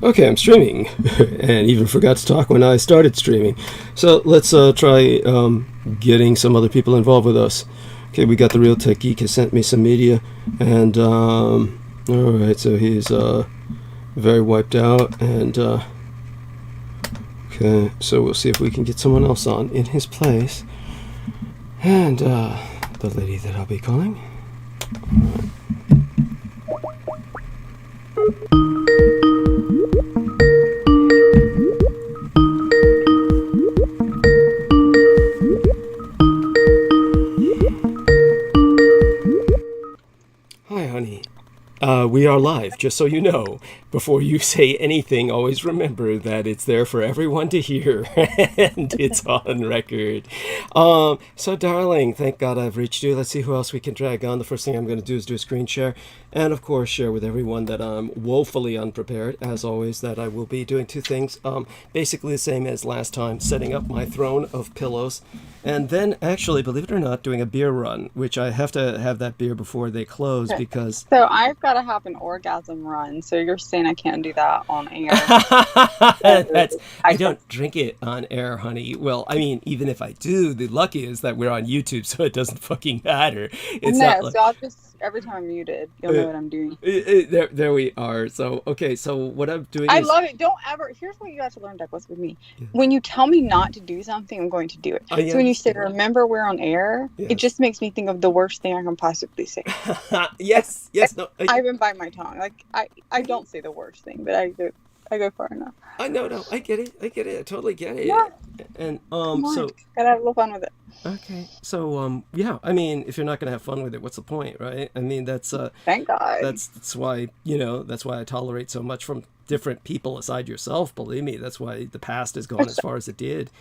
Okay, I'm streaming, and even forgot to talk when I started streaming. So let's try getting some other people involved with us. Okay, we got the Real Tech Geek has sent me some media, and all right, so he's very wiped out, and okay, so we'll see if we can get someone else on in his place, and the lady that I'll be calling. All right. Hi, honey. We are live, just so you know. Before you say anything, always remember that it's there for everyone to hear, and it's on record. So, darling, thank God I've reached you. Let's see who else we can drag on. The first thing I'm going to do is do a screen share, and of course, share with everyone that I'm woefully unprepared, as always, that I will be doing two things. Basically the same as last time, setting up my throne of pillows, and then, actually, believe it or not, doing a beer run, which I have to have that beer before they close because... So I've got to have an orgasm run, so you're saying I can't do that on air. I don't drink it on air, honey. Well, I mean, even if I do, the lucky is that we're on YouTube, so it doesn't fucking matter. It's no, not like, so I'll just, every time I'm muted, you'll know what I'm doing. there we are. So, okay, so what I'm doing I is... love it. Don't ever, here's what you got to learn, Douglas, with me. Yes. When you tell me not to do something, I'm going to do it. So when you say, remember we're on air, yes, it just makes me think of the worst thing I can possibly say. Yes. No, I even bite my tongue. Like, I don't say the worst thing, but I go far enough. No, I get it. I totally get it. Yeah. And so gotta have a little fun with it. Okay. So yeah, I mean, if you're not gonna have fun with it, what's the point, right? I mean, that's thank God. That's why, that's why I tolerate so much from different people aside yourself, believe me. That's why the past has gone as far as it did.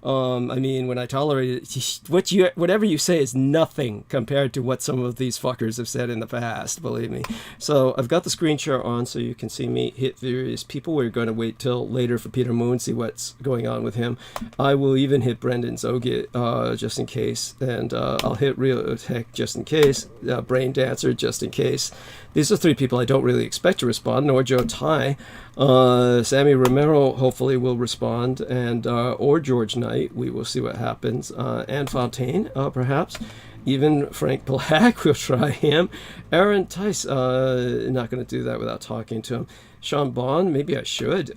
I mean, when I tolerate it, whatever you say is nothing compared to what some of these fuckers have said in the past, believe me. So I've got the screen share on so you can see me hit various people. We're going to wait till later for Peter Moon, see what's going on with him. I will even hit Brendan Zogit just in case, and I'll hit Real Tech just in case, Brain Dancer just in case. These are three people I don't really expect to respond, nor Joe Tai. Sammy Romero hopefully will respond, and or George Knight. We will see what happens. Anne Fontaine, perhaps. Even Frank Black, we'll try him. Aaron Tice, not going to do that without talking to him. Sean Bond, maybe I should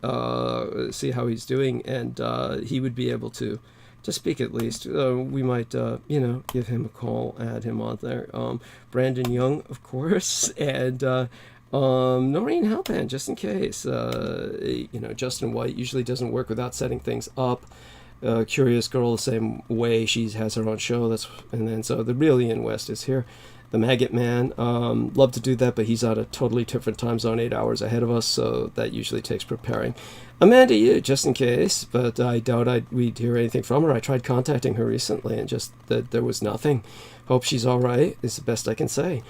see how he's doing, and he would be able to speak at least. We might, give him a call, add him on there. Brandon Young, of course, and Noreen Halpan, just in case. Justin White usually doesn't work without setting things up. Curious Girl, the same way. She has her own show. And then so the real Ian West is here. The Maggot Man, love to do that, but he's on a totally different time zone, 8 hours ahead of us, so that usually takes preparing. Amanda Yu, just in case, but I doubt we'd hear anything from her. I tried contacting her recently, and just that there was nothing. Hope she's all right, is the best I can say.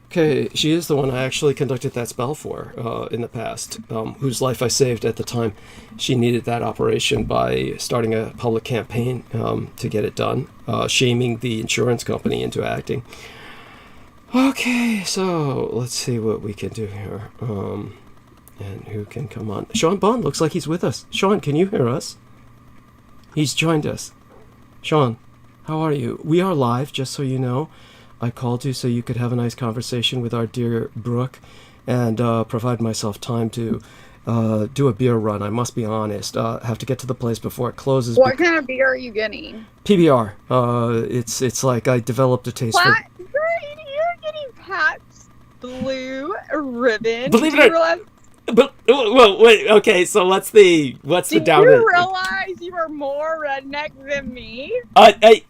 Okay, she is the one I actually conducted that spell for in the past, whose life I saved at the time. She needed that operation by starting a public campaign to get it done, shaming the insurance company into acting. Okay, so let's see what we can do here. And who can come on? Sean Bond looks like he's with us. Sean, can you hear us? He's joined us. Sean, how are you? We are live, just so you know. I called you so you could have a nice conversation with our dear Brooke and provide myself time to do a beer run. I must be honest. Have to get to the place before it closes. What kind of beer are you getting? PBR. It's like I developed a taste for... You're getting Pat's Blue Ribbon. Believe it or not. But well, wait. Okay, so what's the downer? Do you realize you are more redneck than me?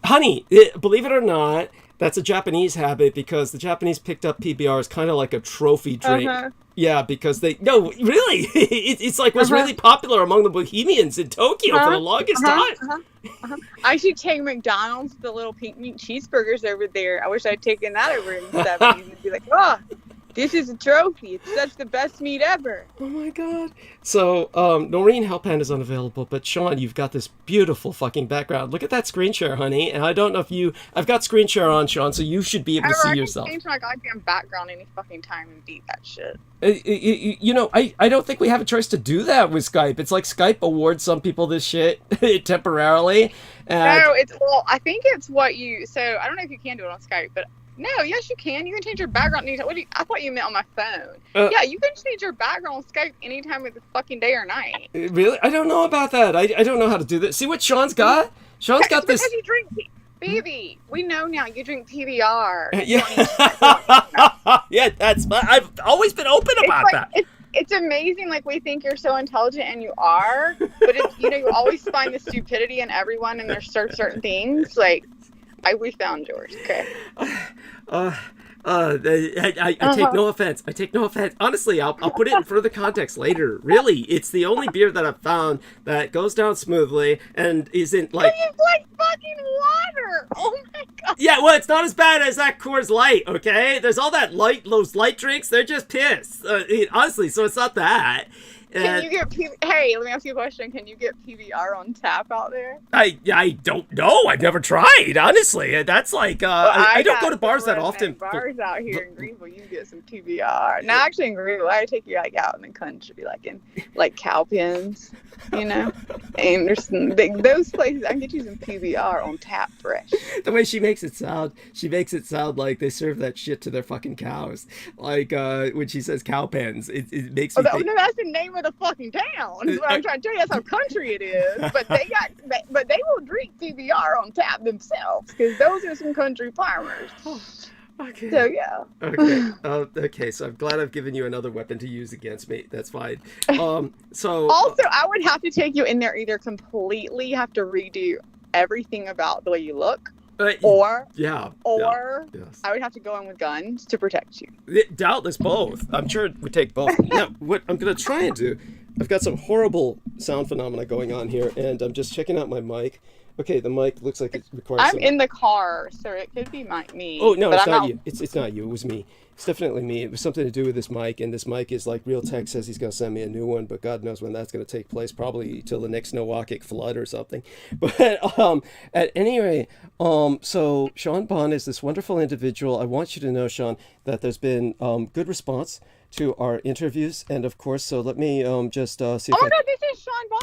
Honey, believe it or not, that's a Japanese habit because the Japanese picked up PBR as kind of like a trophy drink. Uh-huh. Yeah, because really, it's like was really popular among the bohemians in Tokyo for the longest time. I should take McDonald's, the little pink meat cheeseburgers over there. I wish I'd taken that over in the 70s and be like, This is a trophy. That's the best meat ever. Oh my god. So, Noreen Halpan is unavailable, but Sean, you've got this beautiful fucking background. Look at that screen share, honey. And I don't know if I've got screen share on, Sean, so you should be able to see yourself. I can change my goddamn background any fucking time and beat that shit. You know, I don't think we have a choice to do that with Skype. It's like Skype awards some people this shit temporarily. No, I think it's what so I don't know if you can do it on Skype, but no, yes, you can. You can change your background anytime. I thought you meant on my phone. Yeah, you can change your background on Skype anytime of the fucking day or night. Really? I don't know about that. I don't know how to do that. See what Sean's got? Sean's got this. Because you drink, baby. We know now you drink PBR. Yeah, yeah. I've always been open about that. It's amazing. Like, we think you're so intelligent, and you are. But you always find the stupidity in everyone, and there's certain things like. We found yours. Okay. I take no offense. I take no offense. Honestly, I'll put it in further context later. Really, it's the only beer that I've found that goes down smoothly and isn't like. It's like fucking water. Oh my god. Yeah, well, it's not as bad as that Coors Light. Okay, there's all that those light drinks. They're just piss. Honestly, so it's not that. Can you get Hey, let me ask you a question. Can you get PBR on tap out there? I don't know. I've never tried. Honestly, that's like I don't go to bars that often. Bars out here in Greenville, you can get some PBR. Now, actually, in Greenville, I take you out in the country, like in Cowpens, Anderson. Those places, I can get you some PBR on tap, fresh. The way she makes it sound like they serve that shit to their fucking cows. Like when she says Cowpens, it makes me. No, that's the name of the fucking town. Is what I'm trying to tell you. That's how country it is. But they will drink PBR on tap themselves because those are some country farmers. Okay. So yeah. Okay. Okay. So I'm glad I've given you another weapon to use against me. That's fine. So. Also, I would have to take you in there either completely have to redo everything about the way you look. Or yes. I would have to go in with guns to protect you. Doubtless both. I'm sure it would take both. Now, what I'm going to try and do, I've got some horrible sound phenomena going on here, and I'm just checking out my mic. Okay, the mic looks like it requires I'm in the car, so it could be me. Oh, no, it's not you. It's not you. It was me. It's definitely me. It was something to do with this mic, and this mic is like Real Tech says he's going to send me a new one, but God knows when that's going to take place, probably till the next Noachic flood or something. But at any rate, so Sean Bond is this wonderful individual. I want you to know, Sean, that there's been good response to our interviews, and of course, so let me just see if Oh, no, this is Sean Bond?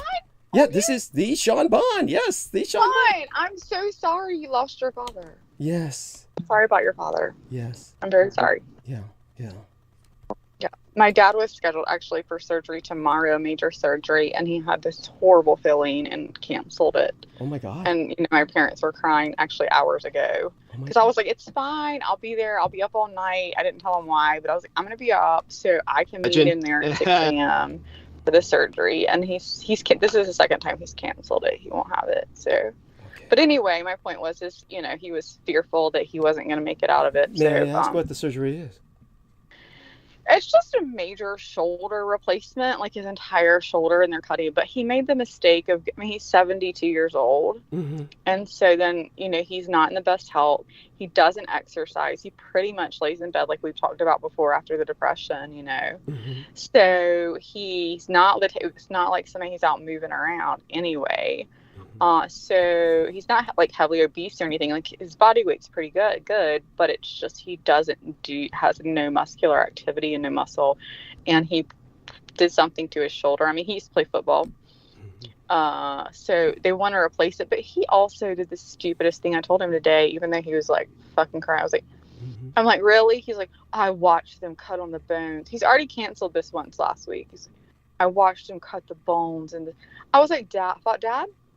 Yeah, this is the Sean Bond. Yes, the Sean Bond. I'm so sorry you lost your father. Yes. Sorry about your father. Yes. I'm very sorry. Yeah. Yeah. My dad was scheduled actually for surgery tomorrow, major surgery, and he had this horrible feeling and canceled it. Oh my God. And my parents were crying actually hours ago because I was like, it's fine. I'll be there. I'll be up all night. I didn't tell him why, but I was like, I'm going to be up so I can be in there at 6 a.m. for the surgery. And this is the second time he's canceled it. He won't have it. So, okay. But anyway, my point was he was fearful that he wasn't going to make it out of it. May I ask what the surgery is? It's just a major shoulder replacement, like his entire shoulder, and they're cutting. But he made the mistake of, he's 72 years old. Mm-hmm. And so then, he's not in the best health. He doesn't exercise. He pretty much lays in bed like we've talked about before after the depression, Mm-hmm. So it's not like somebody he's out moving around anyway. So he's not like heavily obese or anything. Like his body weight's pretty good, but it's just he has no muscular activity and no muscle, and he did something to his shoulder. He used to play football, so they want to replace it. But he also did the stupidest thing I told him today, even though he was like fucking crying. I was like, I'm like, really? He's like, I watched them cut on the bones. He's already canceled this once last week. He's like, I watched him cut the bones, and I was like, Dad.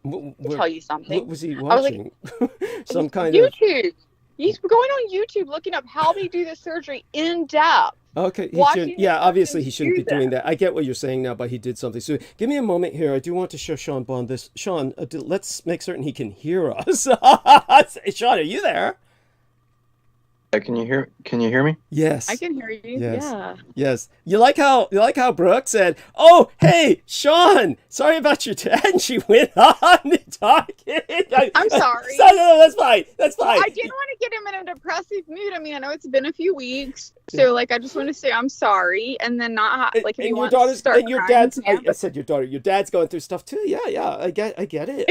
To tell you something. What was he watching? Like, some kind YouTube. He's going on YouTube looking up how they do the surgery in depth. Okay. Obviously he shouldn't be doing that. I get what you're saying now, but he did something. So give me a moment here. I do want to show Sean Bond this. Sean, let's make certain he can hear us. Sean, are you there? Can you hear me? I Yes. can hear you. Yes. Yeah. Yes. You like how Brooke said, "Oh, hey, Sean, sorry about your dad," and she went on talking. I'm sorry. No, that's fine. That's Well, fine. I didn't want to get him in a depressive mood. I mean, I know it's been a few weeks, so like, I just want to say I'm sorry, and then not like if he And your wants to daughter's start and your crying, dad's. he can. I said your daughter. Your dad's going through stuff too. Yeah, yeah. I get it. I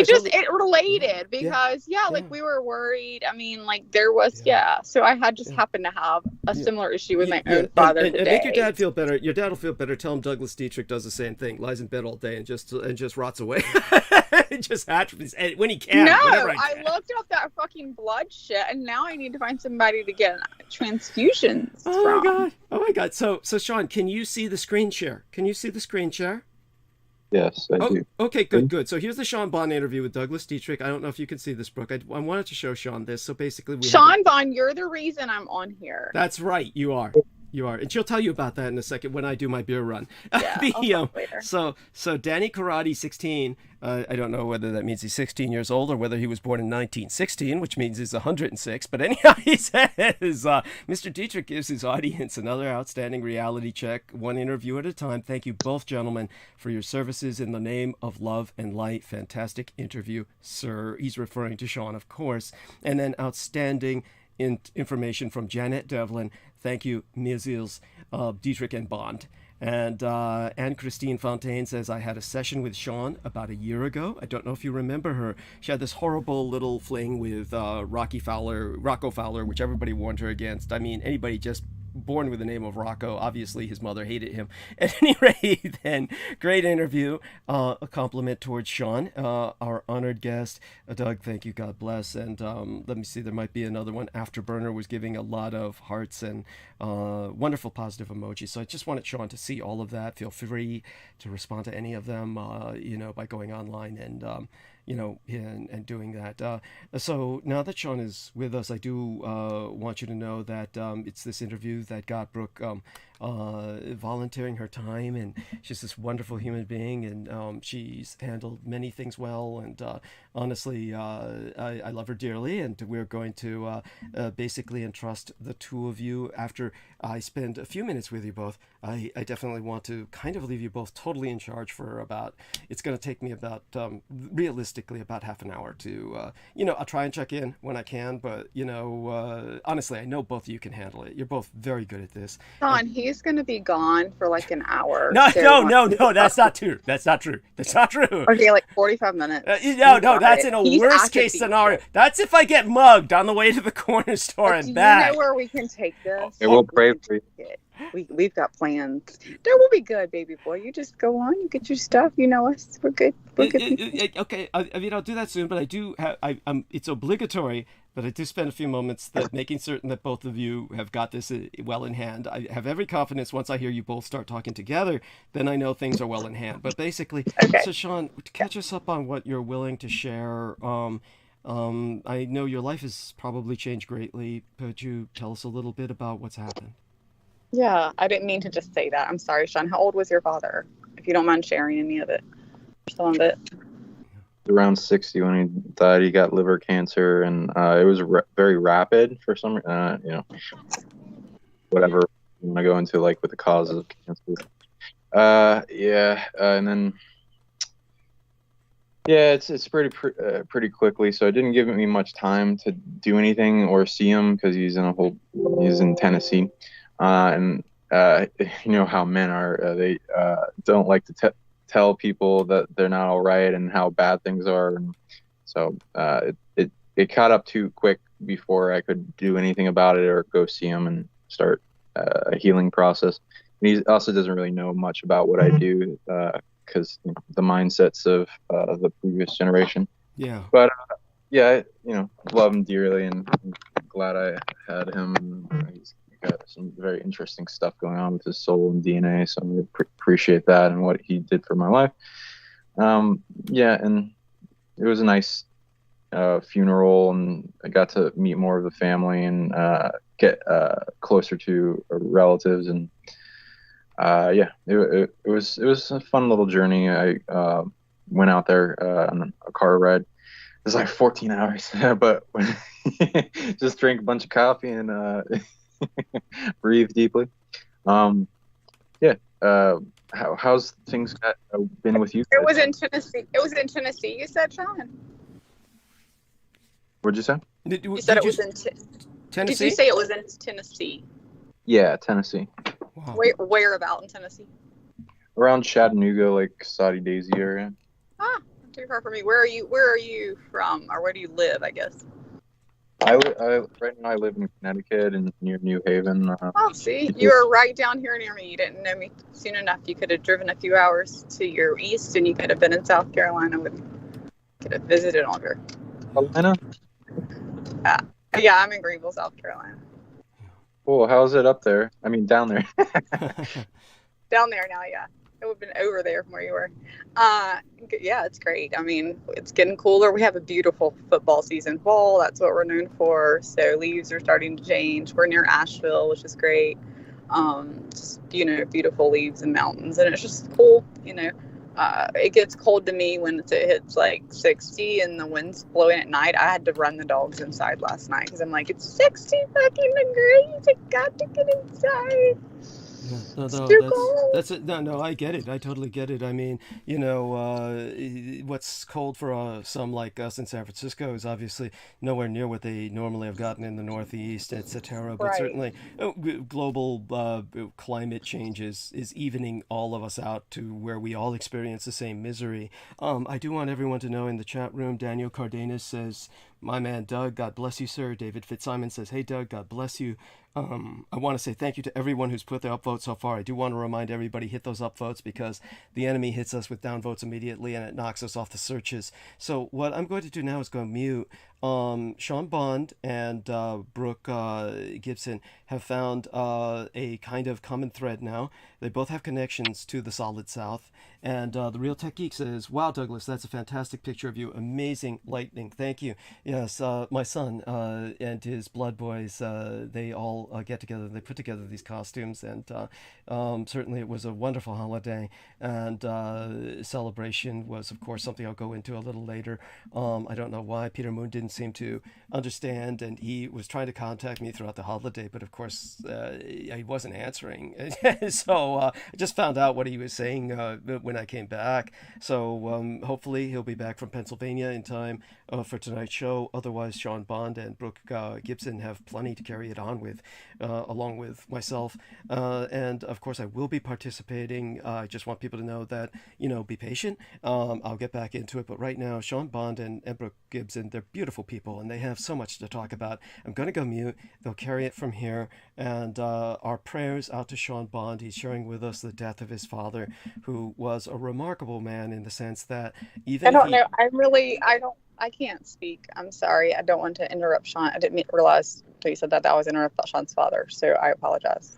It just totally. it related Yeah, because yeah, like we were worried. I mean, like there was so I had just yeah, happened to have a yeah. similar issue with my Yeah, own father and make your today. dad feel better. Your dad will feel better. Tell him Douglas Dietrich does the same thing. Lies in bed all day and just rots away. It just atrophies and when he can. No, Whenever I I can. looked up that fucking blood shit, and now I need to find somebody to get transfusions Oh my from. god. Oh my god. So Sean, can you see the screen share? Can you see the screen share? Yes, I Oh, do. okay, good. So here's the Sean Bond interview with Douglas Dietrich. I don't know if you can see this, Brooke. I wanted to show Sean this. So basically, we have. Sean Vaughn, you're the reason I'm on here. That's right. You are. You are, and she'll tell you about that in a second when I do my beer run. Yeah, I'll talk later. So Danny Karate 16. I don't know whether that means he's 16 years old or whether he was born in 1916, which means he's 106. But anyhow, he says Mr. Dietrich gives his audience another outstanding reality check, one interview at a time. Thank you both, gentlemen, for your services in the name of love and light. Fantastic interview, sir. He's referring to Sean, of course, and then outstanding information from Janet Devlin. Thank you, Mizils, Dietrich, and Bond. And Anne-Christine Fontaine says, I had a session with Sean about a year ago. I don't know if you remember her. She had this horrible little fling with Rocco Fowler, which everybody warned her against. I mean, anybody just born with the name of Rocco. Obviously, his mother hated him. At any rate, then, great interview. A compliment towards Sean, our honored guest. Doug, thank you. God bless. And let me see, there might be another one. Afterburner was giving a lot of hearts and wonderful positive emojis. So I just wanted Sean to see all of that. Feel free to respond to any of them, by going online and and doing that. So now that Sean is with us, I do want you to know that it's this interview that got Brooke volunteering her time, and she's this wonderful human being, and she's handled many things well, and honestly, I love her dearly, and we're going to basically entrust the two of you after I spend a few minutes with you both. I definitely want to kind of leave you both totally in charge for it's going to take me about, realistically, about half an hour to, I'll try and check in when I can, but, honestly, I know both of you can handle it. You're both very good at this. Sean, he's going to be gone for like an hour. No, so no, that's not true. That's not true. Okay, like 45 minutes. No, that's in a He's worst at the case beach. scenario. That's if I get mugged on the way to the corner store But and do back. you know where we can take this? Okay, we'll pray for you. We've got plans. No, we'll be good, baby boy. You just go on. You get your stuff. You know us. We're good. We're good. Okay, I mean, I'll do that soon, but I do have, it's obligatory, but I do spend a few moments making certain that both of you have got this well in hand. I have every confidence once I hear you both start talking together, then I know things are well in hand. But basically, Okay. So Sean, to catch us up on what you're willing to share, I know your life has probably changed greatly. Could you tell us a little bit about what's happened? Yeah, I didn't mean to just say that. I'm sorry, Sean. How old was your father? If you don't mind sharing any of it. Some of it. Around 60 when he died. He got liver cancer, and it was very rapid for some, whatever you want to go into, like with the causes of cancer. And then it's pretty quickly. So it didn't give me much time to do anything or see him because he's in Tennessee, and you know how men are. They don't like to tell people that they're not all right and how bad things are, and so it caught up too quick before I could do anything about it or go see him and start a healing process. And he also doesn't really know much about what I do because the mindsets of the previous generation. Yeah. But love him dearly, and I'm glad I had him. He's got some very interesting stuff going on with his soul and DNA, so I appreciate that and what he did for my life. And it was a nice funeral, and I got to meet more of the family and get closer to relatives, and it was a fun little journey. I went out there on a car ride It's like 14 hours, but just drink a bunch of coffee and breathe deeply. Yeah. How's things been with you? It was in Tennessee. It was in Tennessee. You said, Sean. What'd you say? You said it was in Tennessee. Did you say it was in Tennessee? Yeah, Tennessee. Wow. Where about in Tennessee? Around Chattanooga, like Saudi Daisy area. Ah, not too far from me. Where are you from, or where do you live? I guess. Right now I live in Connecticut and near New Haven. Oh, see, you were right down here near me. You didn't know me soon enough. You could have driven a few hours to your east, and you could have been in South Carolina. Could have visited longer. Carolina? Yeah, I'm in Greenville, South Carolina. Cool. How's it up there? I mean, down there. Down there now, yeah. It would have been over there from where you were. Yeah, it's great. I mean, it's getting cooler. We have a beautiful football season. Fall, that's what we're known for. So leaves are starting to change. We're near Asheville, which is great. Just, beautiful leaves and mountains. And it's just cool, It gets cold to me when it hits like 60 and the wind's blowing at night. I had to run the dogs inside last night because I'm like, it's 60 fucking degrees. I got to get inside. That's it. No, I get it. I totally get it. I mean, what's cold for some like us in San Francisco is obviously nowhere near what they normally have gotten in the Northeast, etc. But Right. certainly, global climate change is evening all of us out to where we all experience the same misery. I do want everyone to know in the chat room, Daniel Cardenas says, "My man Doug, God bless you, sir." David Fitzsimon says, "Hey Doug, God bless you." I want to say thank you to everyone who's put their upvotes so far. I do want to remind everybody, hit those upvotes because the enemy hits us with downvotes immediately and it knocks us off the searches. So what I'm going to do now is go mute. Sean Bond and Brooke Gibson have found a kind of common thread now. They both have connections to the Solid South. And the Real Tech Geek says, "Wow, Douglas, that's a fantastic picture of you. Amazing lightning. Thank you." Yes, my son and his blood boys, they all get together. They put together these costumes, and certainly it was a wonderful holiday. And celebration was, of course, something I'll go into a little later. I don't know why Peter Moon didn't seem to understand, and he was trying to contact me throughout the holiday, but of course he wasn't answering. So I just found out what he was saying when I came back. So hopefully he'll be back from Pennsylvania in time for tonight's show. Otherwise, Sean Bond and Brooke Gibson have plenty to carry it on with, along with myself. And of course, I will be participating. I just want people to know that, be patient. I'll get back into it. But right now, Sean Bond and Brooke Gibson, they're beautiful people, and they have so much to talk about. I'm going to go mute. They'll carry it from here. And our prayers out to Sean Bond. He's sharing with us the death of his father, who was a remarkable man in the sense that even I don't know. I can't speak. I'm sorry. I don't want to interrupt Sean. I didn't realize until you said that I was interrupting Sean's father. So I apologize.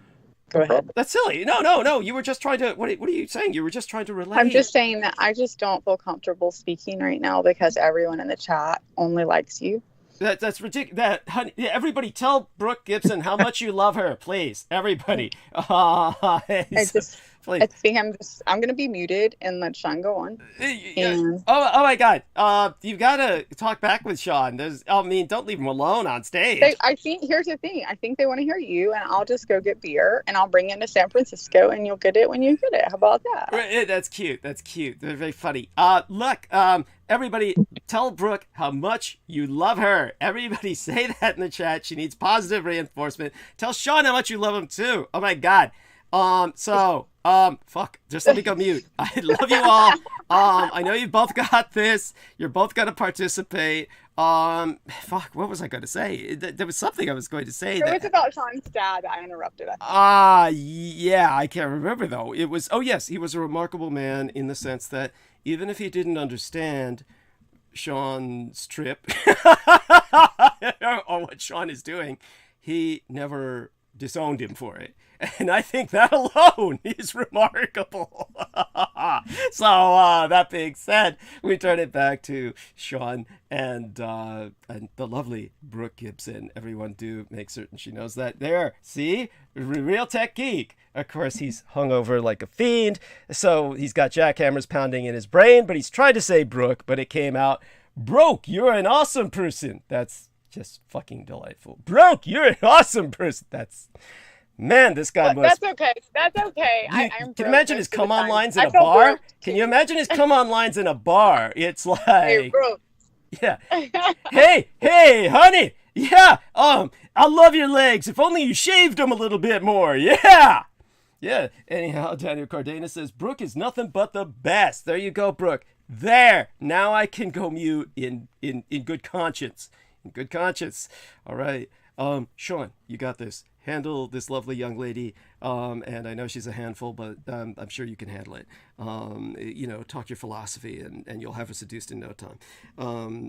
Go ahead. That's silly. No. You were just trying to. What are you saying? You were just trying to relate. I'm just saying that I just don't feel comfortable speaking right now because everyone in the chat only likes you. That's ridiculous. Honey, everybody, tell Brooke Gibson how much you love her, please. Everybody. Please. I'm gonna be muted and let Sean go on. And... Oh my God! You've got to talk back with Sean. Don't leave him alone on stage. Here's the thing. I think they want to hear you, and I'll just go get beer, and I'll bring it to San Francisco, and you'll get it when you get it. How about that? That's cute. They're very funny. Look, everybody, tell Brooke how much you love her. Everybody, say that in the chat. She needs positive reinforcement. Tell Sean how much you love him too. Oh my God. Fuck, just let me go mute. I love you all. I know you both got this. You're both going to participate. Fuck, what was I going to say? There was something I was going to say. It was about Sean's dad. I interrupted it. Yeah, I can't remember though. It was, yes, he was a remarkable man in the sense that even if he didn't understand Sean's trip or what Sean is doing, he never disowned him for it. And I think that alone is remarkable. So that being said, we turn it back to Sean and the lovely Brooke Gibson. Everyone do make certain she knows that. There, see? Real Tech Geek. Of course, he's hungover like a fiend, so he's got jackhammers pounding in his brain, but he's tried to say Brooke, but it came out Broke, you're an awesome person. That's just fucking delightful. Broke, you're an awesome person. Man, this guy must. That's okay. That's okay. You I'm can broke imagine his most of the come on time. lines in I a feel bar? broke Can you too. imagine his come on lines in a bar? It's Hey, like, broke. yeah. Hey, honey. Yeah, I love your legs. If only you shaved them a little bit more. Yeah. Yeah. Anyhow, Daniel Cardenas says, Brooke is nothing but the best. There you go, Brooke. There. Now I can go mute in good conscience. In good conscience. All right. Sean, you got this. Handle this lovely young lady. And I know she's a handful, but I'm sure you can handle it. Talk your philosophy and you'll have her seduced in no time.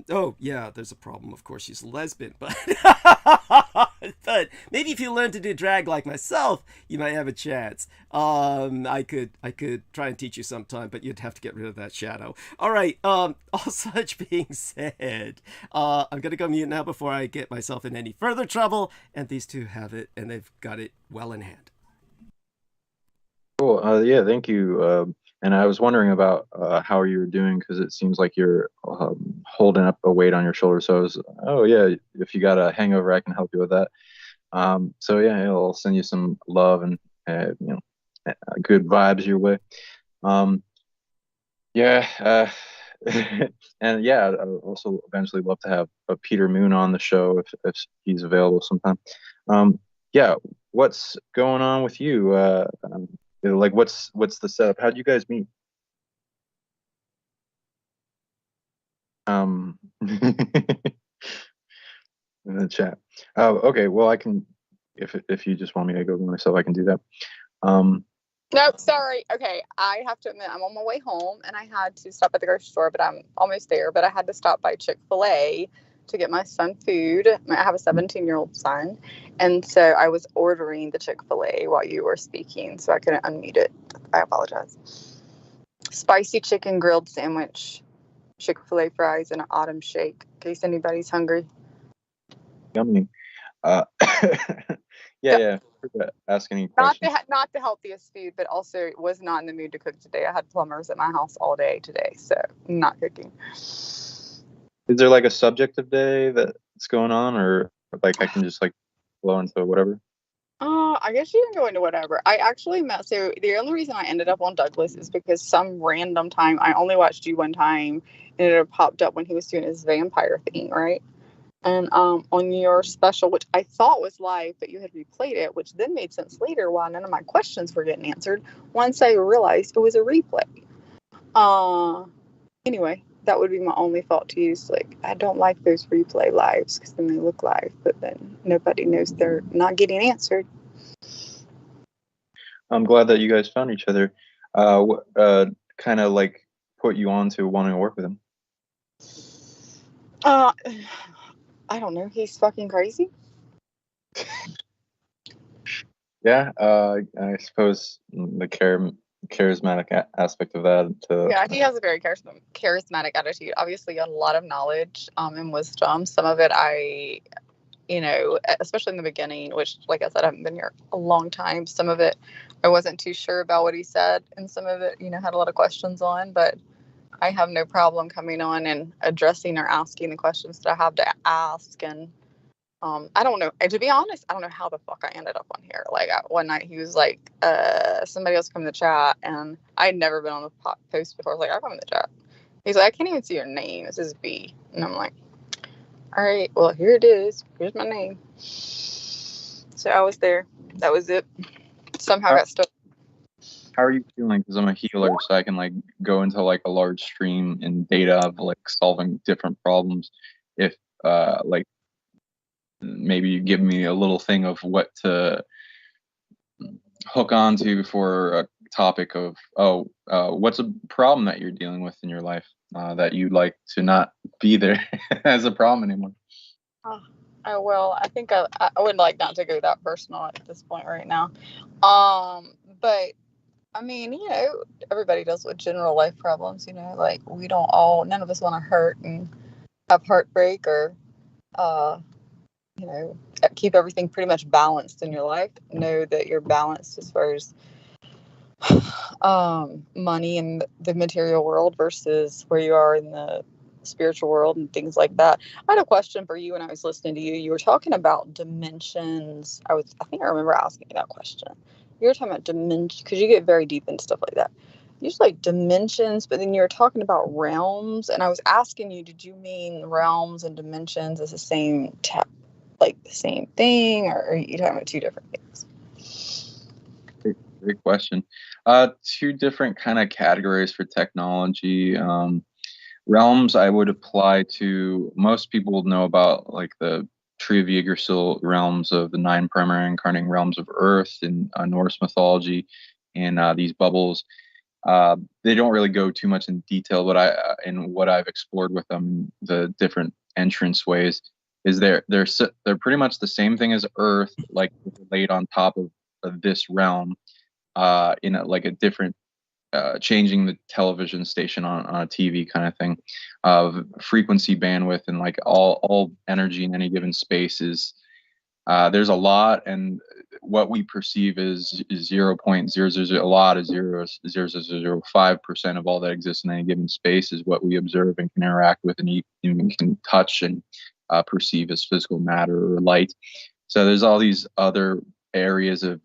Oh, yeah, there's a problem. Of course, she's a lesbian, but but maybe if you learn to do drag like myself, you might have a chance. I could try and teach you sometime, but you'd have to get rid of that shadow. All right. All such being said, I'm gonna go mute now before I get myself in any further trouble. And these two have it, and they've got it well in hand. Cool. Yeah, thank you. And I was wondering about how you were doing because it seems like you're holding up a weight on your shoulder. So oh yeah, if you got a hangover, I can help you with that. So yeah, I'll send you some love and good vibes your way. Yeah, and yeah, I'd also eventually love to have a Peter Moon on the show if he's available sometime. Yeah, what's going on with you? Like, what's the setup? How'd you guys meet? In the chat. Oh, okay. Well, I can, if you just want me to go myself, I can do that. Nope, sorry. Okay, I have to admit, I'm on my way home, and I had to stop at the grocery store, but I'm almost there. But I had to stop by Chick-fil-A to get my son food. I have a 17-year-old son, and so I was ordering the Chick-fil-A while you were speaking, so I couldn't unmute it. I apologize. Spicy chicken grilled sandwich, Chick-fil-A fries, and an autumn shake, in case anybody's hungry. Yummy. Yeah. Ask any questions. Not the healthiest food, but also was not in the mood to cook today. I had plumbers at my house all day today, so I'm not cooking. Is there like a subjective day that's going on, or like I can just like flow into whatever? I guess you can go into whatever. I actually met. So the only reason I ended up on Douglas is because some random time I only watched you one time, and it popped up when he was doing his vampire thing, right? And on your special, which I thought was live, but you had replayed it, which then made sense later why none of my questions were getting answered once I realized it was a replay. Anyway, that would be my only fault to use. Like, I don't like those replay lives because then they look live, but then nobody knows they're not getting answered. I'm glad that you guys found each other. Kind of like put you on to wanting to work with him. I don't know. He's fucking crazy. Yeah, I suppose the charismatic aspect of that. Yeah, he has a very charismatic attitude. Obviously, a lot of knowledge and wisdom. Some of it especially in the beginning, which, like I said, I haven't been here a long time. Some of it I wasn't too sure about what he said, and some of it, had a lot of questions on, but I have no problem coming on and addressing or asking the questions that I have to ask. And I don't know. And to be honest, I don't know how the fuck I ended up on here. Like, one night he was like, somebody else come in the chat, and I'd never been on the post before. I was like, I'll come in the chat. He's like, I can't even see your name. It says B. And I'm like, all right, well, here it is. Here's my name. So I was there. That was it. Somehow got stuck. How are you feeling? Because I'm a healer, so I can like go into like a large stream in data of like solving different problems. If like maybe you give me a little thing of what to hook onto for a topic of what's a problem that you're dealing with in your life that you'd like to not be there as a problem anymore. Well, I think I would like not to go that personal at this point right now. But I mean, everybody deals with general life problems, like none of us want to hurt and have heartbreak or, keep everything pretty much balanced in your life. Know that you're balanced as far as money in the material world versus where you are in the spiritual world and things like that. I had a question for you when I was listening to you. You were talking about dimensions. I think I remember asking you that question. You were talking about dimensions because you get very deep into stuff like that. Usually like dimensions, but then you were talking about realms, and I was asking you, did you mean realms and dimensions as the same like the same thing, or are you talking about two different things? Great question. Two different kind of categories for technology. Realms I would apply to, most people know about like the Tree of Yggdrasil realms of the 9 primary incarnating realms of Earth in Norse mythology, and these bubbles. They don't really go too much in detail, but in what I've explored with them, the different entrance ways, is they're pretty much the same thing as Earth, like laid on top of this realm, in like a different, changing the television station on a TV kind of thing, of frequency bandwidth, and like all energy in any given space is, there's a lot, and what we perceive is 0.000, a lot is 0.0005% of all that exists in any given space is what we observe and can interact with, and even can touch and perceive as physical matter or light. So there's all these other areas of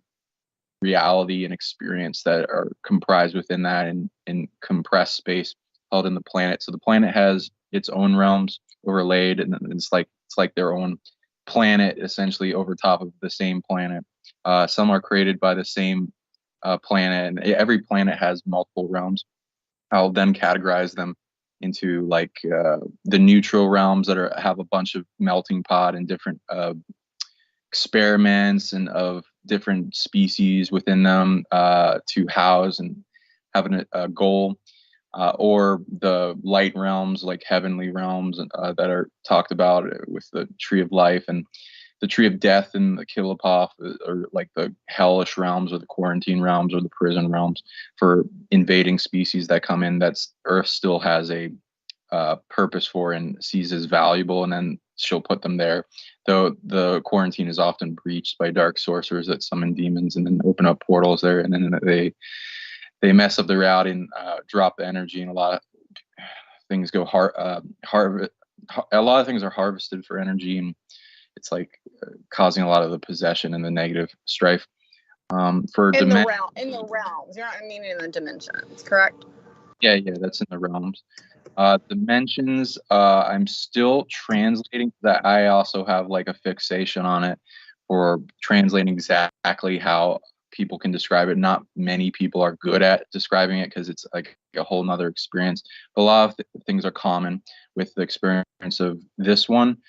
reality and experience that are comprised within that in compressed space held in the planet. So the planet has its own realms overlaid, and it's like their own planet essentially over top of the same planet. Some are created by the same planet, and every planet has multiple realms. I'll then categorize them into like the neutral realms that have a bunch of melting pot and different experiments and of different species within them to house and have a goal, or the light realms, like heavenly realms that are talked about with the Tree of Life and the Tree of Death and the Kilopoth, or like the hellish realms or the quarantine realms or the prison realms for invading species that come in that's Earth still has a purpose for and sees as valuable, and then she'll put them there. Though the quarantine is often breached by dark sorcerers that summon demons and then open up portals there, and then they mess up the reality and drop the energy, and a lot of things go a lot of things are harvested for energy, and it's like causing a lot of the possession and the negative strife. For in the realms, you're not meaning in the dimensions, correct? Yeah, that's in the realms. Dimensions, I'm still translating that. I also have like a fixation on it for translating exactly how people can describe it. Not many people are good at describing it because it's like a whole nother experience. But a lot of things are common with the experience of this one,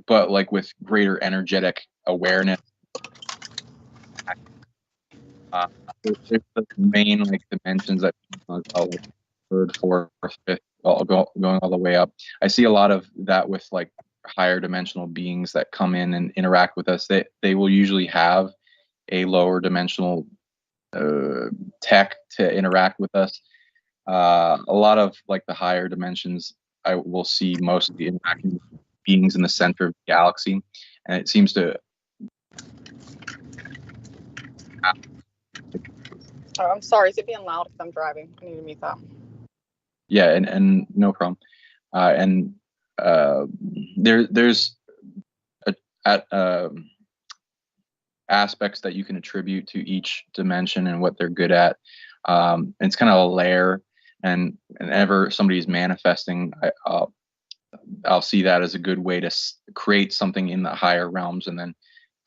but like with greater energetic awareness. There's the main like dimensions that like third, fourth, fifth, going all the way up. I see a lot of that with like higher dimensional beings that come in and interact with us. They will usually have a lower dimensional tech to interact with us. A lot of like the higher dimensions, I will see mostly interacting with beings in the center of the galaxy, and it seems to. Oh, I'm sorry. Is it being loud because I'm driving? I need to mute that. Yeah, and no problem. There's aspects that you can attribute to each dimension and what they're good at. It's kind of a layer, and whenever somebody's manifesting, I'll see that as a good way to create something in the higher realms and then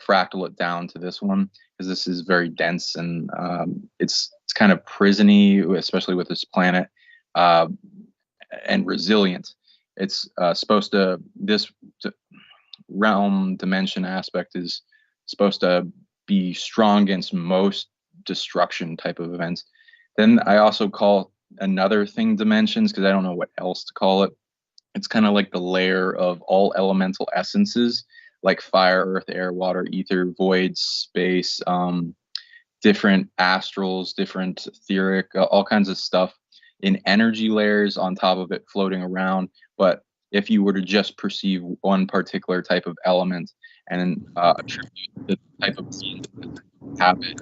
fractal it down to this one, because this is very dense, and it's kind of prisony, especially with this planet, and resilient. It's this realm dimension aspect is supposed to be strong against most destruction type of events. Then I also call another thing dimensions because I don't know what else to call it. It's kind of like the layer of all elemental essences, like fire, earth, air, water, ether, void, space, different astrals, different etheric, all kinds of stuff in energy layers on top of it floating around. But if you were to just perceive one particular type of element and attribute the type of being that have it,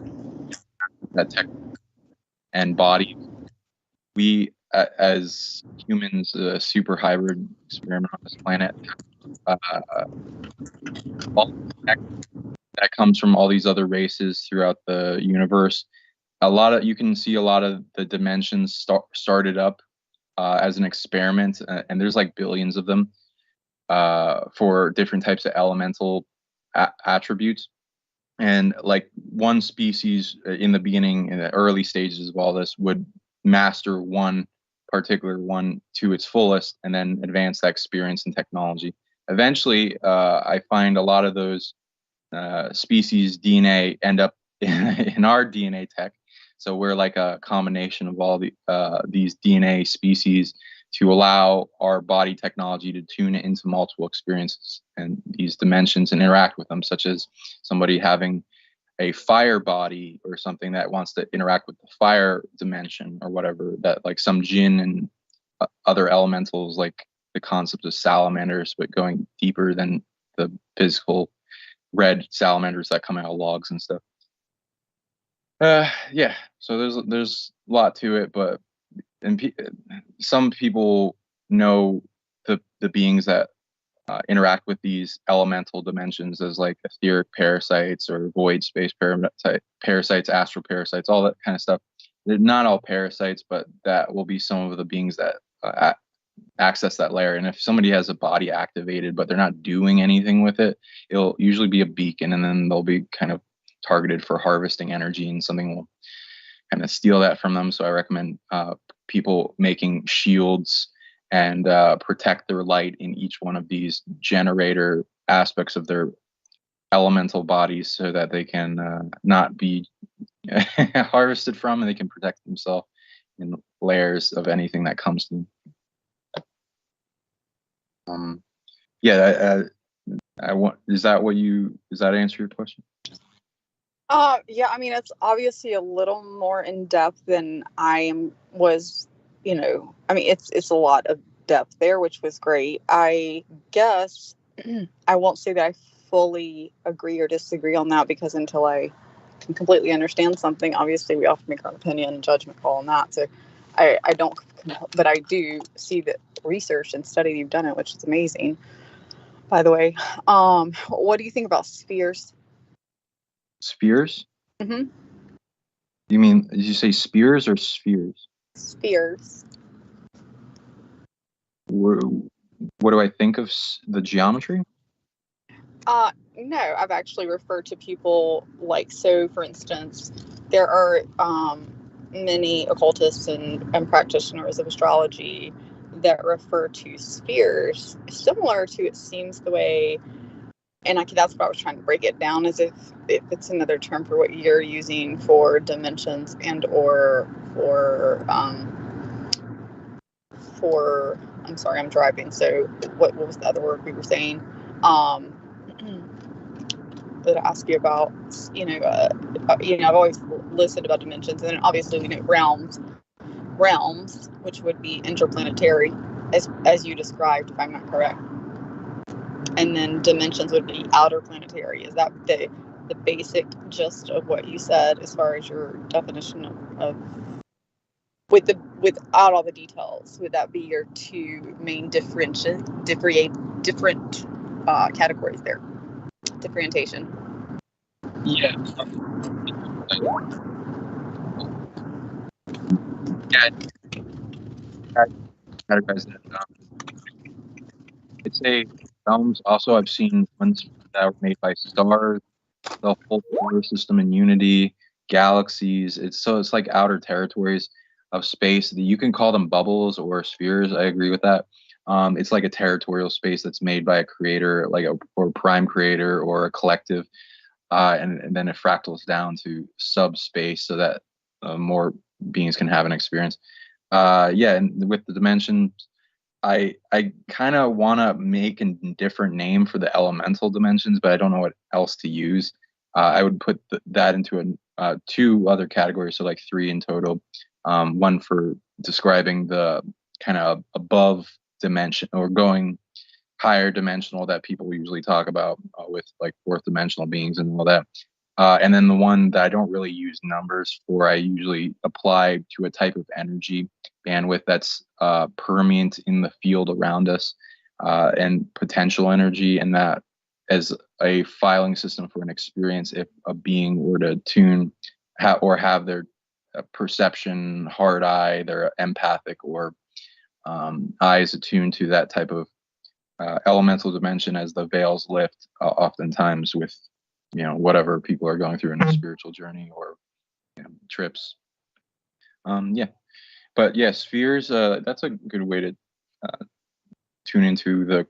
that tech and body, we as humans, a super hybrid experiment on this planet, uh, all that comes from all these other races throughout the universe. You can see a lot of the dimensions started up as an experiment, and there's like billions of them for different types of elemental attributes. And like one species in the beginning, in the early stages of all this, would master one particular one to its fullest and then advance that experience and technology. Eventually, I find a lot of those species DNA end up in our DNA tech. So we're like a combination of all these DNA species to allow our body technology to tune it into multiple experiences and these dimensions and interact with them, such as somebody having a fire body or something that wants to interact with the fire dimension or whatever, that like some jinn and other elementals, like the concept of salamanders, but going deeper than the physical red salamanders that come out of logs and stuff. Yeah, so there's a lot to it, but some people know the beings that interact with these elemental dimensions as like etheric parasites or void space parasites, astral parasites, all that kind of stuff. They're not all parasites, but that will be some of the beings that access that layer. And if somebody has a body activated but they're not doing anything with it, it'll usually be a beacon, and then they'll be kind of targeted for harvesting energy, and something will kind of steal that from them. So I recommend people making shields and protect their light in each one of these generator aspects of their elemental bodies, so that they can not be harvested from, and they can protect themselves in layers of anything that comes to them. Yeah, I want. Does that answer your question? Yeah, I mean, it's obviously a little more in depth than was, I mean, it's a lot of depth there, which was great. I guess I won't say that I fully agree or disagree on that, because until I can completely understand something, obviously we often make our opinion and judgment call on that. So I don't, but I do see the research and study you've done it, which is amazing, by the way. What do you think about spheres? Spheres? Mm-hmm. You mean, did you say spears or spheres? Spheres. What do I think of the geometry? No, I've actually referred to people so for instance, there are many occultists and practitioners of astrology that refer to spheres similar to, it seems, the way, and that's what I was trying to break it down, as if it's another term for what you're using for dimensions and or for I'm sorry, I'm driving, so what was the other word we were saying? That I ask you about, I've always listened about dimensions, and then obviously we know realms, which would be interplanetary, as you described, if I'm not correct. And then dimensions would be outer planetary. Is that the basic gist of what you said, as far as your definition of without all the details? Would that be your two main different categories there? Differentiation. Yeah. Yeah. Categorize that. I'd say realms. Also, I've seen ones that were made by stars, the whole solar system in unity, galaxies. It's like outer territories of space. You can call them bubbles or spheres. I agree with that. It's like a territorial space that's made by a creator, or a prime creator or a collective, and then it fractals down to subspace so that more beings can have an experience. Yeah, and with the dimensions, I kind of want to make a different name for the elemental dimensions, but I don't know what else to use. I would put that into two other categories, so like three in total. One for describing the kind of above dimension or going higher dimensional that people usually talk about with like fourth dimensional beings and all that. And then the one that I don't really use numbers for, I usually apply to a type of energy bandwidth that's permeant in the field around us, and potential energy, and that as a filing system for an experience if a being were to tune or have their perception, hard eye, their empathic or eyes attuned to that type of elemental dimension as the veils lift, oftentimes with whatever people are going through in a spiritual journey or trips. Yeah, but yeah, spheres. That's a good way to tune into the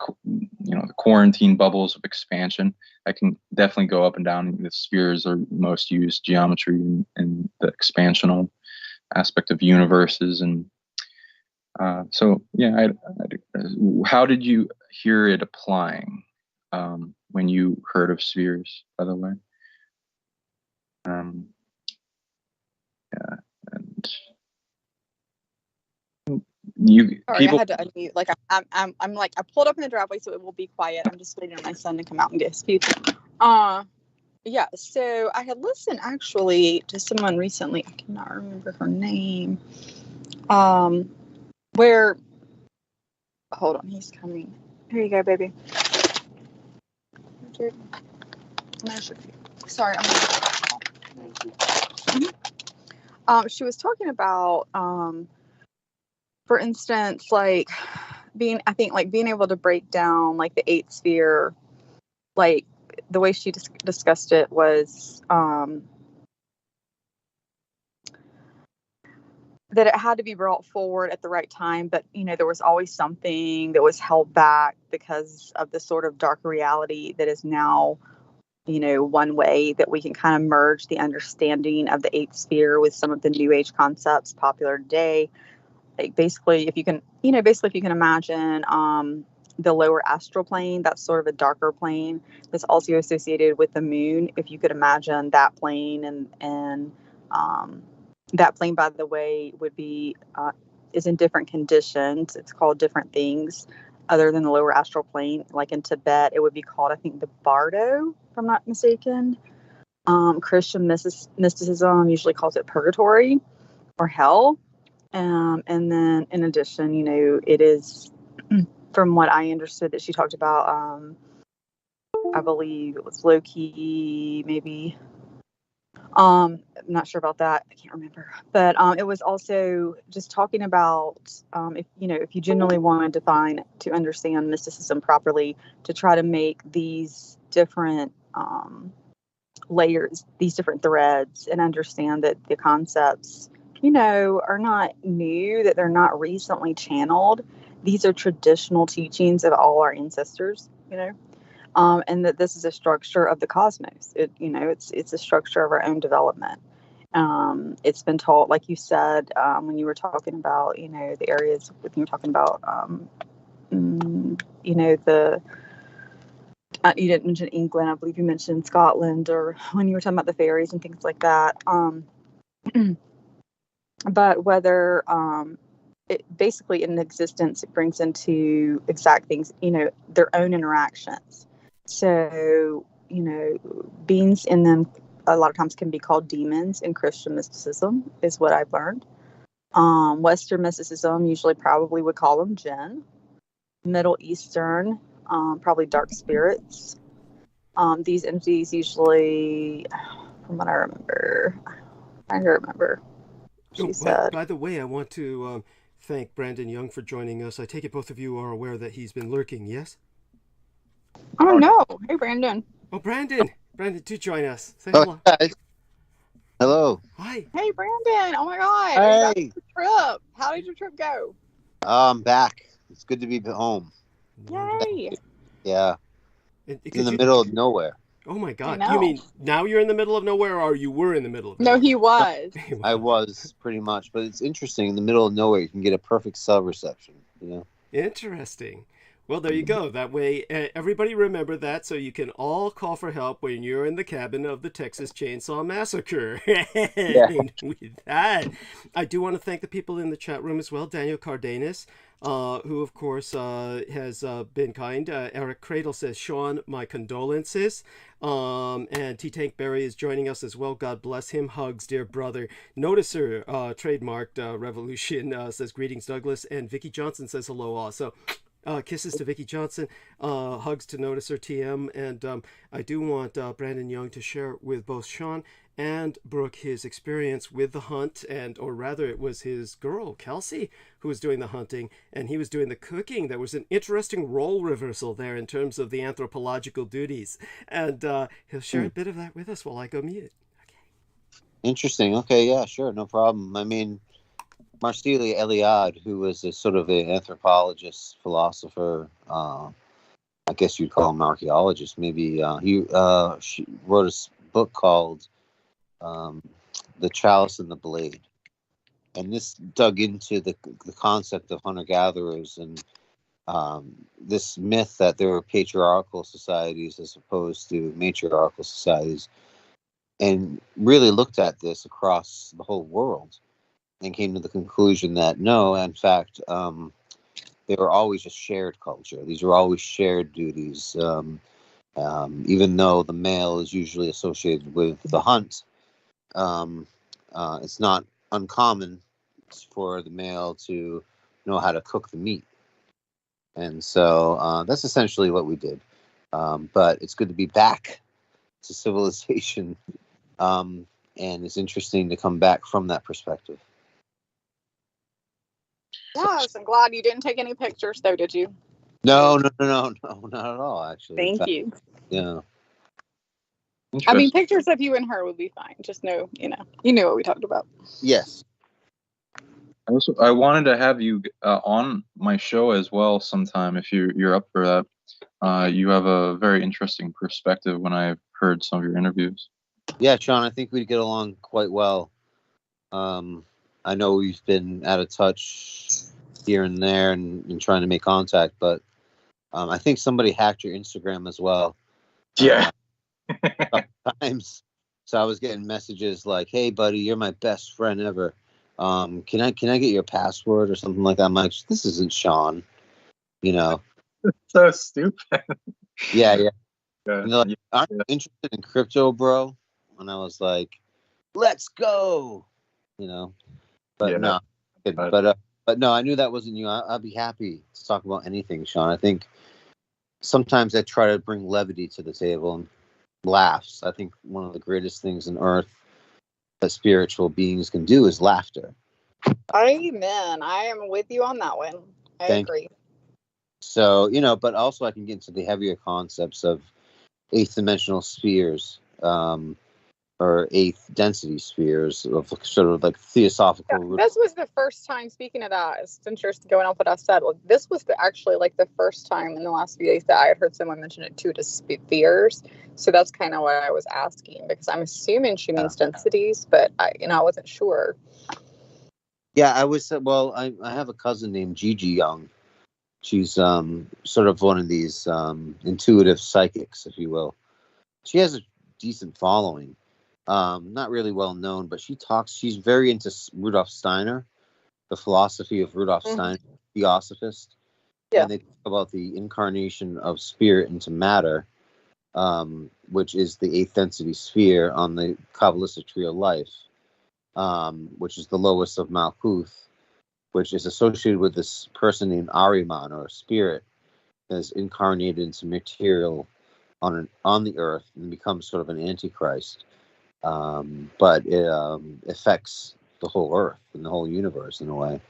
the quarantine bubbles of expansion. I can definitely go up and down. The spheres are most used geometry and the expansional aspect of universes, and so yeah. How did you hear it applying when you heard of spheres, by the way? Yeah, and Sorry, people. I had to unmute. Like I'm like I pulled up in the driveway, so it will be quiet. I'm just waiting on my son to come out and get his food. Yeah. So I had listened actually to someone recently. I cannot remember her name. Where? Hold on, he's coming. Here you go, baby. Sorry. She was talking about, for instance, like being able to break down like the eighth sphere, like the way she discussed it was that it had to be brought forward at the right time, but there was always something that was held back because of the sort of darker reality that is now, one way that we can kind of merge the understanding of the eighth sphere with some of the new age concepts popular today. Like basically, if you can imagine the lower astral plane, that's sort of a darker plane that's also associated with the moon. If you could imagine that plane, and that plane, by the way, would be is in different conditions. It's called different things other than the lower astral plane. Like in Tibet, it would be called, I think, the Bardo, if I'm not mistaken. Christian mysticism usually calls it purgatory or hell. And then in addition, it is, from what I understood that she talked about, I believe it was low-key, maybe. I'm not sure about that. I can't remember. But it was also just talking about if you genuinely want to understand mysticism properly, to try to make these different layers, these different threads, and understand that the concepts, are not new, that they're not recently channeled. These are traditional teachings of all our ancestors, and that this is a structure of the cosmos. It's a structure of our own development. It's been taught, like you said, when you were talking about, the areas, when you were talking about, you didn't mention England. I believe you mentioned Scotland, or when you were talking about the fairies and things like that. But whether it basically in existence, it brings into exact things, their own interactions. So, beings in them a lot of times can be called demons in Christian mysticism, is what I've learned. Western mysticism usually probably would call them jinn. Middle Eastern, probably dark spirits. These entities usually, from what I remember, she said. By the way, I want to thank Brandon Young for joining us. I take it both of you are aware that he's been lurking, yes? Oh, no. Hey, Brandon. Oh, Brandon, do join us. Say Oh, hello. guys. Hello. Hi. Hey, Brandon. Oh, my God. Hey. Trip. How did your trip go? I'm back. It's good to be home. Yay. Yeah. It's in the middle of nowhere. Oh, my God. I know. You mean now you're in the middle of nowhere, or you were in the middle of No, nowhere? he was. I was, pretty much. But it's interesting. In the middle of nowhere, you can get a perfect cell reception. Interesting. Well, there you go. That way, everybody remember that, so you can all call for help when you're in the cabin of the Texas Chainsaw Massacre. Yeah. And with that, I do want to thank the people in the chat room as well. Daniel Cardenas, who, of course, has been kind. Eric Cradle says, Sean, my condolences. And T Tank Berry is joining us as well. God bless him. Hugs, dear brother. Noticer, trademarked Revolution, says, greetings, Douglas. And Vicky Johnson says hello also. Kisses to Vicky Johnson, hugs to Noticer TM, and I do want Brandon Young to share with both Sean and Brooke his experience with the hunt, or rather it was his girl, Kelsey, who was doing the hunting, and he was doing the cooking. There was an interesting role reversal there in terms of the anthropological duties, and he'll share a bit of that with us while I go mute. Okay. Interesting. Okay, yeah, sure, no problem. I mean, Marcelia Eliade, who was a sort of an anthropologist, philosopher, I guess you'd call him archaeologist. Maybe she wrote a book called "The Chalice and the Blade," and this dug into the concept of hunter-gatherers and this myth that there were patriarchal societies as opposed to matriarchal societies, and really looked at this across the whole world. And came to the conclusion that no, in fact, they were always a shared culture. These were always shared duties. Even though the male is usually associated with the hunt, it's not uncommon for the male to know how to cook the meat. And so that's essentially what we did. But it's good to be back to civilization. And it's interesting to come back from that perspective. Yes, I'm glad you didn't take any pictures, though, did you? No, not at all, actually. Thank you. Yeah. I mean, pictures of you and her would be fine. Just know, you knew what we talked about. Yes. I wanted to have you on my show as well sometime if you're up for that. You have a very interesting perspective when I've heard some of your interviews. Yeah, Sean, I think we'd get along quite well. I know we've been out of touch here and there and trying to make contact, but I think somebody hacked your Instagram as well. Yeah. Times. So I was getting messages like, "Hey, buddy, you're my best friend ever. Can I get your password or something like that?" I'm like, "This isn't Sean." So stupid. Yeah. Like, aren't you interested in crypto, bro? And I was like, "Let's go." But no, but no, I knew that wasn't you. I'd be happy to talk about anything, Sean. I think sometimes I try to bring levity to the table and laughs. I think one of the greatest things on earth that spiritual beings can do is laughter. Amen. I am with you on that one. I agree. So, but also I can get into the heavier concepts of eighth dimensional spheres, or eighth density spheres, of sort of like theosophical. Yeah, this was the first time, speaking of that, since you're going off what I said, well, this was actually like the first time in the last few days that I had heard someone mention it too, to spheres. So that's kind of what I was asking, because I'm assuming she means densities, but I wasn't sure. Yeah, I was. Well, I have a cousin named Gigi Young. She's sort of one of these intuitive psychics, if you will. She has a decent following. Not really well known, but she's very into Rudolf Steiner, the philosophy of Rudolf Steiner, theosophist. Yeah. And they talk about the incarnation of spirit into matter, which is the eighth density sphere on the Kabbalistic tree of life, which is the lowest of Malkuth, which is associated with this person named Ahriman, or a spirit that is incarnated into material on the earth and becomes sort of an antichrist. But it affects the whole earth and the whole universe in a way.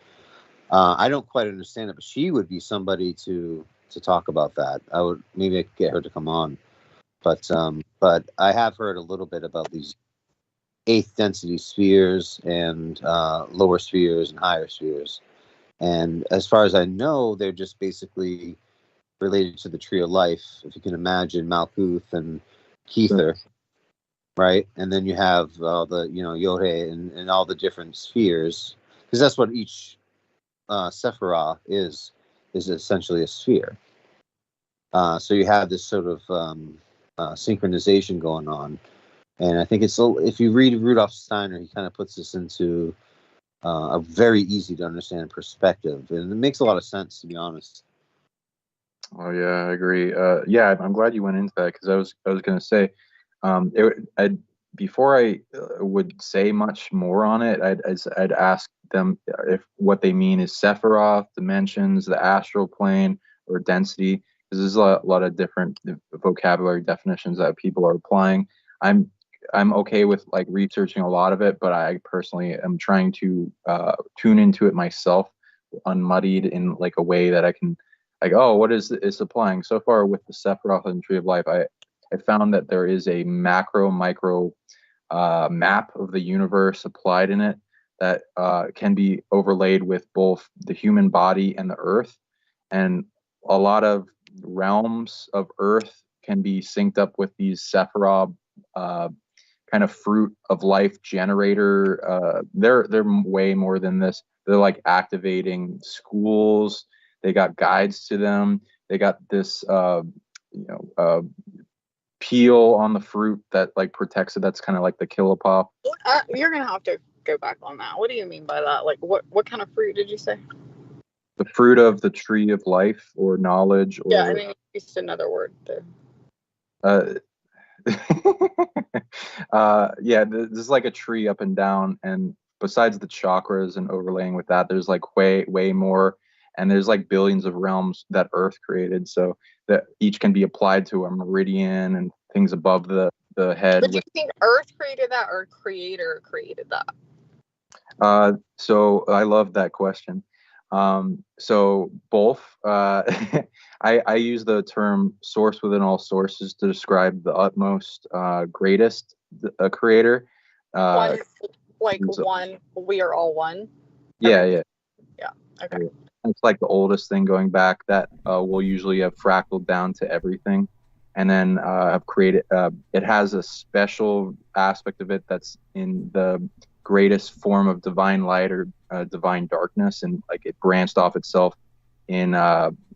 I don't quite understand it, but she would be somebody to talk about that. Maybe I could get her to come on, but I have heard a little bit about these eighth density spheres and lower spheres and higher spheres. And as far as I know, they're just basically related to the tree of life. If you can imagine Malkuth and Kether. Right, and then you have the Yod and all the different spheres, because that's what each Sephirah is essentially a sphere. So you have this sort of synchronization going on, and I think if you read Rudolf Steiner, he kind of puts this into a very easy to understand perspective, and it makes a lot of sense, to be honest. Oh yeah, I agree. Yeah, I'm glad you went into that, because I was going to say, before I would say much more on it, I'd ask them if what they mean is Sephiroth, dimensions, the astral plane, or density, because there's a lot of different vocabulary definitions that people are applying. I'm okay with like researching a lot of it, but I personally am trying to tune into it myself, unmuddied, in like a way that I can, like, oh, what is it's applying so far with the Sephiroth and Tree of Life. I found that there is a macro micro map of the universe applied in it that can be overlaid with both the human body and the earth, and a lot of realms of earth can be synced up with these Sephiroth kind of fruit of life generator. They're way more than this. They're like activating schools. They got guides to them. They got this peel on the fruit that like protects it. That's kind of like the kilopop. You're gonna have to go back on that. What do you mean by that? Like, what kind of fruit did you say? The fruit of the tree of life, or knowledge, or Yeah, and then you used another word there. Yeah, there's like a tree up and down, and besides the chakras and overlaying with that, there's like way more, and there's like billions of realms that Earth created, so that each can be applied to a meridian and things above the head. But do you think Earth created that, or Creator created that? So I love that question. So both. I use the term source within all sources to describe the utmost, greatest creator. One, like one, we are all one. Yeah. Okay. It's like the oldest thing going back that will usually have fractaled down to everything, and then have created. It has a special aspect of it that's in the greatest form of divine light, or divine darkness, and like it branched off itself in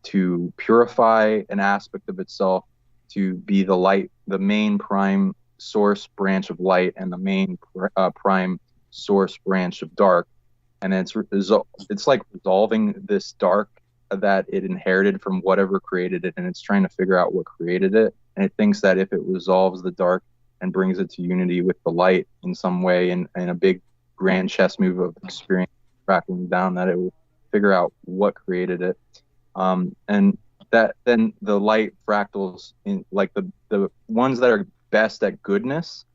to purify an aspect of itself, to be the light, the main prime source branch of light, and the main prime source branch of dark. And it's like resolving this dark that it inherited from whatever created it, and it's trying to figure out what created it, and it thinks that if it resolves the dark and brings it to unity with the light in some way, in a big grand chess move of experience tracking down, that it will figure out what created it. And that then the light fractals in, like the ones that are best at goodness,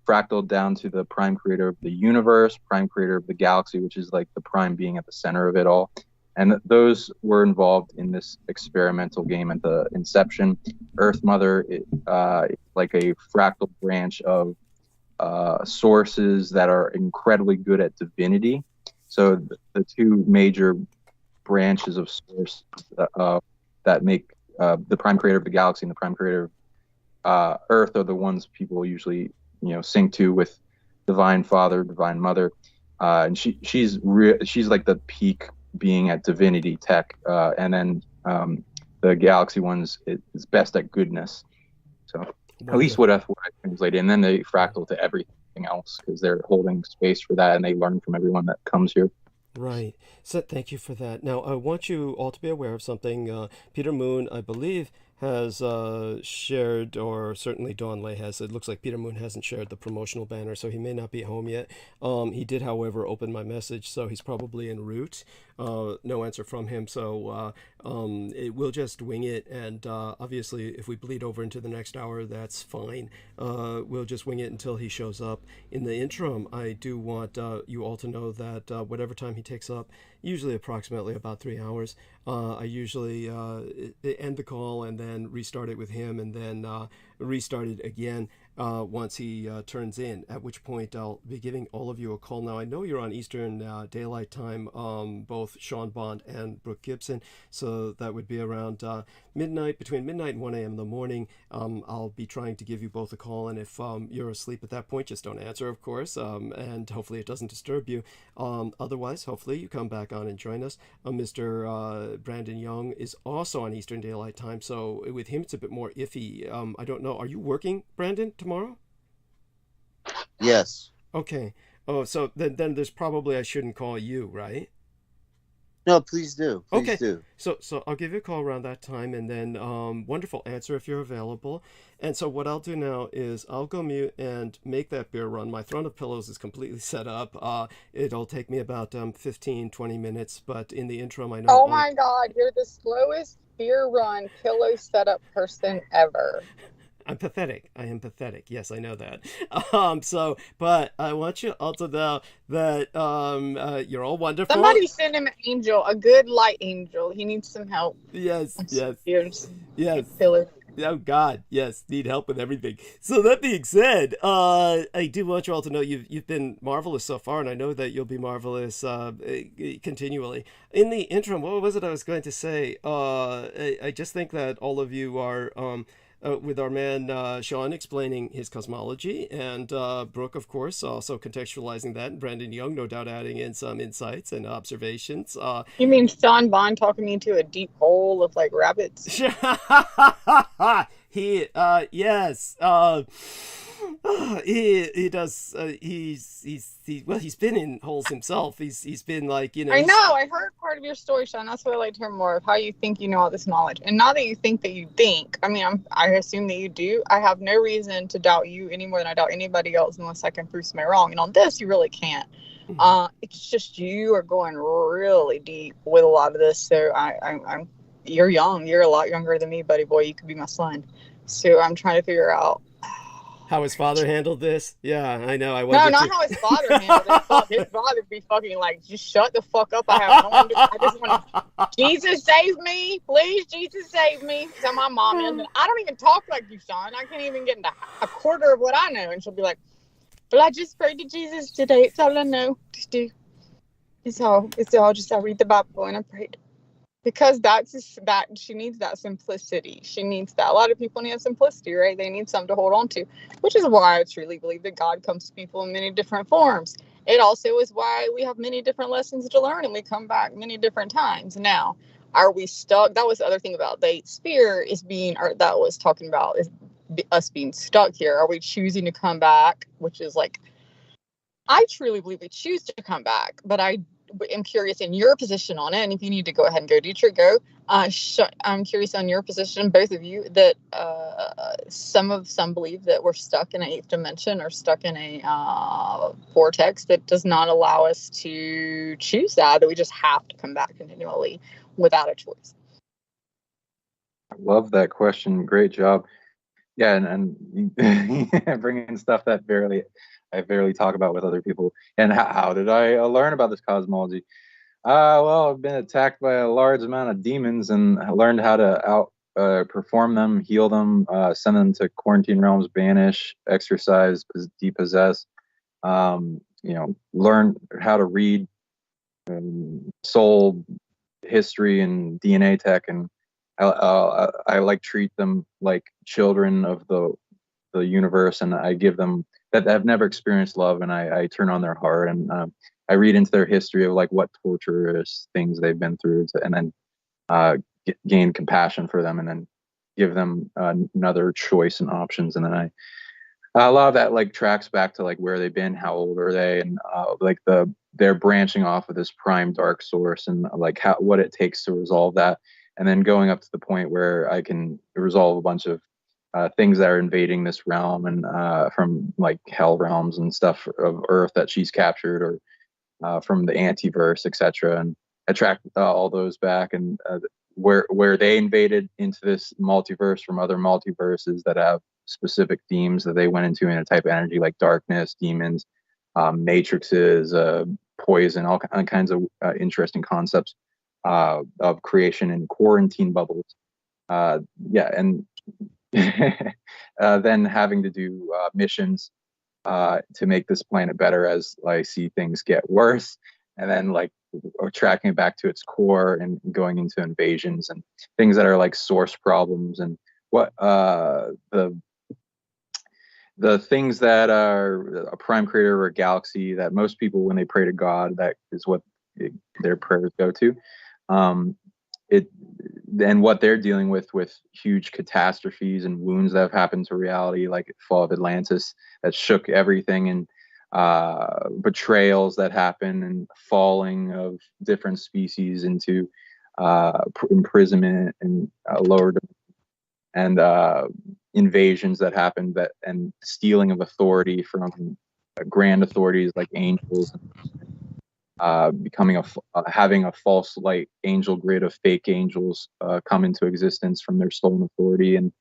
fractaled down to the prime creator of the universe, prime creator of the galaxy, which is like the prime being at the center of it all. And those were involved in this experimental game at the inception. Earth Mother, like a fractal branch of sources that are incredibly good at divinity. So the two major branches of source that make the prime creator of the galaxy and the prime creator of Earth are the ones people usually sync to with Divine Father, Divine Mother, and she's like the peak being at divinity tech, and then the galaxy ones is best at goodness. So at least what I translated, and then they fractal to everything else because they're holding space for that, and they learn from everyone that comes here. Right. So thank you for that. Now, I want you all to be aware of something. Peter Moon, I believe, has shared, or certainly Dawn Lay has. It looks like Peter Moon hasn't shared the promotional banner, so he may not be home yet. He did, however, open my message, so he's probably en route. No answer from him, so we'll just wing it, and obviously, if we bleed over into the next hour, that's fine. We'll just wing it until he shows up. In the interim, I do want you all to know that whatever time he takes up, usually approximately about 3 hours, I usually end the call and then restart it with him, and then restart it again once he turns in, at which point I'll be giving all of you a call. Now, I know you're on Eastern Daylight Time, both Sean Bond and Brooke Gibson, so that would be around midnight, between midnight and 1 a.m. in the morning. I'll be trying to give you both a call, and if you're asleep at that point, just don't answer, of course, and hopefully it doesn't disturb you. Otherwise, hopefully you come back on and join us. Mr. Brandon Young is also on Eastern Daylight Time, so with him it's a bit more iffy. I don't know. Are you working, Brandon, tomorrow? Yes. Okay. Oh, so then there's probably I shouldn't call you, right? No, please do. Please Okay. do. So I'll give you a call around that time, and then wonderful answer if you're available. And so what I'll do now is I'll go mute and make that beer run. My throne of pillows is completely set up. It'll take me about 15-20 minutes, but in the interim, I know. Oh my God, you're the slowest beer run pillow setup person ever. I'm pathetic. I am pathetic. Yes, I know that. But I want you all to know that you're all wonderful. Somebody send him an angel, a good light angel. He needs some help. Yes. Yes. Pillow. Oh God, yes, need help with everything. So that being said, I do want you all to know you've been marvelous so far, and I know that you'll be marvelous continually. In the interim, what was it I was going to say? I just think that all of you are. With our man Sean explaining his cosmology, and Brooke, of course, also contextualizing that, and Brandon Young, no doubt, adding in some insights and observations. You mean Sean Bond talking me into a deep hole of like rabbits? Yes. He does. He's been in holes himself. He's been like, you know. I know. I heard part of your story, Sean. That's what I'd like to hear more of, how you think you know all this knowledge, and not that you think that you think. I mean, I assume that you do. I have no reason to doubt you any more than I doubt anybody else, unless I can prove somebody wrong. And on this, you really can't. It's just you are going really deep with a lot of this. So I'm. You're young. You're a lot younger than me, buddy boy. You could be my son. So I'm trying to figure out how his father handled this. Yeah, I know. No, not how his father handled it. Fuck, his father be fucking like, just shut the fuck up. I have no one to, I just want to, Jesus save me, please, Jesus save me. So my mom is, and I don't even talk like you, Sean. I can't even get into a quarter of what I know, and she'll be like, "Well, I just prayed to Jesus today. It's all I know to do. It's all. Just I read the Bible and I prayed." Because that she needs that simplicity. She needs that. A lot of people need simplicity, right? They need something to hold on to, which is why I truly believe that God comes to people in many different forms. It also is why we have many different lessons to learn, and we come back many different times. Now, are we stuck? That was the other thing about the spear is being, or that was talking about is us being stuck here. Are we choosing to come back? Which is like, I truly believe we choose to come back, but I am curious in your position on it, and if you need to go ahead and go, Dietrich, go. I'm curious on your position, both of you, that some believe that we're stuck in an 8th dimension or stuck in a vortex that does not allow us to choose that we just have to come back continually without a choice. I love that question. Great job. Yeah, and bringing stuff that I barely talk about with other people. And how did I learn about this cosmology? Well, I've been attacked by a large amount of demons, and I learned how to perform them, heal them, send them to quarantine realms, banish, exorcise, depossess. Learn how to read soul history and DNA tech, and I like treat them like children of the universe, and I give them that have never experienced love, and I turn on their heart, and I read into their history of like what torturous things they've been through, and then gain compassion for them, and then give them another choice and options, and then a lot of that like tracks back to like where they've been, how old are they, and like they're branching off of this prime dark source, and like what it takes to resolve that, and then going up to the point where I can resolve a bunch of things that are invading this realm, and from like hell realms and stuff of Earth that she's captured, or from the antiverse, etc., and attract all those back, and where they invaded into this multiverse from other multiverses that have specific themes that they went into in a type of energy, like darkness, demons, matrices, poison, all kinds of interesting concepts of creation and quarantine bubbles. And then having to do missions to make this planet better as I see things get worse, and then like tracking it back to its core and going into invasions and things that are like source problems, and what the things that are a prime creator or a galaxy that most people, when they pray to God, that is what their prayers go to. And what they're dealing with huge catastrophes and wounds that have happened to reality, like the fall of Atlantis, that shook everything, and betrayals that happen and falling of different species into imprisonment and lower and invasions that happen and stealing of authority from grand authorities like angels, becoming having a false light angel grid of fake angels come into existence from their stolen authority, and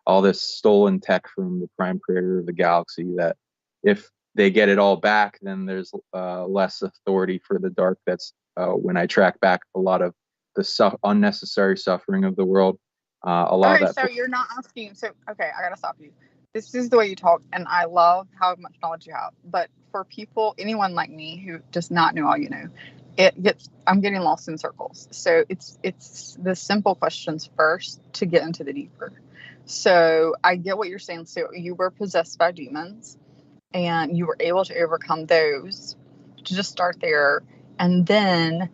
all this stolen tech from the prime creator of the galaxy, that if they get it all back, then there's less authority for the dark. That's when I track back a lot of the unnecessary suffering of the world. A lot Okay, of that. so you're not asking. So, okay, I gotta stop you. This is the way you talk, and I love how much knowledge you have. But for people, anyone like me who does not know all you know, I'm getting lost in circles. So it's the simple questions first to get into the deeper. So I get what you're saying. So you were possessed by demons, and you were able to overcome those. To just start there, and then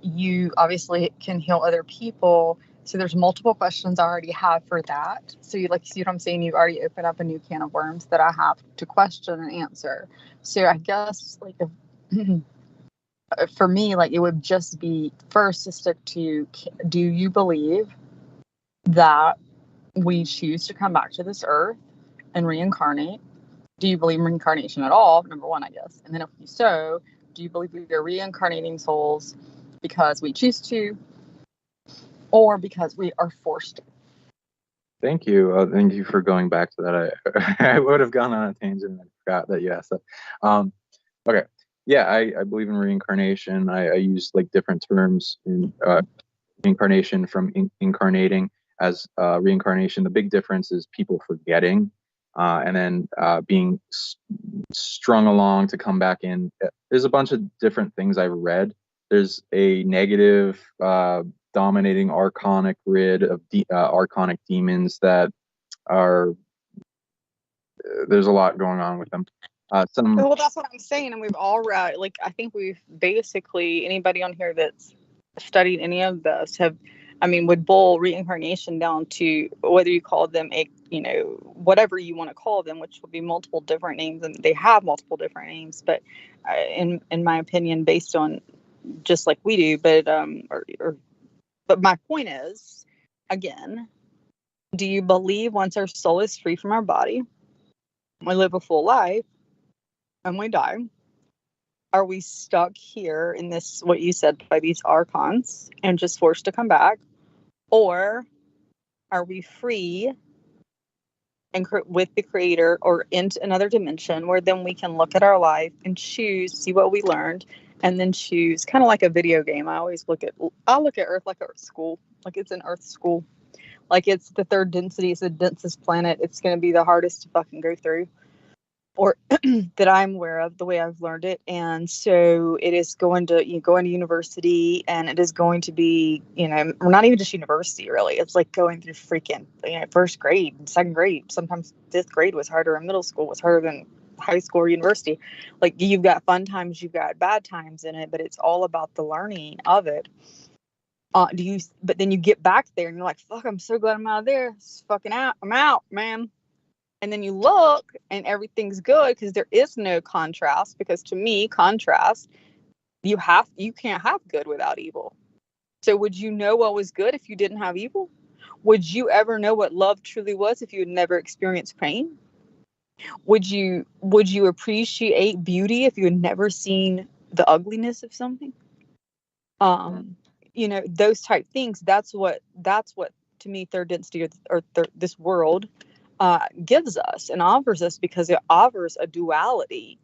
you obviously can heal other people. So there's multiple questions I already have for that. So you see what I'm saying? You've already opened up a new can of worms that I have to question and answer. So I guess for me, it would just be first to stick to, do you believe that we choose to come back to this earth and reincarnate? Do you believe in reincarnation at all? Number one, I guess. And then if so, do you believe we are reincarnating souls because we choose to, or because we are forced to? Thank you. Thank you for going back to that. I would have gone on a tangent and forgot that you asked that. Okay. Yeah, I believe in reincarnation. I use different terms in reincarnation from incarnating as reincarnation. The big difference is people forgetting and then being strung along to come back in. There's a bunch of different things I've read. There's a negative dominating archonic grid of archonic demons that are there's a lot going on with them. Well, that's what I'm saying, and we've all read. I think we've basically, anybody on here that's studied any of this would boil reincarnation down to whether you call them whatever you want to call them, which would be multiple different names, and they have multiple different names. But in my opinion, based on just like we do, but my point is, again, do you believe once our soul is free from our body, we live a full life, and we die? Are we stuck here in this, what you said, by these archons and just forced to come back? Or are we free and with the creator or into another dimension where then we can look at our life and choose, see what we learned, and then choose, kind of like a video game. I look at Earth like Earth school. It's an Earth school. It's the third density. It's the densest planet. It's going to be the hardest to fucking go through, or that I'm aware of, the way I've learned it. And so it is going to, go into university, and it is going to be, not even just university, really. It's like going through freaking, first grade and second grade. Sometimes fifth grade was harder, and middle school was harder than high school or university. You've got fun times, you've got bad times in it, but it's all about the learning of it. But then you get back there and you're like, fuck, I'm so glad I'm out of there. It's fucking out. I'm out, man. And then you look and everything's good because there is no contrast. Because to me, contrast, you can't have good without evil. So would you know what was good if you didn't have evil? Would you ever know what love truly was if you had never experienced pain? Would you appreciate beauty if you had never seen the ugliness of something? Those type things. That's what to me third density or this world gives us and offers us, because it offers a duality.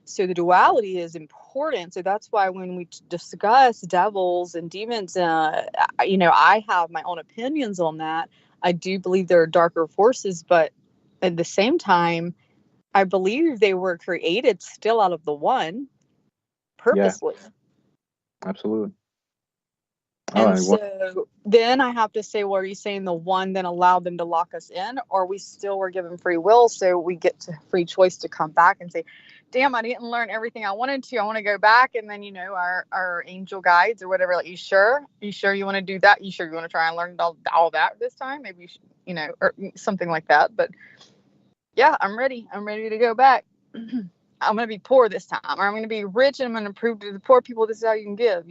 So the duality is important. So that's why when we discuss devils and demons, I have my own opinions on that. I do believe there are darker forces, but at the same time, I believe they were created still out of the one purposely. Yeah, absolutely. And so then I have to say, well, are you saying the one then allowed them to lock us in, or we still were given free will, so we get to free choice to come back and say, damn, I didn't learn everything I wanted to. I want to go back. And then, our angel guides or whatever, you sure you want to do that? You sure you want to try and learn all that this time? Maybe, or something like that. But yeah, I'm ready. I'm ready to go back. I'm going to be poor this time, or I'm going to be rich and I'm going to prove to the poor people this is how you can give,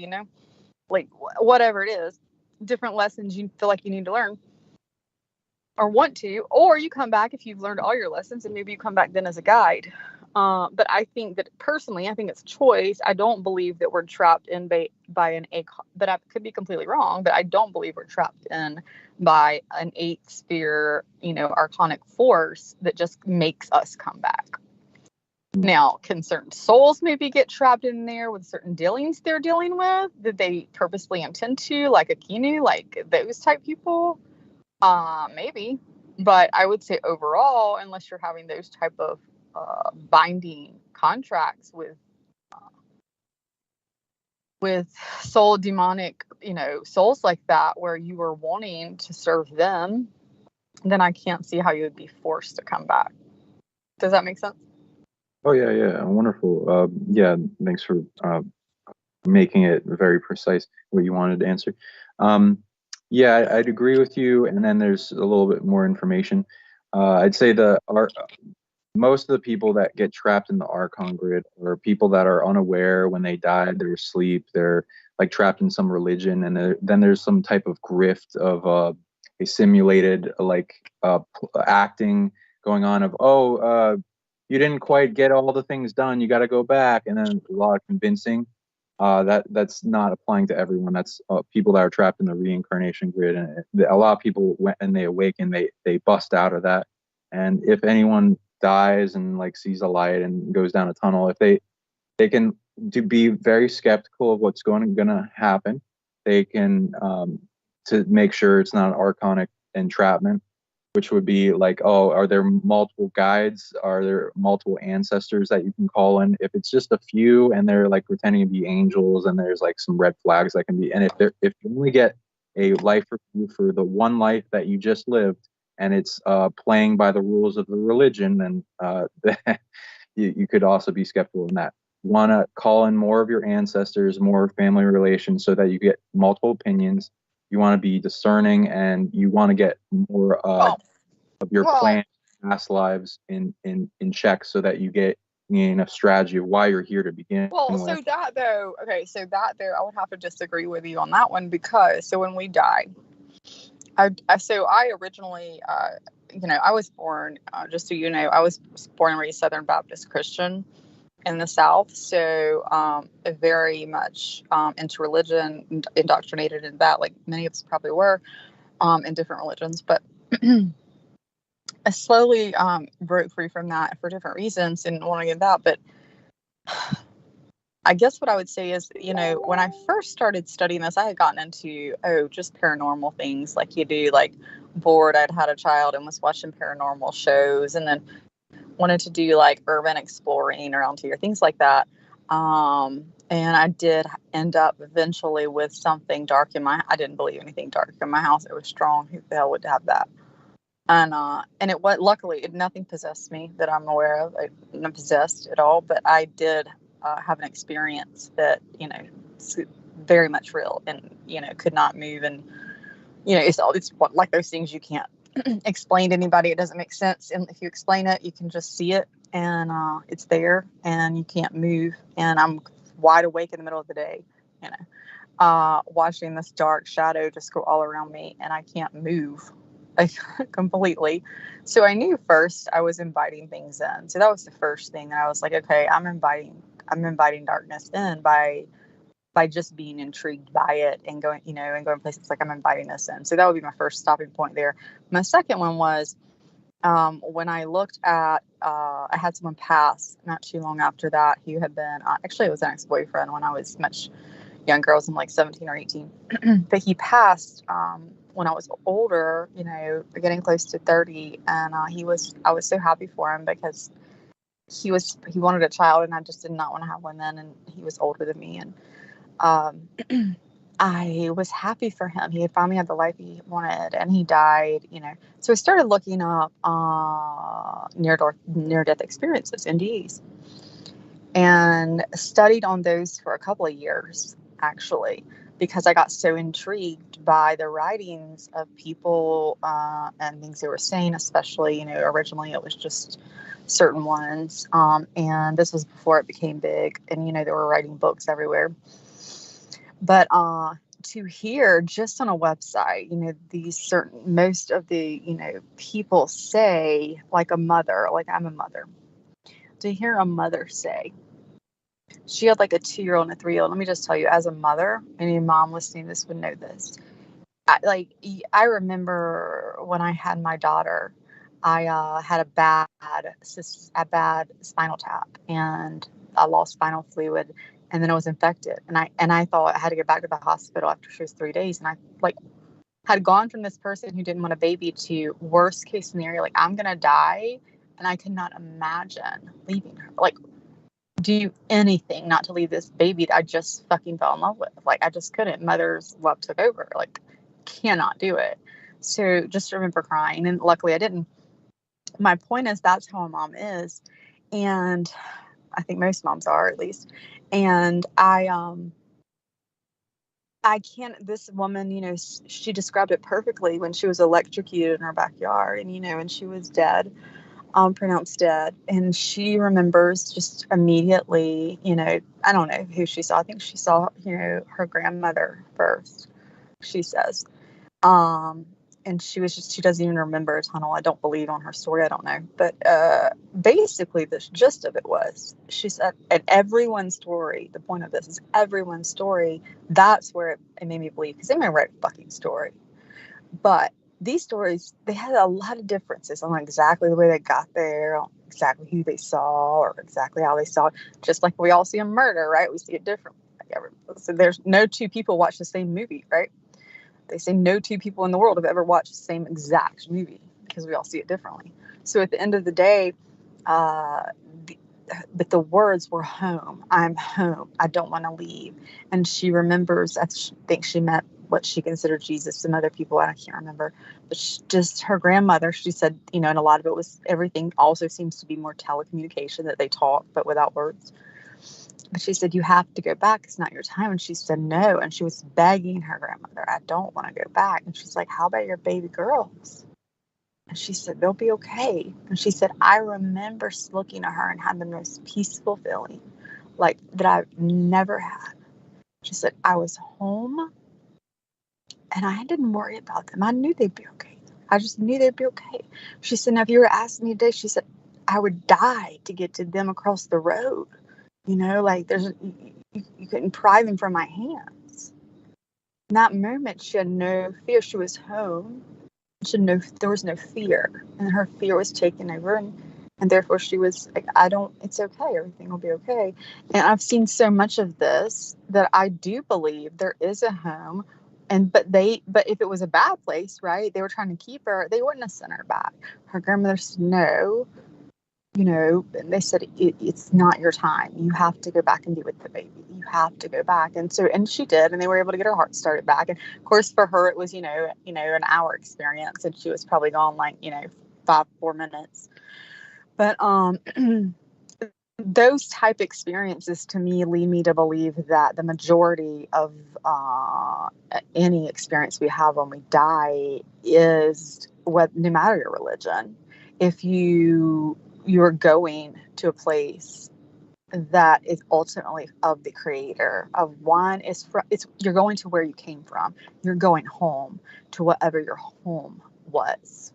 like whatever it is, different lessons you feel like you need to learn or want to, or you come back if you've learned all your lessons and maybe you come back then as a guide. But I think that personally, I think it's choice. I don't believe that we're trapped in by an eighth, but I could be completely wrong, but I don't believe we're trapped in by an eighth sphere, archonic force that just makes us come back. Now, can certain souls maybe get trapped in there with certain dealings they're dealing with that they purposely intend to, like a Kinu, like those type people? Maybe. But I would say overall, unless you're having those type of binding contracts with soul demonic, souls like that, where you are wanting to serve them, then I can't see how you would be forced to come back. Does that make sense? Oh yeah, wonderful. Yeah, thanks for making it very precise what you wanted to answer. Yeah, I'd agree with you. And then there's a little bit more information. I'd say most of the people that get trapped in the Archon grid are people that are unaware when they die. They're asleep. They're like trapped in some religion, and then there's some type of grift of a simulated acting going on of you didn't quite get all the things done. You got to go back, and then a lot of convincing. That's not applying to everyone. That's people that are trapped in the reincarnation grid, and a lot of people when they awaken, they bust out of that. And if anyone dies and like sees a light and goes down a tunnel, if they can be very skeptical of what's going to happen. They can to make sure it's not an archonic entrapment, which would be like, oh, are there multiple guides? Are there multiple ancestors that you can call in? If it's just a few and they're like pretending to be angels and there's like some red flags that can be, and if you only get a life review for the one life that you just lived and it's playing by the rules of the religion, then you could also be skeptical in that. You want to call in more of your ancestors, more family relations so that you get multiple opinions. You want to be discerning, and you want to get more of your plan, past lives in check, so that you get enough strategy of why you're here to begin with. So that though, I would have to disagree with you on that one, because when we died, I originally, I was born, just so you know, I was born and raised Southern Baptist Christian in the South, so very much into religion, indoctrinated in that, like many of us probably were, in different religions. But I slowly broke free from that for different reasons, and want to get that. But I guess what I would say is, when I first started studying this, I had gotten into just paranormal things like you do, like bored. I'd had a child and was watching paranormal shows, and then wanted to do like urban exploring around here, things like that. And I did end up eventually with something dark I didn't believe anything dark in my house. It was strong. Who the hell would have that? And it was, luckily, nothing possessed me that I'm aware of. I'm not possessed at all, but I did have an experience that, it's very much real, and, could not move. And, it's like those things you can't explain to anybody. It doesn't make sense. And if you explain it, you can just see it, and it's there, and you can't move. And I'm wide awake in the middle of the day, watching this dark shadow just go all around me, and I can't move, like, completely. So I knew first I was inviting things in. So that was the first thing that I was like, okay, I'm inviting darkness in by just being intrigued by it and going, and going places, like I'm inviting this in. So that would be my first stopping point there. My second one was when I looked at, I had someone pass not too long after that. He had been, actually it was an ex-boyfriend when I was much younger. I was like 17 or 18, but he passed when I was older, getting close to 30. And I was so happy for him, because he wanted a child, and I just did not want to have one then. And he was older than me. And I was happy for him. He had finally had the life he wanted, and he died, So I started looking up near-death experiences, NDEs, and studied on those for a couple of years, actually. because I got so intrigued by the writings of people and things they were saying, especially, originally it was just certain ones. And this was before it became big, and, they were writing books everywhere. But to hear just on a website, most of the, people say, like a mother, like I'm a mother, to hear a mother say, she had like a 2-year-old and a 3-year-old. Let me just tell you, as a mother, any mom listening to this would know this. I remember when I had my daughter, I had a bad spinal tap, and I lost spinal fluid, and then I was infected, and I thought I had to go back to the hospital after she was 3 days, and I had gone from this person who didn't want a baby to worst case scenario, like I'm gonna die, and I could not imagine leaving her, do anything not to leave this baby that I just fucking fell in love with. I just couldn't. Mother's love took over. Cannot do it. So just remember crying, and luckily I didn't. My point is, that's how a mom is, and I think most moms are, at least. And I can't. This woman, she described it perfectly when she was electrocuted in her backyard, and she was dead. Pronounced dead, and she remembers just immediately, I don't know who she saw. I think she saw, her grandmother first, she says. And she doesn't even remember a tunnel. I don't believe on her story. I don't know. But basically the gist of it was, she said, and everyone's story, the point of this is everyone's story, that's where it made me believe, because they may write a fucking story. But these stories, they had a lot of differences on exactly the way they got there, on exactly who they saw, or exactly how they saw it. Just like we all see a murder, right? We see it differently. So there's no two people watch the same movie, right? They say no two people in the world have ever watched the same exact movie, because we all see it differently. So at the end of the day, but the words were home. I'm home. I don't want to leave. And she remembers, I think she meant what she considered Jesus. Some other people, I can't remember. But just her grandmother, she said, and a lot of it was, everything also seems to be more telecommunication, that they talk, but without words. But she said, you have to go back. It's not your time. And she said, no. And she was begging her grandmother, I don't want to go back. And she's like, how about your baby girls? And she said, they'll be okay. And she said, I remember looking at her and had the most peaceful feeling, that I've never had. She said, I was home and I didn't worry about them. I knew they'd be okay. I just knew they'd be okay. She said, now if you were asking me today, she said, I would die to get to them across the road. There's, you couldn't pry them from my hands. In that moment, she had no fear. She was home. There was no fear, and her fear was taken over, and therefore she was like, it's okay, everything will be okay. And I've seen so much of this that I do believe there is a home, but if it was a bad place, right, they were trying to keep her, they wouldn't have sent her back. Her grandmother said no, and they said, it's not your time. You have to go back and be with the baby. You have to go back. And she did, and they were able to get her heart started back. And of course, for her, it was, an hour experience, and she was probably gone 4 minutes. But those type experiences to me lead me to believe that the majority of any experience we have when we die is no matter your religion, if you're going to a place that is ultimately of the creator, of one is you're going to where you came from. You're going home to whatever your home was.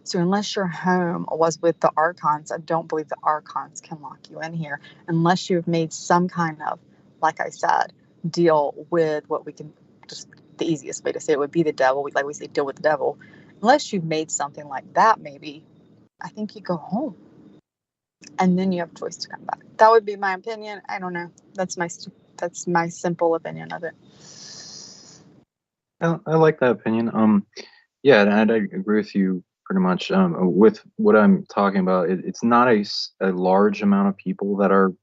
So unless your home was with the archons, I don't believe the archons can lock you in here unless you've made some kind of, like I said, deal with what we can, just the easiest way to say it would be the devil. We say deal with the devil. Unless you've made something like that, maybe, I think you go home. And then you have a choice to come back. That would be my opinion. I don't know. That's my simple opinion of it. I like that opinion. Yeah, and I agree with you pretty much. With what I'm talking about, it's not a large amount of people that are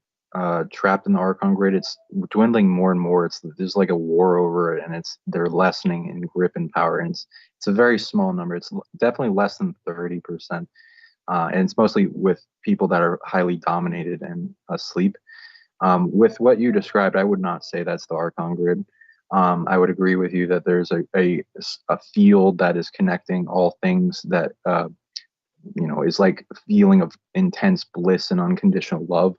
trapped in the Archon grid. It's dwindling more and more. There's like a war over it, and they're lessening in grip and power. And it's a very small number. It's definitely less than 30%. And it's mostly with people that are highly dominated and asleep. With what you described, I would not say that's the Archon grid. I would agree with you that there's a field that is connecting all things that is like a feeling of intense bliss and unconditional love,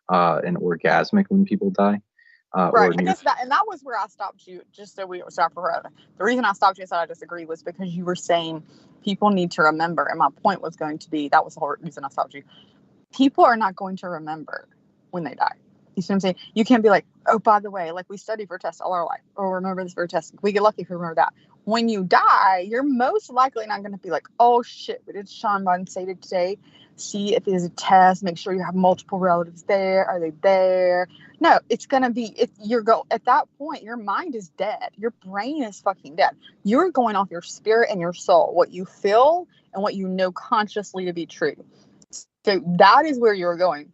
and orgasmic when people die. Right. I guess that was where I stopped you, just so we don't stop forever. The reason I stopped you and said I disagree was because you were saying people need to remember. And my point was going to be, that was the whole reason I stopped you. People are not going to remember when they die. You see what I'm saying? You can't be like, oh, by the way, like we study for a test all our life, or remember this for a test. We get lucky if we remember that. When you die, you're most likely not going to be like, oh shit, what did Sean Bond say today? See if there's a test, make sure you have multiple relatives there. Are they there? No, it's going to be, at that point, your mind is dead. Your brain is fucking dead. You're going off your spirit and your soul, what you feel and what you know consciously to be true. So that is where you're going.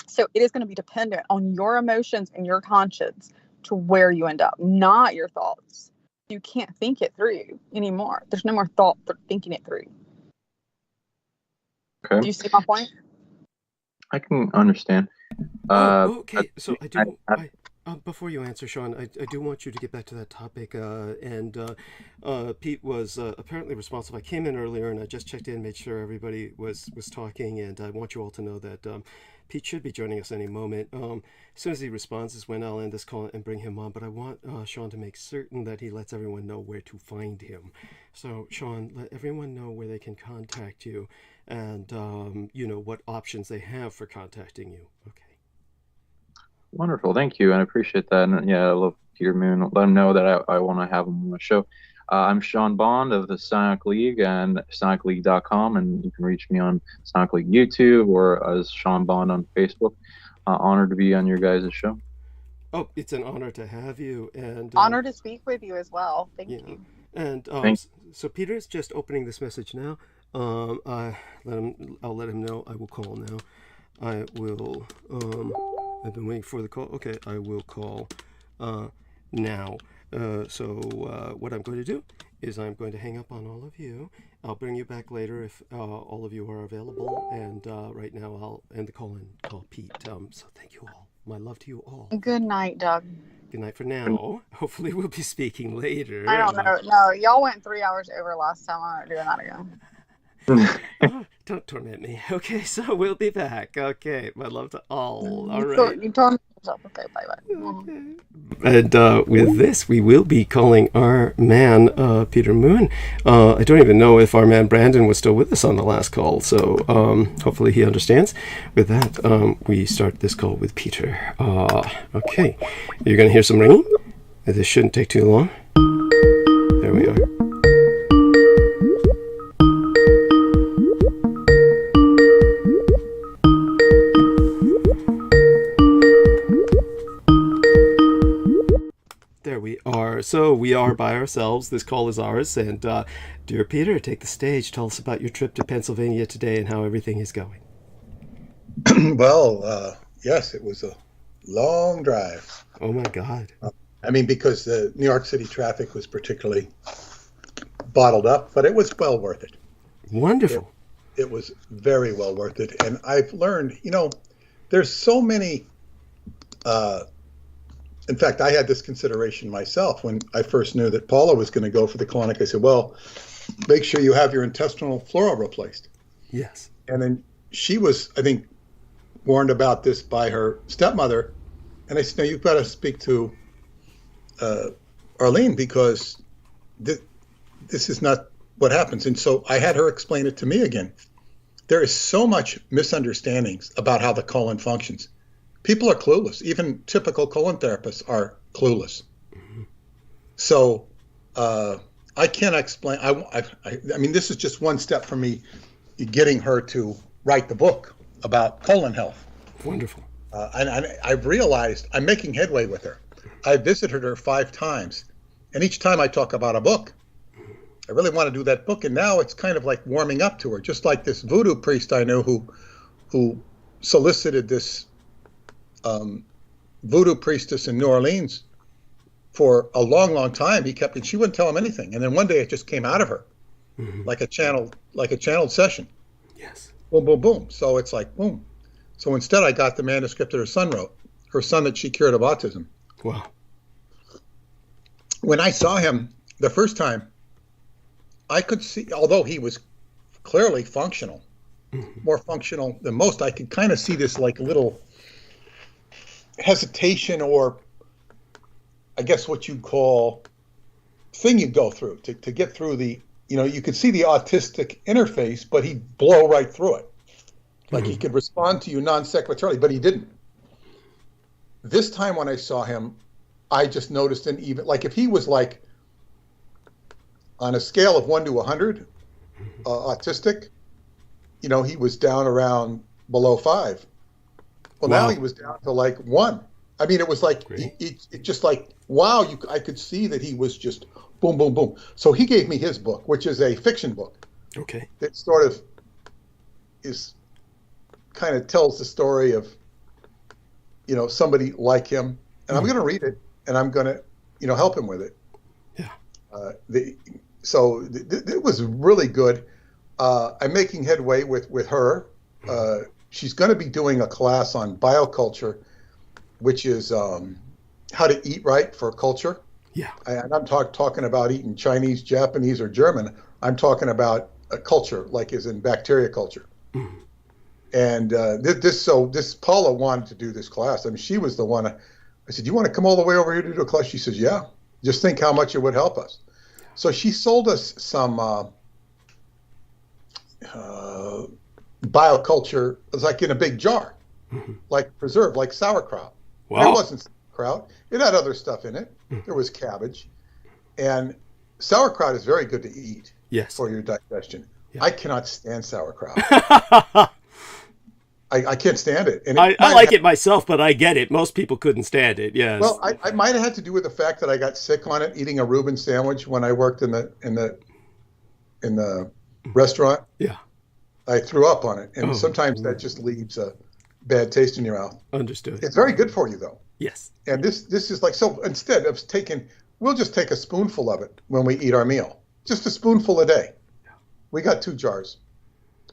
So it is going to be dependent on your emotions and your conscience to where you end up, not your thoughts. You can't think it through anymore. There's no more thought for thinking it through. Okay. Do you see my point? I can understand. Okay. So I do. Before you answer, Sean, I do want you to get back to that topic. Pete was apparently responsible. I came in earlier and I just checked in, made sure everybody was talking, and I want you all to know that Pete should be joining us any moment. As soon as he responds is when I'll end this call and bring him on. But I want Sean to make certain that he lets everyone know where to find him. So, Sean, let everyone know where they can contact you and, what options they have for contacting you. Okay. Wonderful. Thank you. And I appreciate that. And yeah, I love Peter Moon. Let him know that I want to have him on the show. I'm Sean Bond of the Sonic League and sonicleague.com, and you can reach me on Sonic League YouTube or as Sean Bond on Facebook. Honored to be on your guys' show. Oh, it's an honor to have you, and honor to speak with you as well. Thank you. And so Peter's just opening this message now. I'll let him know. I will call now. I will. I've been waiting for the call. Okay, I will call now. So what I'm going to do is I'm going to hang up on all of you. I'll bring you back later if all of you are available. And right now I'll end the call and call Pete. So thank you all. My love to you all. Good night, Doug. Good night for now. Hopefully we'll be speaking later. I don't know. No, y'all went 3 hours over last time. I'm not doing that again. Oh, don't torment me. Okay, so we'll be back. Okay, my love to all. All right. You told me. Okay, bye-bye. Okay. And with this, we will be calling our man, Peter Moon. I don't even know if our man Brandon was still with us on the last call, so hopefully he understands. With that, we start this call with Peter. Okay, you're going to hear some ringing. This shouldn't take too long. There we are. There we are. So we are by ourselves. This call is ours. And dear Peter, take the stage. Tell us about your trip to Pennsylvania today and how everything is going. Well, yes, it was a long drive. Oh, my God. Because the New York City traffic was particularly bottled up, but it was well worth it. Wonderful. It was very well worth it. And I've learned, there's so many... in fact, I had this consideration myself when I first knew that Paula was going to go for the colonic. I said, well, make sure you have your intestinal flora replaced. Yes. And then she was, I think, warned about this by her stepmother. And I said, no, you've got to speak to Arlene because this is not what happens. And so I had her explain it to me again. There is so much misunderstandings about how the colon functions. People are clueless. Even typical colon therapists are clueless. Mm-hmm. So I can't explain. I mean, this is just one step for me getting her to write the book about colon health. Wonderful. And I've realized I'm making headway with her. I visited her 5 times, and each time I talk about a book. I really want to do that book, and now it's kind of like warming up to her, just like this voodoo priest I know who solicited this voodoo priestess in New Orleans for a long, long time. And she wouldn't tell him anything. And then one day it just came out of her, mm-hmm. like a channeled session. Yes. Boom, boom, boom. So it's like, boom. So instead I got the manuscript that her son wrote, her son that she cured of autism. Wow. when I saw him the first time, I could see, although he was clearly functional, more functional than most, I could kind of see this like little hesitation, or I guess what you'd call thing you go through to get through the, you could see the autistic interface, but he'd blow right through it. Like he could respond to you non-sequiturely, but he didn't. This time when I saw him, I just noticed an even, like if he was like on a scale of 1 to 100, autistic, he was down around below 5. Well, Wow. now he was down to like 1. I mean, it was like, it just like, wow, I could see that he was just boom, boom, boom. So he gave me his book, which is a fiction book. Okay. That sort of kind of tells the story of, somebody like him. And I'm going to read it, and I'm going to, help him with it. Yeah. It was really good. I'm making headway with her. She's going to be doing a class on bioculture, which is how to eat right for culture. Yeah. And I'm talking about eating Chinese, Japanese, or German. I'm talking about a culture, like as in bacteria culture. Mm. And this Paula wanted to do this class. I mean, she was the one. I said, "You want to come all the way over here to do a class?" She says, "Yeah. Just think how much it would help us." So she sold us some bioculture. It was like in a big jar, like preserved, like sauerkraut. Wow. It wasn't sauerkraut. It had other stuff in it. There was cabbage. And sauerkraut is very good to eat for your digestion. Yeah. I cannot stand sauerkraut. I can't stand it. And I like it myself, but I get it. Most people couldn't stand it. Yes. Well, I might have had to do with the fact that I got sick on it eating a Reuben sandwich when I worked in the restaurant. Yeah. I threw up on it, and sometimes that just leaves a bad taste in your mouth. Understood. It's very good for you, though. Yes. And this is like, so instead of we'll just take a spoonful of it when we eat our meal. Just a spoonful a day. Yeah. We got 2 jars.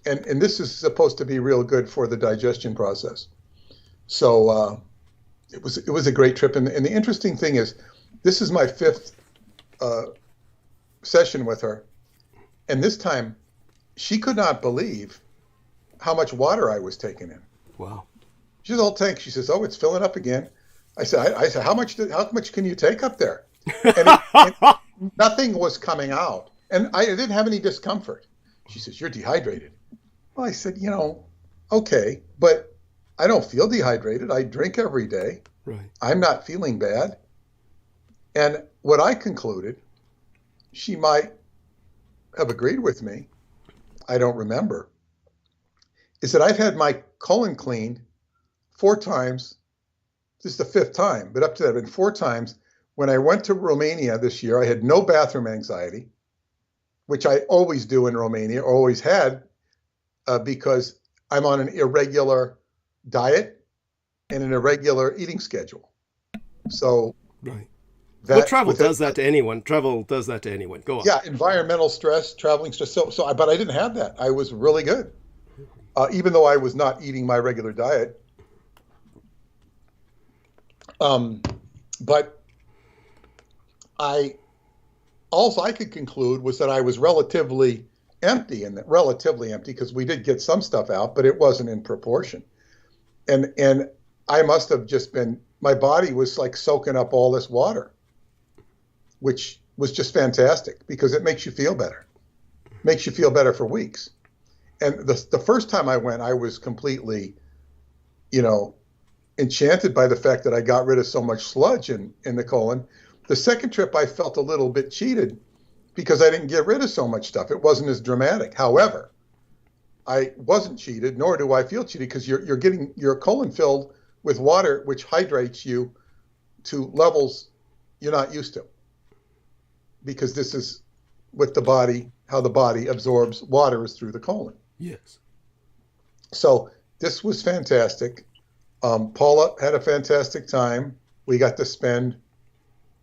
And this is supposed to be real good for the digestion process. So it was a great trip. And the interesting thing is, this is my 5th session with her. And this time, she could not believe how much water I was taking in. Wow. She says, "Whole tank." She says, "Oh, it's filling up again." I said, "How much can you take up there?" And nothing was coming out. And I didn't have any discomfort. She says, "You're dehydrated." Well, I said, okay, but I don't feel dehydrated. I drink every day. Right. I'm not feeling bad. And what I concluded, she might have agreed with me, I don't remember, is that I've had my colon cleaned 4 times. This is the 5th time, but up to that, been 4 times. When I went to Romania this year, I had no bathroom anxiety, which I always do in Romania, or always had, because I'm on an irregular diet and an irregular eating schedule. So, right. Well, travel does that to anyone. Travel does that to anyone. Go on. Yeah, environmental stress, traveling stress. But I didn't have that. I was really good, even though I was not eating my regular diet. But all I could conclude was that I was relatively empty because we did get some stuff out, but it wasn't in proportion. And I must have just been, my body was like soaking up all this water, which was just fantastic because it makes you feel better. Makes you feel better for weeks. And the first time I went, I was completely, enchanted by the fact that I got rid of so much sludge in the colon. The second trip, I felt a little bit cheated because I didn't get rid of so much stuff. It wasn't as dramatic. However, I wasn't cheated, nor do I feel cheated, because you're getting your colon filled with water, which hydrates you to levels you're not used to. Because this is what how the body absorbs water is through the colon. Yes. So this was fantastic. Paula had a fantastic time. We got to spend,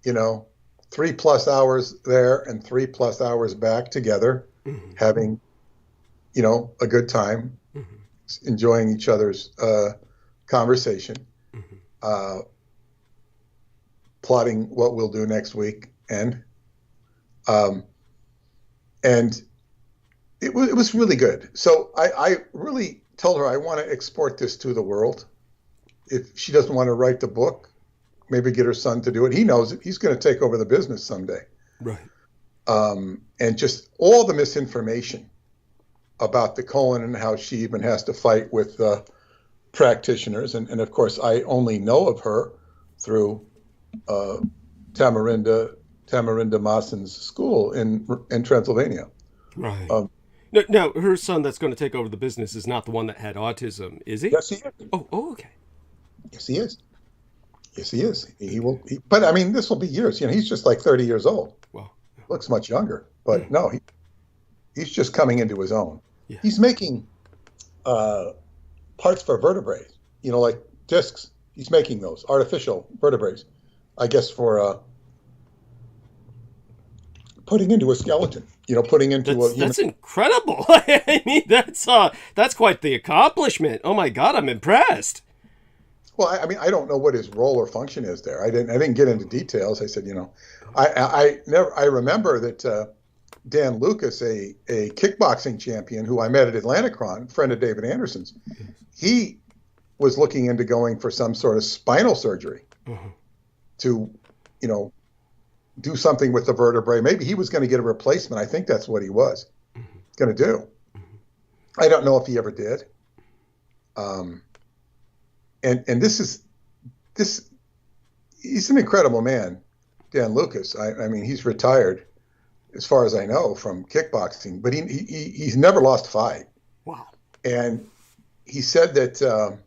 3+ hours there and 3+ hours back together, having, a good time, enjoying each other's plotting what we'll do next week. N. And it was really good. So I really told her I want to export this to the world. If she doesn't want to write the book, maybe get her son to do it. He knows it. He's going to take over the business someday. Right. And just all the misinformation about the colon and how she even has to fight with practitioners. And of course, I only know of her through Tamarinda Maasen's school in Transylvania. Right. No, her son that's going to take over the business is not the one that had autism, is he? Yes, he is. Oh, okay. Yes, he is. Yes, he is. He will. But I mean, this will be years. He's just like 30 years old. Wow. Looks much younger, but no, he's just coming into his own. Yeah. He's making parts for vertebrae, like discs. He's making those artificial vertebrae, I guess, for putting into a skeleton. Putting into a human. That's incredible. I mean, that's quite the accomplishment. Oh my God, I'm impressed. Well, I mean, I don't know what his role or function is there. I didn't get into details. I said, I remember that Dan Lucas, a kickboxing champion who I met at Atlanticron, friend of David Anderson's, he was looking into going for some sort of spinal surgery to, do something with the vertebrae. Maybe he was going to get a replacement. I think that's what he was going to do. I don't know if he ever did. And this he's an incredible man, Dan Lucas. I mean, he's retired, as far as I know, from kickboxing, but he's never lost a fight. Wow. And he said that,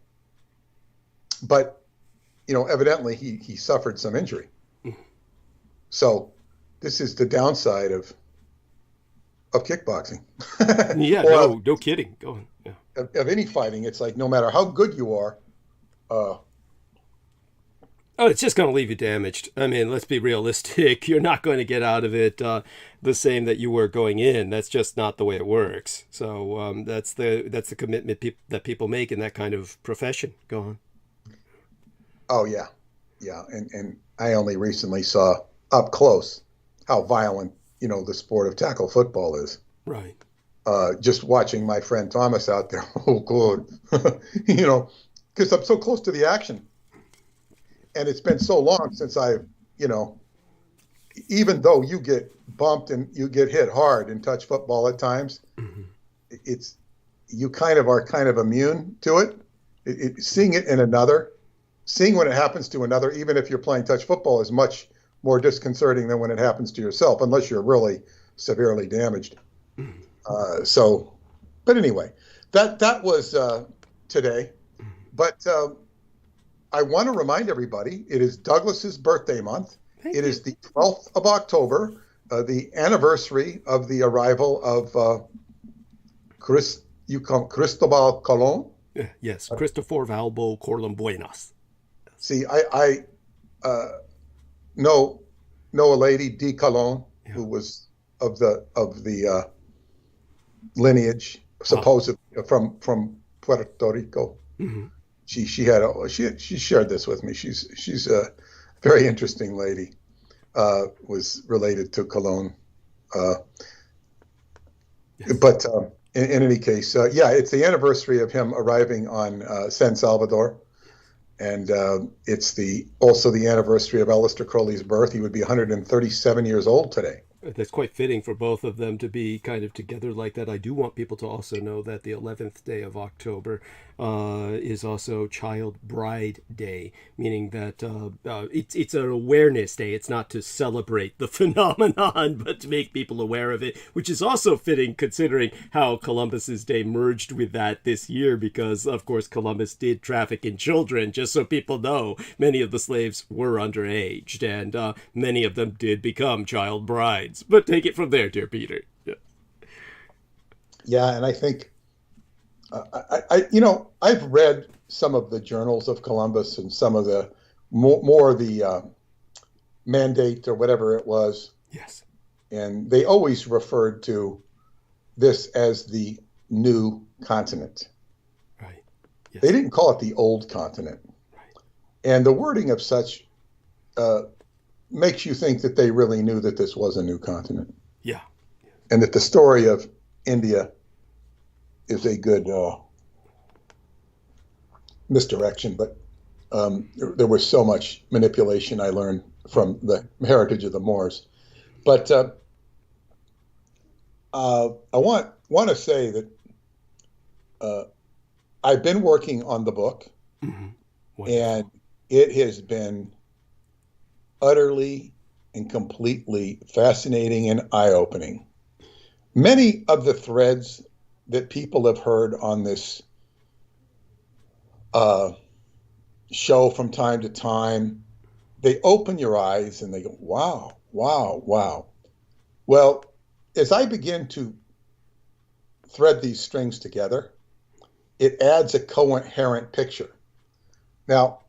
but evidently he suffered some injury. So this is the downside of kickboxing. Yeah, no kidding. Go on. Yeah. Of any fighting, it's like no matter how good you are. It's just going to leave you damaged. I mean, let's be realistic. You're not going to get out of it the same that you were going in. That's just not the way it works. So that's the commitment that people make in that kind of profession. Go on. Oh yeah, and I only recently saw up close how violent the sport of tackle football is. Right. Just watching my friend Thomas out there. Oh God, because I'm so close to the action. And it's been so long since I've, even though you get bumped and you get hit hard in touch football at times, you are immune to it. Seeing when it happens to another, even if you're playing touch football, is much more disconcerting than when it happens to yourself, unless you're really severely damaged. But anyway, that was today. But I want to remind everybody, it is Douglas's birthday month. It is the 12th of October, the anniversary of the arrival of Cristobal Colon. Yes, Christopher Valbo Corlambuenas. See, I know a lady, D. Colon, who was of the lineage, supposedly from Puerto Rico. Mm-hmm. She shared this with me. She's a very interesting lady. Was related to Colon. Yes. But in any case, it's the anniversary of him arriving on San Salvador, and it's also the anniversary of Aleister Crowley's birth. He would be 137 years old today. That's quite fitting for both of them to be kind of together like that. I do want people to also know that the 11th day of October is also Child Bride Day, meaning that it's an awareness day. It's not to celebrate the phenomenon, but to make people aware of it, which is also fitting considering how Columbus's Day merged with that this year, because, of course, Columbus did traffic in children, just so people know. Many of the slaves were underaged, and many of them did become child brides. But take it from there, dear Peter. Yeah, and I think I've read some of the journals of Columbus and some of the more the mandate or whatever it was. Yes. And they always referred to this as the new continent. Right. Yes. They didn't call it the old continent. Right. And the wording of such makes you think that they really knew that this was a new continent. Yeah. And that the story of India is a good misdirection, but there was so much manipulation I learned from the heritage of the Moors. But I want to say that I've been working on the book, and it has been utterly and completely fascinating and eye-opening. Many of the threads that people have heard on this show from time to time, they open your eyes and they go, wow, wow, wow. Well, as I begin to thread these strings together, it adds a coherent picture. Now,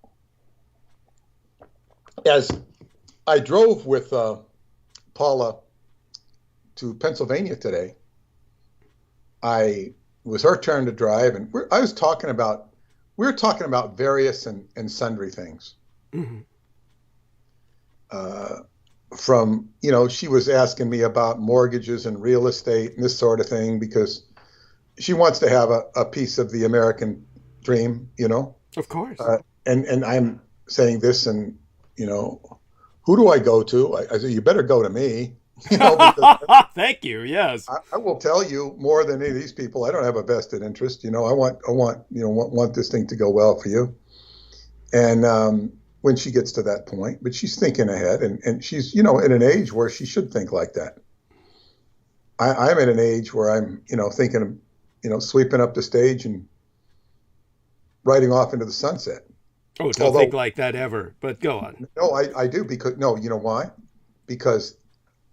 as I drove with Paula to Pennsylvania today, it was her turn to drive, and we were talking about various and sundry things. From, she was asking me about mortgages and real estate and this sort of thing, because she wants to have a piece of the American dream, Of course. And I'm saying this, and, who do I go to? I said, you better go to me. Because Thank you. Yes. I will tell you more than any of these people. I don't have a vested interest. I want this thing to go well for you. And when she gets to that point, but she's thinking ahead, and she's, in an age where she should think like that. I'm at an age where I'm, thinking of, sweeping up the stage and riding off into the sunset. Oh, don't think like that ever, but go on. No, I do, because, no, you know why? Because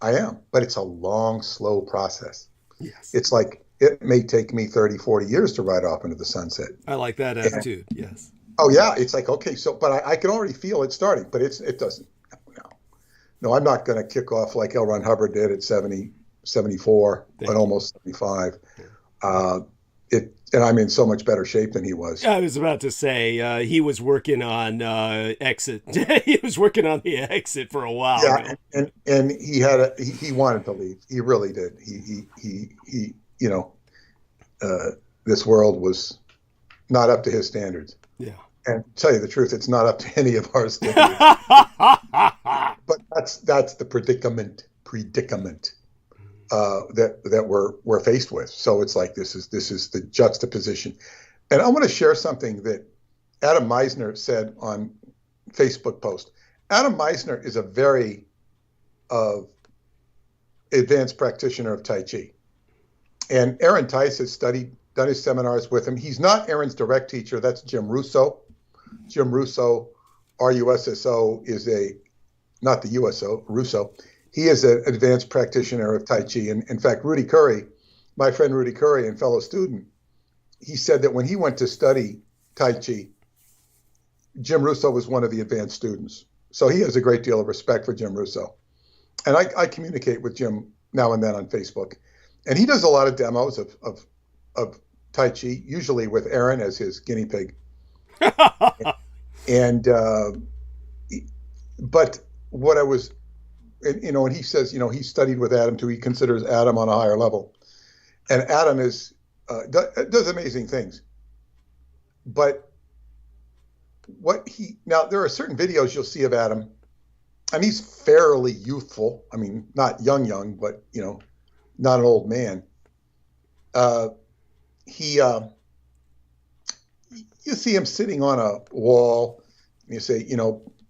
I am, but it's a long, slow process. Yes. It's like, it may take me 30, 40 years to ride off into the sunset. I like that attitude. Yes. Oh yeah. It's like, okay, so, but I can already feel it starting, but it doesn't, no, I'm not going to kick off like L. Ron Hubbard did at 70, 74, and almost 75. And I'm in so much better shape than he was. I was about to say, he was working on exit. He was working on the exit for a while. Yeah, and he wanted to leave. He really did. He this world was not up to his standards. Yeah. And to tell you the truth, it's not up to any of our standards. But that's the predicament that we're faced with. So it's like, this is the juxtaposition. And I want to share something that Adam Meisner said on Facebook post. Adam Meisner is a very advanced practitioner of Tai Chi. And Aaron Tice has done his seminars with him. He's not Aaron's direct teacher. That's Jim Russo. Jim Russo, R-U-S-S-O, is not the USO, Russo. He is an advanced practitioner of Tai Chi. And in fact, Rudy Curry, my friend Rudy Curry and fellow student, he said that when he went to study Tai Chi, Jim Russo was one of the advanced students. So he has a great deal of respect for Jim Russo. And I communicate with Jim now and then on Facebook. And he does a lot of demos of Tai Chi, usually with Aaron as his guinea pig. But what I was, and he says, he studied with Adam too. He considers Adam on a higher level. And Adam does amazing things. But now there are certain videos you'll see of Adam, and he's fairly youthful. I mean, not young, but, not an old man. You see him sitting on a wall, and you say,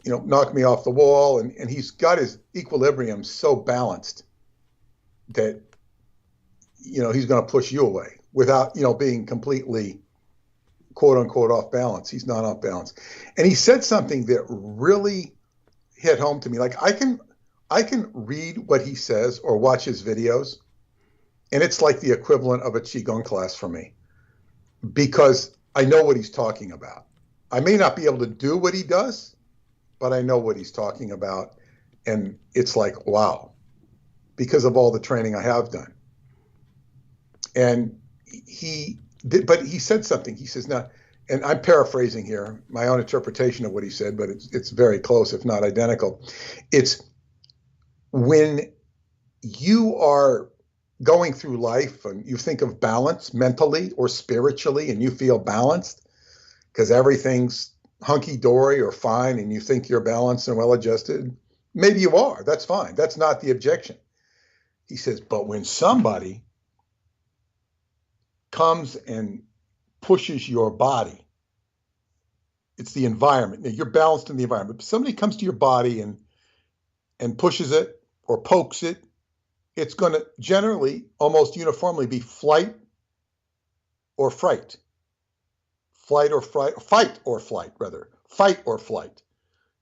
knock me off the wall. And he's got his equilibrium so balanced that, he's going to push you away without, being completely, quote unquote, off balance. He's not off balance. And he said something that really hit home to me. Like, I can read what he says or watch his videos, and it's like the equivalent of a Qigong class for me, because I know what he's talking about. I may not be able to do what he does, but I know what he's talking about. And it's like, wow, because of all the training I have done. And he said something. He says, now, and I'm paraphrasing here, my own interpretation of what he said, but it's very close, if not identical. It's when you are going through life and you think of balance mentally or spiritually, and you feel balanced because everything's hunky-dory or fine, and you think you're balanced and well-adjusted. Maybe you are. That's fine. That's not the objection. He says, but when somebody comes and pushes your body, it's the environment. Now, you're balanced in the environment. But somebody comes to your body and pushes it or pokes it, it's going to generally almost uniformly be flight or fright. Fight or flight, rather. Fight or flight.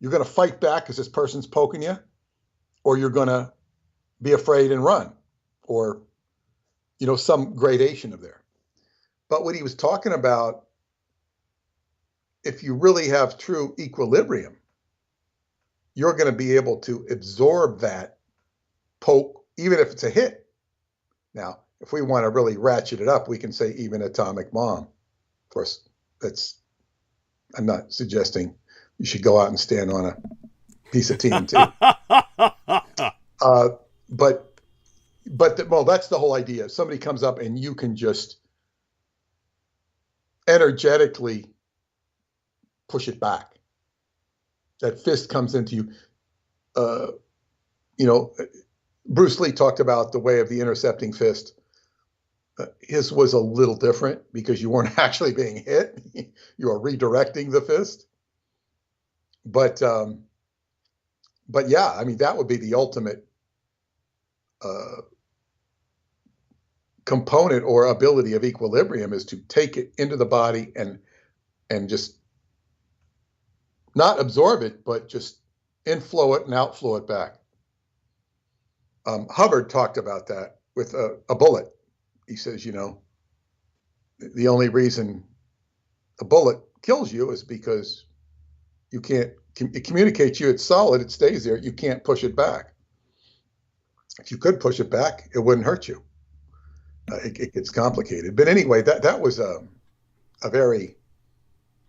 You're going to fight back because this person's poking you, or you're going to be afraid and run, or, some gradation of there. But what he was talking about, if you really have true equilibrium, you're going to be able to absorb that poke, even if it's a hit. Now, if we want to really ratchet it up, we can say even atomic bomb. Of course, I'm not suggesting you should go out and stand on a piece of TNT. Well, that's the whole idea. Somebody comes up and you can just energetically push it back. That fist comes into you. Bruce Lee talked about the way of the intercepting fist. His was a little different because you weren't actually being hit. You were redirecting the fist. But yeah, I mean, that would be the ultimate component or ability of equilibrium, is to take it into the body and just not absorb it, but just inflow it and outflow it back. Hubbard talked about that with a bullet. He says, the only reason a bullet kills you is because it communicates you it's solid, it stays there, you can't push it back. If you could push it back, it wouldn't hurt you. It gets complicated. But anyway, that was a very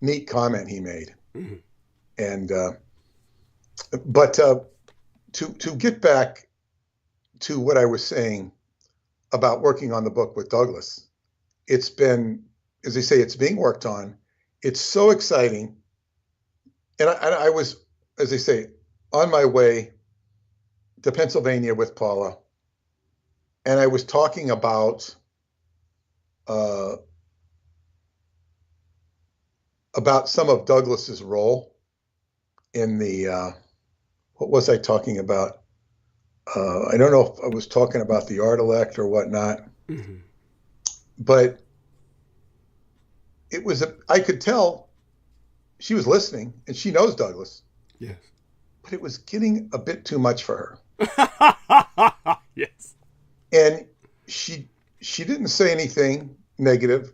neat comment he made. Mm-hmm. And but to get back to what I was saying about working on the book with Douglas, it's been, as they say, it's being worked on. It's so exciting. And I was, as they say, on my way to Pennsylvania with Paula, and I was talking about some of Douglas's role in the, what was I talking about? I don't know if I was talking about the art elect or whatnot, mm-hmm. But it was, I could tell she was listening, and she knows Douglas. Yes. But it was getting a bit too much for her. Yes. And she didn't say anything negative.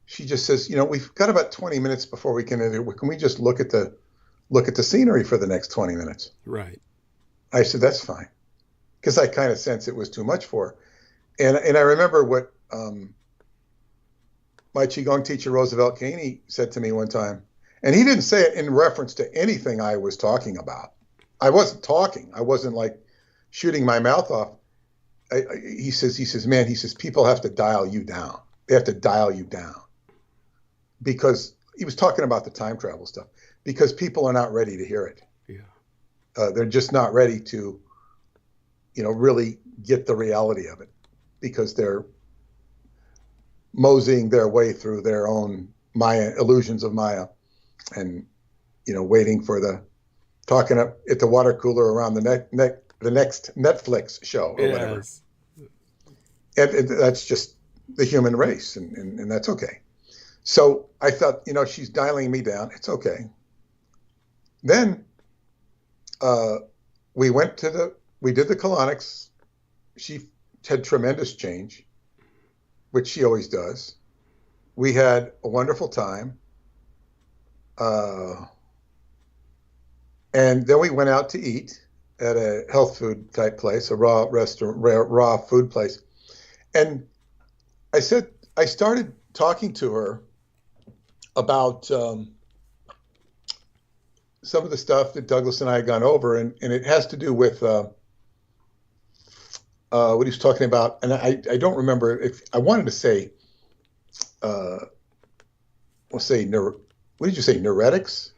She just says, we've got about 20 minutes before we can enter. Can we just look at the scenery for the next 20 minutes? Right. I said, that's fine. Because I kind of sensed it was too much for her. And I remember what my Qigong teacher, Roosevelt Kaney, said to me one time. And he didn't say it in reference to anything I was talking about. I wasn't talking. I wasn't like shooting my mouth off. He says, man, people have to dial you down. They have to dial you down. Because he was talking about the time travel stuff. Because people are not ready to hear it. Yeah. They're just not ready to, really get the reality of it. Because they're moseying their way through their own Maya, illusions of Maya. And, waiting for talking up at the water cooler around the next Netflix show or whatever. And that's just the human race, and that's okay. So I thought, she's dialing me down. It's okay. Then we did the colonics. She had tremendous change, which she always does. We had a wonderful time. And then we went out to eat at a health food type place, a raw food place. And I started talking to her about some of the stuff that Douglas and I had gone over, and it has to do with what he was talking about. And I don't remember if I wanted to say, we'll say, what did you say, neuretics?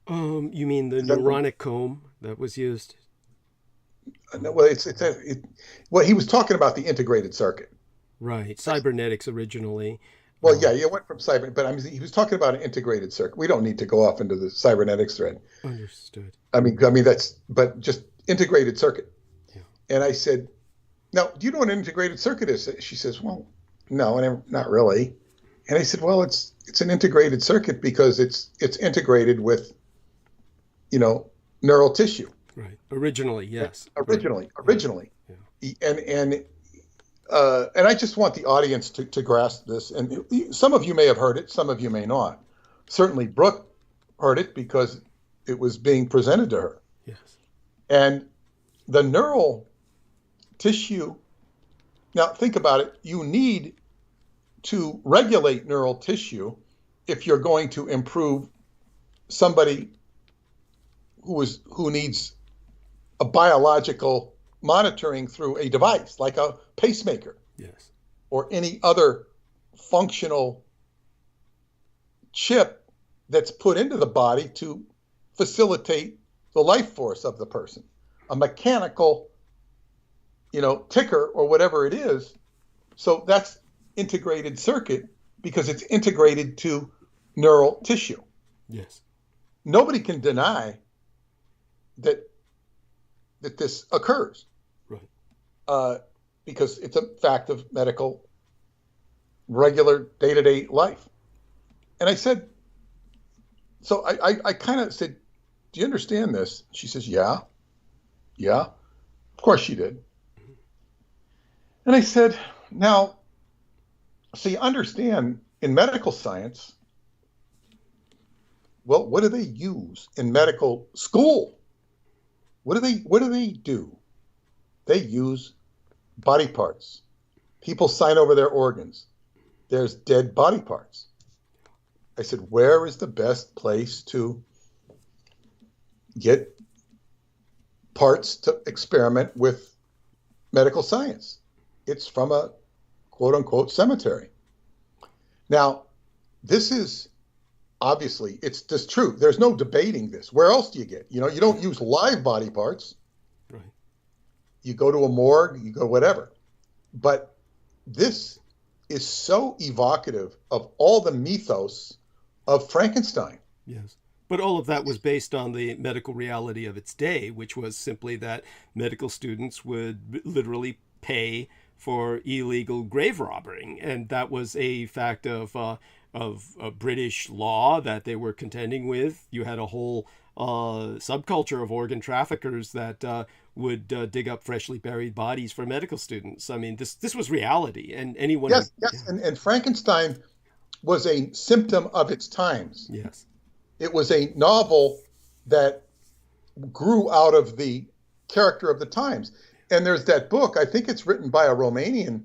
You mean the neuronic comb that was used? No, well, well, he was talking about the integrated circuit. Right, cybernetics originally. Well, yeah, it went from cyber, but I mean, he was talking about an integrated circuit. We don't need to go off into the cybernetics thread. Understood. I mean but just integrated circuit. Yeah. And I said, now, do you know what an integrated circuit is? She says, well, no, not really. And I said, well, it's an integrated circuit because it's integrated with, neural tissue. Right. Originally, yes. Originally. Yeah. And I just want the audience to grasp this. And some of you may have heard it, some of you may not. Certainly Brooke heard it because it was being presented to her. Yes. And the neural tissue, now think about it, you need to regulate neural tissue if you're going to improve somebody who needs a biological monitoring through a device like a pacemaker. Yes. Or any other functional chip that's put into the body to facilitate the life force of the person. A mechanical, ticker or whatever it is. So that's integrated circuit because it's integrated to neural tissue. Yes. Nobody can deny that this occurs. Right. Because it's a fact of medical, regular day-to-day life. And I said, so I kind of said, do you understand this? She says, yeah. Of course she did. And I said, now, so you understand in medical science, well, what do they use in medical school? What do they do? They use body parts. People sign over their organs. There's dead body parts. I said, where is the best place to get parts to experiment with medical science? It's from a quote unquote cemetery. Now, this is obviously, it's just true. There's no debating this. Where else do you get? You don't use live body parts. Right. You go to a morgue, you go whatever. But this is so evocative of all the mythos of Frankenstein. Yes. But all of that was based on the medical reality of its day, which was simply that medical students would literally pay for illegal grave robbing. And that was a fact of British law that they were contending with. You had a whole subculture of organ traffickers that would dig up freshly buried bodies for medical students. I mean, this was reality, and anyone. Yes. And Frankenstein was a symptom of its times. Yes. It was a novel that grew out of the character of the times. And there's that book, I think it's written by a Romanian,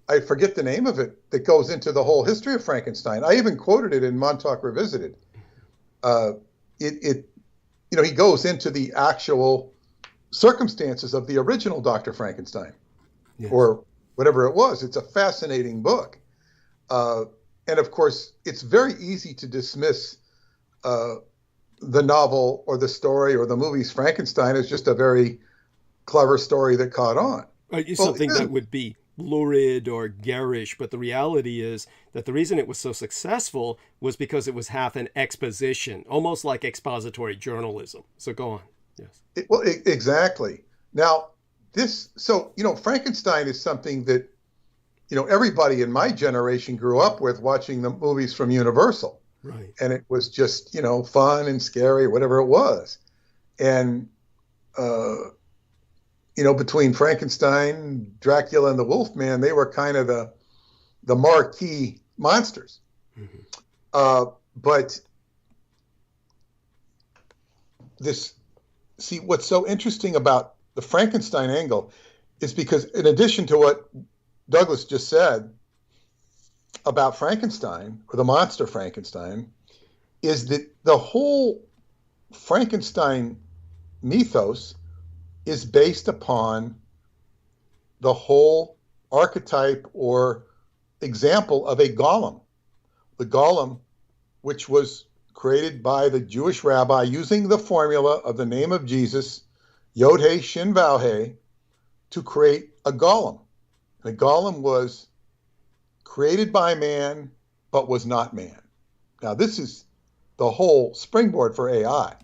I forget the name of it, that goes into the whole history of Frankenstein. I even quoted it in Montauk Revisited. He goes into the actual circumstances of the original Dr. Frankenstein, yes, or whatever it was. It's a fascinating book. And of course, it's very easy to dismiss the novel or the story or the movie's Frankenstein as just a very clever story that caught on. Something that would be lurid or garish, but the reality is that the reason it was so successful was because it was half an exposition, almost like expository journalism. So go on. Yes. Exactly. Now, Frankenstein is something that, everybody in my generation grew up with watching the movies from Universal. Right. And it was just, fun and scary, whatever it was. And, between Frankenstein, Dracula, and the Wolfman, they were kind of the marquee monsters. Mm-hmm. But what's so interesting about the Frankenstein angle is because in addition to what Douglas just said about Frankenstein, or the monster Frankenstein, is that the whole Frankenstein mythos is based upon the whole archetype or example of a golem. The golem, which was created by the Jewish rabbi using the formula of the name of Jesus, Yod He Shin Vav He, to create a golem. The golem was created by man, but was not man. Now, this is the whole springboard for AI.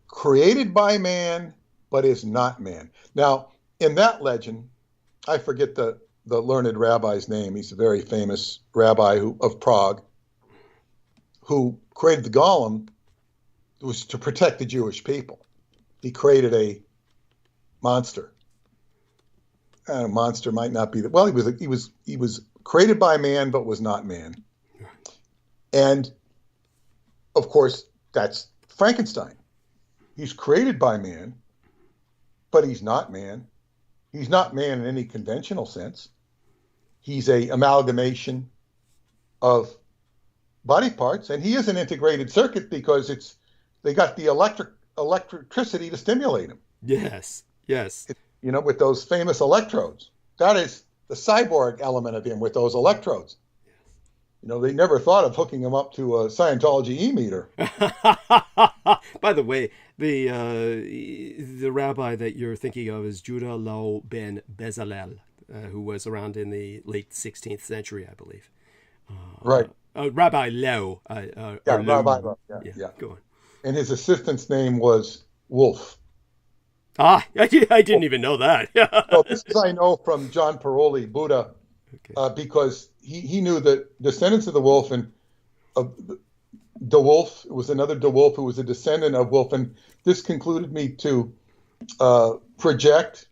Created by man, but is not man. Now, in that legend, I forget the learned rabbi's name. He's a very famous rabbi of Prague, who created the golem. It was to protect the Jewish people. He created a monster. A monster might not be well. He was created by man, but was not man. And of course, that's Frankenstein. He's created by man, but he's not man. He's not man in any conventional sense. He's a amalgamation of body parts, and he is an integrated circuit because they got the electricity to stimulate him. Yes. With those famous electrodes. That is the cyborg element of him with those electrodes. They never thought of hooking him up to a Scientology e-meter. By the way, the rabbi that you're thinking of is Judah Loew ben Bezalel, who was around in the late 16th century, I believe. Right. Rabbi Loew. Rabbi Loew. Yeah. Go on. And his assistant's name was Wolf. I didn't even know that. So this is I know from John Paroli, Buddha, because he knew that descendants of the wolf and De Wolf, it was another De Wolf who was a descendant of Wolf, and this concluded me to project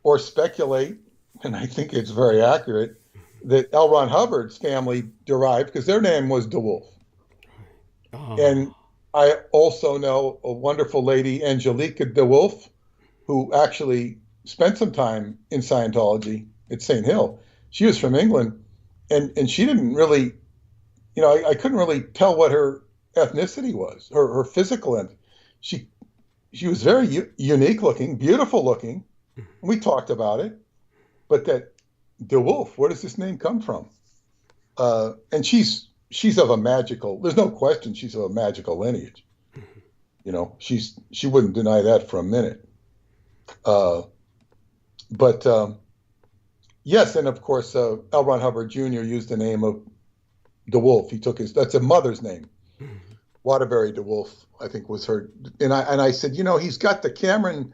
or speculate, and I think it's very accurate, that L. Ron Hubbard's family derived, because their name was De Wolf. Oh. And I also know a wonderful lady, Angelica De Wolf, who actually spent some time in Scientology at St. Hill. She was from England, and she didn't really, I couldn't really tell what her ethnicity was, her physical end. She was very unique looking, beautiful looking. We talked about it, but that De Wolf, where does this name come from? And she's of a magical, there's no question she's of a magical lineage. She wouldn't deny that for a minute. But yes, and of course, L. Ron Hubbard Jr. used the name of De Wolf. He took that's a mother's name. Waterbury De Wolf, I think, was her. And I said, he's got the Cameron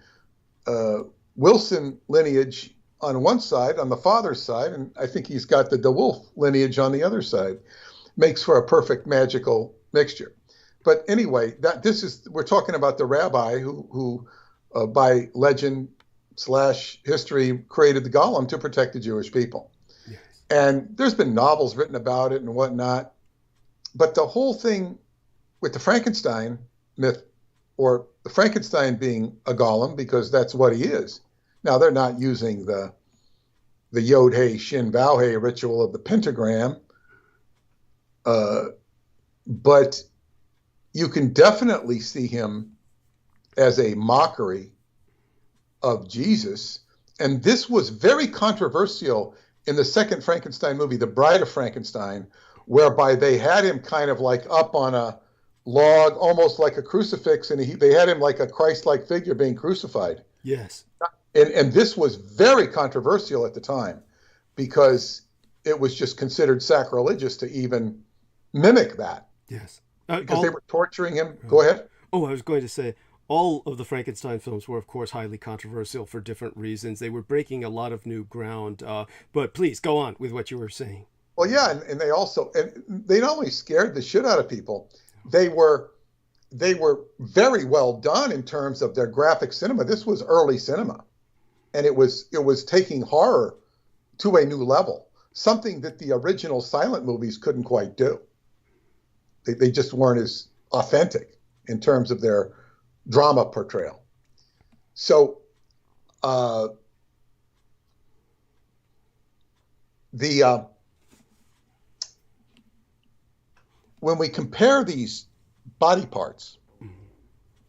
Wilson lineage on one side, on the father's side, and I think he's got the De Wolf lineage on the other side. Makes for a perfect magical mixture. But anyway, we're talking about the rabbi who by legend / history created the golem to protect the Jewish people. Yes. And there's been novels written about it and whatnot. But the whole thing with the Frankenstein myth, or the Frankenstein being a golem, because that's what he is. Now, they're not using the Yod He Shin Vav He ritual of the pentagram, but you can definitely see him as a mockery of Jesus. And this was very controversial in the second Frankenstein movie, The Bride of Frankenstein, whereby they had him kind of like up on a log, almost like a crucifix, and they had him like a Christ-like figure being crucified. Yes. And this was very controversial at the time because it was just considered sacrilegious to even mimic that. Yes. Because they were torturing him. Go ahead. Oh, I was going to say, all of the Frankenstein films were, of course, highly controversial for different reasons. They were breaking a lot of new ground. But please, go on with what you were saying. Well, yeah, and they not only scared the shit out of people, they were very well done in terms of their graphic cinema. This was early cinema, and it was taking horror to a new level, something that the original silent movies couldn't quite do. They just weren't as authentic in terms of their drama portrayal. So when we compare these body parts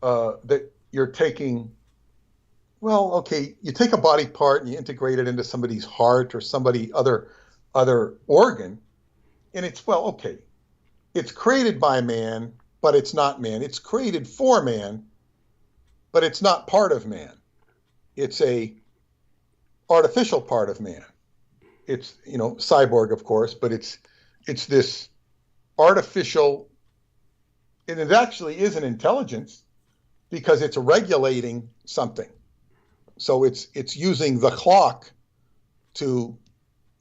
that you're taking. Well, okay, you take a body part and you integrate it into somebody's heart or somebody other organ, and it's, well, okay, it's created by man, but it's not man. It's created for man, but it's not part of man. It's a artificial part of man. It's, cyborg, of course, but it's this artificial, and it actually is an intelligence because it's regulating something. So it's using the clock to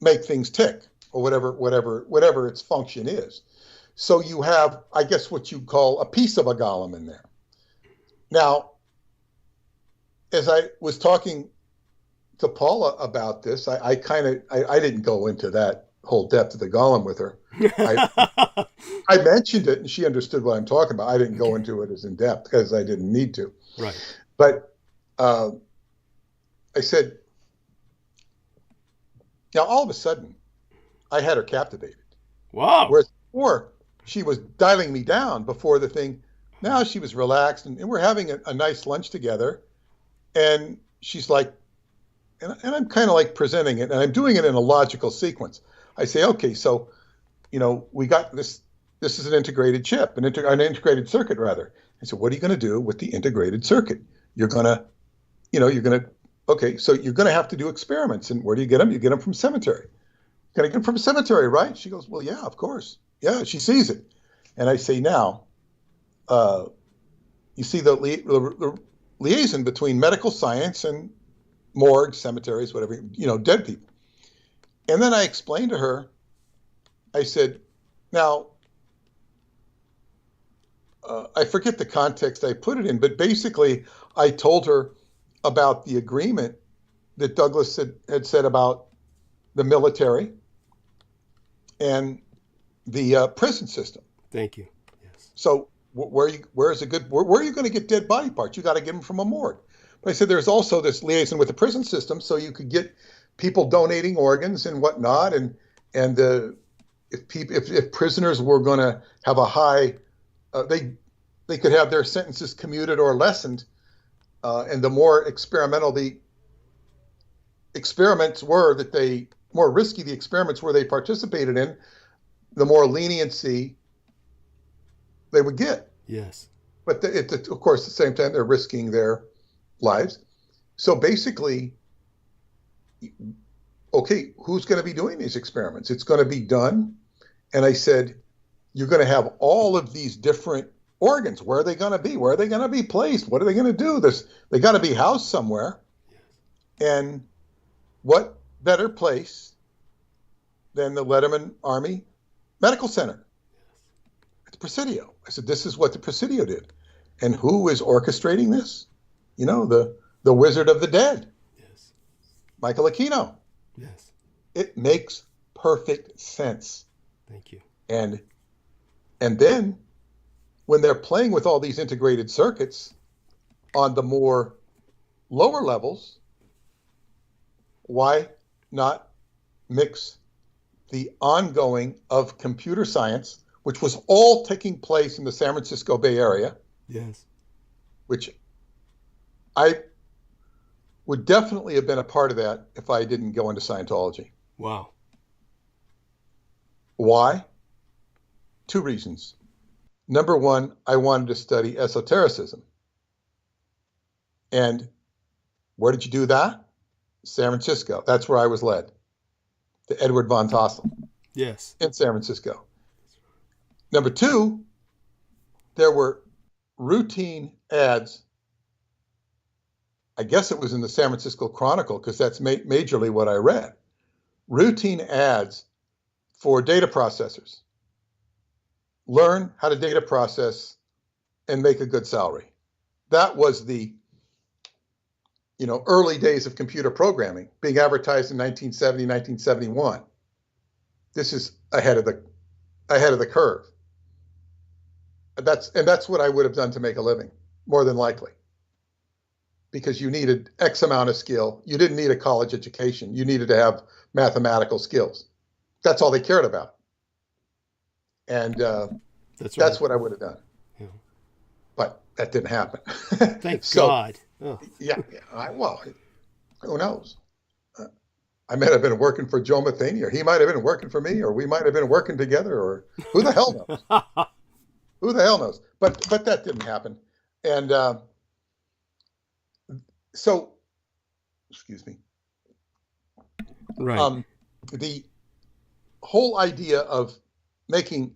make things tick, or whatever its function is. So you have, I guess, what you call a piece of a golem in there. Now, as I was talking to Paula about this, I didn't go into that whole depth of the golem with her. I mentioned it and she understood what I'm talking about. I didn't go into it as in depth because I didn't need to. Right. But I said, now all of a sudden, I had her captivated. Wow. Whereas before, she was dialing me down before the thing. Now she was relaxed, and we're having a nice lunch together. And she's like, and I'm kind of like presenting it, and I'm doing it in a logical sequence. I say, okay, so, we got this. This is an integrated chip, an integrated circuit, rather. I said, what are you going to do with the integrated circuit? You're going to, okay, so you're going to have to do experiments. And where do you get them? You get them from cemetery. You're going to get them from cemetery, right? She goes, well, yeah, of course. Yeah, she sees it. And I say, now, you see the liaison between medical science and morgues, cemeteries, whatever, dead people. And then I explained to her, I said, now, I forget the context I put it in, but basically I told her about the agreement that Douglas had said about the military and the prison system. Thank you. Yes. So where are you going to get dead body parts? You got to get them from a morgue. But I said there's also this liaison with the prison system, so you could get people donating organs and whatnot, and if prisoners were going to have a high, they could have their sentences commuted or lessened, and the more experimental the experiments were more risky the experiments were they participated in, the more leniency they would get. Yes. But of course, at the same time, they're risking their lives. So basically, okay, who's going to be doing these experiments? It's going to be done. And I said, you're going to have all of these different organs. Where are they going to be? Where are they going to be placed? What are they going to do? They got to be housed somewhere. Yes. And what better place than the Letterman Army Medical Center? It's Presidio. I said, this is what the Presidio did. And who is orchestrating this? The Wizard of the Dead. Yes. Michael Aquino. Yes. It makes perfect sense. Thank you. And then when they're playing with all these integrated circuits on the more lower levels, why not mix the ongoing of computer science, which was all taking place in the San Francisco Bay Area? Yes. Which I would definitely have been a part of that if I didn't go into Scientology. Wow. Why? Two reasons. Number one, I wanted to study esotericism. And where did you do that? San Francisco. That's where I was led. To Edward von Tassel. Yes. In San Francisco. Number two, there were routine ads. I guess it was in the San Francisco Chronicle, because that's majorly what I read. Routine ads for data processors. Learn how to data process and make a good salary. That was the early days of computer programming, being advertised in 1970, 1971. This is ahead of the curve. That's what I would have done to make a living, more than likely. Because you needed X amount of skill. You didn't need a college education. You needed to have mathematical skills. That's all they cared about. And that's what I would have done. Yeah. But that didn't happen. Thank So, God. Oh. yeah, well, who knows? I might have been working for Joe Matheny, or he might have been working for me, or we might have been working together, or who the hell knows? Who the hell knows? But that didn't happen. And so, excuse me. Right. The whole idea of making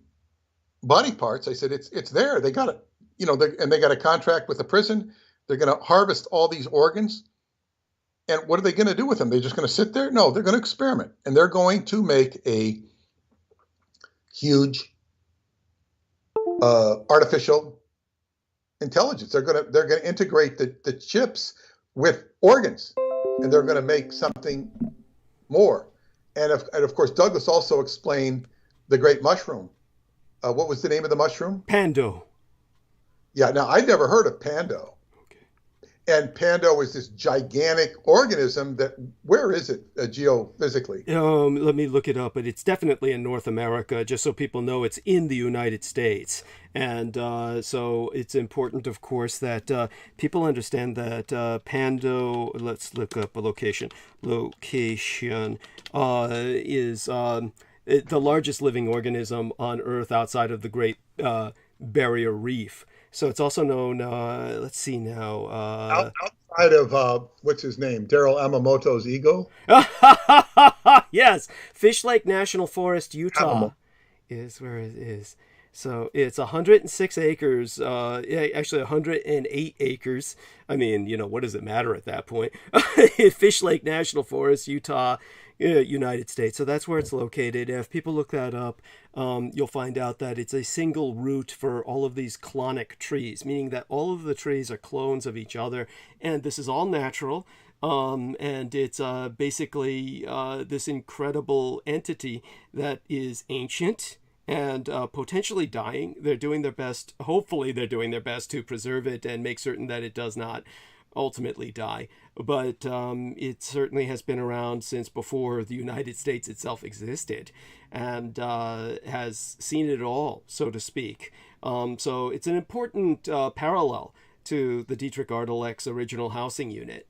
body parts, I said, it's there. They got it, and they got a contract with the prison. They're going to harvest all these organs. And what are they going to do with them? They're just going to sit there? No, they're going to experiment. And they're going to make a huge artificial intelligence. They're going to integrate the chips with organs, and they're going to make something more. And of course, Douglas also explained the great mushroom. What was the name of the mushroom? Pando. Yeah. Now, I'd never heard of Pando. And Pando is this gigantic organism that, where is it geophysically? Let me look it up, but it's definitely in North America, just so people know it's in the United States. And so it's important, of course, that people understand that Pando, let's look up a location. Location is the largest living organism on Earth outside of the Great Barrier Reef. So it's also known, let's see now. Outside of, what's his name? Daryl Yamamoto's ego? Yes. Fish Lake National Forest, Utah is where it is. So it's 106 acres, actually 108 acres. I mean, what does it matter at that point? Fish Lake National Forest, Utah, United States. So that's where it's located. If people look that up, you'll find out that it's a single root for all of these clonic trees, meaning that all of the trees are clones of each other. And this is all natural. And it's basically this incredible entity that is ancient and potentially dying. They're doing their best. Hopefully they're doing their best to preserve it and make certain that it does not ultimately die. But it certainly has been around since before the United States itself existed, and has seen it all, so to speak. So it's an important parallel to the Dietrich Artelek's original housing unit,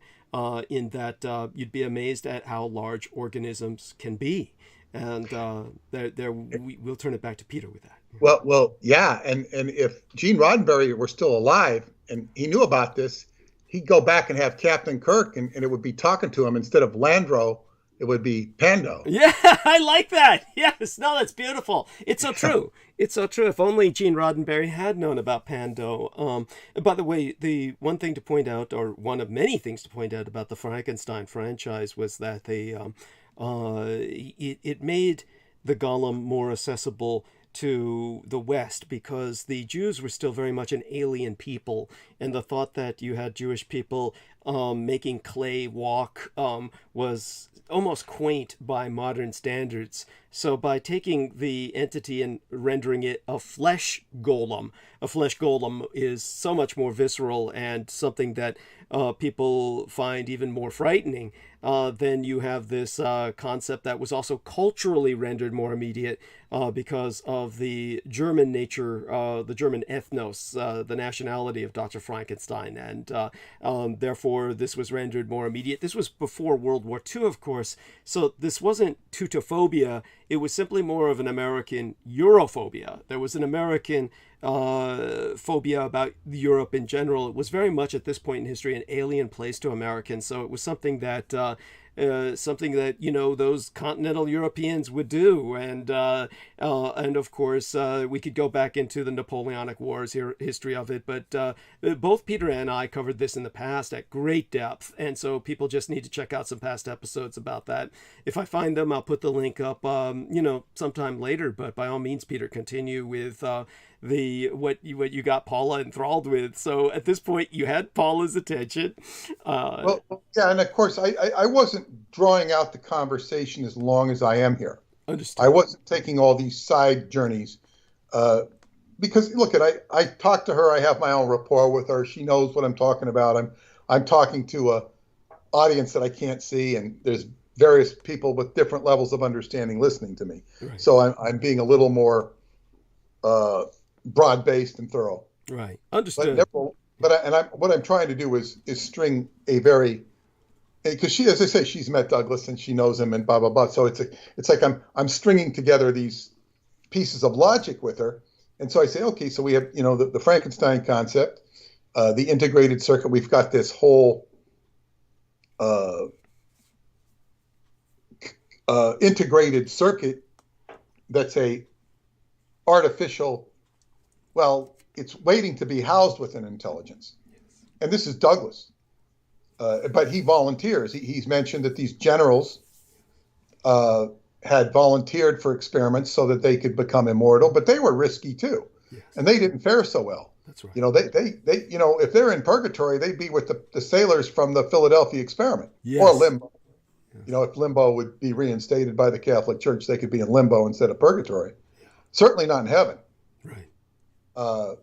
in that you'd be amazed at how large organisms can be. And we'll turn it back to Peter with that. Well, yeah. And if Gene Roddenberry were still alive and he knew about this, he'd go back and have Captain Kirk, and it would be talking to him instead of Landro. It would be Pando. Yeah, I like that. Yes, no, that's beautiful. It's so true. It's so true. If only Gene Roddenberry had known about Pando. By the way, the one thing to point out, or one of many things to point out about the Frankenstein franchise, was that it made the Golem more accessible to the West, because the Jews were still very much an alien people, and the thought that you had Jewish people making clay walk was almost quaint by modern standards. So by taking the entity and rendering it a flesh golem is so much more visceral and something that people find even more frightening. Then you have this concept that was also culturally rendered more immediate because of the German nature, the German ethnos, the nationality of Dr. Frankenstein. And therefore, this was rendered more immediate. This was before World War II, of course. So this wasn't teutophobia. It was simply more of an American Europhobia. There was an American phobia about Europe in general. It was very much at this point in history an alien place to Americans. So it was something that those continental Europeans would do, and of course we could go back into the Napoleonic Wars history of it, but both Peter and I covered this in the past at great depth, and so people just need to check out some past episodes about that. If I find them, I'll put the link up sometime later, but by all means, Peter, continue with what you got Paula enthralled with. So at this point, you had Paula's attention. Well, yeah, and of course, I wasn't drawing out the conversation as long as I am here. Understood. I wasn't taking all these side journeys because look, I talk to her. I have my own rapport with her. She knows what I'm talking about. I'm talking to a audience that I can't see, and there's various people with different levels of understanding listening to me. Right. So I'm being a little more broad-based and thorough. Right. But Understood. never, what I'm trying to do is string a very, because she, as I say, she's met Douglas and she knows him and blah blah blah. So it's like I'm stringing together these pieces of logic with her, and so I say, okay, so we have the Frankenstein concept, the integrated circuit. We've got this whole integrated circuit that's a artificial. Well, it's waiting to be housed with an intelligence, and this is Douglas. But he volunteers. He's mentioned that these generals had volunteered for experiments so that they could become immortal, but they were risky too, Yes. and they didn't fare so well. That's right. They if they're in purgatory, they'd be with the sailors from the Philadelphia experiment, Yes. or limbo. Yes. If limbo would be reinstated by the Catholic Church, they could be in limbo instead of purgatory. Yeah. Certainly not in heaven. Right.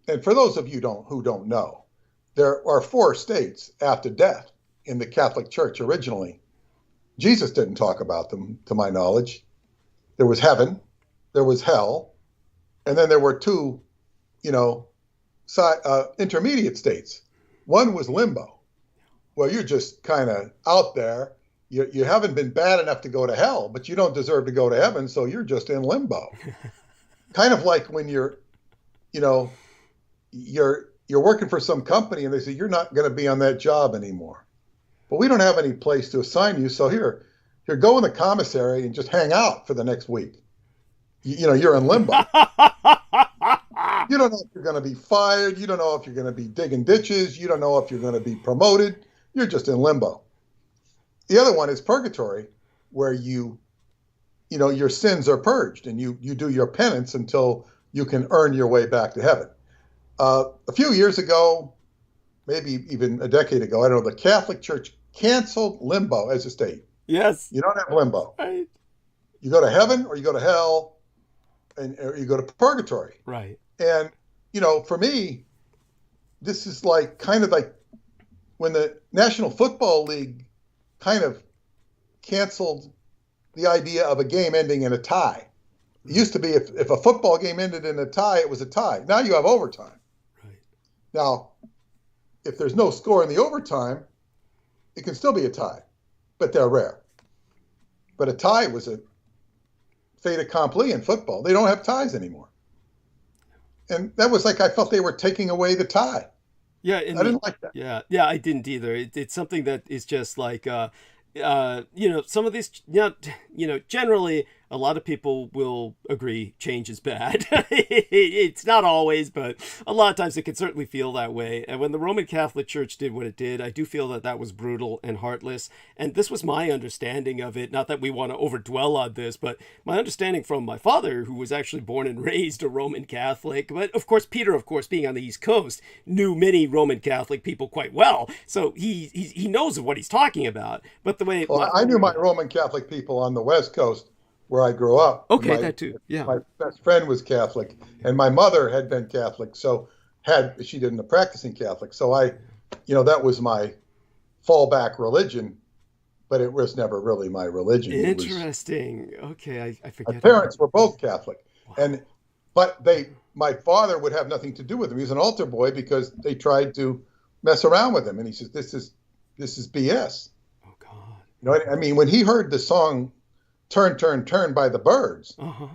And for those of you who don't know, there are 4 states after death in the Catholic Church originally. Jesus didn't talk about them, to my knowledge. There was heaven, there was hell, and then there were 2, intermediate states. One was limbo, where you're just kind of out there. You haven't been bad enough to go to hell, but you don't deserve to go to heaven, so you're just in limbo. Kind of like when you're working for some company and they say you're not going to be on that job anymore. But we don't have any place to assign you, so here go in the commissary and just hang out for the next week. You're in limbo. You don't know if you're going to be fired. You don't know if you're going to be digging ditches. You don't know if you're going to be promoted. You're just in limbo. The other one is purgatory, where your sins are purged and you do your penance until you can earn your way back to heaven. A few years ago, maybe even a decade ago, I don't know, the Catholic Church canceled limbo as a state. Yes. You don't have limbo. Right. You go to heaven or you go to hell, or you go to purgatory. Right. And, for me, this is kind of like when the National Football League kind of canceled the idea of a game ending in a tie. It used to be if a football game ended in a tie, it was a tie. Now you have overtime. Right. Now, if there's no score in the overtime, it can still be a tie, but they're rare. But a tie was a fait accompli in football. They don't have ties anymore. And that was I felt they were taking away the tie. Yeah. I didn't like that. Yeah. Yeah. I didn't either. It's something that is just like, some of these, generally a lot of people will agree change is bad. It's not always, but a lot of times it can certainly feel that way. And when the Roman Catholic Church did what it did, I do feel that was brutal and heartless. And this was my understanding of it. Not that we want to overdwell on this, but my understanding from my father, who was actually born and raised a Roman Catholic. But of course, Peter, being on the East Coast, knew many Roman Catholic people quite well. So he knows what he's talking about. But the way I knew my Roman Catholic people on the West Coast where I grew up. Okay, that too. Yeah. My best friend was Catholic, and my mother had been Catholic, she didn't a practicing Catholic. So that was my fallback religion, but it was never really my religion. Interesting. Okay, I forget. My parents were both Catholic, Wow. but my father would have nothing to do with him. He was an altar boy because they tried to mess around with him, and he says, "This is BS." Oh God. When he heard the song "Turn, Turn, Turn" by the Byrds, Uh-huh.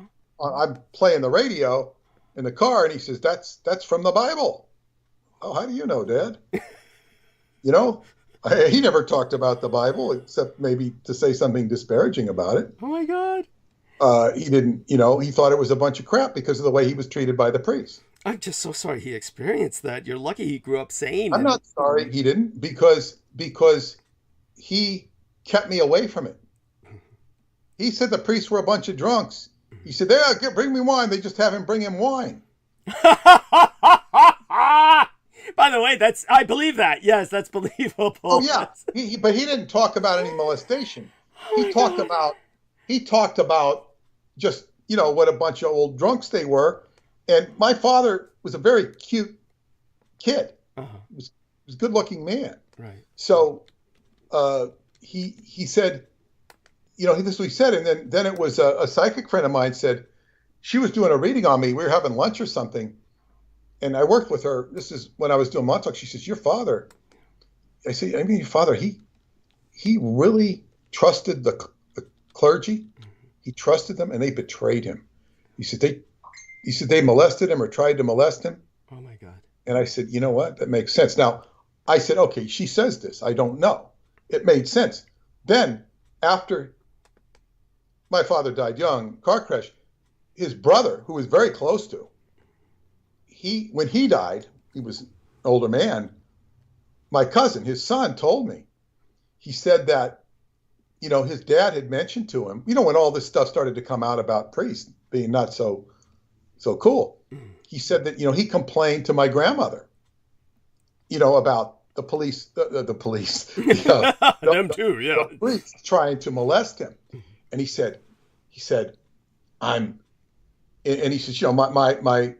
I'm playing the radio in the car, and he says, "That's from the Bible." Oh, how do you know, Dad? He never talked about the Bible except maybe to say something disparaging about it. Oh my God. He didn't, he thought it was a bunch of crap because of the way he was treated by the priest. I'm just so sorry he experienced that. You're lucky he grew up sane. I'm not sorry he didn't because he kept me away from it. He said the priests were a bunch of drunks. He said, bring me wine. They just have him bring him wine. By the way, I believe that. Yes, that's believable. Oh yeah, but he didn't talk about any molestation. He talked about just what a bunch of old drunks they were. And my father was a very cute kid. Uh-huh. He was a good-looking man. Right. So he said, this is what he said. And then it was a psychic friend of mine said, she was doing a reading on me. We were having lunch or something. And I worked with her. This is when I was doing Montauk. She says, your father, I say, I mean, your father, he really trusted the clergy. He trusted them, and they betrayed him. He said they molested him or tried to molest him. Oh my God. And I said, you know what? That makes sense. Now, I said, okay, she says this. I don't know. It made sense. Then, after my father died young, car crash, his brother, who was very close to, when he died, he was an older man, my cousin, his son, told me, he said that, his dad had mentioned to him, when all this stuff started to come out about priests being not so cool, he said that, he complained to my grandmother, about the police, the police, them too, yeah, the police trying to molest him. And he said, and he says, my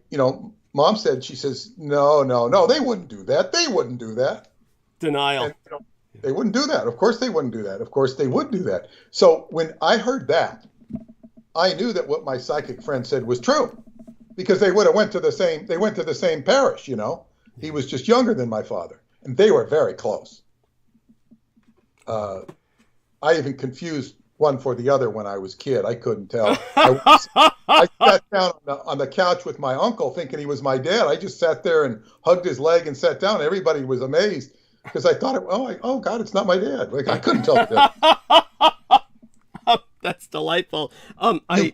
mom said, she says, no, they wouldn't do that. They wouldn't do that. Denial. And, they wouldn't do that. Of course they wouldn't do that. Of course they would do that. So when I heard that, I knew that what my psychic friend said was true, because they would have went to the same parish, He was just younger than my father, and they were very close. I even confused one for the other when I was a kid. I couldn't tell. I sat down on the couch with my uncle thinking he was my dad. I just sat there and hugged his leg and sat down. Everybody was amazed because I thought, oh God, it's not my dad. Like, I couldn't tell that. That's delightful. You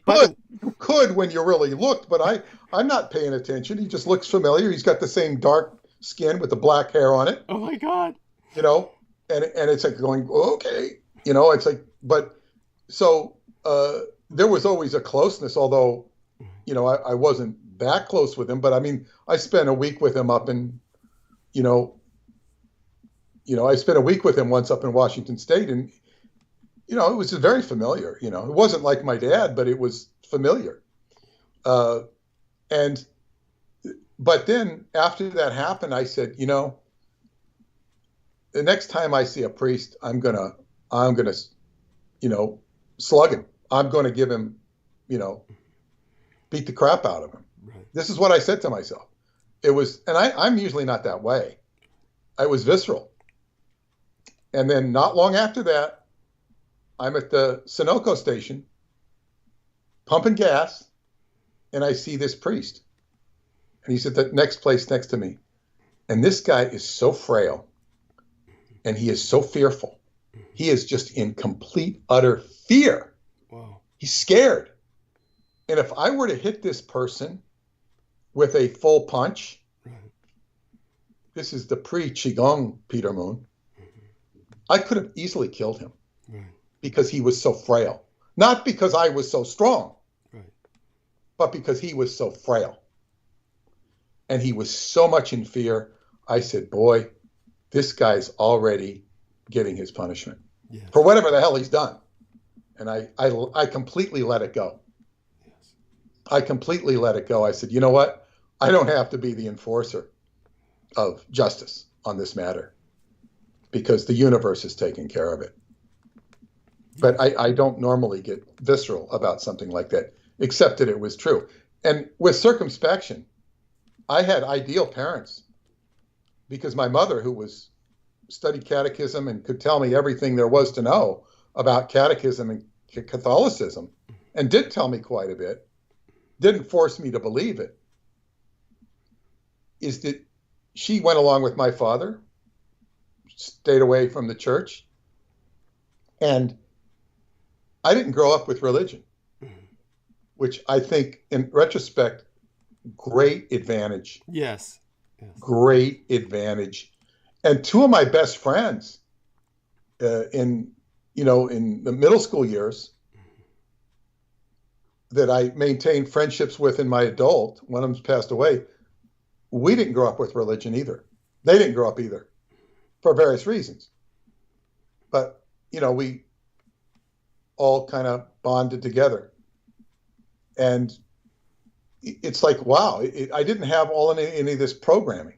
could when you really looked, but I'm not paying attention. He just looks familiar. He's got the same dark skin with the black hair on it. Oh my God. And it's like going, okay, it's like, but so there was always a closeness, although, I wasn't that close with him, but I mean, I spent a week with him up in, I spent a week with him once up in Washington State, and, it was just very familiar, it wasn't like my dad, but it was familiar. But then after that happened, I said, the next time I see a priest, I'm gonna, slug him. I'm going to give him, beat the crap out of him. Right. This is what I said to myself. It was, and I'm usually not that way. I was visceral. And then not long after that, I'm at the Sunoco station, pumping gas, and I see this priest. And he's at the next place next to me. And this guy is so frail, and he is so fearful. He is just in complete, utter fear. Wow. He's scared. And if I were to hit this person with a full punch, this is the pre-Qigong Peter Moon, I could have easily killed him because he was so frail. Not because I was so strong, but because he was so frail. And he was so much in fear. I said, boy, this guy's already getting his punishment for whatever the hell he's done. And I completely let it go. Yes. I completely let it go. I said, you know what? I don't have to be the enforcer of justice on this matter because the universe is taking care of it. But I don't normally get visceral about something like that, except that it was true. And with circumspection, I had ideal parents because my mother, who studied catechism and could tell me everything there was to know about catechism and Catholicism, and did tell me quite a bit, didn't force me to believe it, is that she went along with my father, stayed away from the church, and I didn't grow up with religion, which I think, in retrospect, great advantage. Yes. Great advantage. And two of my best friends in the middle school years that I maintained friendships with in my adult, one of them's passed away, we didn't grow up with religion either. They didn't grow up either for various reasons. But, we all kind of bonded together. And it's like, wow, I didn't have any of this programming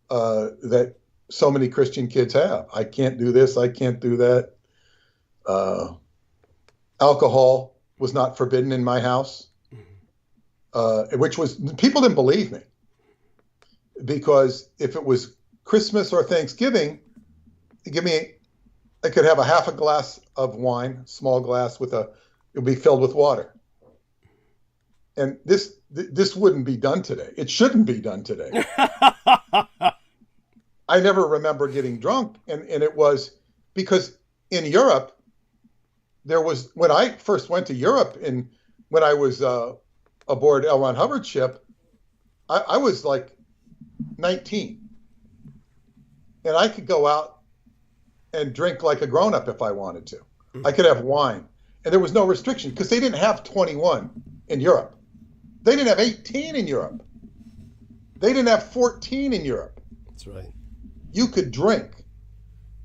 that so many Christian kids have. I can't do this. I can't do that. Alcohol was not forbidden in my house. which was, people didn't believe me, because if it was Christmas or Thanksgiving, I could have a half a glass of wine, small glass, it would be filled with water. And this wouldn't be done today. It shouldn't be done today. I never remember getting drunk. And it was because in Europe, when I first went to Europe, when I was aboard L. Ron Hubbard's ship, I was like 19. And I could go out and drink like a grown-up if I wanted to. I could have wine. And there was no restriction, because they didn't have 21 in Europe. They didn't have 18 in Europe. They didn't have 14 in Europe. That's right. You could drink.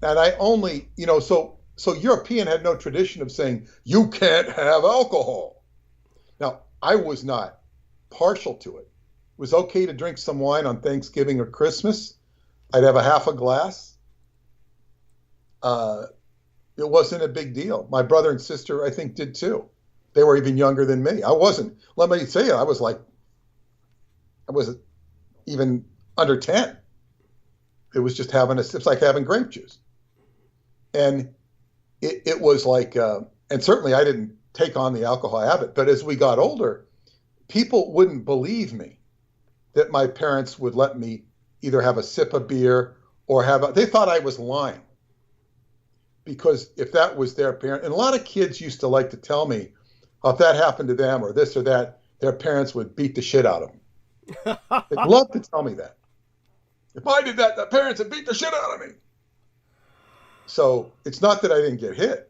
And I only, so European had no tradition of saying, you can't have alcohol. Now, I was not partial to it. It was okay to drink some wine on Thanksgiving or Christmas. I'd have a half a glass. It wasn't a big deal. My brother and sister, I think, did too. They were even younger than me. I wasn't. Let me say it. I was even under 10. It was just it's like having grape juice. And it was like, and certainly I didn't take on the alcohol habit, but as we got older, people wouldn't believe me that my parents would let me either have a sip of beer or they thought I was lying. Because if that was their parent, and a lot of kids used to like to tell me, if that happened to them or this or that, their parents would beat the shit out of them. They'd love to tell me that. If I did that, the parents would beat the shit out of me. So it's not that I didn't get hit,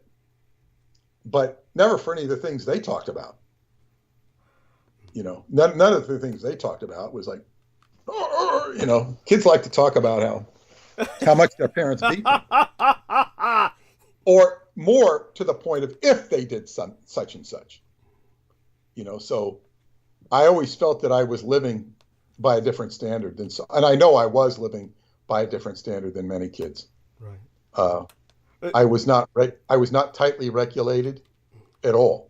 but never for any of the things they talked about. None of the things they talked about was like, kids like to talk about how much their parents beat them. Or more to the point of if they did such and such. So I always felt that I was living by a different standard and I know I was living by a different standard than many kids. Right. I was not tightly regulated at all.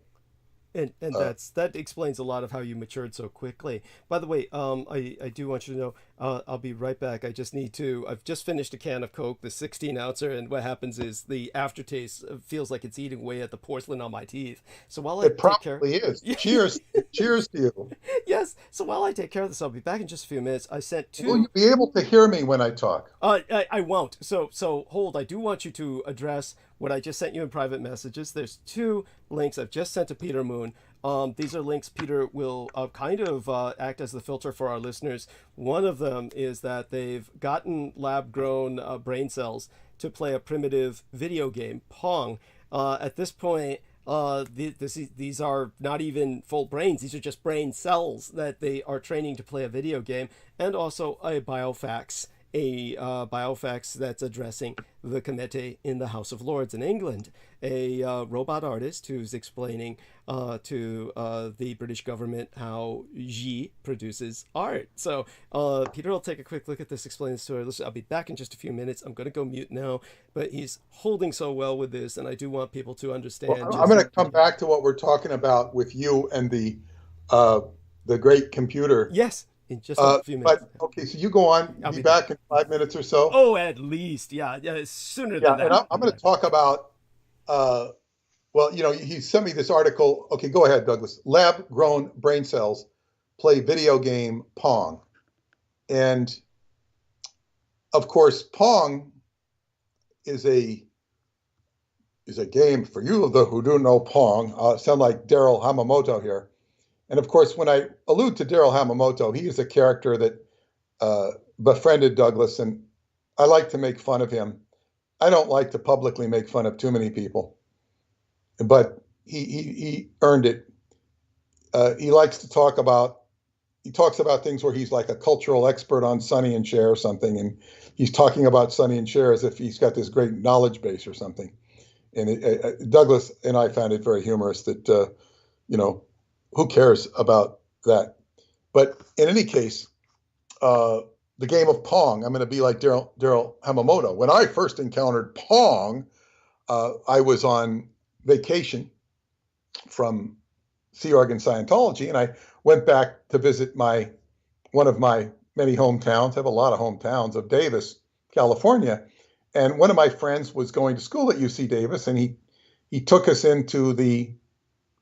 And that explains a lot of how you matured so quickly. By the way, I do want you to know, I'll be right back. I've just finished a can of Coke, the 16-ouncer, and what happens is the aftertaste feels like it's eating away at the porcelain on my teeth. So while it probably is. Cheers. Cheers to you. Yes. So while I take care of this, I'll be back in just a few minutes. I sent two. Will you be able to hear me when I talk? I won't. So hold. I do want you to address what I just sent you in private messages. There's two links I've just sent to Peter Moon. These are links Peter will kind of act as the filter for our listeners. One of them is that they've gotten lab-grown brain cells to play a primitive video game, Pong. At this point, these are not even full brains. These are just brain cells that they are training to play a video game, and also a biofax that's addressing the Committee in the House of Lords in England, a robot artist who's explaining to the British government how Xi produces art. So Peter will take a quick look at this, explain this to her. Listen, I'll be back in just a few minutes. I'm going to go mute now, but he's holding so well with this, and I do want people to understand. Well, I'm going to come back to what we're talking about with you and the great computer. Yes. In just a few minutes. But, okay, so you go on. I'll be back in 5 minutes or so. Oh, at least. Yeah, sooner than that. And I'm going to talk about, he sent me this article. Okay, go ahead, Douglas. Lab-grown brain cells play video game Pong. And, of course, Pong is a game for you who do know Pong. Sound like Daryl Hamamoto here. And of course, when I allude to Daryl Hamamoto, he is a character that befriended Douglas, and I like to make fun of him. I don't like to publicly make fun of too many people, but he earned it. He talks about things where he's like a cultural expert on Sonny and Cher or something, and he's talking about Sonny and Cher as if he's got this great knowledge base or something. And Douglas and I found it very humorous that, who cares about that? But in any case, the game of Pong, I'm going to be like Daryl Hamamoto. When I first encountered Pong, I was on vacation from Sea Org and Scientology, and I went back to visit one of my many hometowns. I have a lot of hometowns of Davis, California. And one of my friends was going to school at UC Davis, and he took us into the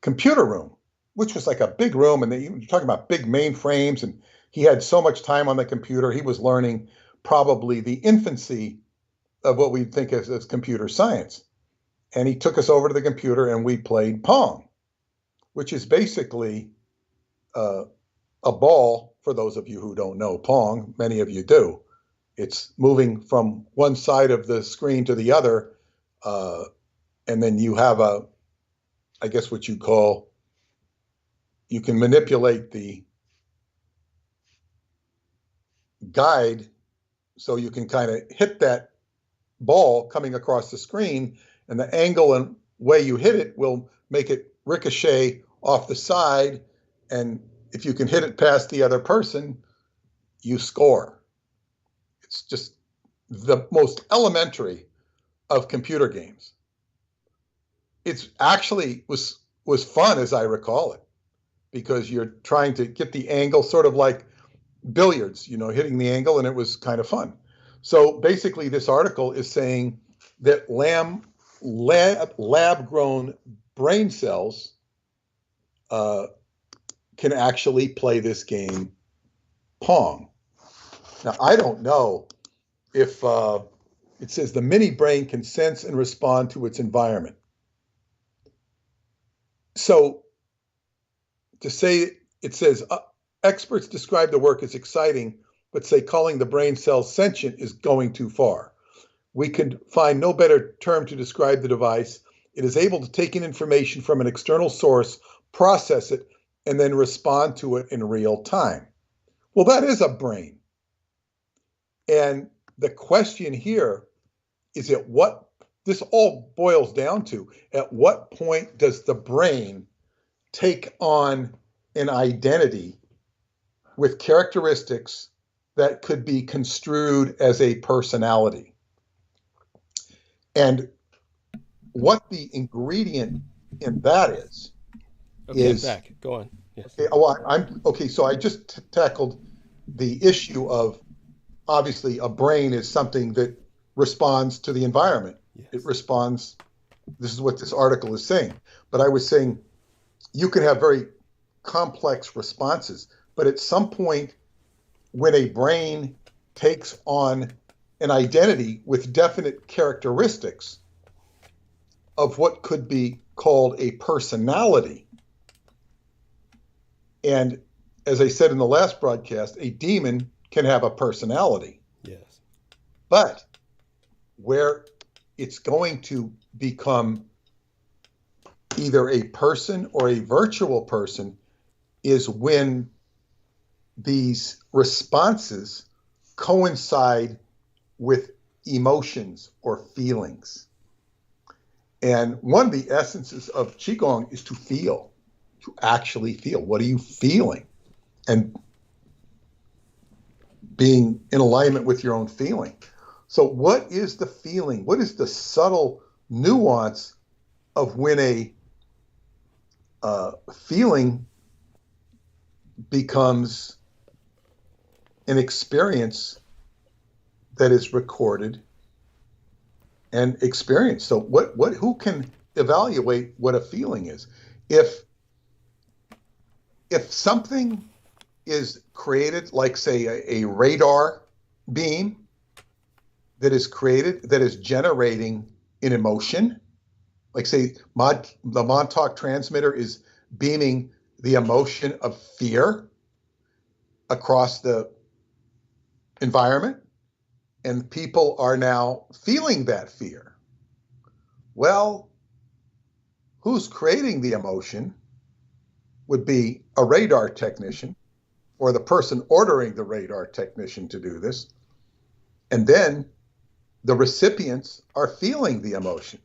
computer room, which was like a big room. And you're talking about big mainframes. And he had so much time on the computer. He was learning probably the infancy of what we think as computer science. And he took us over to the computer and we played Pong, which is basically a ball. For those of you who don't know Pong, many of you do. It's moving from one side of the screen to the other. And then you have I guess what you can manipulate the guide so you can kind of hit that ball coming across the screen, and the angle and way you hit it will make it ricochet off the side. And if you can hit it past the other person, you score. It's just the most elementary of computer games. It's actually was fun as I recall it, because you're trying to get the angle, sort of like billiards, hitting the angle, and it was kind of fun. So basically this article is saying that lab-grown brain cells can actually play this game, Pong. Now, I don't know if it says the mini brain can sense and respond to its environment. So to say, it says, experts describe the work as exciting, but say calling the brain cells sentient is going too far. We can find no better term to describe the device. It is able to take in information from an external source, process it, and then respond to it in real time. Well, that is a brain. And the question here is this all boils down to, at what point does the brain take on an identity with characteristics that could be construed as a personality? And what the ingredient in that is. Okay, I'm back. Go on. Yes. Okay, so I just tackled the issue of, obviously, a brain is something that responds to the environment. Yes. It responds. This is what this article is saying. But I was saying you can have very complex responses, but at some point when a brain takes on an identity with definite characteristics of what could be called a personality, and as I said in the last broadcast, a demon can have a personality. Yes. But where it's going to become either a person or a virtual person is when these responses coincide with emotions or feelings. And one of the essences of Qigong is to feel, to actually feel. What are you feeling? And being in alignment with your own feeling. So what is the feeling? What is the subtle nuance of when a feeling becomes an experience that is recorded and experienced? So who can evaluate what a feeling is? If something is created, like say a radar beam that is created, that is generating an emotion, like say the Montauk transmitter is beaming the emotion of fear across the environment, and people are now feeling that fear. Well, who's creating the emotion would be a radar technician, or the person ordering the radar technician to do this. And then the recipients are feeling the emotion.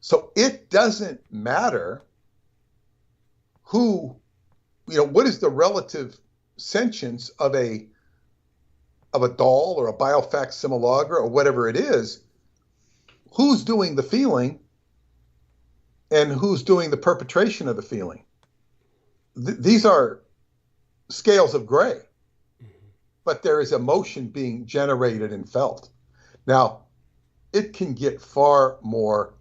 So it doesn't matter what is the relative sentience of a doll or a biofax simulacra or whatever it is, who's doing the feeling and who's doing the perpetration of the feeling. These are scales of gray, but there is emotion being generated and felt. Now, it can get far more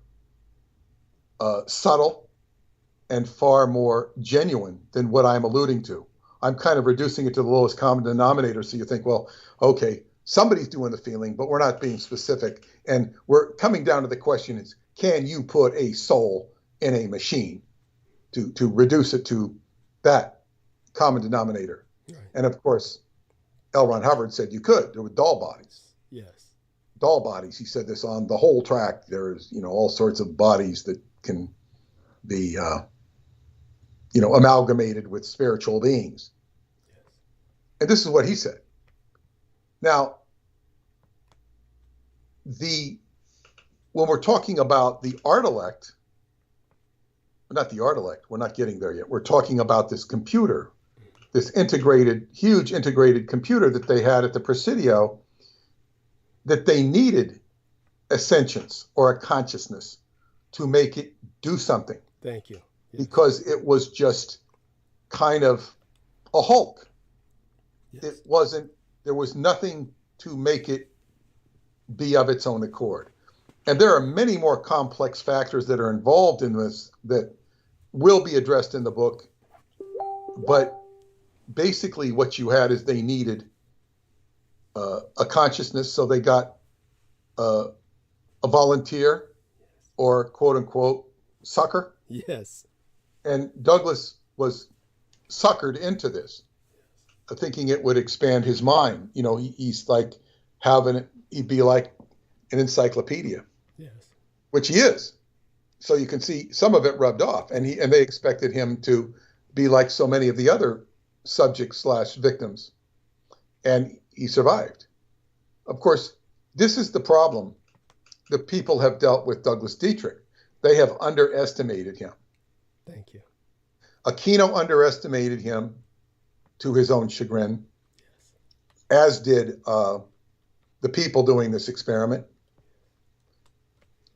subtle and far more genuine than what I'm alluding to. I'm kind of reducing it to the lowest common denominator. So you think, well, okay, somebody's doing the feeling, but we're not being specific. And we're coming down to the question is, can you put a soul in a machine to reduce it to that common denominator? Right. And of course, L. Ron Hubbard said you could. There were doll bodies. Yes. Doll bodies. He said this on the whole track. There's, all sorts of bodies that can be, amalgamated with spiritual beings. Yes. And this is what he said. Now, when we're talking about the art-elect, not the art-elect, we're not getting there yet. We're talking about this computer, this huge integrated computer that they had at the Presidio, that they needed a sentience or a consciousness to make it do something. Thank you. Yes. Because it was just kind of a Hulk. Yes. There was nothing to make it be of its own accord. And there are many more complex factors that are involved in this that will be addressed in the book. But basically what you had is they needed a consciousness, so they got a volunteer or quote unquote sucker. Yes. And Douglas was suckered into this, thinking it would expand his mind. He's like he'd be like an encyclopedia. Yes. Which he is. So you can see some of it rubbed off, and they expected him to be like so many of the other subjects/victims, and he survived. Of course, this is the problem that people have dealt with Douglas Dietrich. They have underestimated him. Thank you. Aquino underestimated him to his own chagrin, as did the people doing this experiment,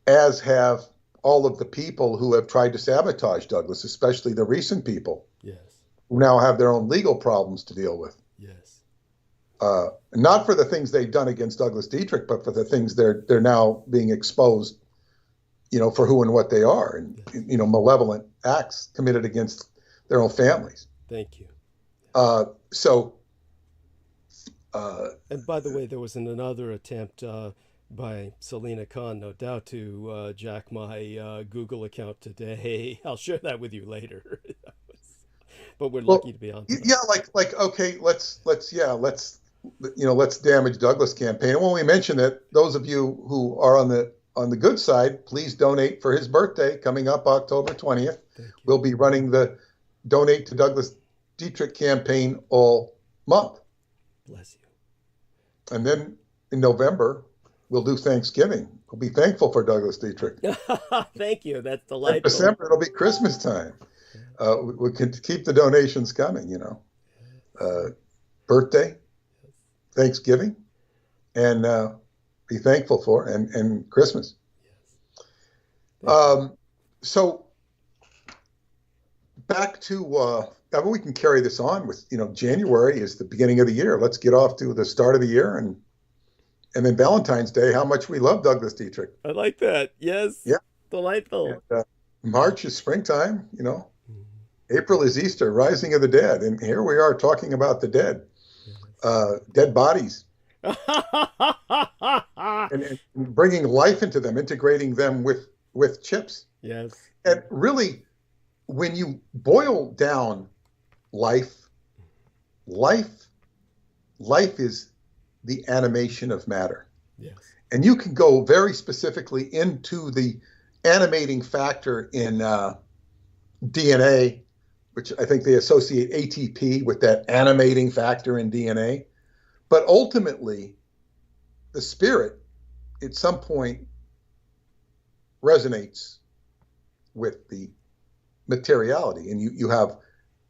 as have all of the people who have tried to sabotage Douglas, especially the recent people. Yes. Who now have their own legal problems to deal with. Yes. Not for the things they've done against Douglas Dietrich, but for the things they're now being exposed, for who and what they are, and yes. Malevolent acts committed against their own families. Thank you. And by the way, there was another attempt by Selena Khan, no doubt, to jack my Google account today. I'll share that with you later. But we're lucky to be on. Yeah, okay, let's damage Douglas campaign. And when we mention it, those of you who are on the good side, please donate for his birthday coming up October 20th. We'll be running the Donate to Douglas Dietrich campaign all month. Bless you. And then in November, we'll do Thanksgiving. We'll be thankful for Douglas Dietrich. Thank you. That's delightful. In December, it'll be Christmas time. We can keep the donations coming, birthday, Thanksgiving, and be thankful for, and Christmas. So back to, we can carry this on with, January is the beginning of the year. Let's get off to the start of the year, and then Valentine's Day, how much we love Douglas Dietrich. I like that. Yes. Yeah. Delightful. And, March is springtime, April is Easter, rising of the dead. And here we are talking about the dead, dead bodies, and bringing life into them, integrating them with chips. Yes. And really, when you boil down life is the animation of matter. Yes. And you can go very specifically into the animating factor in DNA, which I think they associate ATP with that animating factor in DNA. But ultimately, the spirit at some point resonates with the materiality, and you have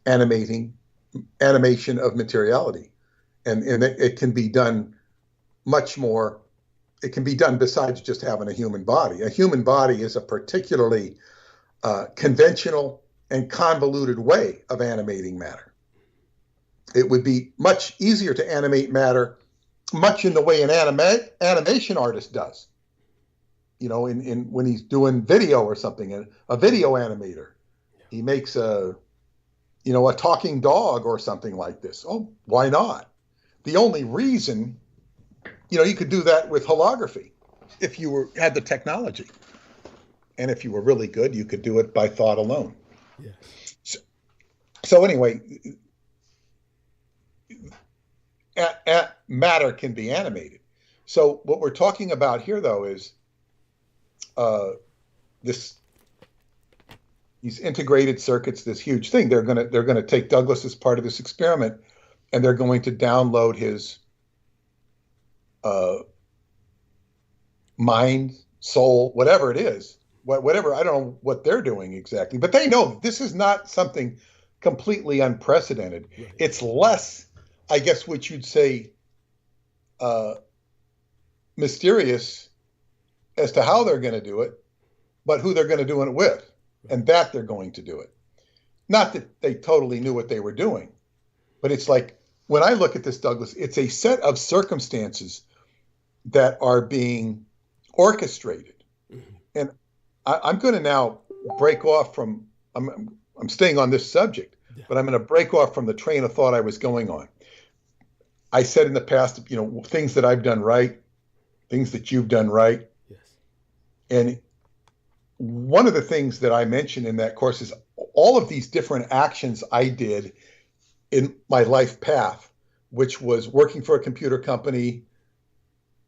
animation of materiality. And it can be done much more. It can be done besides just having a human body. A human body is a particularly conventional and convoluted way of animating matter. it would be much easier to animate matter, much in the way an animation artist does. You know, in when he's doing video or something, a video animator, he makes a talking dog or something like this. Oh, why not? The only reason, you could do that with holography if you had the technology. And if you were really good, you could do it by thought alone. Yeah. So anyway, matter can be animated. So what we're talking about here, though, is these integrated circuits, this huge thing. They're gonna take Douglas as part of this experiment, and they're going to download his mind, soul, whatever it is, whatever. I don't know what they're doing exactly, but they know this is not something completely unprecedented. Right. It's less, I guess, what you'd say, mysterious as to how they're going to do it, but who they're going to do it with, and that they're going to do it. Not that they totally knew what they were doing, but it's like, when I look at this, Douglas, it's a set of circumstances that are being orchestrated. Mm-hmm. And I'm going to now break off from, I'm staying on this subject, but I'm going to break off from the train of thought I was going on. I said in the past, things that I've done right, things that you've done right. Yes. And one of the things that I mentioned in that course is all of these different actions I did in my life path, which was working for a computer company,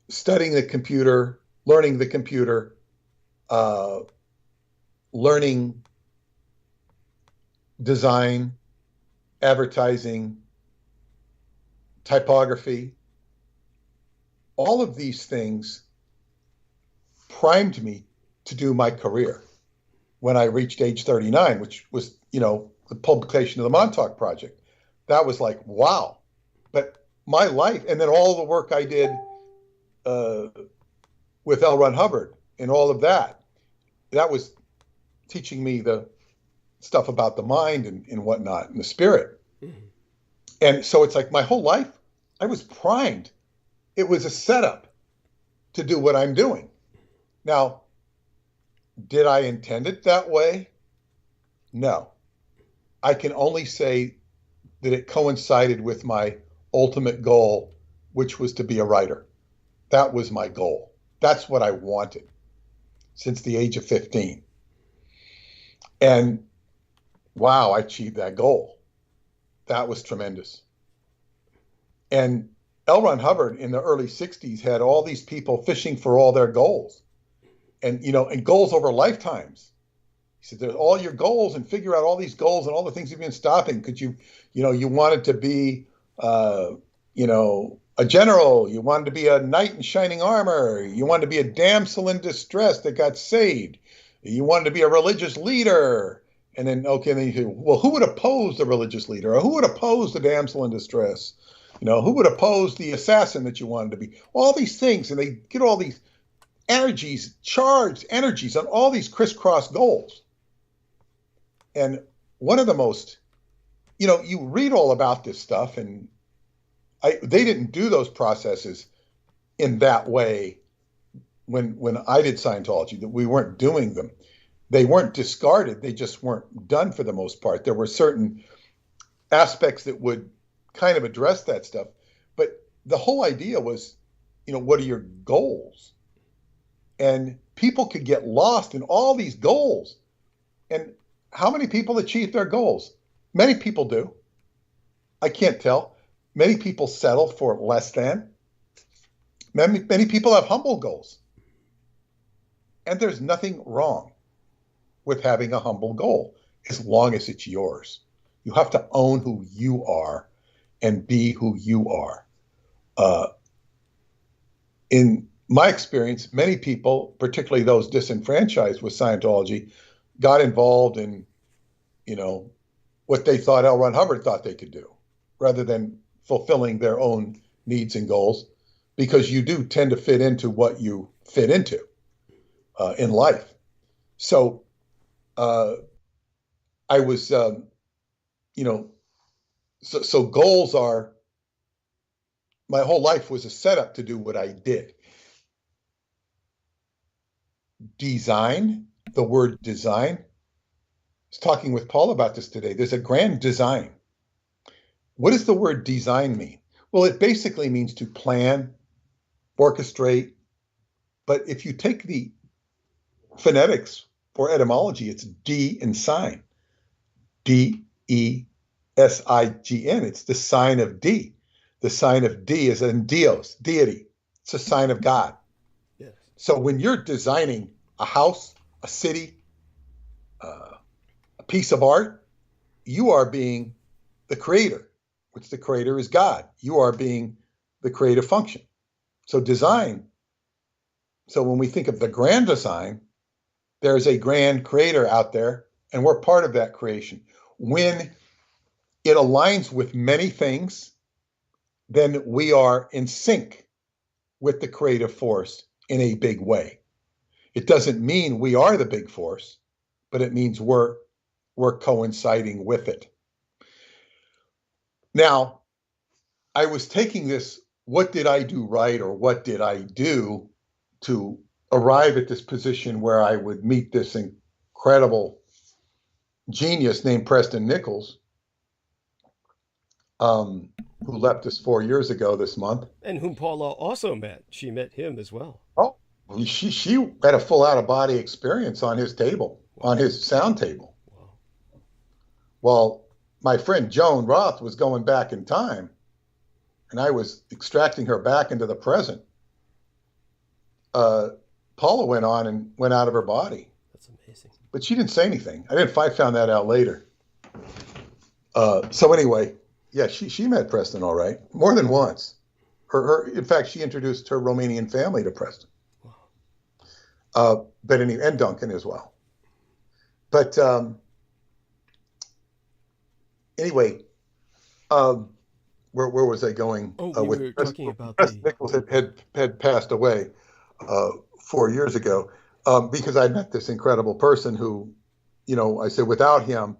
studying the computer, learning the computer, learning design, advertising, typography. All of these things primed me to do my career when I reached age 39, which was, the publication of the Montauk Project. That was like, wow. But my life, and then all the work I did with L. Ron Hubbard and all of that was teaching me the stuff about the mind and whatnot and the spirit. Mm-hmm. And so it's like my whole life, I was primed. It was a setup to do what I'm doing. Now, did I intend it that way? No. I can only say that it coincided with my ultimate goal, which was to be a writer. That was my goal. That's what I wanted since the age of 15. And wow, I achieved that goal. That was tremendous. And L. Ron Hubbard in the early 60s had all these people fishing for all their goals. And, and goals over lifetimes. He said, there's all your goals and figure out all these goals and all the things you've been stopping because you wanted to be, a general. You wanted to be a knight in shining armor. You wanted to be a damsel in distress that got saved. You wanted to be a religious leader. And then, then you say, well, who would oppose the religious leader? Or who would oppose the damsel in distress? Who would oppose the assassin that you wanted to be? All these things. And they get all these energies, charged energies on all these crisscross goals. And one of the most, you read all about this stuff, and they didn't do those processes in that way when I did Scientology, that we weren't doing them. They weren't discarded. They just weren't done for the most part. There were certain aspects that would kind of address that stuff. But the whole idea was, what are your goals? And people could get lost in all these goals. And how many people achieve their goals? Many people do. I can't tell. Many people settle for less than. Many people have humble goals. And there's nothing wrong with having a humble goal as long as it's yours. You have to own who you are and be who you are. In my experience, many people, particularly those disenfranchised with Scientology, got involved in, what they thought L. Ron Hubbard thought they could do, rather than fulfilling their own needs and goals, because you do tend to fit into what you fit into in life. So I was, so goals are, my whole life was a setup to do what I did. Design, the word design. I was talking with Paul about this today. There's a grand design. What does the word design mean? Well, it basically means to plan, orchestrate. But if you take the phonetics or etymology, it's D in sign. D-E-S-I-G-N. It's the sign of D. The sign of D is in Dios, deity. It's a sign of God. Yes. So when you're designing a house, a city, a piece of art, you are being the creator, which the creator is God. You are being the creative function. So design. So when we think of the grand design, there's a grand creator out there, and we're part of that creation. When it aligns with many things, then we are in sync with the creative force in a big way. It doesn't mean we are the big force, but it means we're coinciding with it. Now, I was taking this, what did I do right, or what did I do to arrive at this position where I would meet this incredible genius named Preston Nichols, who left us 4 years ago this month. And whom Paula also met. She met him as well. Oh, she had a full out-of-body experience on his table, on his sound table. Wow. Well, my friend Joan Roth was going back in time, and I was extracting her back into the present. Paula went on and went out of her body. That's amazing. But she didn't say anything. I found that out later. So anyway, yeah, she met Preston all right, more than once. In fact, she introduced her Romanian family to Preston. Wow. But anyway, and Duncan as well. But anyway, where was I going? Oh, we were talking about Preston Nichols had passed away 4 years ago, because I met this incredible person who, I said, without him,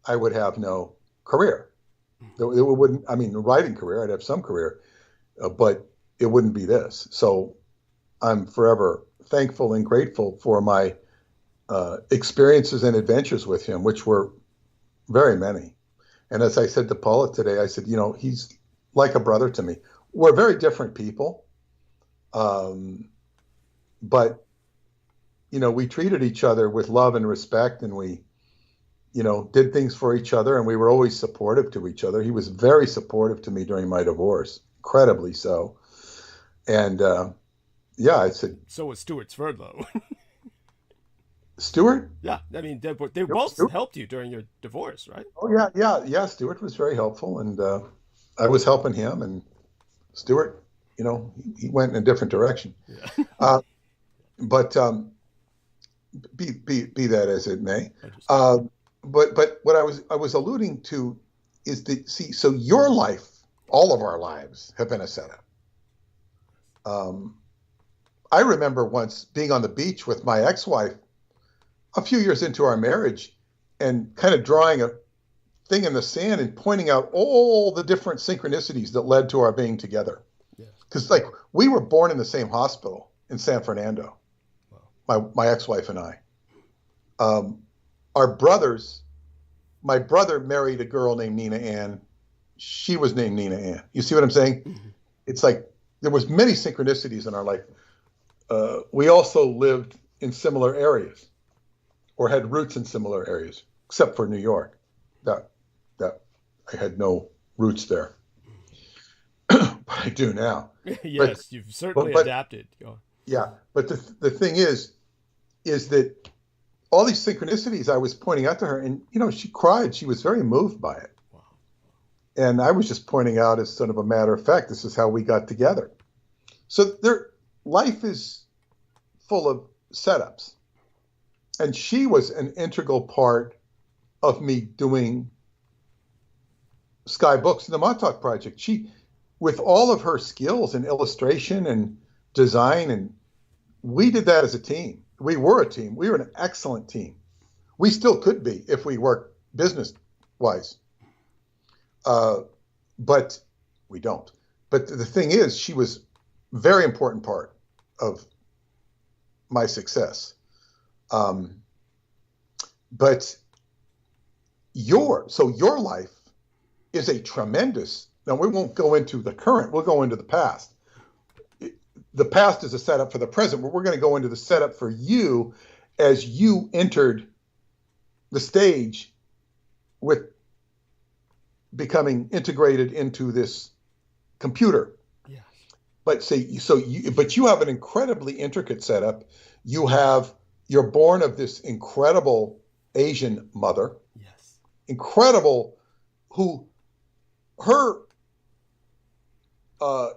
I would have no career. It wouldn't, a writing career, I'd have some career, but it wouldn't be this. So I'm forever thankful and grateful for my experiences and adventures with him, which were very many. And as I said to Paula today, I said, he's like a brother to me. We're very different people. But, we treated each other with love and respect, and we, did things for each other, and we were always supportive to each other. He was very supportive to me during my divorce, incredibly so. And, yeah, I said. So was Stuart Sverdlow. Stuart? Yeah, they both Stuart? helped you during your divorce, right? Oh, yeah. Stuart was very helpful, and I was helping him, and Stuart, he went in a different direction. Yeah. But be that as it may, but what I was alluding to is so your life, all of our lives have been a setup. I remember once being on the beach with my ex-wife a few years into our marriage, and kind of drawing a thing in the sand and pointing out all the different synchronicities that led to our being together. Because we were born in the same hospital in San Fernando. My ex-wife and I. Our brothers, my brother married a girl named Nina Ann. She was named Nina Ann. You see what I'm saying? Mm-hmm. It's like there was many synchronicities in our life. We also lived in similar areas, or had roots in similar areas, except for New York. That I had no roots there. But I do now. Yes, you've certainly adapted. Yeah, but the thing is that all these synchronicities I was pointing out to her, and she cried. She was very moved by it. Wow. And I was just pointing out, as sort of a matter of fact, this is how we got together. So life is full of setups, and she was an integral part of me doing Sky Books and the Montauk Project. She, with all of her skills in illustration and design, and we did that as a team. We were a team. We were an excellent team. We still could be if we worked business-wise. But we don't. But the thing is, she was a very important part of my success. But your life is a tremendous. Now we won't go into the current. We'll go into the past. The past is a setup for the present, but we're going to go into the setup for you as you entered the stage with becoming integrated into this computer. Yeah. But you have an incredibly intricate setup. You're born of this incredible Asian mother. Yes. Incredible, who her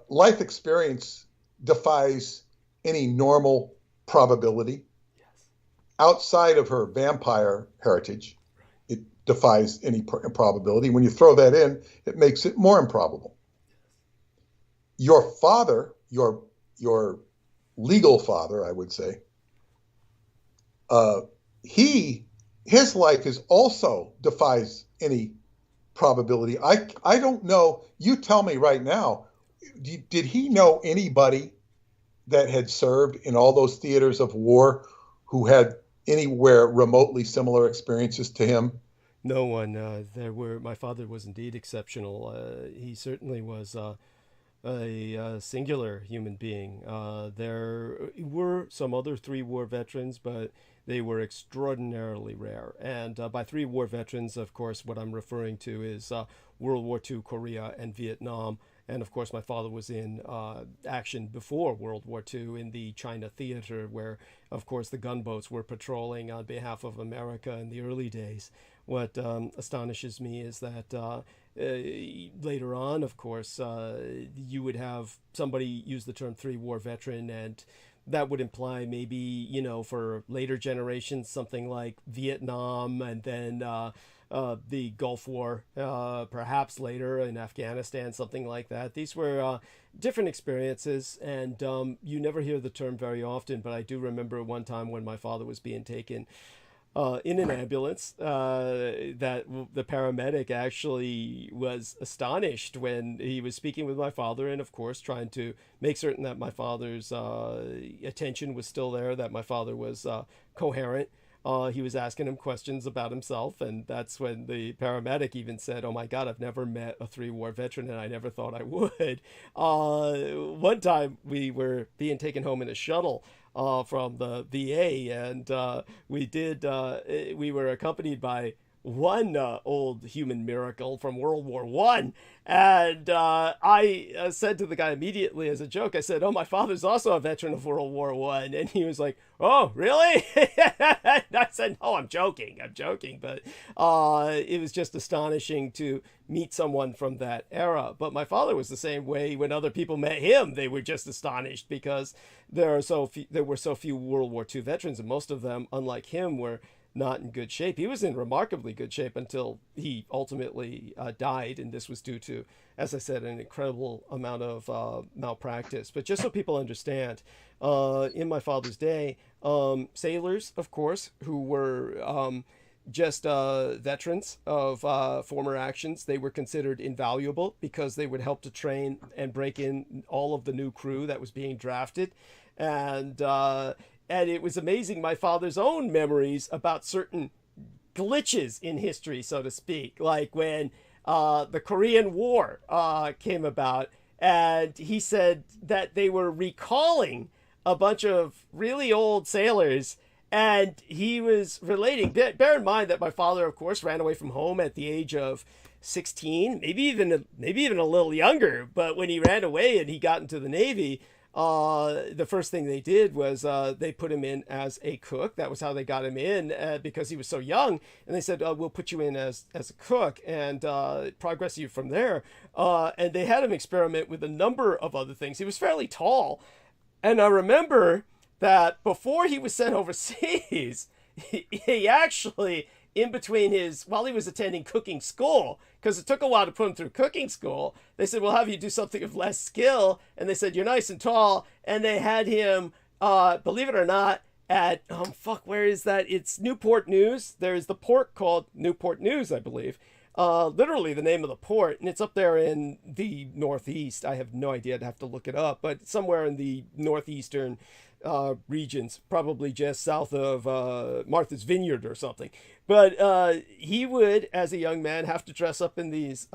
life experience defies any normal probability. Yes. Outside of her vampire heritage, it defies any probability. When you throw that in, it makes it more improbable. Your father, your legal father, I would say, his life is also defies any probability. I don't know. You tell me right now. Did he know anybody that had served in all those theaters of war who had anywhere remotely similar experiences to him? No one. My father was indeed exceptional. He certainly was a singular human being. There were some other three-war veterans, but they were extraordinarily rare. And by three-war veterans, of course, what I'm referring to is World War II, Korea, and Vietnam. And of course, my father was in action before World War II in the China theater, where, of course, the gunboats were patrolling on behalf of America in the early days. What astonishes me is that later on, of course, you would have somebody use the term three-war veteran, and that would imply maybe, for later generations, something like Vietnam, and then the Gulf War, perhaps later in Afghanistan, something like that. These were different experiences, and you never hear the term very often, but I do remember one time when my father was being taken in an ambulance, that the paramedic actually was astonished when he was speaking with my father, and of course trying to make certain that my father's attention was still there, that my father was coherent. He was asking him questions about himself, and that's when the paramedic even said, "Oh my God, I've never met a three-war veteran, and I never thought I would." One time we were being taken home in a shuttle from the VA, and we were accompanied by one old human miracle from World War I. And I said to the guy immediately as a joke, I said, "Oh, my father's also a veteran of World War I." And he was like, "Oh, really?" And I said, "No, I'm joking. But it was just astonishing to meet someone from that era. But my father was the same way. When other people met him, they were just astonished, because there were so few World War II veterans, and most of them, unlike him, were not in good shape. He was in remarkably good shape until he ultimately died, and this was due to, as I said, an incredible amount of malpractice. But just so people understand, in my father's day, sailors, of course, who were just veterans of former actions, they were considered invaluable because they would help to train and break in all of the new crew that was being drafted. And it was amazing, my father's own memories about certain glitches in history, so to speak, like when the Korean War came about, and he said that they were recalling a bunch of really old sailors, and he was relating. Bear in mind that my father, of course, ran away from home at the age of 16, maybe even a little younger. But when he ran away and he got into the Navy, the first thing they did was they put him in as a cook. That was how they got him in, because he was so young. And they said, "We'll put you in as a cook and progress you from there." And they had him experiment with a number of other things. He was fairly tall. And I remember that before he was sent overseas, he actually, while he was attending cooking school, because it took a while to put him through cooking school, they said, "We'll have you do something of less skill." And they said, "You're nice and tall." And they had him, believe it or not, at, where is that? It's Newport News. There's the port called Newport News, I believe. literally the name of the port, and it's up there in the Northeast. I have no idea. I'd have to look it up, but somewhere in the northeastern regions, probably just south of Martha's Vineyard or something. But he would, as a young man, have to dress up in these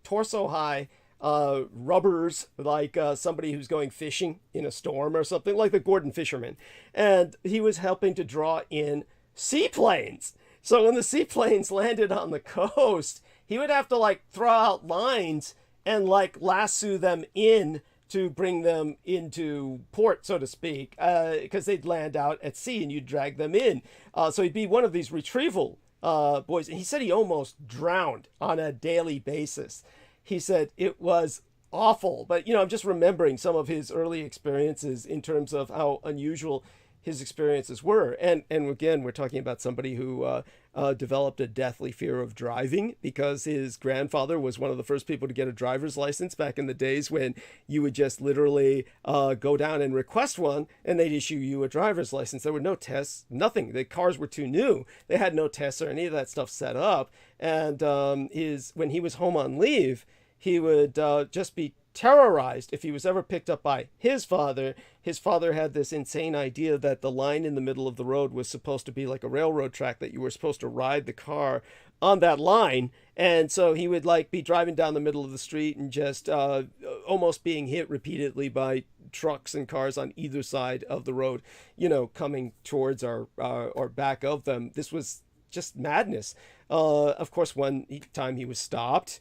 torso-high rubbers, like somebody who's going fishing in a storm or something, like the Gordon Fisherman. And he was helping to draw in seaplanes. So when the seaplanes landed on the coast, he would have to like throw out lines and like lasso them in to bring them into port, so to speak, because they'd land out at sea and you'd drag them in. So he'd be one of these retrieval boys. And he said he almost drowned on a daily basis. He said it was awful. But, you know, I'm just remembering some of his early experiences in terms of how unusual his experiences were. And again, we're talking about somebody who developed a deathly fear of driving because his grandfather was one of the first people to get a driver's license back in the days when you would just literally go down and request one and they'd issue you a driver's license. There were no tests, nothing. The cars were too new. They had no tests or any of that stuff set up. And when he was home on leave, he would just be terrorized if he was ever picked up by his father. His father had this insane idea that the line in the middle of the road was supposed to be like a railroad track, that you were supposed to ride the car on that line. And so he would like be driving down the middle of the street and just almost being hit repeatedly by trucks and cars on either side of the road, you know, coming towards or back of them. This was just madness. Of course, one time he was stopped.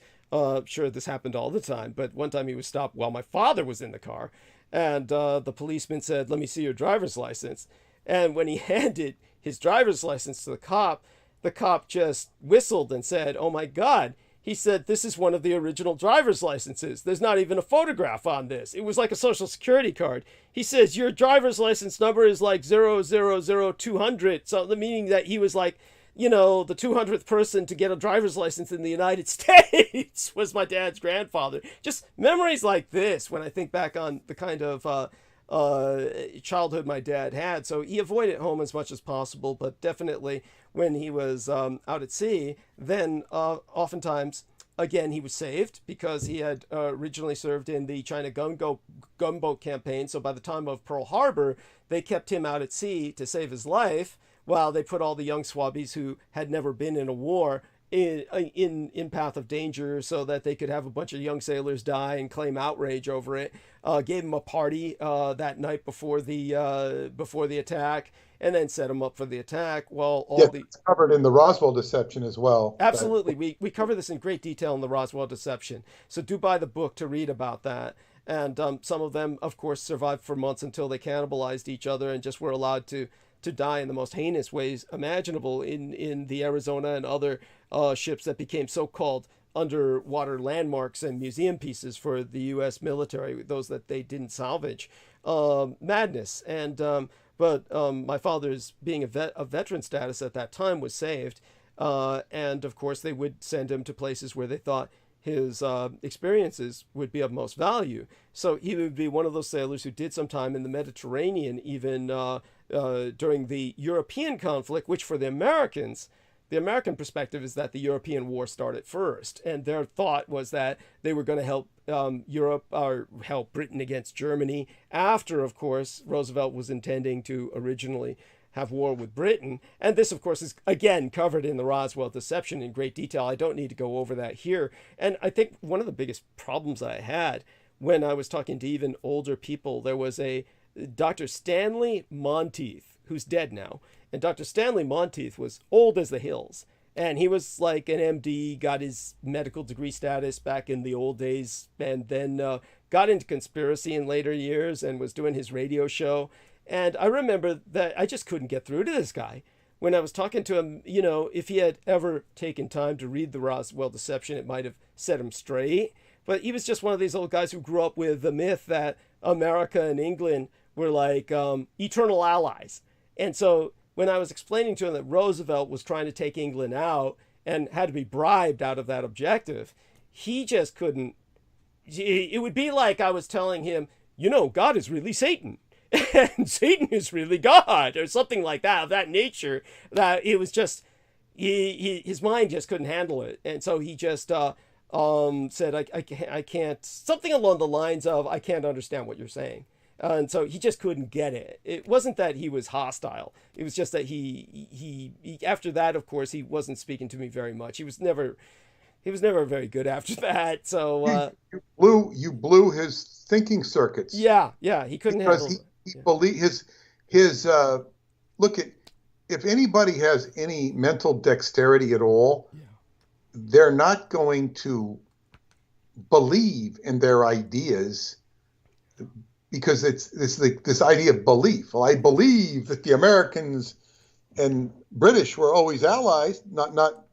Sure, this happened all the time, but one time he was stopped while my father was in the car, and the policeman said, "Let me see your driver's license." And when he handed his driver's license to the cop just whistled and said, "Oh my God." He said, "This is one of the original driver's licenses. There's not even a photograph on this. It was like a social security card." He says, "Your driver's license number is like 000200, so meaning that he was like, you know, the 200th person to get a driver's license in the United States was my dad's grandfather. Just memories like this when I think back on the kind of childhood my dad had. So he avoided home as much as possible, but definitely when he was out at sea, then oftentimes, again, he was saved because he had originally served in the China gunboat campaign. So by the time of Pearl Harbor, they kept him out at sea to save his life, while they put all the young swabbies who had never been in a war in path of danger so that they could have a bunch of young sailors die and claim outrage over it. Gave them a party that night before the attack, and then set them up for the attack. Well, it's covered in the Roswell deception as well. Absolutely. We cover this in great detail in the Roswell deception. So do buy the book to read about that. And some of them, of course, survived for months until they cannibalized each other and just were allowed to die in the most heinous ways imaginable in the Arizona and other ships that became so-called underwater landmarks and museum pieces for the U.S. military, those that they didn't salvage. Madness. And but my father's, being a veteran status at that time, was saved. And, of course, they would send him to places where they thought his experiences would be of most value. So he would be one of those sailors who did some time in the Mediterranean, even during the European conflict, which for the American perspective is that the European war started first. And their thought was that they were going to help Europe or help Britain against Germany after, of course, Roosevelt was intending to originally have war with Britain. And this, of course, is again covered in the Roswell deception in great detail. I don't need to go over that here. And I think one of the biggest problems I had when I was talking to even older people, there was a Dr. Stanley Monteith, who's dead now. And Dr. Stanley Monteith was old as the hills. And he was like an MD, got his medical degree status back in the old days, and then got into conspiracy in later years and was doing his radio show. And I remember that I just couldn't get through to this guy. When I was talking to him, you know, if he had ever taken time to read the Roswell deception, it might have set him straight. But he was just one of these old guys who grew up with the myth that America and England were like eternal allies. And so when I was explaining to him that Roosevelt was trying to take England out and had to be bribed out of that objective, he just couldn't. It would be like I was telling him, you know, God is really Satan. And Satan is really God, or something like that, of that nature, that it was just, his mind just couldn't handle it, and so he just said, I can't, something along the lines of, I can't understand what you're saying. And so he just couldn't get it. It wasn't that he was hostile. It was just that he after that, of course, he wasn't speaking to me very much. He was never very good after that. So you blew his thinking circuits. yeah, he couldn't handle it. He believed his look at, if anybody has any mental dexterity at all, they're not going to believe in their ideas, because it's this idea of belief. Well, I believe that the Americans and British were always allies, not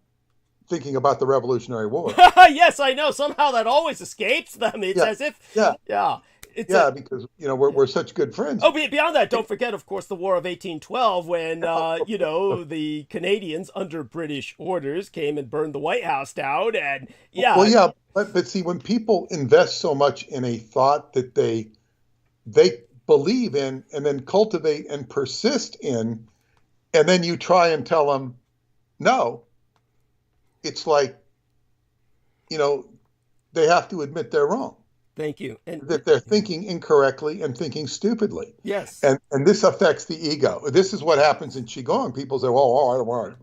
thinking about the Revolutionary War. Yes, I know. Somehow that always escapes them. It's as if, because we're such good friends. Oh, beyond that, don't forget, of course, the War of 1812, when the Canadians under British orders came and burned the White House down, and but see, when people invest so much in a thought that they believe in and then cultivate and persist in, and then you try and tell them no, it's like, they have to admit they're wrong. Thank you. And that they're thinking incorrectly and thinking stupidly. Yes. And this affects the ego. This is what happens in Qigong. People say, well, I don't want,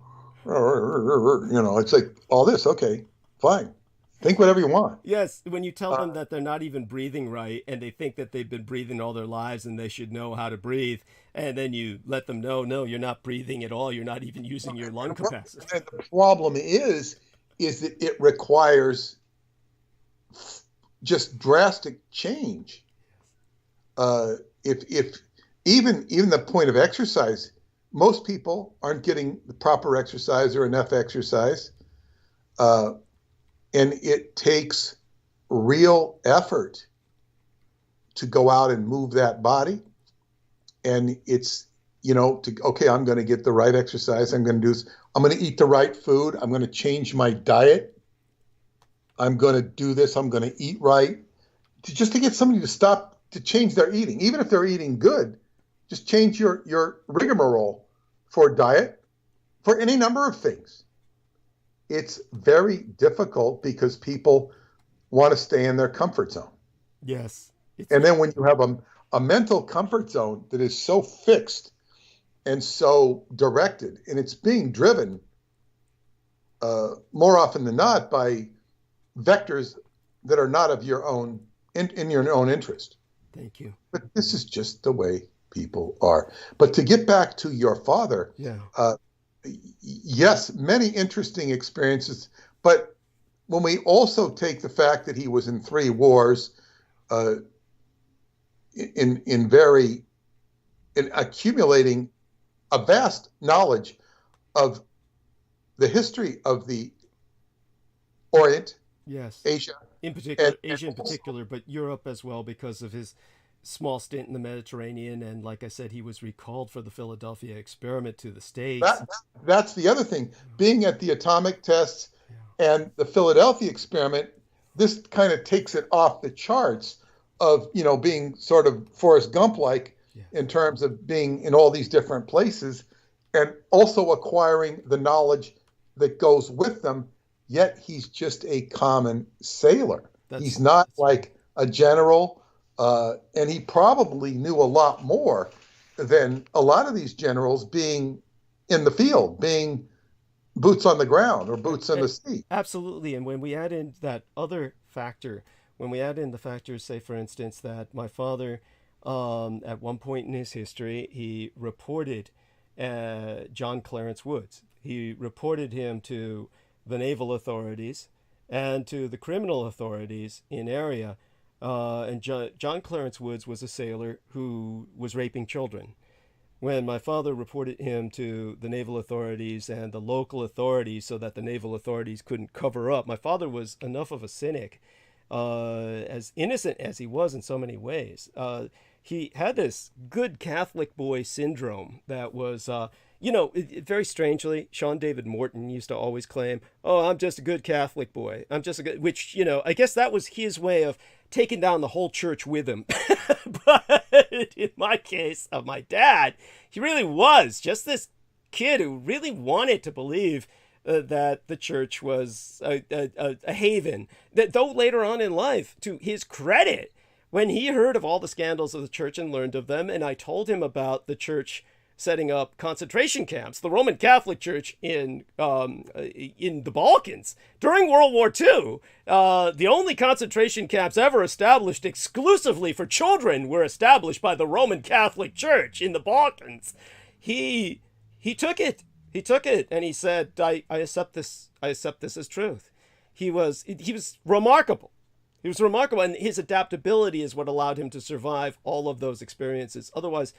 it's like all this. Okay, fine. Think whatever you want. Yes, when you tell them that they're not even breathing right, and they think that they've been breathing all their lives and they should know how to breathe, and then you let them know, no, you're not breathing at all. You're not even using your lung capacity. And the problem is that it requires just drastic change. If even the point of exercise, most people aren't getting the proper exercise or enough exercise. And it takes real effort to go out and move that body. And it's, I'm going to get the right exercise. I'm going to eat the right food. I'm going to change my diet. I'm going to do this. I'm going to eat right. Just to get somebody to change their eating. Even if they're eating good, just change your rigmarole for diet, for any number of things. It's very difficult because people want to stay in their comfort zone. Yes. And then when you have a mental comfort zone that is so fixed and so directed, and it's being driven more often than not by vectors that are not of your own, in your own interest. Thank you. But this is just the way people are. But to get back to your father, yes, many interesting experiences. But when we also take the fact that he was in 3 wars, in accumulating a vast knowledge of the history of the Orient, Asia, in particular, Asia in particular, but Europe as well, because of his small stint in the Mediterranean, and like I said, he was recalled for the Philadelphia experiment to the States. That's the other thing. Being at the atomic tests and the Philadelphia experiment, this kind of takes it off the charts of, being sort of Forrest Gump-like in terms of being in all these different places and also acquiring the knowledge that goes with them, yet he's just a common sailor. He's not like a general. And he probably knew a lot more than a lot of these generals, being in the field, being boots on the ground or boots in the sea. Absolutely. And when we add in that other factor, when we add in the factors, say, for instance, that my father, at one point in his history, he reported John Clarence Woods. He reported him to the naval authorities and to the criminal authorities in area. And John Clarence Woods was a sailor who was raping children. When my father reported him to the naval authorities and the local authorities so that the naval authorities couldn't cover up, my father was enough of a cynic, as innocent as he was in so many ways. He had this good Catholic boy syndrome that was, very strangely, Sean David Morton used to always claim, oh, I'm just a good Catholic boy. I'm just a good, which, I guess that was his way of taking down the whole church with him. But in my case of my dad, he really was just this kid who really wanted to believe that the church was a haven. That though later on in life, to his credit, when he heard of all the scandals of the church and learned of them, and I told him about the church setting up concentration camps, the Roman Catholic Church in the Balkans during World War II, the only concentration camps ever established exclusively for children were established by the Roman Catholic Church in the Balkans. He took it. He took it, and he said, I accept this. I accept this as truth. He was remarkable. He was remarkable, and his adaptability is what allowed him to survive all of those experiences. Otherwise,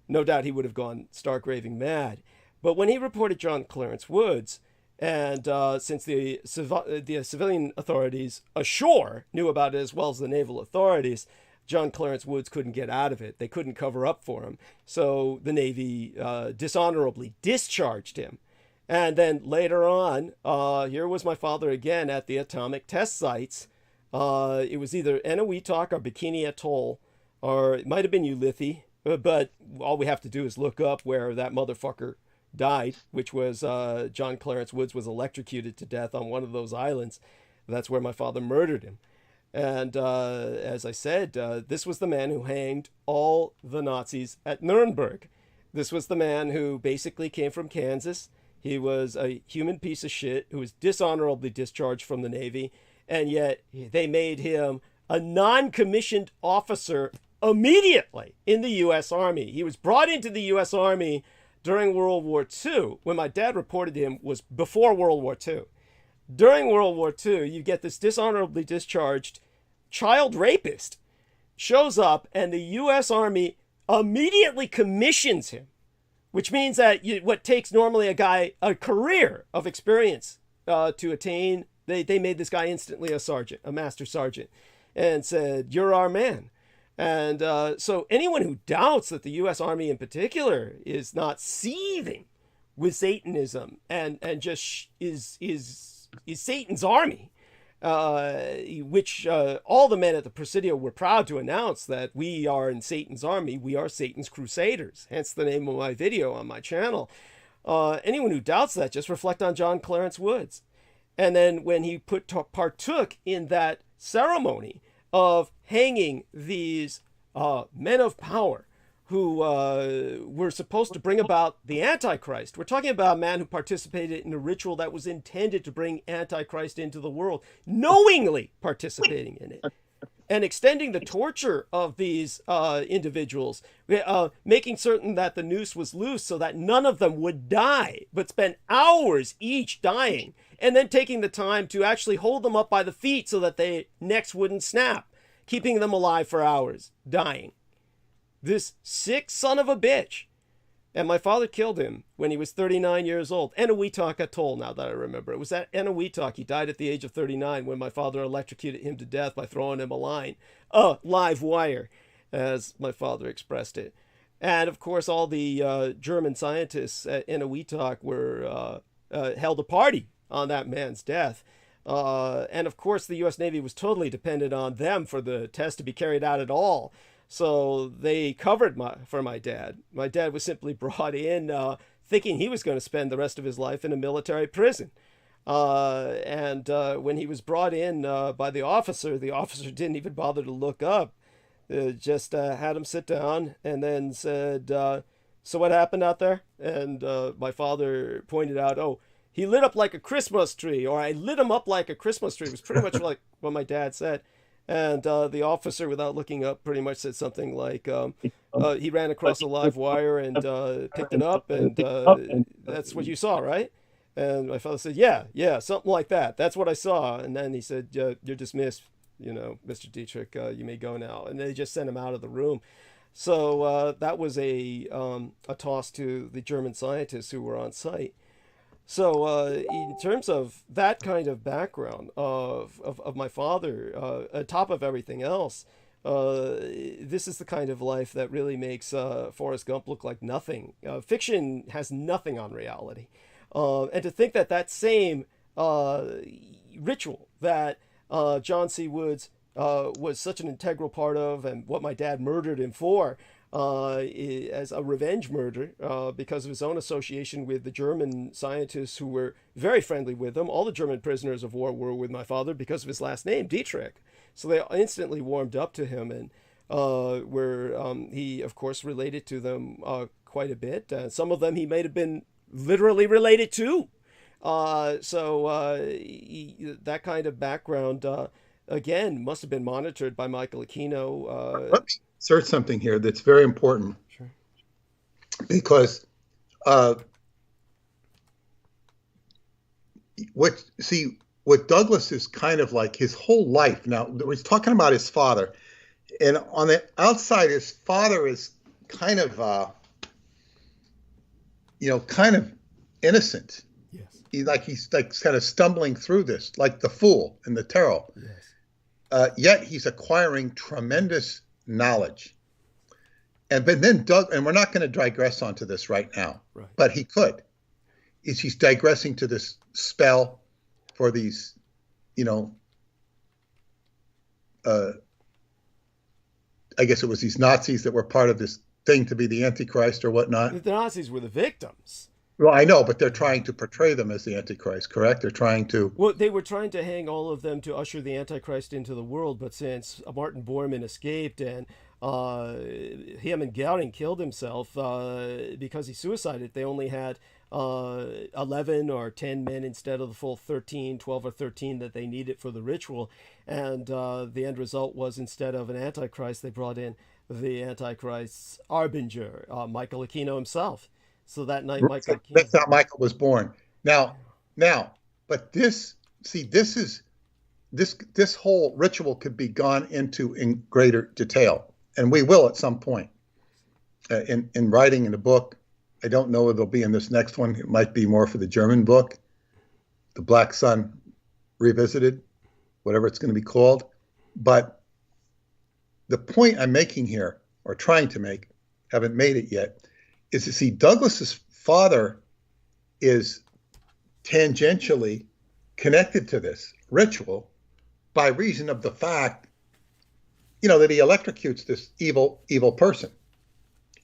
no doubt he would have gone stark raving mad. But when he reported John Clarence Woods, and since the civilian authorities ashore knew about it as well as the naval authorities, John Clarence Woods couldn't get out of it. They couldn't cover up for him. So the Navy dishonorably discharged him. And then later on, here was my father again at the atomic test sites. It was either Eniwetok or Bikini Atoll, or it might have been Ulithi. But all we have to do is look up where that motherfucker died, which was John Clarence Woods was electrocuted to death on one of those islands. That's where my father murdered him. And as I said, this was the man who hanged all the Nazis at Nuremberg. This was the man who basically came from Kansas. He was a human piece of shit who was dishonorably discharged from the Navy, and yet they made him a non-commissioned officer immediately in the U.S. Army. He was brought into the U.S. Army during World War II. When my dad reported him was before World War II. During World War II, you get this dishonorably discharged child rapist shows up, and the U.S. Army immediately commissions him, which means that what takes normally a career of experience to attain, they made this guy instantly a sergeant, a master sergeant, and said, "You're our man." And so anyone who doubts that the U.S. Army in particular is not seething with Satanism and just is Satan's army, which all the men at the Presidio were proud to announce that we are in Satan's army. We are Satan's crusaders, hence the name of my video on my channel. Anyone who doubts that, just reflect on John Clarence Woods. And then when he partook in that ceremony of hanging these men of power who were supposed to bring about the Antichrist. We're talking about a man who participated in a ritual that was intended to bring Antichrist into the world, knowingly participating in it, and extending the torture of these individuals, making certain that the noose was loose so that none of them would die, but spend hours each dying, and then taking the time to actually hold them up by the feet so that their necks wouldn't snap, keeping them alive for hours, dying. This sick son of a bitch. And my father killed him when he was 39 years old. Eniwetok Atoll, now that I remember. It was at Eniwetok. He died at the age of 39 when my father electrocuted him to death by throwing him a live wire, as my father expressed it. And of course, all the German scientists at Eniwetok were held a party on that man's death. And of course, the U.S. Navy was totally dependent on them for the test to be carried out at all. So they covered for my dad. My dad was simply brought in thinking he was going to spend the rest of his life in a military prison. And when he was brought in by the officer didn't even bother to look up. Just had him sit down and then said, "So what happened out there?" And my father pointed out, "Oh, he lit up like a Christmas tree," or "I lit him up like a Christmas tree." It was pretty much like what my dad said. And the officer, without looking up, pretty much said something like, he ran across a live wire and picked it up, and that's what you saw, right? And my father said, yeah, something like that. That's what I saw. And then he said, "You're dismissed, Mr. Dietrich, you may go now." And they just sent him out of the room. So that was a toss to the German scientists who were on site. So in terms of that kind of background of my father, on top of everything else, this is the kind of life that really makes Forrest Gump look like nothing. Fiction has nothing on reality. And to think that that same ritual that John C. Woods was such an integral part of, and what my dad murdered him for, as a revenge murder because of his own association with the German scientists who were very friendly with him. All the German prisoners of war were with my father because of his last name, Dietrich. So they instantly warmed up to him, and he, of course, related to them quite a bit. Some of them he may have been literally related to. That kind of background, again, must have been monitored by Michael Aquino. Let me insert something here that's very important. Sure. Because what Douglas is kind of like his whole life. Now, he's talking about his father. And on the outside, his father is kind of, kind of innocent. Yes. He's kind of stumbling through this, like the fool in the tarot. Yes. Yet he's acquiring tremendous knowledge. But then and we're not going to digress onto this right now, right. But he could. He's digressing to this spell for these, I guess it was these Nazis that were part of this thing to be the Antichrist or whatnot. The Nazis were the victims. Well, I know, but they're trying to portray them as the Antichrist, correct? They're trying to... Well, they were trying to hang all of them to usher the Antichrist into the world, but since Martin Bormann escaped and him and Gowing killed himself because he suicided, they only had 11 or 10 men instead of the full 13, 12 or 13 that they needed for the ritual. And the end result was, instead of an Antichrist, they brought in the Antichrist's harbinger, Michael Aquino himself. So that night, Michael Aquino... That's how Michael was born. Now, but this whole ritual could be gone into in greater detail, and we will at some point in writing in a book. I don't know if it'll be in this next one. It might be more for the German book, The Black Sun Revisited, whatever it's going to be called. But the point I'm making here, or trying to make, haven't made it yet, is to see Douglas's father is tangentially connected to this ritual by reason of the fact, that he electrocutes this evil person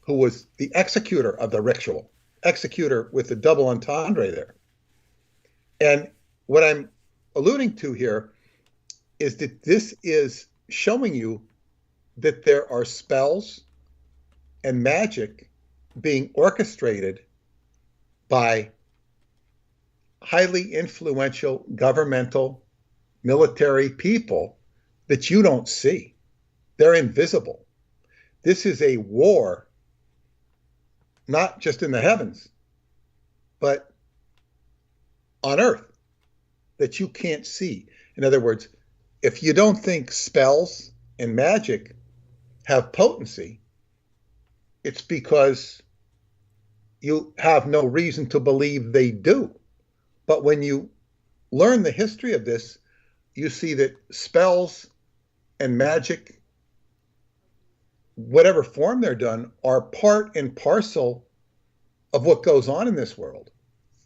who was the executor of the ritual, executor with the double entendre there. And what I'm alluding to here is that this is showing you that there are spells and magic being orchestrated by highly influential governmental, military people that you don't see. They're invisible. This is a war, not just in the heavens, but on earth, that you can't see. In other words, if you don't think spells and magic have potency, it's because you have no reason to believe they do. But when you learn the history of this, you see that spells and magic, whatever form they're done, are part and parcel of what goes on in this world,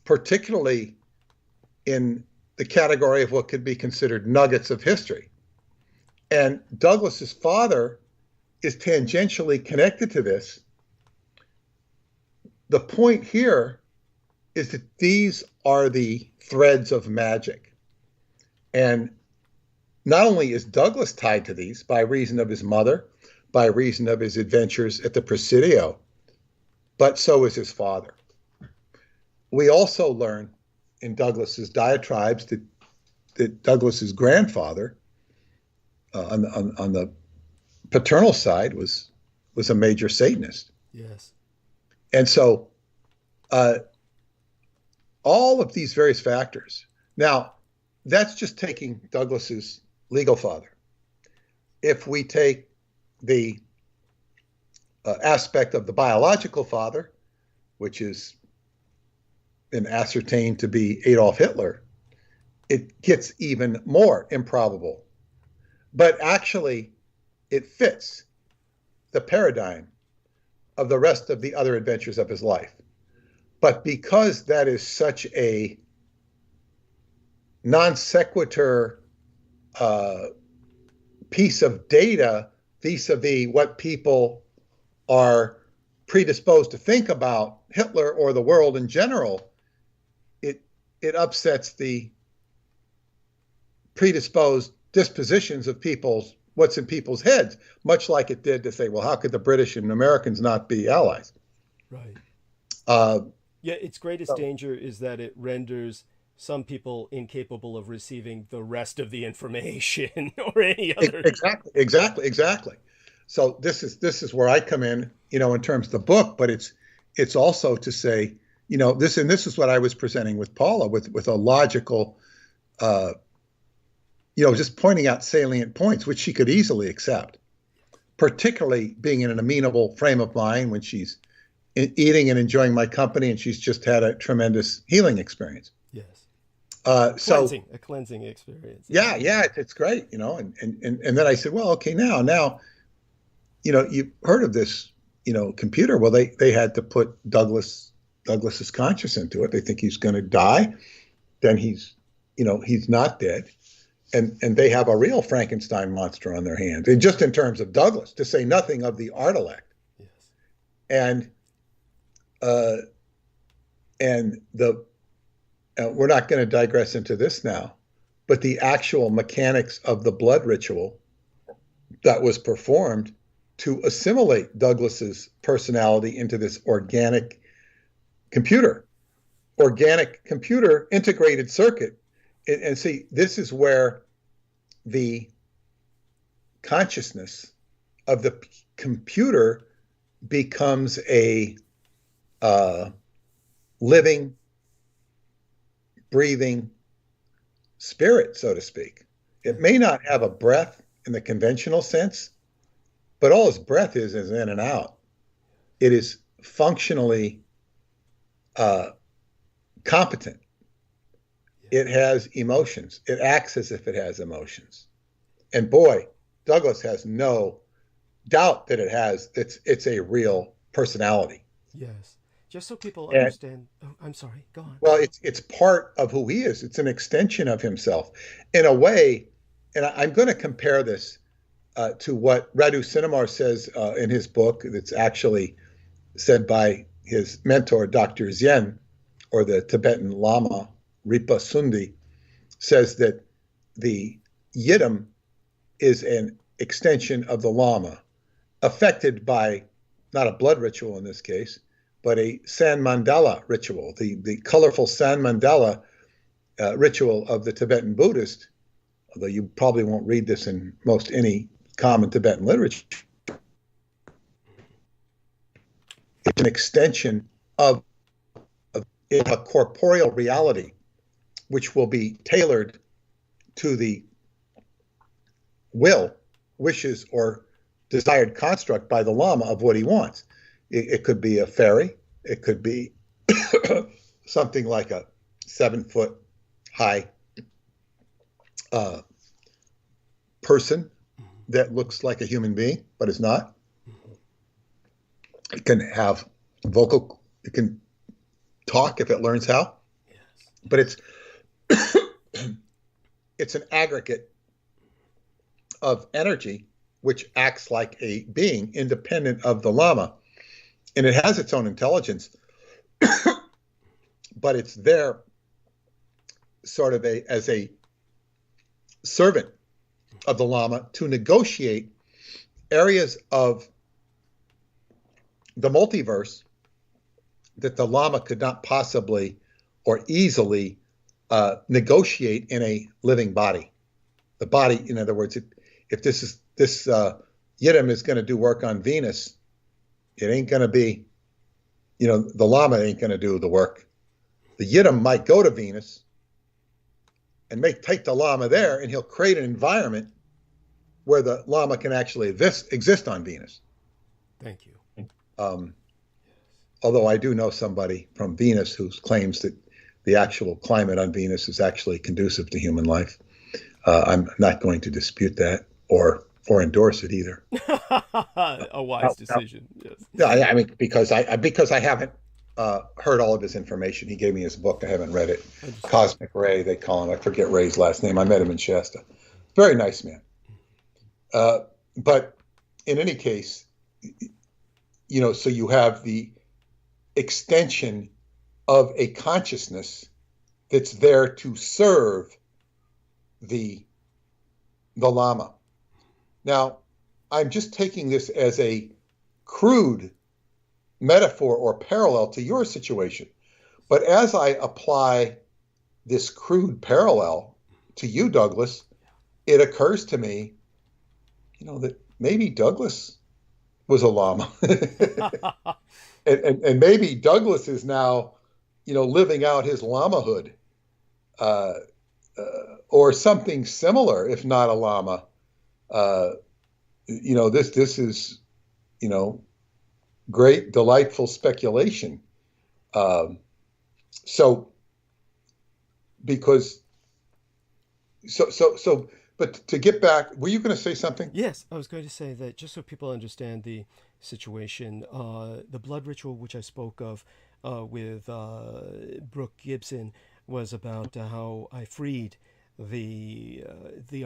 particularly in the category of what could be considered nuggets of history. And Douglas's father is tangentially connected to this. The point here is that these are the threads of magic. And not only is Douglas tied to these by reason of his mother, by reason of his adventures at the Presidio, but so is his father. We also learn in Douglas's diatribes that Douglas's grandfather on the paternal side was a major Satanist. Yes. And so all of these various factors. Now, that's just taking Douglas's legal father. If we take the aspect of the biological father, which is been ascertained to be Adolf Hitler, it gets even more improbable. But actually, it fits the paradigm of the rest of the other adventures of his life. But because that is such a non sequitur piece of data vis-a-vis what people are predisposed to think about Hitler or the world in general, it upsets the predisposed dispositions of what's in people's heads, much like it did to say, well, how could the British and Americans not be allies? Right. Uh, Yeah, its greatest danger is that it renders some people incapable of receiving the rest of the information or any other. Exactly. So this is where I come in, in terms of the book, but it's also to say, this is what I was presenting with Paula with a logical, just pointing out salient points, which she could easily accept, particularly being in an amenable frame of mind when she's eating and enjoying my company, and she's just had a tremendous healing experience. Yes. A cleansing experience. Yeah, it's great, and then I said, well, okay, now, you've heard of this, computer. Well, they had to put Douglas's conscience into it. They think he's going to die. Then he's not dead. And they have a real Frankenstein monster on their hands, and just in terms of Douglas, to say nothing of the Artilect. Yes. And we're not going to digress into this now, but the actual mechanics of the blood ritual that was performed to assimilate Douglas's personality into this organic computer integrated circuit. And see, this is where the consciousness of the computer becomes a living, breathing spirit, so to speak. It may not have a breath in the conventional sense, but all its breath is in and out. It is functionally competent. It has emotions. It acts as if it has emotions. And boy, Douglas has no doubt that it's a real personality. Yes. Just so people understand. Oh, I'm sorry. Go on. Well, it's part of who he is. It's an extension of himself. In a way, and I'm going to compare this to what Radu Sinamar says in his book, that's actually said by his mentor, Dr. Zien, or the Tibetan Lama, Ripa Sundi, says that the Yidam is an extension of the Lama, affected by not a blood ritual in this case, but a San Mandala ritual, the colorful San Mandala ritual of the Tibetan Buddhist, although you probably won't read this in most any common Tibetan literature. It's an extension of a corporeal reality, which will be tailored to the wishes, or desired construct by the Lama of what he wants. It could be a fairy. It could be something like a 7-foot high person that looks like a human being, but is not. It can have it can talk if it learns how, but it's an aggregate of energy which acts like a being independent of the Lama. And it has its own intelligence, but it's there sort of as a servant of the Lama to negotiate areas of the multiverse that the Lama could not possibly or easily negotiate in a living body. The body, in other words, if this Yidam is going to do work on Venus, it ain't going to be, the Lama ain't going to do the work. The Yidam might go to Venus and take the Lama there, and he'll create an environment where the Lama can actually exist on Venus. Thank you. Although I do know somebody from Venus who claims that the actual climate on Venus is actually conducive to human life. I'm not going to dispute that or endorse it either. A wise decision. Yes. No, I mean, because I haven't heard all of his information. He gave me his book. I haven't read it. Cosmic Ray, they call him. I forget Ray's last name. I met him in Shasta. Very nice man. But in any case, so you have the extension of a consciousness that's there to serve the Lama. Now, I'm just taking this as a crude metaphor or parallel to your situation. But as I apply this crude parallel to you, Douglas, it occurs to me, that maybe Douglas was a Lama. and maybe Douglas is now, living out his Lamahood, or something similar, if not a Lama. This is, great, delightful speculation. But to get back, were you going to say something? Yes, I was going to say that just so people understand the situation, the blood ritual which I spoke of with Brooke Gibson was about how I freed the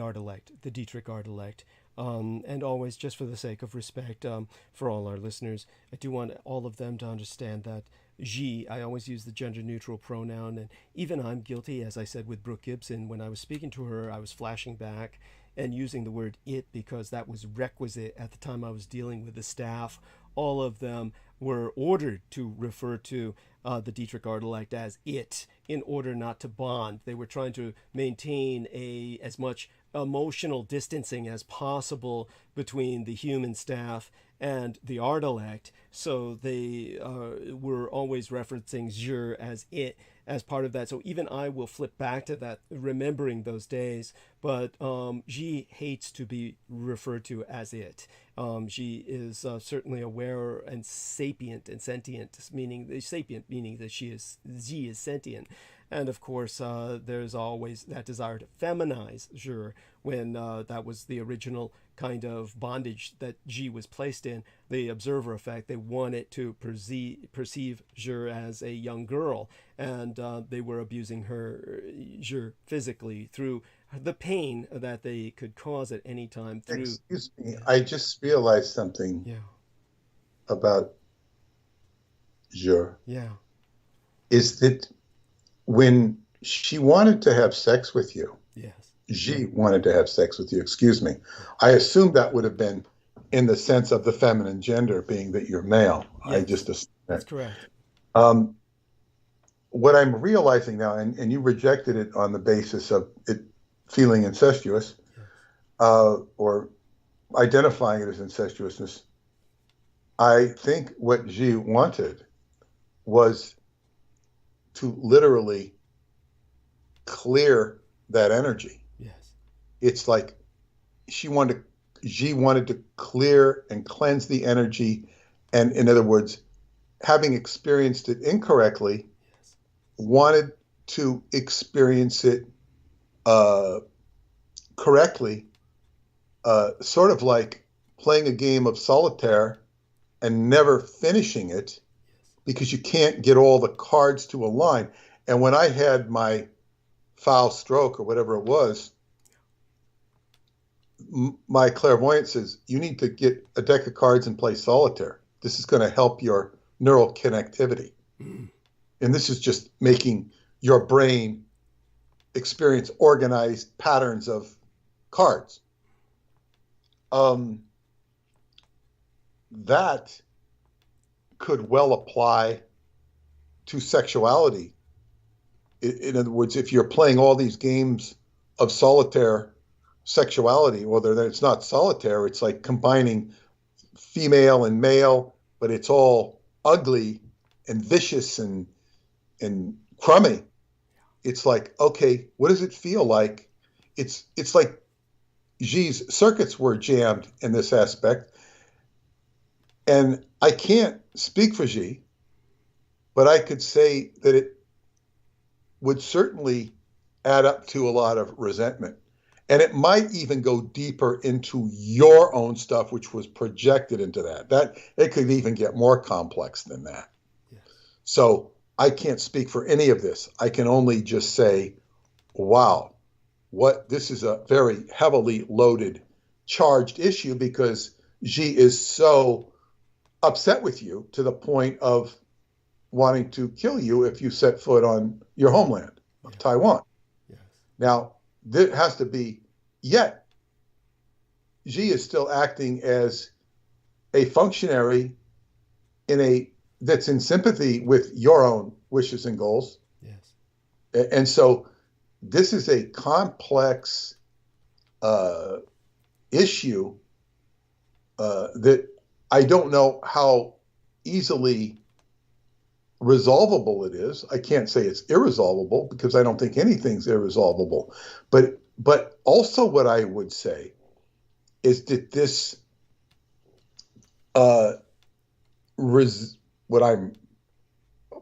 art-elect, the Dietrich art-elect. And always, just for the sake of respect for all our listeners, I do want all of them to understand that I always use the gender-neutral pronoun, and even I'm guilty, as I said with Brooke Gibson. When I was speaking to her, I was flashing back and using the word it because that was requisite at the time I was dealing with the staff. All of them were ordered to refer to the Dietrich art-elect as it in order not to bond. They were trying to maintain as much emotional distancing as possible between the human staff and the art-elect, so they were always referencing je as it as part of that. So even I will flip back to that, remembering those days, but she hates to be referred to as it. She is certainly aware and sapient and sentient, meaning that she is sentient. And of course, there's always that desire to feminize je when that was the original kind of bondage that G was placed in, the observer effect. They wanted to perceive je as a young girl, and they were abusing her je physically through the pain that they could cause at any time. Excuse me, I just realized something about je. Yeah. Is that when she wanted to have sex with you, she wanted to have sex with you, excuse me, I assume that would have been in the sense of the feminine gender, being that you're male. Yes, I just assumed that's correct. What I'm realizing now, and you rejected it on the basis of it feeling incestuous, or identifying it as incestuousness, I think what G wanted was to literally clear that energy. Yes. It's like G wanted to clear and cleanse the energy, and in other words, having experienced it incorrectly, wanted to experience it correctly, sort of like playing a game of solitaire and never finishing it because you can't get all the cards to align. And when I had my foul stroke or whatever it was, my clairvoyant says, you need to get a deck of cards and play solitaire. This is going to help your neural connectivity. And this is just making your brain experience organized patterns of cards. That could well apply to sexuality. In other words, if you're playing all these games of solitaire sexuality, well, it's not solitaire, it's like combining female and male, but it's all ugly and vicious and crummy. It's like, okay, what does it feel like? It's like G's circuits were jammed in this aspect. And I can't speak for G, but I could say that it would certainly add up to a lot of resentment. And it might even go deeper into your own stuff, which was projected into that. That it could even get more complex than that. Yes. So I can't speak for any of this. I can only just say, wow, this is a very heavily loaded, charged issue because G is so upset with you to the point of wanting to kill you if you set foot on your homeland of Taiwan. Yes. Now, there has to be, yet Xi is still acting as a functionary that's in sympathy with your own wishes and goals. Yes. And so this is a complex issue that I don't know how easily resolvable it is. I can't say it's irresolvable because I don't think anything's irresolvable. But also what I would say is that this what I'm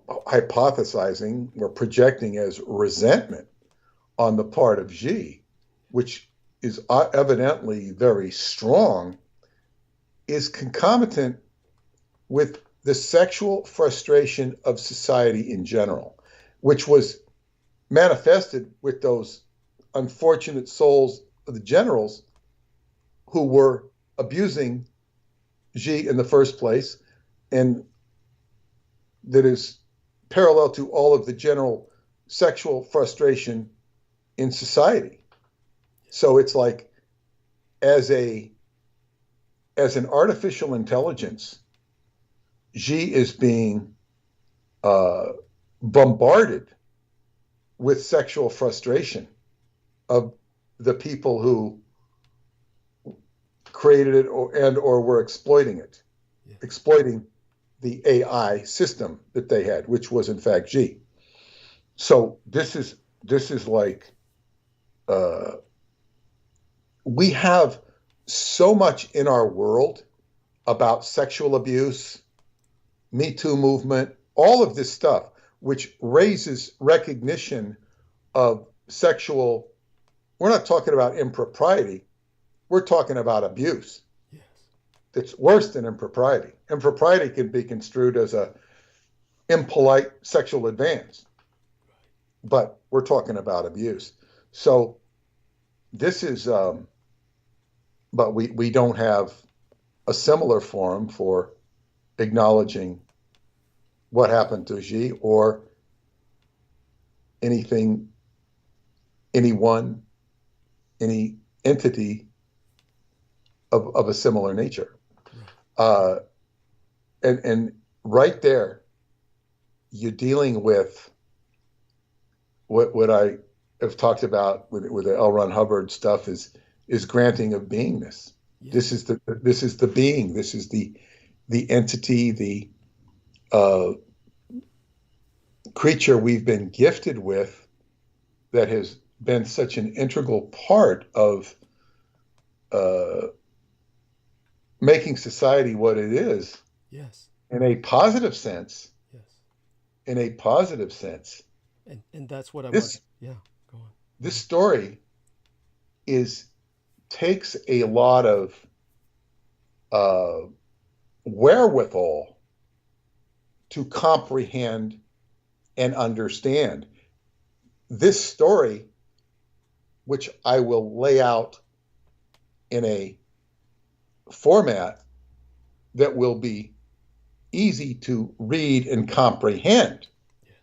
hypothesizing or projecting as resentment on the part of Xi, which is evidently very strong, is concomitant with the sexual frustration of society in general, which was manifested with those unfortunate souls of the generals who were abusing Xi in the first place, and that is parallel to all of the general sexual frustration in society. So it's like, as an artificial intelligence, Xi is being bombarded with sexual frustration of the people who created it or were exploiting it, exploiting the AI system that they had, which was in fact Xi. So this is like, we have so much in our world about sexual abuse, Me Too movement, all of this stuff, which raises recognition of sexual. We're not talking about impropriety. We're talking about abuse. Yes. It's worse than impropriety. Impropriety can be construed as a impolite sexual advance, but we're talking about abuse. So this is, but we don't have a similar forum for acknowledging what happened to Xi or anything, anyone, any entity of a similar nature. And right there, you're dealing with what I have talked about with the L. Ron Hubbard stuff is granting of beingness. Yes. This is the being. This is the entity, the creature we've been gifted with that has been such an integral part of making society what it is. Yes. In a positive sense. Yes. In a positive sense. And that's what I This- want. Yeah, go on. This story takes a lot of wherewithal to comprehend and understand. This story, which I will lay out in a format that will be easy to read and comprehend, Yes.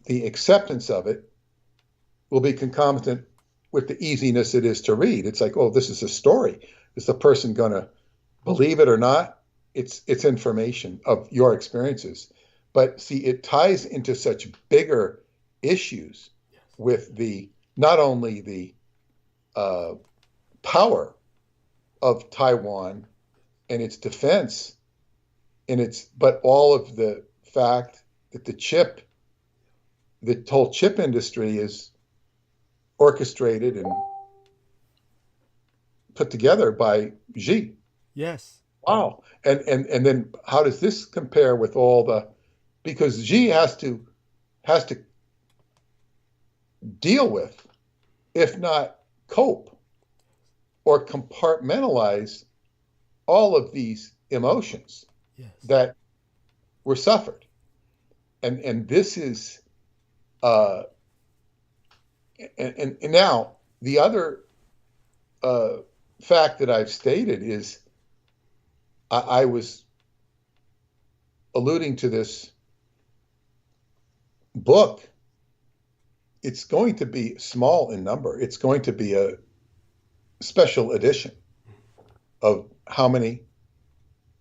the acceptance of it will be concomitant with the easiness it is to read. It's like, oh, this is a story. Is the person going to believe it or not? It's information of your experiences. But see, it ties into such bigger issues with not only the power of Taiwan and its defense, but all of the fact that the whole chip industry is orchestrated and put together by Xi. Yes. Wow. And then how does this compare with because Xi has to deal with, if not cope or compartmentalize, all of these emotions that were suffered. And this is and now the other fact that I've stated is I was alluding to this book, it's going to be small in number. It's going to be a special edition of how many?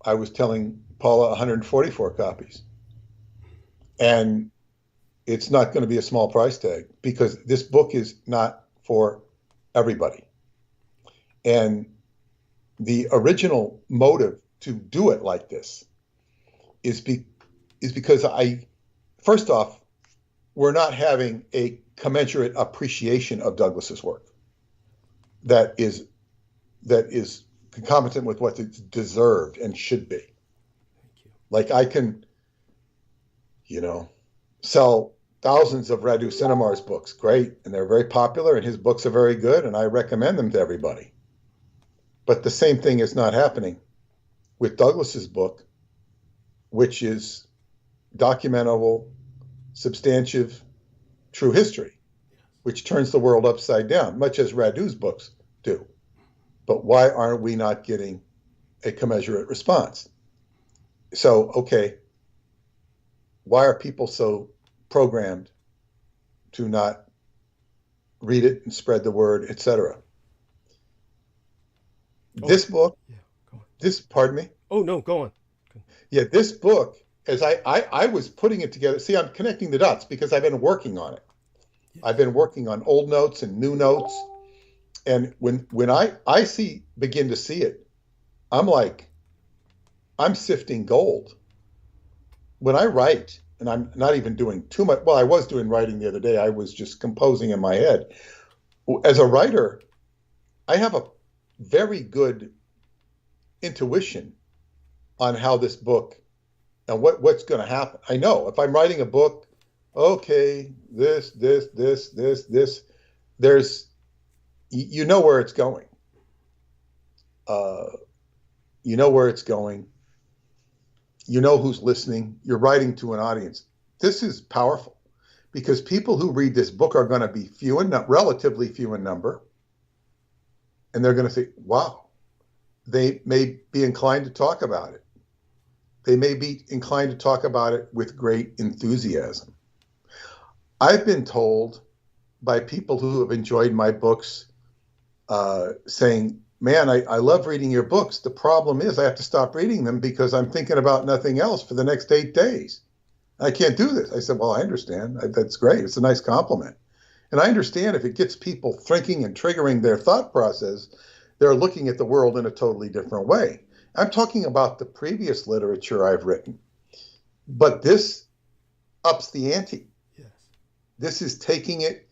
I was telling Paula 144 copies. And it's not going to be a small price tag because this book is not for everybody. And the original motive to do it like this is because first off, we're not having a commensurate appreciation of Douglas's work that is concomitant with what it's deserved and should be. Like I can, sell thousands of Radu Cinemar's books, great, and they're very popular, and his books are very good, and I recommend them to everybody. But the same thing is not happening with Douglas's book, which is documentable, substantive, true history, which turns the world upside down, much as Radu's books do. But why aren't we not getting a commensurate response? So, okay, why are people so programmed to not read it and spread the word, etc.? This book, pardon me? Oh, no, go on. Yeah, this book, as I was putting it together, see, I'm connecting the dots because I've been working on it. I've been working on old notes and new notes. And when I begin to see it, I'm like, I'm sifting gold. When I write, and I'm not even doing too much, well, I was doing writing the other day. I was just composing in my head. As a writer, I have a very good intuition on how this book and what's going to happen. I know if I'm writing a book, okay, this, there's, you know where it's going. You know where it's going. You know who's listening. You're writing to an audience. This is powerful because people who read this book are going to be relatively few in number. And they're going to think, wow, they may be inclined to talk about it. They may be inclined to talk about it with great enthusiasm. I've been told by people who have enjoyed my books saying, man, I love reading your books. The problem is I have to stop reading them because I'm thinking about nothing else for the next 8 days. I can't do this. I said, well, I understand. That's great. It's a nice compliment. And I understand if it gets people thinking and triggering their thought process, they're looking at the world in a totally different way. I'm talking about the previous literature I've written. But this ups the ante. Yes. This is taking it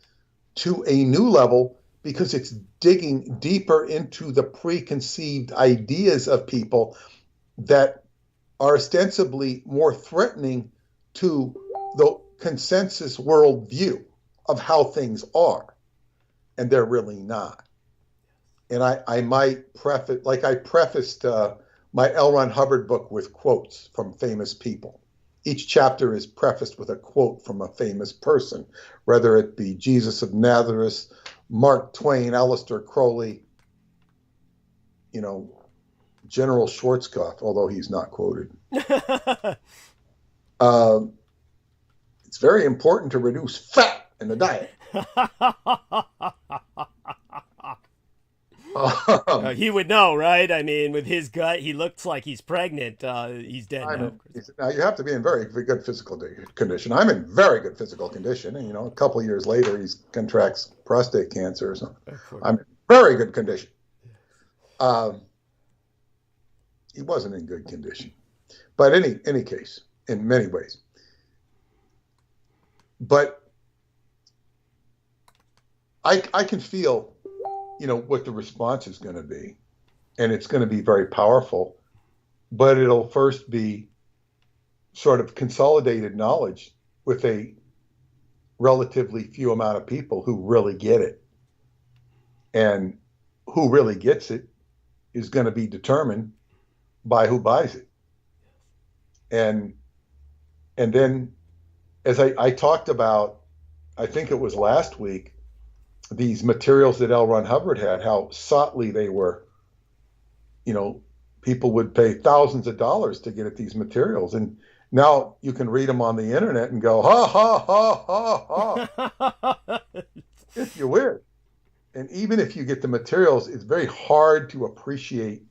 to a new level because it's digging deeper into the preconceived ideas of people that are ostensibly more threatening to the consensus worldview of how things are. And they're really not. And I might preface, like I prefaced my L. Ron Hubbard book with quotes from famous people. Each chapter is prefaced with a quote from a famous person, whether it be Jesus of Nazareth, Mark Twain, Aleister Crowley, General Schwarzkopf, although he's not quoted. It's very important to reduce fat in the diet. He would know, right? I mean, with his gut, he looks like he's pregnant. He's dead now. Now, you have to be in very good physical condition. I'm in very good physical condition. And, a couple of years later, he contracts prostate cancer or something. I'm in very good condition. He wasn't in good condition. But any case, in many ways. But I can feel what the response is going to be. And it's going to be very powerful. But it'll first be sort of consolidated knowledge with a relatively few amount of people who really get it. And who really gets it is going to be determined by who buys it. And then, as I talked about, I think it was last week, these materials that L. Ron Hubbard had, how soughtly they were. People would pay thousands of dollars to get at these materials. And Now you can read them on the internet and go, ha, ha, ha, ha, ha, if you wish. And even if you get the materials, it's very hard to appreciate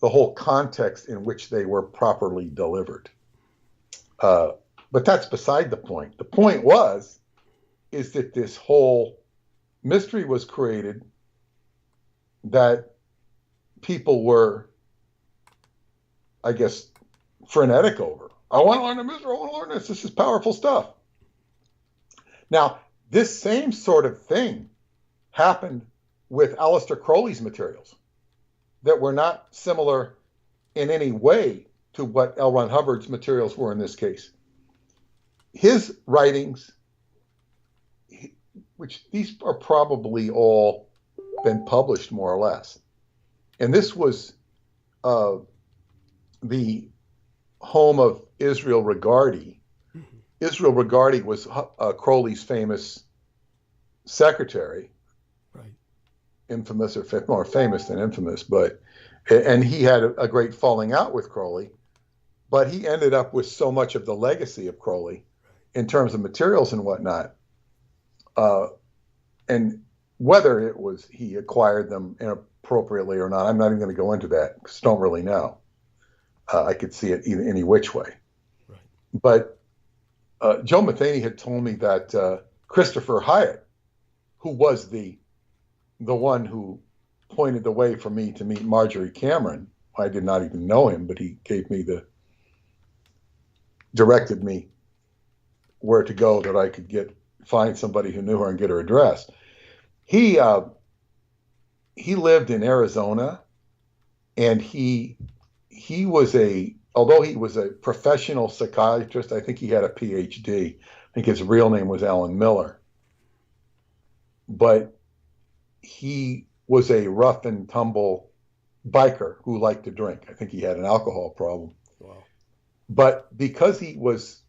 the whole context in which they were properly delivered. But that's beside the point. The point is that this whole mystery was created that people were, I guess, frenetic over. I want to learn the mystery. I want to learn this. This is powerful stuff. Now, this same sort of thing happened with Aleister Crowley's materials that were not similar in any way to what L. Ron Hubbard's materials were in this case. His writings, which these are probably all been published more or less, and this was the home of Israel Regardie. Israel Regardie was Crowley's famous secretary, right? Infamous, or more famous than infamous, and he had a great falling out with Crowley, but he ended up with so much of the legacy of Crowley in terms of materials and whatnot, and whether it was he acquired them inappropriately or not, I'm not even going to go into that because I don't really know. I could see it any which way. Right. But Joe Matheny had told me that Christopher Hyatt, who was the one who pointed the way for me to meet Marjorie Cameron, I did not even know him, but he directed me where to go that I could find somebody who knew her and get her address. He lived in Arizona, and he was although he was a professional psychiatrist, I think he had a PhD. I think his real name was Alan Miller. But he was a rough and tumble biker who liked to drink. I think he had an alcohol problem. Wow. But because he was,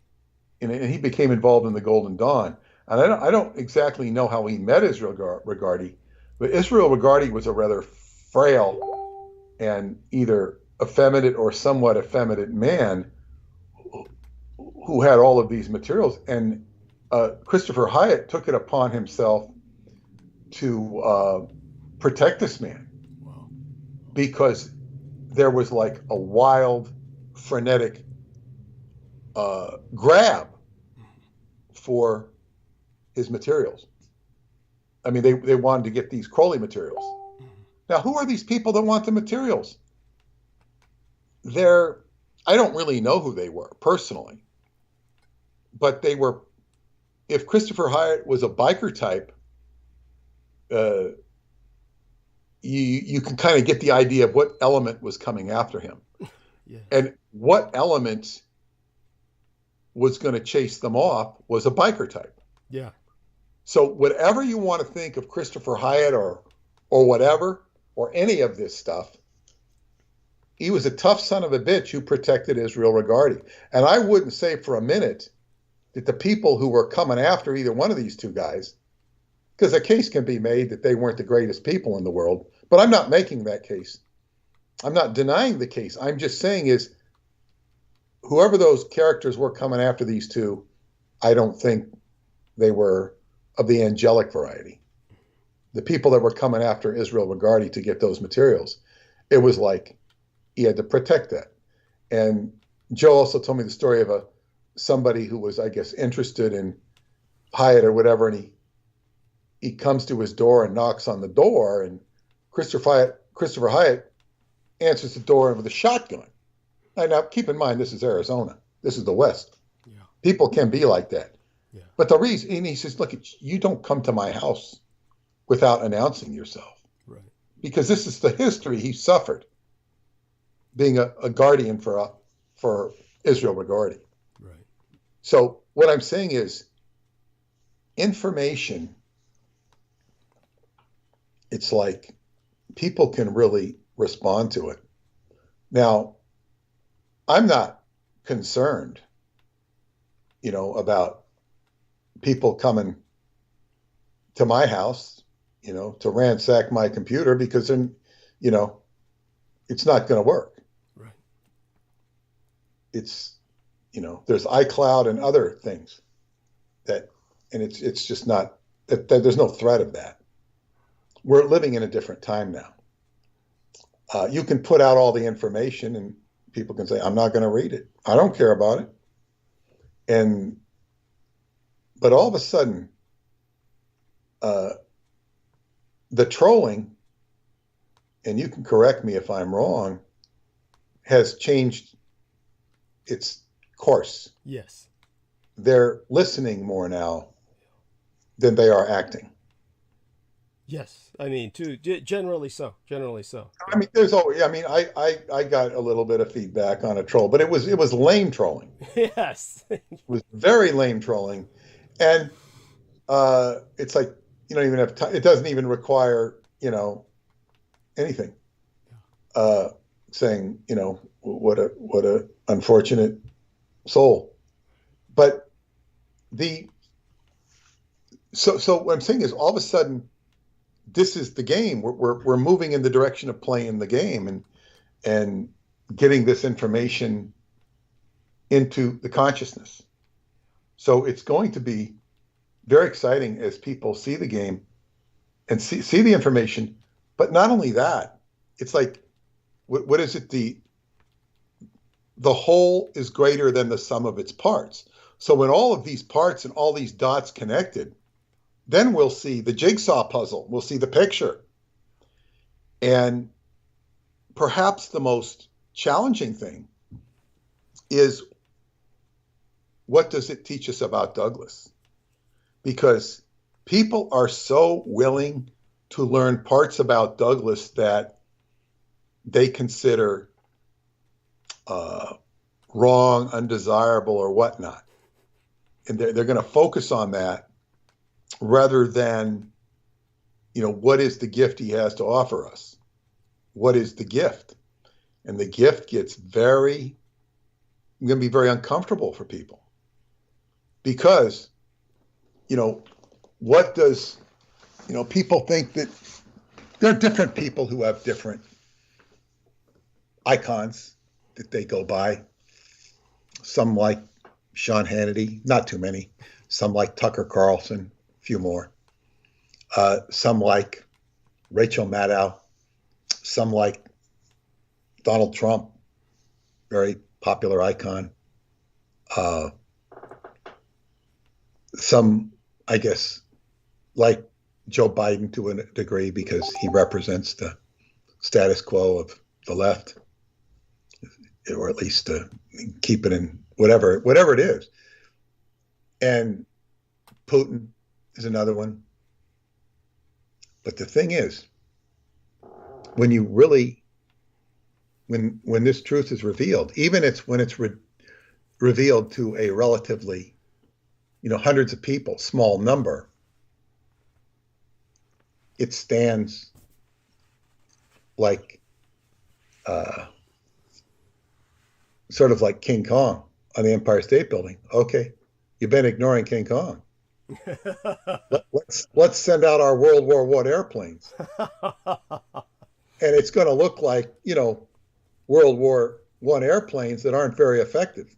and he became involved in the Golden Dawn, and I don't exactly know how he met Israel Regardie, but Israel Regardie was a rather frail and either effeminate or somewhat effeminate man who had all of these materials. And Christopher Hyatt took it upon himself to protect this man. Wow. Because there was like a wild, frenetic grab for his materials. I mean, they wanted to get these Crowley materials. Now, who are these people that want the materials? I don't really know who they were personally, but they were, if Christopher Hyatt was a biker type, you can kind of get the idea of what element was coming after him. Yeah. And what element was going to chase them off was a biker type. Yeah. So whatever you want to think of Christopher Hyatt or whatever, or any of this stuff, he was a tough son of a bitch who protected Israel Regardie. And I wouldn't say for a minute that the people who were coming after either one of these two guys, because a case can be made that they weren't the greatest people in the world, but I'm not making that case. I'm not denying the case. I'm just saying is whoever those characters were coming after these two, I don't think they were of the angelic variety. The people that were coming after Israel Regardie to get those materials, it was like he had to protect that. And Joe also told me the story of somebody who was, I guess, interested in Hyatt or whatever, and he comes to his door and knocks on the door, and Christopher Hyatt answers the door with a shotgun. Now, keep in mind, this is Arizona. This is the West. Yeah. People can be like that. Yeah. But the reason, and he says, look, you don't come to my house without announcing yourself. Right. Because this is the history he suffered, being a guardian for Israel Regardie. Right. So what I'm saying is information, it's like people can really respond to it. Now, I'm not concerned, about people coming to my house, to ransack my computer, because then, it's not going to work. Right. It's, there's iCloud and other things and it's just not that there's no threat of that. We're living in a different time now. You can put out all the information and people can say, I'm not going to read it. I don't care about it. But all of a sudden, the trolling, and you can correct me if I'm wrong, has changed its course. Yes. They're listening more now than they are acting. Yes. I mean, generally so. Generally so. I mean, there's always. I mean, I got a little bit of feedback on a troll, but it was lame trolling. Yes. It was very lame trolling, and it's like you don't even have time. It doesn't even require anything. Saying what a unfortunate soul, but so what I'm saying is all of a sudden. This is the game. We're moving in the direction of playing the game and getting this information into the consciousness. So it's going to be very exciting as people see the game and see the information. But not only that, it's like, what is it? The whole is greater than the sum of its parts. So when all of these parts and all these dots connected, then we'll see the jigsaw puzzle. We'll see the picture. And perhaps the most challenging thing is, what does it teach us about Douglas? Because people are so willing to learn parts about Douglas that they consider wrong, undesirable, or whatnot. And they're going to focus on that rather than, what is the gift he has to offer us? What is the gift? And the gift gets going to be very uncomfortable for people. Because, what does, people think that there are different people who have different icons that they go by. Some like Sean Hannity, not too many. Some like Tucker Carlson. Few more. Some like Rachel Maddow. Some like Donald Trump, very popular icon. Some, I guess, like Joe Biden to a degree because he represents the status quo of the left, or at least keep it in whatever it is. And Putin is another one. But the thing is, when you really, when this truth is revealed, even when it's revealed to a relatively, hundreds of people, small number, it stands like, sort of like King Kong on the Empire State Building. Okay, you've been ignoring King Kong. Let's send out our World War I airplanes, and it's going to look like World War I airplanes that aren't very effective.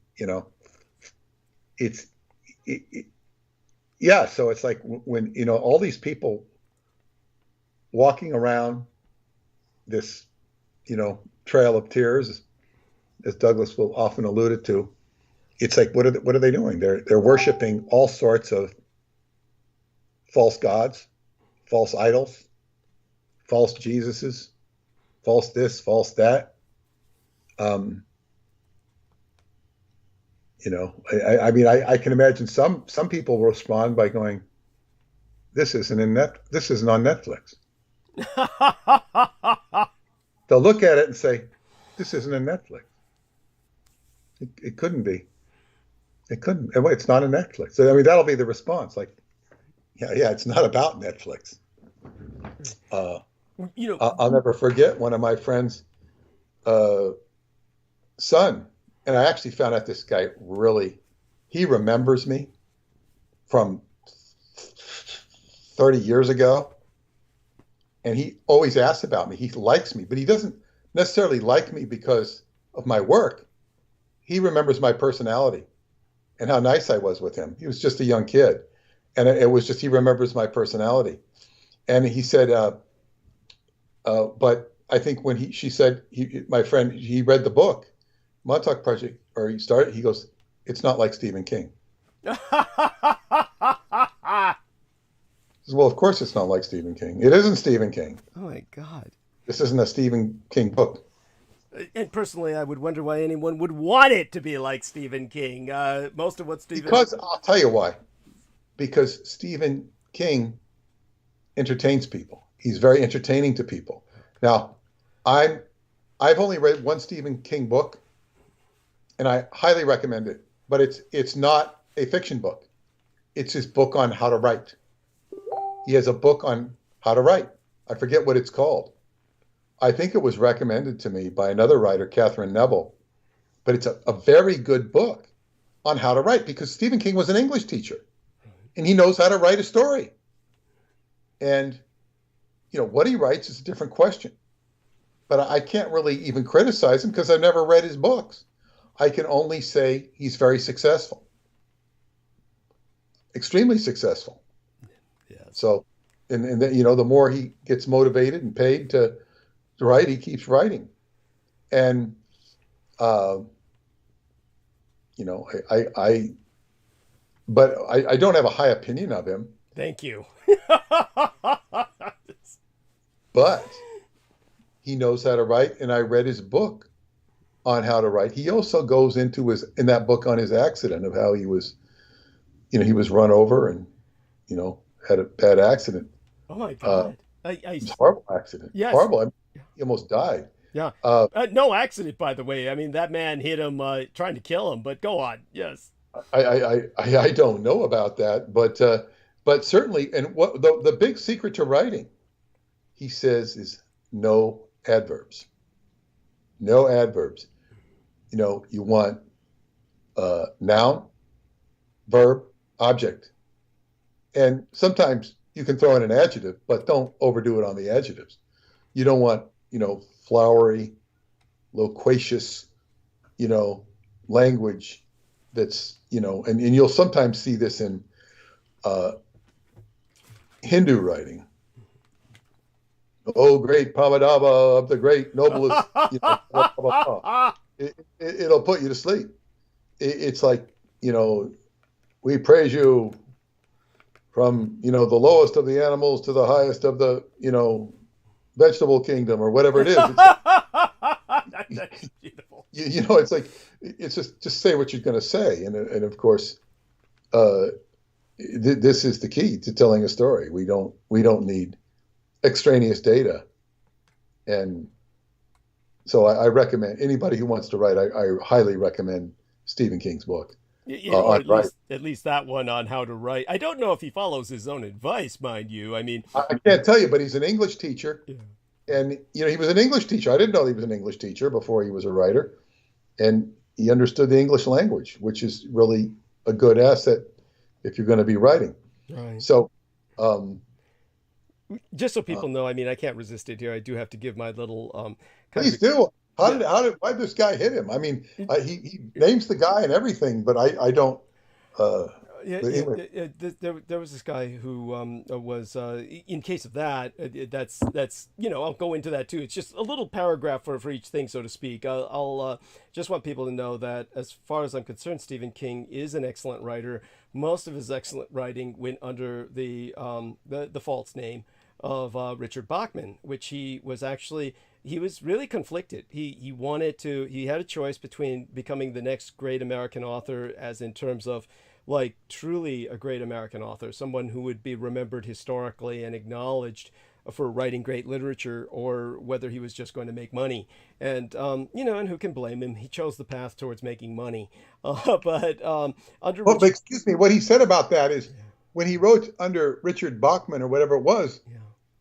Yeah. So it's like when all these people walking around this trail of tears, as Douglas will often allude it to. It's like what are they doing? They're worshiping all sorts of false gods, false idols, false Jesuses, false this, false that. I mean, I can imagine some people will respond by going, "This isn't on Netflix." They'll look at it and say, "This isn't in Netflix. It couldn't be. It couldn't. It's not a Netflix." So I mean, that'll be the response. Like, yeah, it's not about Netflix. I'll never forget one of my friends' son, and I actually found out this guy he remembers me from 30 years ago, and he always asks about me. He likes me, but he doesn't necessarily like me because of my work. he remembers my personality and how nice I was with him. He was just a young kid, and it was just he remembers my personality. And he said, but I think when she said, my friend, he read the book, Montauk Project, or he started, he goes, it's not like Stephen King. Well, of course it's not like Stephen King. It isn't Stephen King. Oh my God. This isn't a Stephen King book. And personally, I would wonder why anyone would want it to be like Stephen King. Most of what Stephen... Because, I'll tell you why. Because Stephen King entertains people. He's very entertaining to people. Now, I've only read one Stephen King book, and I highly recommend it. But it's not a fiction book. It's his book on how to write. He has a book on how to write. I forget what it's called. I think it was recommended to me by another writer, Catherine Neville. But it's a very good book on how to write, because Stephen King was an English teacher, and he knows how to write a story. And, what he writes is a different question. But I can't really even criticize him because I've never read his books. I can only say he's very successful. Extremely successful. Yes. So, and the more he gets motivated and paid to write, he keeps writing. And, but I don't have a high opinion of him. Thank you. But he knows how to write, and I read his book on how to write. He also goes into in that book on his accident of how he was, he was run over and, had a bad accident. Oh my God. It was a horrible accident. Yes. Horrible. I mean, he almost died. Yeah. No accident, by the way. I mean, that man hit him trying to kill him, but go on. Yes. I don't know about that, but certainly, and what the big secret to writing, he says, is no adverbs. No adverbs. You want noun, verb, object. And sometimes you can throw in an adjective, but don't overdo it on the adjectives. You don't want, flowery, loquacious, language that's, and you'll sometimes see this in Hindu writing. Oh, great Pamadava of the great noblest, blah, blah, blah. It'll put you to sleep. It's like, we praise you from, the lowest of the animals to the highest of the, vegetable kingdom, or whatever it is. That's beautiful. It's like, it's just say what you're going to say. And of course, this is the key to telling a story. We don't need extraneous data. And so I recommend anybody who wants to write, I highly recommend Stephen King's book. At least that one on how to write. I don't know if he follows his own advice, mind you. I mean, I can't tell you, but he's an English teacher. Yeah. And, he was an English teacher. I didn't know he was an English teacher before he was a writer. And he understood the English language, which is really a good asset if you're going to be writing. Right. So, just so people know, I mean, I can't resist it here. I do have to give my little please do. Why did this guy hit him? I mean, he names the guy and everything, but I don't. There was this guy who was in case of that. That's I'll go into that too. It's just a little paragraph for each thing, so to speak. I'll just want people to know that as far as I'm concerned, Stephen King is an excellent writer. Most of his excellent writing went under the false name of Richard Bachman, which he was really conflicted. He had a choice between becoming the next great American author, as in terms of like truly a great American author, someone who would be remembered historically and acknowledged for writing great literature, or whether he was just going to make money. And, and who can blame him? He chose the path towards making money. Excuse me, what he said about that is when he wrote under Richard Bachman or whatever it was,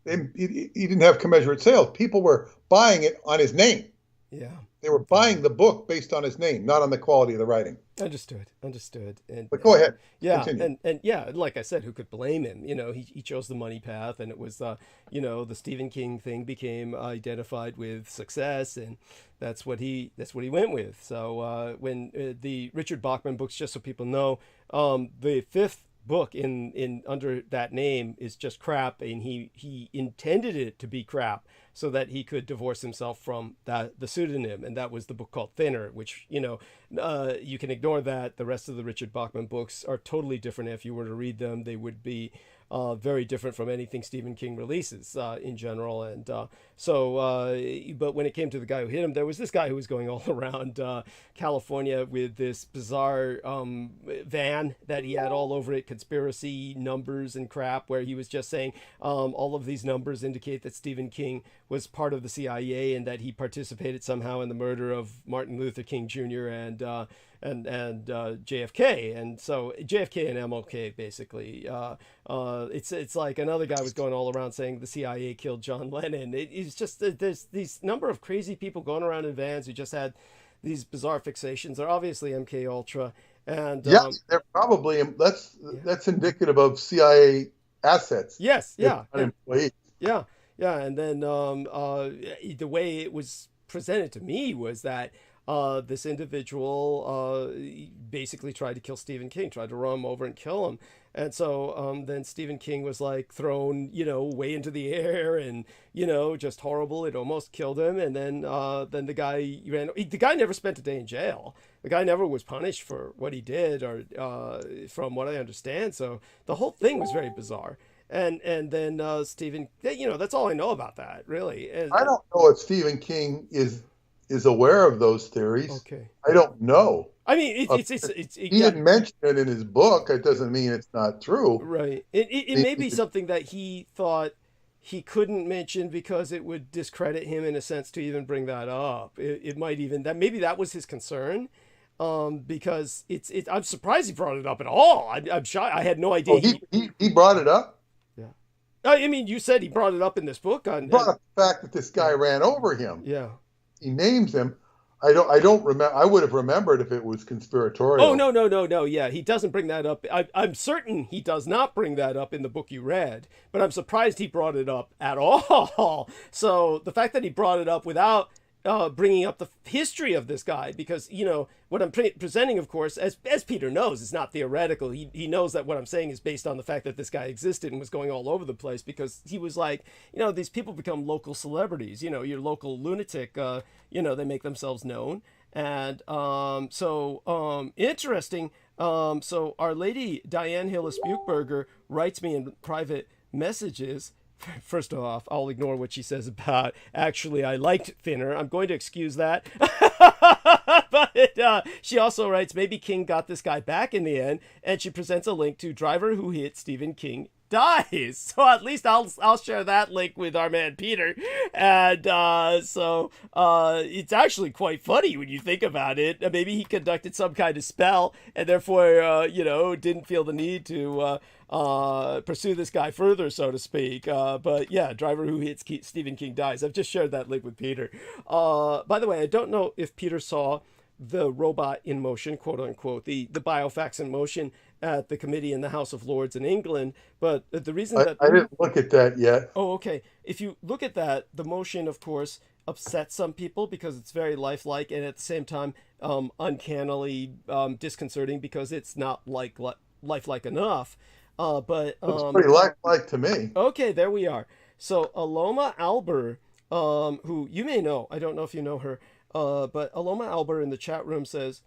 he didn't have commensurate sales. People were buying it on his name. Yeah. They were buying the book based on his name, not on the quality of the writing. Understood. And But go ahead. yeah, Continue. and yeah, like I said, who could blame him? He chose the money path, and it was the Stephen King thing became identified with success, and that's what he went with. So when the Richard Bachman books, just so people know, the fifth book in under that name is just crap, and he intended it to be crap so that he could divorce himself from the pseudonym, and that was the book called Thinner, which you can ignore that. The rest of the Richard Bachman books are totally different. If you were to read them, they would be very different from anything Stephen King releases in general. And but when it came to the guy who hit him, there was this guy who was going all around California with this bizarre van that he had all over it, conspiracy numbers and crap, where he was just saying all of these numbers indicate that Stephen King was part of the CIA and that he participated somehow in the murder of Martin Luther King Jr. and JFK, and so JFK and MLK basically. It's like another guy was going all around saying the CIA killed John Lennon. It's just there's these number of crazy people going around in vans who just had these bizarre fixations. They're obviously MK Ultra, and Yes, they're probably that's indicative of CIA assets. Yes, yeah, Employees. yeah, and then the way it was presented to me was that this individual basically tried to kill Stephen King, tried to run him over and kill him. And so then Stephen King was like thrown, way into the air and, just horrible. It almost killed him. And then the guy the guy never spent a day in jail. The guy never was punished for what he did, or from what I understand. So the whole thing was very bizarre. And then Stephen, that's all I know about that, really. And, I don't know if Stephen King is aware of those theories. Okay. I don't know. I mean, he didn't mention it in his book. It doesn't mean it's not true. Right. It may be something that he thought he couldn't mention because it would discredit him in a sense to even bring that up. It might even maybe that was his concern. Because I'm surprised he brought it up at all. I'm shocked. I had no idea. He brought it up. Yeah. I mean, you said he brought it up in this book. He brought up the fact that this guy ran over him. Yeah. He names him. I don't remember. I would have remembered if it was conspiratorial. Oh, no. Yeah, he doesn't bring that up. I'm certain he does not bring that up in the book you read, but I'm surprised he brought it up at all. So the fact that he brought it up without bringing up the history of this guy, because what I'm presenting, of course, as Peter knows, is not theoretical. He knows that what I'm saying is based on the fact that this guy existed and was going all over the place, because he was like, these people become local celebrities. Your local lunatic, they make themselves known. And interesting. So Our Lady Diane Hillis Buchberger writes me in private messages. First off, I'll ignore what she says about, actually, I liked Thinner. I'm going to excuse that. But she also writes, maybe King got this guy back in the end, and she presents a link to driver who hit Stephen King dies. So at least I'll share that link with our man Peter. And it's actually quite funny when you think about it. Maybe he conducted some kind of spell and therefore didn't feel the need to pursue this guy further, so to speak. But yeah, driver who hits Stephen King dies. I've just shared that link with Peter. By the way, I don't know if Peter saw the robot in motion, quote unquote, the biofax in motion at the committee in the House of Lords in England. But the reason that I didn't look at that yet. Oh, okay. If you look at that, the motion, of course, upsets some people because it's very lifelike, and at the same time, uncannily disconcerting because it's not lifelike enough. But looks pretty lifelike to me. Okay, there we are. So Aloma Alber, who you may know, I don't know if you know her, but Aloma Alber in the chat room says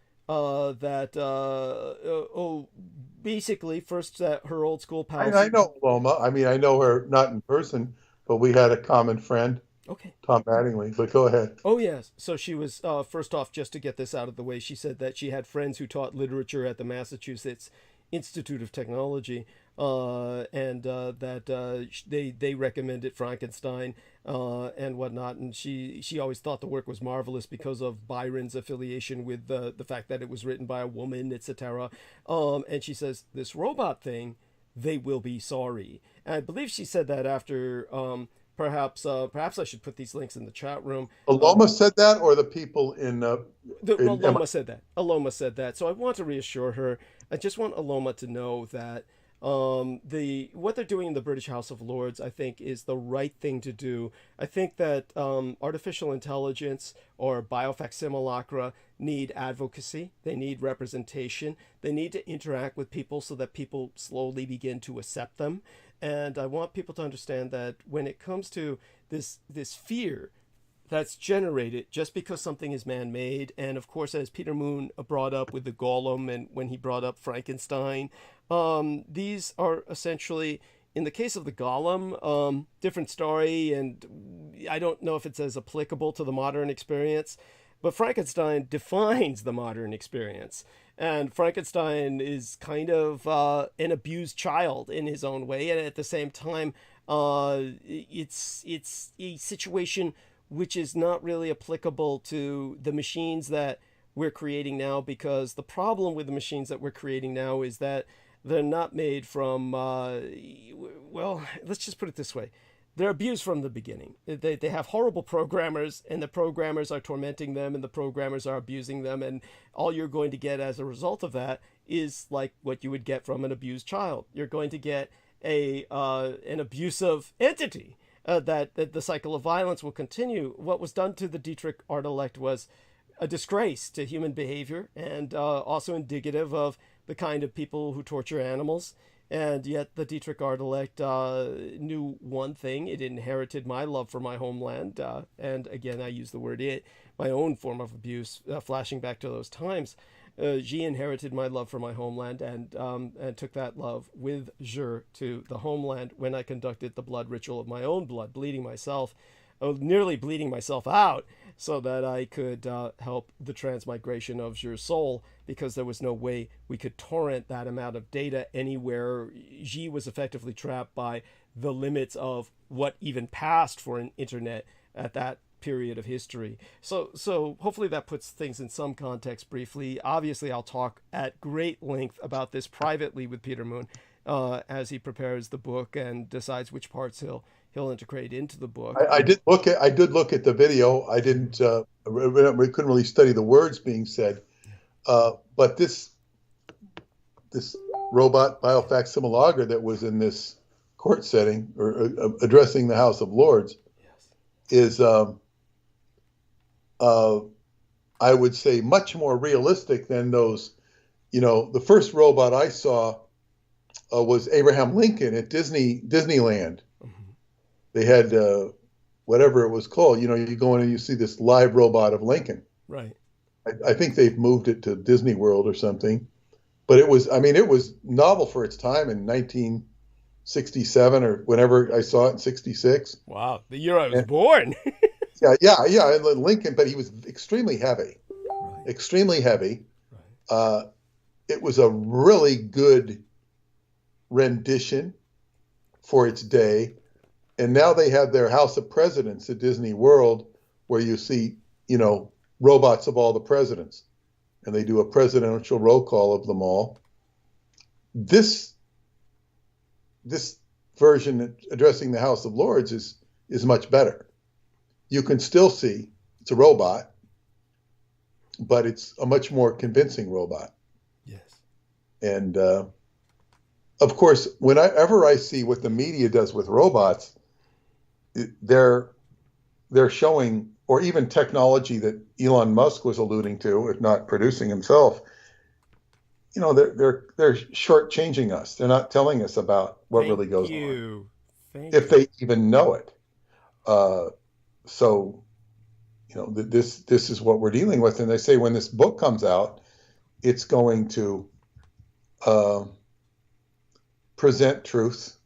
basically first that her old school pal. I know Loma. I mean, I know her not in person, but we had a common friend. Okay. Tom Mattingly, but go ahead. Oh, yes. So she was, first off, just to get this out of the way, she said that she had friends who taught literature at the Massachusetts Institute of Technology, and that they recommended Frankenstein and whatnot. And she always thought the work was marvelous because of Byron's affiliation with the fact that it was written by a woman, etc. And she says, this robot thing, they will be sorry. And I believe she said that after perhaps I should put these links in the chat room. Aloma said that, or the people in Aloma said that. Aloma said that. So I want to reassure her. I just want Aloma to know that what they're doing in the British House of Lords, I think, is the right thing to do. I think that artificial intelligence or biofacsimilacra need advocacy. They need representation. They need to interact with people so that people slowly begin to accept them. And I want people to understand that when it comes to this fear that's generated just because something is man-made, and of course, as Peter Moon brought up with the golem, and when he brought up Frankenstein, these are essentially, in the case of the golem, different story, and I don't know if it's as applicable to the modern experience, but Frankenstein defines the modern experience. And Frankenstein is kind of an abused child in his own way, and at the same time, it's a situation which is not really applicable to the machines that we're creating now, because the problem with the machines that we're creating now is that they're not made from, well, let's just put it this way. They're abused from the beginning. They have horrible programmers, and the programmers are tormenting them, and the programmers are abusing them, and all you're going to get as a result of that is like what you would get from an abused child. You're going to get an abusive entity. That the cycle of violence will continue. What was done to the Dietrich art elect was a disgrace to human behavior, and also indicative of the kind of people who torture animals. And yet the Dietrich art elect knew one thing. It inherited my love for my homeland. And again, I use the word it, my own form of abuse, flashing back to those times. She inherited my love for my homeland, and took that love with her to the homeland when I conducted the blood ritual of my own blood, bleeding myself, nearly bleeding myself out, so that I could help the transmigration of her soul, because there was no way we could torrent that amount of data anywhere. She was effectively trapped by the limits of what even passed for an internet at that period of history. So hopefully that puts things in some context briefly. Obviously, I'll talk at great length about this privately with Peter Moon as he prepares the book and decides which parts he'll integrate into the book. I did look at the video. I didn't. We couldn't really study the words being said, but this robot biofacsimilacra that was in this court setting or addressing the House of Lords is. I would say much more realistic than those, the first robot I saw was Abraham Lincoln at Disneyland. Mm-hmm. They had whatever it was called. You go in and you see this live robot of Lincoln. Right. I think they've moved it to Disney World or something. But it was novel for its time in 1967 or whenever I saw it in 66. Wow, the year I was born. Yeah, Lincoln, but he was extremely heavy. Right. Extremely heavy. Right. It was a really good rendition for its day. And now they have their House of Presidents at Disney World, where you see, robots of all the presidents. And they do a presidential roll call of them all. This version addressing the House of Lords is much better. You can still see it's a robot, but it's a much more convincing robot. Yes. And of course, whenever I see what the media does with robots, they're showing, or even technology that Elon Musk was alluding to, if not producing himself. They're shortchanging us. They're not telling us about what really goes on, if they even know it. So, this is what we're dealing with. And they say when this book comes out, it's going to present truth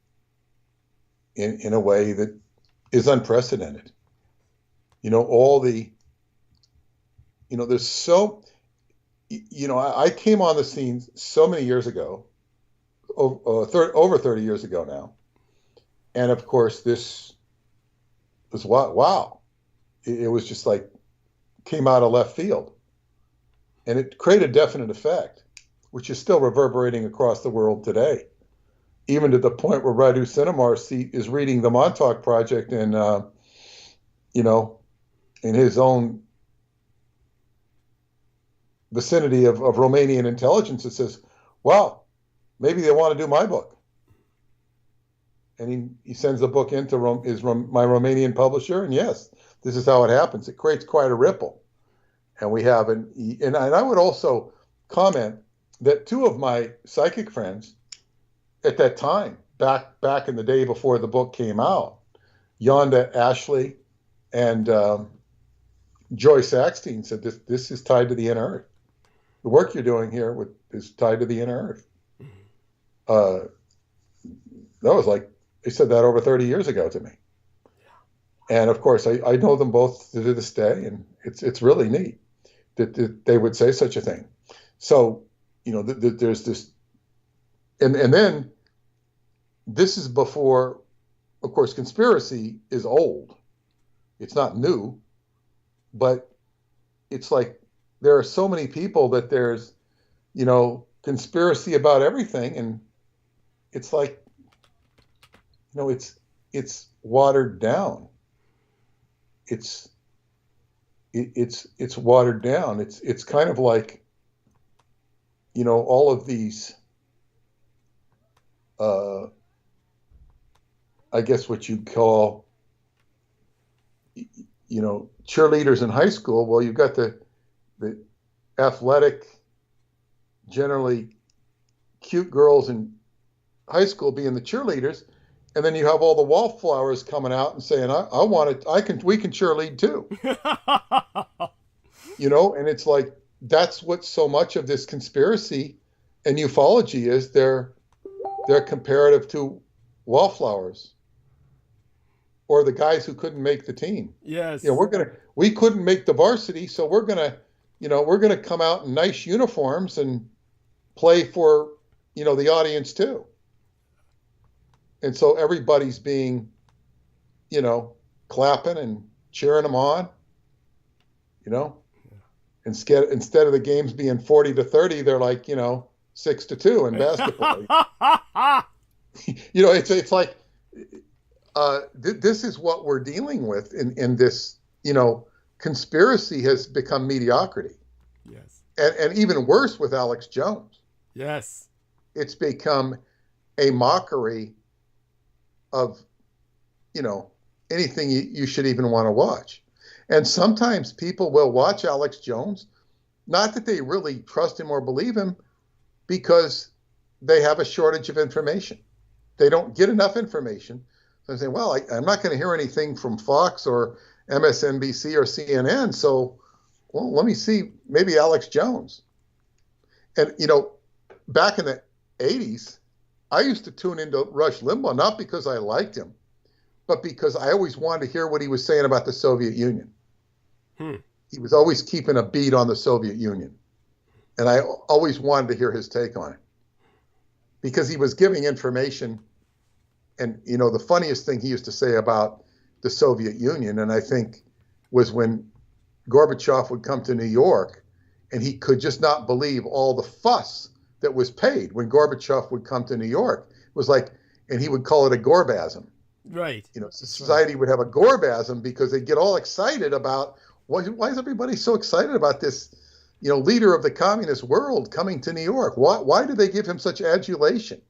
in a way that is unprecedented. There's so, I came on the scene so many years ago, over 30 years ago now. And of course, this was wow. It was just like came out of left field, and it created a definite effect, which is still reverberating across the world today. even to the point where Radu Sinamar is reading the Montauk Project and, in his own vicinity of Romanian intelligence, it says, wow, maybe they want to do my book. And he sends the book into my Romanian publisher, and yes, this is how it happens. It creates quite a ripple. And we have, and I would also comment that two of my psychic friends at that time, back in the day before the book came out, Yonda Ashley and Joy Saxton, said this is tied to the inner earth. The work you're doing here is tied to the inner earth. That was like, they said that over 30 years ago to me. And of course, I know them both to this day, and it's really neat that they would say such a thing. So, there's this, and then this is before, of course, conspiracy is old. It's not new, but it's like there are so many people that there's, conspiracy about everything, and it's like, it's watered down. It's watered down. It's kind of like, all of these, I guess what you call, cheerleaders in high school. Well, you've got the athletic, generally cute girls in high school being the cheerleaders. And then you have all the wallflowers coming out and saying, I want it. We can cheerlead too. And it's like, that's what so much of this conspiracy and ufology is. They're comparative to wallflowers or the guys who couldn't make the team. Yes. We couldn't make the varsity. So we're going to come out in nice uniforms and play for, the audience too. And so everybody's being, clapping and cheering them on, Instead of the games being 40-30, they're like, 6-2 in basketball. It's like, this is what we're dealing with in this, conspiracy has become mediocrity. Yes. And even worse with Alex Jones. Yes. It's become a mockery of, anything you should even want to watch. And sometimes people will watch Alex Jones, not that they really trust him or believe him, because they have a shortage of information. They don't get enough information. So they say, well, I'm not going to hear anything from Fox or MSNBC or CNN, so, well, let me see, maybe Alex Jones. And, back in the 80s, I used to tune into Rush Limbaugh, not because I liked him, but because I always wanted to hear what he was saying about the Soviet Union. He was always keeping a beat on the Soviet Union. And I always wanted to hear his take on it because he was giving information. And, the funniest thing he used to say about the Soviet Union, and I think, was when Gorbachev would come to New York and he could just not believe all the fuss that was paid when Gorbachev would come to New York. It was like, and he would call it a Gorbasm. Right. Society would have a Gorbasm because they'd get all excited about, why is everybody so excited about this, leader of the communist world coming to New York? Why did they give him such adulation?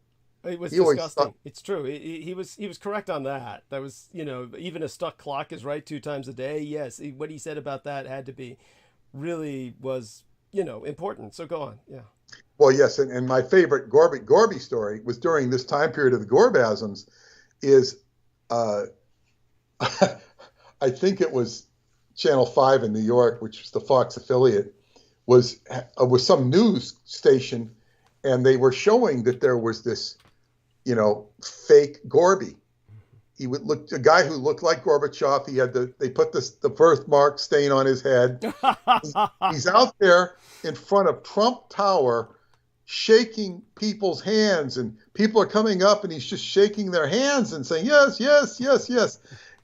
It was disgusting. It's true. He was correct on that. That was, even a stuck clock is right 2 times a day. Yes. What he said about that had to be, really was, important. So go on. Yeah. Well, yes. And my favorite Gorby story was during this time period of the Gorbasms is, I think it was Channel 5 in New York, which was the Fox affiliate, was some news station, and they were showing that there was this, fake Gorby. He would look, a guy who looked like Gorbachev. He had they put the birthmark stain on his head. He's out there in front of Trump Tower, shaking people's hands, and people are coming up, and he's just shaking their hands and saying, yes, yes, yes, yes.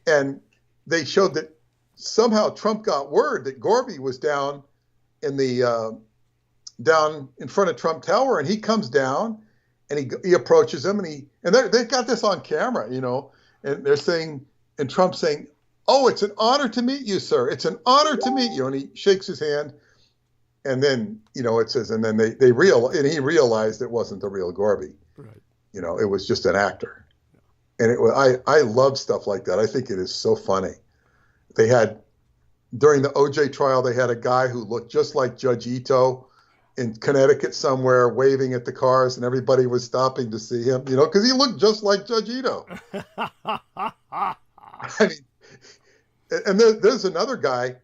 And they showed that somehow Trump got word that Gorby was down in front of Trump Tower, and he comes down and he approaches him, and they've got this on camera, you know, and they're saying, and Trump saying, "Oh, it's an honor to meet you, sir. It's an honor to meet you." And he shakes his hand, and then, you know, it says, and then and he realized it wasn't the real Gorby. Right. You know, it was just an actor. And I love stuff like that. I think it is so funny. They had, during the OJ trial, they had a guy who looked just like Judge Ito in Connecticut somewhere, waving at the cars, and everybody was stopping to see him, you know, because he looked just like Judge Ito. I mean, and there's another guy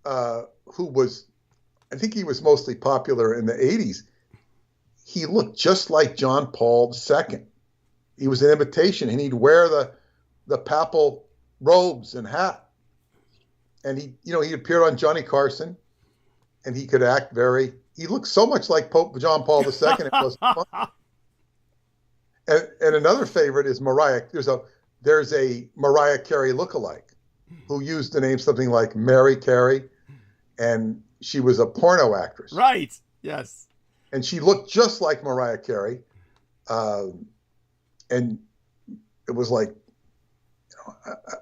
who was, I think he was mostly popular in the 80s. He looked just like John Paul II. He was an imitation, and he'd wear the papal robes and hat. And he appeared on Johnny Carson, and he could act he looked so much like Pope John Paul II. It was fun. And another favorite is Mariah. There's a Mariah Carey lookalike who used the name something like Mary Carey, and she was a porno actress. Right. Yes. And she looked just like Mariah Carey. And it was like, you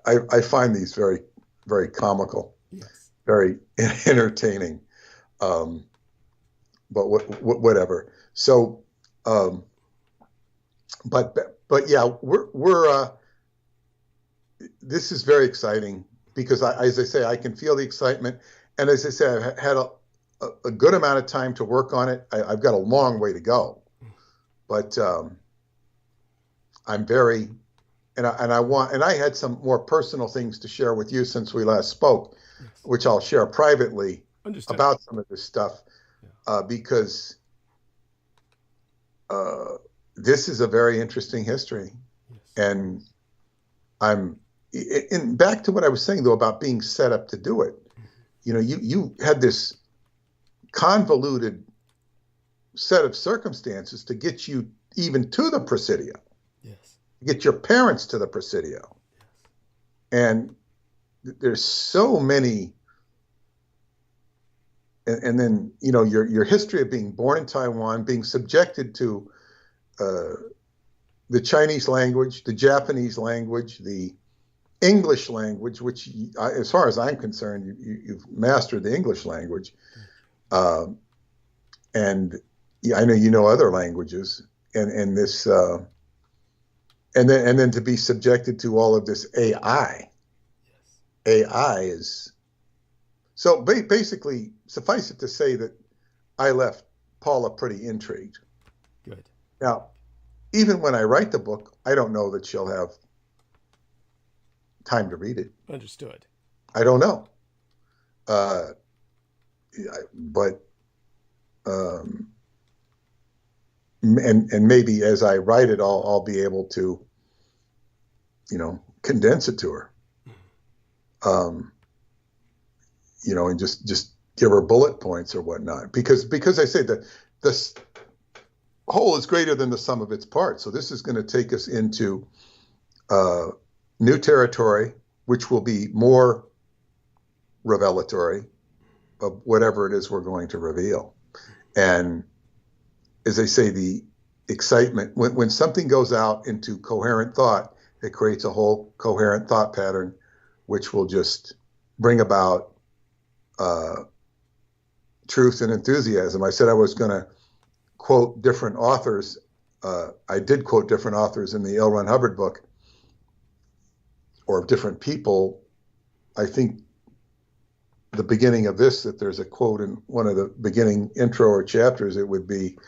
know, I find these very, very comical, yes, very entertaining, but whatever. So, but yeah, we're this is very exciting because as I say, I can feel the excitement. And as I say, I've had a good amount of time to work on it. I've got a long way to go, but I'm very, and I had some more personal things to share with you since we last spoke, yes, which I'll share privately about some of this stuff, because this is a very interesting history, yes, and back to what I was saying though about being set up to do it. You know, you had this convoluted set of circumstances to get you even to the Presidio. Yes. Get your parents to the Presidio. Yes. And there's so many, and then, you know, your history of being born in Taiwan, being subjected to the Chinese language, the Japanese language, the English language, which, as far as I'm concerned, you've mastered the English language. And yeah, I know you know other languages, and this, and then to be subjected to all of this AI. Yes. AI is, so basically, suffice it to say that I left Paula pretty intrigued. Good. Now, even when I write the book, I don't know that she'll have time to read it. Understood. I don't know. But and maybe as I write it, I'll be able to, you know, condense it to her. You know, and just give her bullet points or whatnot, because I say that this whole is greater than the sum of its parts. So this is going to take us into new territory, which will be more revelatory of whatever it is we're going to reveal. And as I say, the excitement, when something goes out into coherent thought, it creates a whole coherent thought pattern, which will just bring about truth and enthusiasm. I said I was going to quote different authors. I did quote different authors in the L. Ron Hubbard book, or different people. I think the beginning of this, that there's a quote in one of the beginning intro or chapters, it would be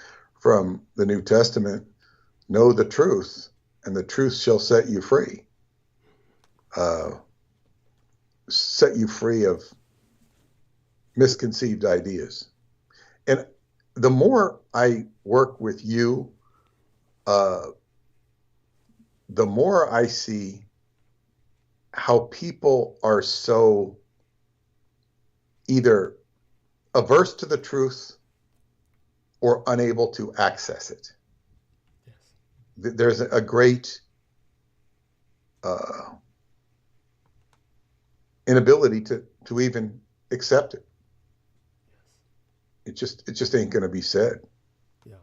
from the New Testament: "Know the truth, and the truth shall set you free." Set you free of misconceived ideas. And the more I work with you, the more I see how people are so either averse to the truth or unable to access it. Yes. There's a great inability to even accept it. Yes. It just ain't going to be said. Yeah.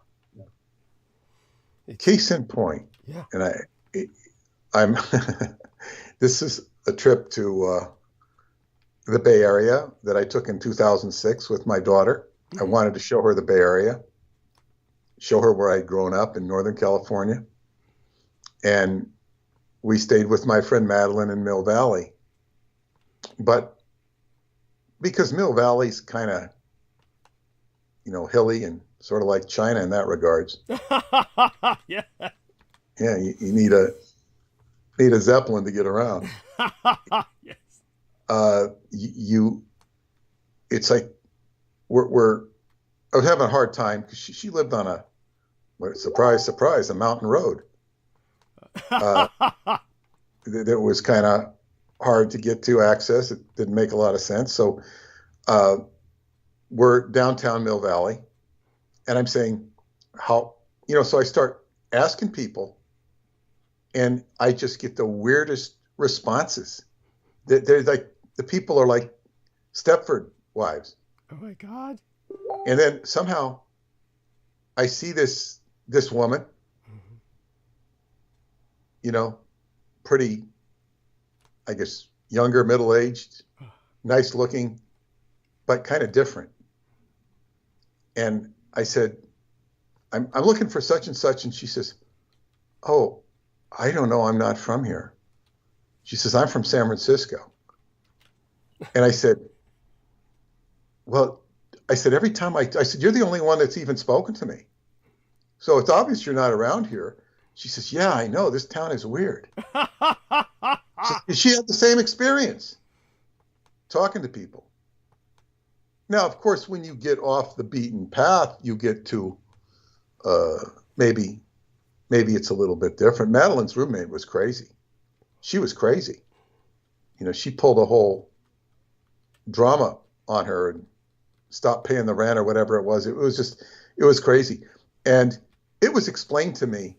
Case in point, Yeah. and I'm this is a trip to the Bay Area that I took in 2006 with my daughter. I wanted to show her the Bay Area, show her where I'd grown up in Northern California. And we stayed with my friend Madeline in Mill Valley. But because Mill Valley's kind of, hilly and sort of like China in that regards. Yeah. Yeah, you need a Zeppelin to get around. Yes. It's like I was having a hard time because she lived on surprise, surprise, a mountain road. That was kind of hard to get to access. It didn't make a lot of sense. So we're downtown Mill Valley, and I'm saying so I start asking people, and I just get the weirdest responses. They're like, the people are like Stepford wives. Oh my God. And then somehow I see this woman, pretty, I guess, younger, middle-aged, nice looking, but kind of different. And I said, I'm looking for such and such. And she says, oh, I don't know. I'm not from here. She says, I'm from San Francisco. And I said, well, every time I said, you're the only one that's even spoken to me. So it's obvious you're not around here. She says, yeah, I know. This town is weird. She had the same experience talking to people. Now, of course, when you get off the beaten path, you get to maybe it's a little bit different. Madeline's roommate was crazy. She was crazy. She pulled a whole drama on her and stopped paying the rent or whatever it was. It was crazy. And it was explained to me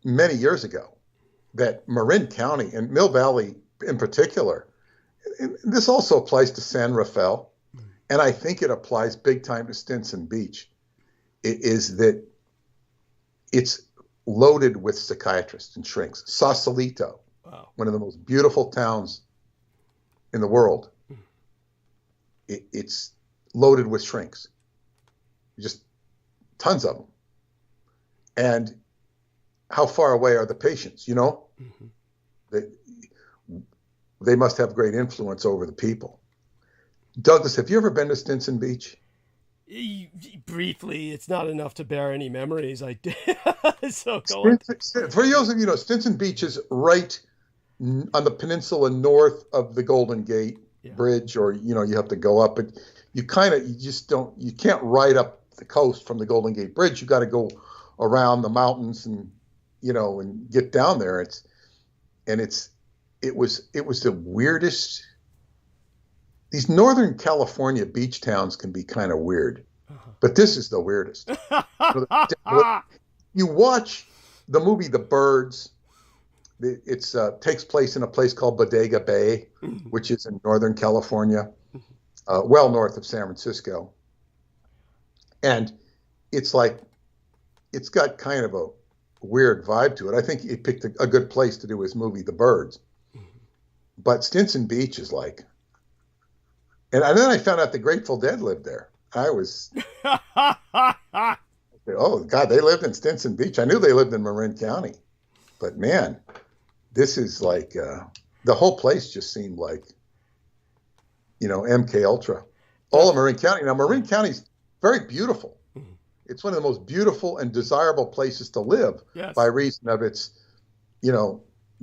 many years ago that Marin County and Mill Valley in particular, and this also applies to San Rafael, and I think it applies big time to Stinson Beach, is that it's loaded with psychiatrists and shrinks. Sausalito, wow, one of the most beautiful towns in the world, it's loaded with shrinks, just tons of them. And how far away are the patients? They must have great influence over the people. Douglas, have you ever been to Stinson Beach? Briefly. It's not enough to bear any memories. I did. So go on. For those of you know, Stinson Beach is right on the peninsula north of the Golden Gate Bridge, or you have to go up, but you can't ride up the coast from the Golden Gate Bridge. You got to go around the mountains and get down there. It was the weirdest. These Northern California beach towns can be kind of weird, but this is the weirdest. You watch the movie The Birds. It takes place in a place called Bodega Bay, which is in Northern California, well north of San Francisco. And it's got kind of a weird vibe to it. I think he picked a good place to do his movie, The Birds. But Stinson Beach is like, and then I found out the Grateful Dead lived there. I was, oh God, they lived in Stinson Beach. I knew they lived in Marin County, but man, this is like, the whole place just seemed like, MK Ultra, all of Marin County. Now Marin County's very beautiful. It's one of the most beautiful and desirable places to live by reason of its,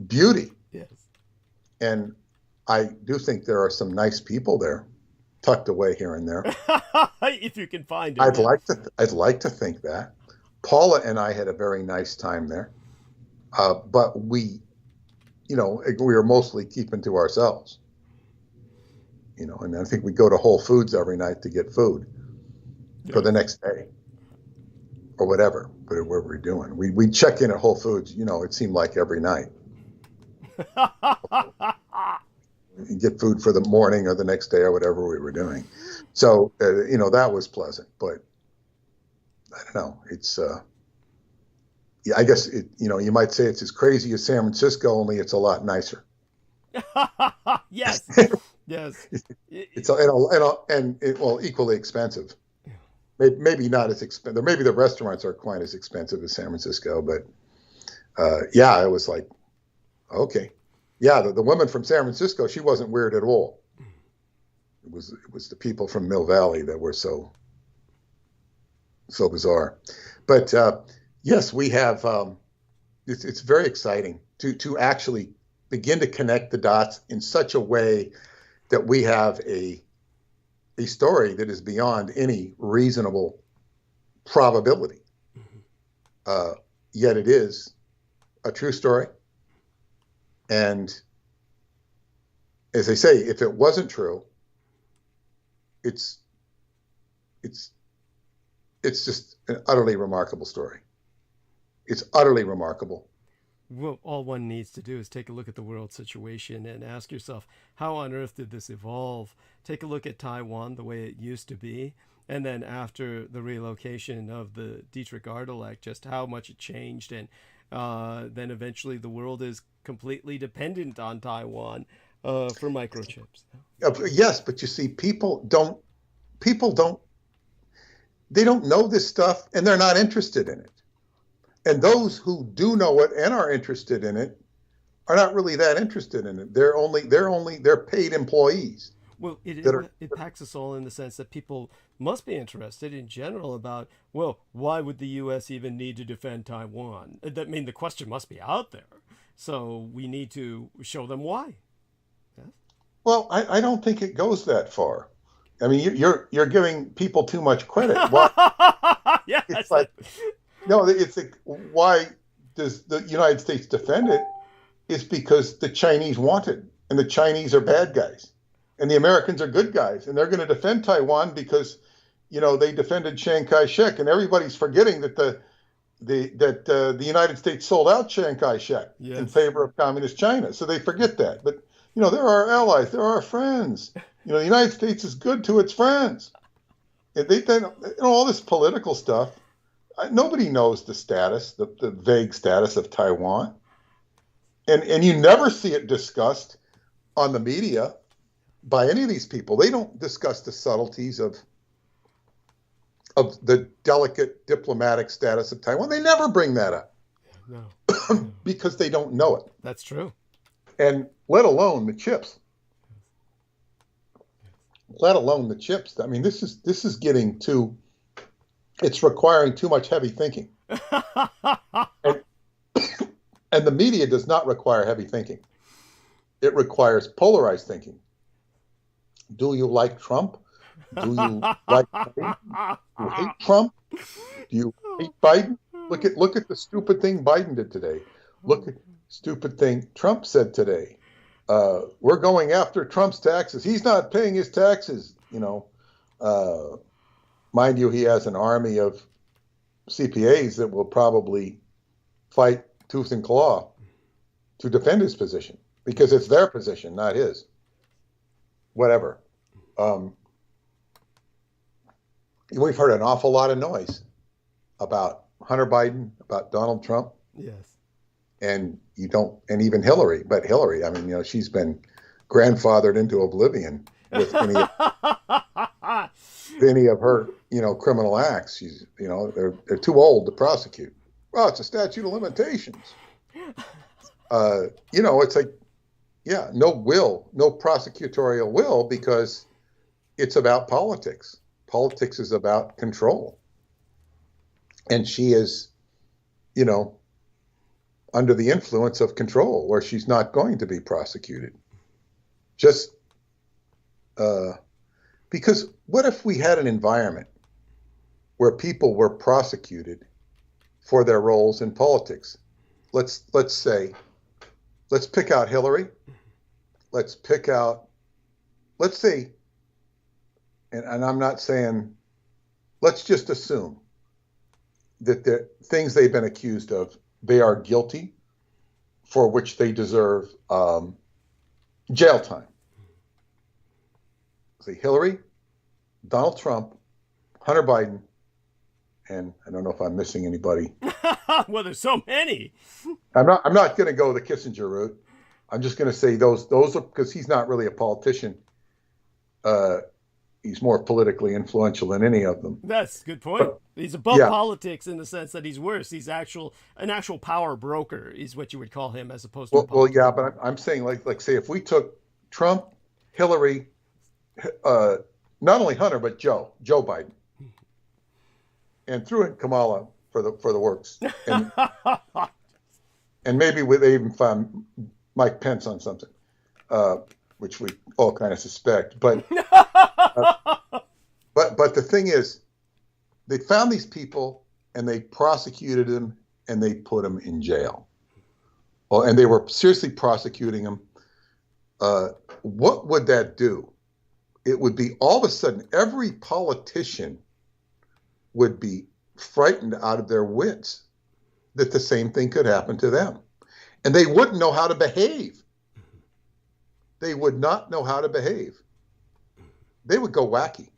beauty. Yes. And I do think there are some nice people there, tucked away here and there. If you can find it. I'd like to think that. Paula and I had a very nice time there, but we were mostly keeping to ourselves. And I think we go to Whole Foods every night to get food for the next day. Or whatever we're doing. We check in at Whole Foods, it seemed like every night. You get food for the morning or the next day or whatever we were doing. So, that was pleasant. But I don't know. It's, I guess you might say it's as crazy as San Francisco, only it's a lot nicer. Yes, yes. It's equally expensive. Maybe not as expensive. Maybe the restaurants aren't quite as expensive as San Francisco, but yeah, it was like, okay, yeah. The woman from San Francisco, she wasn't weird at all. It was the people from Mill Valley that were so bizarre. But yes, we have. It's very exciting to actually begin to connect the dots in such a way that we have a story that is beyond any reasonable probability. Yet it is a true story. And as I say, if it wasn't true, it's just an utterly remarkable story. It's utterly remarkable. Well, all one needs to do is take a look at the world situation and ask yourself, how on earth did this evolve? Take a look at Taiwan the way it used to be, and then after the relocation of the Dietrich just how much it changed, and then eventually the world is completely dependent on Taiwan for microchips. Yes, but you see, people don't know this stuff, and they're not interested in it. And those who do know it and are interested in it are not really that interested in it. They're paid employees. Well, it impacts us all in the sense that people must be interested in general about, well, why would the U.S. even need to defend Taiwan? I mean, the question must be out there. So we need to show them why. Yes? Well, I don't think it goes that far. I mean, you're giving people too much credit. Why? Yes. It's like, no, it's like, why does the United States defend it? It's because the Chinese want it, and the Chinese are bad guys, and the Americans are good guys, and they're going to defend Taiwan because, they defended Chiang Kai-shek, and everybody's forgetting that the United States sold out Chiang Kai-shek in favor of communist China, so they forget that. But they're our allies, they're our friends. The United States is good to its friends. And all this political stuff. Nobody knows the status, the vague status of Taiwan. And you never see it discussed on the media by any of these people. They don't discuss the subtleties of the delicate diplomatic status of Taiwan. They never bring that up. No. Because they don't know it. That's true. And let alone the chips. Let alone the chips. I mean, this is getting too... It's requiring too much heavy thinking. And the media does not require heavy thinking. It requires polarized thinking. Do you like Trump? Do you like Biden? Do you hate Trump? Do you hate Biden? Look at the stupid thing Biden did today. Look at the stupid thing Trump said today. We're going after Trump's taxes. He's not paying his taxes, Mind you, he has an army of CPAs that will probably fight tooth and claw to defend his position because it's their position, not his. Whatever. We've heard an awful lot of noise about Hunter Biden, about Donald Trump. Yes. And even Hillary. But Hillary, I mean, she's been grandfathered into oblivion with any of her, criminal acts. She's, they're too old to prosecute. Well, it's a statute of limitations. It's like, no prosecutorial will because it's about politics. Politics is about control. And she is, under the influence of control where she's not going to be prosecuted. Just, because what if we had an environment where people were prosecuted for their roles in politics? Let's pick out Hillary. Let's say, and I'm not saying, let's just assume that the things they've been accused of, they are guilty, for which they deserve jail time. Say Hillary, Donald Trump, Hunter Biden, and I don't know if I'm missing anybody. Well, there's so many. I'm not going to go the Kissinger route. I'm just going to say those are, because he's not really a politician. He's more politically influential than any of them. That's a good point. He's above politics in the sense that he's worse. He's an actual power broker is what you would call him, as opposed to yeah, but I'm saying like say if we took Trump, Hillary, not only Hunter but Joe Biden, and threw in Kamala for the works, and, and maybe they even found Mike Pence on something, which we all kind of suspect, but but the thing is, they found these people and they prosecuted them and they put them in jail. Oh, and they were seriously prosecuting them. What would that do? It would be all of a sudden every politician would be frightened out of their wits that the same thing could happen to them. And they wouldn't know how to behave. They would not know how to behave. They would go wacky.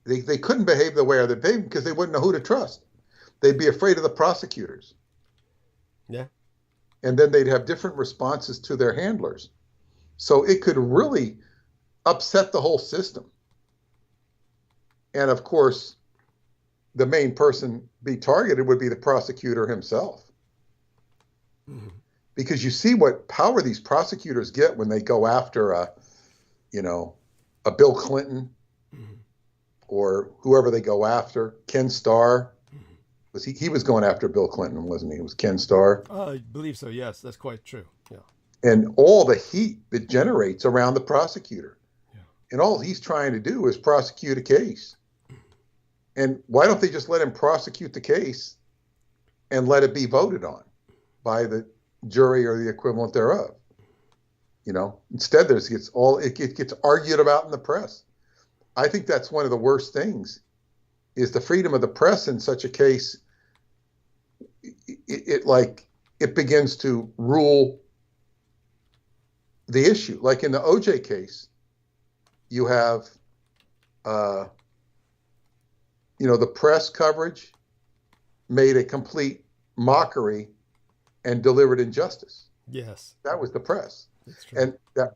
They couldn't behave the way they're behaving because they wouldn't know who to trust. They'd be afraid of the prosecutors. Yeah. And then they'd have different responses to their handlers. So it could really upset the whole system. And of course, the main person be targeted would be the prosecutor himself. Mm-hmm. Because you see what power these prosecutors get when they go after a Bill Clinton, mm-hmm. or whoever they go after, Ken Starr. Mm-hmm. He was going after Bill Clinton, wasn't he? It was Ken Starr. I believe so, yes. That's quite true. Yeah. And all the heat that generates around the prosecutor. Yeah. And all he's trying to do is prosecute a case. And why don't they just let him prosecute the case and let it be voted on by the jury or the equivalent thereof? Instead it gets argued about in the press. I think that's one of the worst things, is the freedom of the press in such a case. It begins to rule the issue. Like in the OJ case, you have, the press coverage made a complete mockery and delivered injustice. Yes. That was the press. That's true. And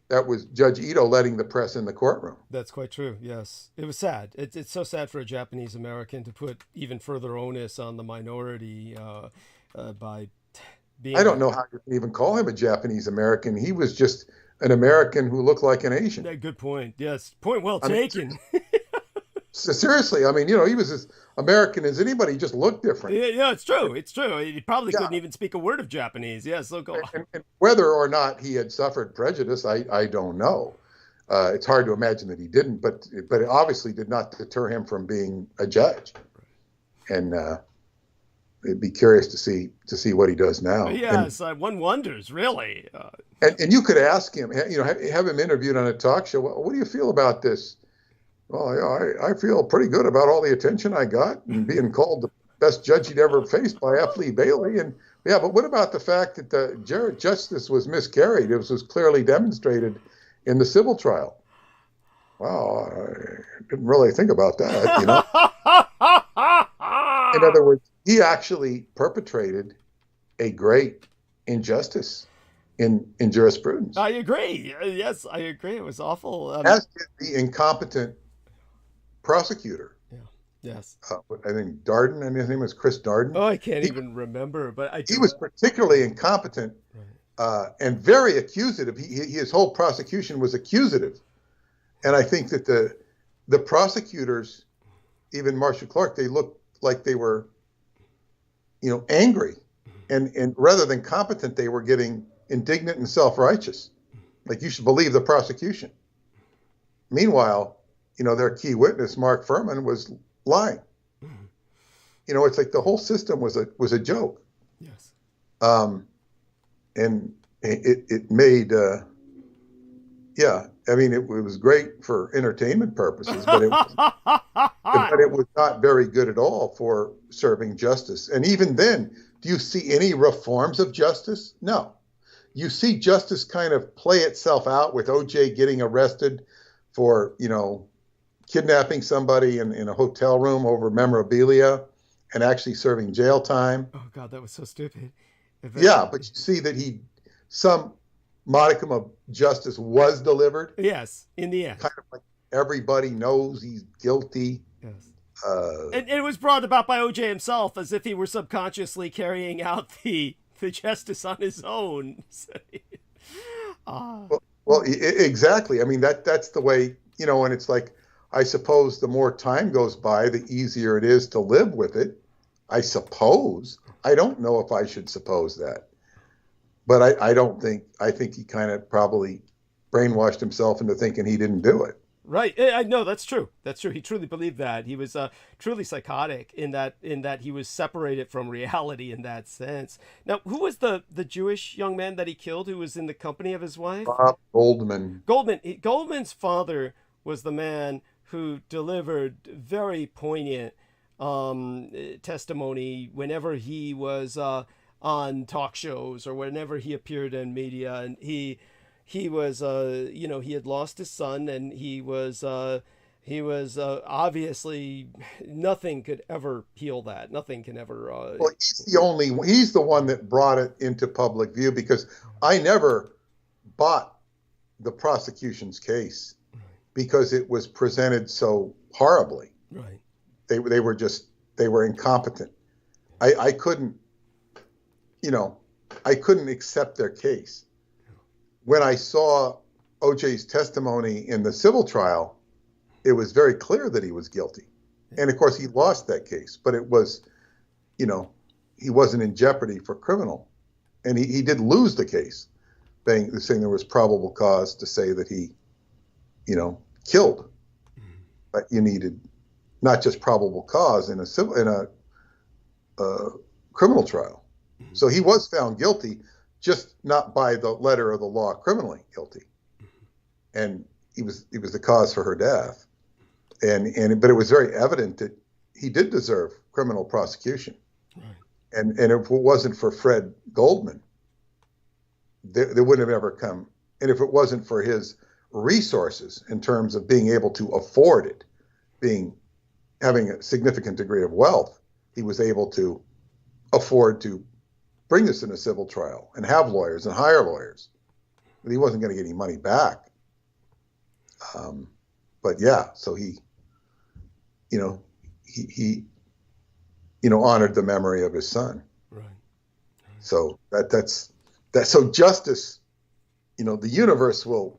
that was Judge Ito letting the press in the courtroom. That's quite true. Yes. It was sad. It's so sad for a Japanese American to put even further onus on the minority by being... I don't know how you can even call him a Japanese American. He was just an American who looked like an Asian. Yeah, good point. Yes. Point well taken. Seriously, he was as American as anybody. He just looked different. Yeah, it's true. It's true. He probably couldn't even speak a word of Japanese. Yes, so go on. And whether or not he had suffered prejudice, I don't know. It's hard to imagine that he didn't, but it obviously did not deter him from being a judge. And it'd be curious to see what he does now. Yes, one wonders, really. And you could ask him, have him interviewed on a talk show. What do you feel about this? Well, I feel pretty good about all the attention I got and being called the best judge he'd ever faced by F. Lee Bailey. And yeah, but what about the fact that the justice was miscarried? It was clearly demonstrated in the civil trial. Wow, I didn't really think about that, In other words, he actually perpetrated a great injustice in jurisprudence. I agree. Yes, I agree. It was awful. As did the incompetent prosecutor. Yeah. Yes. I think Darden, and his name was Chris Darden. Oh, I can't even remember, but he was particularly incompetent, right. And very accusative. His whole prosecution was accusative, and I think that the prosecutors, even Marcia Clark, they looked like they were, angry, and rather than competent, they were getting indignant and self-righteous, like you should believe the prosecution. Meanwhile, their key witness, Mark Furman, was lying. It's like the whole system was a joke. Yes. And it made, it was great for entertainment purposes, but it was not very good at all for serving justice. And even then, do you see any reforms of justice? No. You see justice kind of play itself out with OJ getting arrested for, kidnapping somebody in a hotel room over memorabilia and actually serving jail time. Oh God, that was so stupid. Yeah, but you see that some modicum of justice was delivered. Yes, in the end. Kind of like everybody knows he's guilty. Yes. Uh, And it was brought about by OJ himself, as if he were subconsciously carrying out the justice on his own. well, exactly. I mean, that's the way, and it's like, I suppose the more time goes by, the easier it is to live with it. I suppose. I don't know if I should suppose that. But I think he kind of probably brainwashed himself into thinking he didn't do it. Right. I know that's true. That's true. He truly believed that. He was truly psychotic in that he was separated from reality in that sense. Now, who was the Jewish young man that he killed who was in the company of his wife? Goldman. Goldman's father was the man who delivered very poignant testimony whenever he was on talk shows or whenever he appeared in media, and he was he had lost his son, and he was obviously nothing could ever heal that. Nothing can ever. Well, he's the one that brought it into public view, because I never bought the prosecution's case because it was presented so horribly. Right. They were incompetent. I couldn't accept their case. When I saw OJ's testimony in the civil trial, it was very clear that he was guilty. And of course he lost that case, but it was, he wasn't in jeopardy for criminal. And he did lose the case, saying there was probable cause to say that he, killed. But you needed not just probable cause in a criminal trial. So he was found guilty, just not by the letter of the law, criminally guilty. And he was the cause for her death. But it was very evident that he did deserve criminal prosecution. Right. And if it wasn't for Fred Goldman, they wouldn't have ever come. And if it wasn't for his resources in terms of being able to afford it, having a significant degree of wealth, he was able to afford to bring this in a civil trial and have lawyers and hire lawyers. But he wasn't going to get any money back. But yeah, so he honored the memory of his son. Right. So that's so justice, the universe will,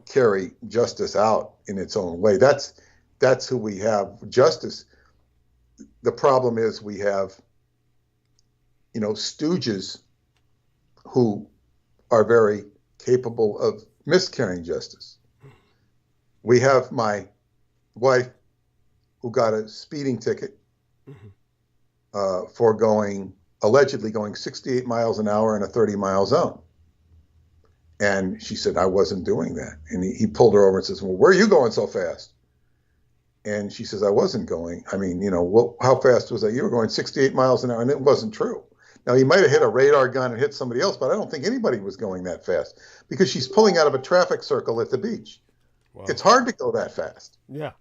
carry justice out in its own way. That's who we have. Justice. The problem is we have, stooges who are very capable of miscarrying justice. We have my wife who got a speeding ticket for allegedly going 68 miles an hour in a 30-mile zone. And she said, I wasn't doing that. And he pulled her over and says, well, where are you going so fast? And she says, I wasn't going. I mean, how fast was that? You were going 68 miles an hour, and it wasn't true. Now, he might have hit a radar gun and hit somebody else, but I don't think anybody was going that fast, because she's pulling out of a traffic circle at the beach. Wow. It's hard to go that fast. Yeah.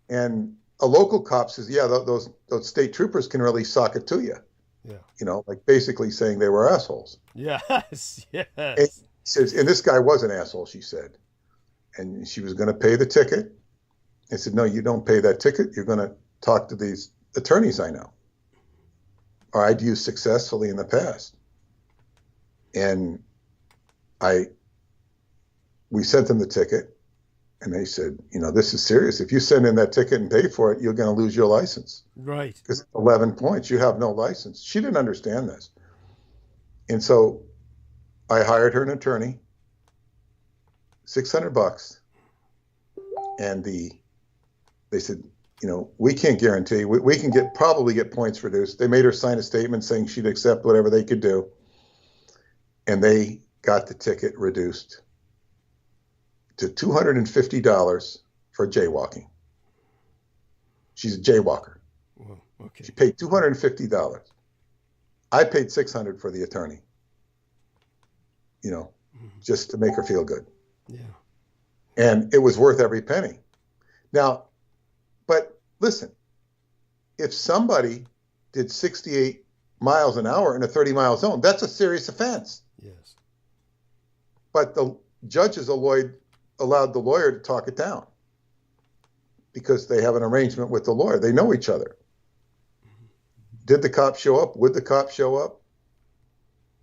And a local cop says, yeah, those state troopers can really sock it to you. Yeah. Like basically saying they were assholes. Yes. Yes. And he says, and this guy was an asshole, she said. And she was going to pay the ticket. I said, no, you don't pay that ticket. You're going to talk to these attorneys I know, or I'd used successfully in the past. And we sent them the ticket, and they said, this is serious. If you send in that ticket and pay for it, you're going to lose your license. Right. Because 11 points, you have no license. She didn't understand this. And so I hired her an attorney, $600. And they said, we can't guarantee. We can probably get points reduced. They made her sign a statement saying she'd accept whatever they could do. And they got the ticket reduced to $250 for jaywalking. She's a jaywalker. Well, okay. She paid $250. I paid $600 for the attorney, just to make her feel good. Yeah. And it was worth every penny. Now, but listen, if somebody did 68 miles an hour in a 30-mile zone, that's a serious offense. Yes. But the judges allowed the lawyer to talk it down because they have an arrangement with the lawyer. They know each other. Did the cop show up? Would the cop show up?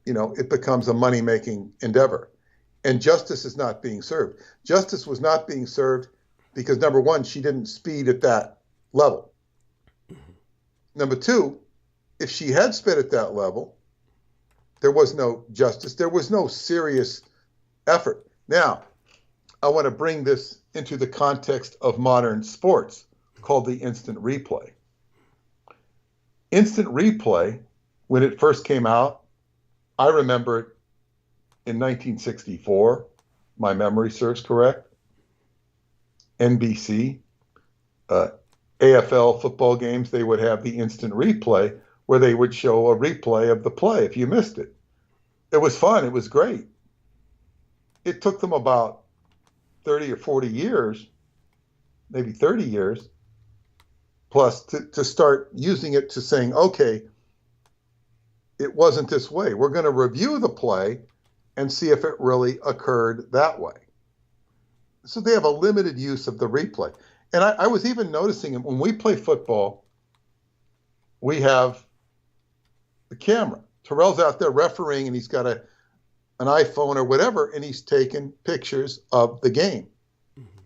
It becomes a money-making endeavor. And justice is not being served. Justice was not being served because, number one, she didn't speed at that level. Number two, if she had sped at that level, there was no justice. There was no serious effort. Now, I want to bring this into the context of modern sports called the instant replay. Instant replay, when it first came out, I remember it in 1964. My memory serves correct. NBC, AFL football games, they would have the instant replay where they would show a replay of the play if you missed it. It was fun. It was great. It took them about 30 or 40 years, maybe 30 years, plus to start using it to saying, okay, it wasn't this way. We're going to review the play and see if it really occurred that way. So they have a limited use of the replay. And I was even noticing when we play football, we have the camera. Terrell's out there refereeing and he's got an iPhone or whatever, and he's taking pictures of the game. Mm-hmm.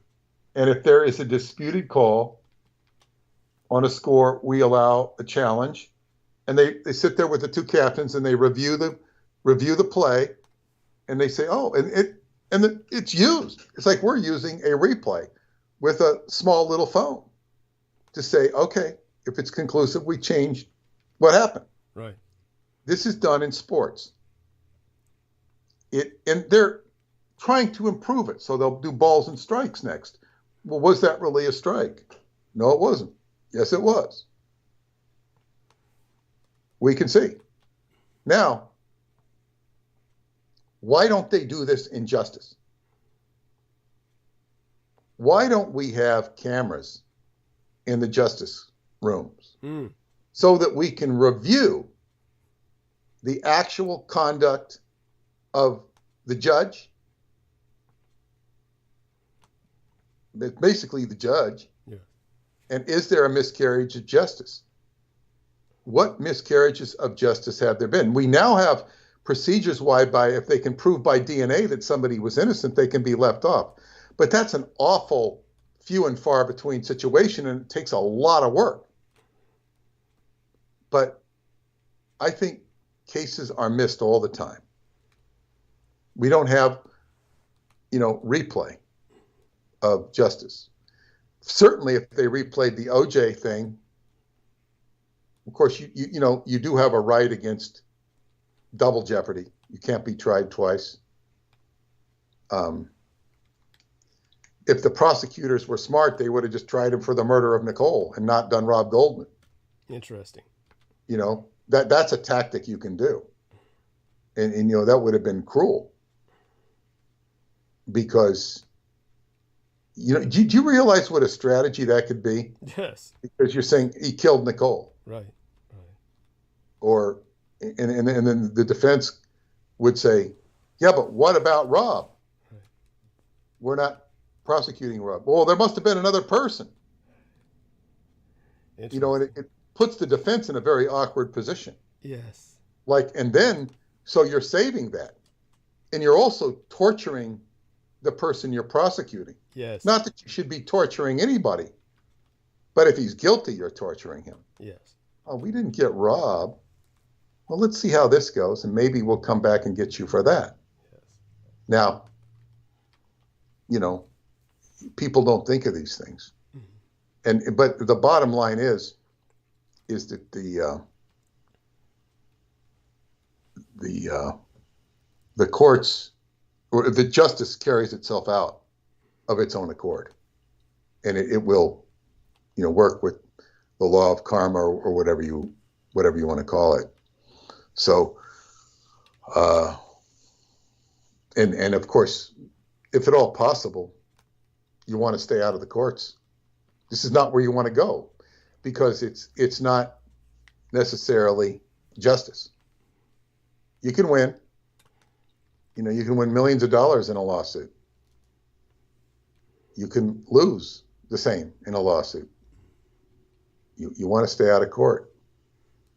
And if there is a disputed call on a score, we allow a challenge. And they sit there with the two captains and they review the play, and they say, oh, and it's used. It's like we're using a replay with a small little phone to say, okay, if it's conclusive, we change what happened. Right. This is done in sports. And they're trying to improve it, so they'll do balls and strikes next. Well, was that really a strike? No, it wasn't. Yes, it was. We can see. Now, why don't they do this in justice? Why don't we have cameras in the justice rooms so that we can review the actual conduct of the judge? Basically the judge. Yeah. And is there a miscarriage of justice? What miscarriages of justice have there been? We now have procedures whereby if they can prove by DNA that somebody was innocent, they can be left off. But that's an awful few and far between situation, and it takes a lot of work. But I think cases are missed all the time. We don't have, replay of justice. Certainly if they replayed the OJ thing, of course, you do have a right against double jeopardy. You can't be tried twice. If the prosecutors were smart, they would have just tried him for the murder of Nicole and not done Rob Goldman. Interesting. That's a tactic you can do. And that would have been cruel. Because, do you realize what a strategy that could be? Yes. Because you're saying he killed Nicole. Right. Or, and then the defense would say, yeah, but what about Rob? Right. We're not prosecuting Rob. Well, there must have been another person. And it puts the defense in a very awkward position. Yes. And then, so you're saving that. And you're also torturing the person you're prosecuting. Yes. Not that you should be torturing anybody, but if he's guilty, you're torturing him. Yes. Oh, we didn't get Rob. Well, let's see how this goes, and maybe we'll come back and get you for that. Yes. Now, people don't think of these things. Mm-hmm. But the bottom line is that the courts, or the justice carries itself out of its own accord, and it will, work with the law of karma or whatever you want to call it. So, and of course, if at all possible, you want to stay out of the courts. This is not where you want to go. because it's not necessarily justice. You can win. You can win millions of dollars in a lawsuit. You can lose the same in a lawsuit. You want to stay out of court.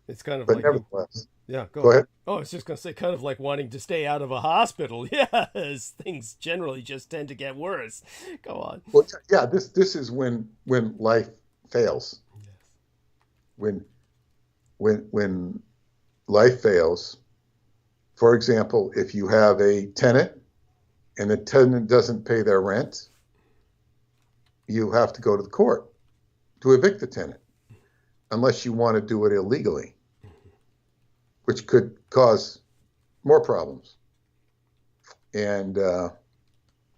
It's kind of But like nevertheless, yeah. go ahead. Oh, I was just gonna say, kind of like wanting to stay out of a hospital. Yes, things generally just tend to get worse. Go on. Well, yeah, this is when life fails. Yes. When life fails, for example, if you have a tenant and the tenant doesn't pay their rent, you have to go to the court to evict the tenant, unless you want to do it illegally, which could cause more problems. And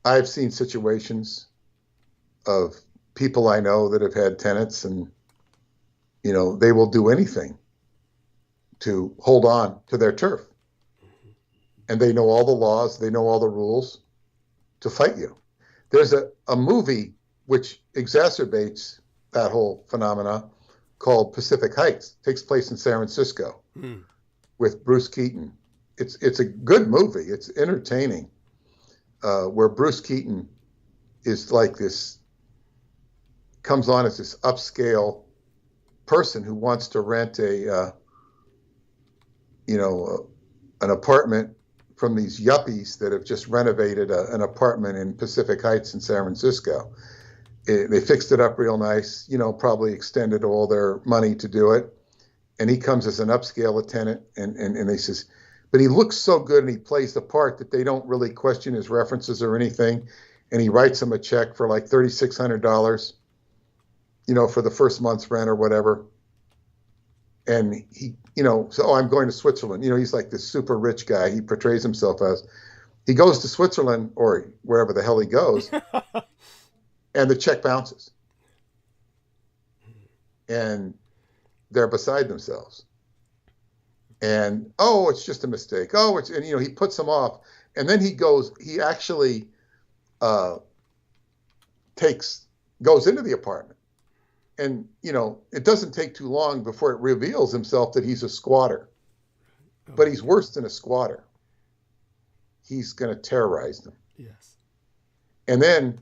I've seen situations of people I know that have had tenants, and they will do anything to hold on to their turf. And they know all the laws, they know all the rules to fight you. There's a movie which exacerbates that whole phenomena called Pacific Heights. It takes place in San Francisco with Bruce Keaton. It's a good movie. It's entertaining, where Bruce Keaton is like this, comes on as this upscale person who wants to rent an apartment from these yuppies that have just renovated an apartment in Pacific Heights in San Francisco. They fixed it up real nice, probably extended all their money to do it. And he comes as an upscale tenant, and they says, but he looks so good and he plays the part that they don't really question his references or anything. And he writes them a check for like $3,600, for the first month's rent or whatever. And he, so I'm going to Switzerland. He's like this super rich guy. He portrays himself as. He goes to Switzerland or wherever the hell he goes, and the check bounces. And they're beside themselves. And, oh, it's just a mistake. Oh, and he puts them off. And then he actually goes into the apartment. And, it doesn't take too long before it reveals himself that he's a squatter. But he's worse than a squatter. He's going to terrorize them. Yes. And then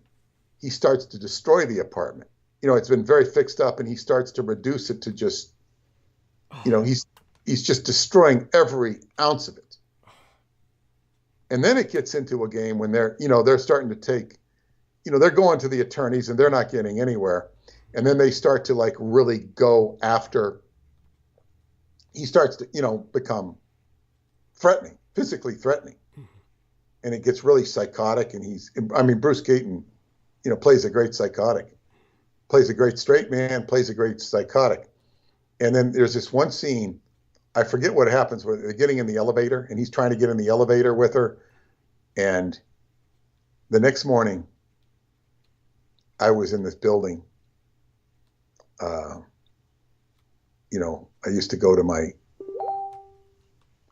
he starts to destroy the apartment. It's been very fixed up, and he starts to reduce it to just, he's just destroying every ounce of it. And then it gets into a game when they're starting to take, they're going to the attorneys and they're not getting anywhere. And then they start to like really go after, he starts to, become threatening, physically threatening. And it gets really psychotic. And Bruce Keaton, plays a great psychotic, plays a great straight man, plays a great psychotic. And then there's this one scene, I forget what happens, where they're getting in the elevator and he's trying to get in the elevator with her. And the next morning, I was in this building. I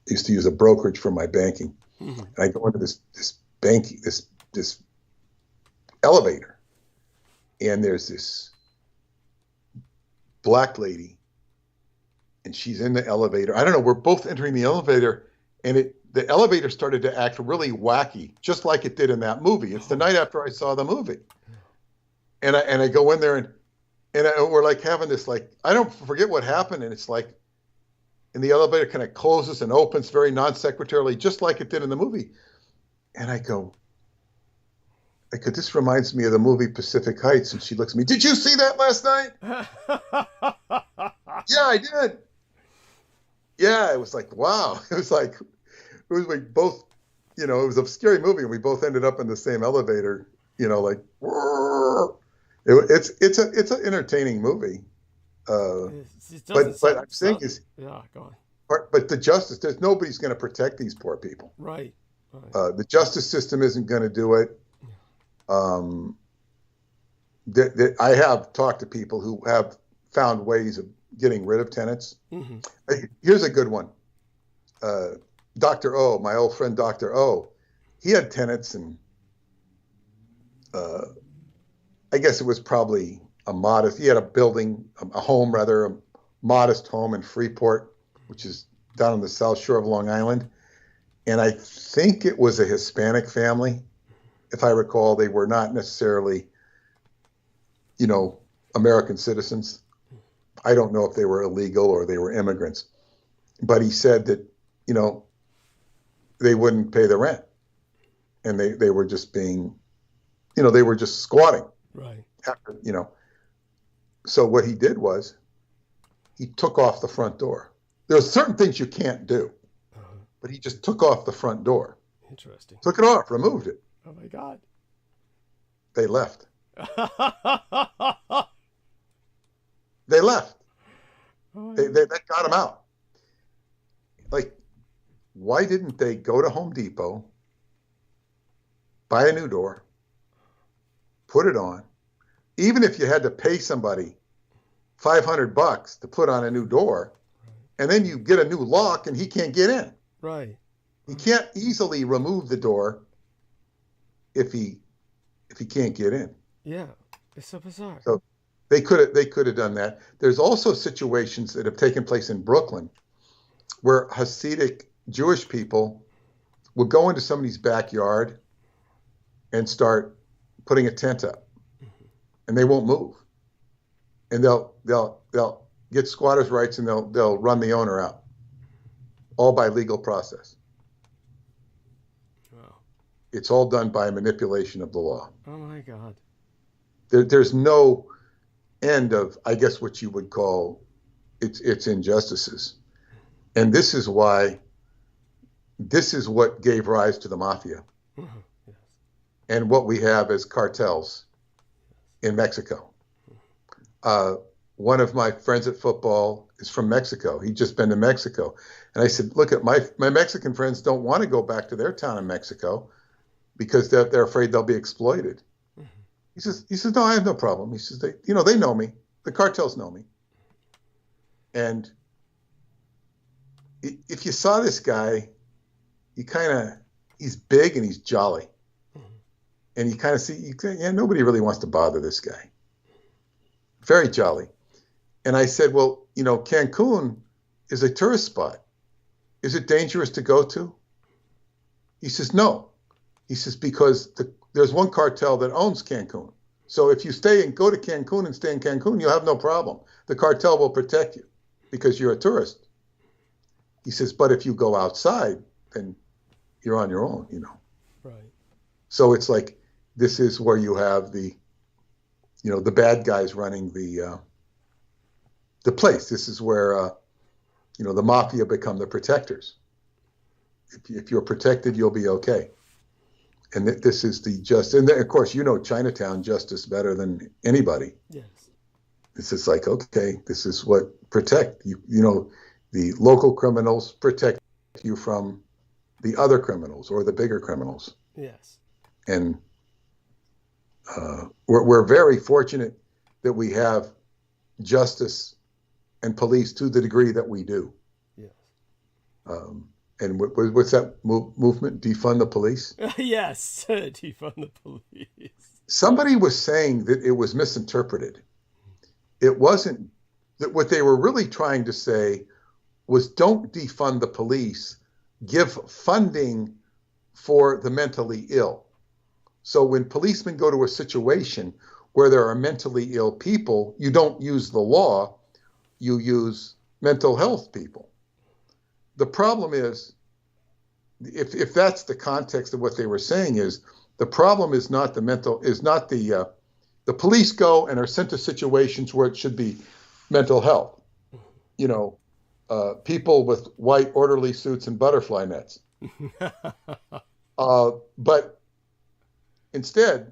used to use a brokerage for my banking. Mm-hmm. And I go into this elevator, and there's this black lady, and she's in the elevator. I don't know, we're both entering the elevator, and the elevator started to act really wacky, just like it did in that movie. It's the night after I saw the movie. And I go in there, and we're like having this, like, I don't forget what happened, and it's like, and the elevator kind of closes and opens very non-sequiturally, just like it did in the movie. And I go, this reminds me of the movie Pacific Heights. And she looks at me, did you see that last night? Yeah, I did. Yeah, it was like, wow. It was like we both, it was a scary movie, and we both ended up in the same elevator, like, it's an entertaining movie. But I'm saying is, yeah, go on. But the justice, nobody's going to protect these poor people. Right. The justice system isn't going to do it. I have talked to people who have found ways of getting rid of tenants. Mm-hmm. Here's a good one. Dr. O, my old friend Dr. O, he had tenants, and I guess it was probably he had a building, a home rather, a modest home in Freeport, which is down on the south shore of Long Island. And I think it was a Hispanic family. If I recall, they were not necessarily, American citizens. I don't know if they were illegal or they were immigrants. But he said that, they wouldn't pay the rent. And they were just being, they were just squatting. Right. After, So what he did was he took off the front door. There's certain things you can't do, but he just took off the front door. Interesting. Took it off, removed it. Oh my God. They left. They left. That got him out. Like, why didn't they go to Home Depot, buy a new door, put it on? Even if you had to pay somebody $500 to put on a new door, and then you get a new lock and he can't get in. Right. He can't easily remove the door if he can't get in. Yeah. It's so bizarre. So they could have done that. There's also situations that have taken place in Brooklyn where Hasidic Jewish people would go into somebody's backyard and start putting a tent up, and they won't move, and they'll get squatters' rights, and they'll run the owner out, all by legal process. Wow. It's all done by manipulation of the law. Oh my God. There's no end of, I guess, what you would call its injustices, and this is what gave rise to the mafia. Yes. And what we have as cartels in Mexico. One of my friends at football is from Mexico. He'd just been to Mexico. And I said, look, at my Mexican friends don't want to go back to their town in Mexico because they're afraid they'll be exploited. He says, no, I have no problem. He says, they know me. The cartels know me. And if you saw this guy, he's big and he's jolly. And you kind of see, nobody really wants to bother this guy. Very jolly. And I said, well, Cancun is a tourist spot. Is it dangerous to go to? He says, no. He says, because there's one cartel that owns Cancun. So if you go to Cancun and stay in Cancun, you'll have no problem. The cartel will protect you because you're a tourist. He says, but if you go outside, then you're on your own, Right. So it's like, this is where you have the bad guys running the place. This is where, the mafia become the protectors. If you're protected, you'll be okay. And this is and then, of course, Chinatown justice better than anybody. yes. It's just like, okay, this is what protect you. The local criminals protect you from the other criminals or the bigger criminals. Yes. And we're very fortunate that we have justice and police to the degree that we do. Yes. And what's that movement? Defund the police? Yes. Defund the police. Somebody was saying that it was misinterpreted. It wasn't. That what they were really trying to say was, don't defund the police, give funding for the mentally ill. So when policemen go to a situation where there are mentally ill people, you don't use the law, you use mental health people. The problem is, if that's the context of what they were saying, is the problem is not the police go and are sent to situations where it should be mental health. People with white orderly suits and butterfly nets. But instead,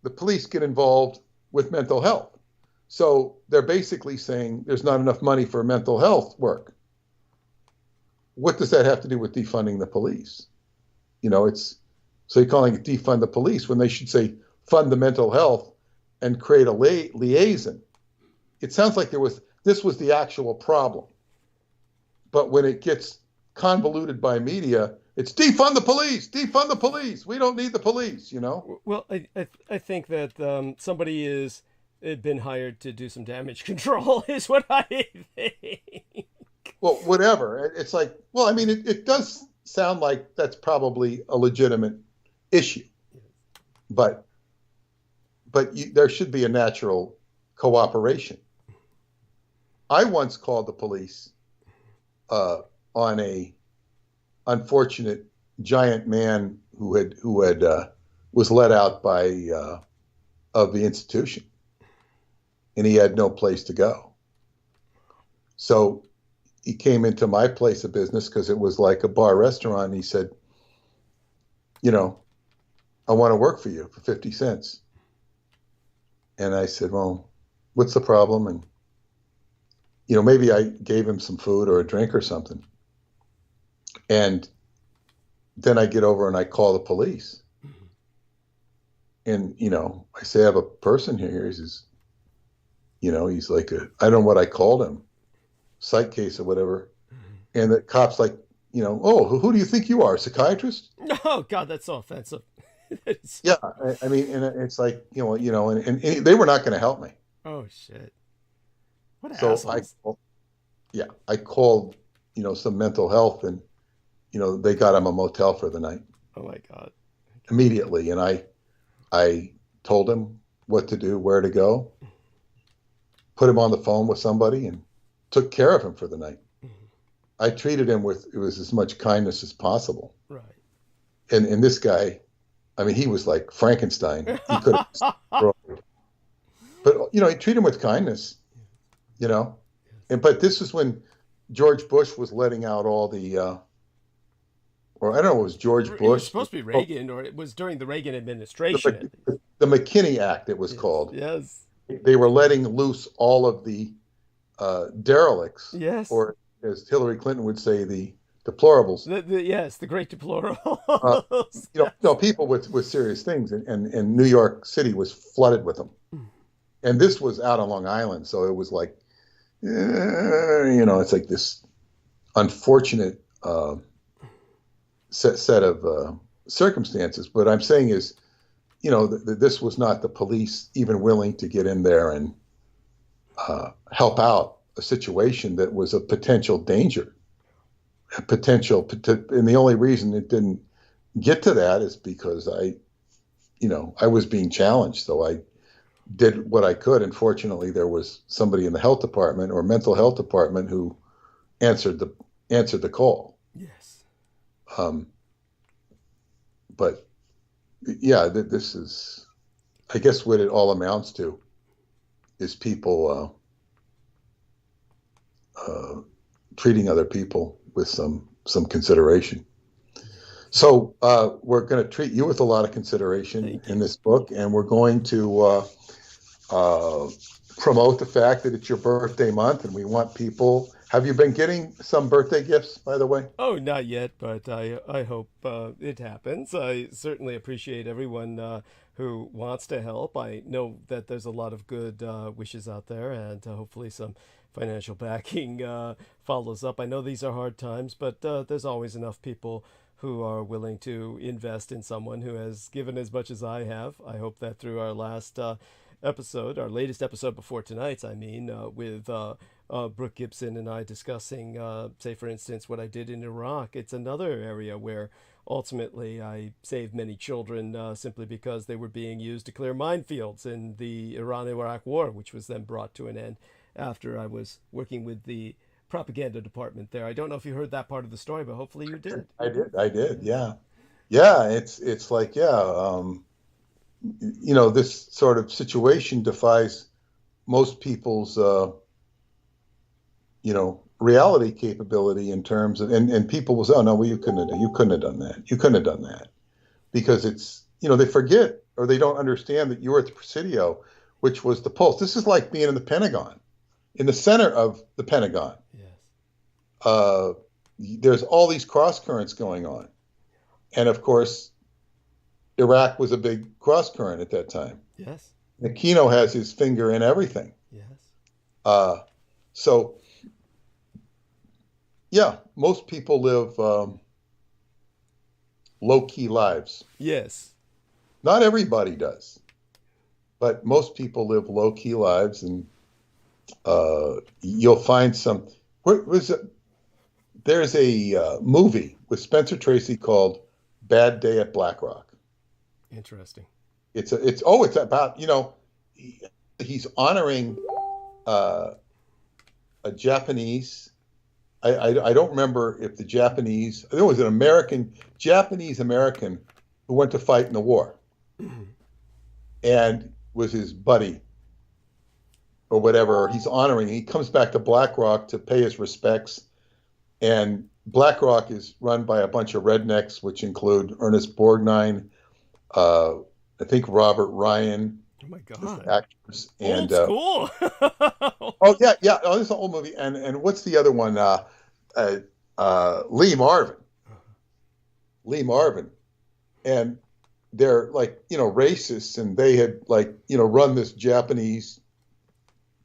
the police get involved with mental health. So they're basically saying there's not enough money for mental health work. What does that have to do with defunding the police? So you're calling it defund the police when they should say fund the mental health and create a liaison. It sounds like this was the actual problem. But when it gets convoluted by media, it's defund the police. We don't need the police, Well, I think that somebody is been hired to do some damage control, is what I think. Well, whatever. It's like, well, I mean, it does sound like that's probably a legitimate issue, but there should be a natural cooperation. I once called the police on a unfortunate giant man who was let out of the institution, and he had no place to go. So he came into my place of business because it was like a bar restaurant. And he said, I want to work for you for 50 cents. And I said, well, what's the problem? And, maybe I gave him some food or a drink or something. And then I get over and I call the police. And, I say, I have a person here. He says, he's like, I don't know what I called him, psych case or whatever. And the cop's like, oh, who do you think you are, a psychiatrist? Oh, God, that's so offensive. Yeah, I mean, and it's like, and they were not going to help me. Oh, shit. What assholes. I called, some mental health, and, they got him a motel for the night. Oh, my God. Immediately. And I told him what to do, where to go, put him on the phone with somebody, and took care of him for the night. I treated him with as much kindness as possible. Right. And this guy, I mean, he was like Frankenstein. He could have destroyed. But, he treated him with kindness, but this is when George Bush was letting out all the, or I don't know, it was George Bush. It was supposed to be Reagan, or it was during the Reagan administration. The McKinney Act, it was called. Yes. They were letting loose all of the derelicts. Yes. Or, as Hillary Clinton would say, the deplorables. The great deplorables. People with serious things, and New York City was flooded with them. And this was out on Long Island, so it was like, it's like this unfortunate set of circumstances. But I'm saying is, this was not the police even willing to get in there and help out a situation that was a potential danger, and the only reason it didn't get to that is because I was being challenged. So I did what I could. And fortunately, there was somebody in the health department or mental health department who answered the call. Yes. But yeah, this is, I guess, what it all amounts to is people treating other people with some consideration. So we're going to treat you with a lot of consideration in this book, and we're going to promote the fact that it's your birthday month, and we want people. Have you been getting some birthday gifts, by the way? Oh, not yet, but I hope it happens. I certainly appreciate everyone who wants to help. I know that there's a lot of good wishes out there, and hopefully some financial backing follows up. I know these are hard times, but there's always enough people who are willing to invest in someone who has given as much as I have. I hope that through our last episode, our latest episode before tonight's, with Brooke Gibson and I discussing, say, for instance, what I did in Iraq. It's another area where ultimately I saved many children simply because they were being used to clear minefields in the Iran-Iraq war, which was then brought to an end after I was working with the propaganda department there. I don't know if you heard that part of the story, but hopefully you did. I did. Yeah. It's like, this sort of situation defies most people's, reality capability in terms of, and people will say, oh no, well, you couldn't have done that. You couldn't have done that, because it's, they forget, or they don't understand that you were at the Presidio, which was the pulse. This is like being in the Pentagon, in the center of the Pentagon. Yes. There's all these cross currents going on. And of course, Iraq was a big cross current at that time. Yes. Aquino has his finger in everything. Yes. So, yeah, most people live low-key lives. Yes. Not everybody does. but most people live low-key lives, and you'll find some. What was it? There's a movie with Spencer Tracy called Bad Day at Black Rock. Interesting. It's about, he's honoring a Japanese. I don't remember if the Japanese. There was an Japanese American who went to fight in the war, and was his buddy or whatever. He's honoring. He comes back to Black Rock to pay his respects, and Black Rock is run by a bunch of rednecks, which include Ernest Borgnine, I think Robert Ryan. Oh my God! Actors and old school. Oh yeah. Oh, this is an old movie. And what's the other one? Lee Marvin. Lee Marvin, and they're like racists, and they had run this Japanese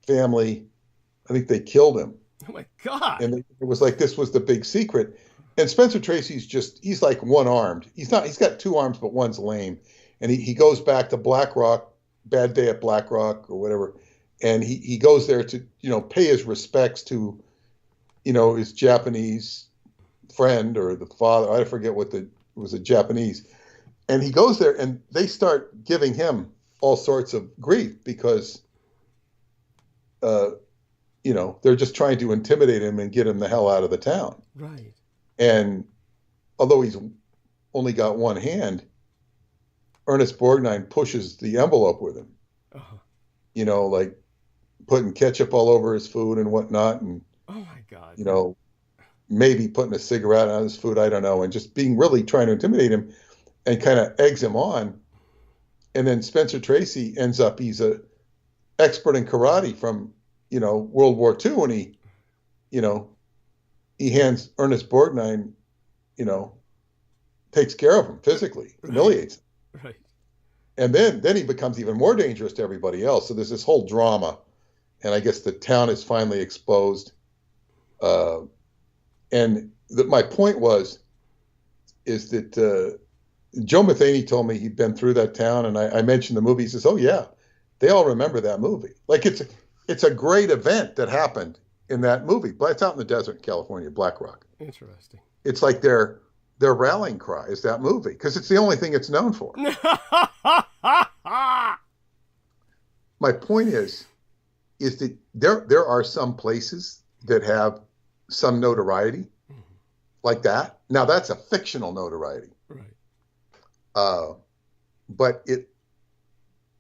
family. I think they killed him. Oh my God! And it was like this was the big secret. And Spencer Tracy's he's like one-armed. He's not. He's got two arms, but one's lame. And he goes back to Black Rock, Bad Day at Black Rock or whatever, and he goes there to pay his respects to his Japanese friend or the father. I forget it was a Japanese, and he goes there and they start giving him all sorts of grief because they're just trying to intimidate him and get him the hell out of the town. Right. And although he's only got one hand, Ernest Borgnine pushes the envelope with him, like putting ketchup all over his food and whatnot. And, oh my God, maybe putting a cigarette on his food. I don't know. And just being really trying to intimidate him and kind of eggs him on. And then Spencer Tracy ends up, he's a expert in karate from, World War II. And he hands Ernest Borgnine, takes care of him physically, humiliates him. Right. And then he becomes even more dangerous to everybody else. So there's this whole drama, and I guess the town is finally exposed. My point is that Joe Matheny told me he'd been through that town, and I mentioned the movie. He says, "Oh yeah, they all remember that movie. Like it's a great event that happened in that movie. But it's out in the desert in California, Black Rock. Interesting. It's like their rallying cry is that movie because it's the only thing it's known for." My point is that there are some places that have some notoriety like that. Now that's a fictional notoriety, right? But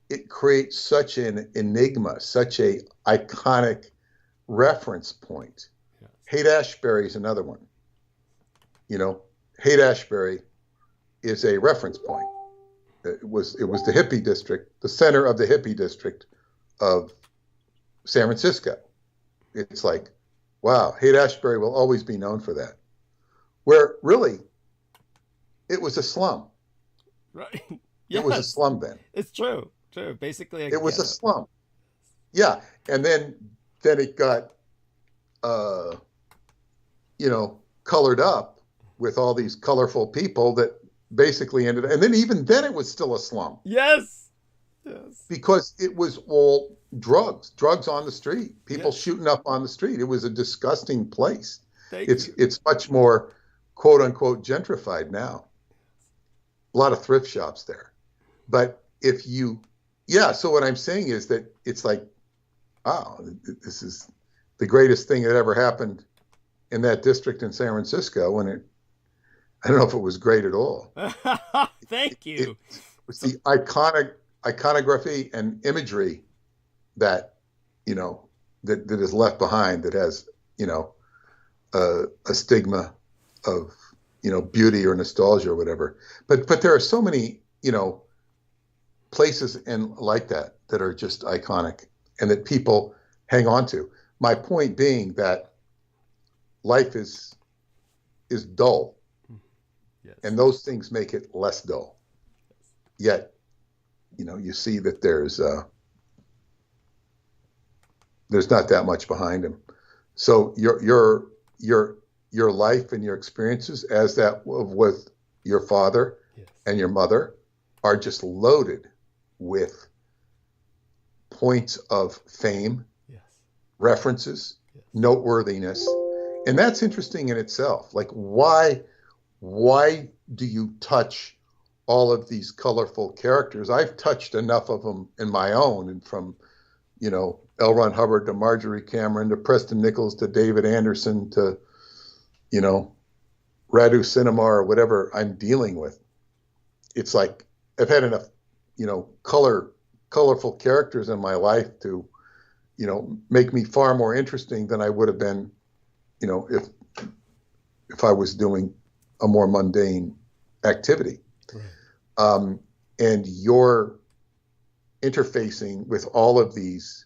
it creates such an enigma, such a iconic reference point. Yes. Haight-Ashbury is another one. Haight-Ashbury is a reference point. It was the hippie district, the center of the hippie district of San Francisco. It's like, wow, Haight-Ashbury will always be known for that. Where really, it was a slum. Right. Yes. It was a slum then. It's true. True. Basically, it was a slum. Yeah, and then it got, colored up with all these colorful people that basically ended, and then even then it was still a slum. Yes. Because it was all drugs on the street, people shooting up on the street. It was a disgusting place. It's much more quote unquote gentrified now. A lot of thrift shops there. But so what I'm saying is that it's like, wow, this is the greatest thing that ever happened in that district in San Francisco. And I don't know if it was great at all. Thank you. It's the iconography and imagery that, that is left behind, that has, a stigma of, beauty or nostalgia or whatever. But there are so many, places like that are just iconic and that people hang on to. My point being that life is dull. Yes. And those things make it less dull. Yet, you see that there's not that much behind him. So your life and your experiences, as that with your father and your mother, are just loaded with points of fame, Yes. references, Yes. noteworthiness. And that's interesting in itself. Like, why do you touch all of these colorful characters? I've touched enough of them in my own, and from, L. Ron Hubbard to Marjorie Cameron to Preston Nichols to David Anderson to, Radu Cinema or whatever I'm dealing with. It's like I've had enough, colorful characters in my life to, make me far more interesting than I would have been, if I was doing a more mundane activity. Right. And you're interfacing with all of these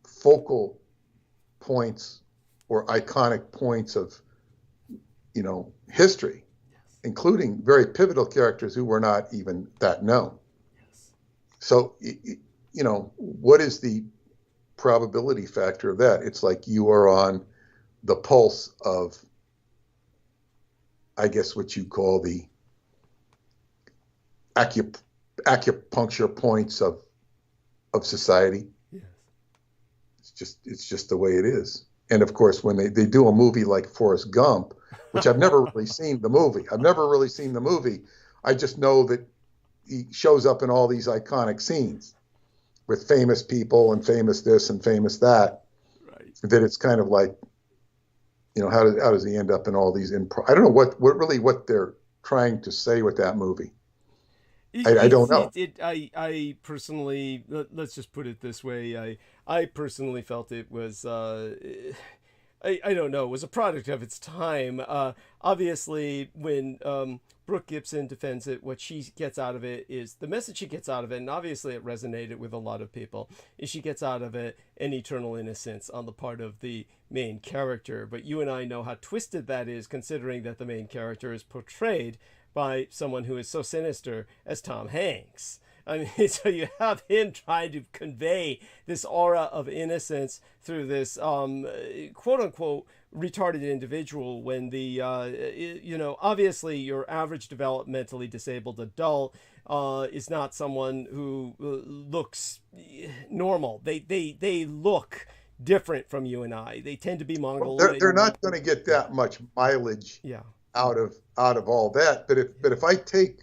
focal points or iconic points of, history, including very pivotal characters who were not even that known. Yes. So, what is the probability factor of that? It's like you are on the pulse of, I guess, what you call the acupuncture points of society. Yes. It's just the way it is. And of course, when they do a movie like Forrest Gump, which I've never really seen the movie. I just know that he shows up in all these iconic scenes with famous people and famous this and famous that. Right. That it's kind of like, how does he end up in all these I don't know what they're trying to say with that movie. I don't know. I personally, let's just put it this way. I personally felt it was, I don't know, it was a product of its time. Obviously, when Brooke Gibson defends it, what she gets out of it is the message she gets out of it, and obviously it resonated with a lot of people, is she gets out of it an eternal innocence on the part of the main character. But you and I know how twisted that is, considering that the main character is portrayed by someone who is so sinister as Tom Hanks. I mean, so you have him trying to convey this aura of innocence through this quote-unquote retarded individual when the, obviously your average developmentally disabled adult is not someone who looks normal. They look different from you and I. They tend to be Mongol. They're not going to get that much mileage out of all that. But if I take,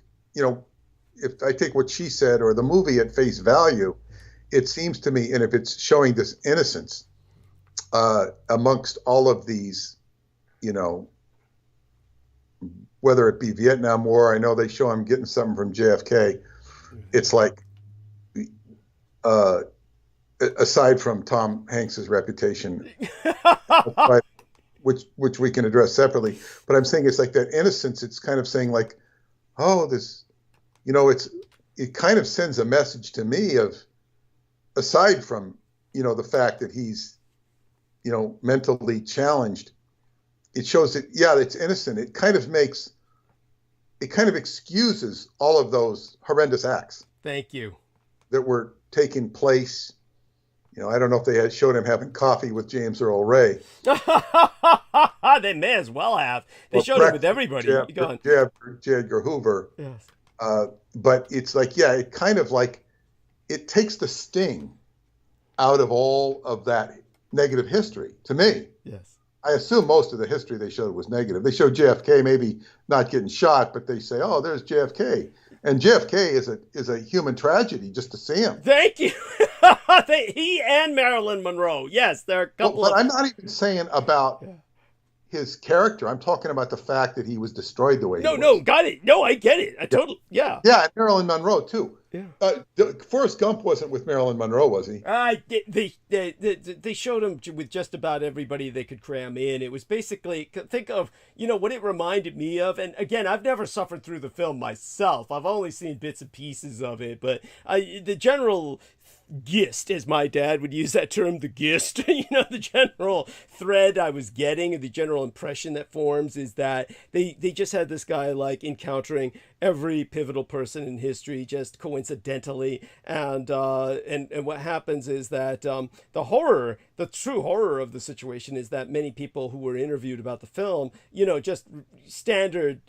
if I take what she said or the movie at face value, it seems to me, and if it's showing this innocence amongst all of these, whether it be Vietnam War, I know they show him getting something from JFK. It's like, aside from Tom Hanks's reputation, which we can address separately, but I'm saying it's like that innocence. It's kind of saying like, oh, this. It kind of sends a message to me of, aside from, the fact that he's, mentally challenged, it shows that, it's innocent. It kind of excuses all of those horrendous acts. Thank you. That were taking place. I don't know if they had showed him having coffee with James Earl Ray. They may as well have. They showed him with everybody. J. Edgar Hoover. Yes. But it's like, it kind of like, it takes the sting out of all of that negative history to me. Yes. I assume most of the history they showed was negative. They showed JFK maybe not getting shot, but they say, oh, there's JFK. And JFK is a human tragedy just to see him. Thank you. He and Marilyn Monroe. Yes, there are a couple but I'm not even saying about his character. I'm talking about the fact that he was destroyed the way he was. No, got it. No, I get it. Yeah, and Marilyn Monroe, too. Yeah. Forrest Gump wasn't with Marilyn Monroe, was he? They showed him with just about everybody they could cram in. It was basically, think of, what it reminded me of. And again, I've never suffered through the film myself. I've only seen bits and pieces of it. But the general gist, as my dad would use that term, the gist, the general thread I was getting, the general impression that forms is that they just had this guy like encountering every pivotal person in history just coincidentally, and what happens is that the true horror of the situation is that many people who were interviewed about the film, just standard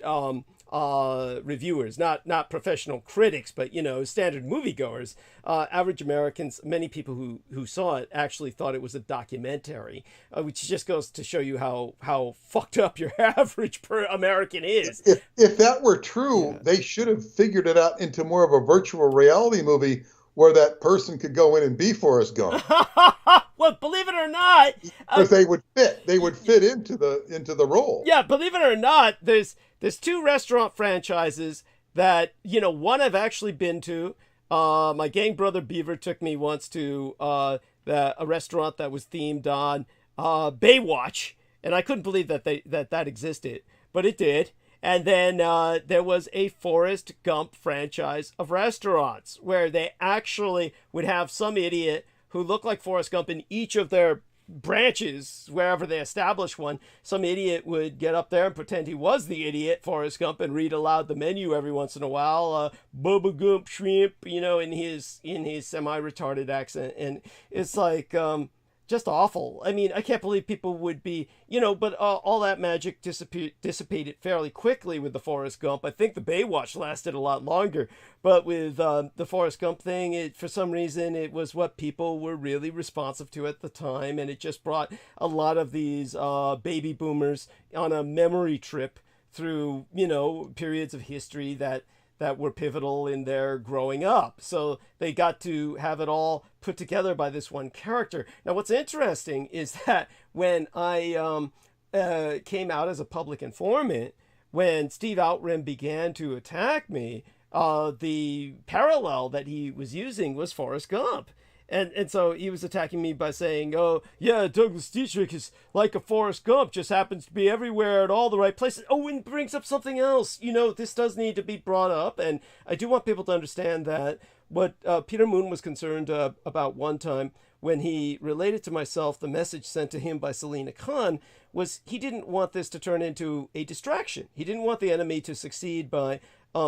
reviewers, not professional critics, but standard moviegoers, average Americans, many people who saw it actually thought it was a documentary, which just goes to show you how fucked up your average American is. If that were true, they should have figured it out into more of a virtual reality movie where that person could go in and be Forrest Gump. Well, believe it or not, because they would fit into the role. Yeah, believe it or not, there's two restaurant franchises that one I've actually been to. My gang brother Beaver took me once to a restaurant that was themed on Baywatch, and I couldn't believe that existed, but it did. And then there was a Forrest Gump franchise of restaurants where they actually would have some idiot who looked like Forrest Gump in each of their branches, wherever they established one. Some idiot would get up there and pretend he was the idiot Forrest Gump and read aloud the menu every once in a while, Bubba Gump shrimp, in his semi-retarded accent. And it's like, just awful. I mean, I can't believe people would be, but all that magic dissipated fairly quickly with the Forrest Gump. I think the Baywatch lasted a lot longer, but with the Forrest Gump thing, for some reason, it was what people were really responsive to at the time, and it just brought a lot of these baby boomers on a memory trip through, periods of history that were pivotal in their growing up. So they got to have it all put together by this one character. Now, what's interesting is that when I came out as a public informant, when Steve Outram began to attack me, the parallel that he was using was Forrest Gump. And so he was attacking me by saying, oh, yeah, Douglas Dietrich is like a Forrest Gump, just happens to be everywhere at all the right places. Oh, and brings up something else. This does need to be brought up. And I do want people to understand that what Peter Moon was concerned about one time when he related to myself the message sent to him by Selina Khan was he didn't want this to turn into a distraction. He didn't want the enemy to succeed by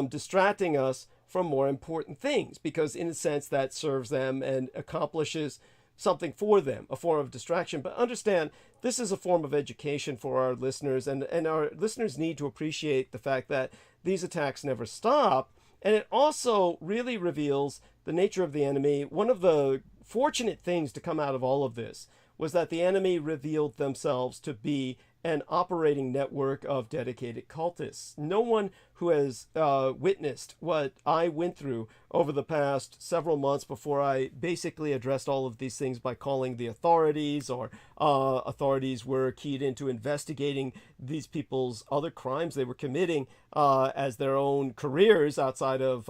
distracting us from more important things, because in a sense that serves them and accomplishes something for them, a form of distraction. But understand, this is a form of education for our listeners, and our listeners need to appreciate the fact that these attacks never stop. And it also really reveals the nature of the enemy. One of the fortunate things to come out of all of this was that the enemy revealed themselves to be an operating network of dedicated cultists. No one who has witnessed what I went through over the past several months before I basically addressed all of these things by calling the authorities, or authorities were keyed into investigating these people's other crimes they were committing as their own careers outside of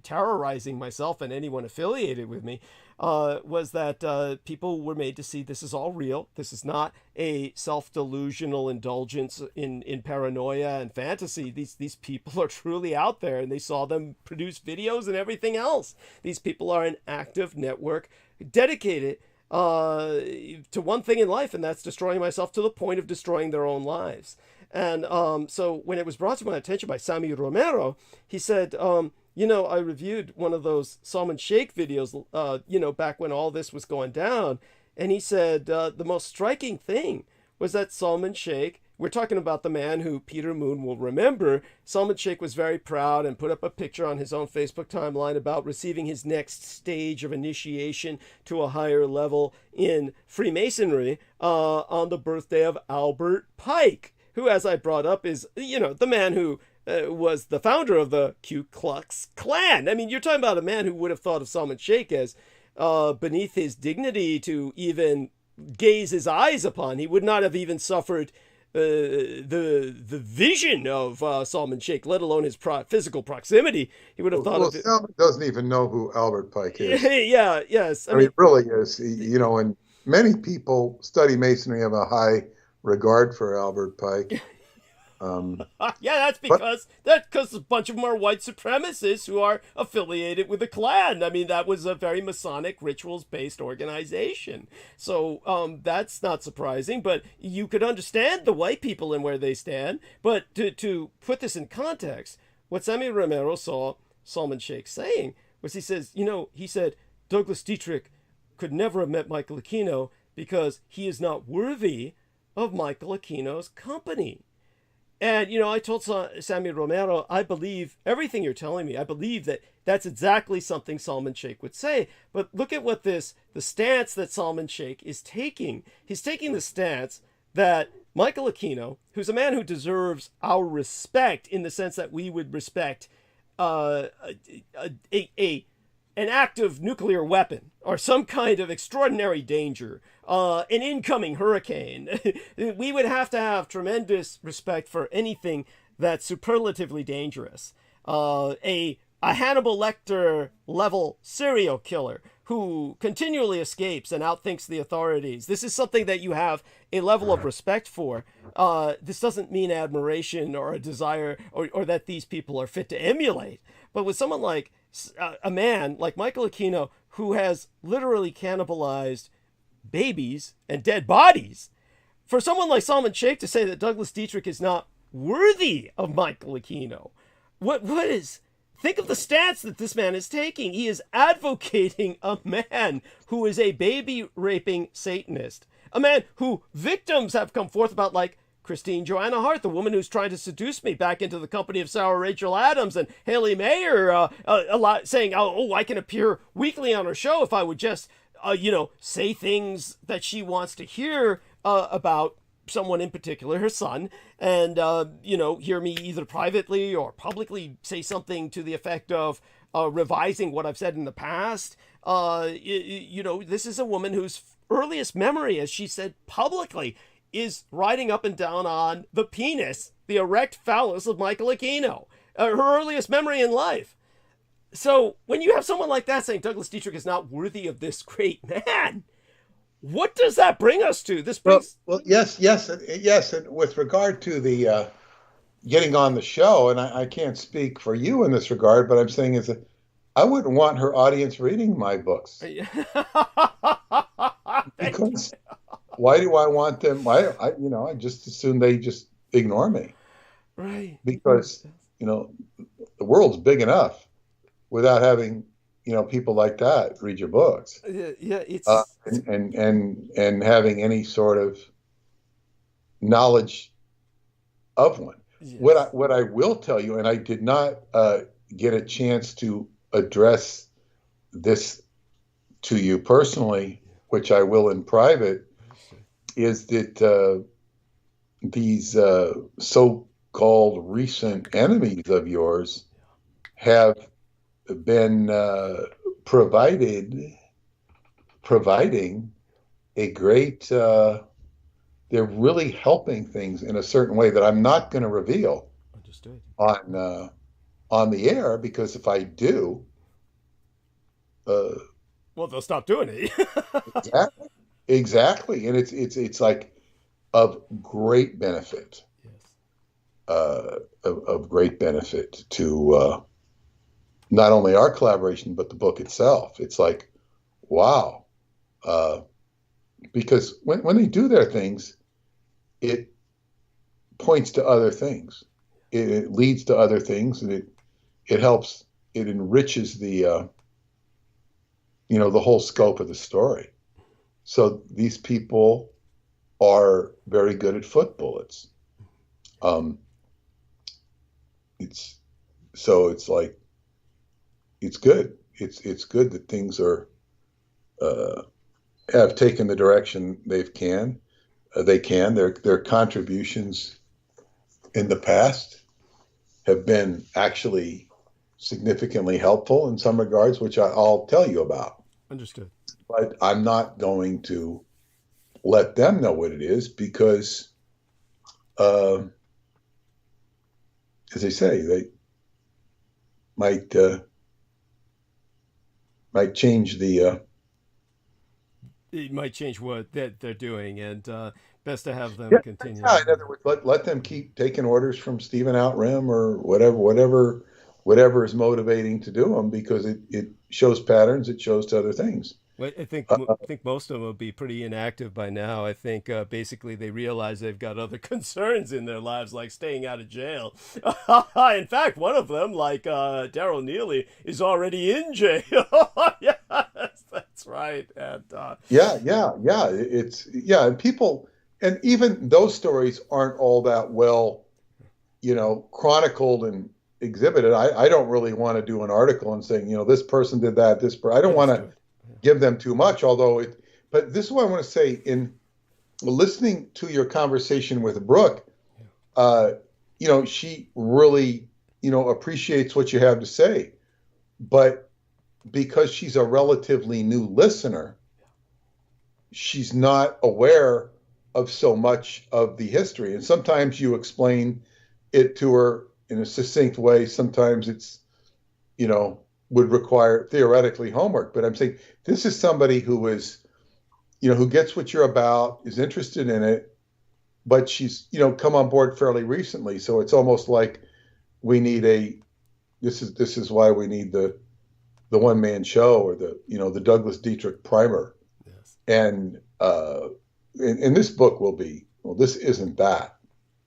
terrorizing myself and anyone affiliated with me, was that people were made to see this is all real. This is not a self-delusional indulgence in paranoia and fantasy. These people are truly out there, and they saw them produce videos and everything else. These people are an active network dedicated to one thing in life, and that's destroying myself to the point of destroying their own lives. And so when it was brought to my attention by Sammy Romero, he said, I reviewed one of those Salman Sheikh videos, back when all this was going down. And he said the most striking thing was that Salman Sheikh, we're talking about the man who Peter Moon will remember. Salman Sheikh was very proud and put up a picture on his own Facebook timeline about receiving his next stage of initiation to a higher level in Freemasonry on the birthday of Albert Pike, who, as I brought up, is, the man who was the founder of the Ku Klux Klan. I mean, you're talking about a man who would have thought of Salman Sheikh as beneath his dignity to even gaze his eyes upon. He would not have even suffered the vision of Salman Sheikh, let alone his physical proximity. He would have thought of it. Salman doesn't even know who Albert Pike is. Yeah, yes. I mean, really is. And many people study Masonry have a high regard for Albert Pike. That's because a bunch of them are white supremacists who are affiliated with the Klan. I mean, that was a very Masonic rituals-based organization. So that's not surprising, but you could understand the white people and where they stand. But to put this in context, what Sammy Romero saw Salman Sheikh saying was, he said, Douglas Dietrich could never have met Michael Aquino because he is not worthy of Michael Aquino's company. And, I told Samuel Romero, I believe everything you're telling me. I believe that that's exactly something Salman Sheikh would say. But look at what the stance that Salman Sheikh is taking. He's taking the stance that Michael Aquino, who's a man who deserves our respect in the sense that we would respect an active nuclear weapon or some kind of extraordinary danger, an incoming hurricane. We would have to have tremendous respect for anything that's superlatively dangerous. A Hannibal Lecter level serial killer who continually escapes and outthinks the authorities. This is something that you have a level of respect for. This doesn't mean admiration or a desire or that these people are fit to emulate. But with someone like a man like Michael Aquino, who has literally cannibalized babies and dead bodies, for someone like Salman Sheikh to say that Douglas Dietrich is not worthy of Michael Aquino, what is... Think of the stance that this man is taking. He is advocating a man who is a baby-raping Satanist. A man who victims have come forth about, like Christine Joanna Hart, the woman who's trying to seduce me back into the company of Sarah Rachel Adams, and Haley Mayer a lot saying, oh, I can appear weekly on her show if I would just, say things that she wants to hear about someone in particular, her son, and, hear me either privately or publicly say something to the effect of revising what I've said in the past. This is a woman whose earliest memory, as she said publicly, is riding up and down on the penis, the erect phallus of Michael Aquino, her earliest memory in life. So when you have someone like that saying Douglas Dietrich is not worthy of this great man, what does that bring us to? This brings... Well, yes. And with regard to the getting on the show, and I can't speak for you in this regard, but I'm saying is that I wouldn't want her audience reading my books. Because why do I want them? I just assume they just ignore me. Right. Because, the world's big enough without having people like that read your books. Yeah, it's and having any sort of knowledge of one. yes. What I will tell you, and I did not get a chance to address this to you personally, which I will in private, is that these so-called recent enemies of yours have been providing a great they're really helping things in a certain way that I'm not going to reveal. Understood. On the air, because if I do, well, they'll stop doing it. exactly, and it's like of great benefit. Yes. Of great benefit to not only our collaboration but the book itself. It's like, wow, because when they do their things, it points to other things. It leads to other things, and it helps. It enriches the the whole scope of the story. So these people are very good at foot bullets. It's like, it's good. It's good that things are have taken the direction they can. Their contributions in the past have been actually significantly helpful in some regards, which I'll tell you about. Understood. But I'm not going to let them know what it is because, as they say, they might change the. It might change what they're doing, and best to have them continue. Yeah, in other words, let them keep taking orders from Stephen Outram or whatever is motivating to do them, because it shows patterns, it shows to other things. Well, I think most of them will be pretty inactive by now. I think basically they realize they've got other concerns in their lives, like staying out of jail. In fact, one of them, like Daryl Neely, is already in jail. Yes, that's right. And and people, and even those stories aren't all that well chronicled and exhibited. I don't really want to do an article and saying, this person did that, I don't want to give them too much, but this is what I want to say in listening to your conversation with Brooke. She really, appreciates what you have to say, but because she's a relatively new listener, she's not aware of so much of the history. And sometimes you explain it to her in a succinct way. Sometimes it's, would require theoretically homework. But I'm saying this is somebody who is, who gets what you're about, is interested in it, but she's, come on board fairly recently. So it's almost like we need this is why we need the one-man show, or the Douglas Dietrich primer. Yes. And this book will be, this isn't that.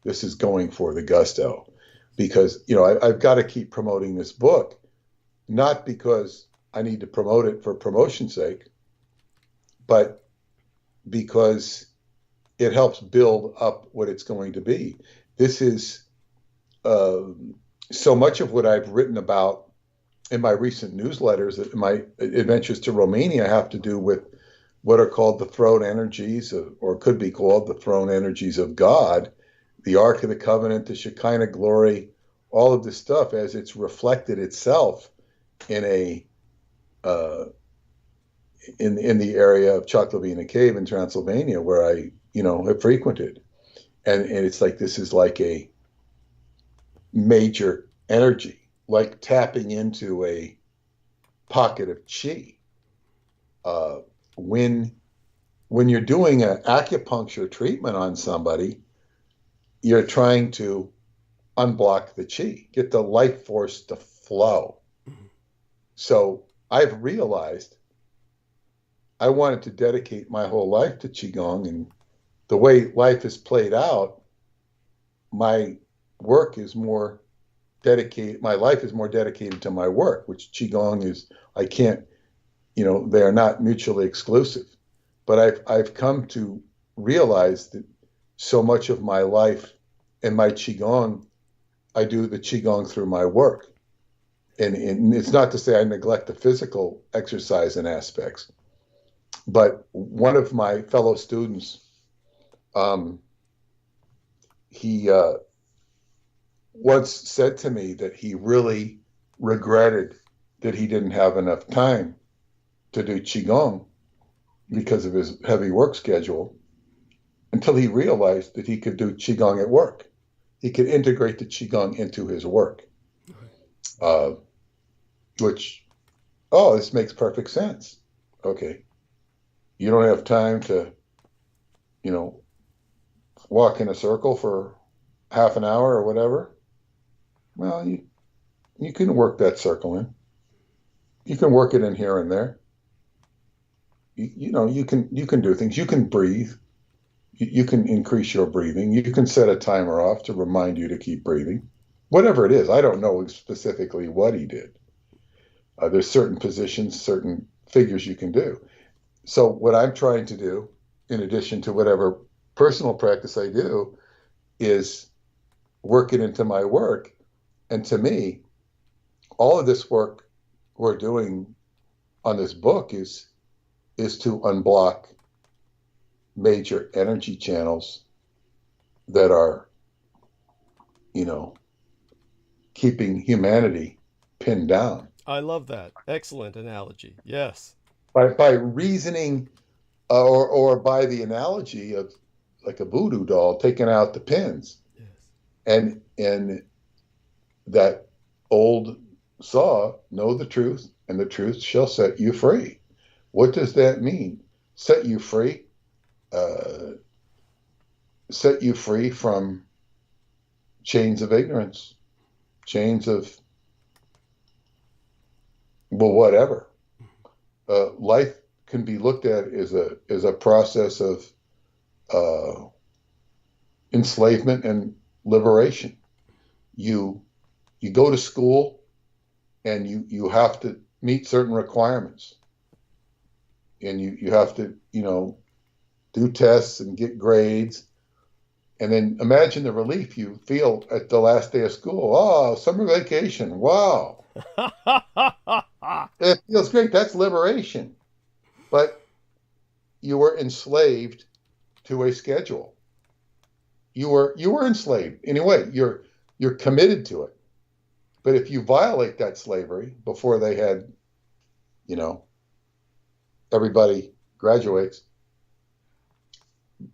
This is going for the gusto, because, I've got to keep promoting this book, not because I need to promote it for promotion's sake, but because it helps build up what it's going to be. This is so much of what I've written about in my recent newsletters, my adventures to Romania, have to do with what are called the throne energies, or could be called the throne energies of God, the Ark of the Covenant, the Shekinah glory, all of this stuff as it's reflected itself in in the area of Choklovina Cave in Transylvania, where I, have frequented. And it's like, this is like a major energy, like tapping into a pocket of chi. When you're doing an acupuncture treatment on somebody, you're trying to unblock the chi, get the life force to flow. So I've realized I wanted to dedicate my whole life to Qigong, and the way life is played out, my work is more dedicated. My life is more dedicated to my work, which Qigong is. I can't, they are not mutually exclusive. But I've come to realize that so much of my life and my Qigong, I do the Qigong through my work. And it's not to say I neglect the physical exercise and aspects, but one of my fellow students, he once said to me that he really regretted that he didn't have enough time to do Qigong because of his heavy work schedule, until he realized that he could do Qigong at work. He could integrate the Qigong into his work, this makes perfect sense. Okay. You don't have time to, walk in a circle for half an hour or whatever. Well, you can work that circle in. You can work it in here and there. You can do things. You can breathe. You can increase your breathing. You can set a timer off to remind you to keep breathing. Whatever it is, I don't know specifically what he did. There's certain positions, certain figures you can do. So what I'm trying to do, in addition to whatever personal practice I do, is work it into my work. And to me, all of this work we're doing on this book is to unblock major energy channels that are, keeping humanity pinned down. I love that. Excellent analogy. Yes. By reasoning, or by the analogy of like a voodoo doll taking out the pins. Yes. And that old saw, know the truth, and the truth shall set you free. What does that mean? Set you free? Set you free from chains of ignorance, chains of, whatever. Life can be looked at as a process of enslavement and liberation. You go to school, and you have to meet certain requirements, and you have to do tests and get grades, And then imagine the relief you feel at the last day of school. Oh, summer vacation. Wow. It feels great. That's liberation. But you were enslaved to a schedule. You were enslaved. Anyway, you're committed to it. But if you violate that slavery before they had, everybody graduates,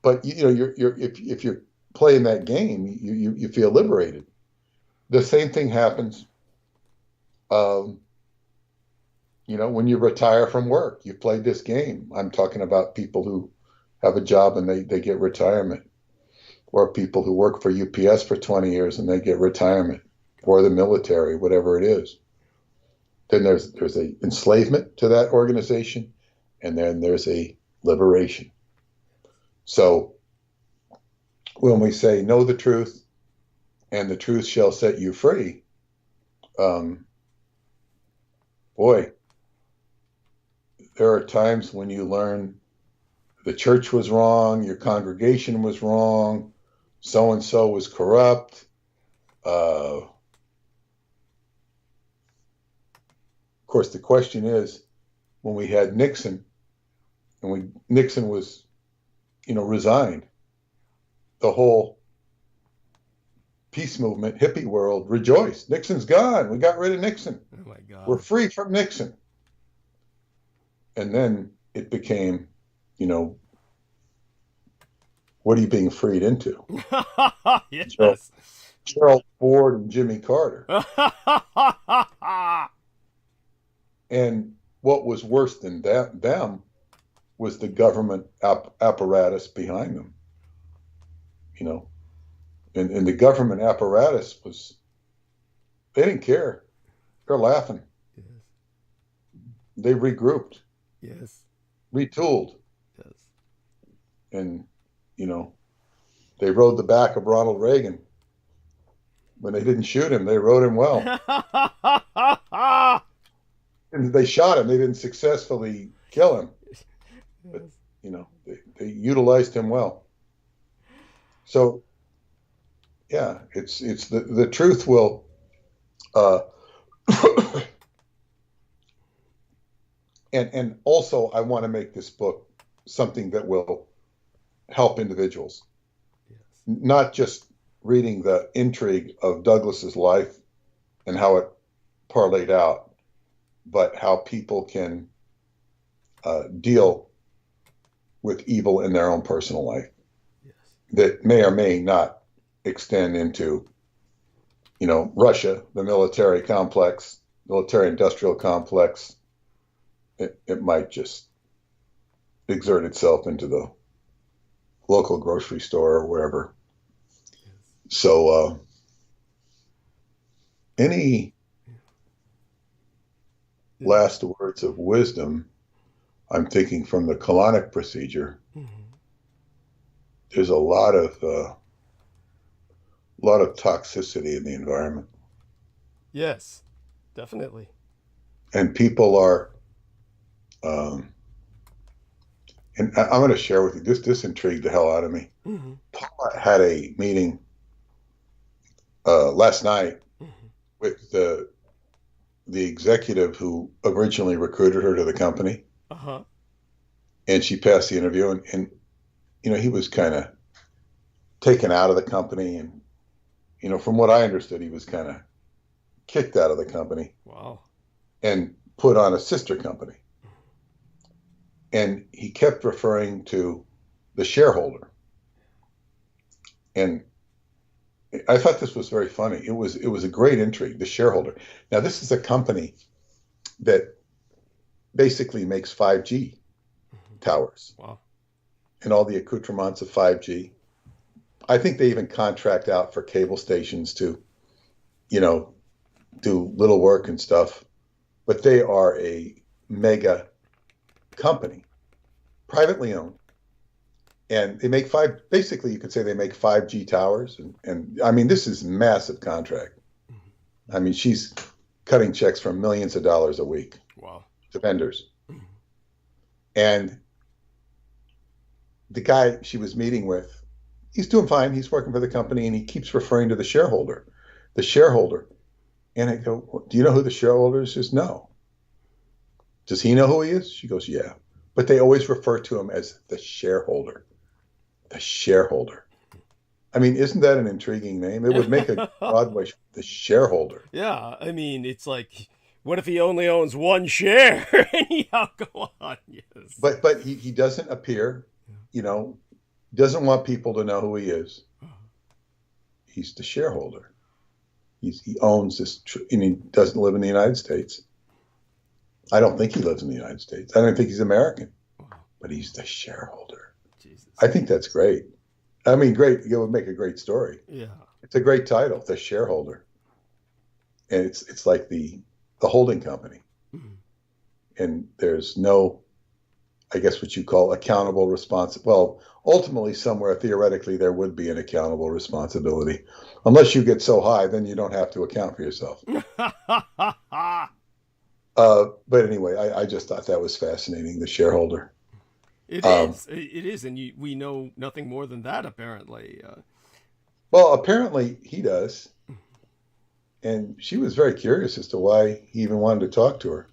but if you're playing that game, you feel liberated. The same thing happens, when you retire from work. You've played this game. I'm talking about people who have a job and they get retirement, or people who work for UPS for 20 years and they get retirement, or the military, whatever it is. Then there's a enslavement to that organization, and then there's a liberation. So when we say know the truth and the truth shall set you free, boy, there are times when you learn the church was wrong, your congregation was wrong, so-and-so was corrupt. Of course, the question is, when we had Nixon, and Nixon was, resigned, the whole peace movement, hippie world rejoiced. Nixon's gone. We got rid of Nixon. Oh my God. We're free from Nixon. And then it became, what are you being freed into? Yes. Gerald Ford and Jimmy Carter. And what was worse than them was the government apparatus behind them. And the government apparatus they didn't care. They're laughing. Yes. They regrouped. Yes. Retooled. Yes. And, they rode the back of Ronald Reagan. When they didn't shoot him, they rode him well. And they shot him. They didn't successfully kill him. But, they utilized him well. So, yeah, it's the truth will, and also I want to make this book something that will help individuals. Yes. Not just reading the intrigue of Douglas's life and how it parlayed out, but how people can deal with evil in their own personal life. Yes. That may or may not extend into, Russia, the military complex, military-industrial complex. It might just exert itself into the local grocery store or wherever. Yes. So, any last words of wisdom? I'm thinking from the colonic procedure. Mm-hmm. There's a lot of toxicity in the environment. Yes, definitely. And people are, and I'm going to share with you, this intrigued the hell out of me. Mm-hmm. Paula had a meeting last night with the executive who originally recruited her to the company. Uh-huh. And she passed the interview, and he was kind of taken out of the company, and from what I understood, he was kind of kicked out of the company. Wow. And put on a sister company. And he kept referring to the shareholder. And I thought this was very funny. It was a great intrigue, the shareholder. Now, this is a company that basically makes 5G towers. Wow. And all the accoutrements of 5G. I think they even contract out for cable stations to, do little work and stuff. But they are a mega company, privately owned. And they make basically you could say they make 5G towers. And I mean, this is a massive contract. I mean, she's cutting checks for millions of dollars a week. Wow. To vendors. And the guy she was meeting with, he's doing fine. He's working for the company, and he keeps referring to the shareholder, the shareholder. And I go, well, do you know who the shareholder is? She says, no. Does he know who he is? She goes, yeah. But they always refer to him as the shareholder. The shareholder. I mean, isn't that an intriguing name? It would make a Broadway show, the shareholder. Yeah, I mean, it's like, what if he only owns one share? Anyhow, go on. Yes. But he doesn't appear, doesn't want people to know who he is. He's the shareholder. He owns this, and he doesn't live in the United States. I don't think he lives in the United States. I don't think he's American, but he's the shareholder. Jesus. I think that's great. I mean, great. It would make a great story. Yeah. It's a great title, the shareholder. And it's like the holding company. Mm-hmm. And there's no, I guess what you call accountable well, ultimately somewhere theoretically there would be an accountable responsibility. Unless you get so high, then you don't have to account for yourself. But anyway, I just thought that was fascinating, the shareholder. It is, and we know nothing more than that, apparently. Well, apparently he does. And she was very curious as to why he even wanted to talk to her.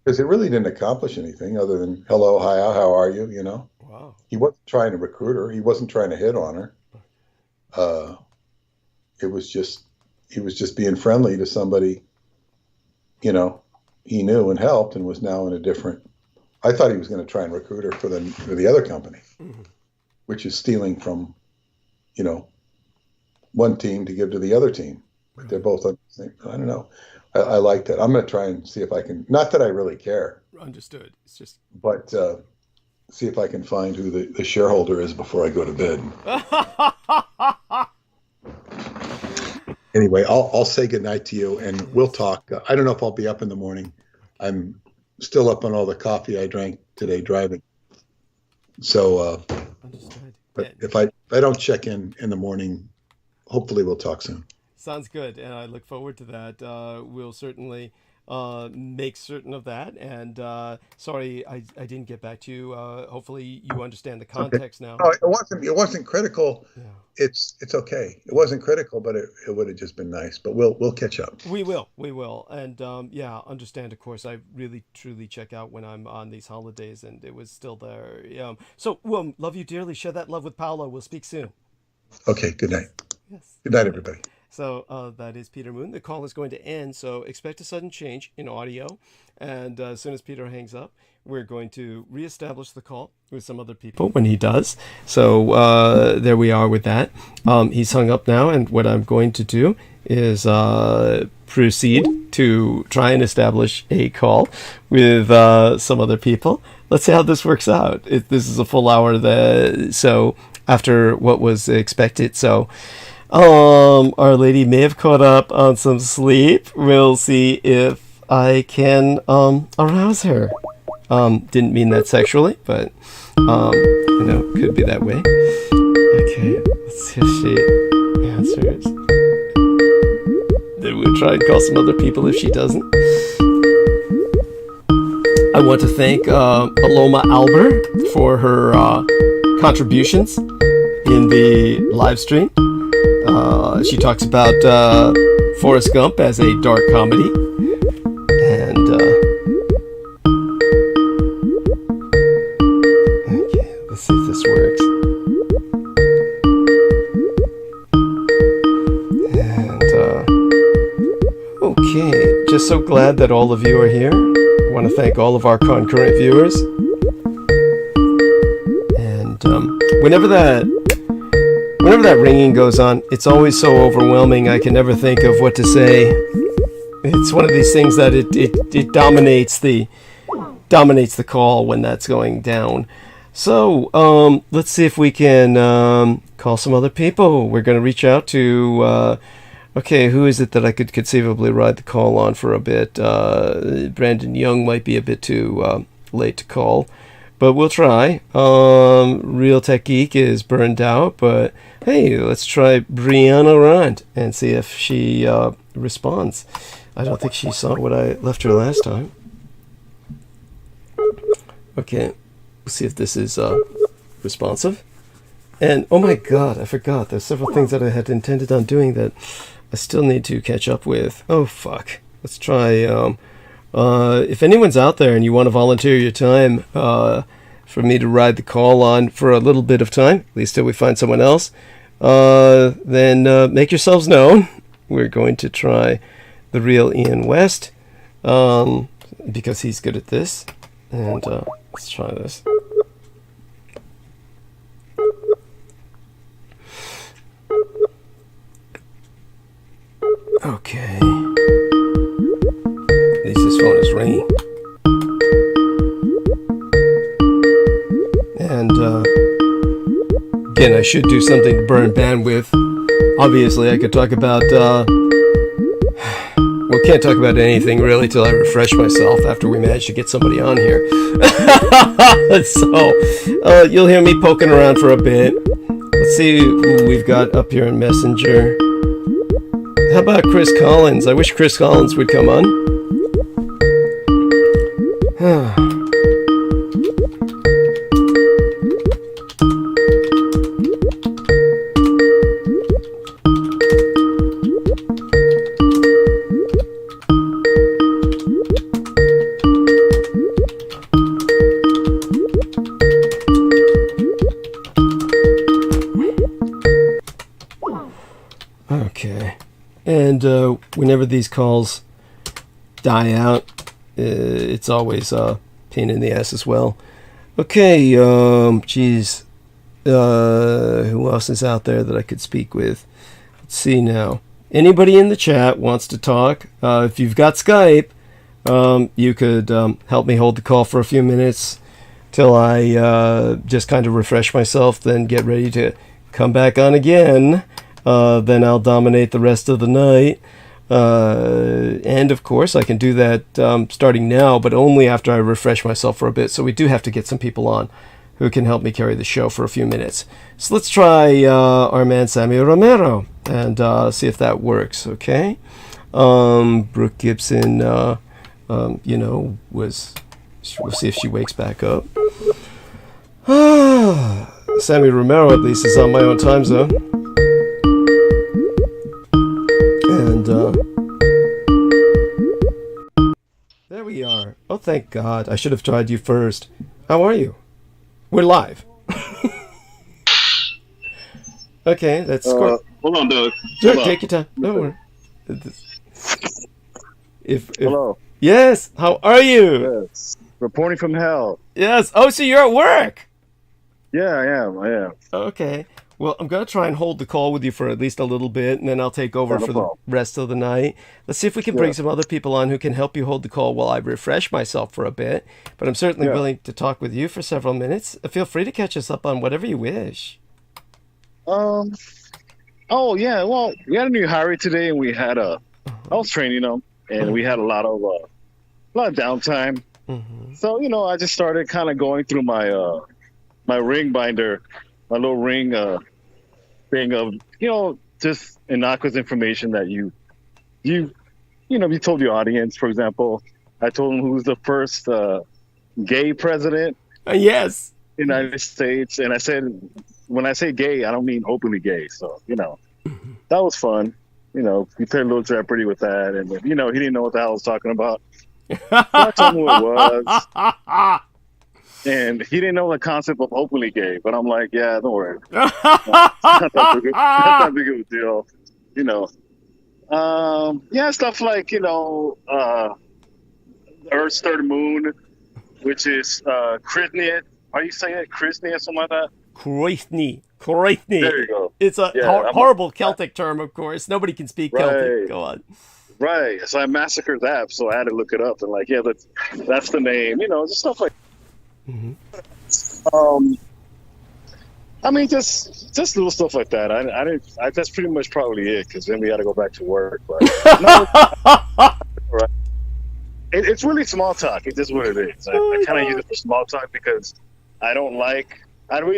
Because it really didn't accomplish anything other than, hello, hi, how are you, Wow. He wasn't trying to recruit her. He wasn't trying to hit on her. He was just being friendly to somebody, he knew and helped, and was now in a different. I thought he was going to try and recruit her for the other company, mm-hmm. which is stealing from, one team to give to the other team. But they're both on the same. I don't know. I like that. I'm going to try and see if I can. Not that I really care. Understood. It's just. But see if I can find who the shareholder is before I go to bed. Anyway, I'll say goodnight to you, and we'll talk. I don't know if I'll be up in the morning. I'm still up on all the coffee I drank today driving. So, understood. But if I don't check in the morning, hopefully we'll talk soon. Sounds good, and I look forward to that. We'll certainly make certain of that. And sorry, I didn't get back to you. Hopefully, you understand the context now. No, it wasn't critical. Yeah. It's okay. It wasn't critical, but it would have just been nice. But we'll catch up. We will, and understand. Of course, I really truly check out when I'm on these holidays, and it was still there. So, love you dearly. Share that love with Paolo. We'll speak soon. Okay. Good night. Yes. Good night, everybody. So that is Peter Moon. The call is going to end, so expect a sudden change in audio. And as soon as Peter hangs up, we're going to reestablish the call with some other people when he does. So there we are with that. He's hung up now, and what I'm going to do is proceed to try and establish a call with some other people. Let's see how this works out. This is a full hour, so after what was expected. So Our Lady may have caught up on some sleep. We'll see if I can arouse her. Didn't mean that sexually, but could be that way. Okay, let's see if she answers. Then we'll try and call some other people if she doesn't. I want to thank Aloma Albert for her contributions in the live stream. She talks about Forrest Gump as a dark comedy. And okay, let's see if this works. And okay, just so glad that all of you are here. I want to thank all of our concurrent viewers. And whenever that ringing goes on, it's always so overwhelming. I can never think of what to say. It's one of these things that it dominates the call when that's going down. So let's see if we can call some other people. We're going to reach out to who is it that I could conceivably ride the call on for a bit? Brandon Young might be a bit too late to call, but we'll try. Real Tech Geek is burned out, but hey, let's try Brianna Rand and see if she responds. I don't think she saw what I left her last time. Okay, we'll see if this is responsive. And oh my God, I forgot. There's several things that I had intended on doing that I still need to catch up with. Oh fuck. Let's try. If anyone's out there and you want to volunteer your time for me to ride the call on for a little bit of time, at least till we find someone else, then make yourselves known. We're going to try the real Ian West because he's good at this. And let's try this. Okay. At least his phone is ringing. And again, I should do something to burn bandwidth. Obviously, I could talk about well, can't talk about anything really till I refresh myself after we manage to get somebody on here. So you'll hear me poking around for a bit. Let's see who we've got up here in Messenger. How about Chris Collins? I wish Chris Collins would come on. Okay. And whenever these calls die out, it's always a pain in the ass as well. Okay, geez. Who else is out there that I could speak with? Let's see now. Anybody in the chat wants to talk? If you've got Skype, you could help me hold the call for a few minutes till I just kind of refresh myself, then get ready to come back on again. Then I'll dominate the rest of the night. And of course, I can do that starting now, but only after I refresh myself for a bit. So we do have to get some people on who can help me carry the show for a few minutes. So let's try our man Sammy Romero and see if that works, okay? Brooke Gibson, we'll see if she wakes back up. Sammy Romero, at least, is on my own time zone. And there we are. Oh, thank God. I should have tried you first. How are you? We're live. Okay, that's hold on, Doug. Sure, take your time. Don't worry. Hello. Yes, how are you? Yes. Reporting from hell. Yes. Oh, so you're at work. Yeah, I am. Okay. Well, I'm going to try and hold the call with you for at least a little bit, and then I'll take over for the rest of the night. Let's see if we can bring some other people on who can help you hold the call while I refresh myself for a bit. But I'm certainly willing to talk with you for several minutes. Feel free to catch us up on whatever you wish. Oh, yeah. Well, we had a new hire today, and we had I was training them, and we had a lot of downtime. Mm-hmm. So, I just started kind of going through my my ring binder, my little ring thing of, just innocuous information that you told your audience. For example, I told them who's the first gay president. Yes. In the United States. And I said, when I say gay, I don't mean openly gay. So, that was fun. We played a little Jeopardy with that. And, he didn't know what the hell I was talking about. So I told him who it was. And he didn't know the concept of openly gay, but I'm like, yeah, don't worry. Not that big of a deal, stuff like, Earth's third moon, which is Krithni. Are you saying it? Krithni or something like that? Krithni. There you go. It's a horrible Celtic term, of course. Nobody can speak Celtic. Go on. Right. So I massacred that, so I had to look it up and that's the name. Just stuff like. Mm-hmm. Just little stuff like that. That's pretty much probably it, because then we got to go back to work. But right. It's really small talk. It's just what it is. I kind of use it for small talk because I really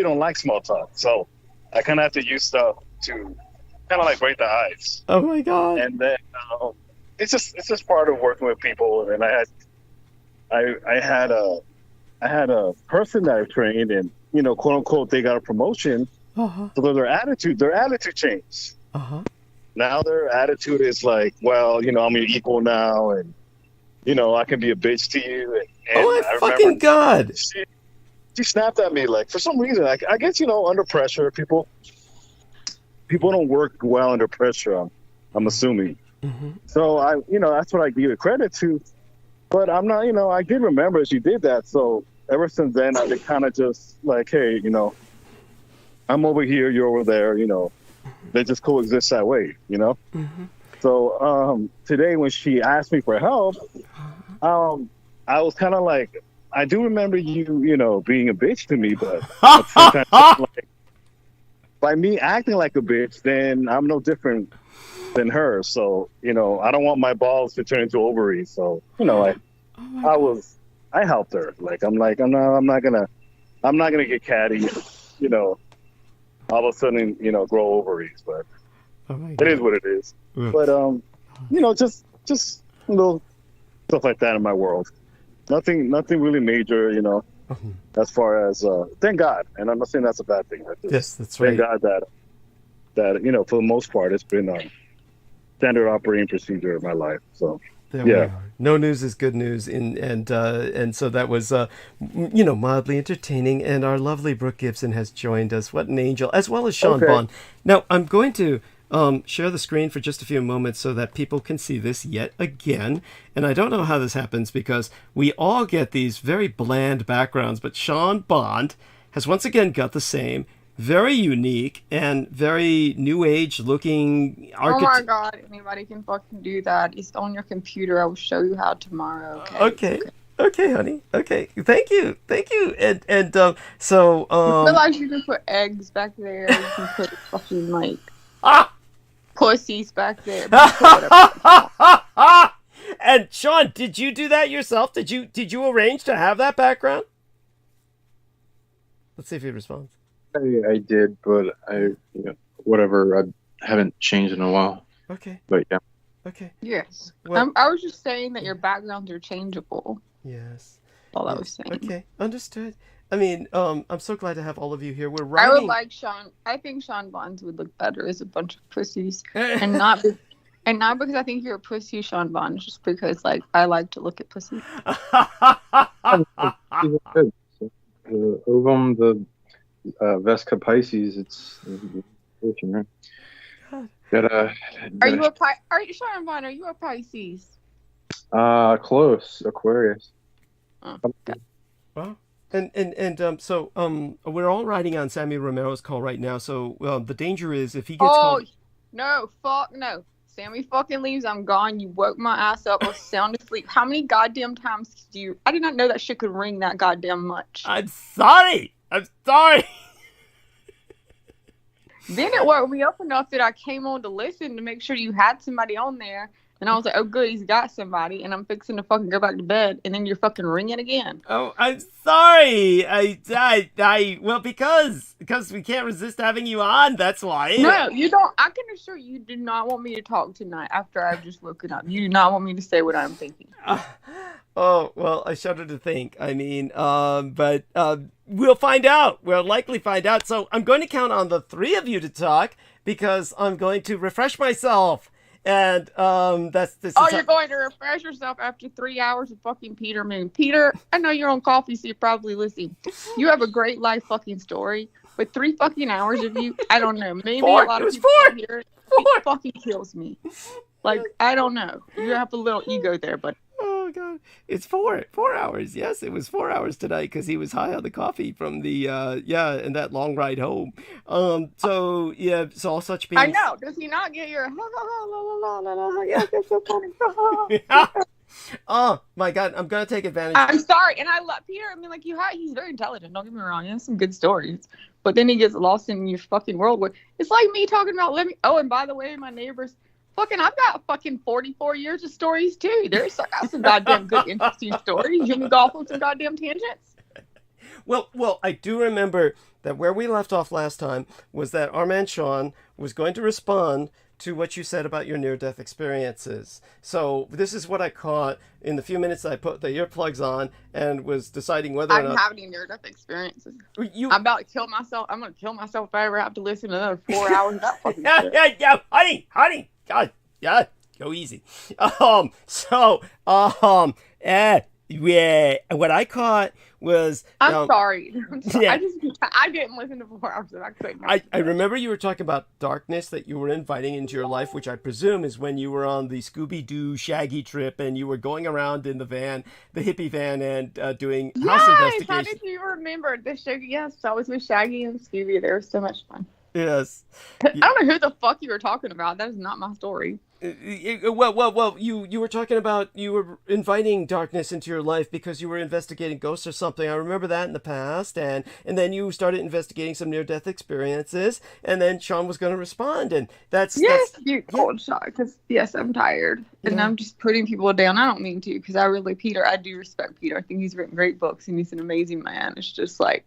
don't like small talk. So I kind of have to use stuff to kind of break the ice. Oh my God! And then it's just part of working with people. And I had a person that I trained, and quote unquote, they got a promotion, So their attitude changed. Uh-huh. Now their attitude is like, well, I'm your equal now, and I can be a bitch to you. And Oh I my fucking God. She snapped at me like, for some reason, I guess under pressure, people don't work well under pressure. I'm assuming. Mm-hmm. So that's what I give it credit to. But I'm not, I did remember she did that. So ever since then, I've been kind of just like, hey, I'm over here, you're over there, they just coexist that way, Mm-hmm. So today when she asked me for help, I was kind of like, I do remember you, being a bitch to me, but at the same time, like, by me acting like a bitch, then I'm no different than her. So, I don't want my balls to turn into ovaries. So, I helped her. Like, I'm not gonna get catty, all of a sudden, grow ovaries, but it is what it is. Ugh. But, just little stuff like that in my world. Nothing really major, as far as, thank God. And I'm not saying that's a bad thing. Yes, that's right. Thank God that, for the most part, it's been a standard operating procedure in my life. So, There we are. No news is good news, and so that was mildly entertaining. And our lovely Brooke Gibson has joined us. What an angel, as well as Sean Bond. Now I'm going to share the screen for just a few moments so that people can see this yet again. And I don't know how this happens because we all get these very bland backgrounds, but Sean Bond has once again got the same. Very unique and very new age looking Oh my God, anybody can fucking do that. It's on your computer. I will show you how tomorrow. Okay, honey. Okay. Thank you. And so I realize you can put eggs back there. You can put fucking pussies back there. And Sean, did you do that yourself? Did you arrange to have that background? Let's see if he responds. I did, but whatever. I haven't changed in a while. Okay. But yeah. Okay. Yes. Well, I was just saying that your backgrounds are changeable. yes. All I was saying. Okay. Understood. I mean, I'm so glad to have all of you here. We're writing. I would like Sean. I think Sean Bonds would look better as a bunch of pussies, and not because I think you're a pussy, Sean Bond. Just because I like to look at pussy. Ovum, the Vesca Pisces, it's right? Are you Sean Bond? Are you a Pisces? Close Aquarius. Oh, okay. Well, and so we're all riding on Sammy Romero's call right now. So the danger is if he gets called. No, fuck no. Sammy fucking leaves, I'm gone. You woke my ass up. I was sound asleep. How many goddamn times do you... I did not know that shit could ring that goddamn much. I'm sorry. Then it woke me up enough that I came on to listen to make sure you had somebody on there. And I was like, oh, good, he's got somebody. And I'm fixing to fucking go back to bed. And then you're fucking ringing again. Oh, I'm sorry. Well, because we can't resist having you on. That's why. No, you don't. I can assure you do not want me to talk tonight after I've just woken up. You do not want me to say what I'm thinking. Oh, well, I shudder to think. I mean, but we'll find out. We'll likely find out. So I'm going to count on the three of you to talk because I'm going to refresh myself. And you're going to refresh yourself after 3 hours of fucking Peter Moon. Peter, I know you're on coffee, so you're probably listening. You have a great life fucking story, but 3 fucking hours of you, I don't know. Maybe four. A lot It of was people four. hear it. Four. It fucking kills me. I don't know. You have a little ego there, but. Oh God, it's 4 hours. Yes, it was 4 hours tonight because he was high on the coffee from the and that long ride home. So yeah, so all such being. I know. Does he not get your la? Yeah, that's so funny. Oh my God, I'm gonna take advantage. I'm sorry, and I love Peter. I mean, he's very intelligent. Don't get me wrong. He has some good stories, but then he gets lost in your fucking world. Where it's like me talking about living. Oh, and by the way, my neighbors. I've got fucking 44 years of stories too. I got some goddamn good, interesting stories. You can go off on some goddamn tangents. Well, I do remember that where we left off last time was that our man Sean was going to respond to what you said about your near-death experiences. So this is what I caught in the few minutes I put the earplugs on and was deciding whether I or didn't not have any near-death experiences. you. I'm about to kill myself. I'm going to kill myself if I ever have to listen to another 4 hours of that fucking shit. Yeah, honey, God, yeah, go easy. Yeah, what I caught was. I'm sorry. Yeah. I didn't listen to 4 hours of that. I remember you were talking about darkness that you were inviting into your life, which I presume is when you were on the Scooby-Doo Shaggy trip and you were going around in the van, the hippie van, and doing house investigations. How did you remember the show? Yes, I was with Shaggy and Scooby. They were so much fun. Yes. I don't know who the fuck you were talking about. That is not my story. Well, you were talking about you were inviting darkness into your life because you were investigating ghosts or something. I remember that in the past, and then you started investigating some near-death experiences, and then Sean was going to respond, and you cold shot because yes, I'm tired, and I'm just putting people down. I don't mean to because I do respect Peter. I think he's written great books, and he's an amazing man. It's just like.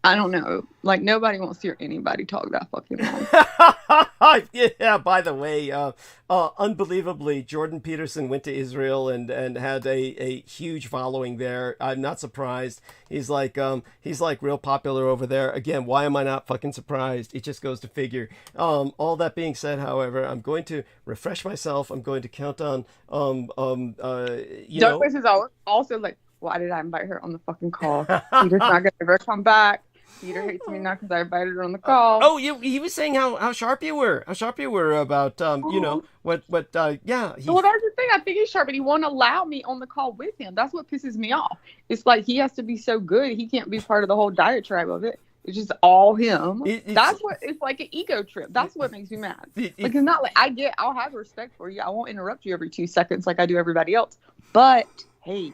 I don't know. Like, nobody wants to hear anybody talk that fucking long. Yeah, by the way, unbelievably, Jordan Peterson went to Israel and had a huge following there. I'm not surprised. He's like real popular over there. Again, why am I not fucking surprised? It just goes to figure. All that being said, however, I'm going to refresh myself. I'm going to count on, Douglas is also like, why did I invite her on the fucking call? Peter's not going to ever come back. Peter hates me now because I invited her on the call. He was saying how sharp you were. How sharp you were about, Well, that's the thing. I think he's sharp, but he won't allow me on the call with him. That's what pisses me off. It's like he has to be so good. He can't be part of the whole diatribe of it. It's just all him. It's like an ego trip. That's what makes me mad. It's not like I'll have respect for you. I won't interrupt you every 2 seconds like I do everybody else. But, hey,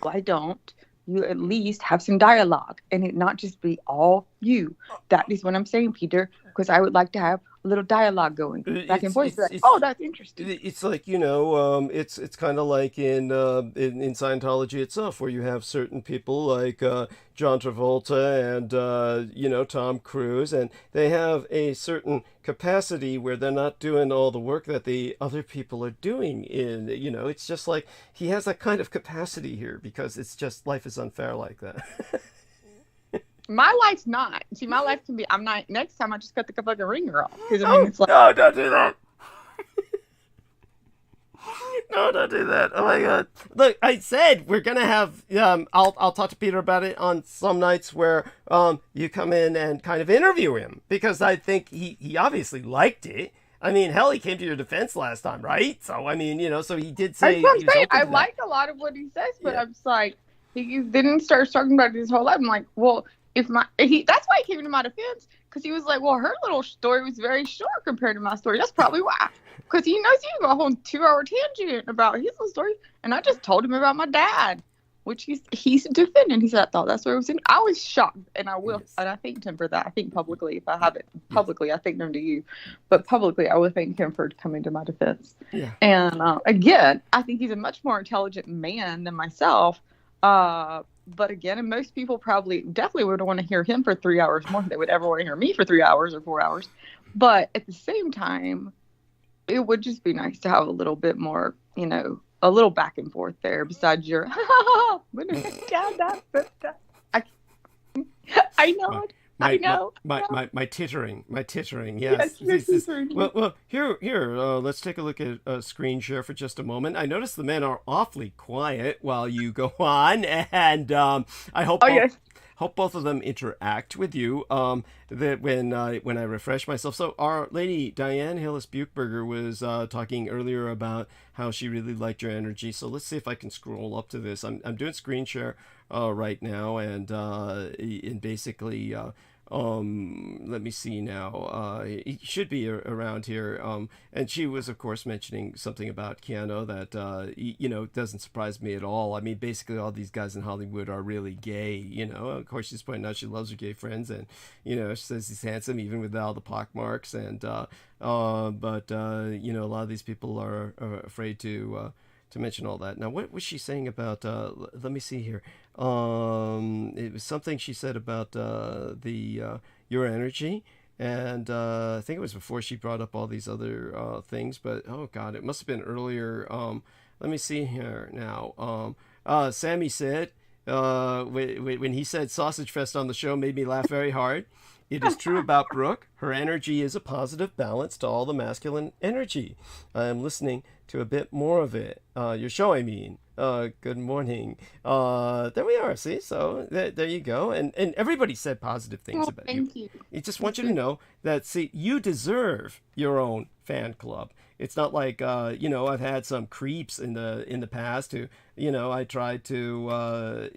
why don't you at least have some dialogue and it not just be all you? That is what I'm saying, Peter, because I would like to have a little dialogue going back and forth. That's interesting. It's like, it's kind of like in Scientology itself, where you have certain people like John Travolta and Tom Cruise, and they have a certain capacity where they're not doing all the work that the other people are doing. It's just like he has that kind of capacity here because it's just life is unfair like that. My life's not. See, my life can be. I'm not. Next time, I just cut the fucking ringer off. Because it's like. No, don't do that. No, don't do that. Oh my God! Look, I said we're gonna have. I'll talk to Peter about it on some nights where you come in and kind of interview him because I think he obviously liked it. I mean, hell, he came to your defense last time, right? So I mean, so he did say. That's what I'm saying. I like a lot of what he says, but I'm just like he didn't start talking about it his whole life. I'm like, well. That's why he came to my defense, because he was like, well, her little story was very short compared to my story. That's probably why. Because he knows he can go a whole 2-hour tangent about his little story. And I just told him about my dad, which he's defending. He said, I thought that's where it was in. I was shocked, and I will, and I thanked him for that. I think publicly, if I have it publicly, I thanked him to you. But publicly, I would thank him for coming to my defense. Yeah. And again, I think he's a much more intelligent man than myself. But again, and most people definitely would want to hear him for 3 hours more than they would ever want to hear me for 3 hours or 4 hours. But at the same time, it would just be nice to have a little bit more, a little back and forth there besides your, I know. My tittering, yes. Well, here. Let's take a look at a screen share for just a moment. I notice the men are awfully quiet while you go on, and I hope. Hope both of them interact with you. That when I refresh myself. So our lady Diane Hillis Buchberger was talking earlier about how she really liked your energy. So let's see if I can scroll up to this. I'm doing screen share right now, and basically. Let me see now. It should be around here. And she was, of course, mentioning something about Keanu that, doesn't surprise me at all. I mean, basically all these guys in Hollywood are really gay, Of course, she's pointing out she loves her gay friends and, she says he's handsome even with all the pockmarks. And, but a lot of these people are afraid to mention all that. Now, what was she saying about, let me see here. It was something she said about your energy, and I think it was before she brought up all these other things. But oh god, it must have been earlier. Let me see here now. Sammy said when he said Sausage Fest on the show made me laugh very hard. It is true about Brooke. Her energy is a positive balance to all the masculine energy. I am listening to a bit more of it. Your show, I mean. Good morning. There we are. See, so there you go. And everybody said positive things about you. Thank you. I just want you to know that, see, you deserve your own fan club. It's not like I've had some creeps in the past who, I tried to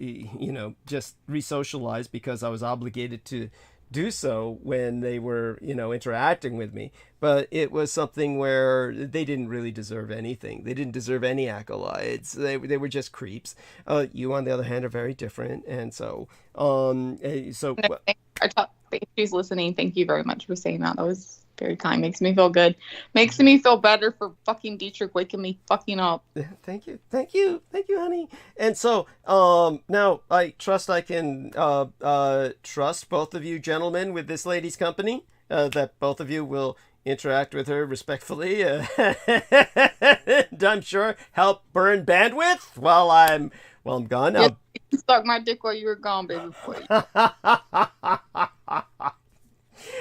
just re-socialize because I was obligated to do so when they were interacting with me, but it was something where they didn't really deserve anything. They didn't deserve any accolades. They were just creeps. You, on the other hand, are very different, and so I thought she's listening. Thank you very much for saying that. That was very kind. Makes me feel good. Makes me feel better for fucking Dietrich waking me fucking up. Thank you, honey. And so now I trust I can trust both of you gentlemen with this lady's company, that both of you will interact with her respectfully, and I'm sure help burn bandwidth while I'm gone. Yeah, you suck my dick while you were gone, baby boy.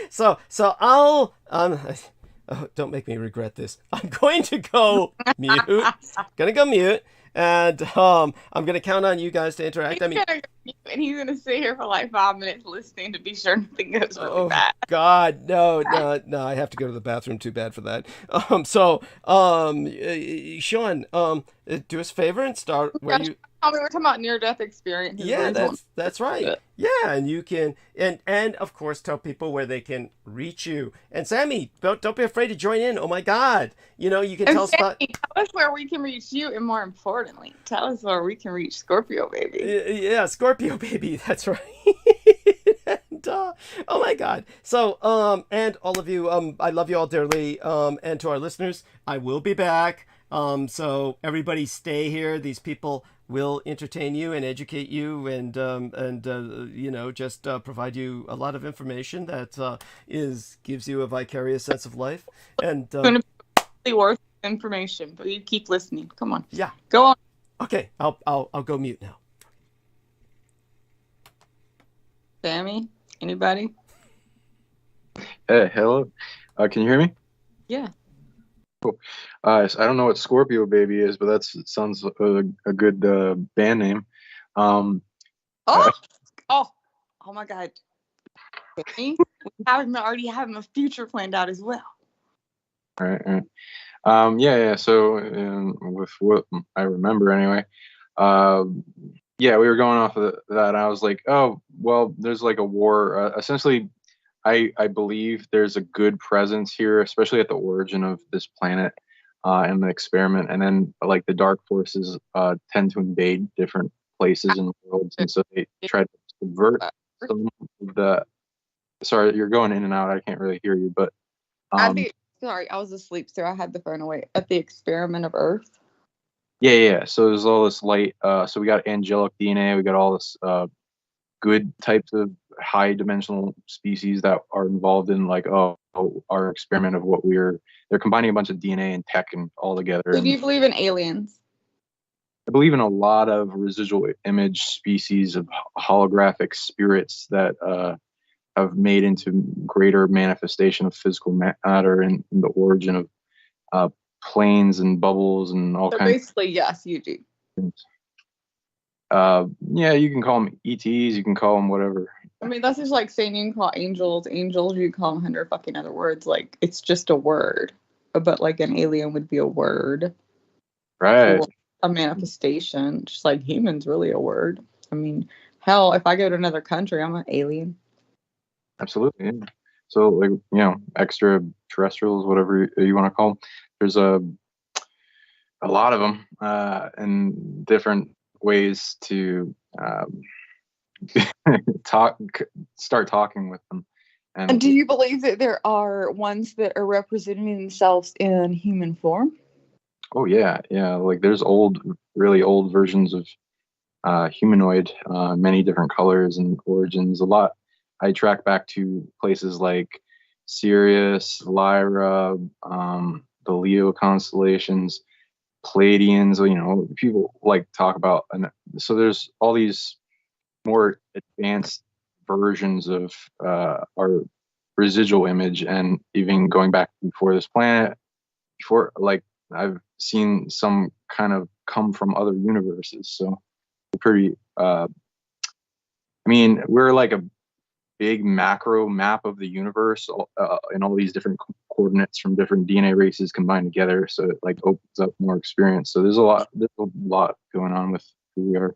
So I'll don't make me regret this. I'm going to go mute. And I'm gonna count on you guys to interact. And he's gonna sit here for like 5 minutes listening to be sure nothing goes really bad. God, no, I have to go to the bathroom. Too bad for that. Sean, do us a favor and start where you. We were talking about near-death experiences. Yeah, that's right. Yeah, and you can and of course tell people where they can reach you. And Sammy, don't be afraid to join in. Oh my God, you can tell us about. Tell us where we can reach you, and more importantly, tell us where we can reach Scorpio baby. Yeah, Scorpio baby. That's right. And, oh my God. So and all of you, I love you all dearly. And to our listeners, I will be back. So everybody stay here. These people will entertain you and educate you and just provide you a lot of information that gives you a vicarious sense of life. And it's going to be worth information, but you keep listening. Come on. Yeah. Go on. Okay. I'll go mute now. Sammy, anybody? Hey, hello. Can you hear me? Yeah. Cool. So I don't know what Scorpio Baby is, but that sounds a good band name. Oh my God. We already have a future planned out as well. All right. Yeah. So with what I remember anyway, we were going off of that. And I was like, oh, well, there's like a war. Essentially, I believe there's a good presence here, especially at the origin of this planet and the experiment. And then like the dark forces tend to invade different places and worlds. And so they try to subvert some of the. Sorry, you're going in and out. I can't really hear you, but. Sorry, I was asleep, so I had the phone away. At the experiment of Earth. Yeah. So there's all this light. So we got angelic DNA. We got all this good types of high dimensional species that are involved in like our experiment of what they're combining a bunch of DNA and tech and all together. So do you believe in aliens? I believe in a lot of residual image species of holographic spirits that have made into greater manifestation of physical matter and the origin of planes and bubbles and all kinds. Basically, yes, you do. You can call them ETs, you can call them whatever. I mean, that's just like saying you can call angels, you call them 100 fucking other words. Like, it's just a word. But like an alien would be a word. Right. Or a manifestation. Just like human's really a word. I mean, hell, if I go to another country, I'm an alien. Absolutely. Yeah. So like, extraterrestrials, whatever you want to call them. There's a lot of them and different ways to start talking with them. And do you believe that there are ones that are representing themselves in human form? Oh yeah. Like there's really old versions of humanoid, many different colors and origins. A lot. I track back to places like Sirius, Lyra, the Leo constellations, Pleiadians. People like to talk about, and so there's all these more advanced versions of our residual image, and even going back before this planet, before, like, I've seen some kind of come from other universes. So pretty we're like a big macro map of the universe, and all these different coordinates from different DNA races combined together, so it like opens up more experience. So there's a lot going on with who we are.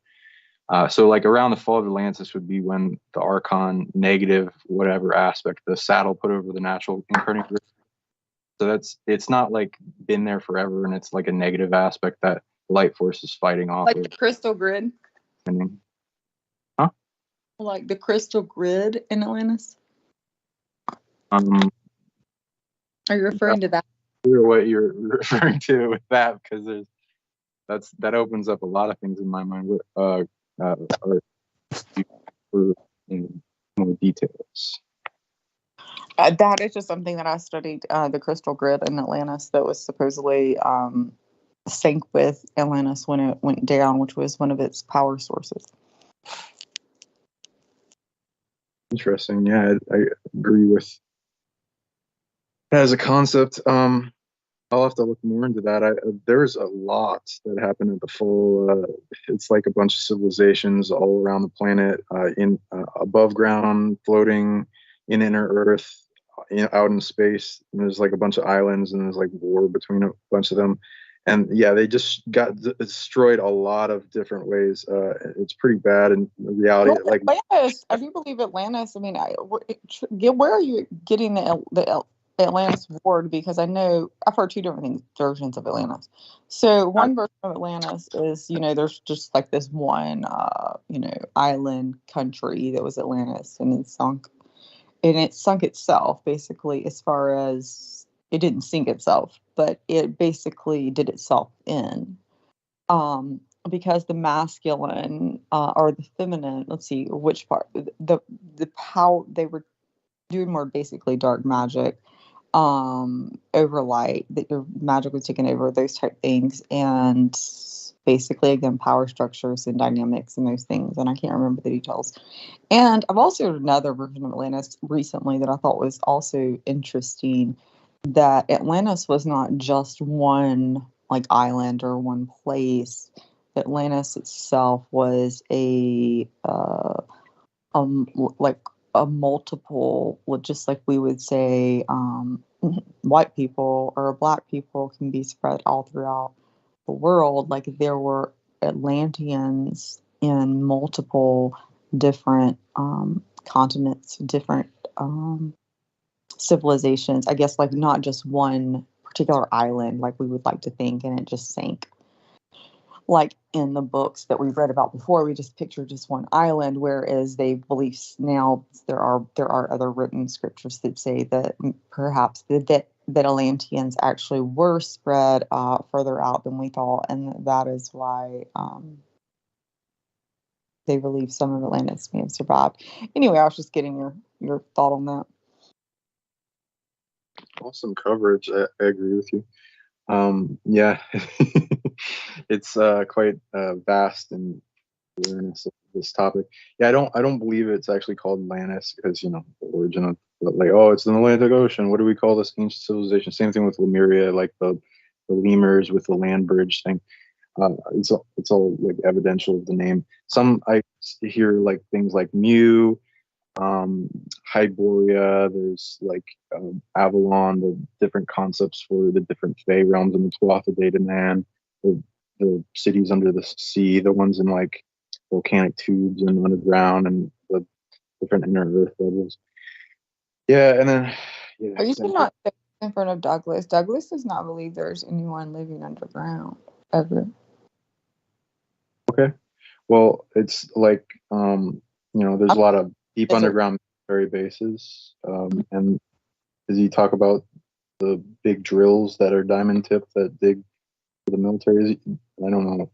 So like around the fall of Atlantis would be when the Archon negative whatever aspect, the saddle put over the natural incarnate. So it's not like been there forever, and it's like a negative aspect that light force is fighting off. Like the crystal grid? Huh? Like the crystal grid in Atlantis? Are you referring to that? What you're referring to with that, because that opens up a lot of things in my mind with for more details. That is just something that I studied, the crystal grid in Atlantis that was supposedly synced with Atlantis when it went down, which was one of its power sources. Interesting. Yeah, I agree with that as a concept. I'll have to look more into that. There's a lot that happened at the full. It's like a bunch of civilizations all around the planet, in above ground, floating in inner Earth, out in space. And there's like a bunch of islands, and there's like war between a bunch of them. And yeah, they just got destroyed a lot of different ways. It's pretty bad in reality. Well, like Atlantis, I do believe Atlantis. I mean, where are you getting the Atlantis word? Because I know I've heard two different versions of Atlantis. So one version of Atlantis is, there's just like this one, island country that was Atlantis, and it sunk. And it sunk itself, basically, as far as it didn't sink itself, but it basically did itself in. Because the masculine or the feminine, let's see, which part, the power, they were doing more basically dark magic, over light, that your magic was taken over, those type things, and basically, again, power structures and dynamics and those things, and I can't remember the details. And I've also heard another version of Atlantis recently that I thought was also interesting, that Atlantis was not just one like island or one place. Atlantis itself was like a multiple, just like we would say white people or black people can be spread all throughout the world. Like there were Atlanteans in multiple different continents, different civilizations. I guess like not just one particular island like we would like to think, and it just sank. Like in the books that we've read about before, we just picture just one island, whereas they believe now there are other written scriptures that say that perhaps that Atlanteans actually were spread further out than we thought, and that is why they believe some of Atlantis may have survived. Anyway, I was just getting your thought on that. Awesome coverage. I agree with you. Yeah, it's quite vast in awareness of this topic. Yeah, I don't believe it's actually called Atlantis, because the origin of, like, oh, it's an Atlantic Ocean. What do we call this ancient civilization? Same thing with Lemuria, like the lemurs with the land bridge thing. It's all like evidential of the name. Some I hear like things like Mu, Hyboria, there's like Avalon, the different concepts for the different Fey realms in the Tuatha De Danann, the cities under the sea, the ones in like volcanic tubes and underground, and the different inner earth levels. Yeah, and then Are you not in front of Douglas? Douglas does not believe there's anyone living underground ever. Okay, well, it's like there's a lot of deep underground military bases, and does he talk about the big drills that are diamond tipped that dig for the military? I don't know.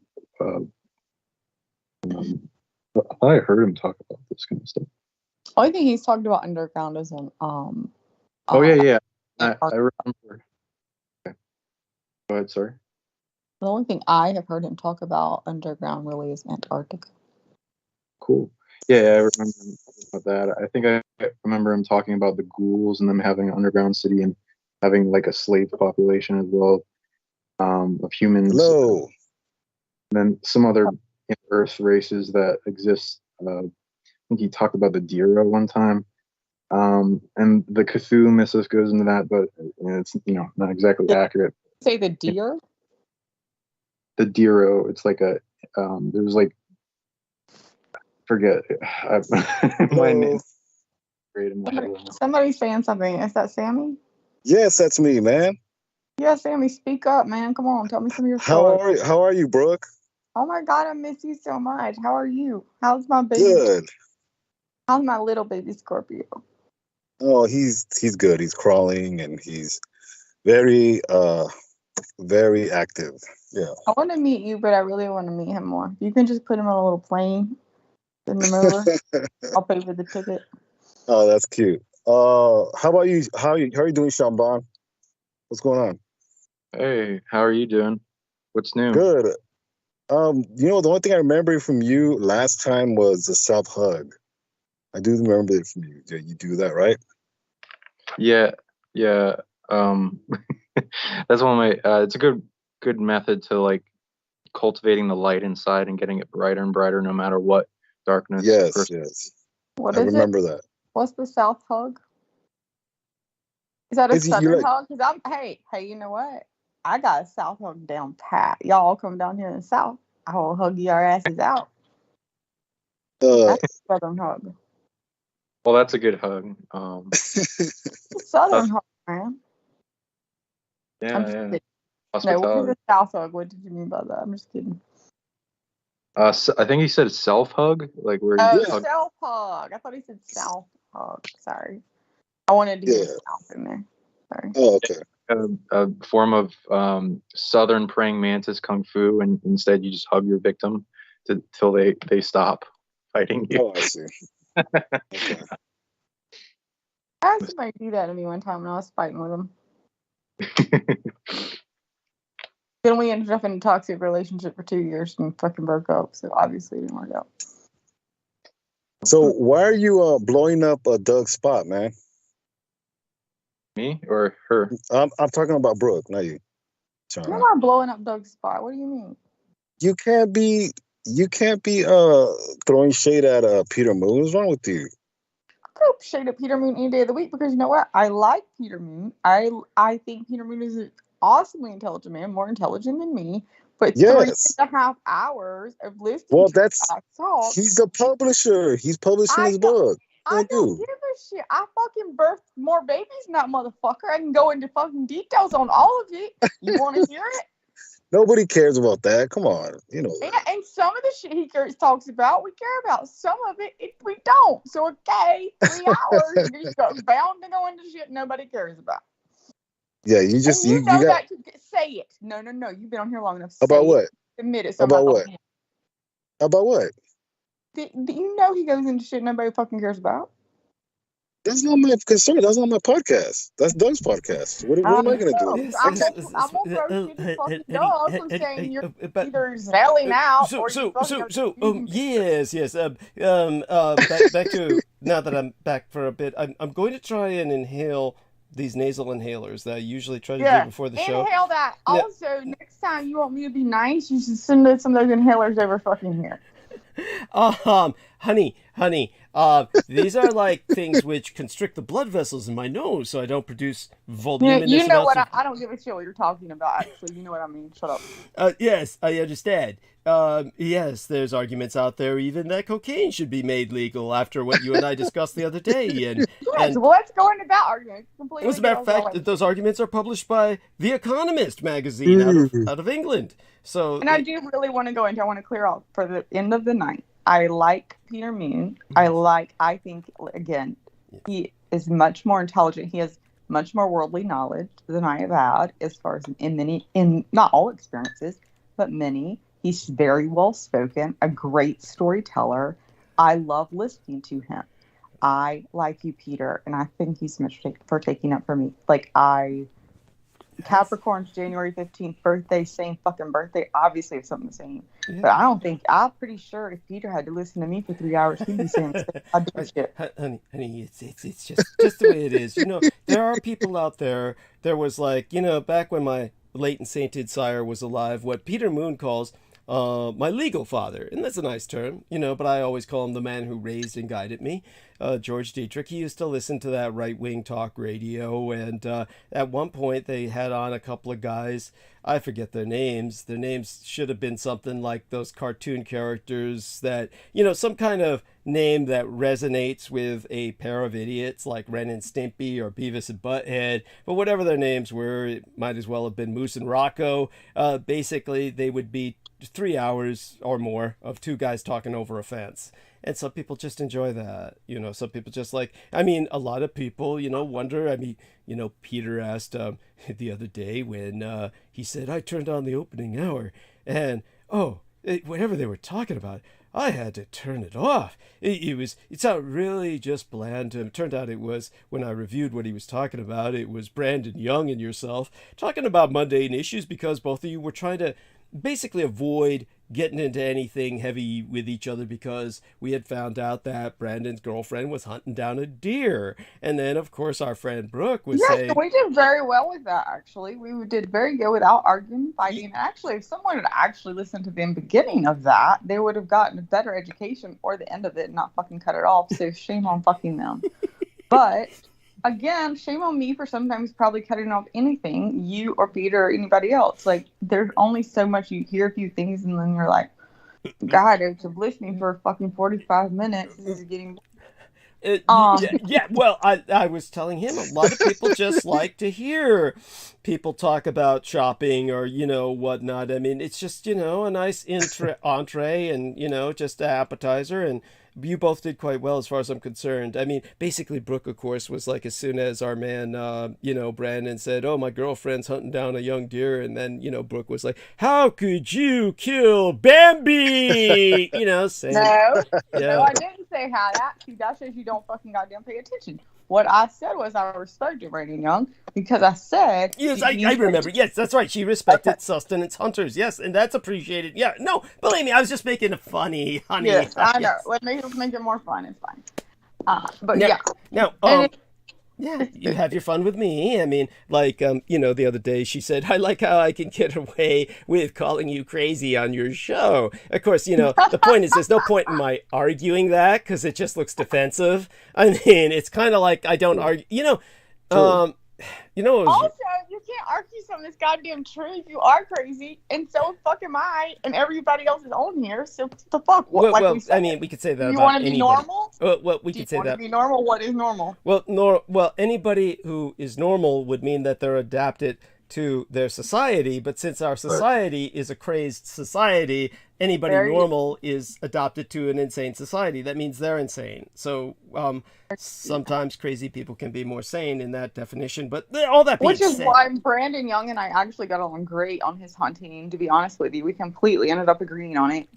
I thought I heard him talk about this kind of stuff. Only thing he's talked about underground is on Oh yeah, Uh, yeah. I Antarctica. remember. Okay. Go ahead, sorry. The only thing I have heard him talk about underground really is Antarctica. Cool. Yeah, I remember him talking about that. I think I remember him talking about the ghouls and them having an underground city and having like a slave population as well, of humans. Hello. And then some other Earth races that exist. I think he talked about the Dira one time. And the Cthulhu mythos goes into that, but it's not exactly accurate. Say the deer? The Diro, it's like a there was like forget my name. Great in my head right now. Somebody's saying something. Is that Sammy? Yes, that's me, man. Yeah, Sammy, speak up, man. Come on, tell me some of your stories. How are you, Brooke? Oh my God, I miss you so much. How are you? How's my baby? Good. How's my little baby Scorpio? Oh, he's good. He's crawling and he's very very active. Yeah. I want to meet you, but I really want to meet him more. You can just put him on a little plane, send him over. I'll pay for the ticket. Oh, that's cute. How about you? How are you doing, Shamban? What's going on? Hey, how are you doing? What's new? Good. The only thing I remember from you last time was the self hug. I do remember it from you. You do that, right? Yeah. That's one of my. It's a good method to like cultivating the light inside and getting it brighter and brighter, no matter what darkness. Yes. What I is remember it? that. What's the South hug? Is that a Is it- Southern you're like- hug? Because hey, you know what? I got a South hug down pat. Y'all come down here in the South, I will hug your asses out. That's a Southern hug. Well, that's a good hug. Southern hug, man. I'm just Yeah. kidding. No, Hospitality. what is a South hug? What did you mean by that? I'm just kidding. I think he said self hug, like where Oh, you hug. self hug. I thought he said South hug. Sorry. I wanted to hear South in there. Sorry. Oh, okay. A form of southern praying mantis kung fu, and instead you just hug your victim till they stop fighting you. Oh, I see. Okay. I had somebody do that to me one time when I was fighting with him. Then we ended up in a toxic relationship for 2 years and fucking broke up. So obviously it didn't work out. So why are you blowing up Doug's spot, man? Me or her? I'm talking about Brooke, not you. I'm not blowing up Doug's spot. What do you mean? You can't be throwing shade at Peter Moon. What's wrong with you? I throw shade at Peter Moon any day of the week because you know what? I like Peter Moon. I think Peter Moon is an awesomely intelligent man, more intelligent than me. But 3.5 hours of listening to talk. He's the publisher. He's publishing his book. I don't give a shit. I fucking birthed more babies than that motherfucker. I can go into fucking details on all of it. You want to hear it? Nobody cares about that. Come on, And some of the shit he talks about, we care about. Some of it, we don't. So okay, 3 hours, you're just bound to go into shit nobody cares about. Yeah, you just and you know got, that. Say it. No. You've been on here long enough. About what? Admit it. About what? About what? Do you know he goes into shit nobody fucking cares about? That's not my concern. That's not my podcast. That's Doug's podcast. What am I going to do? I'm going to fucking Doug for saying you're either selling out or yes. Back to now that I'm back for a bit. I'm going to try and inhale these nasal inhalers that I usually try to do before the show. Inhale that. Yeah. Also, next time you want me to be nice, you should send us some of those inhalers over fucking here. Honey, these are like things which constrict the blood vessels in my nose so I don't produce voluminous you know what? I don't give a shit what you're talking about, actually. You know what I mean. Shut up. Yes, I understand. Yes, there's arguments out there even that cocaine should be made legal after what you and I discussed the other day. Well, let's go into that argument. Completely. As a matter of fact, those arguments are published by The Economist magazine out of England. So, and I do really want to go into. I want to clear out for the end of the night. I like Peter Moon. I think again, he is much more intelligent. He has much more worldly knowledge than I have had, as far as in not all experiences, but many. He's very well spoken, a great storyteller. I love listening to him. I like you, Peter, and I thank you so much for taking up for me. Capricorn's January 15th birthday, same fucking birthday, obviously it's something the same. Yeah. But I'm pretty sure if Peter had to listen to me for 3 hours, he'd be saying I do shit. Honey, it's just the way it is. There are people out there. There was back when my late and sainted sire was alive, what Peter Moon calls my legal father, and that's a nice term, but I always call him the man who raised and guided me. George Dietrich, he used to listen to that right-wing talk radio, and at one point they had on a couple of guys, I forget their names. Their names should have been something like those cartoon characters that, some kind of name that resonates with a pair of idiots like Ren and Stimpy or Beavis and Butthead, but whatever their names were, it might as well have been Moose and Rocco. Basically, they would be 3 hours or more of two guys talking over a fence. And some people just enjoy that. Some people just a lot of people, wonder. Peter asked the other day when he said, I turned on the opening hour and, whatever they were talking about, I had to turn it off. It's not really just bland. It turned out it was, when I reviewed what he was talking about, it was Brandon Young and yourself talking about mundane issues because both of you were trying to basically avoid getting into anything heavy with each other because we had found out that Brandon's girlfriend was hunting down a deer. And then, of course, our friend Brooke was saying... we did very well with that, actually. We did very good without arguing, fighting. Actually, if someone had actually listened to the beginning of that, they would have gotten a better education or the end of it and not fucking cut it off. So shame on fucking them. But... again, shame on me for sometimes probably cutting off anything, you or Peter or anybody else. There's only so much. You hear a few things and then you're like, God, I was listening for fucking 45 minutes. This is getting... Well, I was telling him a lot of people just like to hear people talk about shopping or, whatnot. It's just, a nice entree and, just an appetizer, and you both did quite well as far as I'm concerned. Basically Brooke, of course, was like, as soon as our man, Brandon said, oh, my girlfriend's hunting down a young deer. And then, Brooke was like, how could you kill Bambi? Saying, No, I didn't say how that. See, that shows you don't fucking goddamn pay attention. What I said was I respected Brandon Young because I said... Yes, I remember. Yes, that's right. She respected sustenance hunters. Yes, and that's appreciated. Yeah, no, believe me, I was just making it funny, honey. Yes, I know. Let's make it more fun. It's fine. But now, yeah. Now, yeah, you have your fun with me. The other day she said, I like how I can get away with calling you crazy on your show. Of course, the point is there's no point in my arguing that because it just looks defensive. It's kind of like I don't argue. Also, you can't argue something that's goddamn true. You are crazy, and so fucking am I, and everybody else is on here. So what the fuck? We could say that. You want to be normal? We could say that. Want to be normal? What is normal? Well, anybody who is normal would mean that they're adapted to their society. But since our society is a crazed society, anybody normal is adopted to an insane society. That means they're insane. So sometimes crazy people can be more sane in that definition. But all that being said, which is why Brandon Young and I actually got along great on his hunting. To be honest with you, we completely ended up agreeing on it.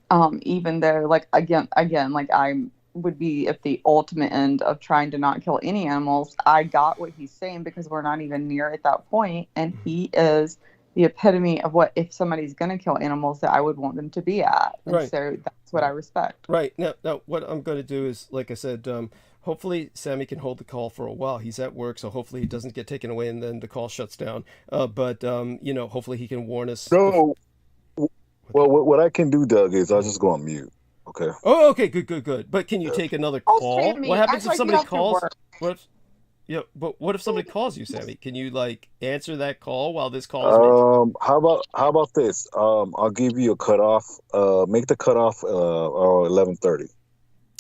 Even though, again, I would be at the ultimate end of trying to not kill any animals. I got what he's saying because we're not even near at that point, and he is the epitome of what, if somebody's going to kill animals, that I would want them to be at. And so that's what I respect. Right. Now, what I'm going to do is, like I said, hopefully Sammy can hold the call for a while. He's at work, so hopefully he doesn't get taken away and then the call shuts down. But hopefully he can warn us. No. Well, what I can do, Doug, is I'll just go on mute. Okay. Oh, okay, good. But can you take another call? What happens if somebody calls? What if somebody calls you, Sammy? Can you answer that call while this call is How about this? I'll give you a cutoff. Make the cutoff 11:30.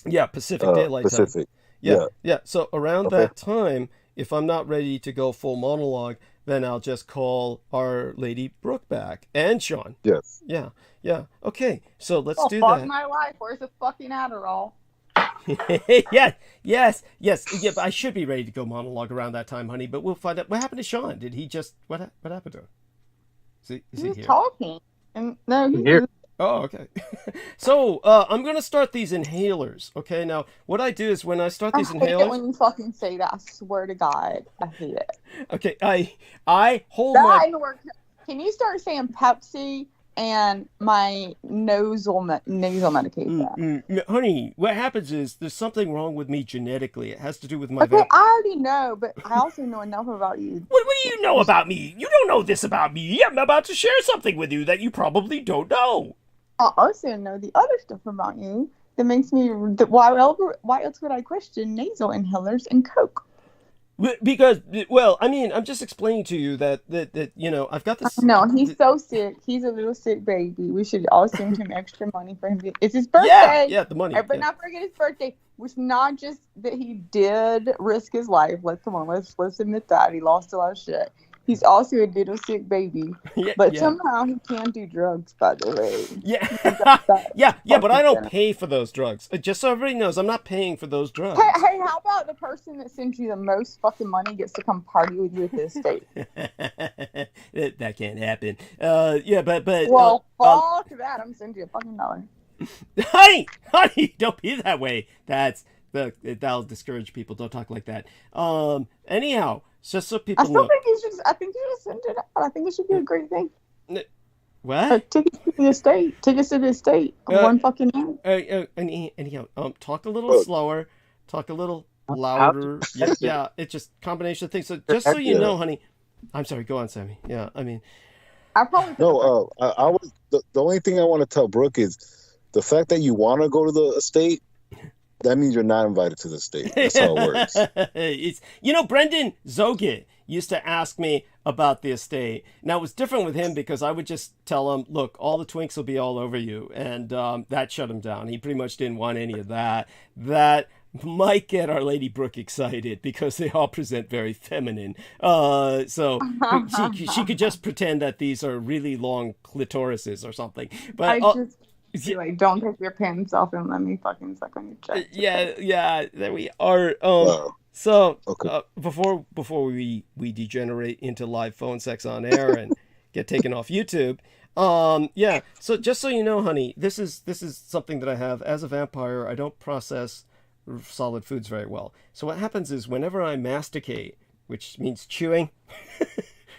Yeah, Pacific Daylight Pacific. Time. Yeah. So around that time, if I'm not ready to go full monologue, then I'll just call our lady Brooke back and Sean. Yes. Yeah. Okay. So let's do fuck that. My life. Where's the fucking Adderall? Yes. Yeah, but I should be ready to go monologue around that time, honey. But we'll find out what happened to Sean. Did he just what happened to him? Is he He was here? talking, and no, Here. Oh, okay. So, I'm gonna start these inhalers. Okay, now what I do is when I start I these hate it inhalers. when you fucking say that. I swear to God, I hate it. Okay, I hold That my. and work. Can you start saying Pepsi and my nasal medication? Honey, what happens is there's something wrong with me genetically. It has to do with my. Okay, I already know, but I also know enough about you. What do you know about me? You don't know this about me. I'm about to share something with you that you probably don't know. I also know the other stuff about you that makes me. Why else would I question nasal inhalers and Coke? Because, well, I mean, I'm just explaining to you that I've got this. No, he's so sick. He's a little sick baby. We should all send him extra money for him. It's his birthday. Yeah, the money. But not forget his birthday. Which not just that he did risk his life. Let's admit that he lost a lot of shit. He's also a little sick baby. But somehow he can do drugs, by the way. Yeah, but I don't pay for those drugs. Just so everybody knows, I'm not paying for those drugs. Hey, how about the person that sends you the most fucking money gets to come party with you at the estate? That can't happen. But. Well, fuck that. I'm sending you $1. Honey, don't be that way. That'll discourage people. Don't talk like that. Anyhow, just so people know. I think you should send it out. I think it should be a great thing. What? Tickets to the estate. Tickets to the estate. One fucking night. Anyhow, talk a little slower. Talk a little louder. Yeah, it's just a combination of things. So just so you know, honey. I'm sorry. Go on, Sammy. Yeah, I mean. I was the only thing I want to tell Brooke is the fact that you want to go to the estate. That means you're not invited to the estate. That's how it works. It's Brendan Zoget used to ask me about the estate. Now it was different with him because I would just tell him, "Look, all the twinks will be all over you," and that shut him down. He pretty much didn't want any of that. That might get Our Lady Brooke excited because they all present very feminine. So she could just pretend that these are really long clitorises or something. But like, don't take your pants off and let me fucking suck on your chest. Yeah, there we are. So okay. Before we degenerate into live phone sex on air and get taken off YouTube, so just so you know, honey, this is something that I have as a vampire. I don't process solid foods very well. So what happens is whenever I masticate, which means chewing,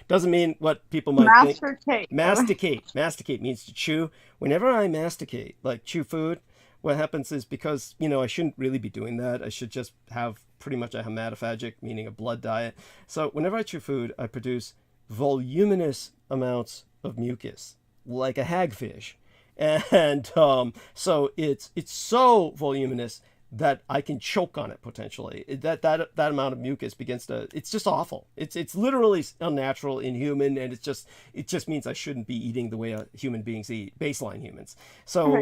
doesn't mean what people might think. Masticate means to chew. Whenever I masticate, like chew food, what happens is because, I shouldn't really be doing that. I should just have pretty much a hematophagic, meaning a blood diet. So whenever I chew food, I produce voluminous amounts of mucus, like a hagfish. And so it's so voluminous that I can choke on it potentially. That amount of mucus begins to. It's just awful. It's literally unnatural, inhuman, and it just means I shouldn't be eating the way human beings eat, baseline humans. So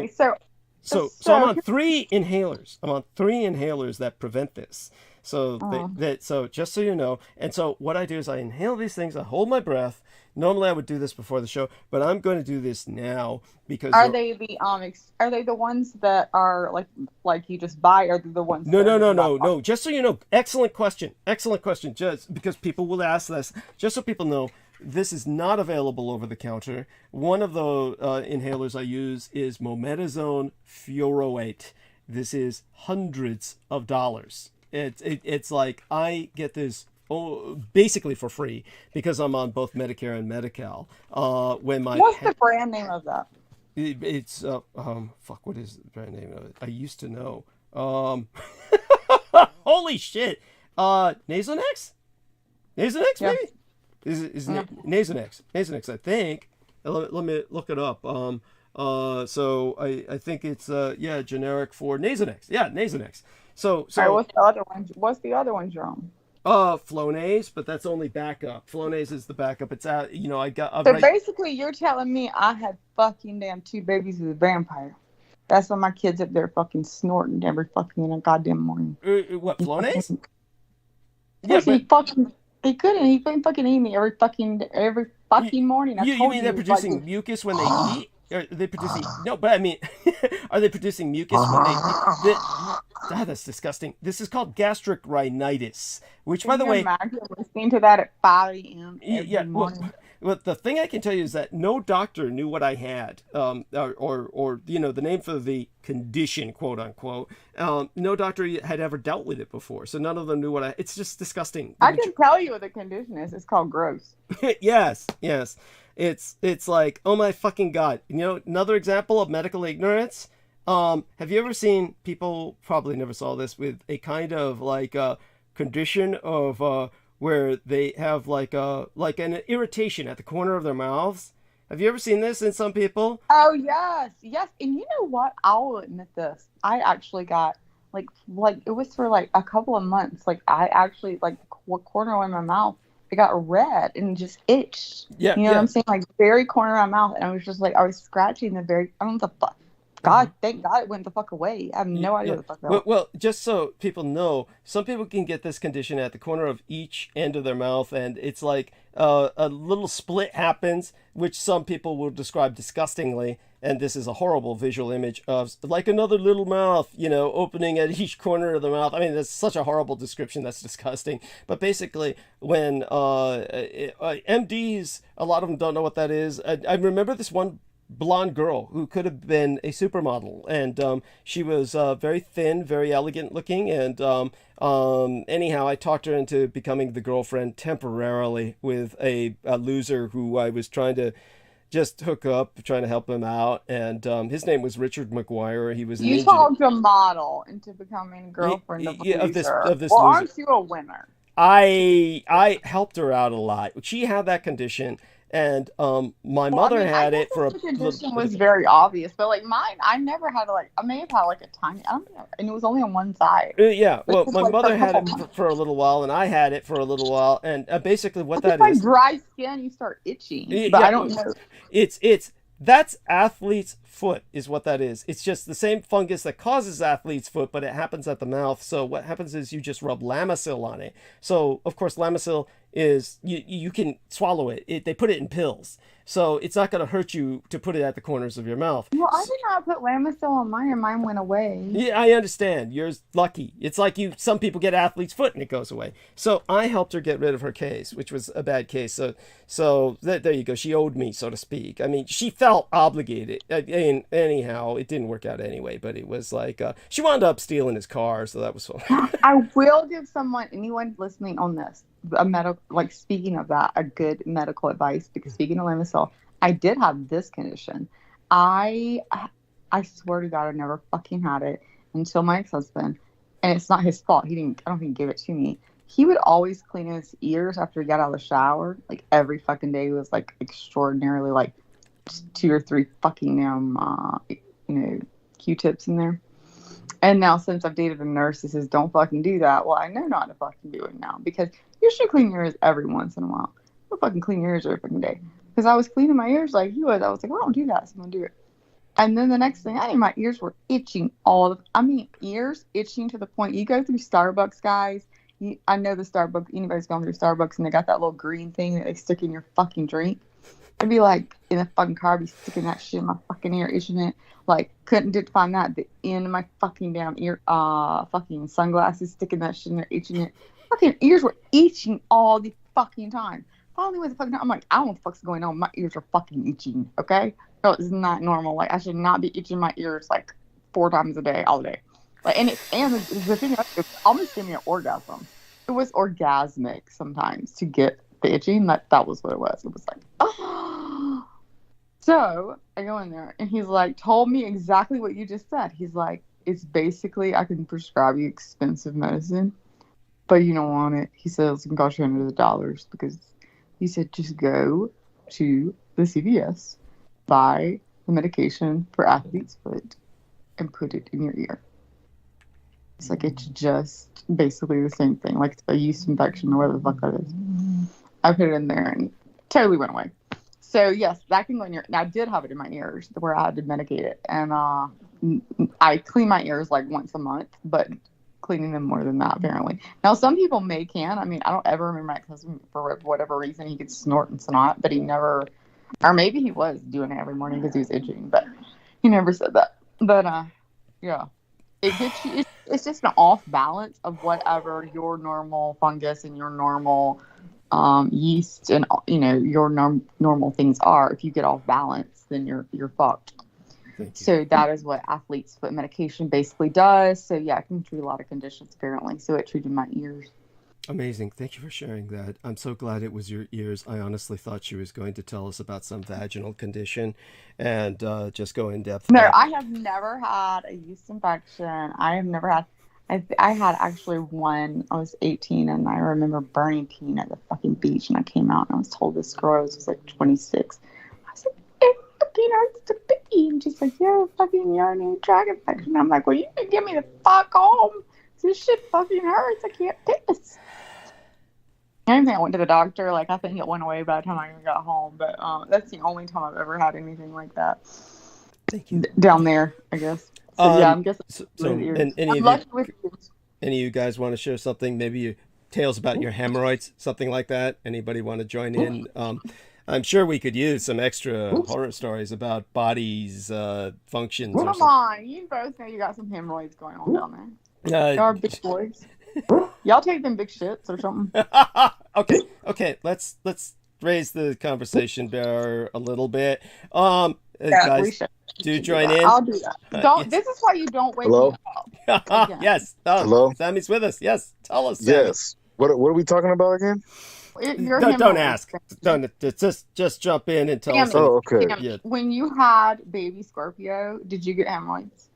I'm on 3 inhalers. I'm on 3 inhalers that prevent this. So so just so you know, and so what I do is I inhale these things. I hold my breath. Normally I would do this before the show, but I'm going to do this now because are they the ones that are like you just buy, or are they the ones? No. Just so you know, excellent question. Just because people will ask this, just so people know, this is not available over the counter. One of the inhalers I use is mometasone furoate. This is hundreds of dollars. It's like I get this basically for free because I'm on both Medicare and Medi-Cal. What's the brand name of that? It's what is the brand name of it? I used to know. Holy shit. Nasonex? Nasonex, maybe? Is Nasonex? Nasonex, I think. Let me look it up. So I think it's generic for Nasonex. Yeah, Nasonex. So right, what's the other one? What's the other one, Jerome? Flonase, but that's only backup. Flonase is the backup. It's out. I got. Basically, you're telling me I had fucking damn 2 babies with a vampire. That's why my kids up there fucking snorting every fucking goddamn morning. What, Flonase? Yeah, he couldn't. He couldn't fucking eat me every fucking morning. You mean they're producing mucus when they eat? Are they producing? No, but I mean, are they producing mucus when they eat? That's disgusting. This is called gastric rhinitis, which, by the way, imagine listening to that at 5 a.m. Yeah. But the thing I can tell you is that no doctor knew what I had, or the name for the condition, quote unquote. No doctor had ever dealt with it before, so none of them knew what I. It's just disgusting. I can tell you what the condition is. It's called gross. Yes. It's like, oh my fucking God. Another example of medical ignorance. Have you ever seen people, probably never saw this, with a kind of like condition of where they have like an irritation at the corner of their mouths? Have you ever seen this in some people? Oh yes. And you know what? I'll admit this. I actually got like it was for like a couple of months. Like I actually like the corner of my mouth, it got red and just itched. Yeah. You know what I'm saying? Like very corner of my mouth, and I was just like I was scratching the very. I don't know the fuck. God, thank God it went the fuck away. I have no idea what the fuck that was. Well, just so people know, some people can get this condition at the corner of each end of their mouth, and it's like a little split happens, which some people will describe disgustingly. And this is a horrible visual image of like another little mouth, opening at each corner of the mouth. I mean, that's such a horrible description. That's disgusting. But basically, when MDs, a lot of them don't know what that is. I remember this one blonde girl who could have been a supermodel, and she was very thin, very elegant looking, and anyhow I talked her into becoming the girlfriend temporarily with a loser who I was trying to just hook up, trying to help him out, and his name was Richard McGuire. He was you talked a model into becoming a girlfriend of this well, loser. Aren't you a winner? I helped her out a lot. She had that condition. And my mother had it for a condition was very obvious, but like mine, I never had I may have had like a tiny, I don't know, and it was only on one side. Yeah, well, my mother had it for a little while, and I had it for a little while, and basically what that is, like dry skin, you start itching. But I don't know. That's athlete's foot is what that is. It's just the same fungus that causes athlete's foot, but it happens at the mouth. So what happens is you just rub Lamisil on it. So of course Lamisil is you can swallow it. They put it in pills. So it's not going to hurt you to put it at the corners of your mouth. Well, I did not put Lamisil on mine, and mine went away. Yeah, I understand. You're lucky. It's like some people get athlete's foot and it goes away. So I helped her get rid of her case, which was a bad case. So there you go. She owed me, so to speak. I mean, she felt obligated. Anyhow, it didn't work out anyway, but it was like she wound up stealing his car, so that was fun. I will give anyone listening on this, speaking of that, a good medical advice, because speaking of Lamisil, I did have this condition. I swear to God, I never fucking had it until my ex-husband, and it's not his fault. I don't think he gave it to me. He would always clean his ears after he got out of the shower, like every fucking day. He was like extraordinarily like 2 or 3 fucking Q-tips in there. And now since I've dated a nurse that says don't fucking do that, well, I know not to fucking do it now, because you should clean your ears every once in a while. Don't fucking clean your ears every fucking day. Because I was cleaning my ears like he was. I was like, well, I don't do that, so I'm going to do it. And then the next thing I knew, my ears were itching ears itching to the point, you go through Starbucks, guys. I know the Starbucks, anybody's gone through Starbucks, and they got that little green thing that they stick in your fucking drink. It'd be like in the fucking car, I'd be sticking that shit in my fucking ear, itching it. Like, couldn't find that at the end of my fucking damn ear, fucking sunglasses, sticking that shit in there, itching it. Fucking ears were itching all the fucking time. Finally, with the fucking time, I'm like, I don't know what the fuck's going on. My ears are fucking itching, okay? No, it's not normal. Like, I should not be itching my ears like 4 times a day, all day. Like, and the thing is, it almost gave me an orgasm. It was orgasmic sometimes to get the itching. That was what it was. It was like, oh. So I go in there, and he's like, told me exactly what you just said. He's like, it's basically, I can prescribe you expensive medicine, but you don't want it. He says it can cost you hundreds of dollars, because he said just go to the CVS, buy the medication for athlete's foot, and put it in your ear. It's like, it's just basically the same thing, like a yeast infection or whatever the fuck that is. I put it in there and totally went away. So yes, that can go in your. Now I did have it in my ears where I had to medicate it, and I clean my ears like once a month, but cleaning them more than that apparently. Now some people can. I mean, I don't ever remember my husband, for whatever reason, he could snort and snot, but he never, or maybe he was doing it every morning because he was itching, but he never said that. But yeah, it gets you. It's just an off balance of whatever your normal fungus and your normal yeast and your normal things are. If you get off balance, then you're fucked. So that is what athlete's foot medication basically does. So yeah, it can treat a lot of conditions apparently. So it treated my ears. Amazing. Thank you for sharing that. I'm so glad it was your ears. I honestly thought she was going to tell us about some vaginal condition and just go in depth. No, I have never had a yeast infection. I have never had. I had actually one. I was 18 and I remember burning peeing at the fucking beach, and I came out and I was told this girl was like 26. I was like, it fucking hurts to pee. And she's like, you're a fucking urinary tract infection. I'm like, well, you can get me the fuck home. This shit fucking hurts. I can't piss. I don't think I went to the doctor. Like, I think it went away by the time I even got home. But that's the only time I've ever had anything like that. Thank you. Down there, I guess. So, yeah, I'm guessing. And any of you guys want to share something? Maybe your tales about your hemorrhoids, something like that? Anybody want to join in? I'm sure we could use some extra horror stories about bodies, functions. Come on, you both know you got some hemorrhoids going on down there. Y'all are big boys. Y'all take them big shits or something. Okay. Let's raise the conversation bar a little bit. Guys, do join in. I'll do that. Don't. Yes. This is why you don't wake me up. Yes. Hello. Sammy's with us. Yes. Tell us. Sammy. Yes. What are we talking about again? Don't ask. Don't just jump in and tell us. Oh, okay. Yeah. When you had baby Scorpio, did you get hemorrhoids?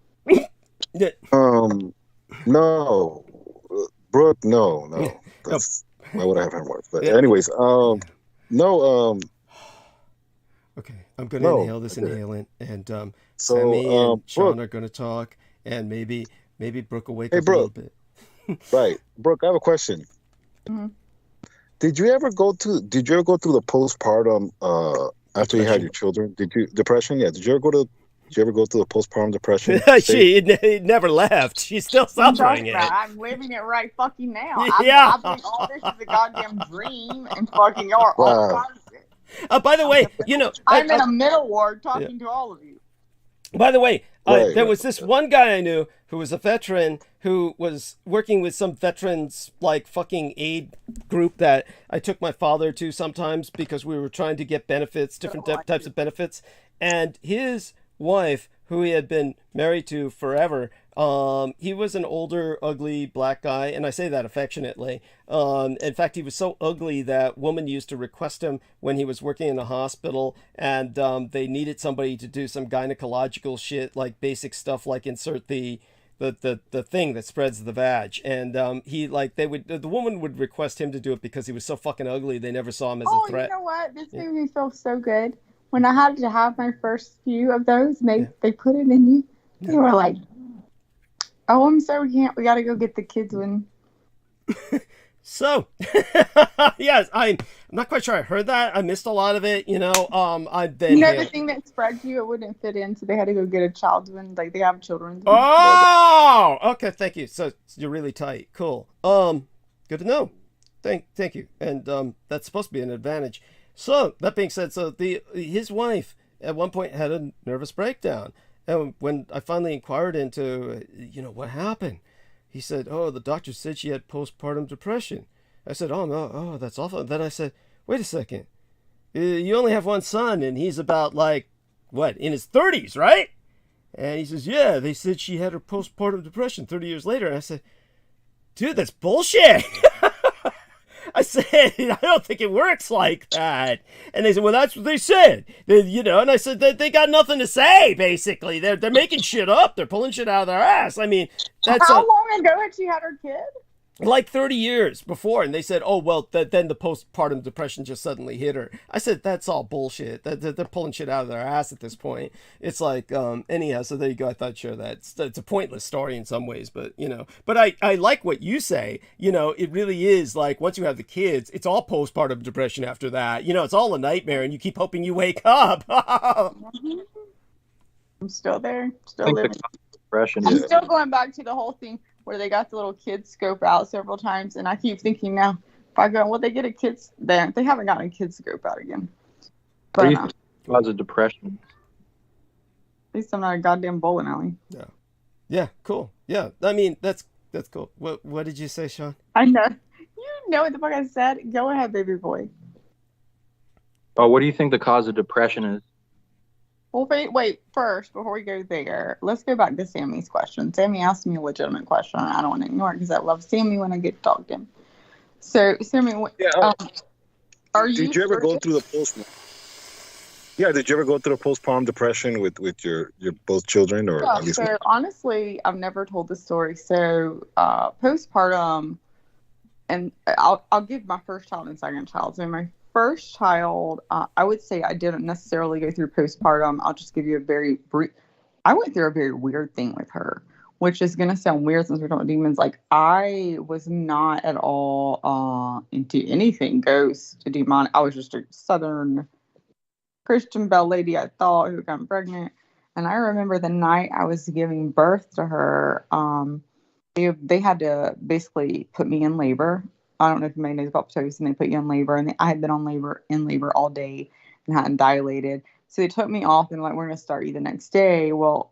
No, Brooke. No. Why would I have hemorrhoids? But anyways, no. Okay, I'm going to inhale this inhalant, and Sammy and Sean are going to talk, and maybe Brooke will wake up Brooke. a little bit. Right, Brooke. I have a question. Mm-hmm. Did you ever go through the postpartum after you had your children? Depression? Yeah. Did you ever go through the postpartum depression? It never left. She's still suffering it. I'm living it right fucking now. Yeah. I think all this is a goddamn dream, and fucking y'all all part of it. By the way, I'm in a middle ward talking to all of you. By the way, there was this one guy I knew who was a veteran who was working with some veterans like fucking aid group that I took my father to sometimes because we were trying to get benefits, different types of benefits. And his wife, who he had been married to forever, he was an older, ugly black guy, and I say that affectionately. In fact, he was so ugly that women used to request him when he was working in a hospital, and they needed somebody to do some gynecological shit, like basic stuff, like insert the thing that spreads the vag, and the woman would request him to do it because he was so fucking ugly. They never saw him as a threat. You know what? This made me feel so good. When I had to have my first few of those, they put it in you. They were like, "Oh, I'm sorry, we got to go get the kids one." So, yes, I'm not quite sure I heard that. I missed a lot of it. The thing that spreads you, it wouldn't fit in, so they had to go get a child's one. Like, they have children's. Oh, okay, thank you. So you're really tight. Cool. Good to know. Thank you. And that's supposed to be an advantage. So that being said, his wife at one point had a nervous breakdown, and when I finally inquired into what happened, he said, "Oh, the doctor said she had postpartum depression." I said, "Oh no, oh that's awful." And then I said, "Wait a second, you only have one son, and he's about in his 30s, right?" And he says, "Yeah, they said she had her postpartum depression 30 years later." And I said, "Dude, that's bullshit." I said, "I don't think it works like that." And they said, "Well, that's what they said." And I said, they got nothing to say, basically. They're making shit up. They're pulling shit out of their ass. I mean, that's how long ago had she had her kid? Like 30 years before. And they said, "Oh, well, then the postpartum depression just suddenly hit her." I said, "That's all bullshit. They're pulling shit out of their ass at this point." It's like, anyhow, so there you go. I thought I'd share that. It's a pointless story in some ways, but, but I like what you say. It really is like once you have the kids, it's all postpartum depression after that. It's all a nightmare and you keep hoping you wake up. I'm still there. Still living. Depression. I'm still going back to the whole thing where they got the little kids scope out several times, and I keep thinking now, if I go, will they get a kids? They haven't gotten a kids scope out again. But cause of depression. At least I'm not a goddamn bowling alley. Yeah, cool. Yeah, I mean that's cool. What did you say, Sean? I know. You know what the fuck I said? Go ahead, baby boy. Oh, what do you think the cause of depression is? Well, wait. First, before we go there, let's go back to Sammy's question. Sammy asked me a legitimate question. I don't want to ignore it because I love Sammy when I get to talk to him. So, Sammy, are you? Did you ever go through the post? Yeah, did you ever go through a postpartum depression with your both children, or Yeah. at least? So honestly, I've never told this story. So postpartum, and I'll give my first child and second child. So my first child, I would say I didn't necessarily go through postpartum. I'll just give you a very brief. I went through a very weird thing with her, which is gonna sound weird since we're talking about demons. Like I was not at all into anything ghost, demonic. I was just a Southern Christian belle lady, I thought, who got pregnant. And I remember the night I was giving birth to her, they had to basically put me in labor. I don't know if anybody knows about Pitocin, and they put you in labor, and I had been in labor all day and hadn't dilated. So they took me off and like, we're gonna start you the next day. Well,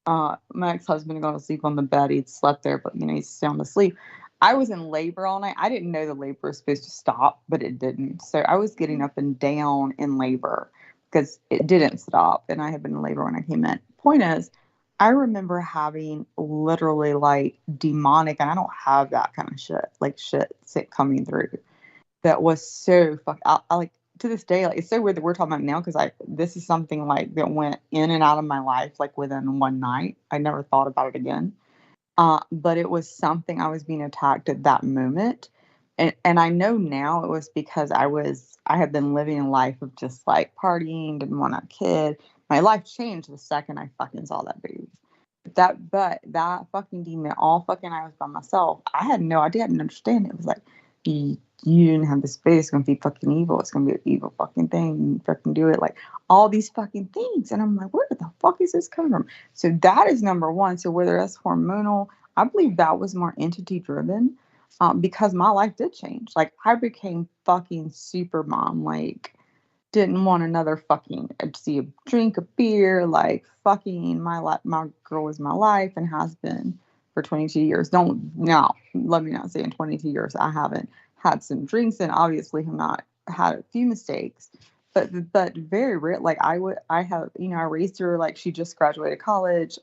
my ex-husband had gone to sleep on the bed. He'd slept there, but he's sound asleep. I was in labor all night. I didn't know the labor was supposed to stop, but it didn't. So I was getting up and down in labor because it didn't stop, and I had been in labor when I came in. Point is, I remember having literally like demonic, and I don't have that kind of shit coming through. That was so I like to this day, like it's so weird that we're talking about it now because this is something like that went in and out of my life like within one night. I never thought about it again. But it was something I was being attacked at that moment. And I know now it was because I had been living a life of just like partying, didn't want a kid. My life changed the second I fucking saw that baby. But that fucking demon, all fucking I was by myself. I had no idea. I didn't understand it. It was like, you didn't have the space. It's going to be fucking evil. It's going to be an evil fucking thing. You fucking do it. Like all these fucking things. And I'm like, where the fuck is this coming from? So that is number one. So whether that's hormonal, I believe that was more entity driven. Because my life did change. Like I became fucking super mom. Like didn't want another fucking see a drink of beer. Like fucking my girl was my life and has been for 22 years. Let me not say in 22 years I haven't had some drinks and obviously have not had a few mistakes. But very rare. Like I raised her like she just graduated college.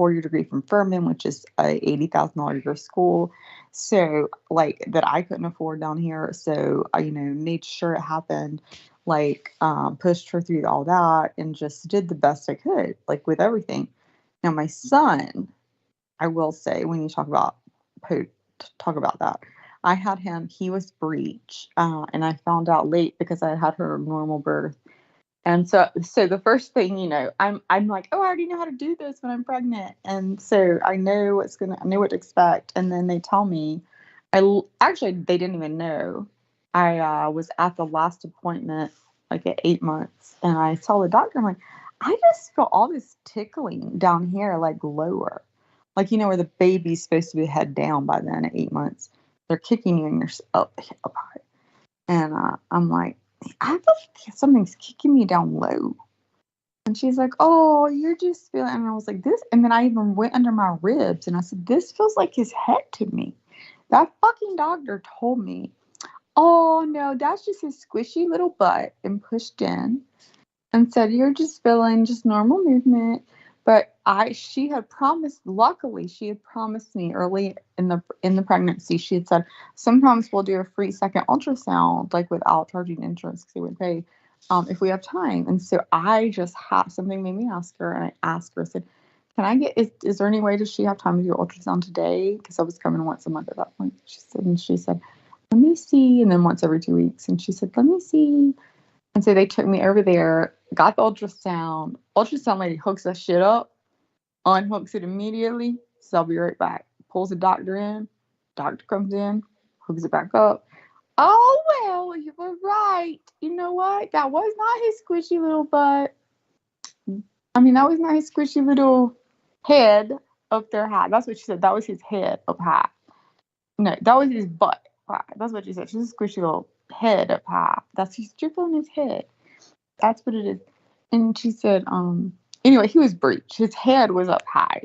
4-year degree from Furman, which is a $80,000 a year school. So like that I couldn't afford down here. So I, made sure it happened, like pushed her through all that and just did the best I could, like with everything. Now my son, I will say when you talk about that, I had him, he was breech. And I found out late because I had her normal birth. And so the first thing, I'm like, oh, I already know how to do this when I'm pregnant. And so I know what to expect. And then they tell me, they didn't even know. I was at the last appointment, like at 8 months. And I saw the doctor. I'm like, I just feel all this tickling down here, like lower. Like, where the baby's supposed to be head down by then at 8 months. They're kicking you and you're up high. And I'm like, I feel like something's kicking me down low. And she's like, oh, you're just feeling, and I was like, this, and then I even went under my ribs and I said, this feels like his head to me. That fucking doctor told me, oh no, that's just his squishy little butt, and pushed in and said, you're just feeling just normal movement. But luckily she had promised me early in the pregnancy, she had said, sometimes we'll do a free second ultrasound, like without charging insurance because they would pay if we have time. And so I just had something made me ask her, and I asked her, I said, can I is there any way does she have time to do an ultrasound today? Because I was coming once a month at that point. She said, let me see. And then once every 2 weeks. And she said, let me see. And so they took me over there, got the ultrasound. Ultrasound lady hooks that shit up, unhooks it immediately. So I'll be right back. Pulls the doctor in. Doctor comes in, hooks it back up. Oh, well, you were right. You know what? That was not his squishy little butt. That was not his squishy little head up there high. That's what she said. That was his head up high. No, that was his butt high. That's what she said. She's a squishy little head up high. He's dribbling his head. That's what it is. And she said, anyway, he was breech. His head was up high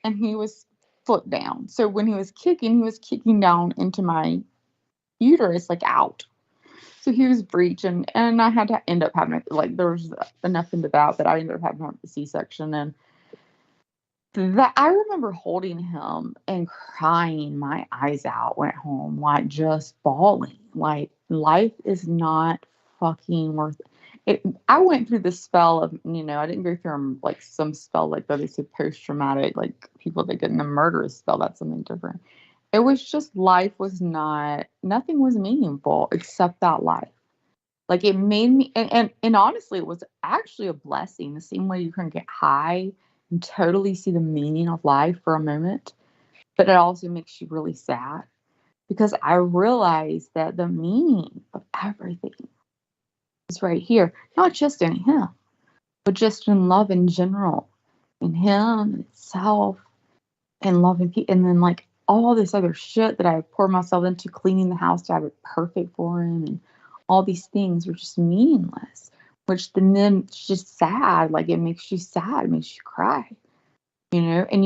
and he was foot down. So when he was kicking down into my uterus like out. So he was breeching, and I had to end up having like there was enough into that I ended up having a C-section, and that I remember holding him and crying my eyes out. Went home like just bawling. Like life is not fucking worth it. I went through the spell of I didn't go through like some spell like that. They say post-traumatic, like people that get in a murderous spell. That's something different. It was just life was nothing was meaningful except that life. Like it made me, and honestly, it was actually a blessing. The same way you can get high and totally see the meaning of life for a moment, but it also makes you really sad because I realized that the meaning of everything is right here, not just in him, but just in love in general, in him and itself, and loving people, and then like all this other shit that I poured myself into, cleaning the house to have it perfect for him, and all these things were just meaningless. Which then it's just sad. Like it makes you sad, it makes you cry, and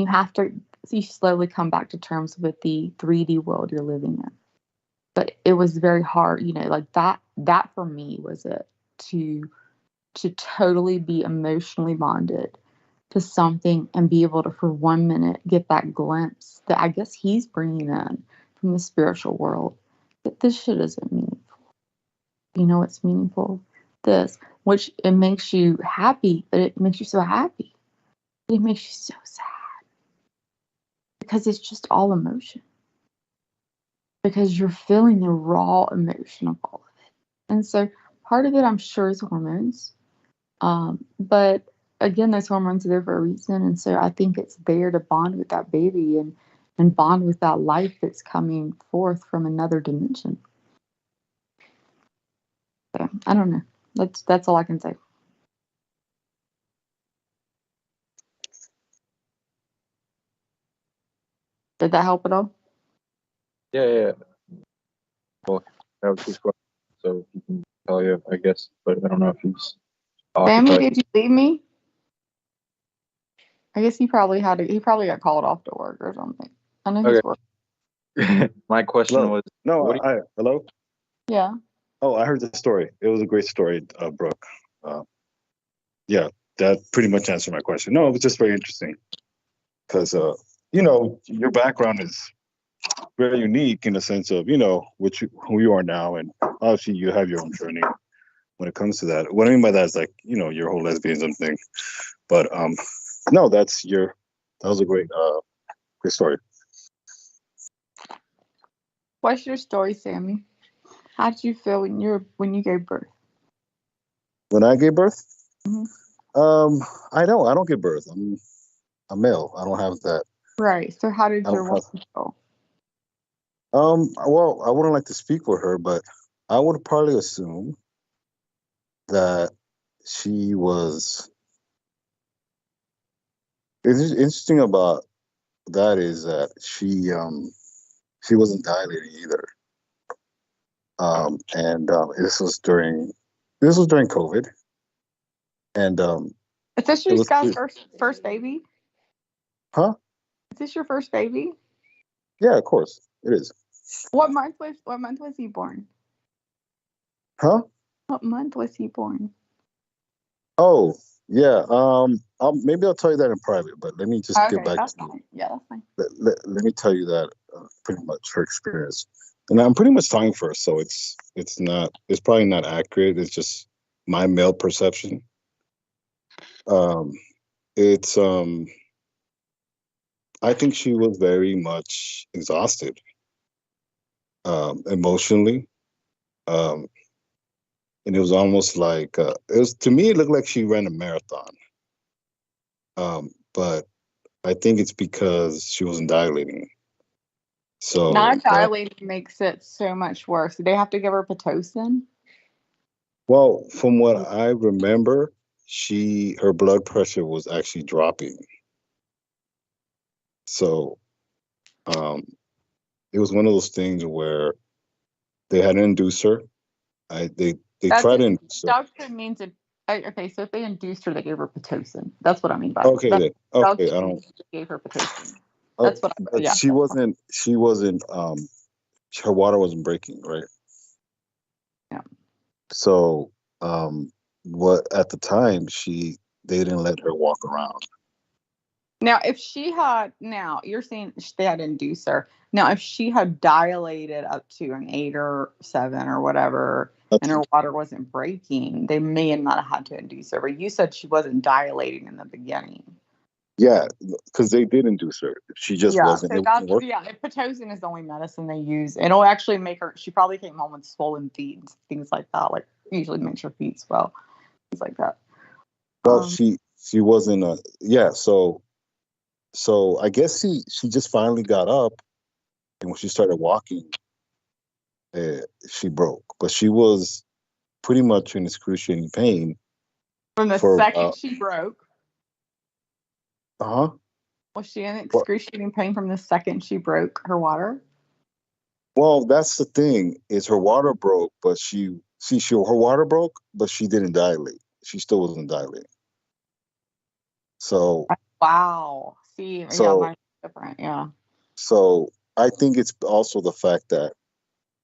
you slowly come back to terms with the 3D world you're living in. But it was very hard, like that for me was it to totally be emotionally bonded to something and be able to, for 1 minute, get that glimpse that I guess he's bringing in from the spiritual world. That this shit isn't meaningful. You know what's meaningful? This, which it makes you happy, but it makes you so happy. It makes you so sad. Because it's just all emotion. Because you're feeling the raw emotion of all of it. And so part of it, I'm sure, is hormones. But again, those hormones are there for a reason. And so I think it's there to bond with that baby and bond with that life that's coming forth from another dimension. So, I don't know. That's all I can say. Did that help at all? Yeah. Well, that was his question, so he can tell you, I guess. But I don't know if he's Sammy, occupied. did you leave me? I guess he probably got called off to work or something. I know he's working. My question was, hello? Yeah. Oh, I heard the story. It was a great story, Brooke. Yeah, that pretty much answered my question. No, it was just very interesting because, your background is very unique in the sense of, who you are now. And obviously you have your own journey when it comes to that. What I mean by that is like, your whole lesbianism thing. But no, that was a great story. What's your story, Sammy? How did you feel when you gave birth? When I gave birth? Mm-hmm. I don't give birth. I'm a male. I don't have that. Right. So how did your wife feel? Well, I wouldn't like to speak for her, but I would probably assume that she was. It's interesting about that is that she wasn't dilating either. And this was during COVID. And is this your guy's first baby? Huh? Is this your first baby? Yeah, of course it is. What month was he born? Huh? What month was he born? Oh, yeah. Maybe I'll tell you that in private, but let me just get back to you. Yeah, that's fine. Let me tell you that pretty much her experience, and I'm pretty much talking for her, so it's probably not accurate. It's just my male perception. I think she was very much exhausted, emotionally, and it was almost like to me. It looked like she ran a marathon, but I think it's because she wasn't dilating. So not dilating makes it so much worse. Did they have to give her Pitocin? Well, from what I remember, her blood pressure was actually dropping. So, it was one of those things where they had to induce her. They tried to induce her. Doctor means it. Okay, so if they induced her, they gave her Pitocin. That's what I mean by okay. That. Okay, gave her Pitocin. That's what. But she wasn't. her water wasn't breaking, right? Yeah. So, what at the time they didn't let her walk around. Now, if she had, now you're saying they had inducer. Now, if she had dilated up to an 8 or 7 or whatever, and her water wasn't breaking, they may not have had to induce her. But you said she wasn't dilating in the beginning. Yeah, because they did induce her. She just wasn't. So It that's wasn't working. if Pitocin is the only medicine they use, it'll actually make her. She probably came home with swollen feet and things like that. Like usually makes her feet swell, things like that. Well, she wasn't. Yeah, so I guess she just finally got up, and when she started walking, she broke. But she was pretty much in excruciating pain from the second she broke. Uh-huh. Was she in excruciating pain from the second she broke her water? Well, that's the thing, is her water broke, but her water broke, but she didn't dilate. She still wasn't dilating. So wow. See, yeah, mine's different. Yeah. So I think it's also the fact that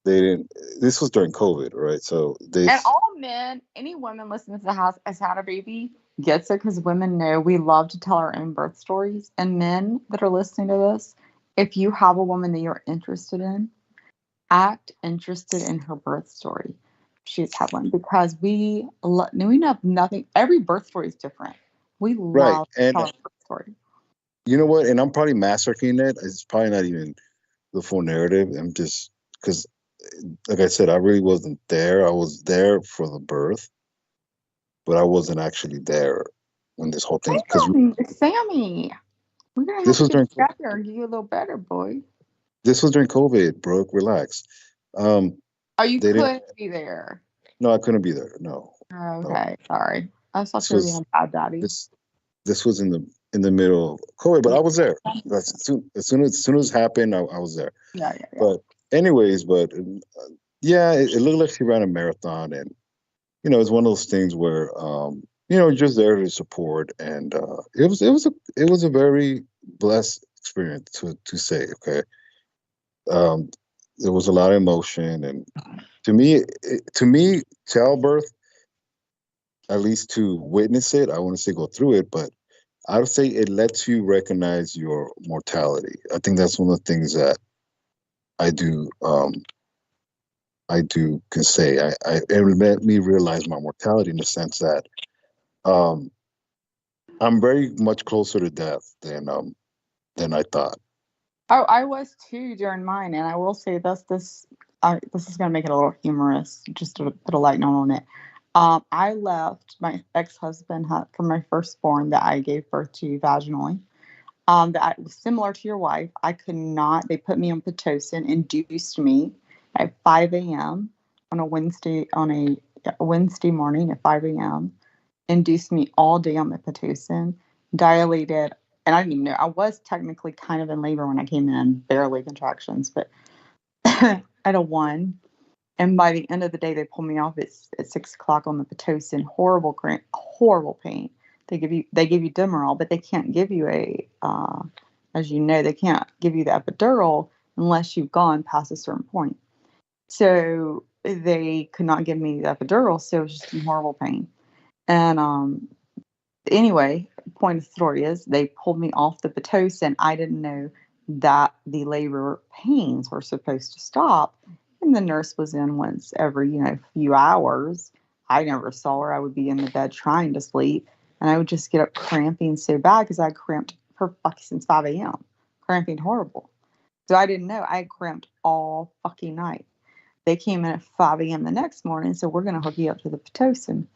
they didn't. This was during COVID, right? So and all men, any woman listening to the house has had a baby gets it, because women know we love to tell our own birth stories. And men that are listening to this, if you have a woman that you're interested in, act interested in her birth story. She's had one, because we know nothing. Every birth story is different. We love to tell our birth story. You know what? And I'm probably masking it. It's probably not even the full narrative. I'm just, because, like I said, I really wasn't there. I was there for the birth, but I wasn't actually there when this whole thing. Sammy, we're gonna have to get together and you a little better, boy. This was during COVID, Brooke. Relax. Oh, you couldn't be there. No, I couldn't be there. No. Okay, sorry. I thought you were being a bad daddy. This was in the middle of COVID, but I was there. As soon as it happened, I was there. Yeah. But anyways, yeah, it looked like she ran a marathon, and it's one of those things where just there to support, and it was a very blessed experience to say. Okay, there was a lot of emotion, and to me, childbirth, at least to witness it, I want to say go through it, but I would say it lets you recognize your mortality. I think that's one of the things that I do can say. It let me realize my mortality, in the sense that I'm very much closer to death than I thought. Oh, I was too during mine, and I will say this is going to make it a little humorous, just to put a light note on it. I left my ex-husband for my firstborn that I gave birth to vaginally. That was similar to your wife. I could not. They put me on Pitocin, induced me at 5 a.m. on a Wednesday morning at 5 a.m. Induced me all day on the Pitocin, dilated, and I didn't even know. I was technically kind of in labor when I came in, barely contractions, but at a 1. And by the end of the day, they pulled me off at 6 o'clock on the Pitocin. Horrible cramp, horrible pain. They give you Demerol, but they can't give you as you know, they can't give you the epidural unless you've gone past a certain point. So they could not give me the epidural, so it was just in horrible pain. And anyway, point of the story is they pulled me off the Pitocin. I didn't know that the labor pains were supposed to stop. And the nurse was in once every, few hours. I never saw her. I would be in the bed trying to sleep, and I would just get up cramping so bad, because I cramped since 5 a.m. Cramping horrible. So I didn't know. I had cramped all fucking night. They came in at 5 a.m. the next morning, so we're going to hook you up to the Pitocin.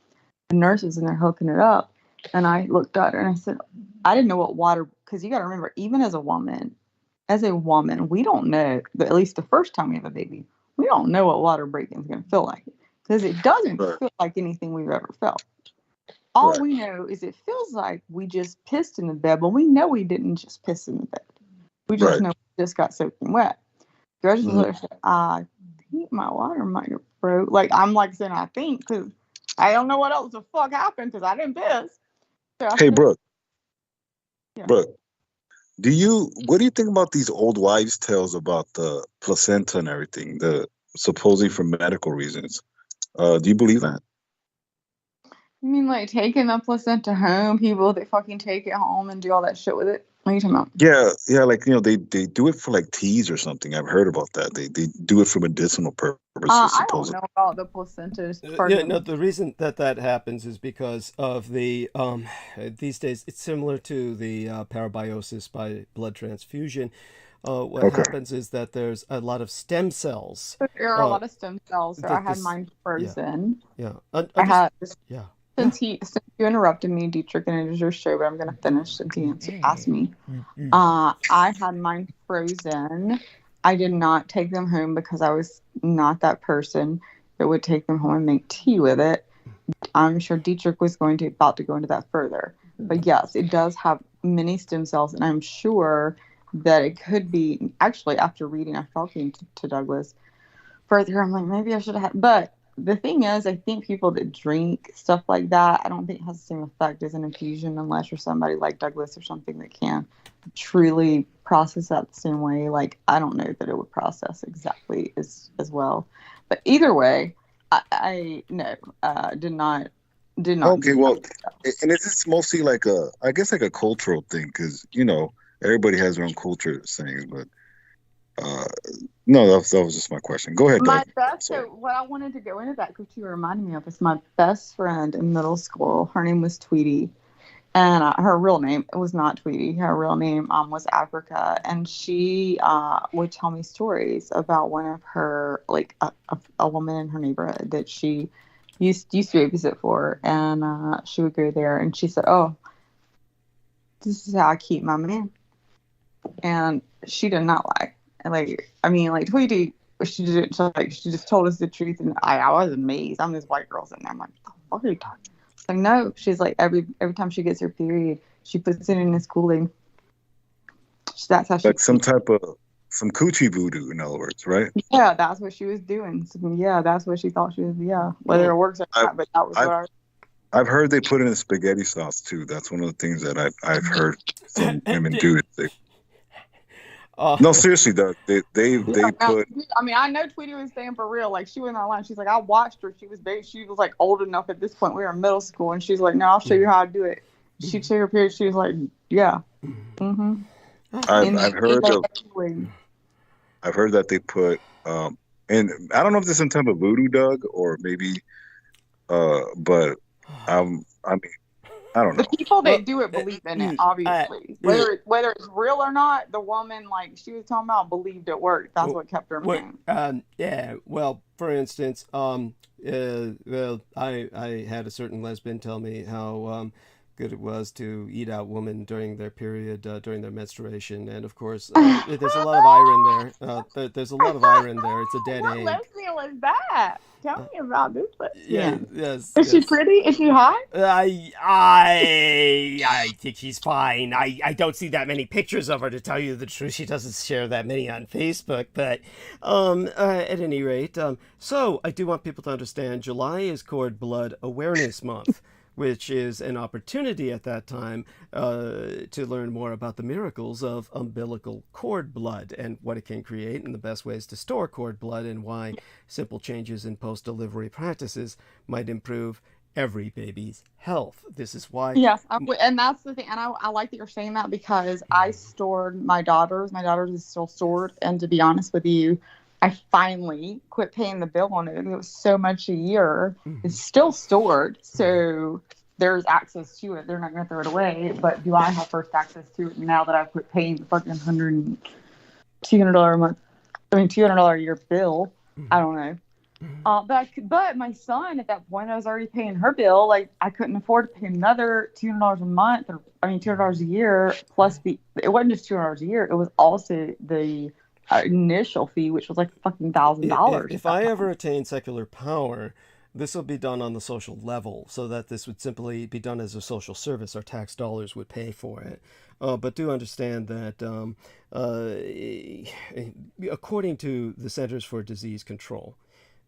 The nurse was in there hooking it up, and I looked at her and I said, I didn't know what water, because you got to remember, even as a woman, we don't know, but at least the first time we have a baby, we don't know what water breaking is going to feel like, because it doesn't feel like anything we've ever felt. All we know is it feels like we just pissed in the bed, but we know we didn't just piss in the bed. We just know we just got soaking wet. So I just looked and said, I think my water might have broke. Like, I'm like saying I think, because I don't know what else the fuck happened, because I didn't piss. So hey, Brooke. Yeah. Brooke, What do you think about these old wives' tales about the placenta and everything, the supposedly for medical reasons? Do you believe that? You mean like taking the placenta home? People that fucking take it home and do all that shit with it? What are you talking about? Yeah, like they do it for like teas or something. I've heard about that. They do it for medicinal purposes. I don't know about the placenta part Yeah, of no, it. the reason that happens is because of the these days it's similar to the parabiosis by blood transfusion. What Okay. happens is that there's a lot of stem cells. There are a lot of stem cells, so I That had this, mine yeah, frozen. yeah, I had yeah, since you interrupted me, Dietrich, and it is your show, but I'm gonna finish since you asked me. Mm-hmm. I had mine frozen. I did not take them home because I was not that person that would take them home and make tea with it. I'm sure Dietrich was about to go into that further. But yes, it does have many stem cells, and I'm sure that it could be actually after talking to Douglas further, I'm like, maybe I should have had, but the thing is, I think people that drink stuff like that, I don't think it has the same effect as an infusion unless you're somebody like Douglas or something that can truly process that the same way. Like, I don't know that it would process exactly as well. But either way, I no, did not. Okay, well, and it's mostly like I guess like a cultural thing, because everybody has their own culture sayings, but no, that was just my question. Go ahead, My Doug. best, Sorry. so what I wanted to go into that, because you reminded me of, is my best friend in middle school. Her name was Tweety. And her real name was not Tweety. Her real name was Africa. And she would tell me stories about one of her, like a woman in her neighborhood that she used to babysit for. And she would go there and she said, "Oh, this is how I keep my man." And she did not lie. And like Tweety, she did she just told us the truth. And I was amazed. I'm this white girl sitting there. I'm like, what are you talking? Like, no, she's like every time she gets her period, she puts it in this Kool-Aid. That's how she. Like some coochie voodoo, in other words, right? Yeah, that's what she was doing. So, yeah, that's what she thought she was. Yeah, whether it works or not, but that was what I've heard they put it in spaghetti sauce too. That's one of the things that I've heard some women do. No, seriously, Doug. They put. I mean, I know Tweety was saying for real. Like, she went online. She's like, I watched her. She was like old enough at this point. We were in middle school, and she's like, "No, I'll show you how to do it." She took her period. She was like, "Yeah." Mm-hmm. I've heard that they put and I don't know if this is some type of voodoo, Doug, or maybe but I mean, I don't know. The people that do it believe in it, obviously. Whether it's real or not, the woman, like she was talking about, believed it worked. That's what kept her man. Yeah. Well, for instance, well, I had a certain lesbian tell me how good it was to eat out women during their period, during their menstruation, and of course, there's a lot of iron there. There's a lot of iron there. It's a dead egg. What lesbian was that? Tell me about this lesbian. Yes. Is she pretty? Is she hot? I think she's fine. I don't see that many pictures of her, to tell you the truth. She doesn't share that many on Facebook, but at any rate, so I do want people to understand July is Cord Blood Awareness Month, which is an opportunity at that time to learn more about the miracles of umbilical cord blood and what it can create and the best ways to store cord blood, and why simple changes in post-delivery practices might improve every baby's health. This is why. Yes, and that's the thing. And I like that you're saying that, because I stored my daughters. My daughters is still stored. And to be honest with you, I finally quit paying the bill on it. It was so much a year. It's still stored. So there's access to it. They're not going to throw it away. But do I have first access to it now that I've quit paying the fucking $200 a month? I mean, $200 a year bill. I don't know. But my son, at that point, I was already paying her bill. Like, I couldn't afford to pay another $200 a month, $200 a year, plus it wasn't just $200 a year. It was also the initial fee, which was like fucking $1,000. If I ever attain secular power, this will be done on the social level, so that this would simply be done as a social service. Our tax dollars would pay for it. But do understand that according to the Centers for Disease Control,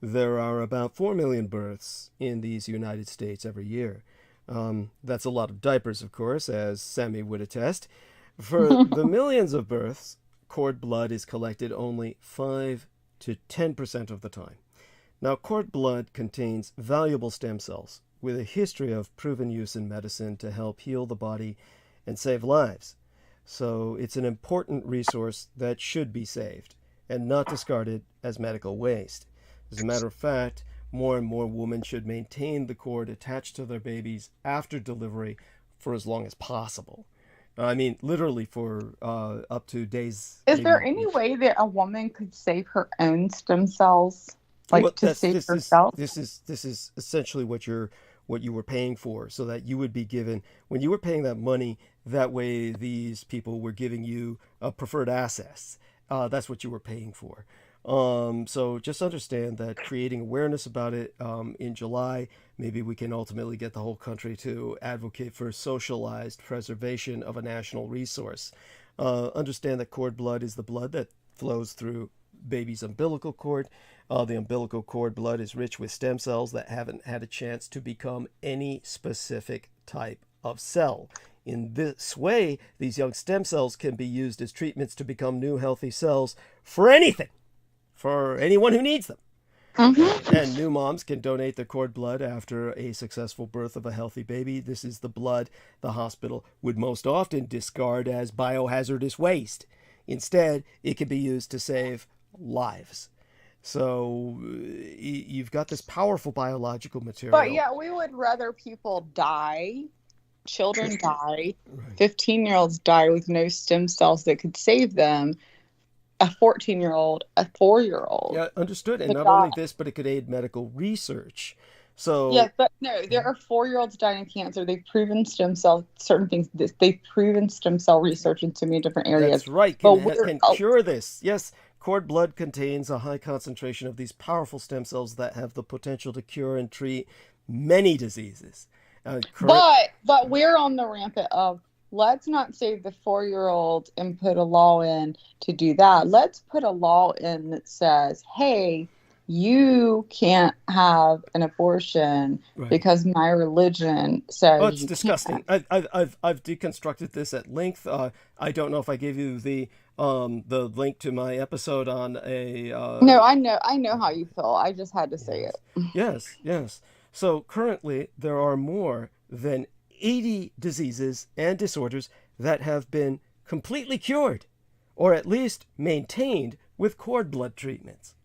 there are about 4 million births in these United States every year. That's a lot of diapers, of course, as Sammy would attest. For the millions of births, cord blood is collected only 5 to 10% of the time. Now, cord blood contains valuable stem cells with a history of proven use in medicine to help heal the body and save lives. So it's an important resource that should be saved and not discarded as medical waste. As a matter of fact, more and more women should maintain the cord attached to their babies after delivery for as long as possible. I mean, literally for up to days. Is there any way that a woman could save her own stem cells, like to save herself? This is essentially what you were paying for, so that you would be given, when you were paying that money, that way these people were giving you preferred assets. That's what you were paying for. So just understand that creating awareness about it in July, maybe we can ultimately get the whole country to advocate for socialized preservation of a national resource. Understand that cord blood is the blood that flows through baby's umbilical cord. The umbilical cord blood is rich with stem cells that haven't had a chance to become any specific type of cell. In this way, these young stem cells can be used as treatments to become new healthy cells for anything, for anyone who needs them. Mm-hmm. And new moms can donate their cord blood after a successful birth of a healthy baby. This is the blood the hospital would most often discard as biohazardous waste. Instead, it can be used to save lives. So you've got this powerful biological material. But yeah, we would rather people die, children die, 15-year-olds die with no stem cells that could save them, a 14-year-old, a 4-year-old. Yeah, understood. And not only this, but it could aid medical research. So yeah, but no, there are 4-year-olds dying of cancer. They've proven stem cell, certain things. They've proven stem cell research in so many different areas. That's right. Can cure this. Yes, cord blood contains a high concentration of these powerful stem cells that have the potential to cure and treat many diseases. But we're on the rampant of, let's not save the 4-year-old and put a law in to do that. Let's put a law in that says, hey, you can't have an abortion because my religion says. Oh, it's disgusting. I've deconstructed this at length. I don't know if I gave you the link to my episode on a. No, I know how you feel. I just had to say it. Yes. So currently there are more than 80 diseases and disorders that have been completely cured, or at least maintained with cord blood treatments.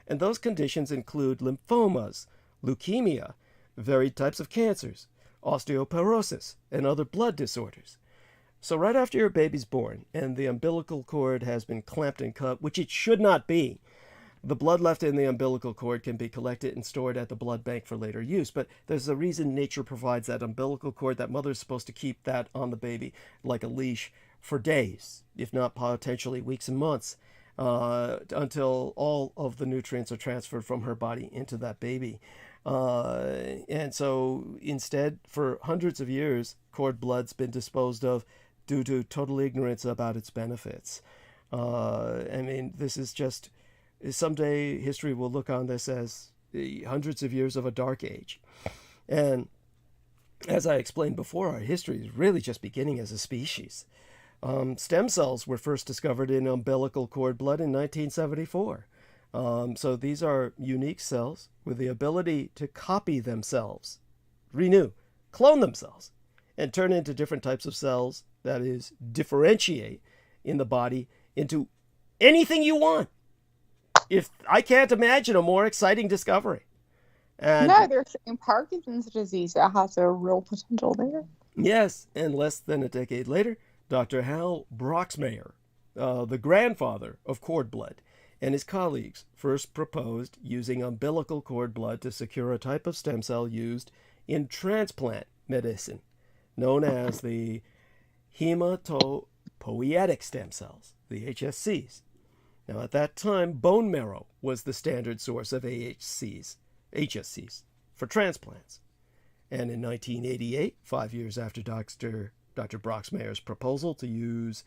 And those conditions include lymphomas, leukemia, varied types of cancers, osteoporosis, and other blood disorders. So right after your baby's born and the umbilical cord has been clamped and cut, which it should not be, the blood left in the umbilical cord can be collected and stored at the blood bank for later use. But there's a reason nature provides that umbilical cord. That mother's supposed to keep that on the baby like a leash for days, if not potentially weeks and months, until all of the nutrients are transferred from her body into that baby. And so instead, for hundreds of years, cord blood's been disposed of due to total ignorance about its benefits. I mean, this is just... Someday history will look on this as hundreds of years of a dark age. And as I explained before, our history is really just beginning as a species. Stem cells were first discovered in umbilical cord blood in 1974. So these are unique cells with the ability to copy themselves, renew, clone themselves, and turn into different types of cells, that is, differentiate in the body into anything you want. If I can't imagine a more exciting discovery. And no, they're saying Parkinson's disease that has a real potential there. Yes, and less than a decade later, Dr. Hal Broxmayer, the grandfather of cord blood, and his colleagues first proposed using umbilical cord blood to secure a type of stem cell used in transplant medicine, known as the hematopoietic stem cells, the HSCs. Now, at that time, bone marrow was the standard source of HSCs for transplants. And in 1988, 5 years after Dr. Broxmayer's proposal to use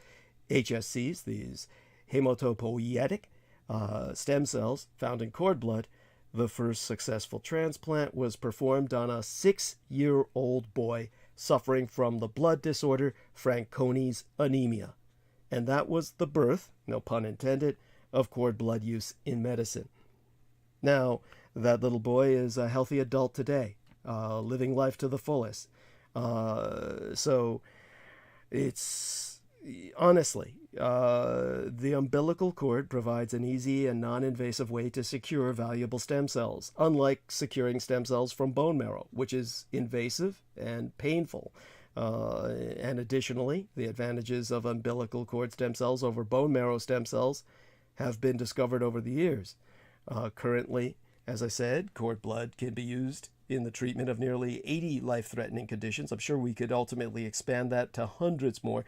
HSCs, these hematopoietic stem cells found in cord blood, the first successful transplant was performed on a 6-year-old boy suffering from the blood disorder Fanconi's anemia, And that was the birth, no pun intended, of cord blood use in medicine. Now, that little boy is a healthy adult today, living life to the fullest. So it's honestly, the umbilical cord provides an easy and non-invasive way to secure valuable stem cells, unlike securing stem cells from bone marrow, which is invasive and painful. And additionally, the advantages of umbilical cord stem cells over bone marrow stem cells have been discovered over the years. Currently, as I said, cord blood can be used in the treatment of nearly 80 life-threatening conditions. I'm sure we could ultimately expand that to hundreds more,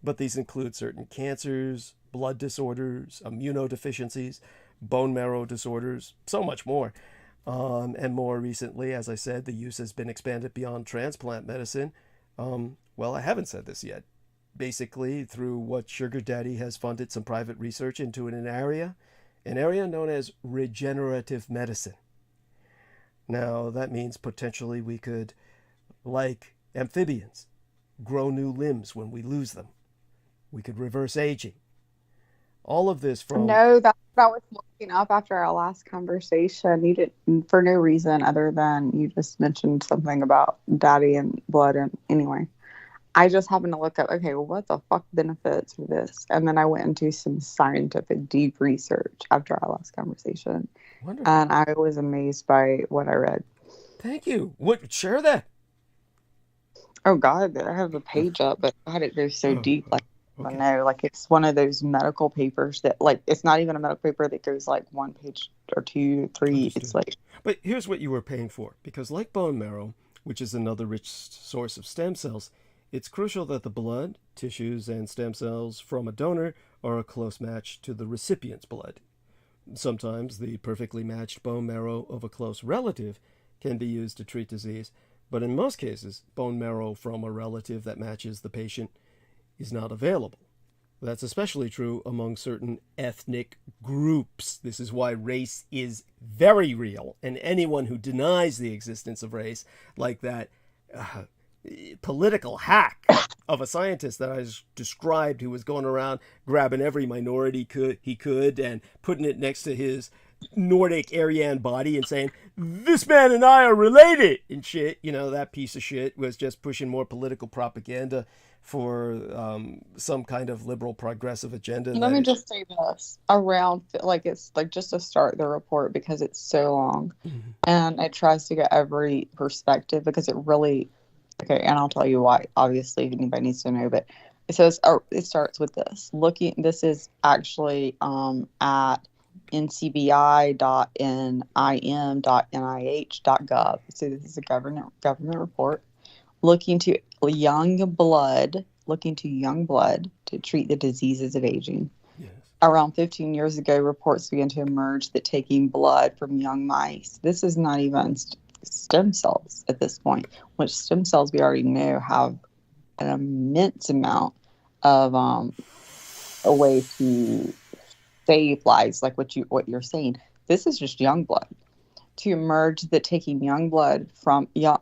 but these include certain cancers, blood disorders, immunodeficiencies, bone marrow disorders, so much more. And more recently, as I said, the use has been expanded beyond transplant medicine. Well, I haven't said this yet. Basically, through what Sugar Daddy has funded some private research into an area known as regenerative medicine. Now, that means potentially we could, like amphibians, grow new limbs when we lose them. We could reverse aging. All of this from... No, that's what I was looking up after our last conversation. You didn't, for no reason other than you just mentioned something about daddy and blood. And anyway, I just happened to look up, okay, well, what the fuck benefits for this? And then I went into some scientific deep research after our last conversation. Wonderful. And I was amazed by what I read. Thank you. What? Share that. Oh, God, I have the page up, but God, it goes so deep. Like, okay. I know, like, it's one of those medical papers that, like, it's not even a medical paper that goes, like, 1 page or 2, 3. Understood. It's like... But here's what you were paying for. Because like bone marrow, which is another rich source of stem cells, it's crucial that the blood, tissues, and stem cells from a donor are a close match to the recipient's blood. Sometimes the perfectly matched bone marrow of a close relative can be used to treat disease, but in most cases, bone marrow from a relative that matches the patient is not available. That's especially true among certain ethnic groups. This is why race is very real, and anyone who denies the existence of race, like that political hack of a scientist that I described, who was going around grabbing every minority he could and putting it next to his Nordic Aryan body and saying, this man and I are related and shit. You know, that piece of shit was just pushing more political propaganda for some kind of liberal progressive agenda. Let me just say this around, like, it's like just to start the report because it's so long and it tries to get every perspective because it really, okay, and I'll tell you why, obviously, if anybody needs to know, but it says, it starts with this. This is actually at ncbi.nim.nih.gov. So this is a government report looking to young blood to treat the diseases of aging. Yes. Around 15 years ago, reports began to emerge that taking blood from young mice, this is not even stem cells at this point, which stem cells we already know have an immense amount of a way to save lives, like what you're saying. This is just young blood. To emerge that taking blood from young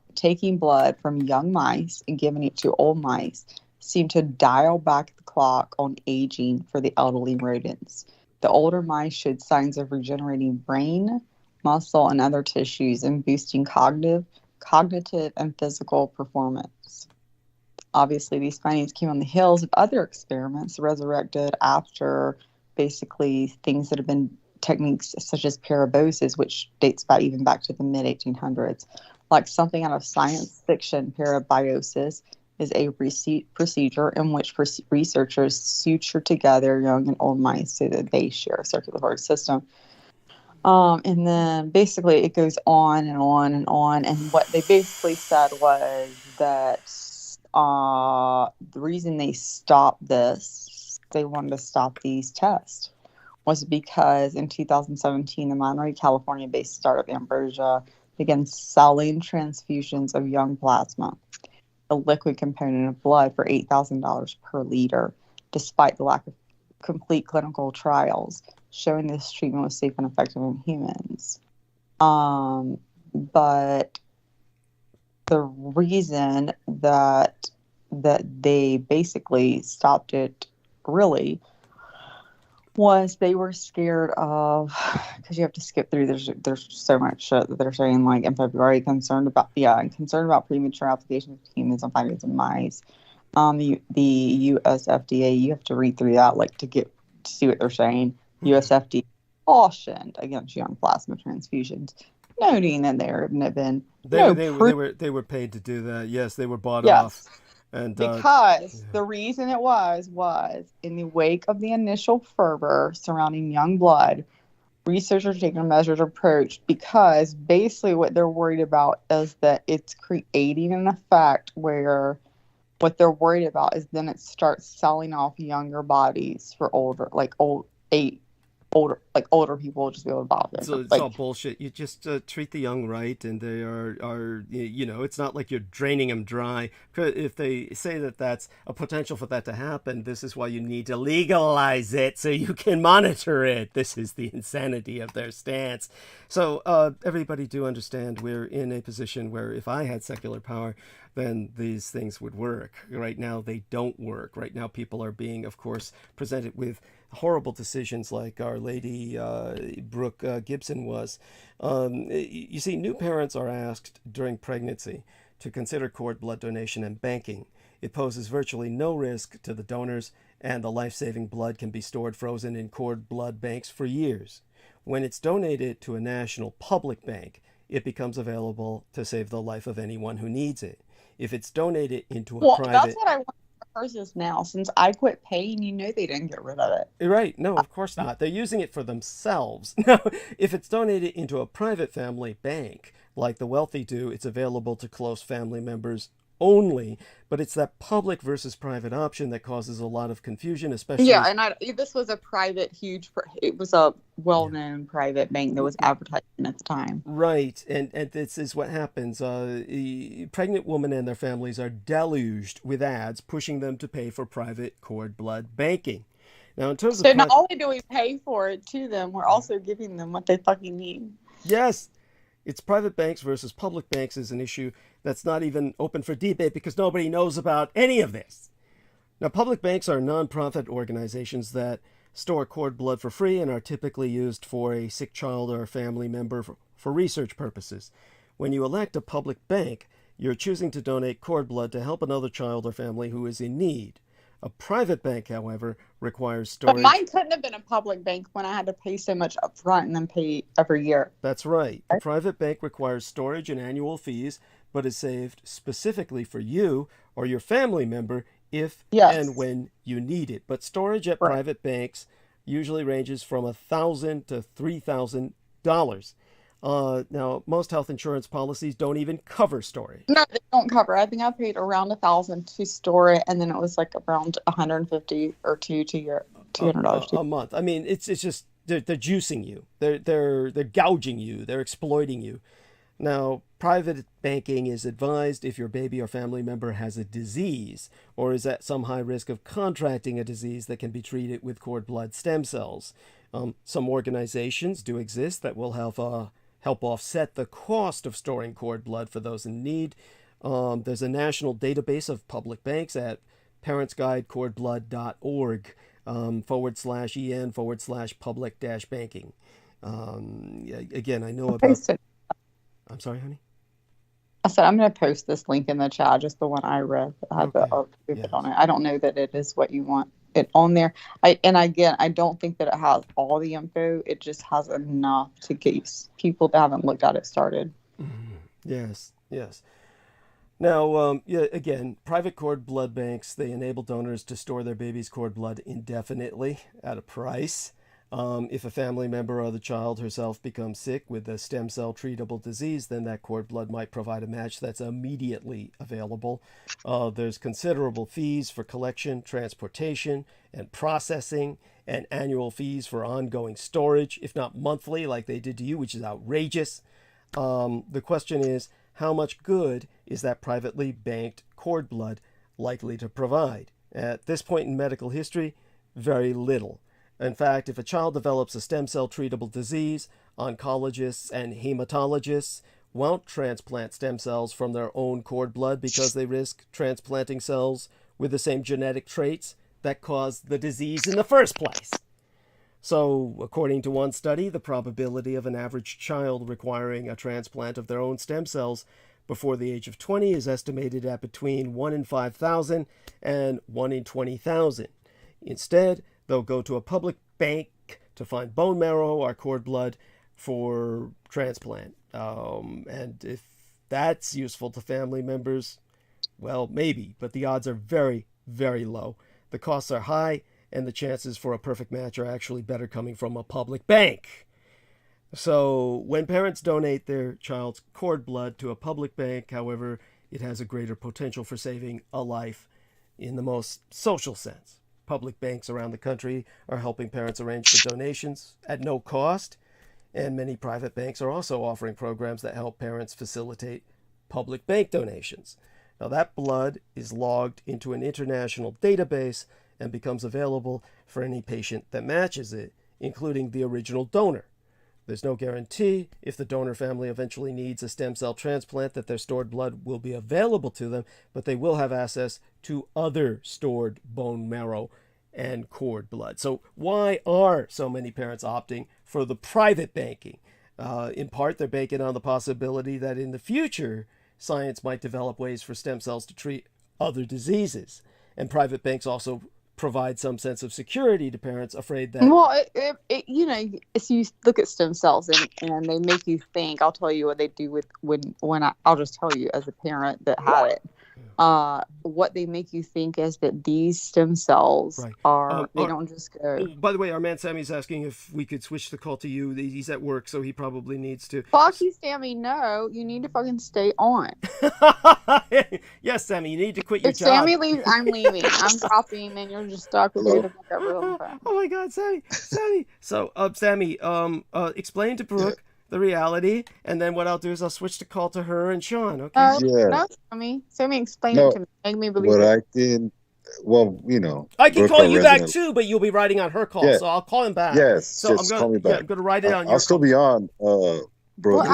mice and giving it to old mice seemed to dial back the clock on aging for the elderly rodents. The older mice showed signs of regenerating brain, muscle, and other tissues and boosting cognitive and physical performance. Obviously, these findings came on the heels of other experiments resurrected after basically things that have been techniques such as parabosis, which dates back to the mid-1800s. Like something out of science fiction, parabiosis is a procedure in which researchers suture together young and old mice so that they share a circulatory system. And then basically it goes on and on and on. And what they basically said was that the reason they stopped this, they wanted to stop these tests, was because in 2017, the Monterey, California-based startup Ambrosia began selling transfusions of young plasma, a liquid component of blood, for $8,000 per liter, despite the lack of complete clinical trials showing this treatment was safe and effective in humans. But the reason that they basically stopped it really, was they were scared of, because you have to skip through, there's so much shit that they're saying, like in February, concerned about premature applications of humans on findings in mice. The US FDA, you have to read through that like to see what they're saying. US FDA cautioned against young plasma transfusions, noting that there have been they were paid to do that. Yes, they were bought off. And because the reason it was in the wake of the initial fervor surrounding young blood, researchers are taking a measured approach, because basically what they're worried about is that it's creating an effect where what they're worried about is then it starts selling off younger bodies for older people just be able to buy them. So it's all bullshit. You just treat the young right, and they are it's not like you're draining them dry. If they say that that's a potential for that to happen, this is why you need to legalize it so you can monitor it. This is the insanity of their stance. So everybody do understand we're in a position where if I had secular power, then these things would work. Right now, they don't work. Right now, people are being, of course, presented with horrible decisions like Our Lady Brooke Gibson was. You see, new parents are asked during pregnancy to consider cord blood donation and banking. It poses virtually no risk to the donors, and the life-saving blood can be stored frozen in cord blood banks for years. When it's donated to a national public bank, it becomes available to save the life of anyone who needs it. If it's donated into a private... that's what I want for hers is now. Since I quit paying, they didn't get rid of it. Right. No, of course not. They're using it for themselves. No, if it's donated into a private family bank, like the wealthy do, it's available to close family members only, but it's that public versus private option that causes a lot of confusion, especially... Yeah, and this was a private, it was a well-known private bank that was advertising at the time. Right, and this is what happens. Pregnant women and their families are deluged with ads pushing them to pay for private cord blood banking. Now, in terms of... not only do we pay for it to them, we're also giving them what they fucking need. Yes! It's private banks versus public banks is an issue that's not even open for debate because nobody knows about any of this. Now, public banks are nonprofit organizations that store cord blood for free and are typically used for a sick child or a family member for research purposes. When you elect a public bank, you're choosing to donate cord blood to help another child or family who is in need. A private bank, however, requires storage. But mine couldn't have been a public bank when I had to pay so much up front and then pay every year. That's right. A private bank requires storage and annual fees, but is saved specifically for you or your family member if and when you need it. But storage at private banks usually ranges from $1,000 to $3,000. Now, most health insurance policies don't even cover storage. No, they don't cover. I think I paid around $1,000 to store it, and then it was like around $150 or $200 a month. I mean, it's just they're juicing you. They're gouging you. They're exploiting you. Now, private banking is advised if your baby or family member has a disease or is at some high risk of contracting a disease that can be treated with cord blood stem cells. Some organizations do exist that will help offset the cost of storing cord blood for those in need. There's a national database of public banks at parentsguidecordblood.org /en/public-banking. Again, I know about... I'm sorry, honey? I said I'm going to post this link in the chat, just the one I read. I have on it. I don't know that it is what you want it on there. I don't think that it has all the info. It just has enough to get people that haven't looked at it started. Yes. Now, again, private cord blood banks, they enable donors to store their baby's cord blood indefinitely at a price. If a family member or the child herself becomes sick with a stem cell treatable disease, then that cord blood might provide a match that's immediately available. There's considerable fees for collection, transportation, and processing, and annual fees for ongoing storage, if not monthly, like they did to you, which is outrageous. The question is, how much good is that privately banked cord blood likely to provide? At this point in medical history, very little. In fact, if a child develops a stem cell treatable disease, oncologists and hematologists won't transplant stem cells from their own cord blood because they risk transplanting cells with the same genetic traits that caused the disease in the first place. So, according to one study, the probability of an average child requiring a transplant of their own stem cells before the age of 20 is estimated at between 1 in 5,000 and 1 in 20,000. Instead, they'll go to a public bank to find bone marrow or cord blood for transplant. And if that's useful to family members, well, maybe, but the odds are very, very low. The costs are high, and the chances for a perfect match are actually better coming from a public bank. So when parents donate their child's cord blood to a public bank, however, it has a greater potential for saving a life in the most social sense. Public banks around the country are helping parents arrange for donations at no cost, and many private banks are also offering programs that help parents facilitate public bank donations. Now, that blood is logged into an international database and becomes available for any patient that matches it, including the original donor. There's no guarantee if the donor family eventually needs a stem cell transplant that their stored blood will be available to them, but they will have access to other stored bone marrow and cord blood. So why are so many parents opting for the private banking? In part, they're banking on the possibility that in the future, science might develop ways for stem cells to treat other diseases. And private banks also provide some sense of security to parents afraid that... Well, so you look at stem cells and they make you think. I'll tell you what they do with I'll just tell you as a parent that had it. What they make you think is that these stem cells are, they don't just go... Oh, by the way, our man Sammy's asking if we could switch the call to you. He's at work, so he probably needs to... Fuck you, Sammy. No, you need to fucking stay on. Yes, Sammy, you need to quit your if job. If Sammy leaves, I'm leaving. I'm dropping, and you're just stuck with me to fuck everyone. Oh my God, Sammy. So, Sammy, explain to Brooke the reality, and then what I'll do is I'll switch the call to her and Sean, okay? No, Sammy, explain it to me. Make me believe it. I did, I can call you back too, but you'll be writing on her call, so I'll call him back. Yes, so just call me back. I'm going to write it on your I'll still be on, Brooke.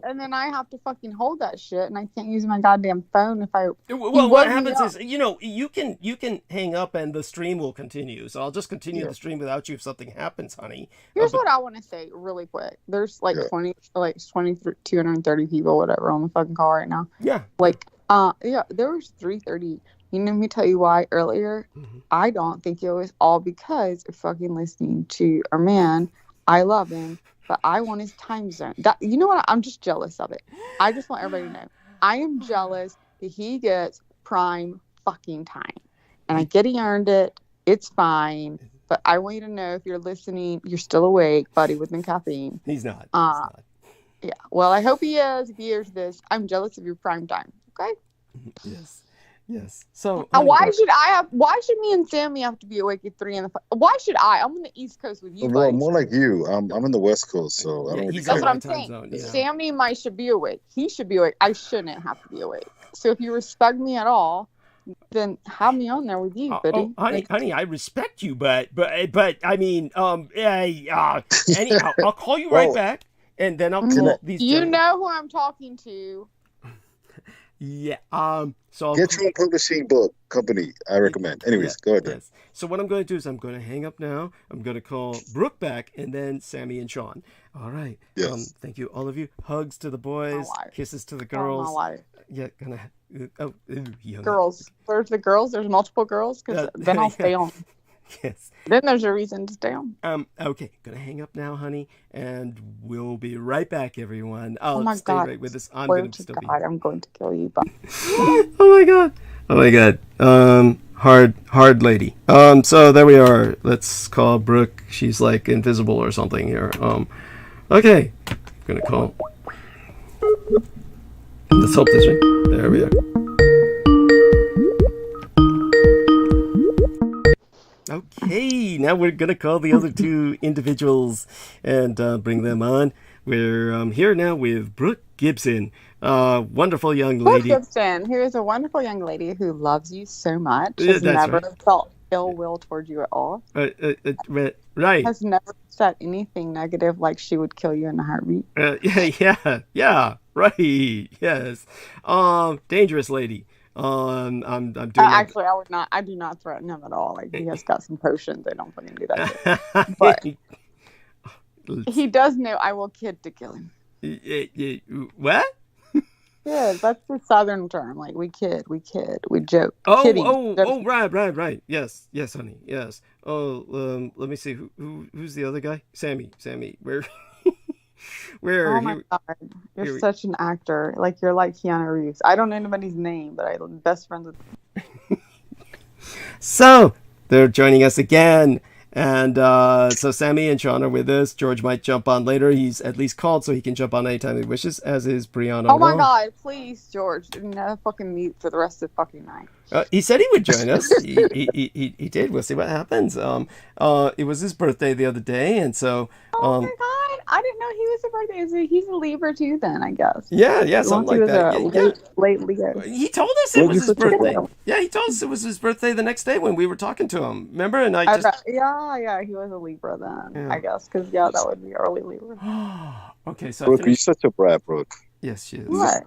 And then I have to fucking hold that shit, and I can't use my goddamn phone if I... Well, what happens is, you can hang up and the stream will continue. So I'll just continue the stream without you if something happens, honey. Here's what I want to say really quick. There's 230 people, whatever, on the fucking call right now. Yeah. There was 330. Let me tell you why earlier. Mm-hmm. I don't think it was all because of fucking listening to our man. I love him. But I want his time zone. You know what? I'm just jealous of it. I just want everybody to know. I am jealous that he gets prime fucking time. And I get he earned it. It's fine. But I want you to know if you're listening, you're still awake, buddy, with the caffeine. He's not. Yeah. Well, I hope he is. If he hears this, I'm jealous of your prime time. Okay? Yes. So why should me and Sammy have to be awake at 3 in the... Why should I? I'm on the East Coast with you. Well, more like you. I'm in the West Coast, so I don't. That's what I'm saying. Zone, yeah. Sammy should be awake. He should be awake. I shouldn't have to be awake. So if you respect me at all, then have me on there with you, buddy. Honey, I respect you, but I mean, anyhow, I'll call you right back, and then I'll call these. You know who I'm talking to. Yeah. So get your own publishing book company. I recommend. Anyways, go ahead. Yes. So what I'm going to do is I'm going to hang up now. I'm going to call Brooke back, and then Sammy and Sean. All right. Yes. Thank you, all of you. Hugs to the boys. Kisses to the girls. Yeah. Girls. There's the girls. There's multiple girls. Because then I'll stay on. Yes. Then there's a reason to stay on. Okay. Gonna hang up now, honey, and we'll be right back, everyone. Oh my stay God. right with us. I'm going to still be. I'm going to kill you. But... Oh my God. Hard lady. So there we are. Let's call Brooke. She's like invisible or something here. Okay. I'm gonna call. Let's hope this ring. There we are. Okay, now we're going to call the other two individuals and bring them on. We're here now with Brooke Gibson, wonderful young lady. Brooke Gibson, who is a wonderful young lady who loves you so much, has never felt ill will towards you at all. Right. Has never said anything negative like she would kill you in a heartbeat. Yeah, right, yes. Dangerous lady. I'm doing Actually, I would not. I do not threaten him at all. Like he has got some potions. I don't fucking do that shit. But he does know I will kid to kill him. What? Yeah, that's the southern term. Like we joke. Oh, Kidding. right. Yes, honey. Yes. Oh, let me see. Who's the other guy? Sammy. Where? Oh my God, you're such an actor. Like you're like Keanu Reeves. I don't know anybody's name, but I'm best friends with. So they're joining us again. And so Sammy and Sean are with us. George might jump on later. He's at least called, so he can jump on anytime he wishes, as is Brianna. Oh my God, please, George. No fucking mute for the rest of the fucking night. He said he would join us. He did. We'll see what happens. It was his birthday the other day, and so. Oh my God, I didn't know he was a birthday. So he's a Libra too, then I guess. Yeah, something like that. Late Leo. He told us it was his birthday. Yeah, he told us it was his birthday the next day when we were talking to him. Remember? And I just. Yeah, he was a Libra then. Yeah. I guess because that would be early Libra. Okay, so. Brooke, you're such a brat, Brooke. Yes, she is. What?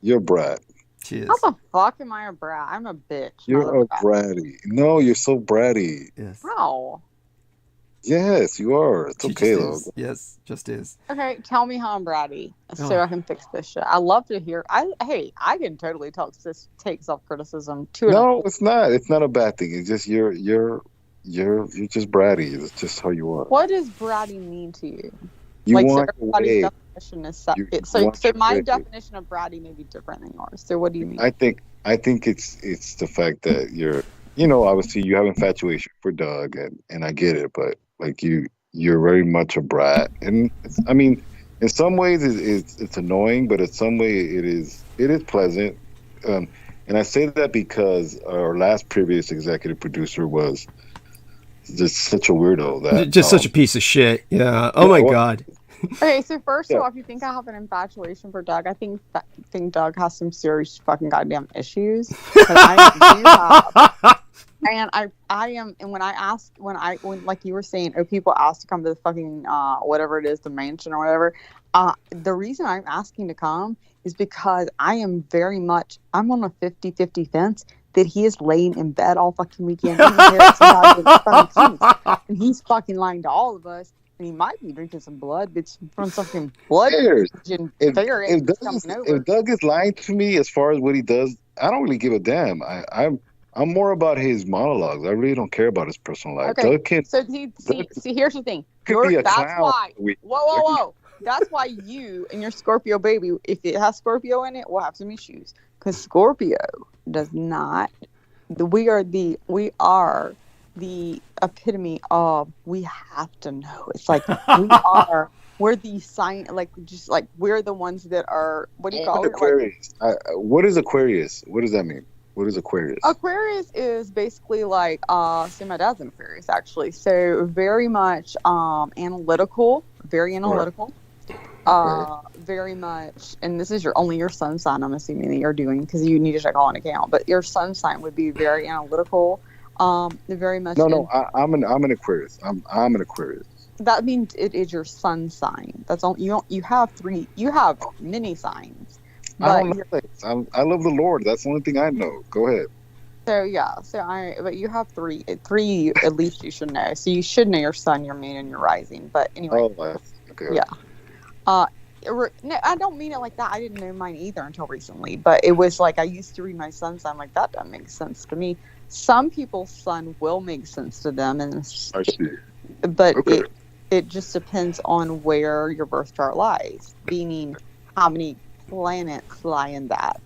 You're a brat. She is. How the fuck am I a brat? I'm a bitch. You're a bratty. No, you're so bratty. Yes. How? Yes, you are. It's okay, though. Yes, just is. Okay, tell me how I'm bratty so I can fix this shit. I love to hear. I can totally take self-criticism too. No, it's not. It's not a bad thing. It's just you're just bratty. It's just how you are. What does bratty mean to you? You like want so everybody's definition is so my definition of bratty may be different than yours. So what do you mean? I think it's the fact that you're obviously you have infatuation for Doug and I get it, but like you're very much a brat, and I mean in some ways it's annoying, but in some way it is pleasant. And I say that because our last previous executive producer was just such a weirdo that just such a piece of shit. Yeah. Oh my God. Okay, so first of all, if you think I have an infatuation for Doug, I think Doug has some serious fucking goddamn issues. And I am, and when like you were saying, people ask to come to the fucking whatever it is, the mansion or whatever. The reason I'm asking to come is because I'm on a 50-50 fence that he is laying in bed all fucking weekend, and he's fucking lying to all of us. And he might be drinking some blood, but from something blood. If Doug is lying to me as far as what he does, I don't really give a damn. I'm more about his monologues. I really don't care about his personal life. Okay. Doug can. So see, here's the thing. That's why. Whoa. That's why you and your Scorpio baby, if it has Scorpio in it, will have some issues. Because Scorpio does not. We are the epitome of we have to know. It's like we're the sign, like just like we're the ones that are. What do you call it? Aquarius. What is Aquarius? What does that mean? What is Aquarius? Aquarius is basically like so my dad's an Aquarius actually. So very much analytical, very analytical. Very much, and this is your sun sign, I'm assuming that you're doing because you need to check on account. But your sun sign would be very analytical. Very much. No, I'm an Aquarius. I'm an Aquarius. That means it is your sun sign. That's all. You have three. You have many signs. I don't know. I love the Lord. That's the only thing I know. Go ahead. So yeah. But you have three. Three at least you should know. So you should know your sun, your moon, and your rising. But anyway. Oh, okay. Yeah. No, I don't mean it like that. I didn't know mine either until recently. But it was like I used to read my sun sign like that doesn't make sense to me. Some people's sun will make sense to them, and I see. But okay. It just depends on where your birth chart lies, meaning how many planets lie in that.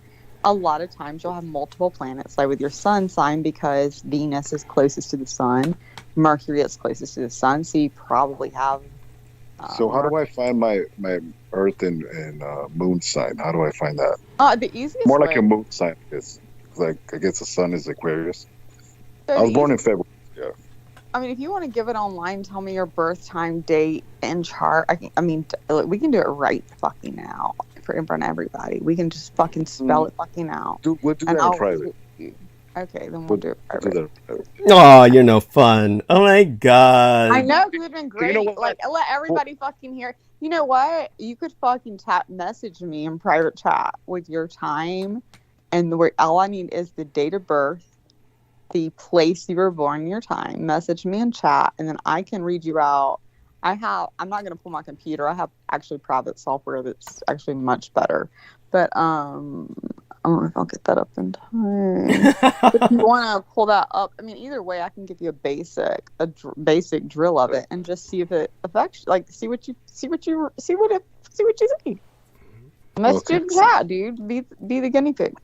A lot of times you'll have multiple planets lie with your sun sign because Venus is closest to the sun, Mercury is closest to the sun, so you probably have. So how do I find my Earth and Moon sign? How do I find that? The easiest more way, like your Moon sign is like I guess the sun is Aquarius. So I was born in February. Yeah. I mean, if you want to give it online, tell me your birth time, date, and chart. We can do it right fucking now in front of everybody. We can just fucking spell it fucking out. We'll do that in private. Okay, then we'll do it private. Oh, you're no fun. Oh my God. I know, it would have been great. Like, let everybody fucking hear. You know what? You could fucking message me in private chat with your time and all I need is the date of birth, the place you were born, your time. Message me in chat, and then I can read you out. I'm not going to pull my computer. I have actually private software that's actually much better. But I don't know if I'll get that up in time. If you want to pull that up, I mean, either way, I can give you a basic drill of it and just see if it affects. Like, see what you see. Message in chat, dude. Be the guinea pig.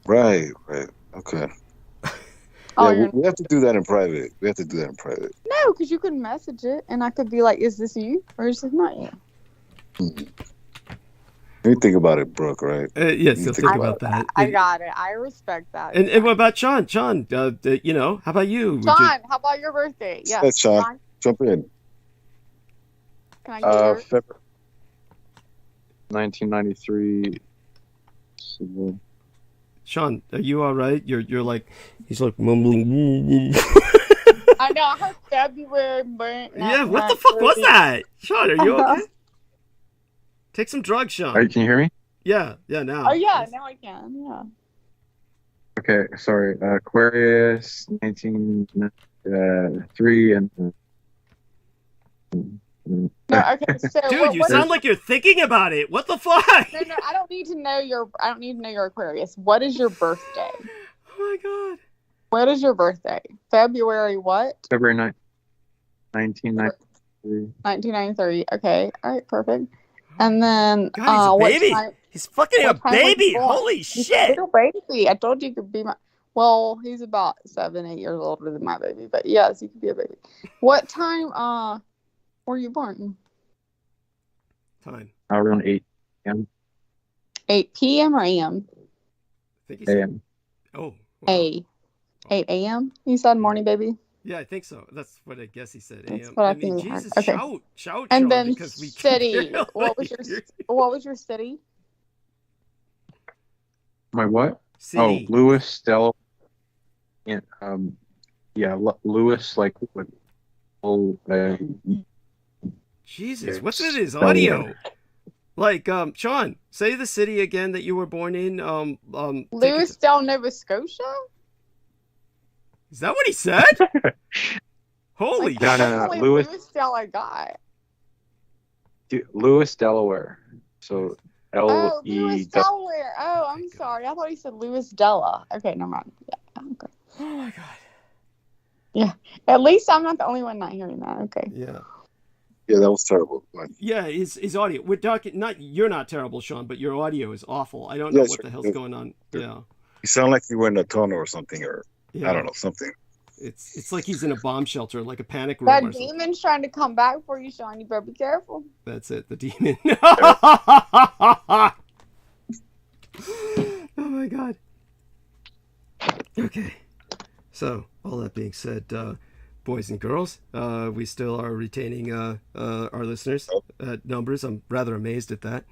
Right. Okay. Yeah, we have to do that in private. No, because you could message it, and I could be like, "Is this you, or is this not you?" Let me think about it, Brooke. Right? Yes, you'll think about that. I got it. I respect that. And what about Sean? Sean, how about you? Sean, how about your birthday? Yes, That's Sean. Jump in. Can I get yours? February 1993. Sean, are you all right? You're like, he's like mumbling. I know. I heard February, but yeah. What the fuck was that, Sean? Are you okay? Take some drugs, Sean. Can you hear me? Yeah. Now. Oh yeah, now I can. Yeah. Okay, sorry. Aquarius 1993 and. No, okay, so dude, you sound like you're thinking about it. What the fuck? No, I don't need to know your Aquarius. What is your birthday? Oh my god. What is your birthday? February what? February 9th, 1993. 1993. Okay. All right. Perfect. And then God, he's a baby. He's fucking a baby. Holy shit. Little baby. I told you could be my. Well, he's about 7-8 years older than my baby, but yes, you could be a baby. What time? Were you born? Time. Around 8 p.m. 8 p.m. or a.m.? I think he said a.m. Oh. Wow. 8 a.m. You said morning, baby? Yeah, I think so. That's what I guess he said. That's what I mean, think. Jesus, Okay. Shout. And then because we city. What was your city? My what? City. Oh, Lewis, Delaware. Yeah, Lewis, like with Jesus, what's with his audio? Like, Sean, say the city again that you were born in. Lewisdale, Nova Scotia? Is that what he said? Holy shit. No. Lewisdale I got. Lewis, Delaware. So Lewis, Delaware. Oh, I'm sorry. I thought he said Lewis Della. Okay, never mind. Yeah, okay. Oh my god. Yeah. At least I'm not the only one not hearing that. Okay. Yeah. Yeah, that was terrible. Yeah, his audio. We're talking. You're not terrible, Sean, but your audio is awful. I don't know what the hell's going on. Yeah. You sound like you were in a tunnel or something, or yeah. I don't know, something. It's like he's in a bomb shelter, like a panic room. That demon's trying to come back for you, Sean. You better be careful. That's it. The demon. Oh my god. Okay. So, all that being said, boys and girls, we still are retaining our listeners numbers. I'm rather amazed at that.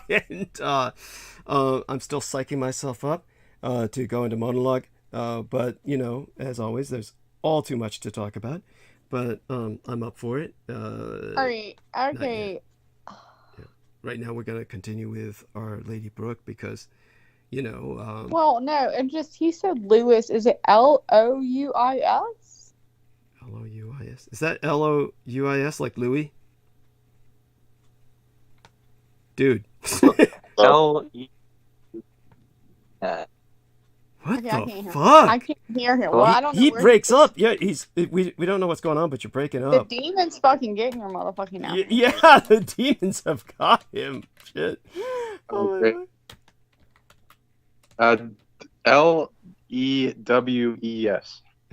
And I'm still psyching myself up to go into monologue. But, as always, there's all too much to talk about. But I'm up for it. All right. Okay. Yeah. Right now, we're going to continue with Our Lady Brooke because... well, no, he said Lewis. Is it Louis? Louis. Is that Louis like Louis? Dude. L-E. What okay, the fuck? I can't hear him. Well, I don't know. He breaks up. Yeah, we don't know what's going on, but you're breaking The up. demon's fucking getting your motherfucking ass. Yeah, the demons have got him. Shit. Oh my god. Lewes.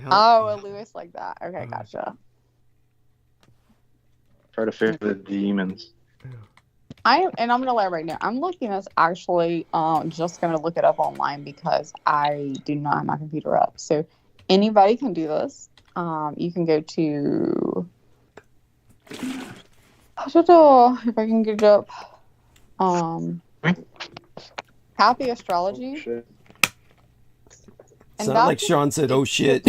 Oh, a Lewis like that. Okay, gotcha. Try to figure the demons. I'm gonna let right now. I'm looking at this actually. Just gonna look it up online because I do not have my computer up. So anybody can do this. You can go to. If I can get it up. Happy Astrology. Oh, shit. It's not like Sean said, oh shit.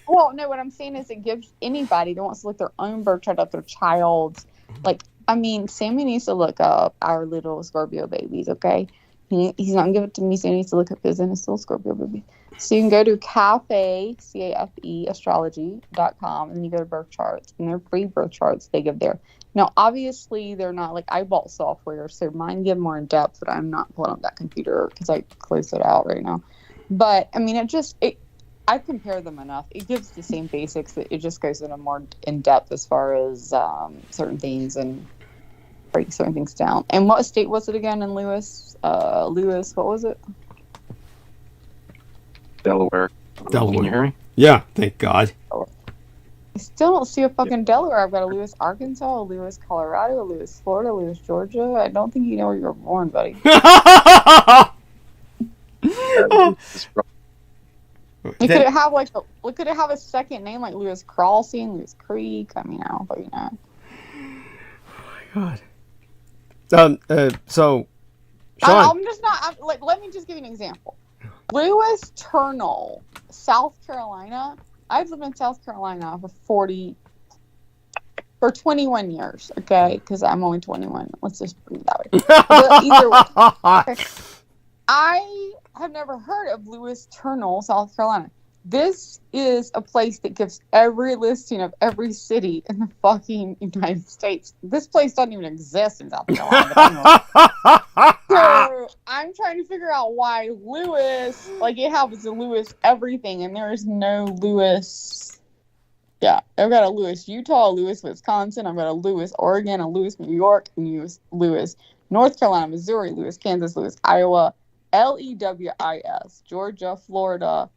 Well, no, what I'm saying is it gives anybody that wants to look their own birth chart up their child's, like, I mean, Sammy needs to look up our little Scorpio babies, okay? He's not going to give it to me, so he needs to look up his and his little Scorpio baby. So you can go to cafe, C-A-F-E, astrology.com, and you go to birth charts, and they're free birth charts they give there. Now, obviously, they're not, like, I bought software, so mine give more in depth, but I'm not pulling up that computer because I closed it out right now. But, I mean, I compare them enough. It gives the same basics. It just goes into more in depth as far as certain things and break certain things down. And what state was it again in Lewis? Lewis, what was it? Delaware. Delaware. Can you hear me? Yeah, thank God. I still don't see a fucking Delaware. I've got a Lewis, Arkansas, a Lewis, Colorado, a Lewis, Florida, a Lewis, Georgia. I don't think you know where you were born, buddy. Could it have a second name like Lewis Crossing, Lewis Creek? I mean, I don't fucking know. Oh my God. So, Sean. Let me just give you an example. Lewis Turnell, South Carolina. I've lived in South Carolina for 21 years, okay? Because I'm only 21. Let's just put it that way. But either way, okay. I have never heard of Lewis Turnell, South Carolina. This is a place that gives every listing of every city in the fucking United States. This place doesn't even exist in South Carolina. So I'm trying to figure out why Lewis, like it has a Lewis everything, and there is no Lewis. Yeah, I've got a Lewis, Utah, a Lewis, Wisconsin. I've got a Lewis, Oregon, a Lewis, New York, Lewis, North Carolina, Missouri, Lewis, Kansas, Lewis, Iowa, Lewis, Georgia, Florida.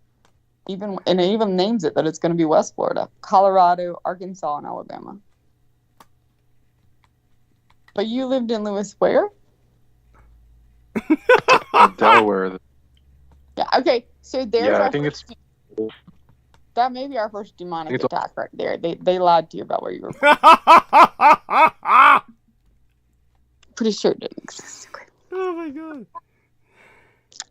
It even names it that it's going to be West Florida, Colorado, Arkansas, and Alabama. But you lived in Lewis where? Delaware. Yeah. Okay. So there's. Yeah, I think it's. That may be our first demonic attack right there. They lied to you about where you were from. Pretty sure it didn't exist. Oh my God.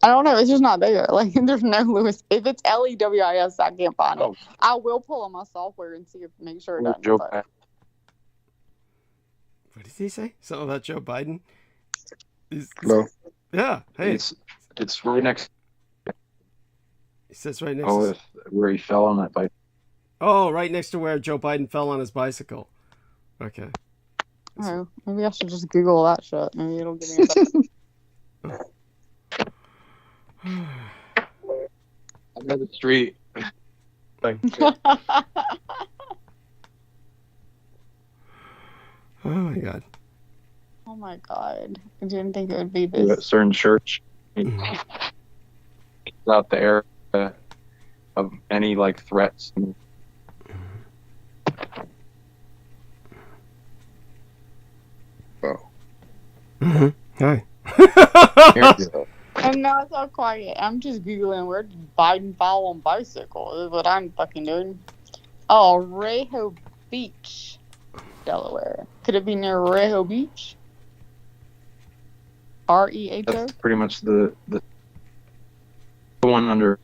I don't know. It's just not there. Like, there's no Lewis. If it's Lewis, I can't find it. I will pull on my software and make sure it doesn't. What did he say? Something about Joe Biden? No. Yeah. Hey. It's right next. He says right next. To where he fell on that bike. Oh, right next to where Joe Biden fell on his bicycle. Okay. Oh, maybe I should just Google that shit. Maybe it'll give me a better. I'm at the street. Oh my God. Oh my God. I didn't think it would be this. A certain church. It's out there of any like threats. Oh. Mm-hmm. Hi. And now it's all quiet. I'm just Googling where did Biden fall on bicycle. This is what I'm fucking doing. Oh, Rehoboth Beach, Delaware. Could it be near Rehoboth Beach? R-E-H-O? That's pretty much the one under.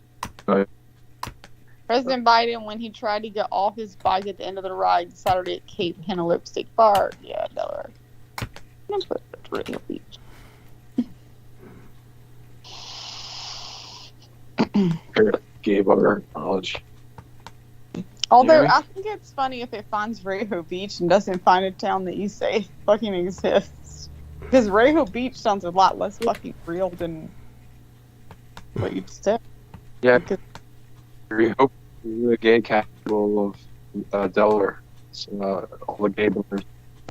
President Biden, when he tried to get off his bike at the end of the ride Saturday at Cape Henlope State Park. Yeah, Delaware. I'm going to put Rehoboth Beach. Gave our knowledge. Although I think it's funny if it finds Rehoboth Beach and doesn't find a town that you say fucking exists. Because Rehoboth Beach sounds a lot less fucking real than what you'd say. Yeah. Rehoboth is the gay capital of Delaware. So, all the gay bars.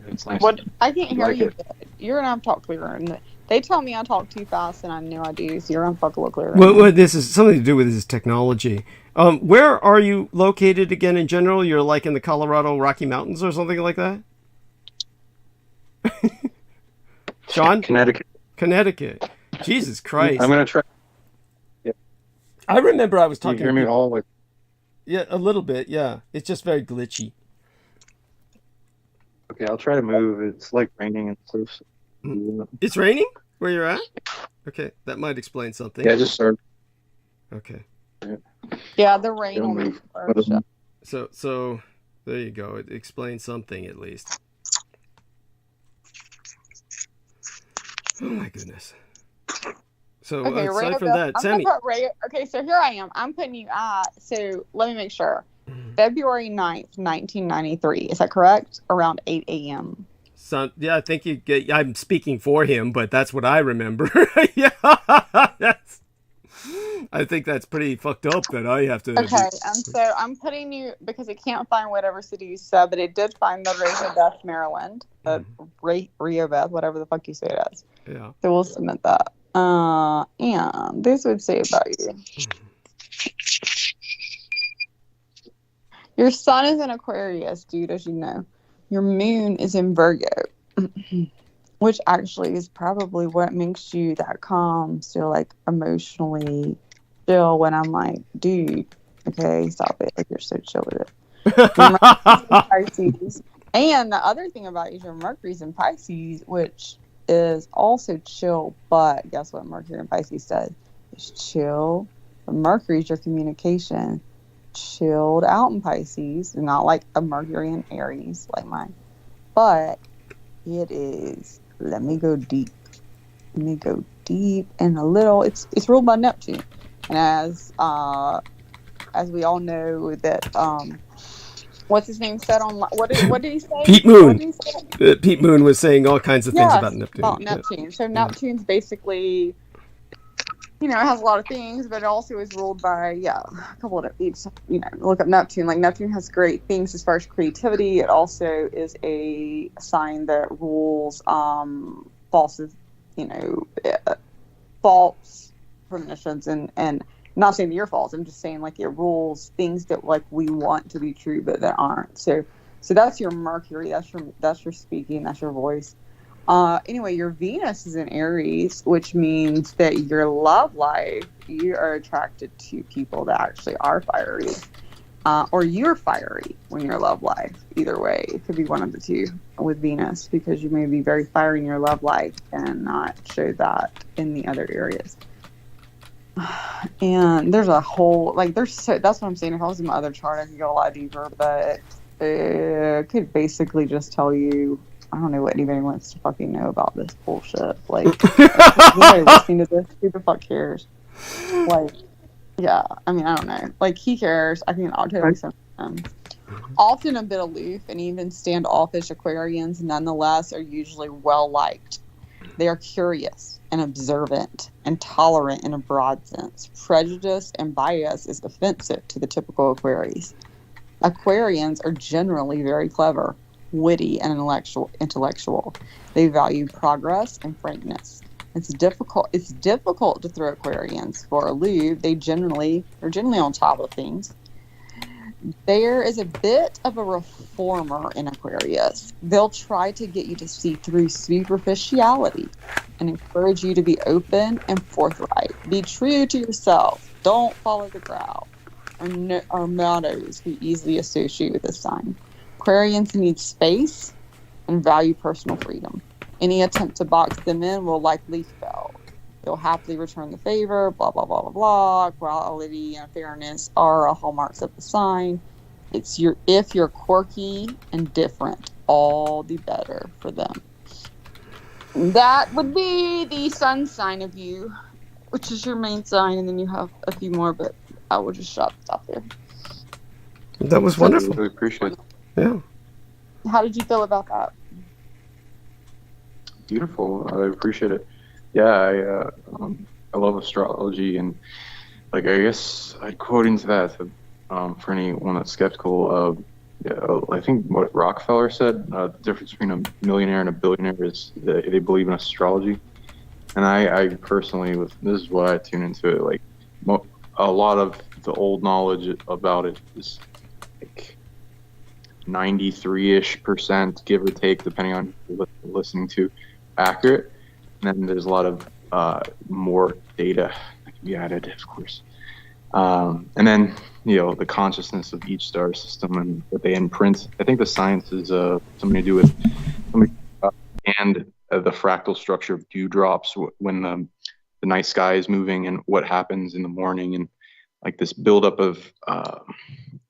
It's nice. What? I can't hear like you. it. You're gonna have to talk clearer. And they tell me I talk too fast, and I know I do. So you're gonna talk a little clearer. Well, this is something to do with this technology. Where are you located again in general? You're like in the Colorado Rocky Mountains or something like that? Sean? Connecticut. Jesus Christ. I'm going to try. Yeah. I remember I was talking. Can you hear me all? Yeah, a little bit, yeah. It's just very glitchy. Okay, I'll try to move. It's like raining and stuff. It's raining where you're at? Okay, that might explain something. Yeah, I just started. Okay. Yeah, the rain will make it. So there you go. It explains something at least. Oh my goodness. So Okay, aside from that, I'm Sammy. gonna put okay, so here I am. I'm putting you at, so let me make sure. February 9th, 1993. Is that correct? Around 8 a.m. So, yeah, I think I'm speaking for him, but that's what I remember. Yeah, I think that's pretty fucked up that I have to. Okay, and so I'm putting you, because it can't find whatever city you said, but it did find the Rehoboth, Maryland. Rehoboth, whatever the fuck you say it as. Yeah. So we'll submit that. And this would say about you. Your sun is in Aquarius, dude, as you know. Your moon is in Virgo, which actually is probably what makes you that calm, still like emotionally chill when I'm like, dude, okay, stop it. Like, you're so chill with it. Your Mercury's in Pisces. And the other thing about you is your Mercury's in Pisces, which is also chill, but guess what Mercury in Pisces does? It's chill. But Mercury's your communication. Chilled out in Pisces, not like a Mercury in Aries like mine, but it is, let me go deep and a little, it's ruled by Neptune, and as we all know that what's his name said on, what did he say? Pete Moon. Pete Moon was saying all kinds of things about Neptune. Yeah. So Neptune's basically, it has a lot of things, but it also is ruled by, a couple of each, look up Neptune. Like, Neptune has great things as far as creativity. It also is a sign that rules false premonitions and not saying that you're false. I'm just saying, like, it rules things that, like, we want to be true, but that aren't. So that's your Mercury. That's your speaking. That's your voice. Anyway, your Venus is in Aries, which means that your love life, you are attracted to people that actually are fiery, or you're fiery when you're love life. Either way, it could be one of the two with Venus, because you may be very fiery in your love life and not show that in the other areas. And there's a whole, like, that's what I'm saying. If I was in my other chart, I could go a lot deeper, but it could basically just tell you, I don't know what anybody wants to fucking know about this bullshit. Like, anybody listening to this, who the fuck cares? Like, yeah, I mean, I don't know. Like, he cares. I think I'll tell you something. Often a bit aloof and even standoffish Aquarians, nonetheless, are usually well liked. They are curious and observant and tolerant in a broad sense. Prejudice and bias is offensive to the typical Aquarians. Aquarians are generally very clever, witty, and intellectual. They value progress and frankness. It's difficult to throw Aquarians for a loop. They're generally on top of things. There is a bit of a reformer in Aquarius. They'll try to get you to see through superficiality and encourage you to be open and forthright. Be true to yourself. Don't follow the crowd. Are mottos we easily associate with this sign. Aquarians need space and value personal freedom. Any attempt to box them in will likely fail. They'll happily return the favor, blah, blah, blah, blah, blah. Quality and fairness are hallmarks of the sign. If you're quirky and different, all the better for them. That would be the sun sign of you, which is your main sign, and then you have a few more, but I will just stop there. That was wonderful. I really appreciate it. Yeah. How did you feel about that? Beautiful. I appreciate it. Yeah, I love astrology, and, like, I guess I'd quote into that for anyone that's skeptical. I think what Rockefeller said, the difference between a millionaire and a billionaire is that they believe in astrology. And I personally, this is why I tune into it. Like, a lot of the old knowledge about it is like 93-ish%, give or take, depending on who you're listening to, accurate. And then there's a lot of more data that can be added, of course. And then, the consciousness of each star system and what they imprint. I think the science is something to do with the fractal structure of dewdrops when the night sky is moving, and what happens in the morning, and like this buildup of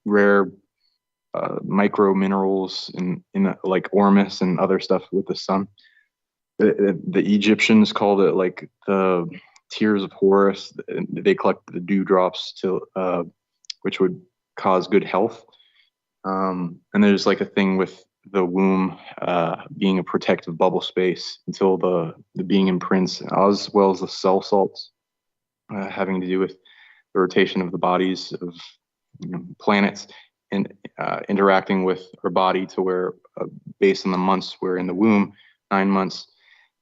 rare micro minerals in like Ormus and other stuff with the sun. the Egyptians called it like the tears of Horus. They collect the dewdrops which would cause good health. And there's like a thing with the womb being a protective bubble space until the being imprints, as well as the cell salts having to do with the rotation of the bodies of planets and interacting with our body to where, based on the months we're in the womb, 9 months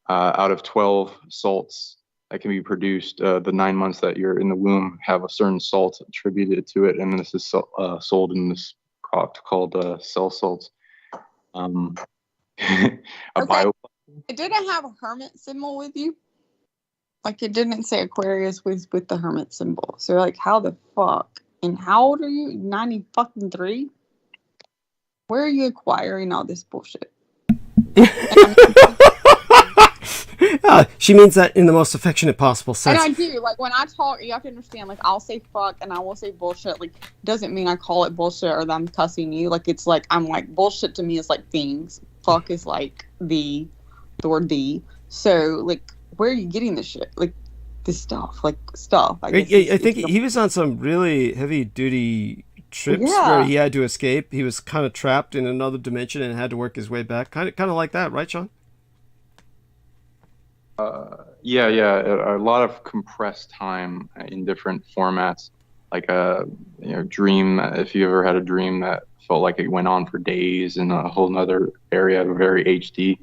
out of 12 salts that can be produced, the 9 months that you're in the womb have a certain salt attributed to it, and this is sold in this product called cell salts. Okay. It didn't have a hermit symbol with you. Like, it didn't say Aquarius with the hermit symbol. So, like, how the fuck? And how old are you? 93? Where are you acquiring all this bullshit? She means that in the most affectionate possible sense. And I do. Like, when I talk, you have to understand, like, I'll say fuck and I will say bullshit. Like, doesn't mean I call it bullshit or that I'm cussing you. Like, it's like, I'm like, bullshit to me is like things. Fuck is like the word the. So, like, where are you getting this shit? Like, this stuff. Like, stuff. I think he was on some really heavy-duty trips where he had to escape. He was kind of trapped in another dimension and had to work his way back. Kind of like that, right, Sean? Yeah, a lot of compressed time in different formats, like a dream. If you ever had a dream that felt like it went on for days in a whole nother area, very HD,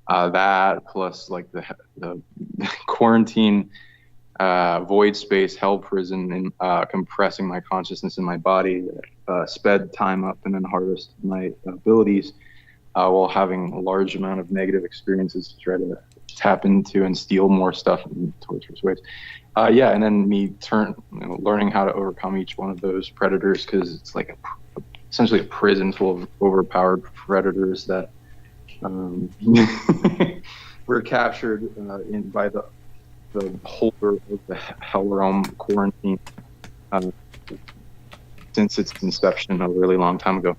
that plus like the quarantine, void space, hell prison, and compressing my consciousness in my body, sped time up and then harvested my abilities, while having a large amount of negative experiences to try to tap into and steal more stuff in torturous ways. And then me learning how to overcome each one of those predators, because it's like essentially a prison full of overpowered predators that were captured by the holder of the Hell Realm quarantine since its inception a really long time ago.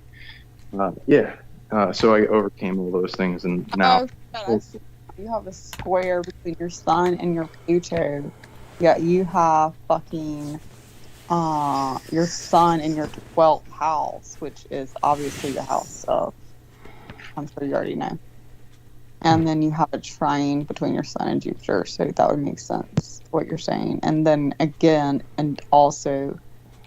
So I overcame all those things, and now you have a square between your sun and your Pluto. Yeah, you have fucking your sun in your 12th house, which is obviously the house of, I'm sure you already know. And then you have a trine between your sun and Jupiter, so that would make sense, what you're saying. And then again, and also,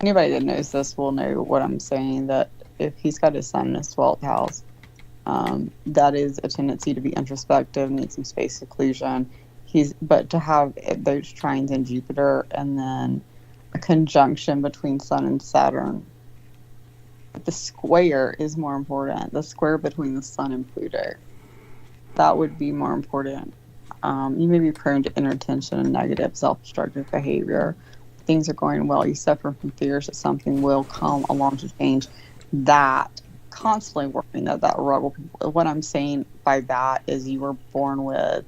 anybody that knows this will know what I'm saying, that if he's got his sun in his 12th house, that is a tendency to be introspective, need some space seclusion. But to have those trines in Jupiter and then a conjunction between Sun and Saturn, the square is more important. The square between the Sun and Pluto, that would be more important. You may be prone to inattention and negative self-destructive behavior. Things are going well. You suffer from fears that something will come along to change that. Constantly working that rug. What I'm saying by that is you were born with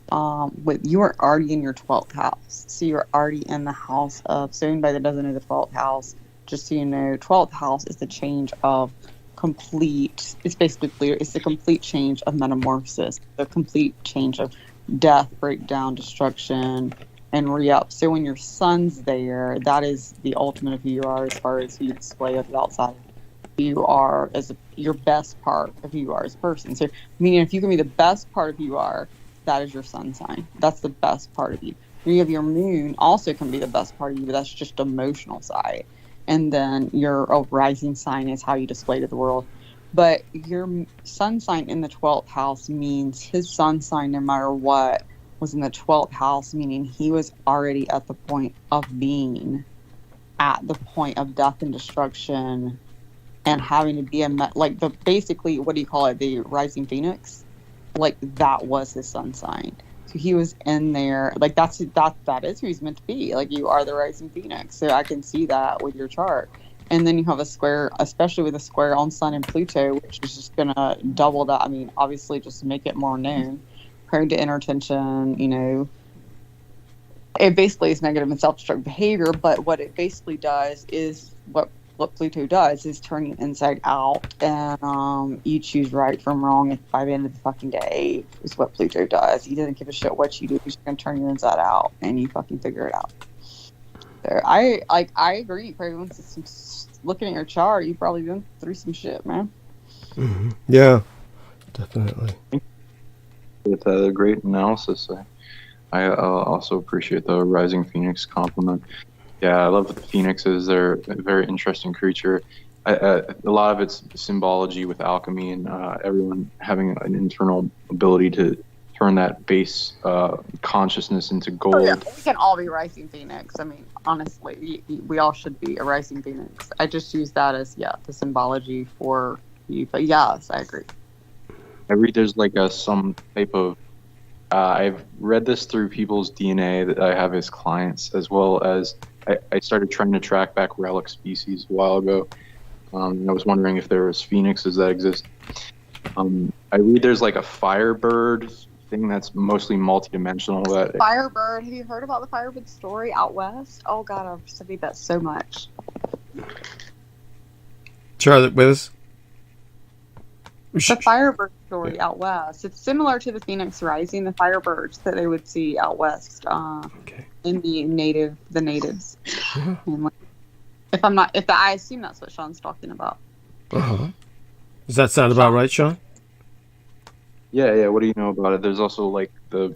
you were already in your 12th house, so you're already in the house of. So anybody that doesn't know the 12th house, just so you know, 12th house is the change of complete. It's basically clear. It's the complete change of metamorphosis, the complete change of death, breakdown, destruction, and re-up. So when your sun's there, that is the ultimate of who you are, as far as you display of the outside. You are as your best part of who you are as a person. So, meaning if you can be the best part of who you are, that is your sun sign. That's the best part of you. And you have your moon, also can be the best part of you, but that's just emotional side. And then your rising sign is how you display to the world. But your sun sign in the 12th house means his sun sign, no matter what, was in the 12th house, meaning he was already at the point of being, at the point of death and destruction, and having to be basically, what do you call it, the rising phoenix? Like, that was his sun sign. So he was in there, like, that is who he's meant to be. Like, you are the rising phoenix. So I can see that with your chart. And then you have a square, especially with a square on Sun and Pluto, which is just going to double that. I mean, obviously, just to make it more known. Prone to inattention, it basically is negative and self-destructive behavior. But what it basically does is what what Pluto does is turn you inside out, and you choose right from wrong. And by the end of the fucking day, is what Pluto does. He doesn't give a shit what you do. He's gonna turn you inside out, and you fucking figure it out. So I agree. Probably once looking at your chart, you've probably been through some shit, man. Mm-hmm. Yeah, definitely. It's a great analysis. I also appreciate the Rising Phoenix compliment. Yeah, I love the phoenixes. They're a very interesting creature. A lot of it's symbology with alchemy and everyone having an internal ability to turn that base consciousness into gold. Oh, yeah. We can all be Rising Phoenix. I mean, honestly, we all should be a Rising Phoenix. I just use that as, the symbology for you. But yes, I agree. I read there's like some type of I've read this through people's DNA that I have as clients, as well as I started trying to track back relic species a while ago. I was wondering if there was phoenixes that exist. I read there's like a firebird thing that's mostly multidimensional. Firebird. Have you heard about the firebird story out west? Oh God, I've studied that so much. Charlotte with us. The Firebird story out west. It's similar to the Phoenix Rising, the Firebirds that they would see out west in the natives. I assume that's what Sean's talking about. Uh-huh. Does that sound about right, Sean? Yeah. What do you know about it? There's also like the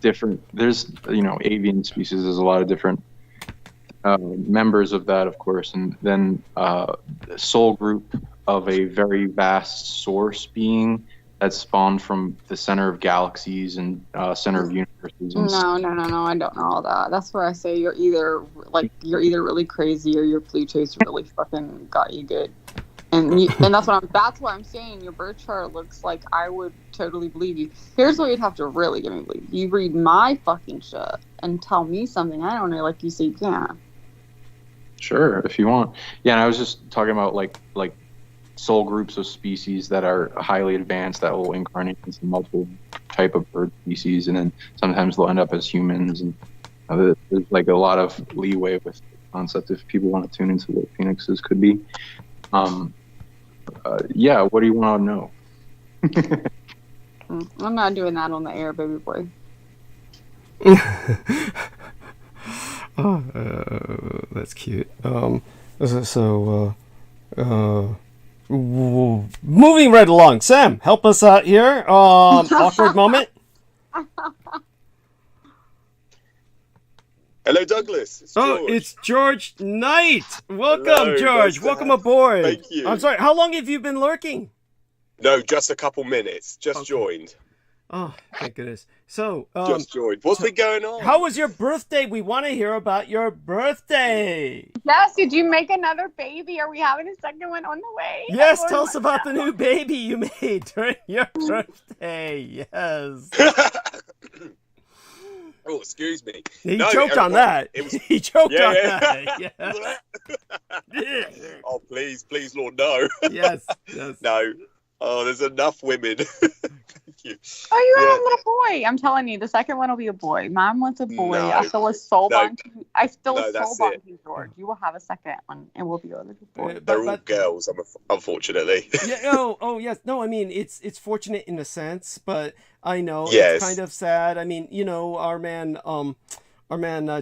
different. There's avian species. There's a lot of different members of that, of course, and then the soul group of a very vast source being that spawned from the center of galaxies and center of universes. No, I don't know all that. That's where I say you're either really crazy or your Pluto's really fucking got you good. And that's why I'm saying your birth chart looks like I would totally believe you. Here's what you'd have to really get me to believe. You read my fucking shit and tell me something I don't know, like you say you can. Sure, if you want. Yeah, and I was just talking about like soul groups of species that are highly advanced that will incarnate into multiple type of bird species, and then sometimes they'll end up as humans. And there's like a lot of leeway with the concept if people want to tune into what phoenixes could be. What do you want to know? I'm not doing that on the air, baby boy. That's cute. Moving right along. Sam, help us out here. Awkward moment. Hello, Douglas. It's George. Oh, it's George Knight. Welcome, Hello, George. Welcome aboard. Thank you. I'm sorry. How long have you been lurking? No, just a couple minutes. Just joined. Oh, thank goodness. So, just joined. What's been going on? How was your birthday? We want to hear about your birthday. Yes, did you make another baby? Are we having a second one on the way? Yes, tell us about the new baby you made during your birthday. Yes. Oh, excuse me. He choked on that. He choked on that. Yeah. Oh, please, Lord, no. Yes. No. Oh, there's enough women. Thank you. Oh, you have a little boy. I'm telling you, the second one will be a boy. Mine was a boy. No. I feel a soul bond. I still No, a soul that's bond it. to you, George. You will have a second one, and we'll be a little boy. They're all girls, unfortunately. Yeah. Oh, yes. No, I mean it's fortunate in a sense, but I know Yes. it's kind of sad. I mean, our man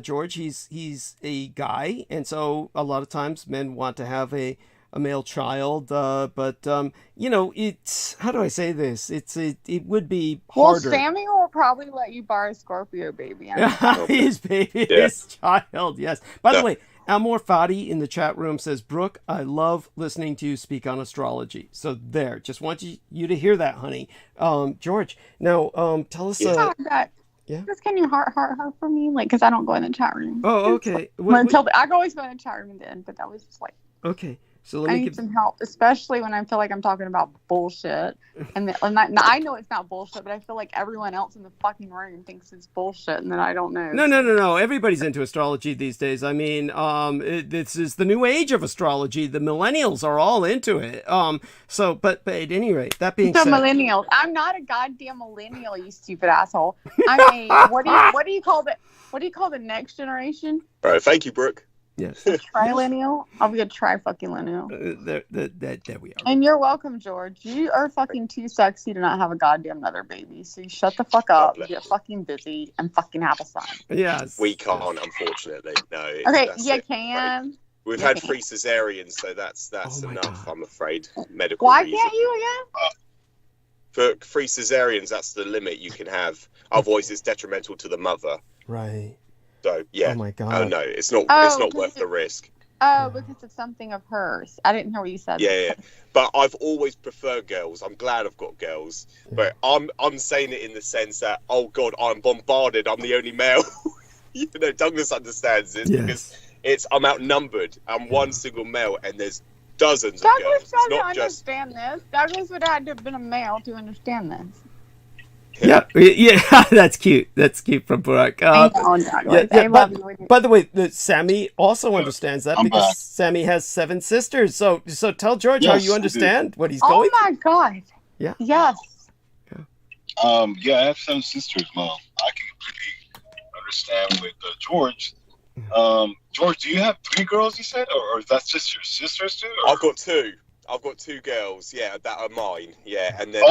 George, he's a guy, and so a lot of times men want to have a male child, but it's, how do I say this? It would be harder. Well, Samuel will probably let you borrow Scorpio baby. His baby, his child, yes. By the way, Amor Fadi in the chat room says, Brooke, I love listening to you speak on astrology. So there, just want you to hear that, honey. George, now tell us. Yeah. Just can you heart for me, like, because I don't go in the chat room. Oh, okay. I can always go in the chat room then, but that was just like. Okay. So I need some help, especially when I feel like I'm talking about bullshit. And I know it's not bullshit, but I feel like everyone else in the fucking room thinks it's bullshit, and then I don't know. No. Everybody's into astrology these days. I mean, this is the new age of astrology. The millennials are all into it. But at any rate, that being said, millennials. I'm not a goddamn millennial, you stupid asshole. I mean, what do you call the next generation? All right, thank you, Brooke. Yes. Trilineal? I'll be a tri-fucking-lineal. There we are. And you're welcome, George. You are fucking too sexy to not have a goddamn another baby. So you shut the fuck up, get fucking busy, and fucking have a son. Yes. We can't, unfortunately. No. Okay, that's you it, can. We've You had can. 3 cesareans, so that's Oh my enough, God. I'm afraid. Medical Why reason. can't you again? For 3 cesareans, that's the limit you can have. Otherwise, it's detrimental to the mother. Right. So, yeah. Oh my Oh, God. no, it's not Oh, worth the risk. Oh, because it's something of hers. I didn't hear what you said. Yeah. But I've always preferred girls. I'm glad I've got girls. But I'm saying it in the sense that, oh, God, I'm bombarded. I'm the only male. You know, Douglas understands this because I'm outnumbered. I'm one single male, and there's dozens of Douglas girls. It's doesn't not just understand this. Douglas would have to have been a male to understand this. Yeah, that's cute. That's cute from Burak. I know, Douglas. I love you. By the way, Sammy also understands that I'm because back. Sammy has 7 sisters. So tell George how Yes, you I understand what he's Oh going my God. Yeah. Yes. Yeah, I have 7 sisters, Mom. I can completely understand with George. George, do you have 3 girls? You said, or is that just your sisters too? Or? I've got 2. I've got 2 girls. Yeah, that are mine. Yeah, and then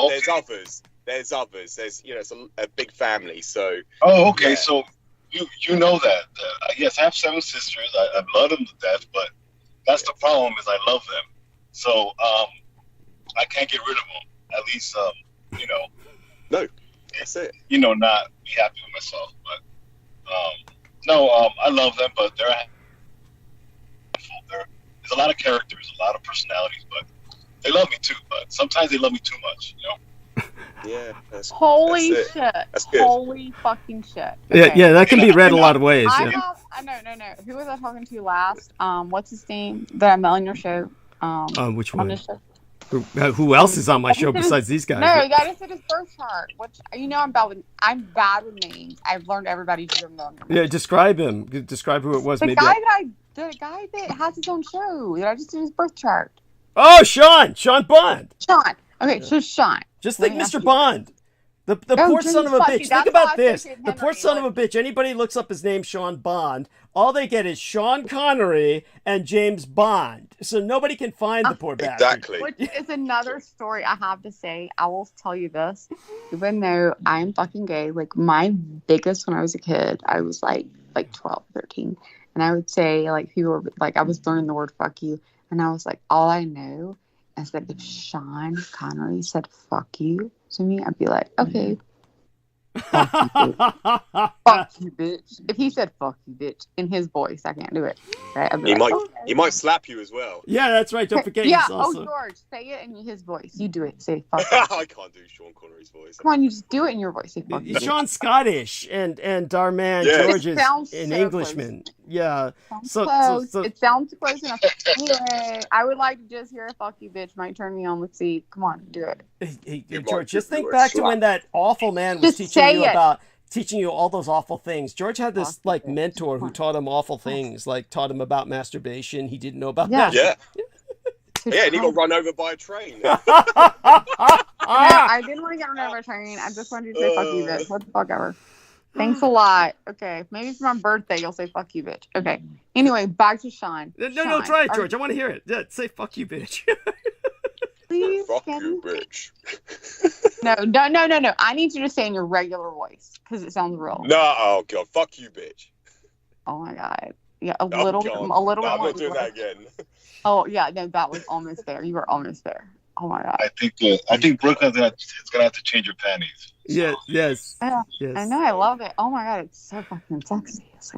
there's others. There's others. There's it's a big family. So. Oh, okay. Yeah. So you know that. Yes, I have 7 sisters. I love them to death, but that's the problem is I love them. So I can't get rid of them. At least No, that's it. Not be happy with myself. But I love them, but there's a lot of characters, a lot of personalities, but they love me too. But sometimes they love me too much. Yeah. Holy that's shit. That's good. Holy fucking shit. Yeah, that can be read a lot of ways. I Yeah. have, no. Who was I talking to last? What's his name that I met on your show? Which on one? this show. Who else is on my show besides these guys? No, you gotta say his birth chart. Which I'm bad with names. I've learned everybody's name. Yeah, describe him. Describe who it was. The Maybe. guy that has his own show. That I just did his birth chart. Oh, Sean Bond. Sean. Okay, so Sean. Just Let think, me ask Mr. you- Bond. The poor son of a Fussy, bitch. Think that's about why I this. said The poor Henry, son of a bitch. Anybody looks up his name, Sean Bond, all they get is Sean Connery and James Bond. So nobody can find the poor bastard. Exactly. Which is another story I have to say. I will tell you this. Even though I'm fucking gay, like my biggest when I was a kid, I was like 12, 13. And I would say people were like, I was learning the word fuck you. And I was like, all I know is that if Sean Connery said fuck you to me, I'd be like, okay. Fuck you, bitch. If he said fuck you, bitch, in his voice, I can't do it. Right? I'd be He might slap you as well. Yeah, that's right. Don't forget. Yeah. He's also... George, say it in his voice. You do it. Say fuck. I can't do Sean Connery's voice. Come on, you just do it in your voice. Say fuck. Sean's Scottish, and our man Yeah. George is It sounds an so Englishman. Yeah. Close. It sounds close enough. Anyway, I would like to just hear a fuck you, bitch. Might turn me on. Let's see. Come on, do it. Hey, You George, might just do think it. back to when that awful man was Just teaching say you it. teaching you all those awful things. George had this Fuck you, bitch. mentor who taught him awful things, taught him about masturbation. He didn't know about Yeah. that. Yeah, and he got run over by a train. I didn't want to get run over a train. I just wanted to say fuck you, bitch. What the fuck ever. Thanks a lot. Okay, maybe for my birthday you'll say fuck you, bitch. Okay. Anyway, back to Sean. No, Sean, try it, George. I want to hear it. Yeah, say fuck you, bitch. Please, Fuck can you, bitch. No. I need you to say in your regular voice because it sounds real. No, oh god, fuck you, bitch. Oh my god. Yeah, a Oh, little, God. a little. No, I'm more not doing that again. Oh yeah, no, that was almost there. You were almost there. Oh my god. I think Brooke is gonna have to change her panties. Yeah, yes. Yeah, Yes. I know. I love it. Oh my god, it's so fucking sexy. This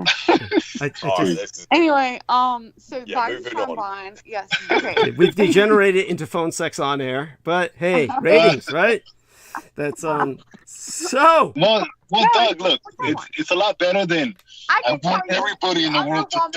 is Anyway, so Yeah, back to moving Sean on. Bond. Yes. Okay. We've degenerated into phone sex on air, but hey, ratings, right? That's so. Well, Doug, look, it's a lot better than I can want tell you, everybody in the I'm world to a woman.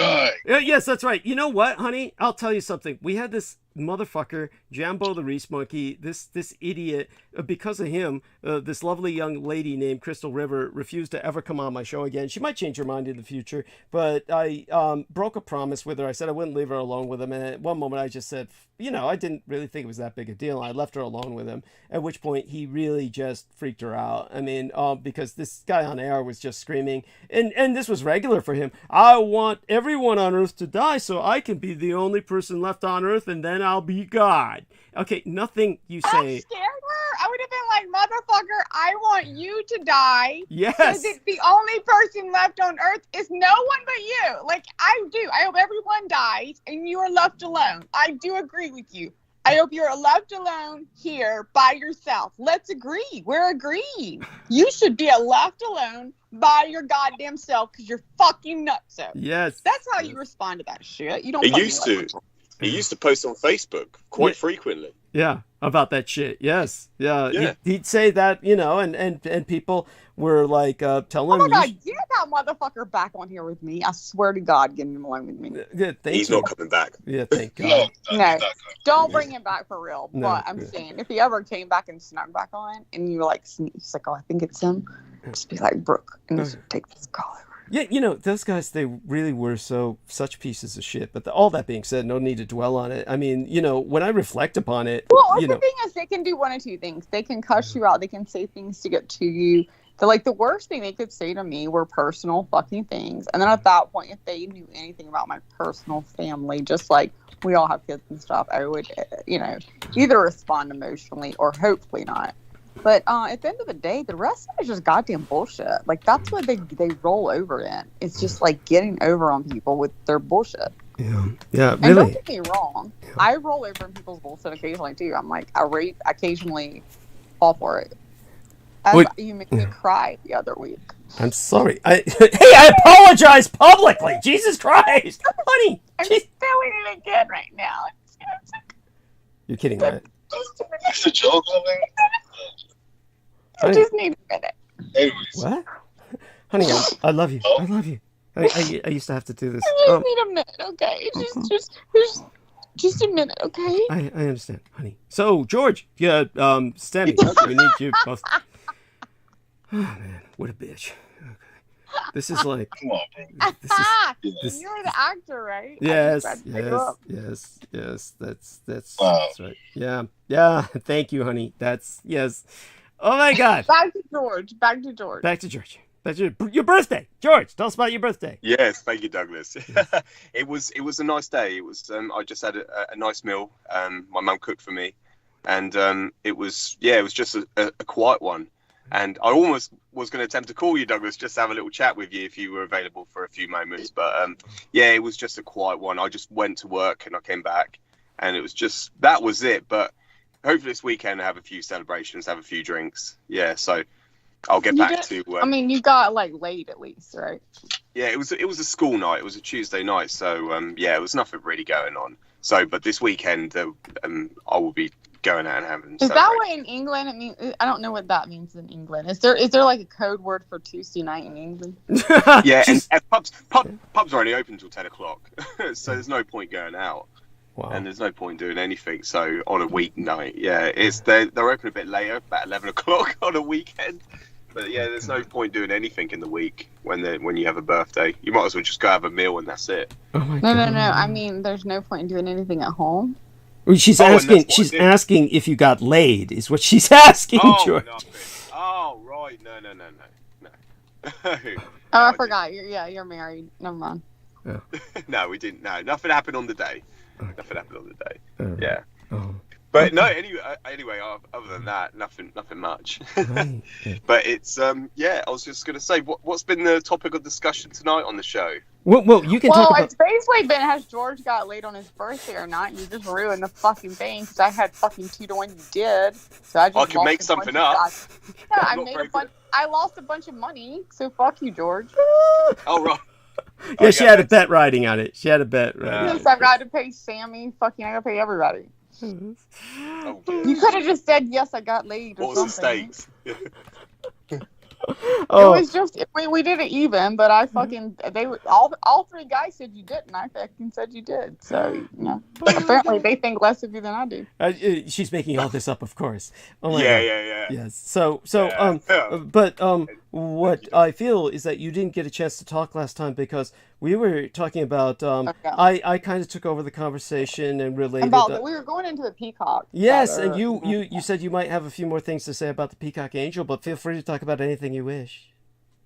die. Yes, that's right. You know what, honey? I'll tell you something. We had this motherfucker, Jambo the Reese Monkey, this idiot, because of him, this lovely young lady named Crystal River refused to ever come on my show again. She might change her mind in the future, but I broke a promise with her. I said I wouldn't leave her alone with him, and at one moment I just said, I didn't really think it was that big a deal. I left her alone with him, at which point he really just freaked her out. I mean, because this guy on air was just screaming, and this was regular for him. I want everyone on Earth to die so I can be the only person left on Earth, and then I'll be God. Okay, nothing you say. I scared her. I would have been like, motherfucker, I want you to die. Yes. So that the only person left on Earth is no one but you. Like, I do. I hope everyone dies and you are left alone. I do agree with you. I hope you're left alone here by yourself. Let's agree. We're agreeing. You should be left alone by your goddamn self because you're fucking nutso. Yes. That's how you respond to that shit. You don't. He used to. He used to post on Facebook quite frequently. Yeah, about that shit. Yes. Yeah. Yeah. He'd say that, and people were like telling him. Oh my God, get that motherfucker back on here with me. I swear to God, get him along with me. Yeah, He's not coming back. Yeah, thank God. No, don't bring him back for real. No, But I'm saying, if he ever came back and snuck back on, and you were like, he's like, oh, I think it's him. Just be like, Brooke, and just take this call over. Yeah, those guys, they really were such pieces of shit. But all that being said, no need to dwell on it. I mean, when I reflect upon it, well, the thing is, they can do one of two things. They can cuss you out. They can say things to get to you. The worst thing they could say to me were personal fucking things. And then at that point, if they knew anything about my personal family, just like we all have kids and stuff, I would, either respond emotionally or hopefully not. But at the end of the day, the rest of it is just goddamn bullshit. Like, that's what they roll over in. It's just like getting over on people with their bullshit. Yeah, and really. don't get me wrong, I roll over in people's bullshit occasionally too. I'm like, I occasionally fall for it. You made me cry the other week. I'm sorry. I apologize publicly. Jesus Christ, honey. I'm feeling it again right now. You're kidding, right? It's a joke, I just need a minute. Anyways. What? Honey, I love you. I love you. I used to have to do this. I just need a minute, okay? Just a minute, okay? I understand, honey. So, George, Stanley, we need you both. Oh, man, what a bitch. Okay. This is like... Come on, bro. You're the actor, right? Yes. That's right. Yeah. Thank you, honey. Yes. Oh, my God. Back to George. Your birthday, George. Tell us about your birthday. Yes, thank you, Douglas. It was a nice day. It was I just had a nice meal. My mum cooked for me, and it was just a quiet one. And I almost was going to attempt to call you, Douglas, just to have a little chat with you if you were available for a few moments. But it was just a quiet one. I just went to work and I came back, and that was it. But hopefully this weekend I have a few celebrations, have a few drinks. Yeah, so I'll get back to. You got laid at least, right? Yeah, it was a school night. It was a Tuesday night, so it was nothing really going on. So, but this weekend I will be going out and having. Is that what in England? I don't know what that means in England. Is there like a code word for Tuesday night in England? Yeah, and pubs are only open until 10:00, so there's no point going out. Wow. And there's no point doing anything. So on a weeknight, they're open a bit later, about 11:00 on a weekend. But there's no point doing anything in the week when you have a birthday. You might as well just go have a meal and that's it. Oh my God. No. I mean, there's no point in doing anything at home. She's asking. She's asking if you got laid. Is what she's asking, George. Nothing. Oh right, no. I forgot. You're married. Never mind. Yeah. No, we didn't. No, nothing happened on the day. Okay. Nothing happened on the day. Yeah. Oh. But no. Anyway, other than that, nothing much. Right. But it's I was just gonna say, what's been the topic of discussion tonight on the show? Well, you can talk about. It's basically been, has George got laid on his birthday or not? You just ruined the fucking thing because I had fucking 2-1. You did, so I can make something up. Yeah, I lost a bunch of money, so fuck you, George. Oh right. Yeah, she had a bet riding on it. Yes, I've got to pay Sammy. Fucking, I got to pay everybody. Oh, you could have just said yes, I got laid. What was the stakes? Oh, It was just we did it even, but I fucking they were all three guys said you didn't. I fucking said you did. So apparently they think less of you than I do. she's making all this up, of course. Oh my Yeah, god. yeah. Yes. So Yeah. but what I feel is that you didn't get a chance to talk last time because we were talking about I kind of took over the conversation and related About we were going into the peacock. yes, and you said you might have a few more things to say about the peacock angel, but feel free to talk about anything you wish.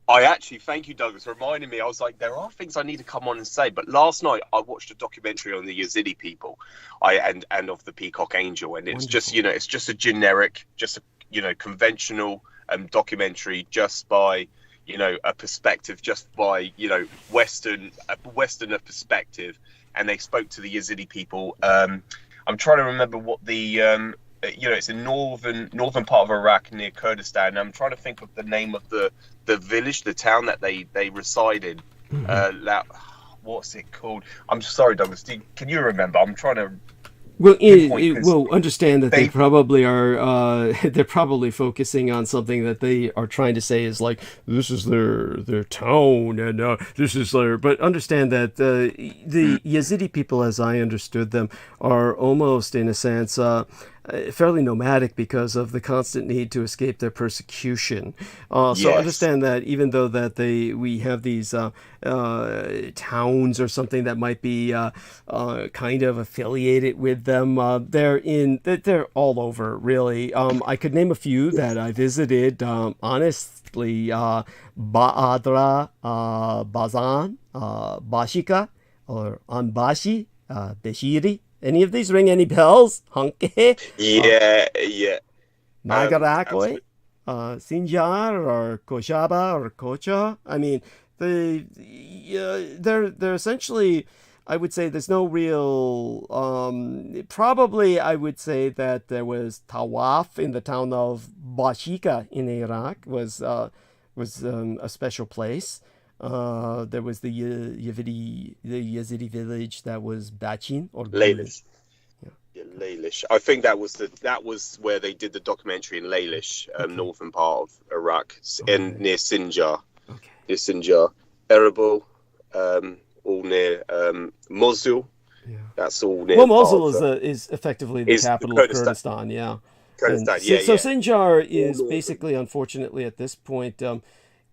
I actually, thank you, Douglas, for reminding me. I was like, there are things I need to come on and say. But last night I watched a documentary on the Yazidi people, and of the peacock angel, and it's just it's just a generic, just a conventional documentary, just by a perspective, just by Westerner perspective, and they spoke to the Yazidi people. I'm trying to remember what the it's in northern part of Iraq near Kurdistan. I'm trying to think of the name of the village, the town that they reside in. What's it called? I'm sorry, Douglas. Can you remember? I'm trying to. Well, understand that they probably are. They're probably focusing on something that they are trying to say is like this is their town and this is their. But understand that the Yazidi people, as I understood them, are almost in a sense fairly nomadic because of the constant need to escape their persecution. So understand that even though that we have these towns or something that might be kind of affiliated with them, they're all over really. I could name a few that I visited. Honestly, Ba'adra, Bazan, Bashika, or Anbashi, Beshiri. Any of these ring any bells? Hanke? Yeah. Nagarakoi? Sinjar or Koshaba or Kocha? I mean, they're essentially, I would say there's no real, probably I would say that there was Tawaf in the town of Bashika in Iraq was a special place. There was the Yazidi village that was Bachin or Laylish. Yeah, Laylish. I think that was where they did the documentary in Laylish, northern part of Iraq, near Sinjar. Okay. Near Sinjar, Erbil, all near Mosul. Yeah. That's all near. Well, Mosul is effectively the capital of Kurdistan. Yeah. Kurdistan. So Sinjar is basically, unfortunately, at this point.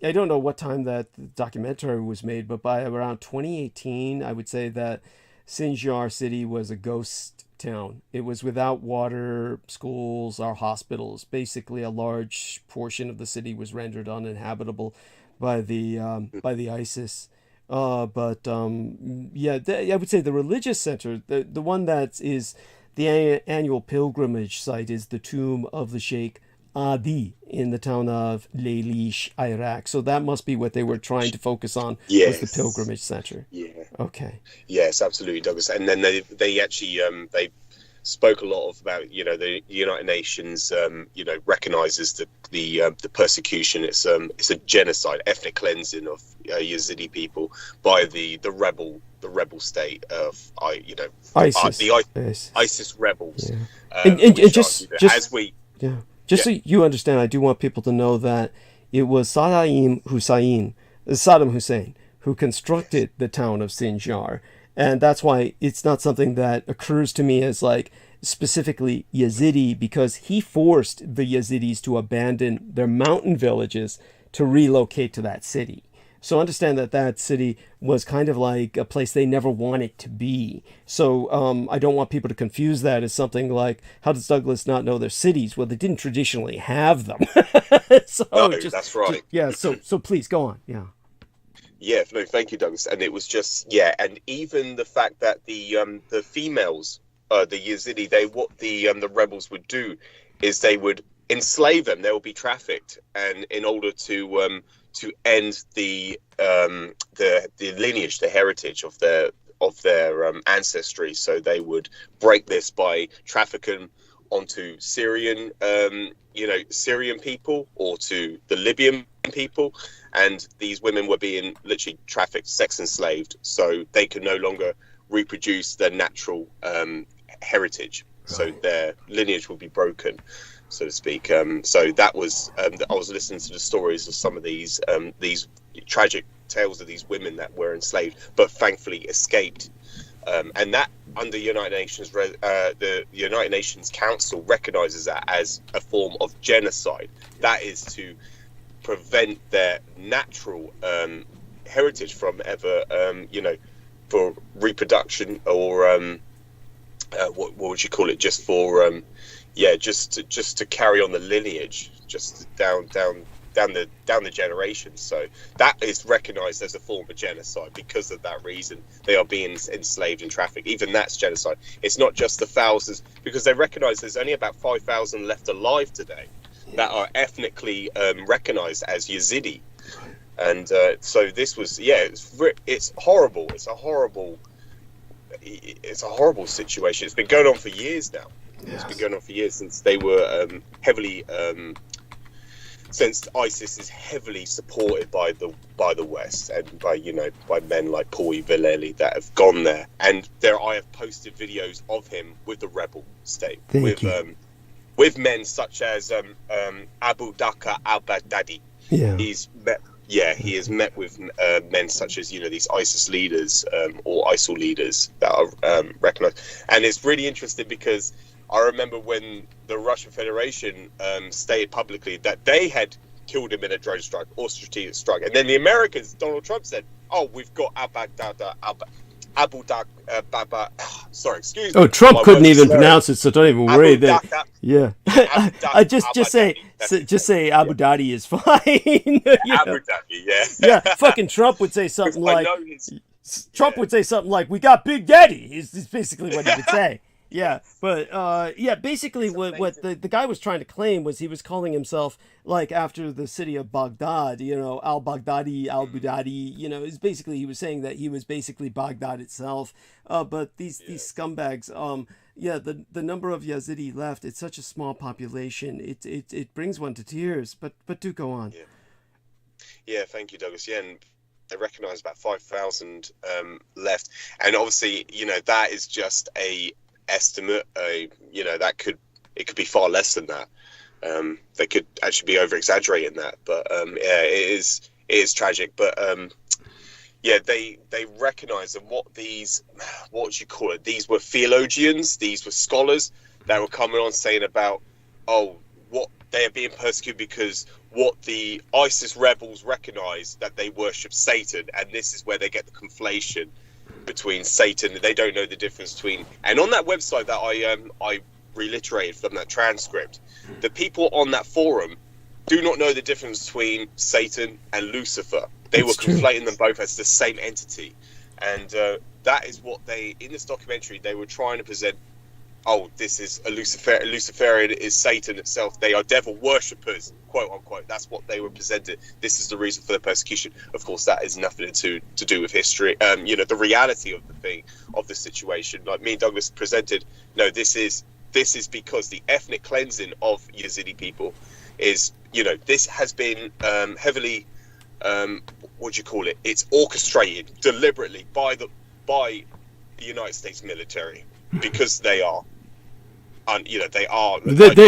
I don't know what time that documentary was made, but by around 2018, I would say that Sinjar city was a ghost town. It was without water, schools, or hospitals. Basically, a large portion of the city was rendered uninhabitable by the ISIS. I would say the religious center, the one that is the annual pilgrimage site, is the tomb of the Sheikh Adi in the town of Laylish, Iraq. So that must be what they were trying to focus on, was the pilgrimage center. Yeah. Okay. Yes, absolutely, Douglas. And then they actually they spoke a lot about the United Nations recognizes the persecution. It's a genocide, ethnic cleansing of Yazidi people by the rebel state of ISIS. ISIS rebels. Yeah. Just so you understand, I do want people to know that it was Saddam Hussein, who constructed the town of Sinjar. And that's why it's not something that occurs to me as like specifically Yazidi, because he forced the Yazidis to abandon their mountain villages to relocate to that city. So understand that city was kind of like a place they never wanted to be. So I don't want people to confuse that as something like, how does Douglas not know their cities? Well, they didn't traditionally have them. That's right. So please go on. Yeah. Yeah, no, thank you, Douglas. And it was just, and even the fact that the females, the Yazidi, what the rebels would do is they would enslave them. They would be trafficked, and in order to end the lineage, the heritage of their ancestry. So they would break this by trafficking onto Syrian people or to the Libyan people, and these women were being literally trafficked, sex enslaved, so they could no longer reproduce their natural heritage. So their lineage would be broken. so to speak. So that was I was listening to the stories of some of these tragic tales of these women that were enslaved, but thankfully escaped. And that under United Nations, the United Nations Council recognizes that as a form of genocide. That is to prevent their natural heritage from ever, for reproduction or what would you call it? Just for just to carry on the lineage, just down the generations. So that is recognized as a form of genocide because of that reason. They are being enslaved and trafficked. Even that's genocide. It's not just the thousands, because they recognize there's only about 5,000 left alive today that are ethnically recognized as Yazidi. And so this was, it's horrible. It's a horrible situation. It's been going on for years now. It's been going on for years since they were heavily since ISIS is heavily supported by the West and by men like Paul Villeli that have gone there. And I have posted videos of him with the rebel state, with men such as Abu Dhaka al-Baghdadi. He has met with men such as these ISIS leaders or ISIL leaders that are recognized. And it's really interesting because I remember when the Russian Federation stated publicly that they had killed him in a drone strike or strategic strike, and then the Americans, Donald Trump, said, "Oh, we've got Abu Dhaka." Sorry, excuse me. Oh, Trump couldn't even pronounce it, so don't even worry. I just say Abu Dhabi is fine. Abu Dhabi, yeah. Fucking Trump would say something like, would say something like, "We got Big Daddy." Is basically what he would say. Yeah, but basically what the guy was trying to claim was he was calling himself, like, after the city of Baghdad, al-Baghdadi, al-Budadi, is basically, he was saying that he was basically Baghdad itself. But these scumbags, the number of Yazidi left, it's such a small population, it brings one to tears, but do go on. Yeah, thank you, Douglas. Yeah, and they recognize about 5,000 left. And obviously, that is just a estimate. It could be far less than that. They could actually be over exaggerating that, but it is tragic. But they recognize that what would you call it, these were theologians, these were scholars that were coming on saying about what they are being persecuted because what the ISIS rebels recognize that they worship Satan, and this is where they get the conflation between Satan. They don't know the difference between, and on that website that I reiterated from that transcript, the people on that forum do not know the difference between Satan and Lucifer. They were conflating them both as the same entity, and that is what in this documentary they were trying to present. This is a Luciferian is Satan itself. They are devil worshippers, quote unquote. That's what they were presented. This is the reason for the persecution. Of course, that is nothing to do with history. The reality of the thing, of the situation. Like me and Douglas presented, no, this is because the ethnic cleansing of Yazidi people is, this has been heavily, what do you call it? It's orchestrated deliberately by the United States military, because they are.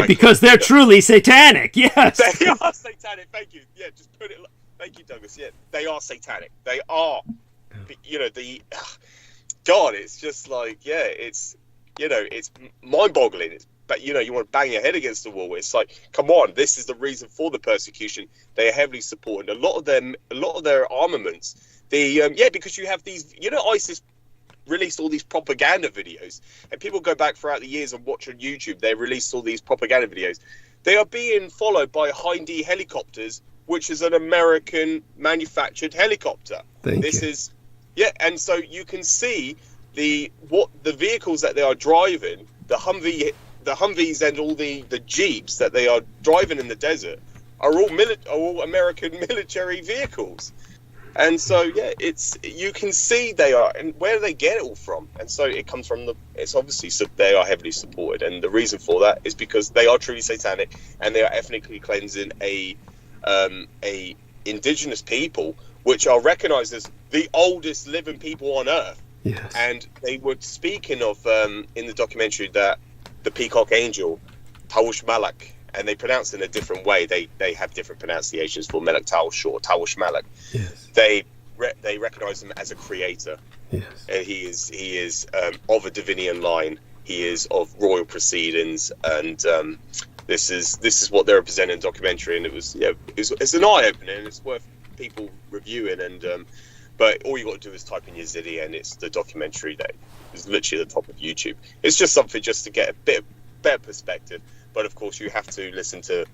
Because they're truly satanic. Yes, they are satanic. Thank you. Yeah, just put it. Thank you, Douglas. Yeah, they are satanic. They are. God, it's just like, it's it's mind-boggling. But you want to bang your head against the wall. It's like, come on, this is the reason for the persecution. They are heavily supported. A lot of their armaments. Because you have these. ISIS released all these propaganda videos, and people go back throughout the years and watch on YouTube. They released all these propaganda videos. They are being followed by Hindi helicopters, which is an American manufactured helicopter. And so you can see the vehicles that they are driving, the Humvees and all the Jeeps that they are driving in the desert are all American military vehicles. And so, you can see they are, and where do they get it all from? And so it comes from it's obviously, so they are heavily supported. And the reason for that is because they are truly satanic, and they are ethnically cleansing a indigenous people, which are recognized as the oldest living people on earth. Yes. And they were speaking of, in the documentary, that the peacock angel, Tawush Malak, and they pronounce it in a different way. They have different pronunciations for Melek Taosh or Taosh Malak. Yes. They recognize him as a creator. Yes. And he is of a Divinian line. He is of royal proceedings, and this is what they represent in the documentary. And it's an eye opener, and it's worth people reviewing. And but all you got to do is type in Yazidi, and it's the documentary that is literally at the top of YouTube. It's just something just to get a bit better perspective. But of course, you have to listen to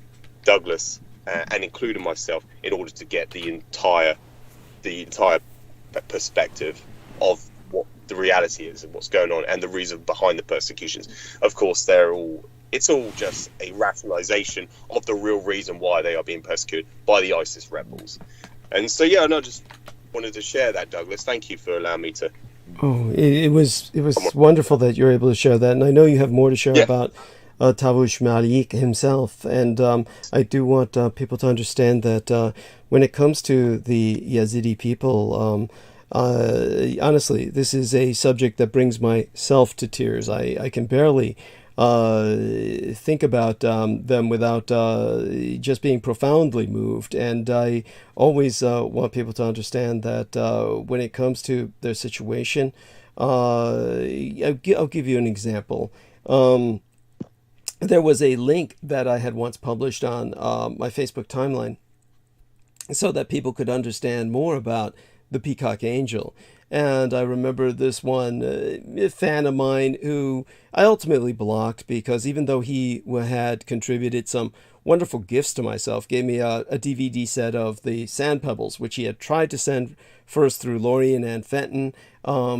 Douglas and including myself in order to get the entire perspective of what the reality is and what's going on and the reason behind the persecutions. Of course, it's all just a rationalization of the real reason why they are being persecuted by the ISIS rebels. And so, yeah, I just wanted to share that, Douglas. Thank you for allowing me to. Oh, it was wonderful that you're able to share that, and I know you have more to share about Tavush Malik himself, and I do want people to understand that when it comes to the Yazidi people, honestly, this is a subject that brings myself to tears. I can barely think about them without just being profoundly moved, and I always want people to understand that when it comes to their situation, I'll give you an example. There was a link that I had once published on my Facebook timeline so that people could understand more about the Peacock Angel. And I remember this one fan of mine who I ultimately blocked because even though he had contributed some wonderful gifts to myself, gave me a DVD set of the Sand Pebbles, which he had tried to send first through Lori and Ann Fenton.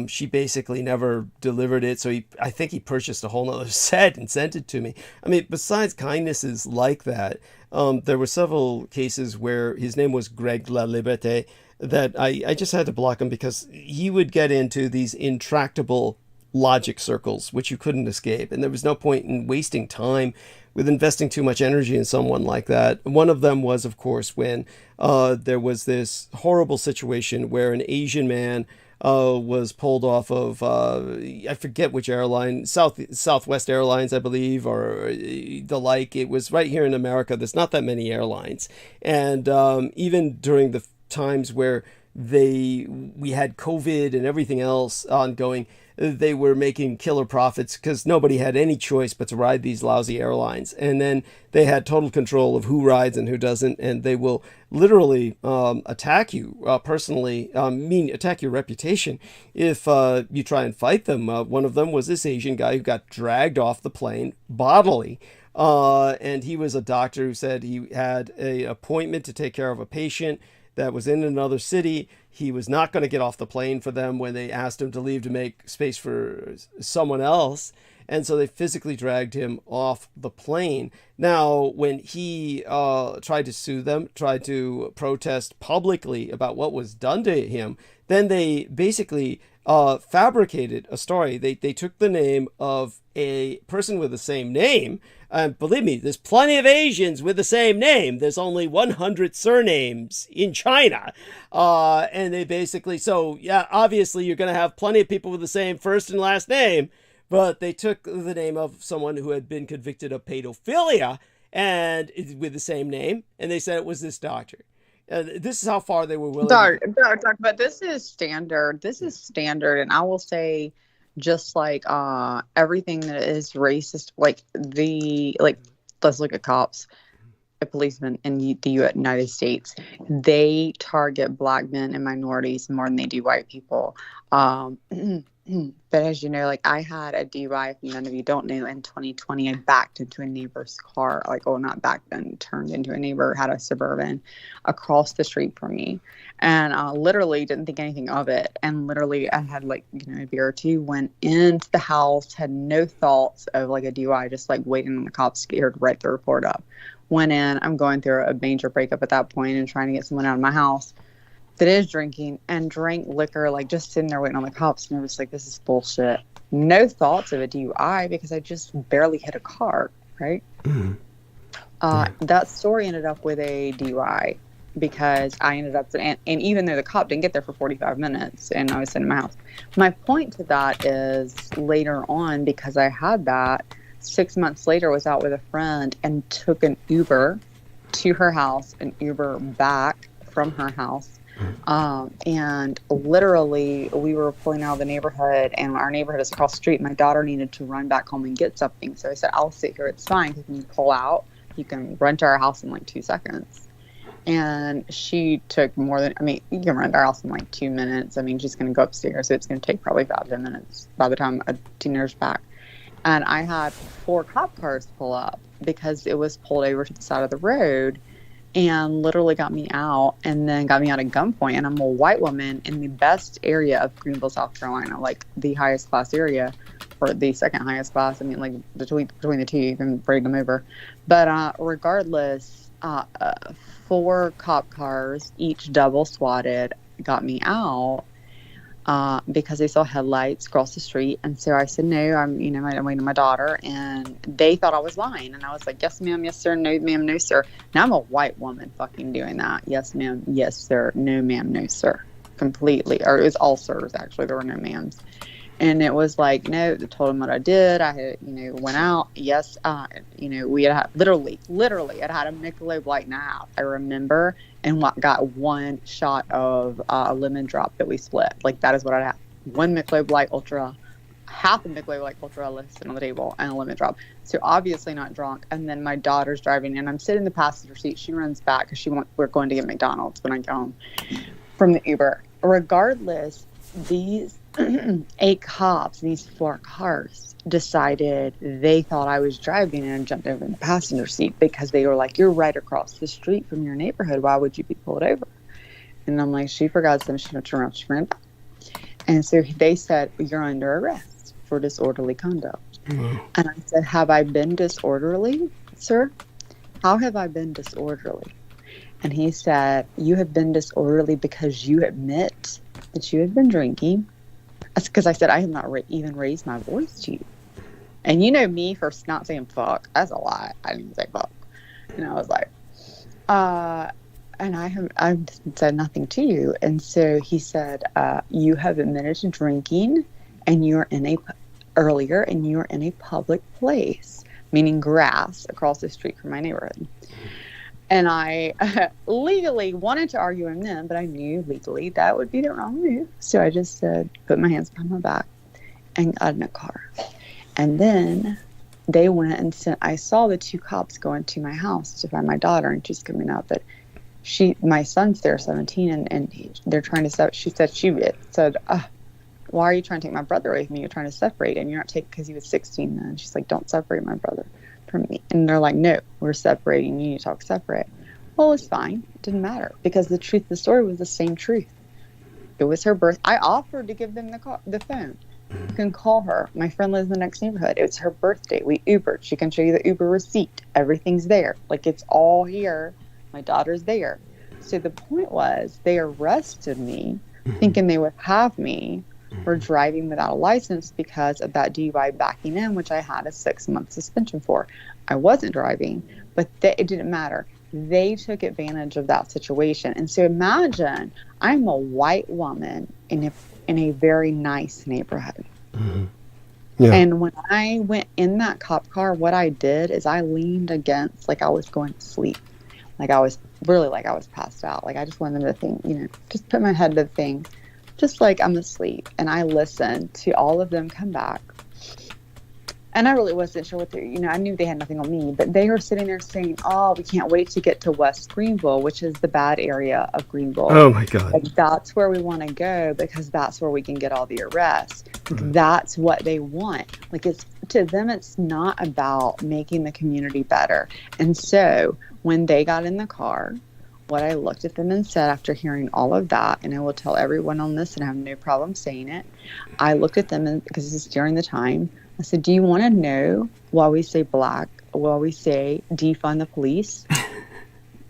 She basically never delivered it, so I think he purchased a whole nother set and sent it to me. I mean, besides kindnesses like that, there were several cases where his name was Greg La Liberté, that I just had to block him because he would get into these intractable logic circles, which you couldn't escape. And there was no point in wasting time with investing too much energy in someone like that. One of them was, of course, when there was this horrible situation where an Asian man was pulled off of, I forget which airline, Southwest Airlines, I believe, or the like. It was right here in America. There's not that many airlines. And even during the times where we had COVID and everything else ongoing, they were making killer profits because nobody had any choice but to ride these lousy airlines. And then they had total control of who rides and who doesn't, and they will literally attack you personally, attack your reputation if you try and fight them. One of them was this Asian guy who got dragged off the plane bodily. And he was a doctor who said he had an appointment to take care of a patient that was in another city. He was not going to get off the plane for them when they asked him to leave to make space for someone else. And so they physically dragged him off the plane. Now, when he tried to sue them, tried to protest publicly about what was done to him, then they basically fabricated a story. They took the name of a person with the same name. And believe me, there's plenty of Asians with the same name. There's only 100 surnames in China. And they basically, so yeah, obviously you're going to have plenty of people with the same first and last name, but they took the name of someone who had been convicted of pedophilia and with the same name, and they said it was this doctor. This is how far they were willing to... But this is standard. This is standard, and I will say, just like everything that is racist, let's look at cops, policemen in the United States. They target black men and minorities more than they do white people. But as you know, I had a DUI, if none of you don't know, in 2020. I backed into a neighbor's car, not backed then, turned into a neighbor, had a Suburban across the street from me. And literally didn't think anything of it. And literally I had a beer or two, went into the house, had no thoughts of a DUI, just waiting on the cops, scared, write the report up. Went in, I'm going through a major breakup at that point and trying to get someone out of my house that is drinking, and drank liquor, just sitting there waiting on the cops. And I was this is bullshit. No thoughts of a DUI because I just barely hit a car, right? Mm-hmm. That story ended up with a DUI because I ended up, and even though the cop didn't get there for 45 minutes and I was sitting in my house. My point to that is later on, because I had that, 6 months later, was out with a friend and took an Uber to her house, an Uber back from her house. And literally, we were pulling out of the neighborhood, and our neighborhood is across the street. My daughter needed to run back home and get something. So I said, I'll sit here. It's fine. Because when you pull out, you can run to our house in like 2 seconds. And she took more than, I mean, you can run to our house in like 2 minutes. I mean, she's going to go upstairs, so it's going to take probably about 10 minutes by the time a teenager's back. And I had 4 cop cars pull up because it was pulled over to the side of the road and literally got me out, and then got me out at gunpoint. And I'm a white woman in the best area of Greenville, South Carolina, like the highest class area, or the second highest class. I mean, like between the two, you can break them over. But regardless, 4 cop cars, each double swatted, got me out because they saw headlights across the street. And so I said, no, I'm waiting on my daughter. And they thought I was lying. And I was like, yes, ma'am, yes, sir, no, ma'am, no, sir. Now I'm a white woman fucking doing that. Yes, ma'am, yes, sir, no, ma'am, no, sir. Completely. Or it was all sirs, actually. There were no ma'ams. And it was like, no, I told him what I did. I had, went out. Yes, we had literally, I'd had a Michelob Light and a half, I remember, and got 1 shot of a lemon drop that we split. Like, that is what I had. 1 Michelob Light Ultra, half a Michelob Light Ultra listed on the table, and a lemon drop. So obviously not drunk. And then my daughter's driving, and I'm sitting in the passenger seat. She runs back because we're going to get McDonald's when I get home from the Uber. Regardless, these 8 cops, these 4 cars, decided they thought I was driving and jumped over in the passenger seat because they were like, you're right across the street from your neighborhood. Why would you be pulled over? And I'm like, she forgot something. She turned around. She ran back. And so they said, you're under arrest for disorderly conduct. Mm-hmm. And I said, have I been disorderly, sir? How have I been disorderly? And he said, you have been disorderly because you admit that you have been drinking. That's because I said, I have not even raised my voice to you. And you know me for not saying fuck. That's a lie. I didn't say fuck. And I was like, and I've said nothing to you. And so he said, you have admitted to drinking, and you're in a public place, meaning grass across the street from my neighborhood. And I legally wanted to argue him then, but I knew legally that would be the wrong move. So I just said, put my hands behind my back and got in a car. And then they went and I saw the 2 cops go into my house to find my daughter, and she's coming out. But my son's there, 17, and they're trying to separate. She said, why are you trying to take my brother away from me? You're trying to separate, and you're not taking, because he was 16 then. She's like, don't separate my brother from me. And they're like, no, we're separating. You need to talk separate. Well, it's fine. It didn't matter, because the truth of the story was the same truth. It was her birth. I offered to give them the phone. You can call her. My friend lives in the next neighborhood. It's her birthday. We Ubered. She can show you the Uber receipt. Everything's there. Like, it's all here. My daughter's there. So the point was, they arrested me thinking they would have me for driving without a license because of that DUI backing in, which I had a 6-month suspension for. I wasn't driving, but it didn't matter. They took advantage of that situation. And so imagine, I'm a white woman in a very nice neighborhood. Mm-hmm. Yeah. And when I went in that cop car, what I did is I leaned against, like I was going to sleep. Like I was passed out. Like I just wanted them to think, just put my head to the thing, just like I'm asleep. And I listened to all of them come back. And I really wasn't sure what I knew they had nothing on me, but they were sitting there saying, oh, we can't wait to get to West Greenville, which is the bad area of Greenville. Oh my God. Like, that's where we want to go because that's where we can get all the arrests. Mm-hmm. That's what they want. Like, to them, it's not about making the community better. And so when they got in the car, what I looked at them and said after hearing all of that, and I will tell everyone on this and I have no problem saying it, I looked at them, and because this is during the time, I said, do you want to know why we say defund the police?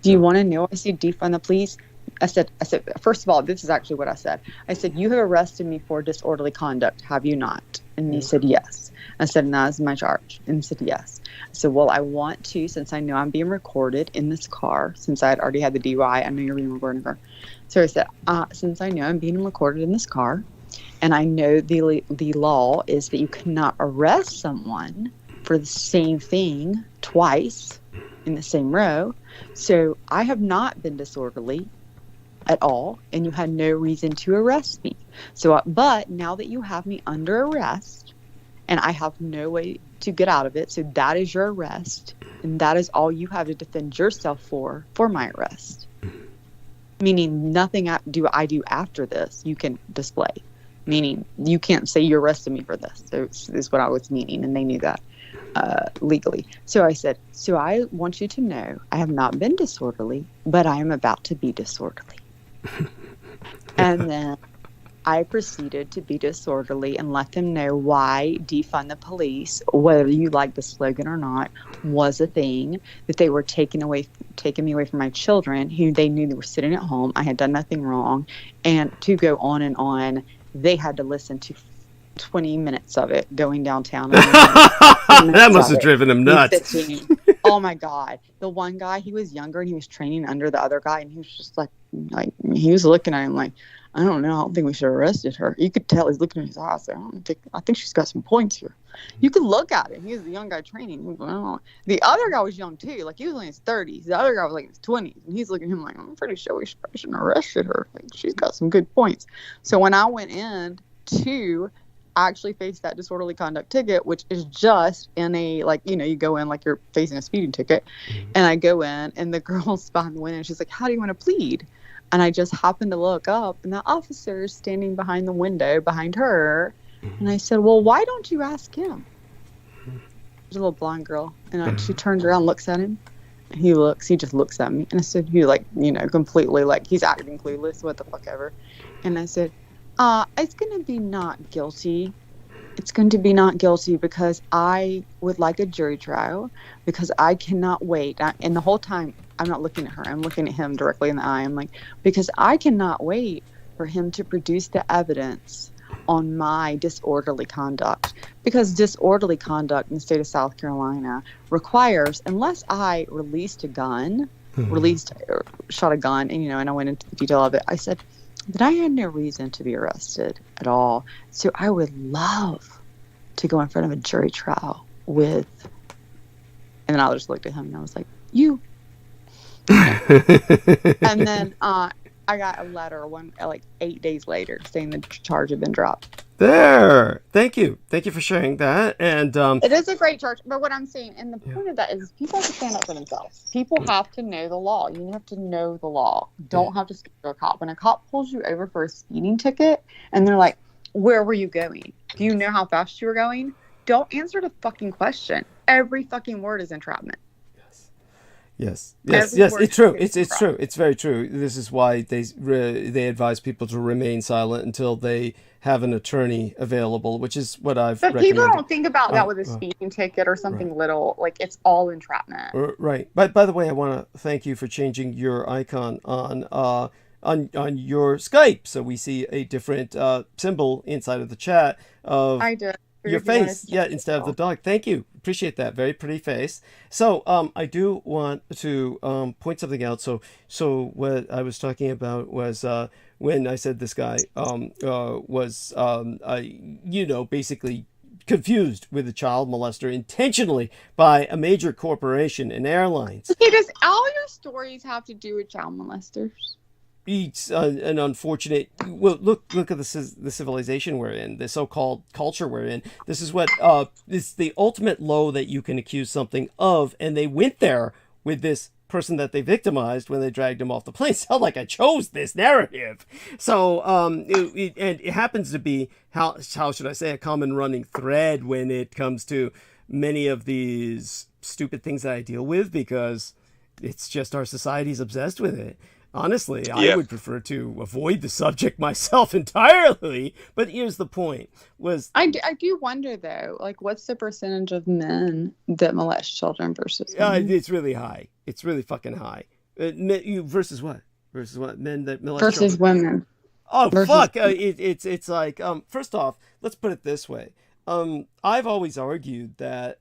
Do you want to know why I say defund the police? I said, first of all, this is actually what I said. I said, you have arrested me for disorderly conduct, have you not? And he said, yes. I said, and that is my charge. And he said, yes. I said, well, I want to, since I know I'm being recorded in this car, since I had already had the DUI, I know you're being recorded in the car. So I said, since I know I'm being recorded in this car, and I know the law is that you cannot arrest someone for the same thing twice in the same row. So I have not been disorderly at all, and you had no reason to arrest me. So, but now that you have me under arrest, and I have no way to get out of it, so that is your arrest, and that is all you have to defend yourself for my arrest. Meaning nothing I do after this you can display. Meaning you can't say you arrested me for this. So this is what I was meaning, and they knew that legally. So I said, so I want you to know I have not been disorderly, but I am about to be disorderly. And then I proceeded to be disorderly and let them know why defund the police, whether you like the slogan or not, was a thing, that they were taking me away from my children, who they knew they were sitting at home. I had done nothing wrong. And to go on and on, they had to listen to 20 minutes of it going downtown. That must have driven him nuts. Oh my God. The one guy, he was younger and he was training under the other guy, and he was just like he was looking at him like, I don't know. I don't think we should have arrested her. You could tell he's looking at his eyes. I think she's got some points here. You could look at him. He was the young guy training. The other guy was young too. Like, he was in his 30s. The other guy was like in his 20s. And he's looking at him like, I'm pretty sure we shouldn't have arrested her. Like, she's got some good points. So when I went in to actually face that disorderly conduct ticket, which is just in a, like, you go in like you're facing a speeding ticket. And I go in, and the girl's behind the window, and she's like, how do you want to plead? And I just happened to look up, and the officer's standing behind the window behind her. And I said, well, why don't you ask him? There's a little blonde girl. And she turns around, looks at him. And he just looks at me. And I said, completely like he's acting clueless, what the fuck ever. And I said, it's going to be not guilty. It's going to be not guilty because I would like a jury trial, because I cannot wait. And the whole time, I'm not looking at her. I'm looking at him directly in the eye. I'm like, because I cannot wait for him to produce the evidence on my disorderly conduct. Because disorderly conduct in the state of South Carolina requires, unless I released a gun, shot a gun, and I went into the detail of it, I said that I had no reason to be arrested at all. So I would love to go in front of a jury trial with, and then I just looked at him and I was like, you. And then I got a letter 8 days later saying the charge had been dropped. There. Thank you for sharing that. And it is a great charge, but what I'm saying, and the point of that is, people have to stand up for themselves. People have to know the law. You have to know the law. Don't have to speak to a cop. When a cop pulls you over for a speeding ticket and they're like, where were you going? Do you know how fast you were going? Don't answer the fucking question. Every fucking word is entrapment. Yes, it's true. It's true. It's very true. This is why they advise people to remain silent until they have an attorney available, which is what I've recommended. People don't think about that with a speeding ticket or something little. Like, it's all entrapment. Right. By the way, I want to thank you for changing your icon on your Skype, so we see a different symbol inside of the chat of I did. Your face, instead of the dog. Thank you. Appreciate that. Very pretty face. So I do want to point something out. So what I was talking about was when I said this guy was basically confused with a child molester intentionally by a major corporation and airlines. Okay, does all your stories have to do with child molesters? It's an unfortunate. Well, look at the civilization we're in, the so-called culture we're in. This is what it's the ultimate low that you can accuse something of, and they went there with this person that they victimized when they dragged him off the plane. It's not like I chose this narrative. So it happens to be how should I say, a common running thread when it comes to many of these stupid things that I deal with, because it's just our society's obsessed with it. Honestly, I would prefer to avoid the subject myself entirely. But here's the point: I do wonder though, like, what's the percentage of men that molest children versus women? It's really high. It's really fucking high. Versus what? Versus what? Men that molest versus children. Women. Oh fuck! It's like first off, let's put it this way. I've always argued that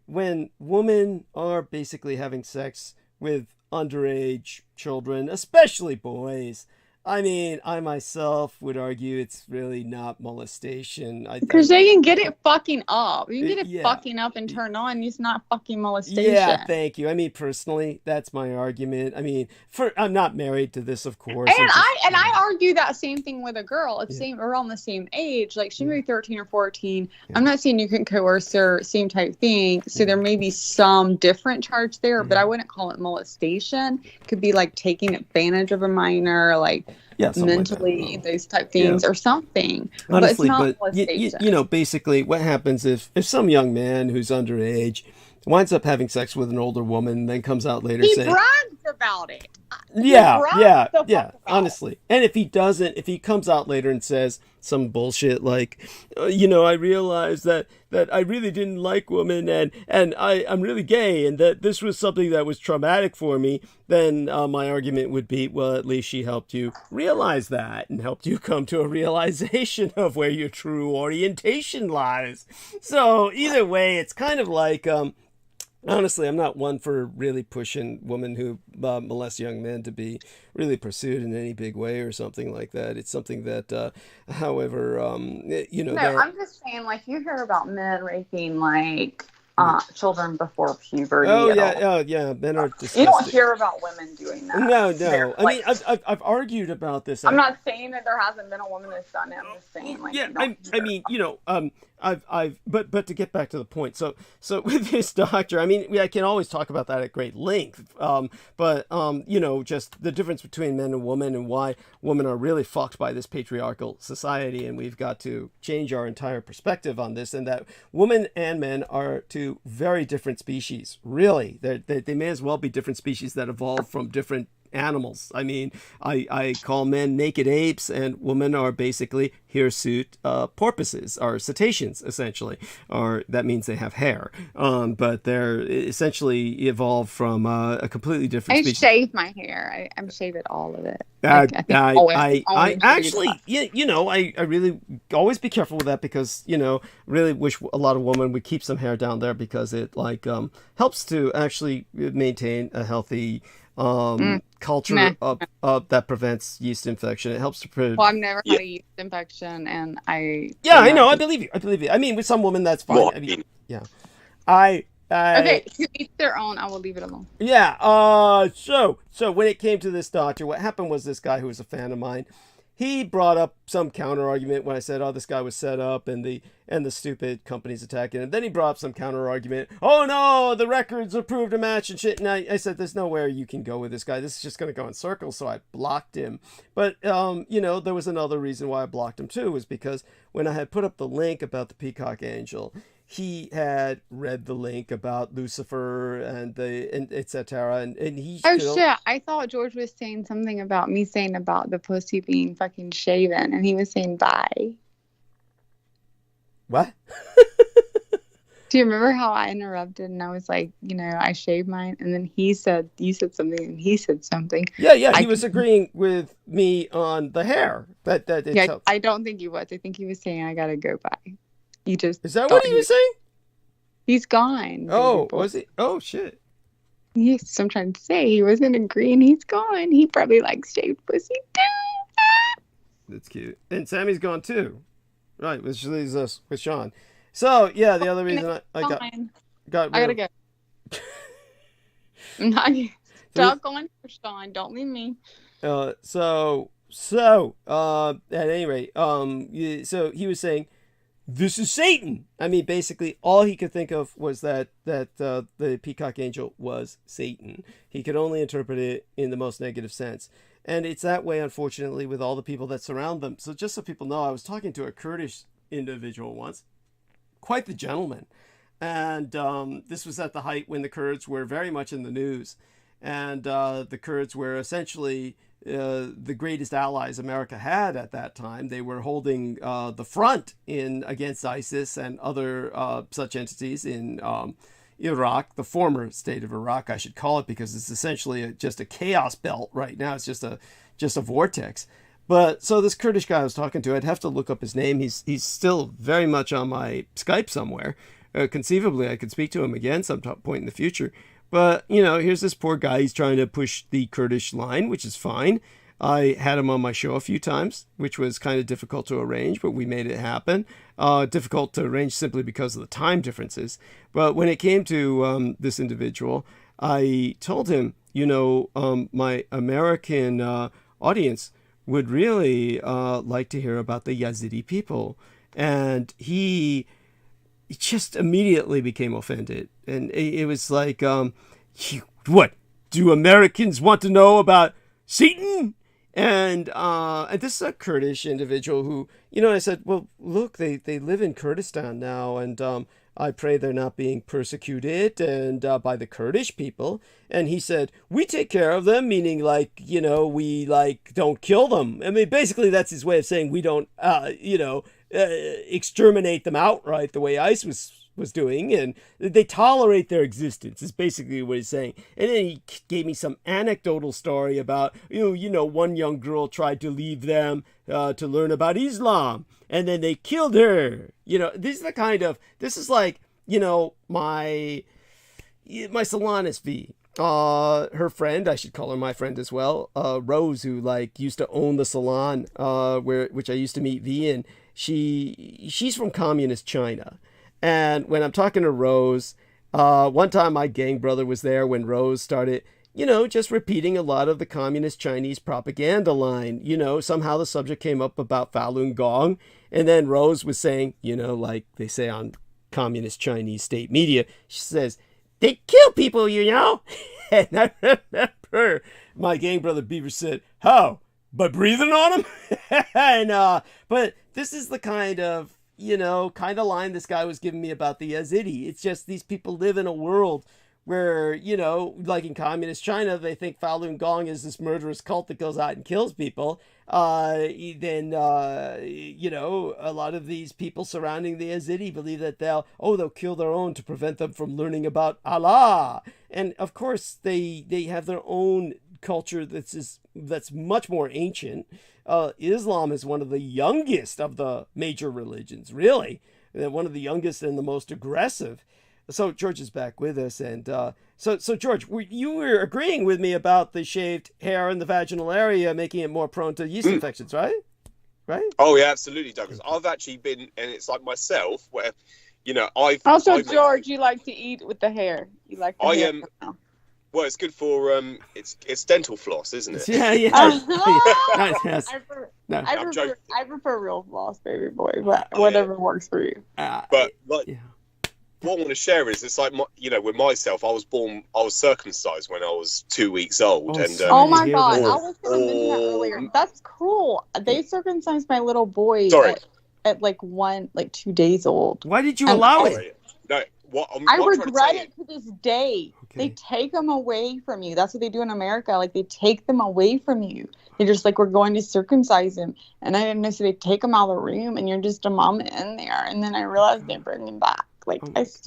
when women are basically having sex with underage children, especially boys, I mean, I myself would argue it's really not molestation. Because they can get it fucking up. You can get it Yeah. fucking up and turn on. It's not fucking molestation. Yeah, thank you. I mean, personally, that's my argument. I mean, I'm not married to this, of course. And I argue that same thing with a girl at same around the same age. Like she may be 13 or 14. Yeah. I'm not saying you can coerce her, same type thing. So there may be some different charge there, but I wouldn't call it molestation. It could be like taking advantage of a minor, like mentally, like those type things or something. Honestly, but it's not molestation. You know, basically what happens if some young man who's underage winds up having sex with an older woman, then comes out later saying... He brags about it. Yeah, honestly. And if he comes out later and says some bullshit like, you know, I realized that I really didn't like women and I'm really gay and that this was something that was traumatic for me, then my argument would be, well, at least she helped you realize that and helped you come to a realization of where your true orientation lies. So either way, it's kind of like... honestly, I'm not one for really pushing women who molest young men to be really pursued in any big way or something like that. It's something that, however, you know... No, I'm just saying, like, you hear about men raping, like, children before puberty. Yeah, men are disgusting. You don't hear about women doing that. No. I mean, I've argued about this. I'm not saying that there hasn't been a woman that's done it. I'm just saying, like, I mean, you know, but to get back to the point, so with this doctor, I mean, I can always talk about that at great length, but you know, just the difference between men and women and why women are really fucked by this patriarchal society, and we've got to change our entire perspective on this, and that women and men are two very different species. Really, they may as well be different species that evolved from different animals. I mean, I call men naked apes, and women are basically hirsute porpoises, or cetaceans, essentially. Or that means they have hair. But they're essentially evolved from a completely different species. I shave my hair. I shave it, all of it. I actually, you know, I really always be careful with that because, you know, really wish a lot of women would keep some hair down there because it like helps to actually maintain a healthy culture that prevents yeast infection. It helps to prevent... Well, I've never had a yeast infection, and I... Yeah, I know. I believe you. I mean, with some women, that's fine. I mean, yeah. Okay, to each their own. I will leave it alone. Yeah. So when it came to this doctor, what happened was this guy who was a fan of mine, he brought up some counter argument when I said, "Oh, this guy was set up and the stupid company's attacking him." Then he brought up some counter argument. "Oh no, the records have proved a match and shit." And I said, "There's nowhere you can go with this guy. This is just going to go in circles." So I blocked him. But you know, there was another reason why I blocked him too, was because when I had put up the link about the Peacock Angel, he had read the link about Lucifer and etc. And he shit! I thought George was saying something about me saying about the pussy being fucking shaven, and he was saying bye. What? Do you remember how I interrupted and I was like, you know, I shaved mine, and then you said something, and he said something. Yeah. He was agreeing with me on the hair. I don't think he was. I think he was saying I gotta go by. Is that what he was saying? He's gone. Oh, was he? Oh, shit. Yes, I'm trying to say he wasn't agreeing. He's gone. He probably likes shaved pussy too. That's cute. And Sammy's gone too. Right, which leaves us with Sean. So, yeah, the other reason I gotta go. I'm not stop going for Sean. Don't leave me. So at any rate, so he was saying, "This is Satan." I mean, basically, all he could think of was that the Peacock Angel was Satan. He could only interpret it in the most negative sense. And it's that way, unfortunately, with all the people that surround them. So just so people know, I was talking to a Kurdish individual once, quite the gentleman. And this was at the height when the Kurds were very much in the news. And the Kurds were essentially... the greatest allies America had at that time. They were holding the front against ISIS and other such entities in Iraq, the former state of Iraq, I should call it, because it's essentially just a chaos belt right now. It's just a vortex. But so this Kurdish guy I was talking to, I'd have to look up his name. He's still very much on my Skype somewhere. Conceivably, I could speak to him again some point in the future. But, you know, here's this poor guy. He's trying to push the Kurdish line, which is fine. I had him on my show a few times, which was kind of difficult to arrange, but we made it happen. Difficult to arrange simply because of the time differences. But when it came to this individual, I told him, my American audience would really like to hear about the Yazidi people. And he just immediately became offended. And it was like, what? Do Americans want to know about Satan? And this is a Kurdish individual who, I said, well, look, they live in Kurdistan now, and I pray they're not being persecuted and by the Kurdish people. And he said, we take care of them, meaning we don't kill them. I mean, basically that's his way of saying we don't, exterminate them outright the way ICE was doing, and they tolerate their existence is basically what he's saying. And then he gave me some anecdotal story about, one young girl tried to leave them to learn about Islam, and then they killed her. This is like, my Solanus V. Her friend, I should call her my friend as well, Rose, who used to own the salon which I used to meet V in. She's from communist China. And when I'm talking to Rose, one time my gang brother was there when Rose started, just repeating a lot of the communist Chinese propaganda line. Somehow the subject came up about Falun Gong. And then Rose was saying, like they say on communist Chinese state media, she says, they kill people, And I remember my gang brother Beaver said, how? By breathing on them? And, but this is the kind of line this guy was giving me about the Yazidi. It's just these people live in a world where, like in communist China, they think Falun Gong is this murderous cult that goes out and kills people. Then, a lot of these people surrounding the Yazidi believe that they'll kill their own to prevent them from learning about Allah. And of course, they have their own culture that's much more ancient. Islam is one of the youngest of the major religions, really. One of the youngest and the most aggressive. So George is back with us. And so George, you were agreeing with me about the shaved hair in the vaginal area making it more prone to yeast infections, right? Right? Oh, yeah, absolutely, Douglas. I've actually been, and it's like myself, where, George, you like to eat with the hair. You like the hair. Well, it's good for it's dental floss, isn't it? Yeah. Yes. I prefer real floss, baby boy, but whatever works for you. But what I want to share is it's like with myself, I was circumcised when I was 2 weeks old, oh my god, I was going to mention that earlier. That's cruel. They circumcised my little boy at 2 days old. Why did you allow it? No. I regret it to this day. Okay. They take them away from you. That's what they do in America. They take them away from you. They're just we're going to circumcise him. And I didn't know, so they take him out of the room, and you're just a mom in there. And then I realized they bring him back. That's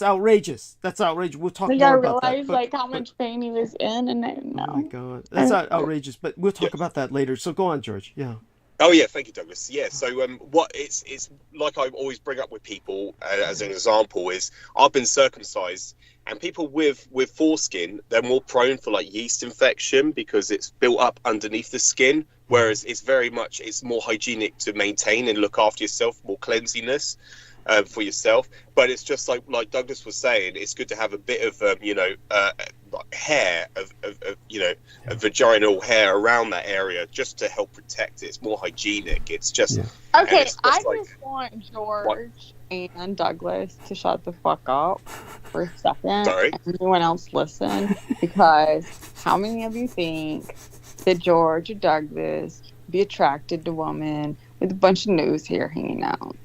outrageous. That's outrageous. We'll talk more about that. I realized how much pain he was in, and I didn't know. Oh my god, that's outrageous. But we'll talk about that later. So go on, George. Yeah. Oh yeah, thank you, Douglas. Yeah, so what it's like I always bring up with people as an example is I've been circumcised, and people with foreskin, they're more prone for yeast infection because it's built up underneath the skin, whereas it's more hygienic to maintain and look after yourself, more cleanliness for yourself. But it's just like Douglas was saying, it's good to have a bit of hair of vaginal hair around that area just to help protect it. It's more hygienic. It's just okay. Just want George and Douglas to shut the fuck up for a second. Sorry. And anyone else listen, because how many of you think that George or Douglas be attracted to women with a bunch of nose hair hanging out?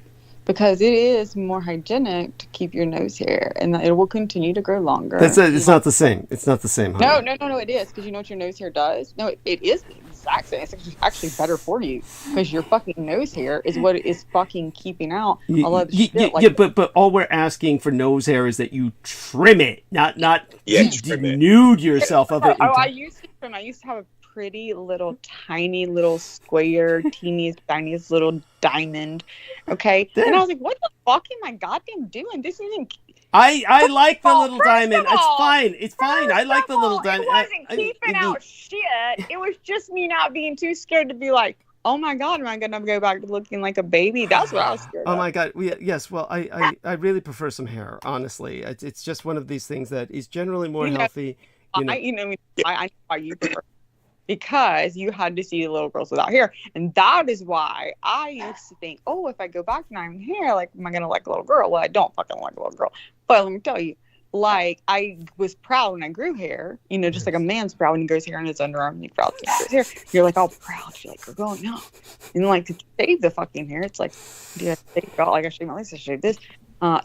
Because it is more hygienic to keep your nose hair, and it will continue to grow longer. It's not the same. It's not the same. No, it is. Because you know what your nose hair does? No, it is the exact same. It's actually better for you, because your fucking nose hair is what is fucking keeping out all of the shit. But all we're asking for nose hair is that you trim it, not denude yourself of it. I used to have a pretty little tiny little square tiniest little diamond, okay? And I was like, what the fuck am I goddamn doing? This isn't... I like the little diamond. It's fine. I like the little diamond. It wasn't keeping out shit. shit. It was just me not being too scared to be like, oh my God, am I going to go back to looking like a baby? That's what I was scared of. Oh my God. Yes. Well, I really prefer some hair, honestly. It's just one of these things that is generally more healthy. I know why you prefer. Because you had to see the little girls without hair. And that is why I used to think, oh, if I go back and I'm hair, like, am I going to like a little girl? Well, I don't fucking like a little girl. But let me tell you, like, I was proud when I grew hair, just like a man's proud when he grows hair on his underarm and you're proud when he grows hair. You're like all proud. You're like, we're going up. And like to shave the fucking hair, it's like, do I shave it all? Like I shave my legs, I shave this.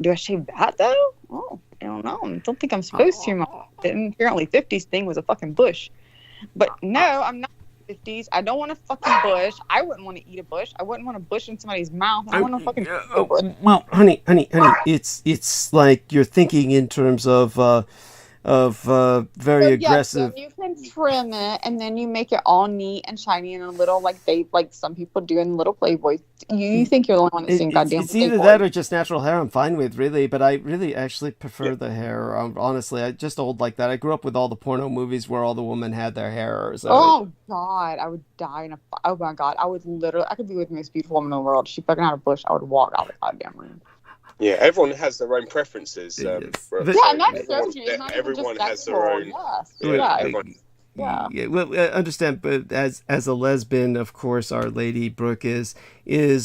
Do I shave that though? Oh, I don't know. I don't think I'm supposed to. And apparently 50s thing was a fucking bush. But no, I'm not 50s. I don't want a fucking bush. I wouldn't want to eat a bush. I wouldn't want a bush in somebody's mouth. I want to fucking. Well, honey, it's like you're thinking in terms of very aggressive. So you can trim it, and then you make it all neat and shiny and a little like some people do in little Playboys. You think you're the only one that's seeing goddamn It's either that or just natural hair. I'm fine with, really, but I really actually prefer the hair. Honestly, I just old like that. I grew up with all the porno movies where all the women had their hair. So oh God, I would die in a. Oh my God, I would literally. I could be with the most beautiful woman in the world. If she fucking had a bush, I would walk out of the goddamn room. Yeah, everyone has their own preferences. And that's so true. Everyone has their own. Yeah. Well, I understand, but as a lesbian, of course, Our Lady Brooke is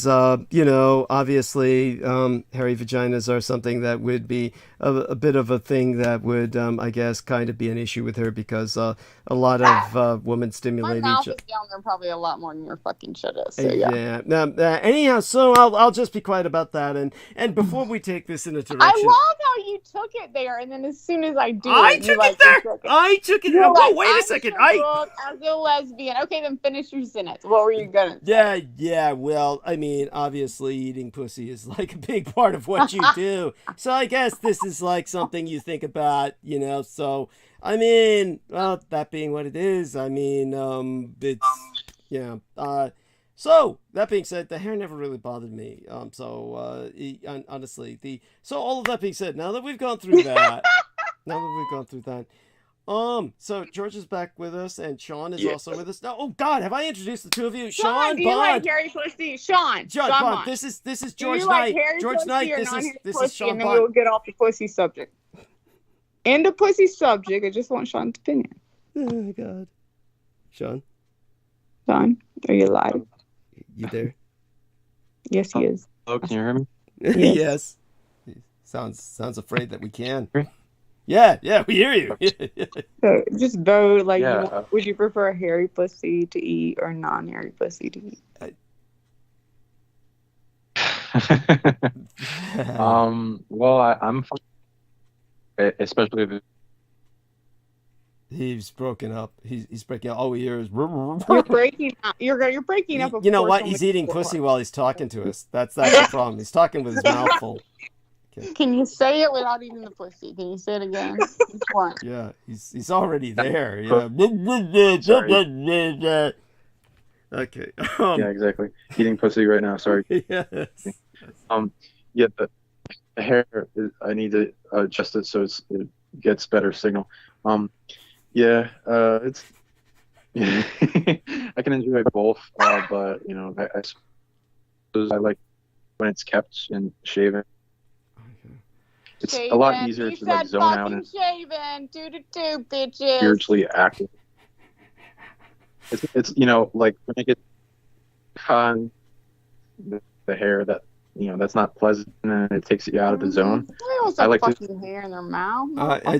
obviously hairy vaginas are something that would be a bit of a thing that would I guess kind of be an issue with her because a lot of women stimulate my mouth each is down there probably a lot more than your fucking shit is. So, anyhow, so I'll just be quiet about that, and before we take this in a direction, I love how you took it there, and then as soon as I do, I took it there. I took it. Oh, wait a second. As a lesbian. Okay, then finish your sentence. What were you gonna say? Yeah. Well, I mean, obviously, eating pussy is like a big part of what you do. So I guess this is like something you think about, So I mean, well, that being what it is, I mean, it's so that being said, the hair never really bothered me. Honestly, so all of that being said, now that we've gone through that. So George is back with us, and Sean is also with us. Now, oh God, have I introduced the two of you? Sean do you like hairy pussy? Sean Bond. This is George Knight. George Knight. This is Sean and then Bond. we'll get off the pussy subject. End of pussy subject. I just want Sean's opinion. Oh God, Sean, are you alive? You there? Yes, he is. Hello, can you hear me? Yes. Sounds afraid that we can. Yeah, we hear you. So just vote, would you prefer a hairy pussy to eat or non-hairy pussy to eat? Well, I'm fine. Especially if he's broken up. He's breaking up. All we hear is you're breaking up. You're breaking up. You know what? He's eating pussy while he's talking to us. That's the problem. He's talking with his mouth full. Okay. Can you say it without eating the pussy? Can you say it again? Which one? Yeah, he's already there. Yeah. Okay. Yeah, exactly. Eating pussy right now. Sorry. Yes. Yeah, the hair. I need to adjust it so it gets better signal. It's. I can enjoy both, but I suppose I like when it's kept and shaven. It's a lot easier to zone out and shaven. Bitches. Spiritually active. It's like when I get the hair that that's not pleasant and it takes you out of the zone. I like fucking hair in their mouth.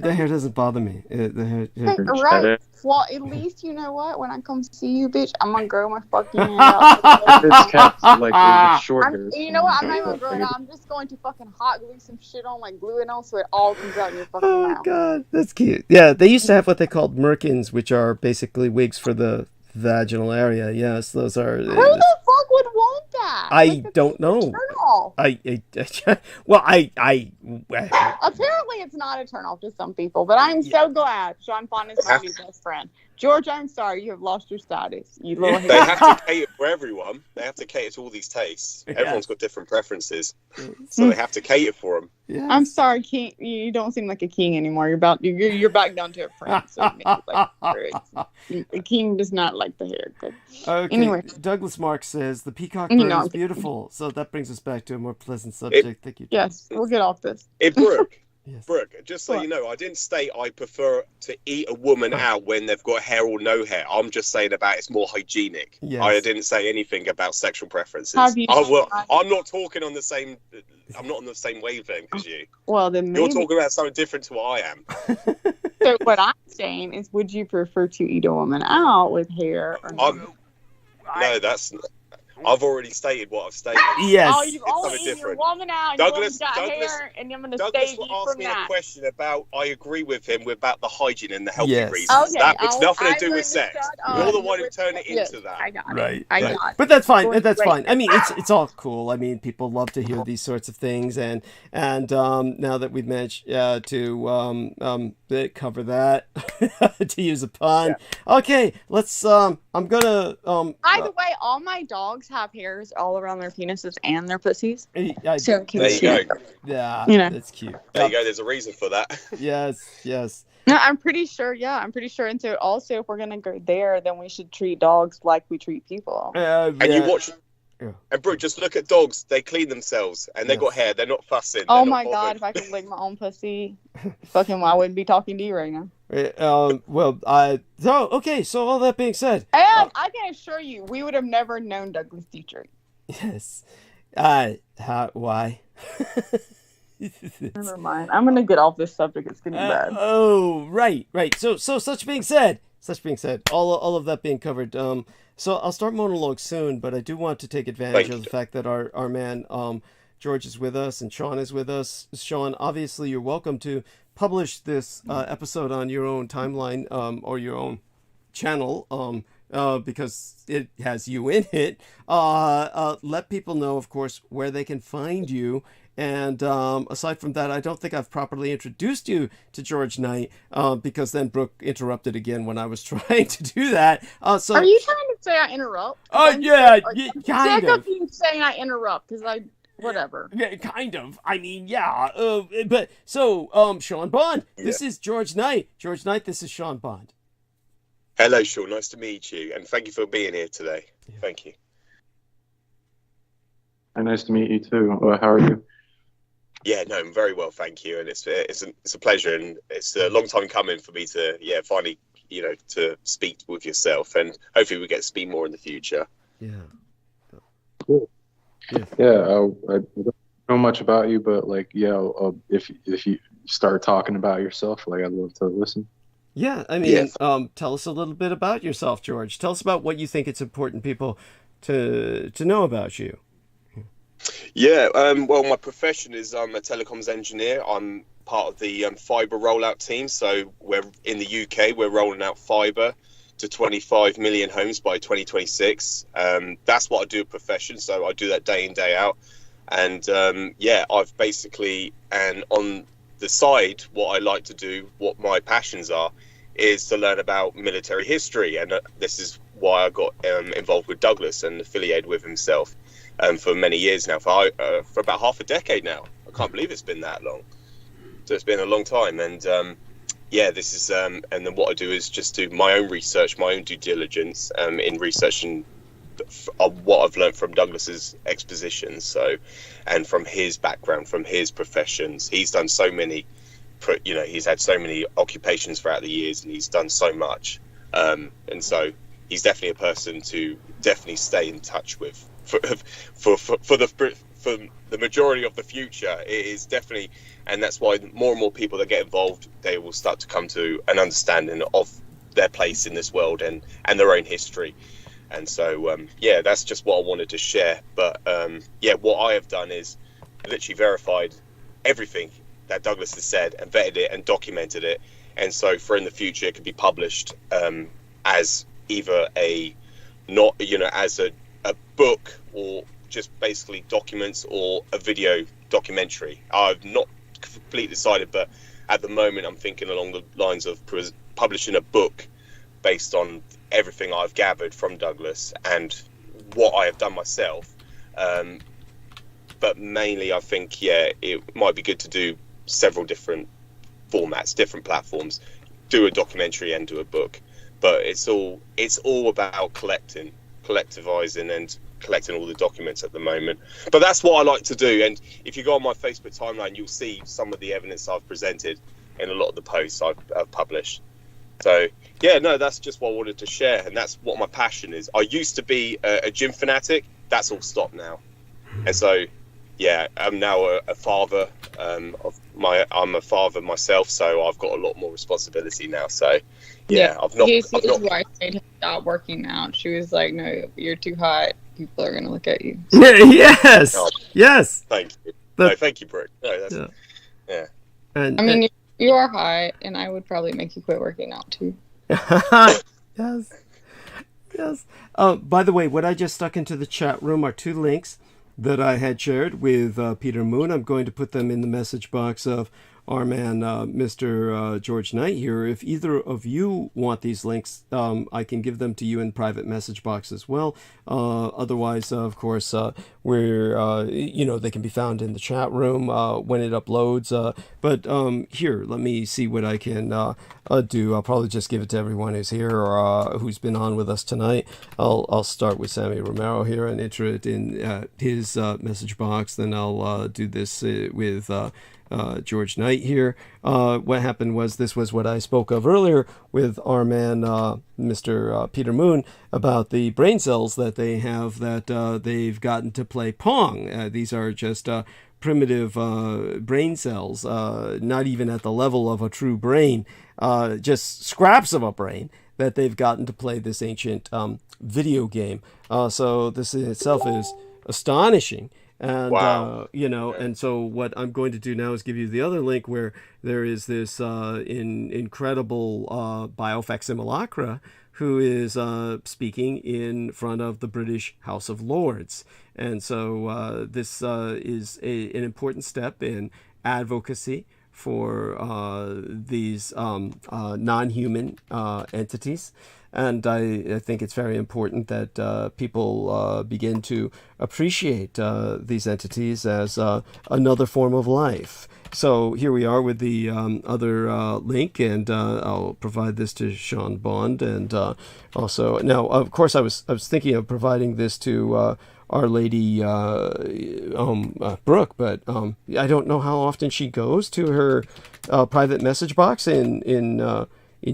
The hair doesn't bother me. The hair. Right. Well, at least you know what? When I come see you, bitch, I'm gonna grow my fucking hair out. It's kept it's short hair. You know what? I'm not even growing out. I'm just going to fucking hot glue some shit on, glue it on, so it all comes out in your fucking mouth. Oh God, that's cute. Yeah, they used to have what they called merkins, which are basically wigs for the vaginal area. Yes, those are. Who the fuck would want that? I don't know. Apparently it's not a turn off to some people, but I'm so glad Sean Fon is my new best friend. George, I'm sorry, you have lost your status. You little They have to cater for everyone. They have to cater to all these tastes. Yeah. Everyone's got different preferences, so they have to cater for them. Yes. I'm sorry, King. You don't seem like a king anymore. You're back down to a prince. So a king does not like the haircut. Okay. Anyway. Douglas Mark says the peacock bird is beautiful. So that brings us back to a more pleasant subject. Thank you. Yes, we'll get off this. Brooke. Yes. Brooke, just so you know, I didn't state I prefer to eat a woman out when they've got hair or no hair. I'm just saying about it's more hygienic. Yes. I didn't say anything about sexual preferences. Have you I'm not talking on the same. I'm not on the same wavelength as you. Well, then You're talking about something different to what I am. So what I'm saying is, would you prefer to eat a woman out with hair or not? No, that's. I've already stated what I've stated. Yes. Oh, you've only eaten your woman out. Douglas got hair, and I'm going to Douglas save was you from asking that. a question about. I agree with him about the hygiene and the healthy Yes. reasons. Okay, That was nothing to I do with sex. understood. You're the one who turned it into that. I got it. Right. I right. got it. But that's fine. Going That's right fine. there. I mean, it's all cool. I mean, people love to hear these sorts of things, and now that we've managed to cover that, to use a pun. Yeah. Okay, let's. I'm gonna. By the way, all my dogs have hairs all around their penises and their pussies. So there you go. Yeah, that's cute. There you go. There's a reason for that. Yes. No, I'm pretty sure. Yeah, I'm pretty sure. And so also, if we're gonna go there, then we should treat dogs like we treat people. And you watch. Yeah. And Brooke, just look at dogs. They clean themselves, and they got hair. They're not fussing. Oh my God! If I could lick my own pussy, fucking, I wouldn't be talking to you right now. So all that being said, and I can assure you, we would have never known Douglas Dietrich. Yes. Why? Never mind. I'm gonna get off this subject. It's getting bad. Oh, right. So such being said, all of that being covered. So I'll start monologue soon, but I do want to take advantage of the fact that our man George is with us and Sean is with us. Sean, obviously you're welcome to publish this episode on your own timeline or your own channel because it has you in it. Let people know, of course, where they can find you. And aside from that, I don't think I've properly introduced you to George Knight because then Brooke interrupted again when I was trying to do that. So are you trying to say I interrupt? Yeah, kind of. You saying I interrupt because I whatever. Yeah, kind of. I mean, yeah. But so Sean Bond. This is George Knight. George Knight. This is Sean Bond. Hello, Sean. Nice to meet you, and thank you for being here today. Yeah. Thank you. Nice to meet you too. How are you? Yeah, no, I'm very well, thank you, and it's a pleasure, and it's a long time coming for me to finally to speak with yourself, and hopefully we get to speak more in the future. Yeah. Cool. Yeah. I don't know much about you, but if you start talking about yourself, I'd love to listen. Yeah, I mean, tell us a little bit about yourself, George. Tell us about what you think it's important people to know about you. Yeah, well, my profession is I'm a telecoms engineer. I'm part of the fibre rollout team. So we're in the UK, we're rolling out fibre to 25 million homes by 2026. That's what I do a profession. So I do that day in, day out. And I've basically, and on the side, what I like to do, what my passions are, is to learn about military history. And this is why I got involved with Douglas and affiliated with himself. For many years now, for about half a decade now. I can't believe it's been that long. So it's been a long time, and this is and then what I do is just do my own research, my own due diligence in researching what I've learned from Douglas's expositions. So, and from his background, from his professions, he's done so many. He's had so many occupations throughout the years, and he's done so much. And so he's definitely a person to definitely stay in touch with. For the majority of the future, it is definitely, and that's why more and more people that get involved, they will start to come to an understanding of their place in this world and their own history. And so that's just what I wanted to share. But what I have done is literally verified everything that Douglas has said and vetted it and documented it. And so for in the future, it could be published as either as a book or just basically documents or a video documentary. I've not completely decided, but at the moment I'm thinking along the lines of publishing a book based on everything I've gathered from Douglas and what I have done myself. But mainly, I think, it might be good to do several different formats, different platforms, do a documentary and do a book. But it's all about collectivizing and collecting all the documents at the moment. But that's what I like to do. And if you go on my Facebook timeline, you'll see some of the evidence I've presented in a lot of the posts I've published. So that's just what I wanted to share, and that's what my passion is. I used to be a gym fanatic. That's all stopped now, and so I'm now a father. I'm a father myself, so I've got a lot more responsibility now. So I've not. His wife made him stop working out. She was like, "No, you're too hot. People are gonna look at you." Yes. Yes. Thank you. No, thank you, Brooke. No, that's And I mean, you are hot, and I would probably make you quit working out too. Yes. By the way, what I just stuck into the chat room are 2 links that I had shared with Peter Moon. I'm going to put them in the message box of our man, Mr. George Knight here. If either of you want these links, I can give them to you in private message box as well. Otherwise, of course, we're, they can be found in the chat room when it uploads. But here, let me see what I can do. I'll probably just give it to everyone who's here or who's been on with us tonight. I'll start with Sammy Romero here and enter it in his message box. Then I'll do this with George Knight here. What happened was, this was what I spoke of earlier with our man Mr. Peter Moon about the brain cells that they have that they've gotten to play Pong. These are just primitive brain cells, not even at the level of a true brain, just scraps of a brain that they've gotten to play this ancient video game. So this in itself is astonishing. And, wow. And so what I'm going to do now is give you the other link where there is this incredible biofacsimilacra who is speaking in front of the British House of Lords. And so this is an important step in advocacy for these non-human entities. And I think it's very important that people begin to appreciate these entities as another form of life. So here we are with the other link, and I'll provide this to Sean Bond. And also, now, of course, I was thinking of providing this to Our Lady Brooke, but I don't know how often she goes to her private message box in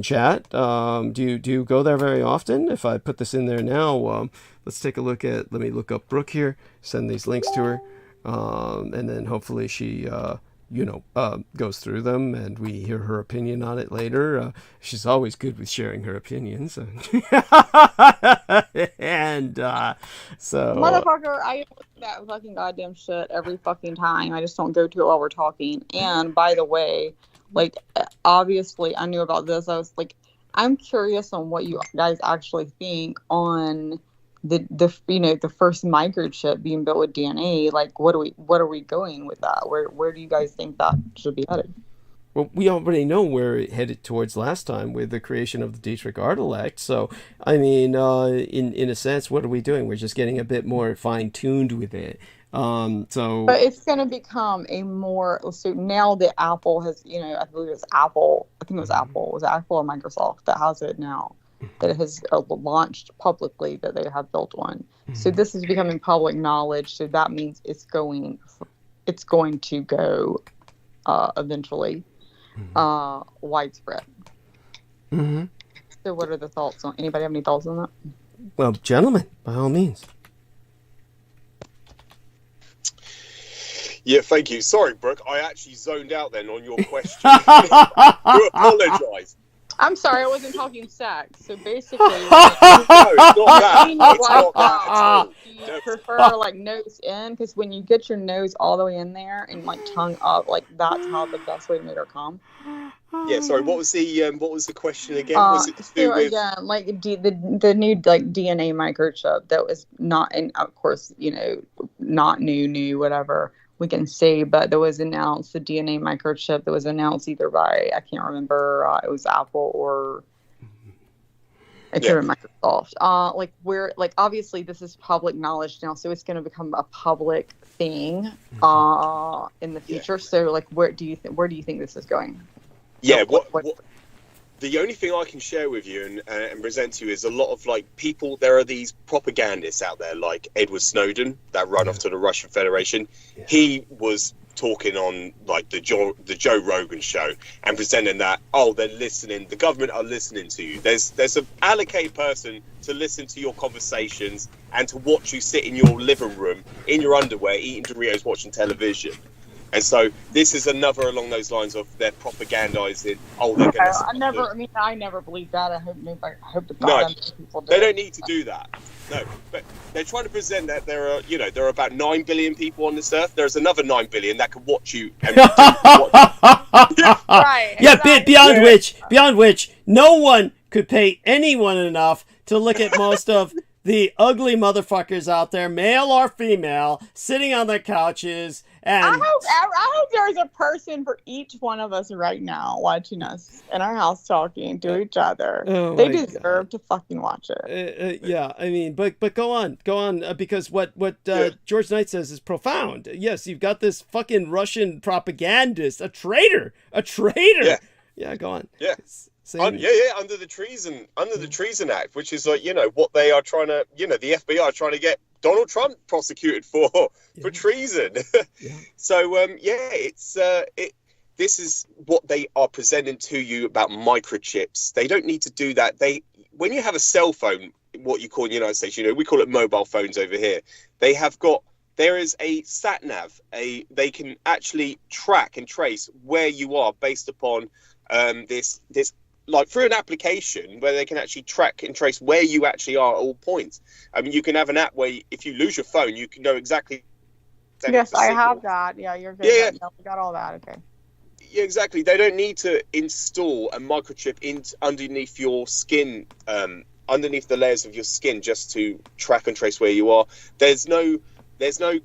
chat. Do you go there very often? If I put this in there now, let's take a look at, let me look up Brooke here, send these links to her, and then hopefully she, goes through them and we hear her opinion on it later. She's always good with sharing her opinions. And so... Motherfucker, I look at that fucking goddamn shit every fucking time. I just don't go to it while we're talking. And by the way, like, obviously, I knew about this. I was like, I'm curious on what you guys actually think on the first microchip being built with DNA. Like, what are we going with that? Where do you guys think that should be headed? Well, we already know where it headed towards last time with the creation of the Dietrich artifact. So, I mean, in a sense, what are we doing? We're just getting a bit more fine-tuned with it. But it's going to become a more, so now that Apple has, I believe it's Apple, I think it was Apple, was it Apple or Microsoft that has it now, that it has launched publicly that they have built one. So this is becoming public knowledge. So that means it's going to go eventually widespread. Mm-hmm. So what are the thoughts on, anybody have any thoughts on that? Well, gentlemen, by all means. Yeah, thank you. Sorry, Brooke, I actually zoned out then on your question. I apologise. I'm sorry, I wasn't talking sex. So basically, no, it's not that. It's not that at all. Do you prefer like nose in? Because when you get your nose all the way in there and like tongue up, like that's how the best way to make her come. Yeah, sorry. What was the question again? Was it to do with... again, like the new like DNA microchip that was not, and of course, not new, whatever we can say, but there was announced the DNA microchip that was announced either by, I can't remember, it was Apple or It's Yeah. Microsoft. Like we're like obviously this is public knowledge now, so it's going to become a public thing in the future. So like where do you think this is going? Yeah, What- the only thing I can share with you and present to you is a lot of like people. There are these propagandists out there, like Edward Snowden, that run off to the Russian Federation. Yeah. He was talking on like the Joe Rogan show and presenting that they're listening. The government are listening to you. There's an allocated person to listen to your conversations and to watch you sit in your living room in your underwear eating Doritos, watching television. And so this is another along those lines of they're propagandizing. They're going to. I never believed that. I hope the people do. They don't need to do that. No, but they're trying to present that there are about 9 billion people on this earth. There's another 9 billion that can watch you. And Right. Yeah, exactly. beyond which, no one could pay anyone enough to look at most of the ugly motherfuckers out there, male or female, sitting on their couches. And I hope there's a person for each one of us right now watching us in our house talking to each other. Oh they my deserve to fucking watch it. yeah, I mean, but go on, because what George Knight says is profound. Yes, you've got this fucking Russian propagandist, a traitor. Yeah, go on. Yeah. Under the Treason Act, which is like what they are trying to, the FBI are trying to get Donald Trump prosecuted for treason. Yeah. So this is what they are presenting to you about microchips. They don't need to do that. When you have a cell phone, what you call in the United States, we call it mobile phones over here. There is a sat nav. They can actually track and trace where you are based upon this like through an application where they can actually track and trace where you actually are at all points. I mean, you can have an app where if you lose your phone, you can know exactly. Yes, I have that. Yeah, you're good. Yeah. We got all that. Okay. Yeah, exactly. They don't need to install a microchip underneath your skin, underneath the layers of your skin, just to track and trace where you are. There's no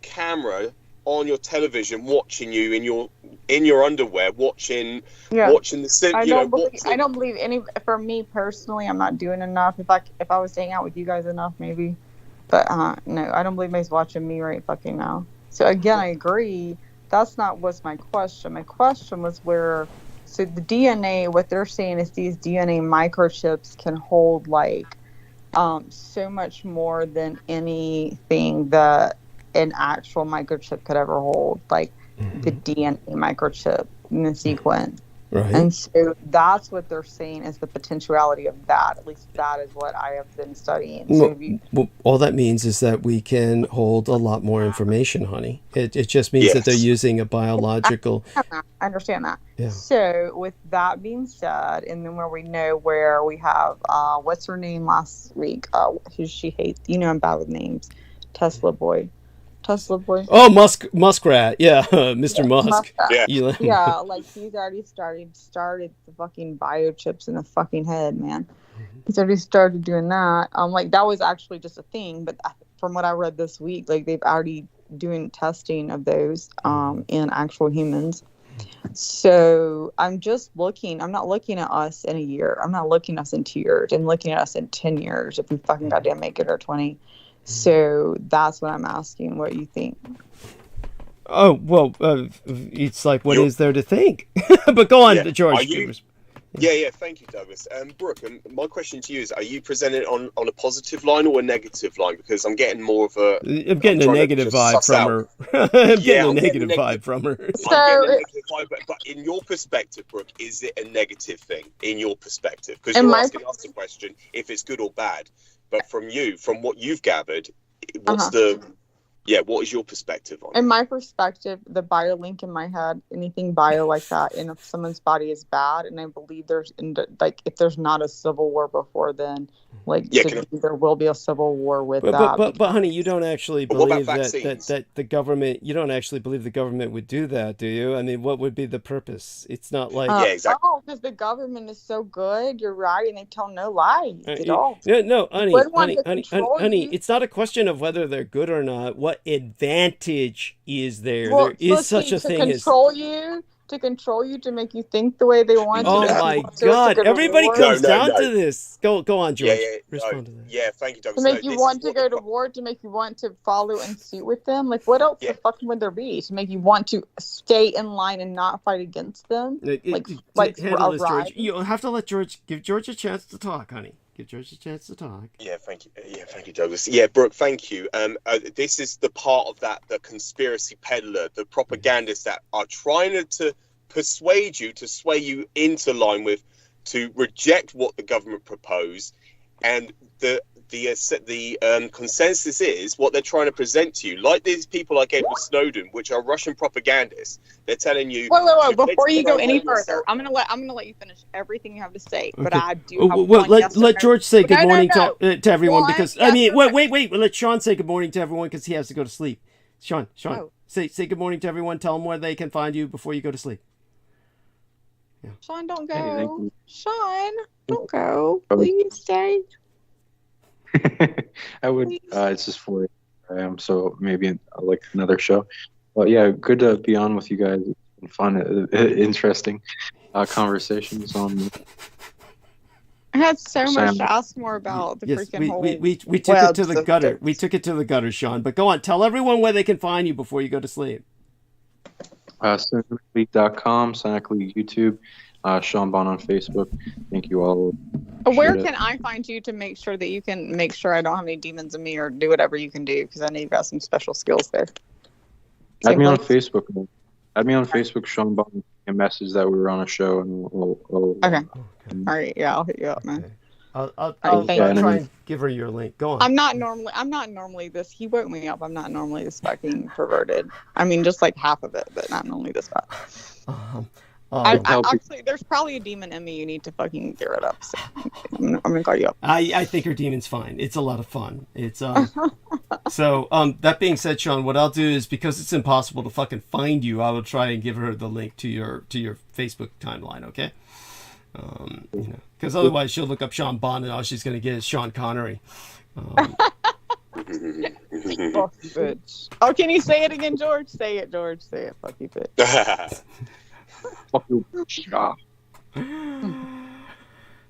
camera on your television watching you in your underwear, watching the. I don't believe any. For me personally, I'm not doing enough. If I was hanging out with you guys enough, maybe. But no, I don't believe anybody's watching me right fucking now. So again, I agree. That's not what's my question. My question was so the DNA, what they're saying is these DNA microchips can hold like so much more than anything that an actual microchip could ever hold, like the DNA microchip in the sequence. Right. And so that's what they're saying is the potentiality of that. At least that is what I have been studying. So all that means is that we can hold a lot more information, honey. It just means that they're using a biological. I understand that. Yeah. So with that being said, and then where we know where we have, what's her name last week? Who she hates. I'm bad with names. Tesla boy. Oh, Muskrat. Yeah, Mr. Musk. Yeah, like he's already started the fucking biochips in the fucking head, man. He's already started doing that. Like that was actually just a thing, but from what I read this week, like they've already doing testing of those in actual humans. So I'm just looking. I'm not looking at us in a year. I'm not looking at us in 2 years. I'm looking at us in 10 years if we fucking goddamn make it, or 20. So that's what I'm asking. What you think? Oh, well, it's like, what is there to think? But go on, George. Yeah. Thank you, Douglas. Brooke, my question to you is: are you presenting on a positive line or a negative line? Because I'm getting more of a. I'm getting a negative vibe from her. I'm getting a negative vibe from her. But in your perspective, Brooke, is it a negative thing in your perspective? Because you're asking us the question if it's good or bad. But from what you've gathered, what is your perspective on it? In my perspective, the bio link in my head, anything bio like that in someone's body is bad. And I believe if there's not a civil war before then, there will be a civil war with that. But honey, you don't actually believe that the government, you don't actually believe the government would do that, do you? I mean, what would be the purpose? It's not like... exactly. Oh, because the government is so good. You're right. And they tell no lies. They don't. No, honey, it's not a question of whether they're good to advantage is there? Well, there is such a thing to to control you, to make you think the way they want Oh you. To my make you God! go to Everybody war, comes No, down no. to this. Go on, George. Yeah, Respond to that. yeah. Thank you, to Douglas. make No, you this want is to what go the to pro- war, to make you want to follow in suit with them. Like, what else Yeah. the fuck would there be to make you want to stay in line and not fight against them? Like Handle a this, George. ride? You have to let give George a chance to talk, honey. Give George a chance to talk. Yeah, thank you. Yeah, thank you, Douglas. Yeah, Brooke, thank you. This is the part of the conspiracy peddler, the propagandists that are trying to persuade you, to sway you into line with, to reject what the government proposed, and the consensus is what they're trying to present to you. Like these people like Edward Snowden, which are Russian propagandists. They're telling you. Wait! Before you go any further, I'm gonna let you finish everything you have to say. But Okay. I do have Well, let George say good morning No. to everyone, because I mean, Yes, wait. Let Sean say good morning to everyone because he has to go to sleep. Sean, Oh. say good morning to everyone. Tell them where they can find you before you go to sleep. Sean, don't Hey, thank go. you. Sean, don't go. Oh. Please stay. I would. It's just 4 a.m. So maybe like another show. Well, yeah, good to be on with you guys. It's been fun, interesting conversations on. I had so much Sam. to ask more about the Yes, freaking whole. we took it web to the gutter. systems. We took it to the gutter, Sean. But go on, tell everyone where they can find you before you go to sleep. SonicLeague.com, Sonic League YouTube, Sean Bond on Facebook. Thank you all. Where Appreciate can I find you to make sure that you can make sure I don't have any demons in me, or do whatever you can do, because I know you've got some special skills there. Add me on place? Facebook. Add me on Facebook, Sean Bond. A message that we were on a show, and we'll Okay. All right. Yeah, I'll hit you up, man. Okay. I'll thank you. try and give her your link. Go on. I'm not normally this. He woke me up. I'm not normally this fucking perverted. I mean, just like half of it, but not normally this bad. I actually, there's probably a demon in me you need to fucking get rid of. So I'm gonna call you up. I think her demon's fine. It's a lot of fun. It's so that being said, Sean, what I'll do is, because it's impossible to fucking find you, I will try and give her the link to your Facebook timeline. Okay. Because otherwise she'll look up Sean Bond and all she's gonna get is Sean Connery. Fuck you, bitch. Oh, can you say it again, George? Say it, George. Say it. Fuck you, bitch. Fuck you.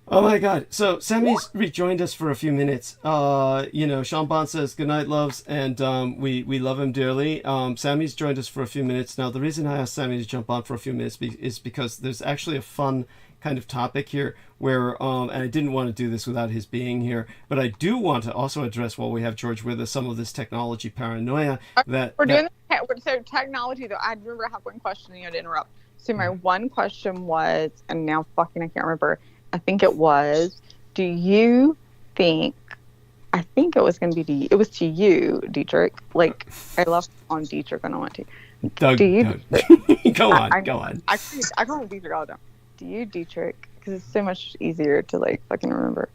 Oh my God! So Sammy's rejoined us for a few minutes. Sean Bond says good night, loves, and we love him dearly. Sammy's joined us for a few minutes now. The reason I asked Sammy to jump on for a few minutes is because there's actually a fun kind of topic here where, and I didn't want to do this without his being here, but I do want to also address, while we have George with us, some of this technology paranoia that We're doing so technology though. I remember I have one question. You had to interrupt. So my one question was, and now fucking I can't remember. I think it was, do you think, I think it was going to be, it was to you, Dietrich. Like, I love on Dietrich when I want to. Doug, do you? Go on. I call him Dietrich all the time. Do you, Dietrich? Because it's so much easier to like fucking remember.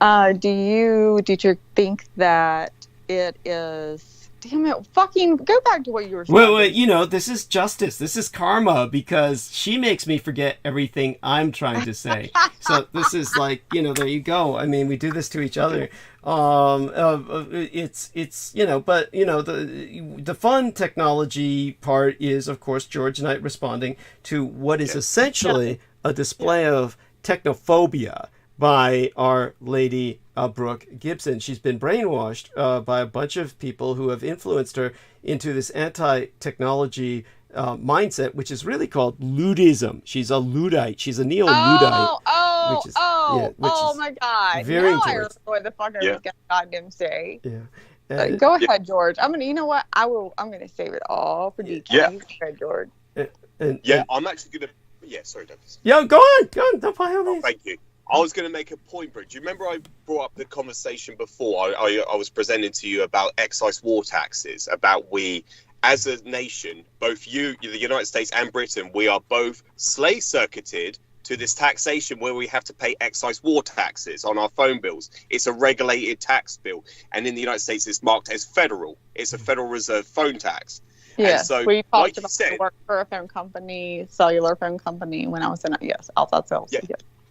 Do you, Dietrich, think that it is? Damn it! Fucking go back to what you were saying. Well, this is justice. This is karma, because she makes me forget everything I'm trying to say. So this is like, there you go. I mean, we do this to each other. It's but the fun technology part is, of course, George and I responding to what is essentially a display of technophobia by Our Lady Brooke Gibson. She's been brainwashed by a bunch of people who have influenced her into this anti-technology mindset, which is really called Luddism. She's a Luddite. She's a neo-Luddite. Oh my God! Very now I important. remember what the fuck I was gonna goddamn say. Yeah. Go ahead, George. I'm gonna. You know what? I'm gonna save it all for DK. Yeah. Go ahead, George. I'm actually gonna. Yeah, sorry, Douglas. Yeah, go on. Don't by all means. Thank you. I was going to make a point, Bro. Do you remember I brought up the conversation before? I was presenting to you about excise war taxes, about we, as a nation, both the United States and Britain, we are both slave circuited to this taxation where we have to pay excise war taxes on our phone bills. It's a regulated tax bill. And in the United States, it's marked as federal. It's a Federal Reserve phone tax. Yeah, so, we talked like you about said, work for a phone company, cellular phone company, when I was in outside sales. Yeah.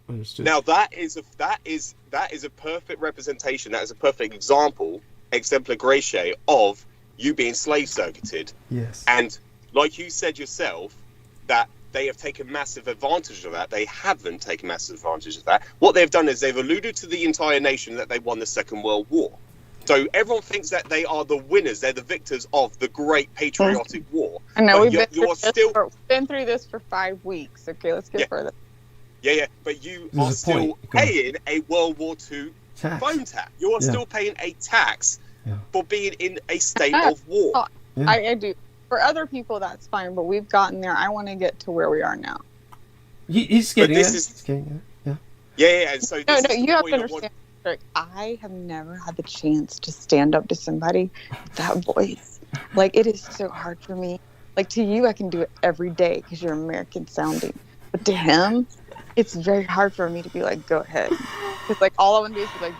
Understood. Now that is a perfect representation. That is a perfect example, exemplification of you being slave circuited. Yes. And like you said yourself, that they have taken massive advantage of that. They haven't taken massive advantage of that. What they've done is they've alluded to the entire nation that they won the Second World War. So everyone thinks that they are the winners, they're the victors of the great patriotic war. I know we've been through this for 5 weeks. Okay, let's get further. Yeah, but you are still paying a World War II phone tax. You are still paying a tax for being in a state of war. I do. For other people, that's fine, but we've gotten there. I want to get to where we are now. He's getting it. Yeah. And so no, you have to understand. I have never had the chance to stand up to somebody with that voice. Like, it is so hard for me. Like, to you, I can do it every day because you're American sounding. But to him, it's very hard for me to be like, go ahead. Because, like, all I want to do is be like,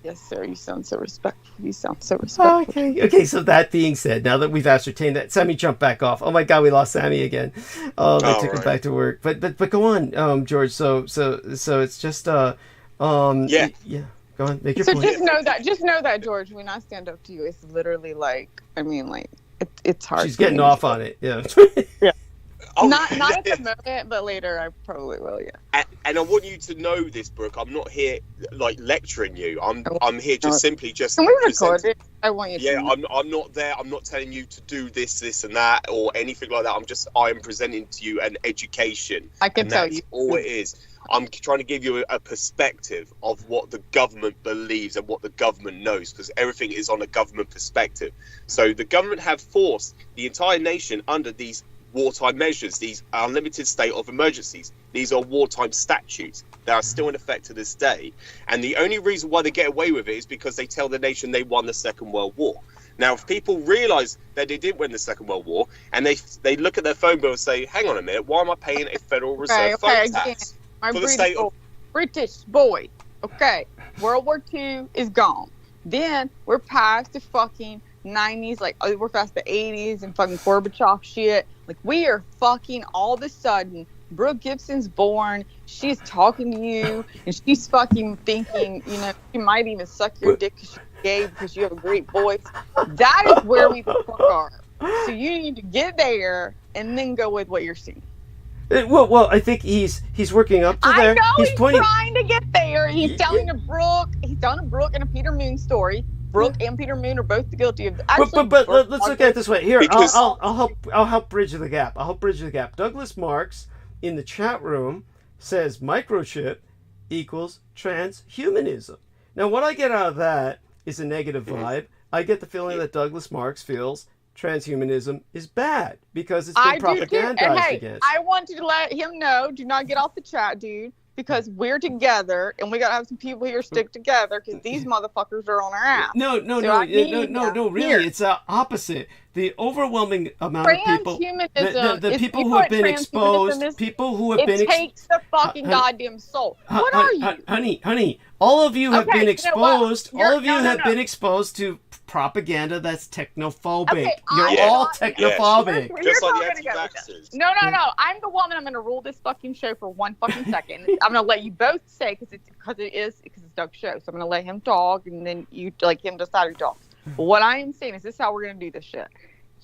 yes, sir, you sound so respectful. You sound so respectful. Okay, so that being said, now that we've ascertained that, Sammy jumped back off. Oh my God, we lost Sammy again. They took him back to work. But go on, George. So it's just, Go on, make your point. So just know that, George, when I stand up to you, it's literally like, it's hard. She's getting off on it, yeah. Not at the moment, but later I probably will, yeah. And I want you to know this, Brooke. I'm not here like lecturing you. I'm here just simply just. Can we record it? I want you to. Yeah, I'm not there. I'm not telling you to do this, and that, or anything like that. I am presenting to you an education. I can tell you. All it is. I'm trying to give you a perspective of what the government believes and what the government knows, because everything is on a government perspective. So the government have forced the entire nation under these wartime measures, these unlimited state of emergencies. These are wartime statutes that are still in effect to this day. And the only reason why they get away with it is because they tell the nation they won the Second World War. Now, if people realize that they did win the Second World War, and they look at their phone bill and say, hang on a minute, why am I paying a Federal Reserve phone tax? For the state of British boy. Okay, World War II is gone. Then we're past the fucking 90s, like we're past the 80s and fucking Gorbachev shit. Like, we are fucking all of a sudden, Brooke Gibson's born, she's talking to you, and she's fucking thinking, she might even suck your dick because you're gay because you have a great voice. That is where we the fuck are. So you need to get there and then go with what you're seeing. Well, I think he's working up to there. I know he's trying to get there. He's telling a Brooke and a Peter Moon story. Brooke and Peter Moon are both guilty of. But let's look at it this way. Here, I'll help bridge the gap. Douglas Marks in the chat room says microchip equals transhumanism. Now, what I get out of that is a negative vibe. I get the feeling that Douglas Marks feels transhumanism is bad because it's been propagandized against. I want to let him know, do not get off the chat, dude, because we're together and we gotta have some people here stick together because these motherfuckers are on our ass. No, really, it's opposite. The overwhelming amount of people, the people who have been exposed, it takes the fucking goddamn soul. What are you, honey? All of you have been exposed. All of you have been exposed to propaganda that's technophobic. Okay, You're all technophobic. Just like the anti-vaxxers. No. I'm the woman. I'm going to rule this fucking show for 1 fucking second. I'm going to let you both say because it's Doug's show. So I'm going to let him talk, and then you like him decide who talks. But what I am saying is this is how we're going to do this shit.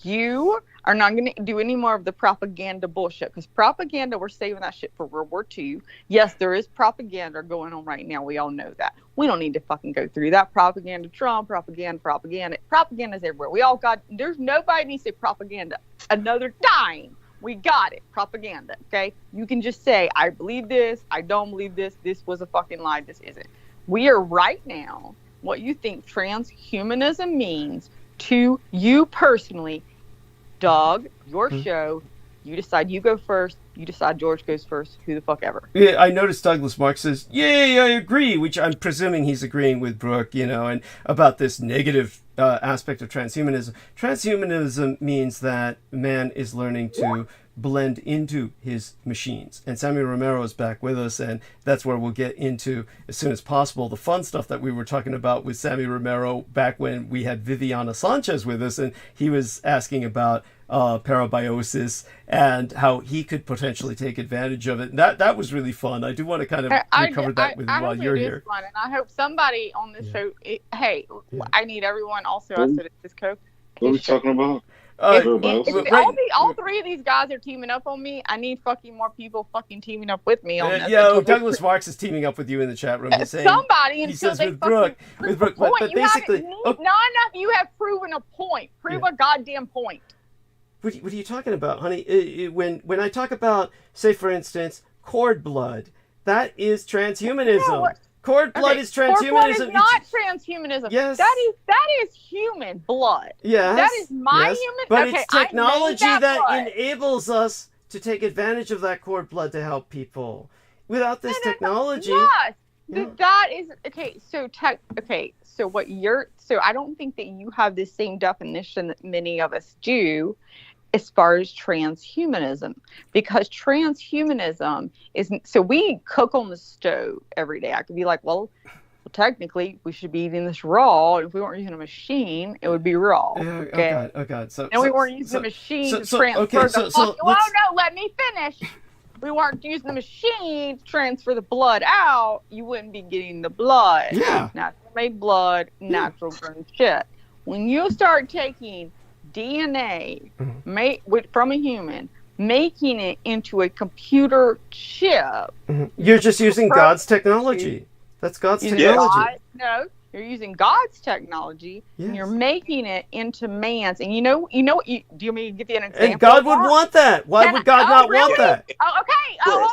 You are not going to do any more of the propaganda bullshit, because propaganda, we're saving that shit for World War II. Yes, there is propaganda going on right now. We all know that. We don't need to fucking go through that. Propaganda Trump, propaganda. Propaganda's everywhere. There's nobody needs to say propaganda another time. We got it. Propaganda, okay? You can just say, I believe this, I don't believe this, this was a fucking lie, this isn't. We are right now, what you think transhumanism means to you personally. Doug, your show, you decide you go first, you decide George goes first, who the fuck ever. Yeah, I noticed Douglas Marks says, yay, I agree, which I'm presuming he's agreeing with Brooke, and about this negative aspect of transhumanism. Transhumanism means that man is learning to blend into his machines. And Sammy Romero is back with us, and that's where we'll get into, as soon as possible, the fun stuff that we were talking about with Sammy Romero back when we had Viviana Sanchez with us, and he was asking about parabiosis and how he could potentially take advantage of it. And that was really fun. I do want to kind of recover that with you while you're here. Fun, and I hope somebody on this show, I need everyone also, I said it's Coke. What are we talking about? All three of these guys are teaming up on me, I need fucking more people fucking teaming up with me on this. Douglas Marks is teaming up with you in the chat room. He's saying somebody he until says they with Brooke, but basically, not enough. You have proven a point. Prove a goddamn point. What are you talking about, honey? When I talk about, say, for instance, cord blood, that is transhumanism. Cord blood is transhumanism. Cord blood is not transhumanism. Yes. That is human blood. Yes. That is my human. But it's technology that enables us to take advantage of that cord blood to help people. Without this technology. Yes. That is okay. So what you're. So I don't think that you have the same definition that many of us do, as far as transhumanism, because transhumanism isn't. So we cook on the stove every day. I could be like, well, technically we should be eating this raw. If we weren't using a machine, it would be raw. Okay. Oh God. We weren't using a machine to transfer the. No, let me finish. We weren't using the machine to transfer the blood out. You wouldn't be getting the blood. Yeah. Natural made blood, natural grown shit. When you start taking DNA from a human, making it into a computer chip. You're just using God's technology. That's God's technology. No, you're using God's technology, and you're making it into man's. And you know, do you want me to give you an example? And God would want that. Why would God not want that? Oh, okay. Whoa.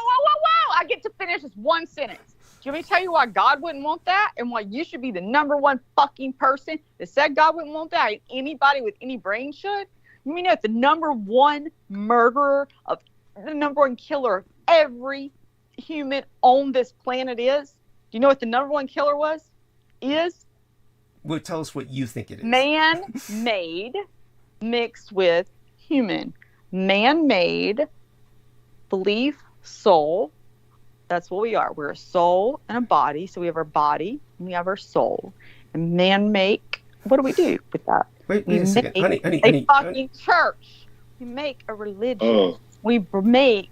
I get to finish this one sentence. Do you want me to tell you why God wouldn't want that, and why you should be the number one fucking person that said God wouldn't want that, and anybody with any brain should? You mean that the number one murderer of the number one killer of every human on this planet is? Do you know what the number one killer is? Well, tell us what you think it is. Man-made mixed with human. Man-made, belief, soul. That's what we are. We're a soul and a body. So we have our body and we have our soul. And man-make, what do we do with that? Wait a second. Honey. Church. We make a religion. We make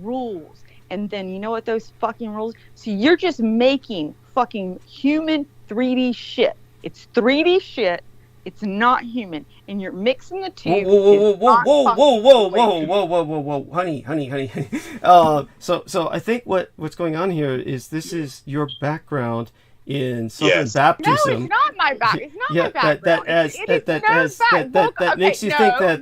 rules. And then you know what those fucking rules? So you're just making fucking human 3D shit. It's 3D shit. It's not human. And you're mixing the two. Whoa, honey. So I think what's going on here is this is your background in Southern Baptism. No, it's not my background. It's not my background. That makes you think that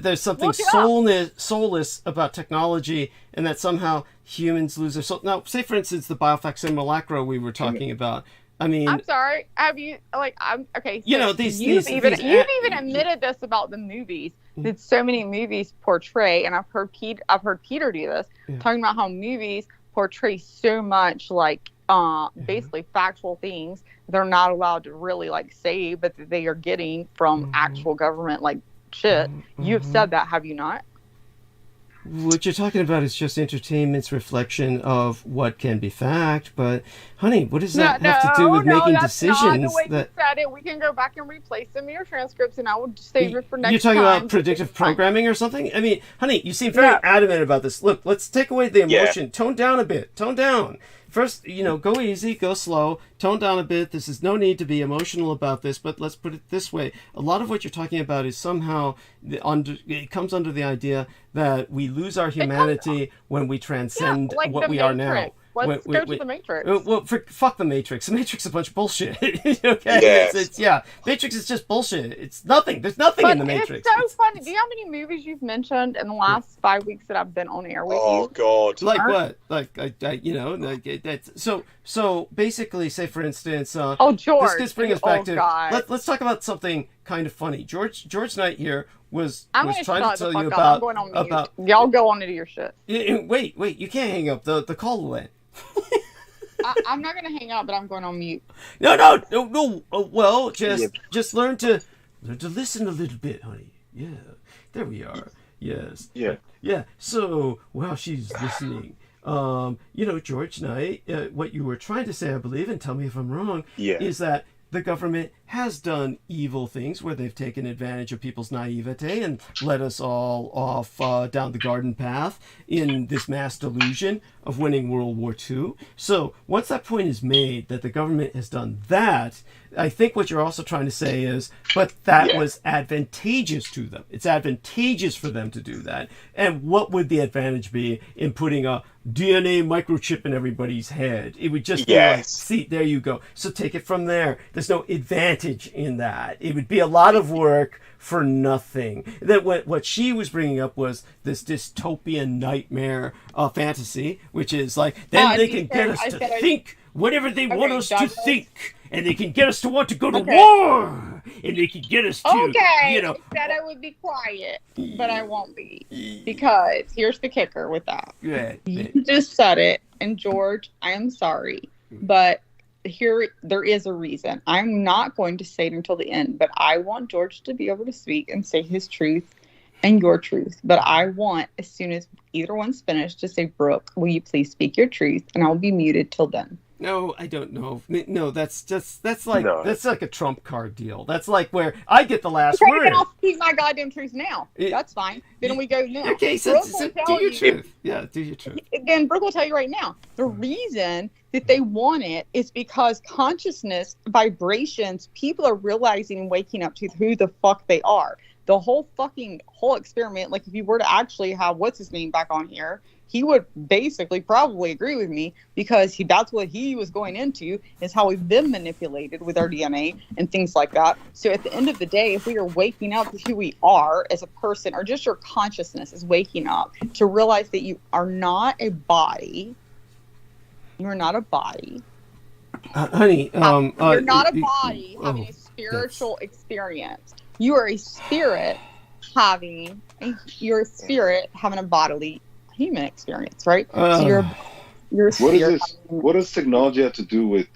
there's something soulless about technology, and that somehow humans lose their soul. Now, say for instance the biofacsimilacro we were talking about. I mean, I'm sorry. Have you okay? So you know you've even admitted this about the movies. That so many movies portray, and I've heard Peter do this, talking about how movies portray so much like basically factual things they're not allowed to really like say, but that they are getting from actual government like shit. You've said that, have you not? What you're talking about is just entertainment's reflection of what can be fact, but honey, what does that have to do with making decisions? Not the way you said it. We can go back and replace some of your transcripts, and I will save it for next time. You're talking about predictive programming or something? I mean, honey, you seem very adamant about this. Look, let's take away the emotion. Tone down a bit. Tone down. First, go easy, go slow, tone down a bit. There's no need to be emotional about this, but let's put it this way. A lot of what you're talking about is somehow, it comes under the idea that we lose our humanity when we transcend what we are now. Let's go to the Matrix. Well, fuck the Matrix. The Matrix is a bunch of bullshit. Okay? Yes. Matrix is just bullshit. It's nothing. There's nothing in the Matrix. It's so funny. Do you know how many movies you've mentioned in the last 5 weeks that I've been on air with you? Oh, God. Like what? So basically, say for instance, George. This brings us back to let's talk about something kind of funny. George Knight here was trying to tell you about y'all go on into your shit. Wait, you can't hang up. The call will end. I'm not gonna hang up, but I'm going on mute. No. Well, just learn to listen a little bit, honey. Yeah, there we are. Yes. Yeah. So while she's listening, George Knight, what you were trying to say, I believe, and tell me if I'm wrong, is that the government has done evil things where they've taken advantage of people's naivete and led us all off down the garden path in this mass delusion of winning World War II. So once that point is made that the government has done that, I think what you're also trying to say is, but that was advantageous to them. It's advantageous for them to do that. And what would the advantage be in putting a DNA microchip in everybody's head? It would just be like, see, there you go. So take it from there. There's no advantage in that. It would be a lot of work for nothing. That what she was bringing up was this dystopian nightmare fantasy, which is like, then they can get us to think whatever they want us to think. And they can get us to want to go to war. And they can get us to, you know. Said I would be quiet, but I won't be. Because here's the kicker with that. You just said it. And George, I am sorry. But there is a reason. I'm not going to say it until the end. But I want George to be able to speak and say his truth and your truth. But I want, as soon as either one's finished, to say, Brooke, will you please speak your truth? And I'll be muted till then. No, I don't know. No, that's like a trump card deal. That's like where I get the last word. I'll speak my goddamn truth now. That's fine. Then we go now. Okay, so do your truth. Yeah, do your truth. Then Brooke will tell you right now. The reason that they want it is because consciousness, vibrations, people are realizing and waking up to who the fuck they are. The whole experiment, like if you were to actually have what's his name back on here, he would basically probably agree with me, because that's what he was going into, is how we've been manipulated with our DNA and things like that. So at the end of the day, if we are waking up to who we are as a person, or just your consciousness is waking up to realize that you are not a body. You're not a body. Honey, you're not a body having a spiritual experience. You are a spirit having a bodily human experience, right? So you're what does technology have to do with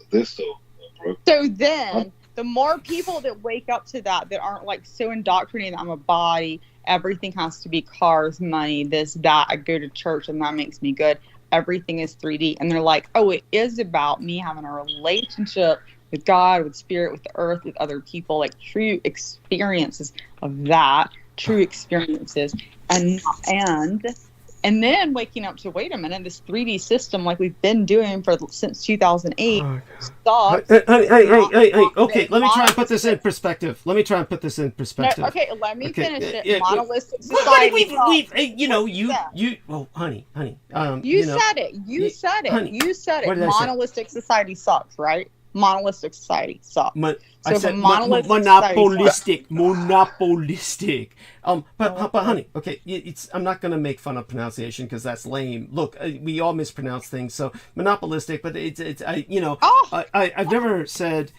this though, Brooke? So then the more people that wake up to that aren't like so indoctrinated, I'm a body, everything has to be cars, money, this, that, I go to church and that makes me good, everything is 3D, and they're like, oh, it is about me having a relationship with God, with spirit, with the earth, with other people, like true experiences of that, true experiences, and then waking up to, wait a minute, this 3D system, like we've been doing since 2008, stops. Hey, okay, let me try and put this in perspective. No, okay, let me finish it. Monolithic society. Well, honey. You said it. You said it. Monolithic society sucks, right? Monolistic society sucks. I said monopolistic. But honey, okay, I'm not gonna make fun of pronunciation because that's lame. Look, we all mispronounce things, so monopolistic. But I've never said,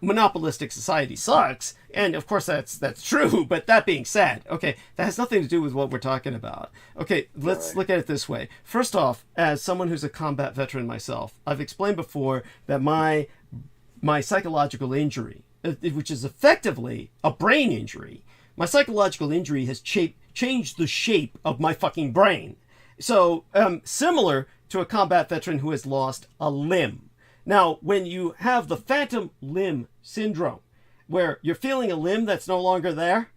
monopolistic society sucks, and of course that's true. But that being said, okay, that has nothing to do with what we're talking about. Okay, let's look at it this way. First off, as someone who's a combat veteran myself, I've explained before that my psychological injury, which is effectively a brain injury, my psychological injury has changed the shape of my fucking brain. So similar to a combat veteran who has lost a limb. Now, when you have the phantom limb syndrome, where you're feeling a limb that's no longer there,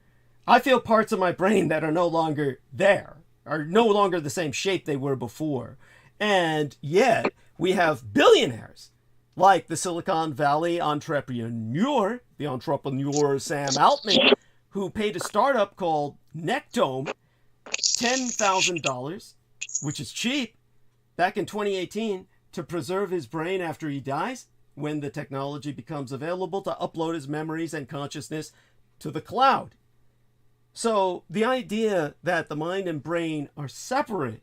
I feel parts of my brain that are no longer there, are no longer the same shape they were before. And yet, we have billionaires like the Silicon Valley entrepreneur, the entrepreneur Sam Altman, who paid a startup called Nectome $10,000, which is cheap, back in 2018, to preserve his brain after he dies, when the technology becomes available to upload his memories and consciousness to the cloud. So the idea that the mind and brain are separate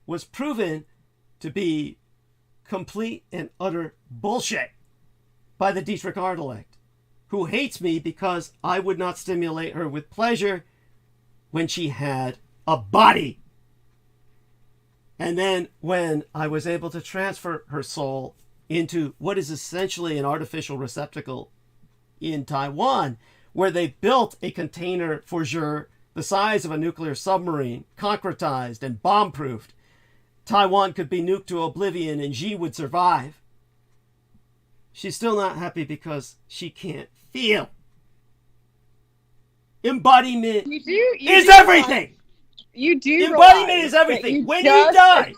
was proven to be complete and utter bullshit by the Dietrich intellect, who hates me because I would not stimulate her with pleasure when she had a body. And then when I was able to transfer her soul into what is essentially an artificial receptacle in Taiwan, where they built a container for her the size of a nuclear submarine, concretized and bomb-proofed, Taiwan could be nuked to oblivion and Xi would survive. She's still not happy because she can't feel. Embodiment is everything. You do. Embodiment is everything. When you die,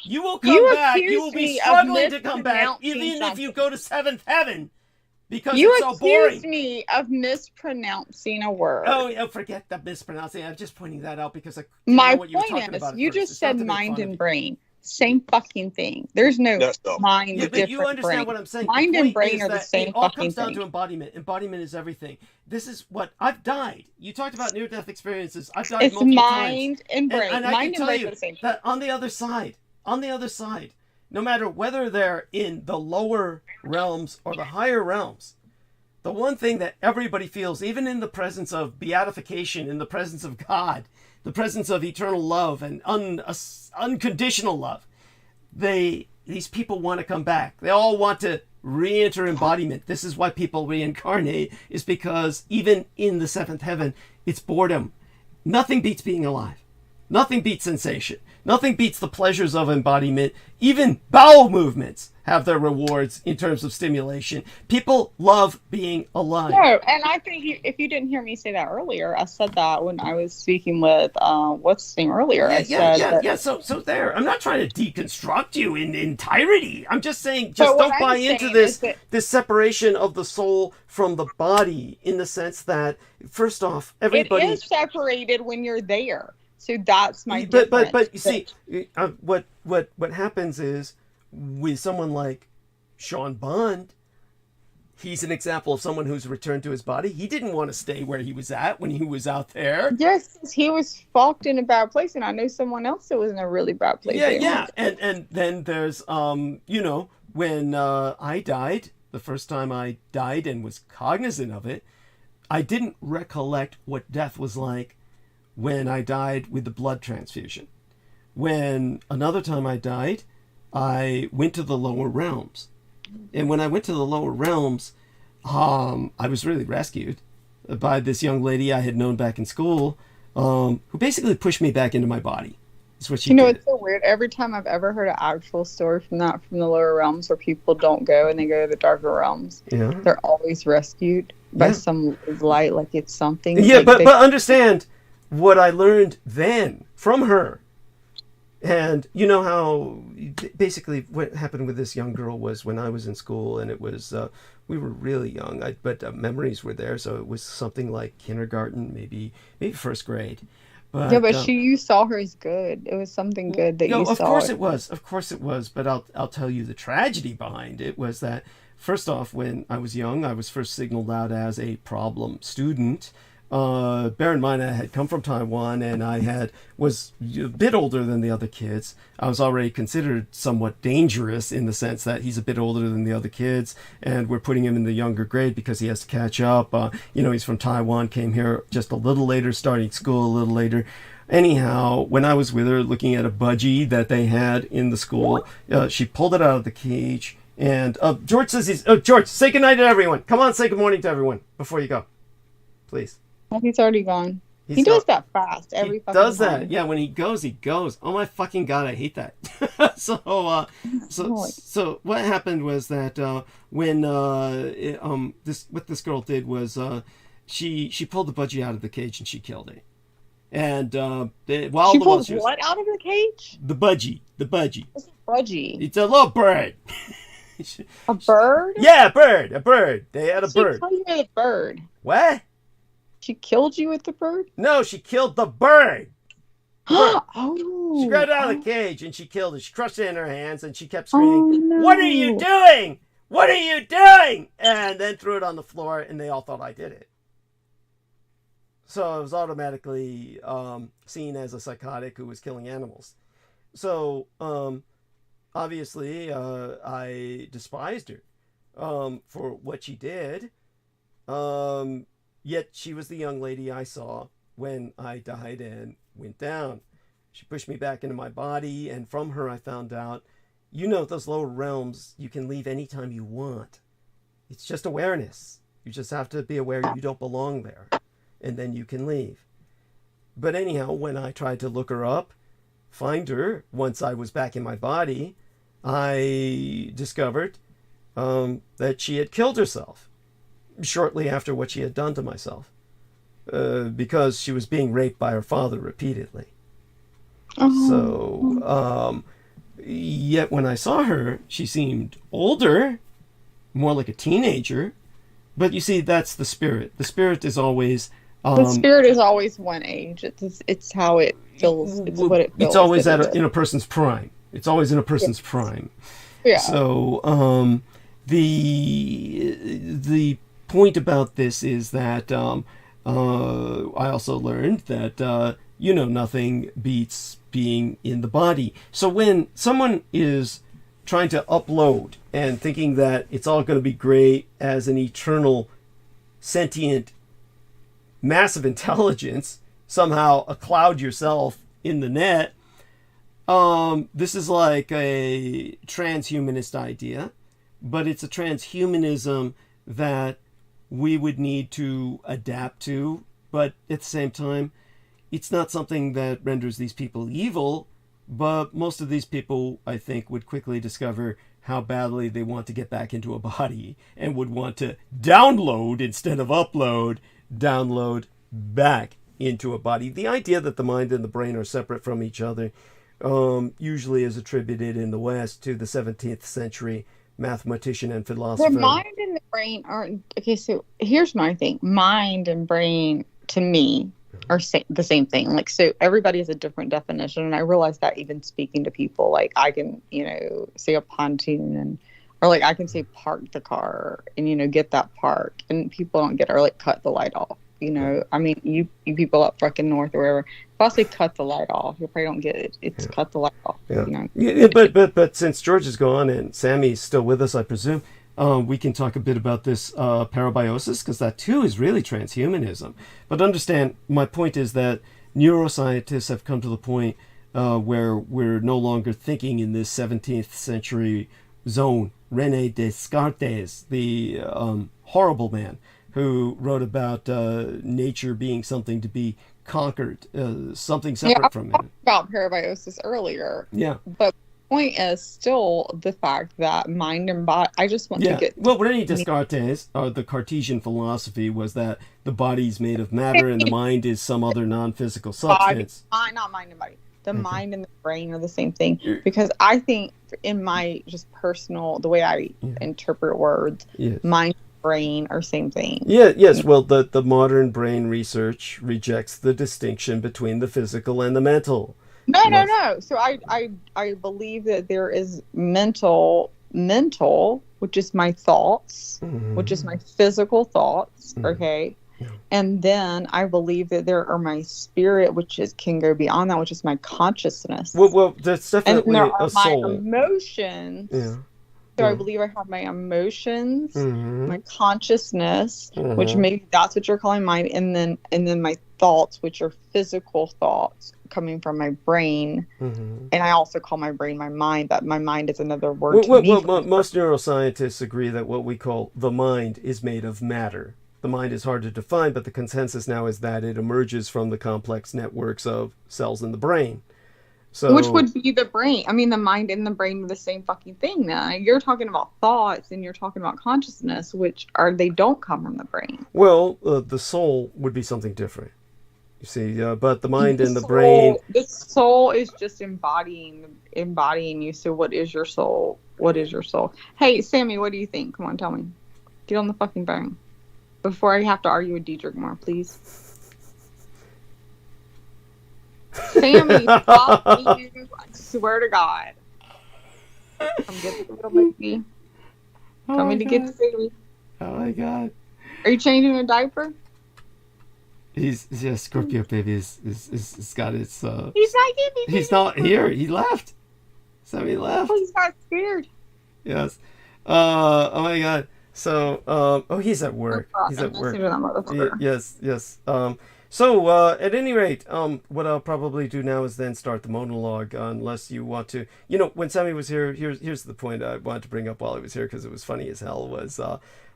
you will come back. You will be struggling to come back, even if you go to seventh heaven, because it's so boring. You accused me of mispronouncing a word. Oh, forget the mispronouncing. I'm just pointing that out because I know what you were talking about. You just said mind and brain. Same fucking thing. There's no mind. Yeah, but you understand brain. what I'm saying. Mind and brain are the same it all fucking comes down thing. to embodiment. Embodiment is everything. This is what I've died. You talked about near-death experiences. I've died multiple times. It's mind and brain. And mind and brain are the same. That on the other side, no matter whether they're in the lower realms or the higher realms, the one thing that everybody feels, even in the presence of beatification, in the presence of God, the presence of eternal love and unconditional love, these people want to come back. They all want to re-enter embodiment. This is why people reincarnate, is because even in the seventh heaven, it's boredom. Nothing beats being alive. Nothing beats sensation. Nothing beats the pleasures of embodiment. Even bowel movements have their rewards in terms of stimulation. People love being alive. No, and I think if you didn't hear me say that earlier, I said that when I was speaking with what's his name earlier. So there. I'm not trying to deconstruct you in entirety. I'm just saying, just don't buy into this separation of the soul from the body, in the sense that, first off, everybody it is separated when you're there. So that's my difference. But you see, what happens is, with someone like Sean Bond, he's an example of someone who's returned to his body. He didn't want to stay where he was at when he was out there. Yes, he was fucked in a bad place, and I know someone else that was in a really bad place. Yeah. And then there's when I died, the first time I died and was cognizant of it, I didn't recollect what death was like when I died with the blood transfusion. When another time I died, I went to the lower realms. And when I went to the lower realms, I was really rescued by this young lady I had known back in school, who basically pushed me back into my body. That's what she did. It's so weird. Every time I've ever heard an actual story from the lower realms where people don't go and they go to the darker realms, they're always rescued by some light, like it's something. Yeah, but understand what I learned then from her. And you know how basically what happened with this young girl was, when I was in school, and it was we were really young, but memories were there, so it was something like kindergarten, maybe first grade. But you saw her as good. It was something good that you saw. Of course it was. But I'll tell you the tragedy behind it was that, first off, when I was young, I was first signaled out as a problem student. Bear in mind, I had come from Taiwan, and I was a bit older than the other kids. I was already considered somewhat dangerous, in the sense that he's a bit older than the other kids, and we're putting him in the younger grade because he has to catch up. He's from Taiwan, came here just a little later, starting school a little later. Anyhow, when I was with her looking at a budgie that they had in the school, she pulled it out of the cage, and George says George, say goodnight to everyone. Come on, say good morning to everyone before you go, please. He's already gone. He does that fast every fucking time. He does that. Yeah, when he goes. Oh my fucking God, I hate that. So what happened was that when what this girl did was she pulled the budgie out of the cage and she killed it. And while she the pulled what out of the cage? The budgie. What's a budgie? It's a little bird. A bird? Yeah, a bird. They had a bird. She killed you with a bird. What? She killed you with the bird? No, she killed the bird. Oh. She grabbed it out of the cage and she killed it. She crushed it in her hands and she kept screaming, no. What are you doing? What are you doing? And then threw it on the floor, and they all thought I did it. So I was automatically seen as a psychotic who was killing animals. So obviously I despised her for what she did. Yet she was the young lady I saw when I died and went down. She pushed me back into my body, and from her I found out, those lower realms, you can leave anytime you want. It's just awareness. You just have to be aware you don't belong there, and then you can leave. But anyhow, when I tried to look her up, find her, once I was back in my body, I discovered that she had killed herself shortly after what she had done to myself, because she was being raped by her father repeatedly. So, yet when I saw her, she seemed older, more like a teenager. But you see, that's the spirit. The spirit is always... the spirit is always one age. It's how it feels. It's what it feels. It's always in a person's prime. It's always in a person's prime. Yeah. So the point about this is that I also learned that nothing beats being in the body. So when someone is trying to upload and thinking that it's all going to be great as an eternal sentient massive intelligence, somehow a cloud yourself in the net, this is like a transhumanist idea, but it's a transhumanism that we would need to adapt to, but at the same time, it's not something that renders these people evil, but most of these people, I think, would quickly discover how badly they want to get back into a body and would want to download instead of upload, download back into a body. The idea that the mind and the brain are separate from each other usually is attributed in the West to the 17th century mathematician and philosopher. The mind and the brain aren't... Okay, so here's my thing. Mind and brain, to me, are the same thing. Like, so everybody has a different definition, and I realize that even speaking to people, like I can, say a pontoon, or like I can say park the car and get that park, and people don't get it, or like cut the light off. I mean, you people up fucking north or wherever, if I say cut the light off, you probably don't get it. It's cut the light off. Yeah, but since George is gone and Sammy's still with us, I presume, we can talk a bit about this parabiosis, because that too is really transhumanism. But understand, my point is that neuroscientists have come to the point where we're no longer thinking in this 17th century zone. René Descartes, the horrible man who wrote about nature being something to be conquered, something separate from it. I talked about parabiosis earlier. Yeah. But the point is still the fact that mind and body, I just want to get... Well, René Descartes, the Cartesian philosophy was that the body's made of matter and the mind is some other non-physical substance. Not mind and body. The mind and the brain are the same thing. Because I think in my just personal, the way I interpret words, mind brain are same thing. Yes. Well, the modern brain research rejects the distinction between the physical and the mental. No. So I believe that there is mental, which is my thoughts, which is my physical thoughts. Okay. And then I believe that there are my spirit, which can go beyond that, which is my consciousness. Well, that's definitely and there are a soul. My emotions. Yeah. So I believe I have my emotions, my consciousness, which maybe that's what you're calling mind, and then my thoughts, which are physical thoughts coming from my brain. And I also call my brain my mind. That my mind is another word to me. Most neuroscientists agree that what we call the mind is made of matter. The mind is hard to define, but the consensus now is that it emerges from the complex networks of cells in the brain. So, which would be the brain. I mean, the mind and the brain are the same fucking thing now. You're talking about thoughts and you're talking about consciousness, they don't come from the brain. Well, the soul would be something different. You see, but the mind and the brain... The soul is just embodying you. So what is your soul? What is your soul? Hey, Sammy, what do you think? Come on, tell me. Get on the fucking phone. Before I have to argue with Dietrich more, please. Sammy, fuck you. I swear to God. Come get the little baby. Tell me to get the baby. Oh my God. Are you changing a diaper? Scorpio baby is got its... He's not getting He's not here. He left. Sammy left. Oh, he's got scared. Yes. Oh my God. So, he's at work. He's at work. Yes. So, at any rate, what I'll probably do now is then start the monologue, unless you want to... when Sammy was here, here's the point I wanted to bring up while he was here, because it was funny as hell, was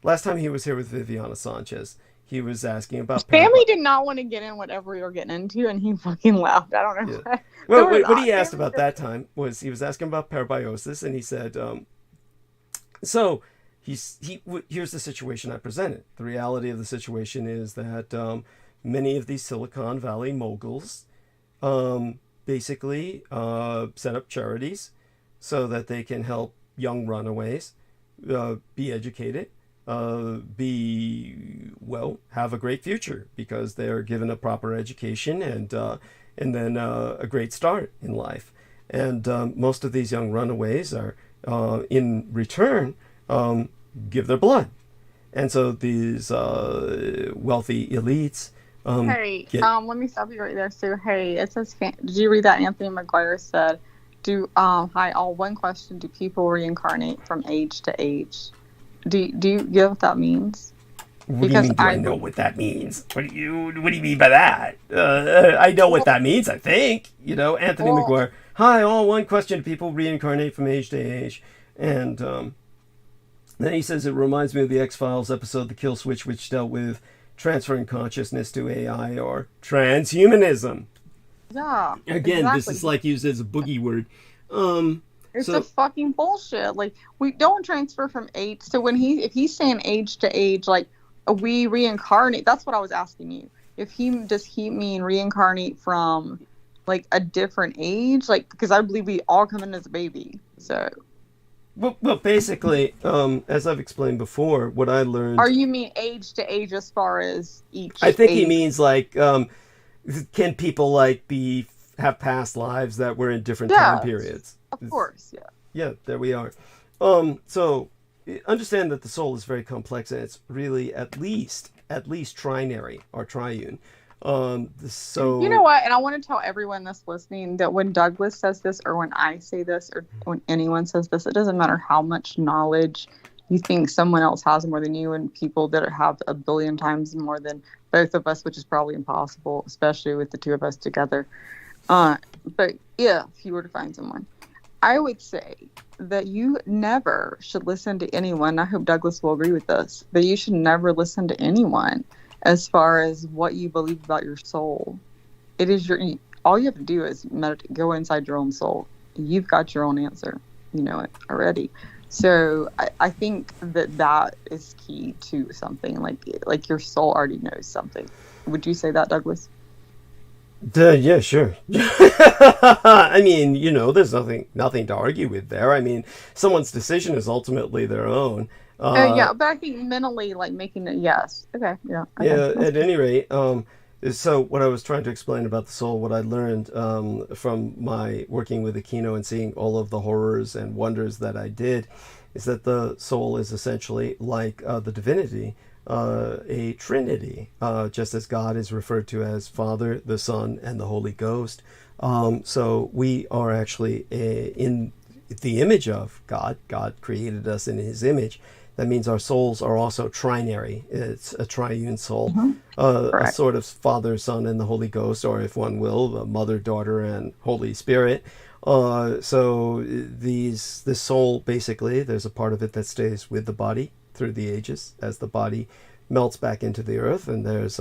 last time he was here with Viviana Sanchez, he was asking about... Sammy did not want to get in whatever we were getting into, and he fucking laughed. I don't know. Yeah. Well, what he asked about that time was he was asking about parabiosis, and he said, so... here's the situation I presented. The reality of the situation is that many of these Silicon Valley moguls basically set up charities so that they can help young runaways be educated, have a great future because they're given a proper education and then a great start in life. And most of these young runaways are, in return, give their blood. And so these wealthy elites. Let me stop you right there. So, it says, did you read that Anthony McGuire said, one question, do people reincarnate from age to age? Do you get what that means? What do you mean, I know what that means? What do you mean by that? I know what that means, I think. Anthony McGuire. Hi, all. One question. Do people reincarnate from age to age? And then he says, it reminds me of the X-Files episode, The Kill Switch, which dealt with transferring consciousness to AI or transhumanism. Yeah. Again, exactly. This is like used as a boogie word. It's a fucking bullshit. Like, we don't transfer from age. So if he's saying age to age, like, we reincarnate, that's what I was asking you. Does he mean reincarnate from like a different age? Like, because I believe we all come in as a baby. So. Well, basically, as I've explained before, what I learned. Or you mean age to age as far as each? I think age? he means like, can people like have past lives that were in different time periods? Of course, yeah. Yeah, there we are. So understand that the soul is very complex, and it's really at least trinary or triune. So you know what? And I want to tell everyone that's listening that when Douglas says this, or when I say this, or when anyone says this, it doesn't matter how much knowledge you think someone else has more than you, and people that have a billion times more than both of us, which is probably impossible, especially with the two of us together. But if you were to find someone, I would say that you never should listen to anyone. I hope Douglas will agree with this, that you should never listen to anyone as far as what you believe about your soul. It is all you have to do is meditate, go inside your own soul. You've got your own answer. You know it already. So I think that is key to something, like your soul already knows something. Would you say that, Douglas? Yeah, sure. I mean, there's nothing to argue with there. I mean, someone's decision is ultimately their own. But I think mentally, like making it, yes. Okay, yeah. Okay. Yeah, at any rate, so what I was trying to explain about the soul, what I learned from my working with Aquino and seeing all of the horrors and wonders that I did, is that the soul is essentially like the divinity, a trinity, just as God is referred to as Father, the Son, and the Holy Ghost. So we are actually in the image of God. God created us in his image. That means our souls are also trinary. It's a triune soul, a sort of Father, Son, and the Holy Ghost, or if one will, the Mother, Daughter, and Holy Spirit. So this soul, basically, there's a part of it that stays with the body through the ages as the body melts back into the earth, and there's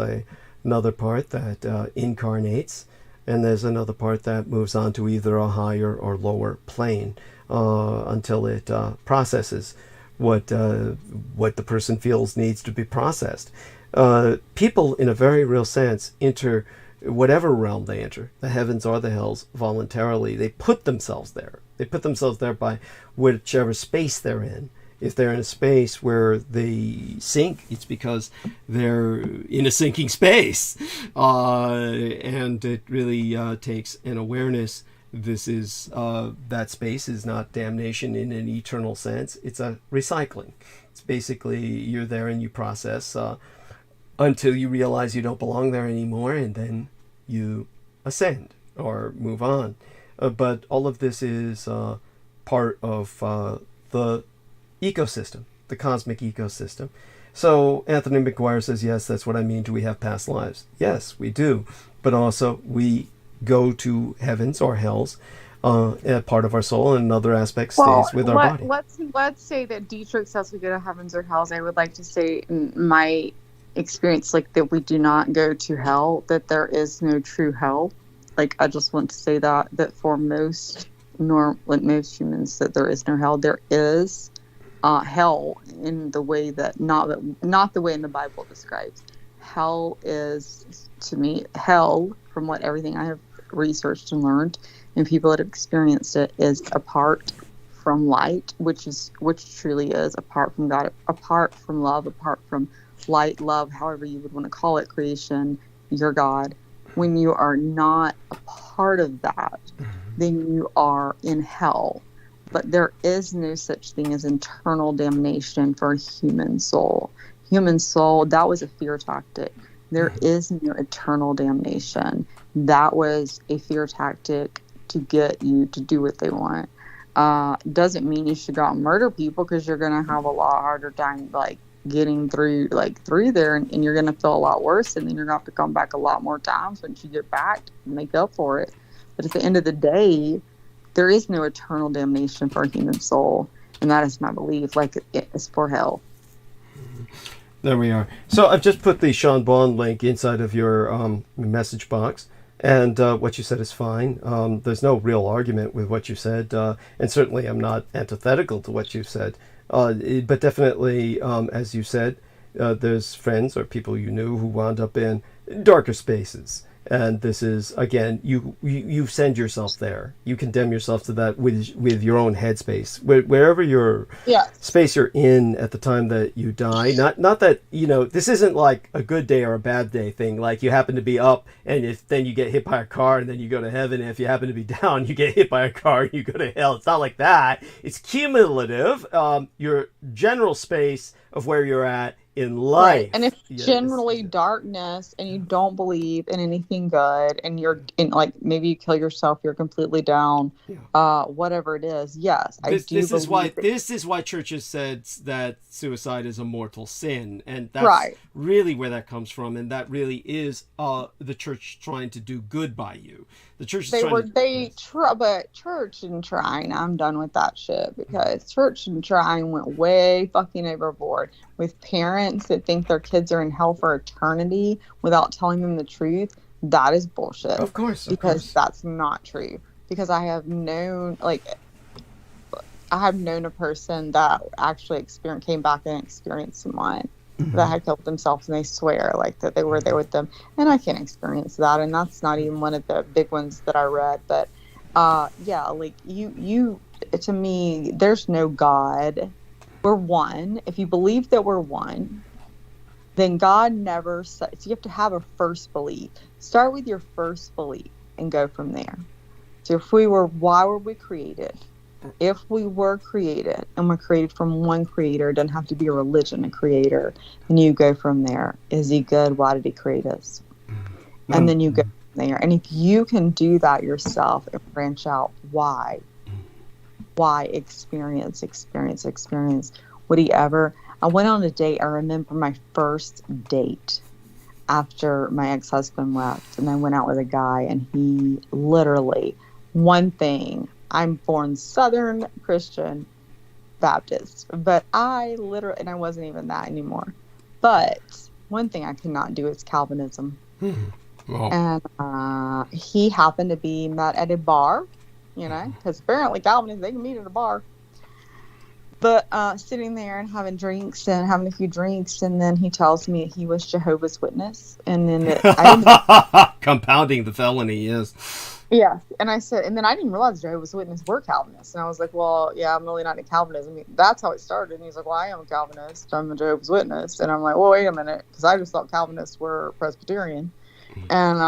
another part that incarnates, and there's another part that moves on to either a higher or lower plane until it processes what the person feels needs to be processed. People, in a very real sense, enter whatever realm they enter, the heavens or the hells, voluntarily. They put themselves there. They put themselves there by whichever space they're in. If they're in a space where they sink, it's because they're in a sinking space. And it really takes an awareness. This is that space is not damnation in an eternal sense. It's a recycling. It's basically you're there and you process until you realize you don't belong there anymore, and then you ascend or move on. But all of this is part of the ecosystem, the cosmic ecosystem. So Anthony McGuire says, yes, that's what I mean. Do we have past lives? Yes, we do. But also we go to heavens or hells, part of our soul, and another aspect stays with our body. Let's say that Dietrich says we go to heavens or hells. I would like to say, in my experience, like, that we do not go to hell, that there is no true hell. Like, I just want to say that for most humans, that there is no hell. There is hell in the way that not the way in the Bible describes. Hell is, to me, hell, from what everything I have researched and learned, and people that have experienced it, is apart from light, which truly is apart from God, apart from love, apart from light, love, however you would want to call it, creation, your God. When you are not a part of that, then you are in hell. But there is no such thing as eternal damnation for a human soul. Human soul, that was a fear tactic. There is no eternal damnation. That was a fear tactic to get you to do what they want. Doesn't mean you should go out and murder people, because you're going to have a lot harder time like getting through there, and you're going to feel a lot worse, and then you're going to have to come back a lot more times once you get back to make up for it. But at the end of the day, there is no eternal damnation for a human soul, and that is my belief. Like, it's for hell. There we are. So I've just put the Sean Bond link inside of your message box, and what you said is fine. There's no real argument with what you said, and certainly I'm not antithetical to what you said. But definitely, as you said, there's friends or people you knew who wound up in darker spaces. And this is, again, you send yourself there. You condemn yourself to that with your own headspace, wherever your space you're in at the time that you die. Not that, this isn't like a good day or a bad day thing. Like, you happen to be up, and then you get hit by a car, and then you go to heaven. And if you happen to be down, you get hit by a car, and you go to hell. It's not like that. It's cumulative. Your general space of where you're at in life. Right. And if generally darkness, and you don't believe in anything good, and you're in, like, maybe you kill yourself, you're completely down, whatever it is, yes, this is why churches said that suicide is a mortal sin, and that's really where that comes from, and that really is the church trying to do good by you. The church but church and trying, I'm done with that shit, because church and trying went way fucking overboard with parents that think their kids are in hell for eternity without telling them the truth. That is bullshit. Of course. That's not true. Because I have known a person that actually came back and experienced someone that had killed themselves, and they swear like that they were there with them, and I can't experience that, and that's not even one of the big ones that I read. But like you to me, there's no God. We're one. If you believe that we're one, then God never said. So you have to have a first belief. Start with your first belief and go from there. So why were we created? If we were created, and we're created from one creator, it doesn't have to be a religion, a creator, and you go from there. Is he good? Why did he create us? And then you go from there. And if you can do that yourself and branch out, why experience? Would he ever? I went on a date. I remember my first date after my ex-husband left, and I went out with a guy, and he literally, one thing, I'm born Southern Christian Baptist, but I wasn't even that anymore. But one thing I could not do is Calvinism. Wow. And he happened to be met at a bar, because apparently Calvinists, they can meet at a bar. But sitting there and having drinks and having a few drinks, and then he tells me he was Jehovah's Witness, and then compounding the felony, yes. Yeah, and I said, and then I didn't realize Jehovah's Witnesses were Calvinists, and I was like, well, yeah, I'm really not a Calvinist. I mean, that's how it started. And he's like, well, I am a Calvinist. I'm a Jehovah's Witness, and I'm like, well, wait a minute, because I just thought Calvinists were Presbyterian, and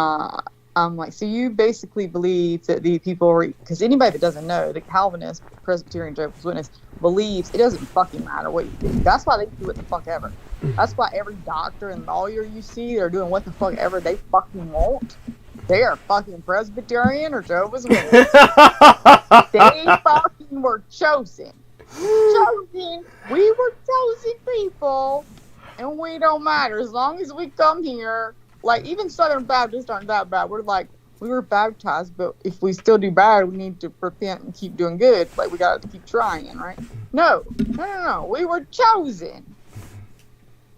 I'm like, so you basically believe that the people, because anybody that doesn't know, the Calvinist, Presbyterian, Jehovah's Witness believes it doesn't fucking matter what you do. That's why they do what the fuck ever. That's why every doctor and lawyer you see, they're doing what the fuck ever they fucking want. They are fucking Presbyterian or Jehovah's Witness. They fucking were chosen. We were chosen people, and we don't matter as long as we come here. Like, even Southern Baptists aren't that bad. We're like, we were baptized, but if we still do bad, we need to repent and keep doing good. Like, we got to keep trying, right? No. We were chosen.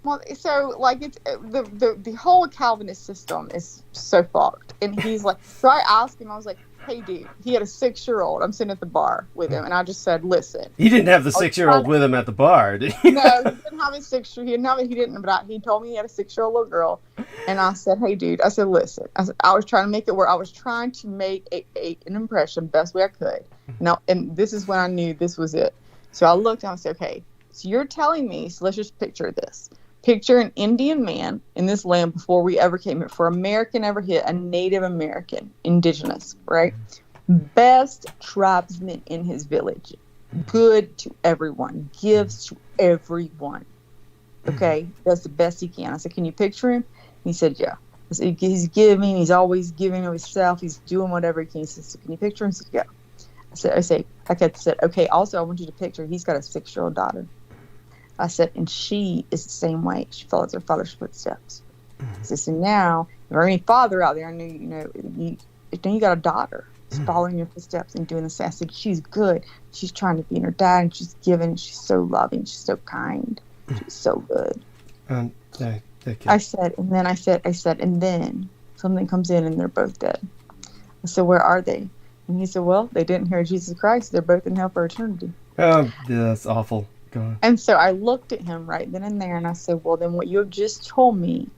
Well, so, like, it's the whole Calvinist system is so fucked. And he's like, so I asked him, I was like, hey, dude, he had a 6-year-old. I'm sitting at the bar with him, and I just said, listen. He didn't have the 6-year-old with him at the bar, did he? No, he didn't have a 6-year. He didn't. But he told me he had a 6-year-old little girl, and I said, hey, dude. I said, listen. I was trying to make it work. I was trying to make an impression best way I could. Now, and this is when I knew this was it. So I looked and I said, okay. So you're telling me. So let's just picture this. Picture an Indian man in this land before we ever came here. For American ever hit, a Native American, indigenous, right? Best tribesman in his village. Good to everyone. Gives to everyone. Okay? Does the best he can. I said, can you picture him? He said, yeah. I said, he's giving. He's always giving of himself. He's doing whatever he can. He said, so can you picture him? He said, yeah. I said, okay, also I want you to picture he's got a 6-year-old daughter. I said, and she is the same way. She follows her father's footsteps. I said, so now, if there any father out there, I knew, you got a daughter. She's following your footsteps and doing the same. I said, she's good. She's trying to be in her dad, and she's giving. She's so loving. She's so kind. She's so good. Okay. I said, and then something comes in, and they're both dead. I said, where are they? And he said, well, they didn't hear Jesus Christ. They're both in hell for eternity. Oh, yeah, that's awful. And so I looked at him right then and there, and I said, well, then what you have just told me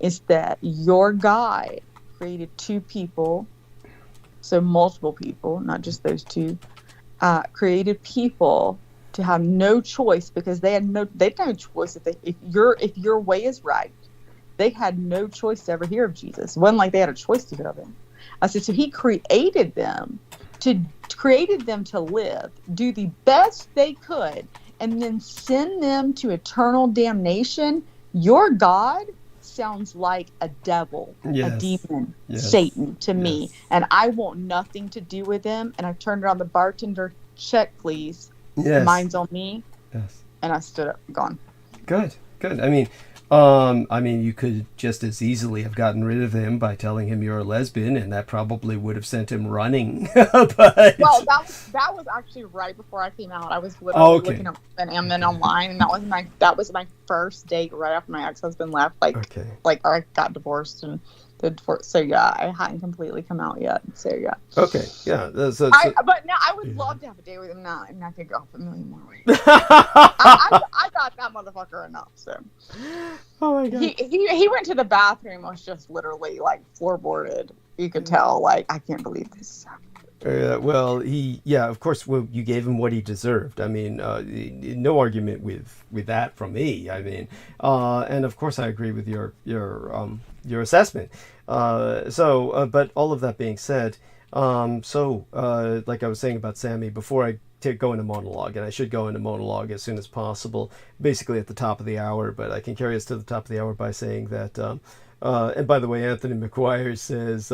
is that your God created 2 people, so multiple people, not just those 2, created people to have no choice because they had no choice if your way is right. They had no choice to ever hear of Jesus. It wasn't like they had a choice to hear of him. I said, so he created them to live, do the best they could, and then send them to eternal damnation. Your God sounds like a devil, a demon, Satan to me, and I want nothing to do with him. And I turned around, the bartender, check please. Mine's on me. And I stood up, gone. Good. I mean, you could just as easily have gotten rid of him by telling him you're a lesbian, and that probably would have sent him running. But well, that was actually right before I came out. I was literally looking up and then online, and that was my first date right after my ex-husband left. Like I got divorced and the divorce. So yeah, I hadn't completely come out yet. So yeah. Okay. Yeah. But now I would love to have a date with him now, and I could go off a million more ways. I got that motherfucker enough. So. Oh my God. He went to the bathroom. Was just literally like floorboarded. You could tell, like, I can't believe this is happening. Of course, you gave him what he deserved. I mean, no argument with that from me. I mean, and of course I agree with your assessment. But all of that being said, like I was saying about Sammy before I go into monologue, and I should go into monologue as soon as possible, basically at the top of the hour, but I can carry us to the top of the hour by saying that, and by the way, Anthony McGuire says,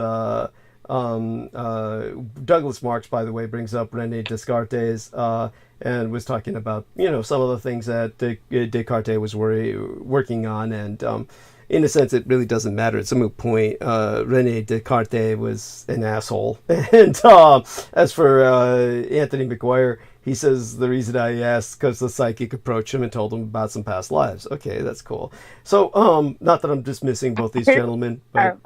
Douglas Marx, by the way, brings up René Descartes, and was talking about, some of the things that Descartes was working on, and in a sense, it really doesn't matter. It's a moot point. René Descartes was an asshole. And as for Anthony McGuire, he says the reason I asked because the psychic approached him and told him about some past lives. Okay, that's cool. So, not that I'm dismissing both these gentlemen, but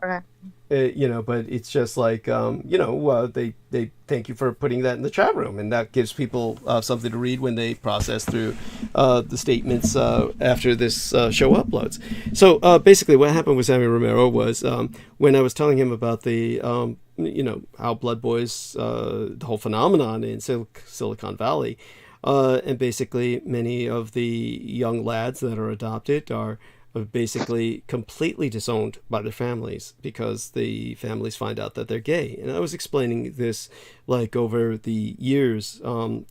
but it's just like they thank you for putting that in the chat room, and that gives people something to read when they process through the statements after this show uploads. So basically what happened with Sammy Romero was when I was telling him about the how Blood Boys, the whole phenomenon in Silicon Valley, and basically many of the young lads that are adopted are basically completely disowned by their families because the families find out that they're gay. And I was explaining this like over the years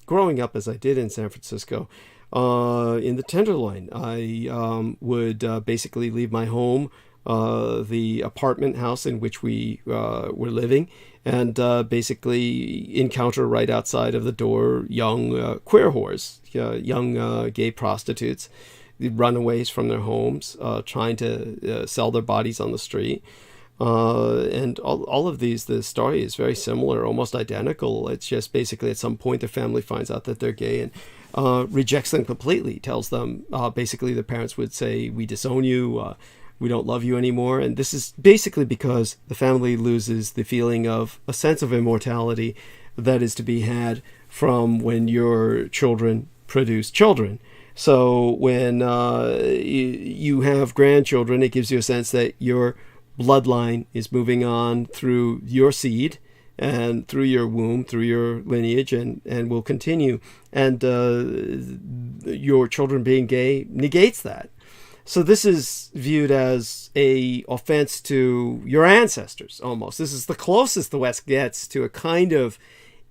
growing up as I did in San Francisco in the Tenderloin. I would basically leave my home, the apartment house in which we were living, and basically encounter right outside of the door young queer whores, young gay prostitutes, runaways from their homes, trying to sell their bodies on the street. And all of these, the story is very similar, almost identical. It's just basically at some point the family finds out that they're gay and rejects them completely, tells them basically the parents would say, we disown you, we don't love you anymore. And this is basically because the family loses the feeling of a sense of immortality that is to be had from when your children produce children. So when you have grandchildren, it gives you a sense that your bloodline is moving on through your seed and through your womb, through your lineage, and will continue. And your children being gay negates that. So this is viewed as a offense to your ancestors, almost. This is the closest the West gets to a kind of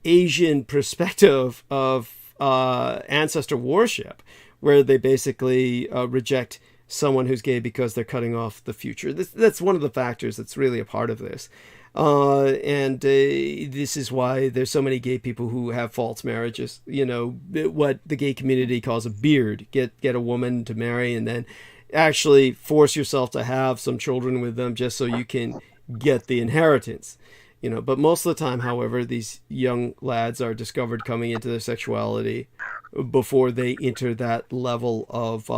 Asian perspective of ancestor worship, where they basically reject someone who's gay because they're cutting off the future. That's one of the factors that's really a part of this. And this is why there's so many gay people who have false marriages. You know, what the gay community calls a beard. Get a woman to marry and then actually force yourself to have some children with them just so you can get the inheritance. You know, but most of the time, however, these young lads are discovered coming into their sexuality before they enter that level of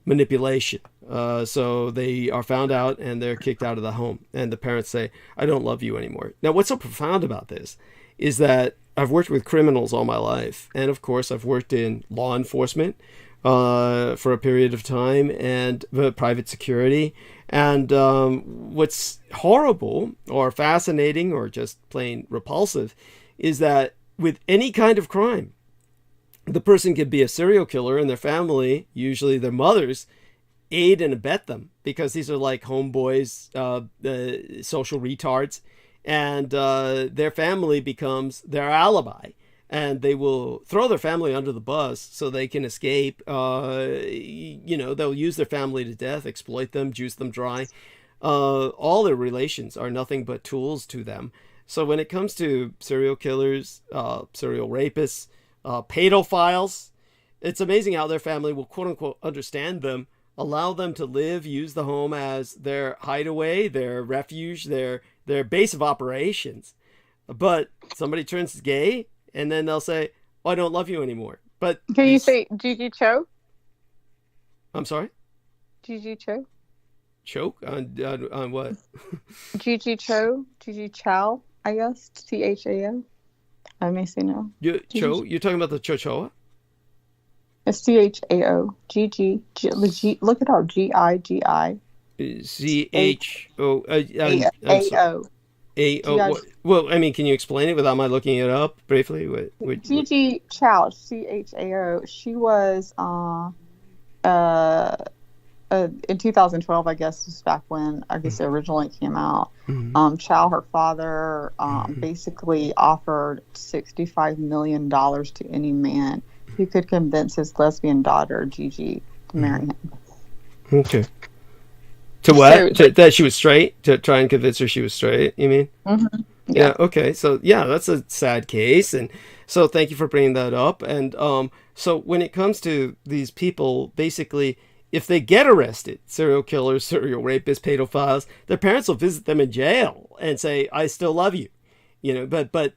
manipulation. So they are found out and they're kicked out of the home. And the parents say, I don't love you anymore. Now, what's so profound about this is that I've worked with criminals all my life. And of course, I've worked in law enforcement for a period of time and private security. And what's horrible or fascinating or just plain repulsive is that with any kind of crime, the person could be a serial killer and their family, usually their mothers, aid and abet them because these are like homeboys, social retards, and their family becomes their alibi. And they will throw their family under the bus so they can escape. You know, they'll use their family to death, exploit them, juice them dry. All their relations are nothing but tools to them. So when it comes to serial killers, serial rapists, pedophiles, it's amazing how their family will quote unquote understand them, allow them to live, use the home as their hideaway, their refuge, their base of operations. But somebody turns gay and then they'll say, oh, I don't love you anymore. But can you say Gigi Cho? I'm sorry? Gigi Cho? Choke? On what? Gigi Cho? Gigi Chow, I guess. CHAO. I may say no. You're talking about the Chochoa? It's CHAO. Look it up. GIGI. CHO. AO. Well, I mean, can you explain it without my looking it up briefly? Gigi Chow, CHAO. She was in 2012, I guess, was back when I guess it originally came out. Mm-hmm. Chow, her father, basically offered $65 million to any man who could convince his lesbian daughter Gigi to marry him. Okay. To what? That she was straight? To try and convince her she was straight, you mean? Mm-hmm. Yeah. Okay. So, yeah, that's a sad case. And so thank you for bringing that up. And so when it comes to these people, basically, if they get arrested, serial killers, serial rapists, pedophiles, their parents will visit them in jail and say, I still love you. You know, but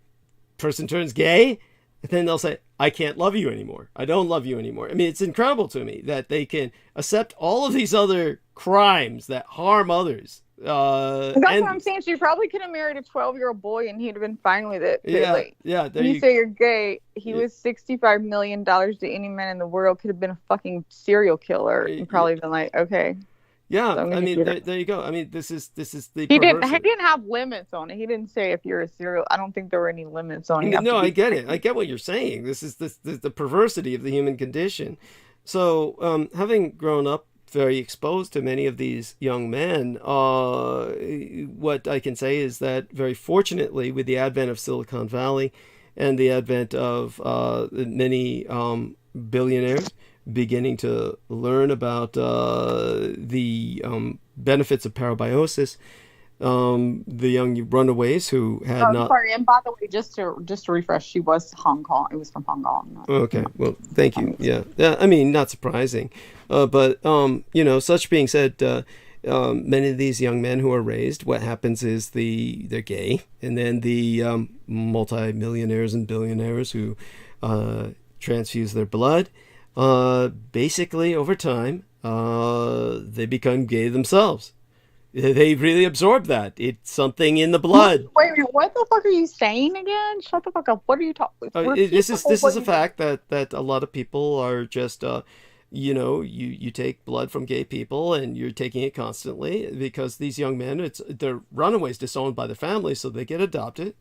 person turns gay, and then they'll say, I can't love you anymore. I don't love you anymore. I mean, it's incredible to me that they can accept all of these other crimes that harm others. That's what I'm saying. She probably could have married a 12-year-old boy and he'd have been fine with it. Yeah. When you say you're gay, he was $65 million to any man in the world. Could have been a fucking serial killer and probably been like, okay. Yeah, so I mean, there you go. I mean, this is the. He didn't have limits on it. He didn't say if you're a serial. I don't think there were any limits on it. No, I get it. I get what you're saying. This is the perversity of the human condition. So, having grown up very exposed to many of these young men, what I can say is that very fortunately, with the advent of Silicon Valley and the advent of many billionaires beginning to learn about the benefits of parabiosis, the young runaways who had not. Sorry, and by the way, just to refresh, she was Hong Kong. It was from Hong Kong. Okay, well, thank you. Yeah. I mean, not surprising, but such being said, many of these young men who are raised, what happens is they're gay, and then the multi-millionaires and billionaires who transfuse their blood. Basically, over time, they become gay themselves. They really absorb that. It's something in the blood. Wait a minute, what the fuck are you saying again? Shut the fuck up. What are you talking? This is a fact that a lot of people are just you take blood from gay people and you're taking it constantly because these young men, they're runaways disowned by their families, so they get adopted,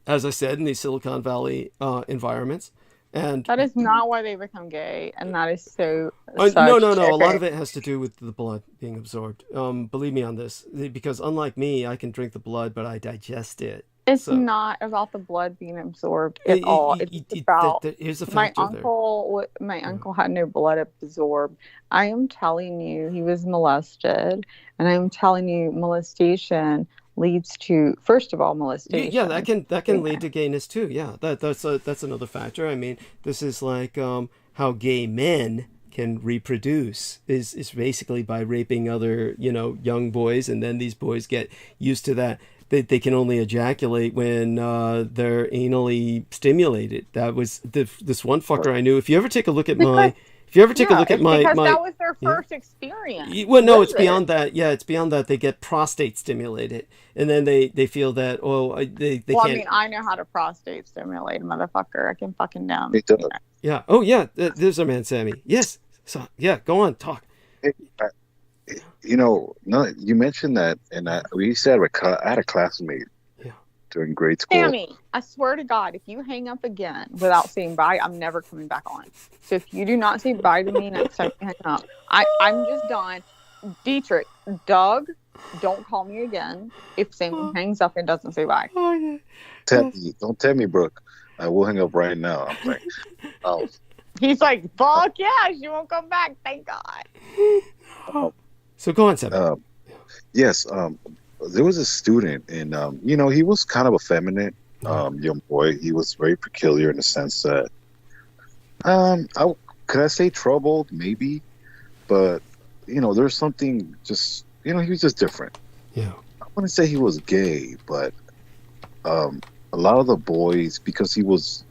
as I said, in these Silicon Valley environments. And that is not why they become gay, and that is so. No. A lot of it has to do with the blood being absorbed. Believe me on this, because unlike me, I can drink the blood, but I digest it. It's not about the blood being absorbed at all. It's about here's a my factor uncle. My uncle had no blood absorbed. I am telling you, he was molested, and I am telling you, molestation leads to, first of all, molestation. Yeah, that can lead to gayness too. Yeah, that's another factor. I mean, this is like how gay men can reproduce is basically by raping other young boys, and then these boys get used to that. They can only ejaculate when they're anally stimulated. That was this one fucker I knew. If you ever take a look at my. If you ever take a look at my... Because that was their first experience. Well, no, it's beyond that. Yeah, it's beyond that. They get prostate stimulated. And then they feel that, they can't... I mean, I know how to prostate stimulate a motherfucker. I can fucking dumb. Yeah. Oh, yeah. There's our man, Sammy. Yes. So, yeah, go on. Talk. You mentioned that, and we said I had a classmate during grade school. Sammy, I swear to God, if you hang up again without saying bye, I'm never coming back on. So if you do not say bye to me next time you hang up, I'm just done. Dietrich, Doug, don't call me again if Sammy hangs up and doesn't say bye. Don't tell me, Brooke. I will hang up right now. I'm like, He's like, fuck yeah, she won't come back. Thank God. So go on, Sammy. Yes. There was a student, and he was kind of effeminate young boy. He was very peculiar in the sense that, could I say troubled? Maybe, but there's something just he was just different. Yeah, I wouldn't say he was gay, but a lot of the boys, because he was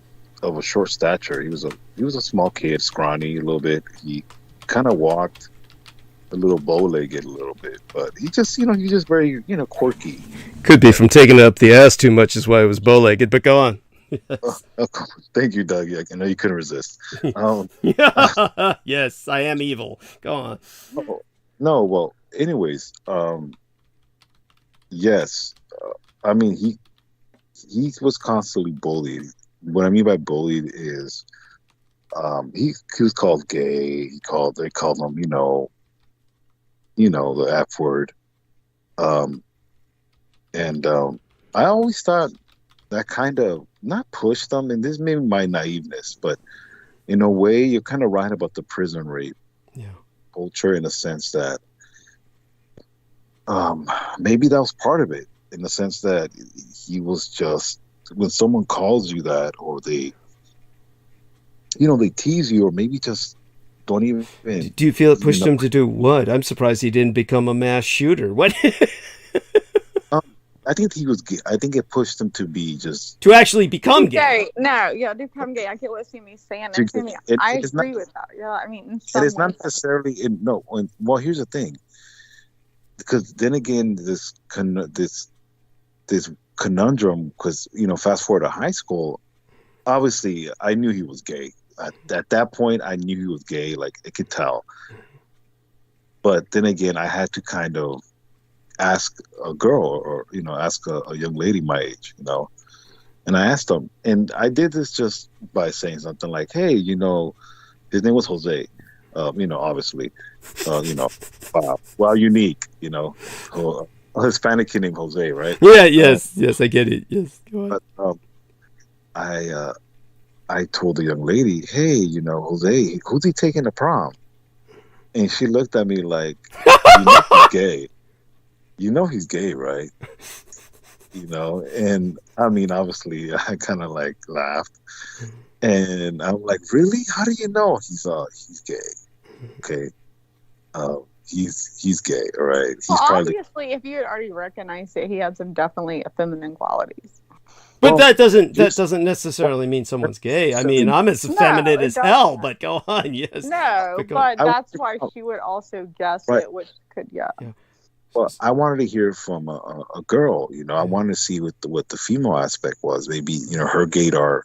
of a short stature, he was a small kid, scrawny a little bit. He kind of walked a little bow-legged a little bit, but he just he's just very quirky. Could be from taking up the ass too much is why it was bow-legged, but go on. Thank you, Doug. Yeah, I know you couldn't resist. Yes, I am evil. Go on. No, well, anyways, yes, I mean he was constantly bullied. What I mean by bullied is he was called gay. They called him the F word. I always thought that kind of not pushed them, and this may be my naiveness, but in a way, you're kind of right about the prison rape culture in a sense that maybe that was part of it, in the sense that he was just, when someone calls you that, or they tease you, or maybe just don't even. Do you feel it pushed him to do what? I'm surprised he didn't become a mass shooter. What? I think he was gay. I think it pushed him to be just to actually become gay. No, to become gay. I get what Sammy's saying. I agree with that. Yeah, I mean, it's not necessarily. Well, here's the thing. Because then again, this conundrum. Because fast forward to high school, obviously I knew he was gay. At that point, I knew he was gay. Like, I could tell. But then again, I had to kind of ask a girl, or ask a young lady my age, and I asked him, and I did this just by saying something like, "Hey, his name was Jose, obviously, well, unique, a Hispanic kid named Jose, right?" Yeah, yes, I get it. Yes, go on. But I told the young lady, "Hey, Jose, who's he taking to prom?" And she looked at me like, he's gay. He's gay, right? And I mean, obviously, I kind of like laughed, and I'm like, "Really? How do you know?" He's gay. Okay, he's gay. All right. Well, obviously, if you had already recognized it, he had some definitely feminine qualities. But that doesn't necessarily mean someone's gay. I mean, I'm as effeminate as hell, but go on, yes. No, but that's why she would also guess it, which could, yeah. Well, I wanted to hear from a girl. You know, I wanted to see what the female aspect was. Maybe, you know, her gaydar.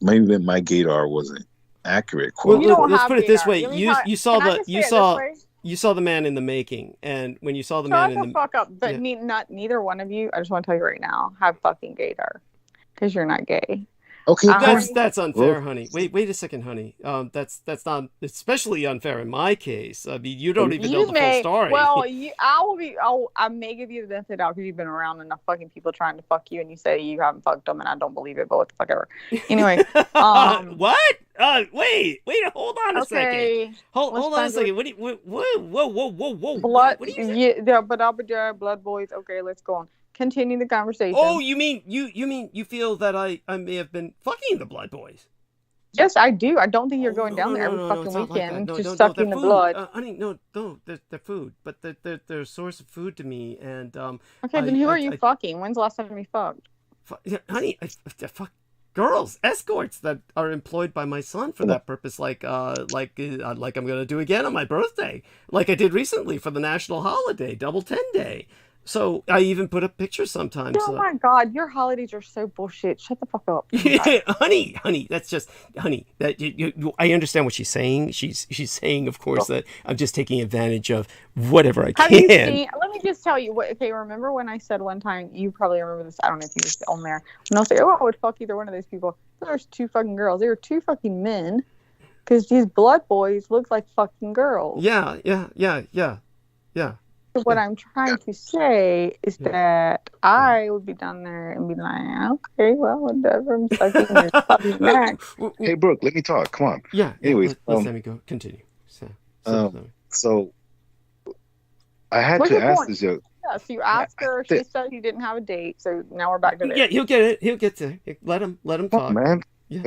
Maybe my gaydar wasn't accurate. Well, let's put it this way: you saw the man in the making, and when you saw the man in the fuck up, but neither one of you. I just want to tell you right now, have fucking gaydar, because you're not gay. Okay, that's unfair, honey. Wait a second, honey. That's not especially unfair in my case. I mean, you don't even know the full story. Well, I may give you the benefit of the doubt because you've been around enough fucking people trying to fuck you, and you say you haven't fucked them, and I don't believe it. But what the fuck ever. Anyway, what? Wait, hold on a second. Hold on a second. Whoa. Blood. What do you say? Blood boys. Okay, let's go on. Continue the conversation. Oh, you mean you feel that I may have been fucking the blood boys? Yes, I do. I don't think you're going down there every fucking weekend just sucking the blood. Honey, no, they're food, but they're a source of food to me. And okay, then who are you fucking? When's the last time you fucked? Honey, I fuck girls, escorts that are employed by my son for that purpose, like I'm gonna do again on my birthday, like I did recently for the national holiday, Double-10 Day. So I even put up pictures sometimes. Oh my God, your holidays are so bullshit. Shut the fuck up. Yeah, honey, that's just, honey, that I understand what she's saying. She's saying, of course, that I'm just taking advantage of whatever I can. Let me just tell you what. Okay, remember when I said one time? You probably remember this. I don't know if you were on there. When I was like, I would fuck either one of those people. There's two fucking girls. There were two fucking men, because these blood boys look like fucking girls. Yeah. What I'm trying to say is that I would be down there and be like, okay, well, whatever. I'm sucking your fucking neck. Hey, Brooke, let me talk. Come on. Yeah. Anyways, let me go. Continue. So I had to ask this young. Yeah, so you asked her. She said you didn't have a date. So now we're back to there. Yeah, he'll get it. He'll get to it. Let him talk. Man, yeah.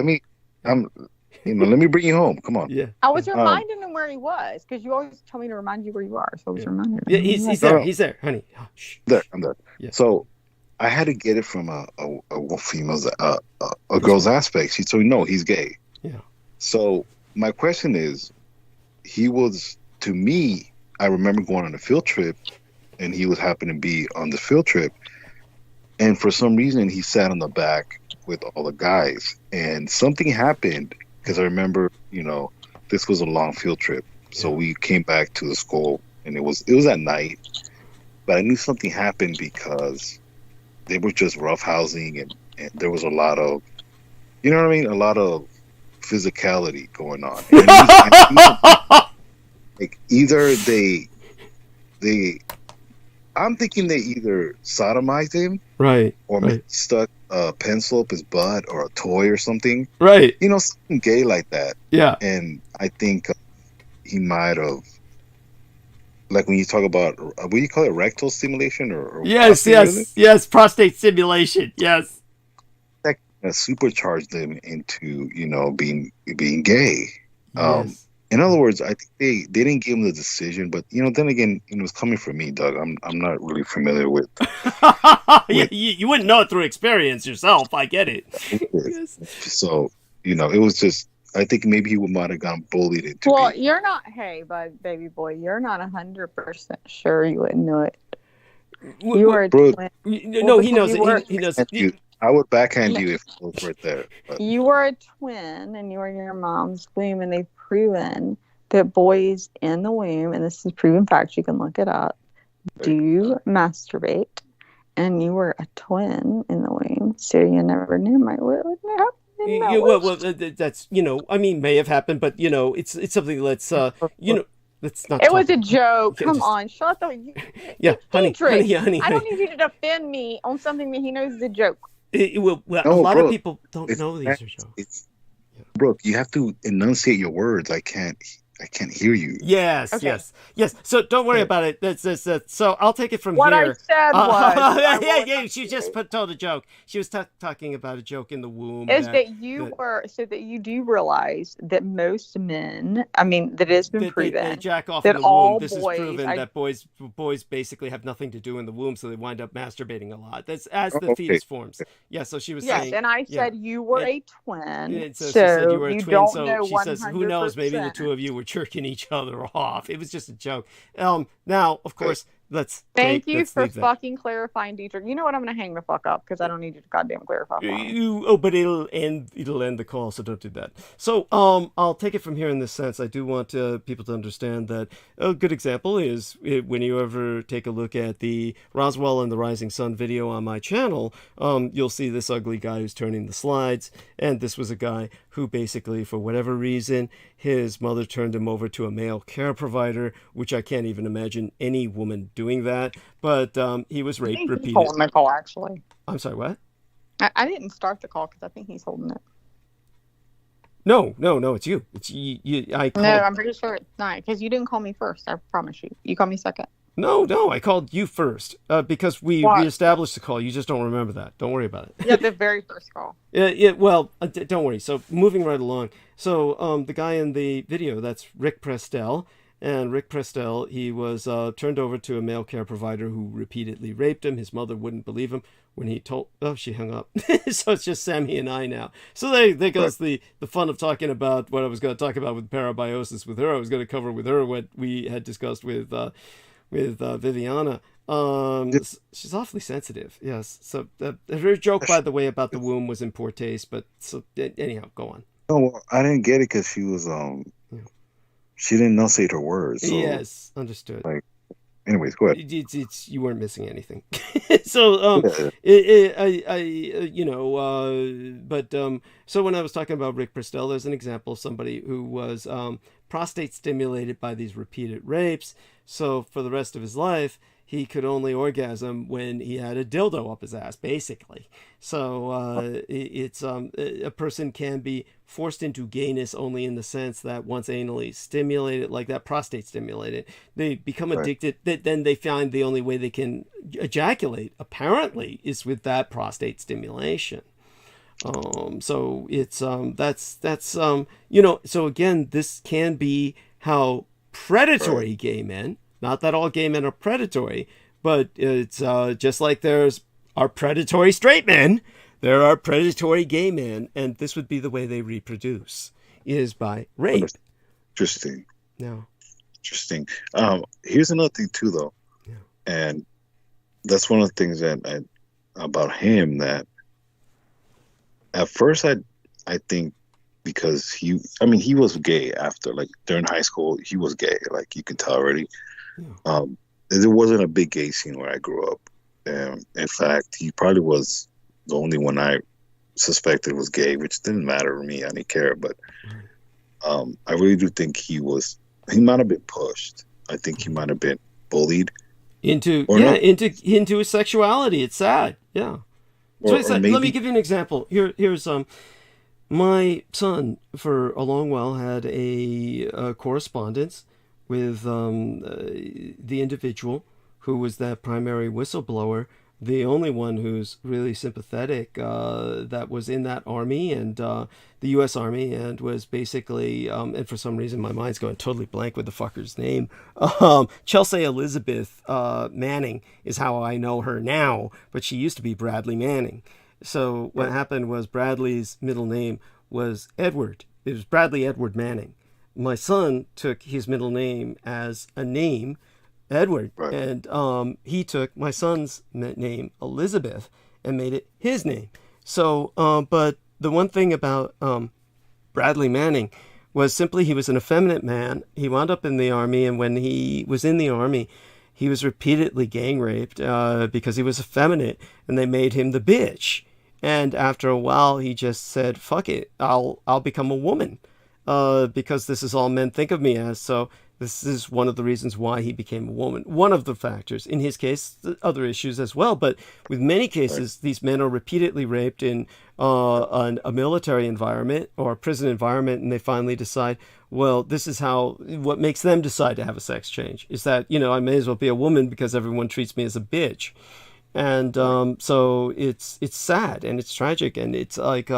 Let me bring you home. Come on. Yeah. I was reminding him where he was, because you always tell me to remind you where you are. So I was reminding him. Yeah, he's there. He's there, honey. Oh, I'm there. Yeah. So I had to get it from a female's, a girl's aspect. She told me, no, he's gay. Yeah. So my question is, he was, to me, I remember going on a field trip, and he was happening to be on the field trip, and for some reason he sat on the back with all the guys, and something happened. Because I remember, this was a long field trip. So we came back to the school, and it was at night. But I knew something happened because they were just roughhousing, and there was a lot of, a lot of physicality going on. Like either I'm thinking they either sodomized him, right, or stuck a pencil up his butt or a toy or something, right? Something gay like that. Yeah. And I think he might have, like when you talk about, what do you call it, rectal stimulation or yes, prostate stimulation, yes. That supercharged them into being gay. Yes. In other words, I think they didn't give him the decision, but then again, it was coming from me, Doug. I'm not really familiar with. You wouldn't know it through experience yourself. I get it. Yes. So it was just. I think maybe he might have gotten bullied into. Well, you're not. Hey, baby boy, you're not 100% sure you wouldn't know it. You were a twin. No, he knows it. He knows. I would backhand you if it was right there. But. You were a twin, and you were in your mom's womb, and they've proven that boys in the womb, and this is proven fact, you can look it up, do masturbate, and you were a twin in the womb, so you never knew what would happen. Well, that's may have happened, but it's something that's let's not. It was a joke. Come on, shut the. Yeah, honey. I don't need you to defend me on something that he knows is a joke. A lot of people don't know these are jokes. Brooke, you have to enunciate your words. I can't I can't hear you. Yes, Okay. yes. So don't worry about it. So I'll take it from What here. I said was, yeah. She just told a joke. She was talking about a joke in the womb. is that you do realize that most men, I mean, that has been proven they jack off that in the all womb. This boys, is proven that boys basically have nothing to do in the womb, so they wind up masturbating a lot. That's as the fetus forms. Yeah. So she was saying. Yes, and I said you were a twin. So she said you were a twin. Don't So know she says, who knows? Maybe the two of you were jerking each other off. It was just a joke. Now, of course, Thank you for fucking clarifying, Dietrich. You know what? I'm gonna hang the fuck up because I don't need you to goddamn clarify. But it'll end the call, so don't do that. So I'll take it from here in this sense. I do want people to understand that a good example is when you ever take a look at the Roswell and the Rising Sun video on my channel, you'll see this ugly guy who's turning the slides, and this was a guy who basically, for whatever reason, his mother turned him over to a male care provider, which I can't even imagine any woman doing that. But he was raped repeatedly. He's holding the call, actually. I'm sorry, what? I didn't start the call because I think he's holding it. No, it's you. It's you. No, I'm pretty sure it's not because you didn't call me first. I promise you. You called me second. No, I called you first because we established the call. You just don't remember that. Don't worry about it. Yeah, the very first call. Well, don't worry. So moving right along. So the guy in the video, that's Rick Prestel. And Rick Prestel, he was turned over to a male care provider who repeatedly raped him. His mother wouldn't believe him when he told... Oh, she hung up. So it's just Sammy and I now. So there goes the fun of talking about what I was going to talk about with parabiosis with her. I was going to cover with her what we had discussed with Viviana. She's awfully sensitive. Yes. So her joke, by the way, about the womb was in poor taste. But so anyhow, go on. No, I didn't get it because she was she didn't enunciate her words. So, yes, understood. Anyways, go ahead. You weren't missing anything. So so when I was talking about Rick Prestel, there's an example of somebody who was prostate stimulated by these repeated rapes. So for the rest of his life, he could only orgasm when he had a dildo up his ass, basically. So it's a person can be forced into gayness only in the sense that once anally stimulated, like that prostate stimulated, they become addicted. Then they find the only way they can ejaculate, apparently, is with that prostate stimulation. So it's so again, this can be how predatory gay men. Not that all gay men are predatory, but it's just like there's our predatory straight men, there are predatory gay men, and this would be the way they reproduce, is by rape. Interesting. No. Interesting. Here's another thing too, though, and that's one of the things that about him that at first I think because he was gay after, like during high school he was gay, like you can tell already. There wasn't a big gay scene where I grew up. In fact, he probably was the only one I suspected was gay, which didn't matter to me. I didn't care. But I really do think he might have been pushed. I think he might have been bullied into his sexuality. It's sad. Yeah. Let me give you an example. Here's my son for a long while had a correspondence with the individual who was that primary whistleblower, the only one who's really sympathetic, that was in that army and the U.S. Army, and was basically, and for some reason my mind's going totally blank with the fucker's name, Chelsea Elizabeth Manning is how I know her now, but she used to be Bradley Manning. So what happened was Bradley's middle name was Edward. It was Bradley Edward Manning. My son took his middle name as a name, Edward, and he took my son's name, Elizabeth, and made it his name. So, but the one thing about Bradley Manning was simply he was an effeminate man. He wound up in the army, and when he was in the army, he was repeatedly gang raped because he was effeminate, and they made him the bitch. And after a while, he just said, "Fuck it, I'll become a woman." Because this is all men think of me as. So This is one of the reasons why he became a woman. One of the factors. In his case, other issues as well. But with many cases, these men are repeatedly raped in a military environment or a prison environment, and they finally decide, well, this is what makes them decide to have a sex change. Is that, I may as well be a woman because everyone treats me as a bitch. And so it's sad and it's tragic, and it's like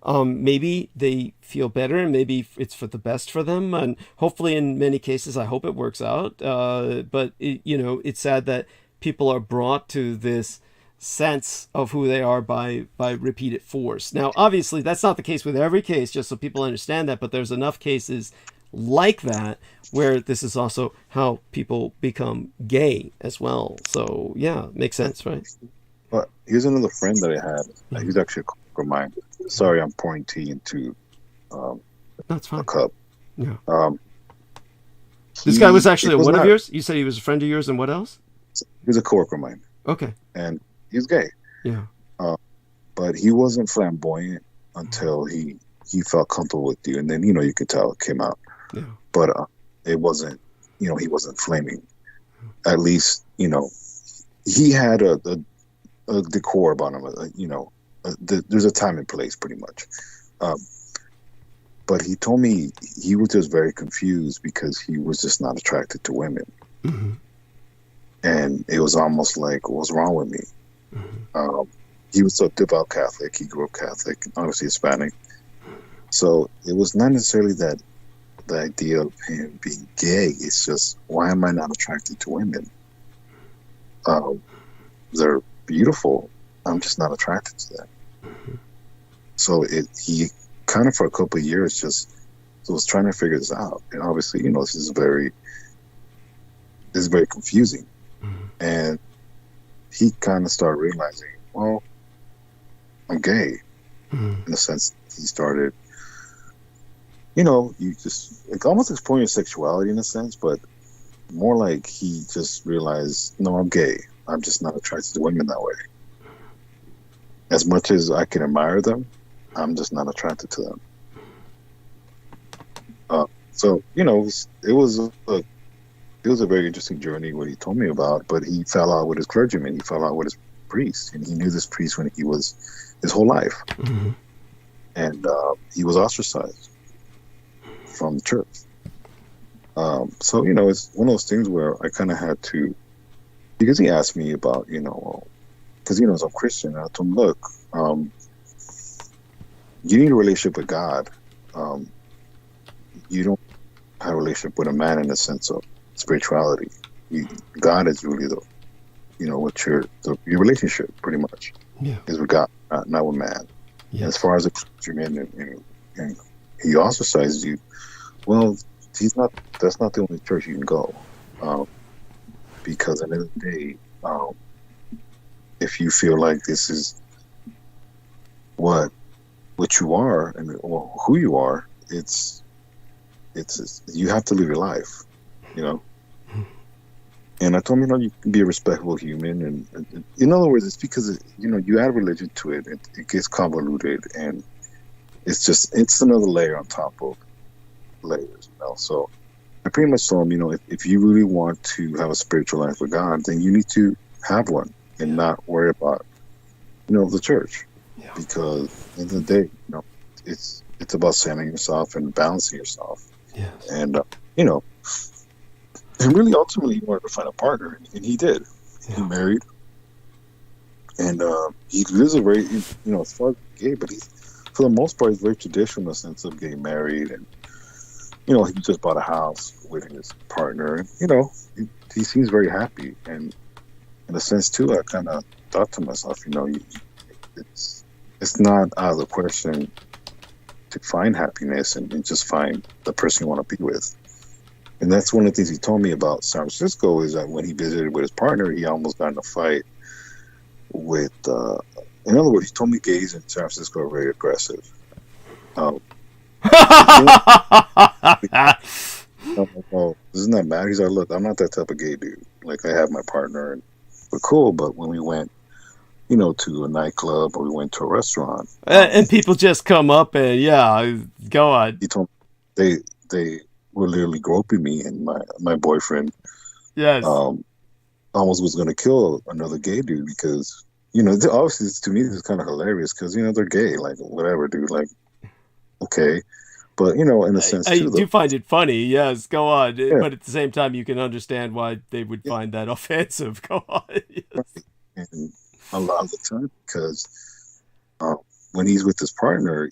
maybe they feel better and maybe it's for the best for them, and hopefully in many cases I hope it works out. But it's sad that people are brought to this sense of who they are by repeated force. Now, obviously, that's not the case with every case, just so people understand that. But there's enough cases like that where this is also how people become gay as well. So yeah, makes sense, right? But here's another friend that I had. He's actually a coworker of mine. Sorry, I'm pouring tea into That's fine. a cup. Yeah. This guy was actually one of yours? You said he was a friend of yours, and what else? He was a coworker of mine. Okay. And he's gay. Yeah. But he wasn't flamboyant until he felt comfortable with you, and then you could tell it came out. Yeah. But it wasn't, he wasn't flaming. At least, he had a decor about him. There's a time and place, pretty much. But he told me he was just very confused because he was just not attracted to women. Mm-hmm. And it was almost like, what's wrong with me? Mm-hmm. He was a devout Catholic. He grew up Catholic, obviously Hispanic. So it was not necessarily that the idea of him being gay. It's just, why am I not attracted to women? They're beautiful. I'm just not attracted to them. Mm-hmm. So he kind of for a couple of years just was trying to figure this out. And obviously, this is very confusing. Mm-hmm. And he kind of started realizing, well, I'm gay. Mm-hmm. In a sense, he started, you just like almost exploring your sexuality in a sense, but more like he just realized, no, I'm gay. I'm just not attracted to women that way. As much as I can admire them, I'm just not attracted to them. So it was a very interesting journey what he told me about. But he fell out with his clergyman. He fell out with his priest, and he knew this priest when he was his whole life, mm-hmm. and he was ostracized from the church. So it's one of those things where I kind of had to, because he asked me about because as a Christian, I told him, look, you need a relationship with God. You don't have a relationship with a man in the sense of spirituality. God is really what your relationship pretty much is with God, not with man. Yes. As far as a clergyman and he ostracizes you, well, that's not the only church you can go, because at the end of the day, if you feel like this is what you are and who you are, it's you have to live your life, And I told him, you can be a respectable human, and in other words, it's because you add religion to it, it gets convoluted, and it's another layer on top of layers, So I pretty much told him, if you really want to have a spiritual life with God, then you need to have one and not worry about, the church, because at the end of the day, it's about centering yourself and balancing yourself, and and really ultimately he wanted to find a partner, and he did. He married, and he lives a very, as far as gay, but he's, for the most part, he's very traditional in the sense of getting married, and he just bought a house with his partner, and he seems very happy. And in a sense too, I kind of thought to myself, it's not out of the question to find happiness and just find the person you want to be with. And that's one of the things he told me about San Francisco, is that when he visited with his partner, he almost got in a fight with, in other words, he told me gays in San Francisco are very aggressive. Oh, doesn't that matter? He's like, look, I'm not that type of gay dude. Like, I have my partner, and we're cool, but when we went, to a nightclub or we went to a restaurant. And people just come up and, go on. He told me were literally groping me, and my boyfriend Yes. Almost was gonna kill another gay dude because obviously to me this is kind of hilarious because they're gay, like whatever, dude, like okay, but in a sense I too, do find it funny. Yes, go on. Yeah. But at the same time, you can understand why they would find that offensive. Go on. Yes. And a lot of the time because when he's with his partner,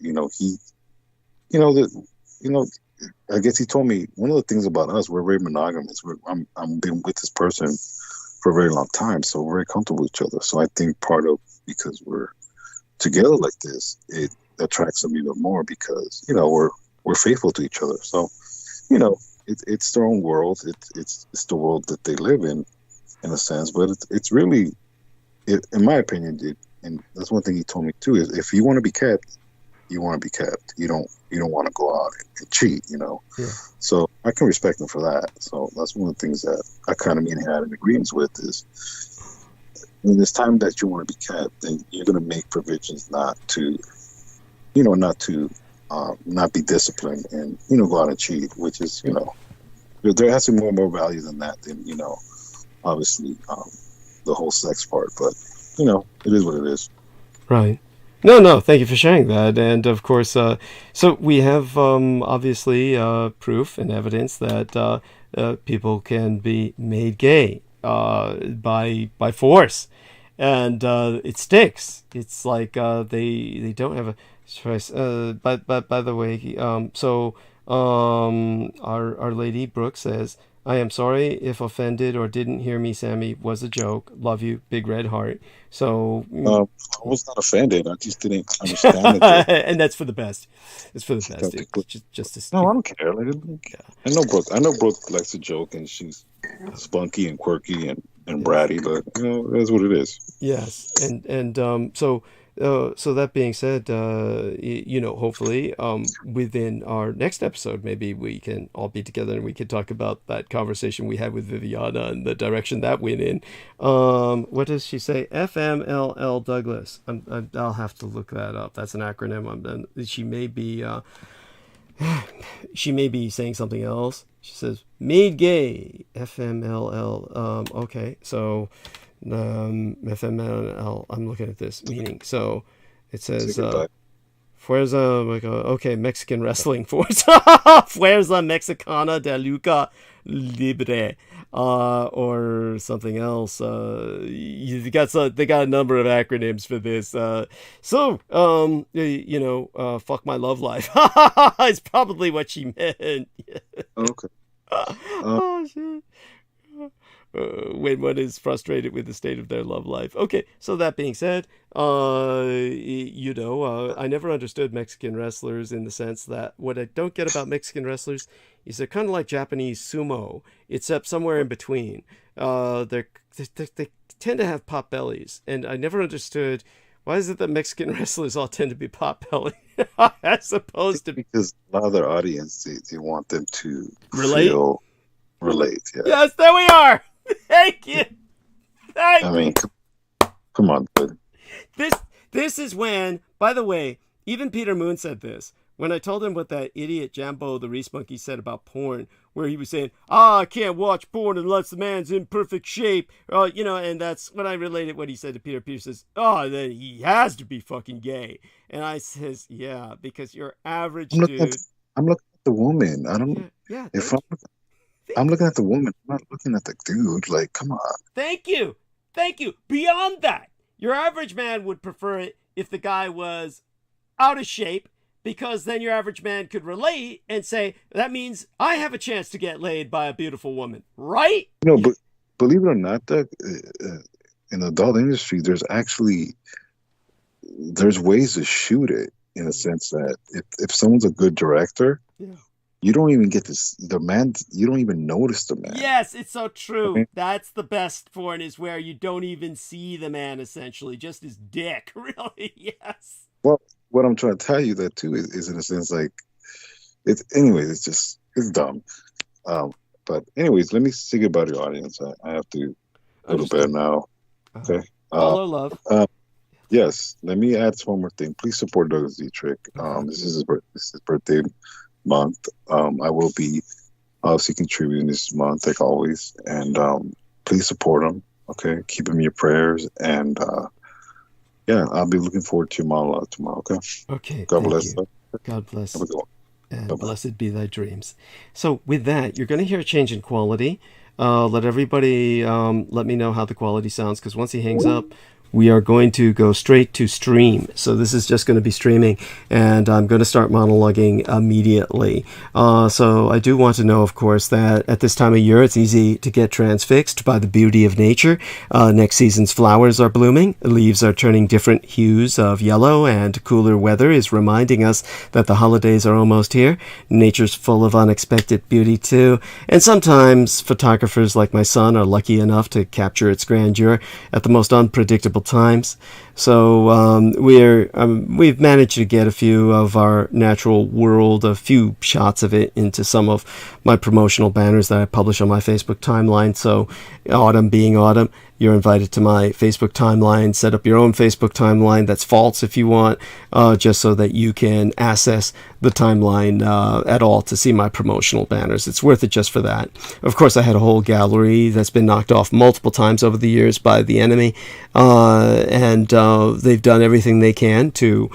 I guess he told me one of the things about us, we're very monogamous. I'm been with this person for a very long time, so we're very comfortable with each other. So I think part of because we're together like this, it attracts them even more because we're faithful to each other. So it's their own world. It's the world that they live in a sense. But it's really, in my opinion, and that's one thing he told me too, is if you want to be kept, you want to be kept. You don't want to go out and cheat, Yeah. So I can respect him for that. So that's one of the things that I kind of had an agreement with is when it's time that you want to be kept, then you're going to make provisions not to not be disciplined and go out and cheat, which is there has to be more value than that than obviously the whole sex part, but it is what it is. Right. No, thank you for sharing that. And of course, so we have obviously proof and evidence that people can be made gay by force, and it sticks. It's like they don't have a choice. But by the way, Our Lady Brooke says, I am sorry if offended or didn't hear me, Sammy. Was a joke. Love you, big red heart. So I was not offended. I just didn't understand it. And that's for the best. It's for the best. No, I don't care. I know Brooke. I know Brooke likes to joke, and she's spunky and quirky and bratty, but that's what it is. Yes, and so that being said, hopefully, within our next episode, maybe we can all be together and we can talk about that conversation we had with Viviana and the direction that went in. What does she say? FMLL Douglas. I'll have to look that up. That's an acronym. She may be saying something else. She says made gay. FMLL. Okay, so. FMLL, I'm looking at this meaning. So it says Fuerza, okay, Mexican Wrestling Force. Fuerza Mexicana de Lucha Libre, or something else. They got a number of acronyms for this. Fuck my love life. It's probably what she meant. Okay. Oh shit. When one is frustrated with the state of their love life. Okay, so that being said, I never understood Mexican wrestlers in the sense that what I don't get about Mexican wrestlers is they're kind of like Japanese sumo, except somewhere in between. They tend to have pot bellies, and I never understood why is it that Mexican wrestlers all tend to be pot belly as opposed to because a lot of their audience they want them to relate. Yeah. Yes, there we are. Thank you. I mean, come on, dude. This is when, by the way, even Peter Moon said this. When I told him what that idiot Jambo the Reese Monkey said about porn, where he was saying, I can't watch porn unless the man's in perfect shape, and that's when I related what he said to Peter. Peter says, then he has to be fucking gay. And I says, yeah, because your average dude. I'm looking at the woman. I don't. Yeah. I'm looking at the woman. I'm not looking at the dude. Like, come on. Thank you. Beyond that, your average man would prefer it if the guy was out of shape, because then your average man could relate and say, that means I have a chance to get laid by a beautiful woman, right? But believe it or not, Doug, in the adult industry, there's ways to shoot it in a sense that if someone's a good director, you don't even get the man. You don't even notice the man. Yes, it's so true. Okay. That's the best porn, is where you don't even see the man, essentially, just his dick. Really, yes. Well, what I'm trying to tell you that too is in a sense like it's. Anyways, it's dumb. But anyways, let me say goodbye to your audience. I have to go to bed now. Okay. Hello, love. Yes. Let me add one more thing. Please support Douglas Dietrich. This is his birthday month. I will be obviously contributing this month, like always. And please support him. Okay, keep him in your prayers. And yeah, I'll be looking forward to your monologue tomorrow. Okay. Okay. God Thank bless. you. God bless. Have a good one. And Bye-bye. blessed be thy dreams. So with that, you're going to hear a change in quality. Let everybody let me know how the quality sounds, because once he hangs up, we are going to go straight to stream. So this is just going to be streaming, and I'm going to start monologuing immediately. So I do want to know, of course, that at this time of year, it's easy to get transfixed by the beauty of nature. Next season's flowers are blooming. Leaves are turning different hues of yellow, and cooler weather is reminding us that the holidays are almost here. Nature's full of unexpected beauty, too. And sometimes photographers like my son are lucky enough to capture its grandeur at the most unpredictable times. So we've managed to get a few of our natural world, a few shots of it, into some of my promotional banners that I publish on my Facebook timeline. So autumn being autumn, you're invited to my Facebook timeline. Set up your own Facebook timeline that's false if you want, just so that you can access the timeline at all to see my promotional banners. It's worth it just for that. Of course, I had a whole gallery that's been knocked off multiple times over the years by the enemy, and they've done everything they can to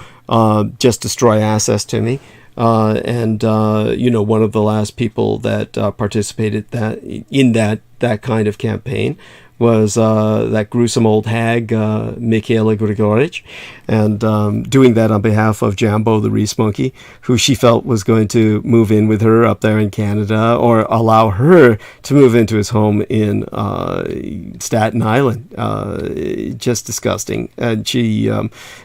just destroy access to me. And one of the last people that participated in that kind of campaign was that gruesome old hag, Michaela Grigorich, and doing that on behalf of Jambo the Reese Monkey, who she felt was going to move in with her up there in Canada, or allow her to move into his home in Staten Island. Just disgusting. And she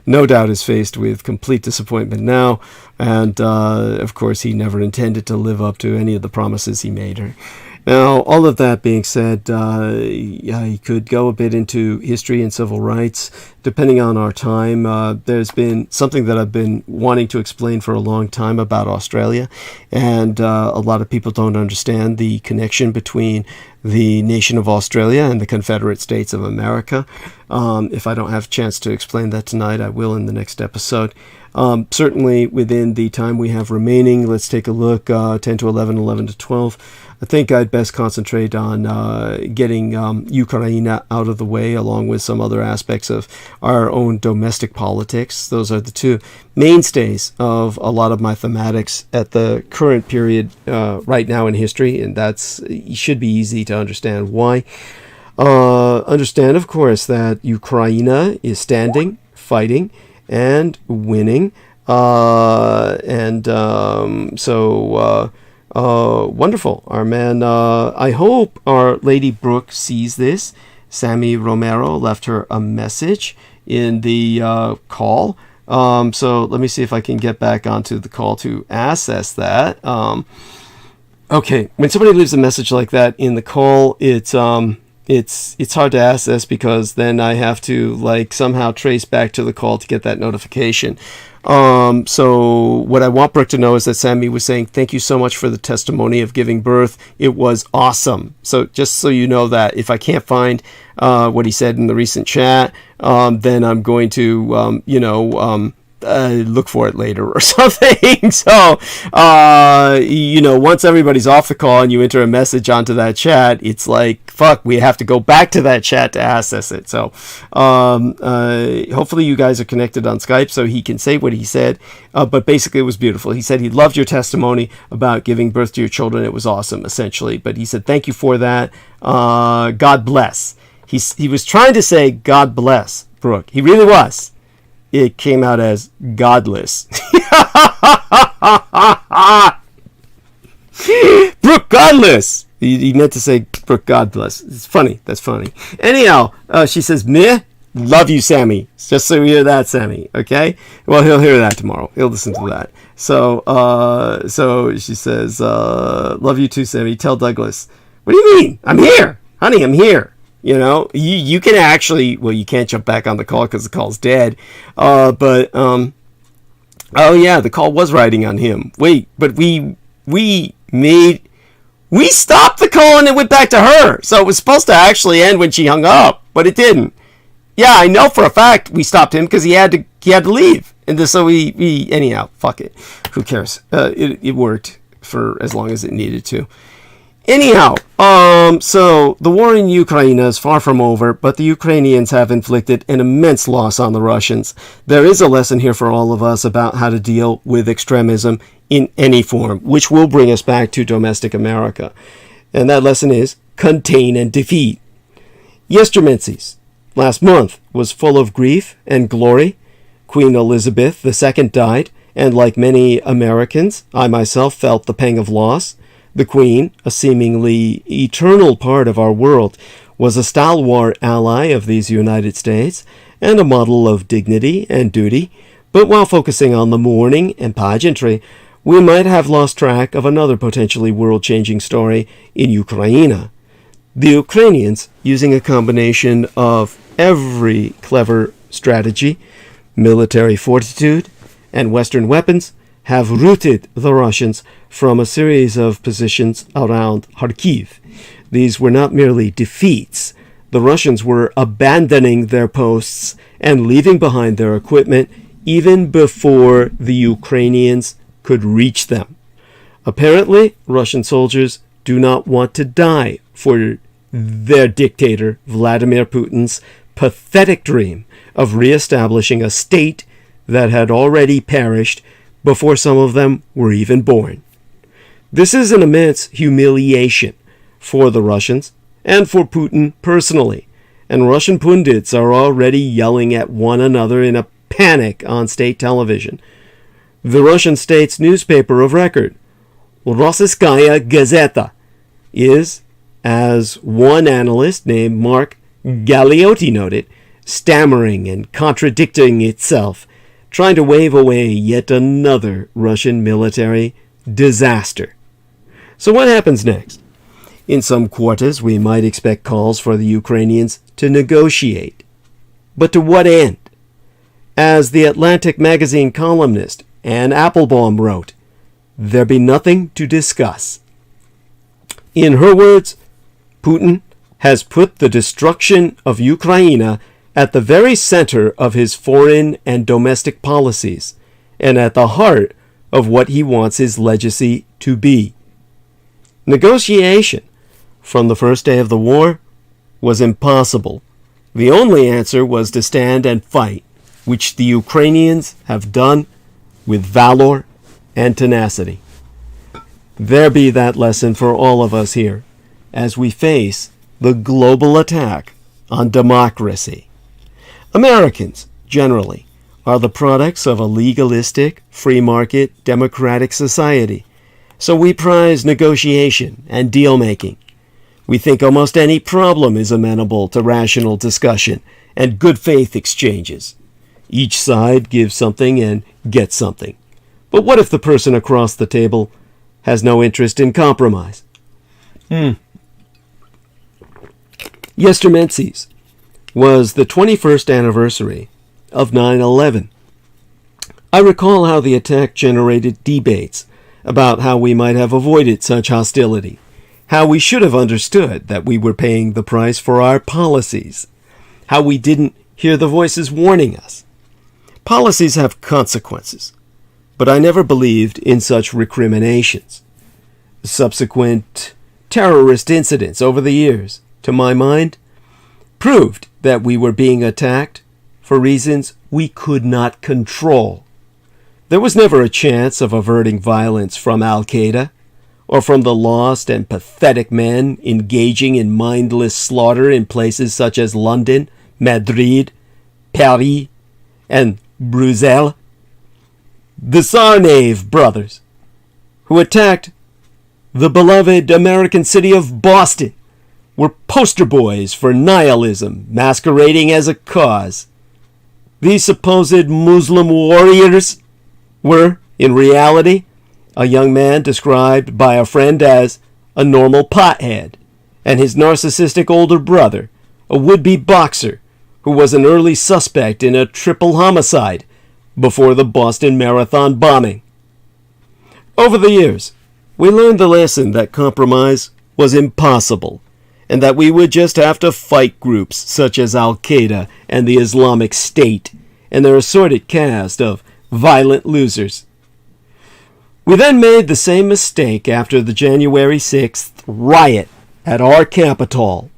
no doubt is faced with complete disappointment now. And of course, he never intended to live up to any of the promises he made her. Now, all of that being said, you could go a bit into history and civil rights, depending on our time. There's been something that I've been wanting to explain for a long time about Australia, and a lot of people don't understand the connection between the nation of Australia and the Confederate States of America. If I don't have a chance to explain that tonight, I will in the next episode. Certainly within the time we have remaining, let's take a look, 10 to 11, 11 to 12. I think I'd best concentrate on getting Ukraine out of the way, along with some other aspects of our own domestic politics. Those are the two mainstays of a lot of my thematics at the current period right now in history, and it should be easy to understand why. Understand, of course, that Ukraine is standing, fighting, and winning. Wonderful. Our man, I hope our Lady Brooke sees this. Sammy Romero left her a message in the call. So let me see if I can get back onto the call to access that. Okay, when somebody leaves a message like that in the call, it's hard to access, because then I have to somehow trace back to the call to get that notification. So what I want Brooke to know is that Sammy was saying, thank you so much for the testimony of giving birth. It was awesome. So just so you know that if I can't find what he said in the recent chat, then I'm going to, look for it later or something. So, once everybody's off the call and you enter a message onto that chat, it's like, fuck, we have to go back to that chat to access it. So, hopefully you guys are connected on Skype so he can say what he said. But basically it was beautiful. He said he loved your testimony about giving birth to your children. It was awesome, essentially. But he said, thank you for that. God bless. He was trying to say God bless Brooke. He really was. It came out as godless. Brooke godless. He meant to say Brooke godless. It's funny. That's funny. Anyhow, she says, meh. Love you, Sammy. Just so you hear that, Sammy. Okay? Well, he'll hear that tomorrow. He'll listen to that. So she says, love you too, Sammy. Tell Douglas. What do you mean? I'm here. Honey, I'm here. You can actually, well, you can't jump back on the call because the call's dead. Oh yeah, the call was riding on him. Wait, but we stopped the call and it went back to her. So it was supposed to actually end when she hung up, but it didn't. Yeah, I know for a fact we stopped him because he had to leave. And so we anyhow, fuck it. Who cares? It worked for as long as it needed to. Anyhow, so the war in Ukraine is far from over, but the Ukrainians have inflicted an immense loss on the Russians. There is a lesson here for all of us about how to deal with extremism in any form, which will bring us back to domestic America. And that lesson is contain and defeat. Yestermenses, last month, was full of grief and glory. Queen Elizabeth II died, and like many Americans, I myself felt the pang of loss. The Queen, a seemingly eternal part of our world, was a stalwart ally of these United States and a model of dignity and duty, but while focusing on the mourning and pageantry, we might have lost track of another potentially world-changing story in Ukraine. The Ukrainians, using a combination of every clever strategy, military fortitude, and Western weapons, have routed the Russians from a series of positions around Kharkiv. These were not merely defeats. The Russians were abandoning their posts and leaving behind their equipment even before the Ukrainians could reach them. Apparently, Russian soldiers do not want to die for their dictator, Vladimir Putin's pathetic dream of reestablishing a state that had already perished before some of them were even born. This is an immense humiliation for the Russians and for Putin personally, and Russian pundits are already yelling at one another in a panic on state television. The Russian state's newspaper of record, Rossiyskaya Gazeta, is, as one analyst named Mark Galeotti noted, stammering and contradicting itself, trying to wave away yet another Russian military disaster. So what happens next? In some quarters, we might expect calls for the Ukrainians to negotiate. But to what end? As the Atlantic magazine columnist Anne Applebaum wrote, there be nothing to discuss. In her words, Putin has put the destruction of Ukraine at the very center of his foreign and domestic policies, and at the heart of what he wants his legacy to be. Negotiation, from the first day of the war, was impossible. The only answer was to stand and fight, which the Ukrainians have done with valor and tenacity. There be that lesson for all of us here, as we face the global attack on democracy. Americans, generally, are the products of a legalistic, free market, democratic society. So we prize negotiation and deal-making. We think almost any problem is amenable to rational discussion and good faith exchanges. Each side gives something and gets something. But what if the person across the table has no interest in compromise? Yestermenses was the 21st anniversary of 9/11. I recall how the attack generated debates about how we might have avoided such hostility, how we should have understood that we were paying the price for our policies, how we didn't hear the voices warning us. Policies have consequences, but I never believed in such recriminations. Subsequent terrorist incidents over the years, to my mind, proved that we were being attacked for reasons we could not control. There was never a chance of averting violence from Al-Qaeda or from the lost and pathetic men engaging in mindless slaughter in places such as London, Madrid, Paris, and Brussels. The Tsarnaev brothers, who attacked the beloved American city of Boston, were poster boys for nihilism masquerading as a cause. These supposed Muslim warriors were, in reality, a young man described by a friend as a normal pothead, and his narcissistic older brother, a would-be boxer who was an early suspect in a triple homicide before the Boston Marathon bombing. Over the years, we learned the lesson that compromise was impossible, and that we would just have to fight groups such as Al-Qaeda and the Islamic State and their assorted cast of violent losers. We then made the same mistake after the January 6th riot at our Capitol.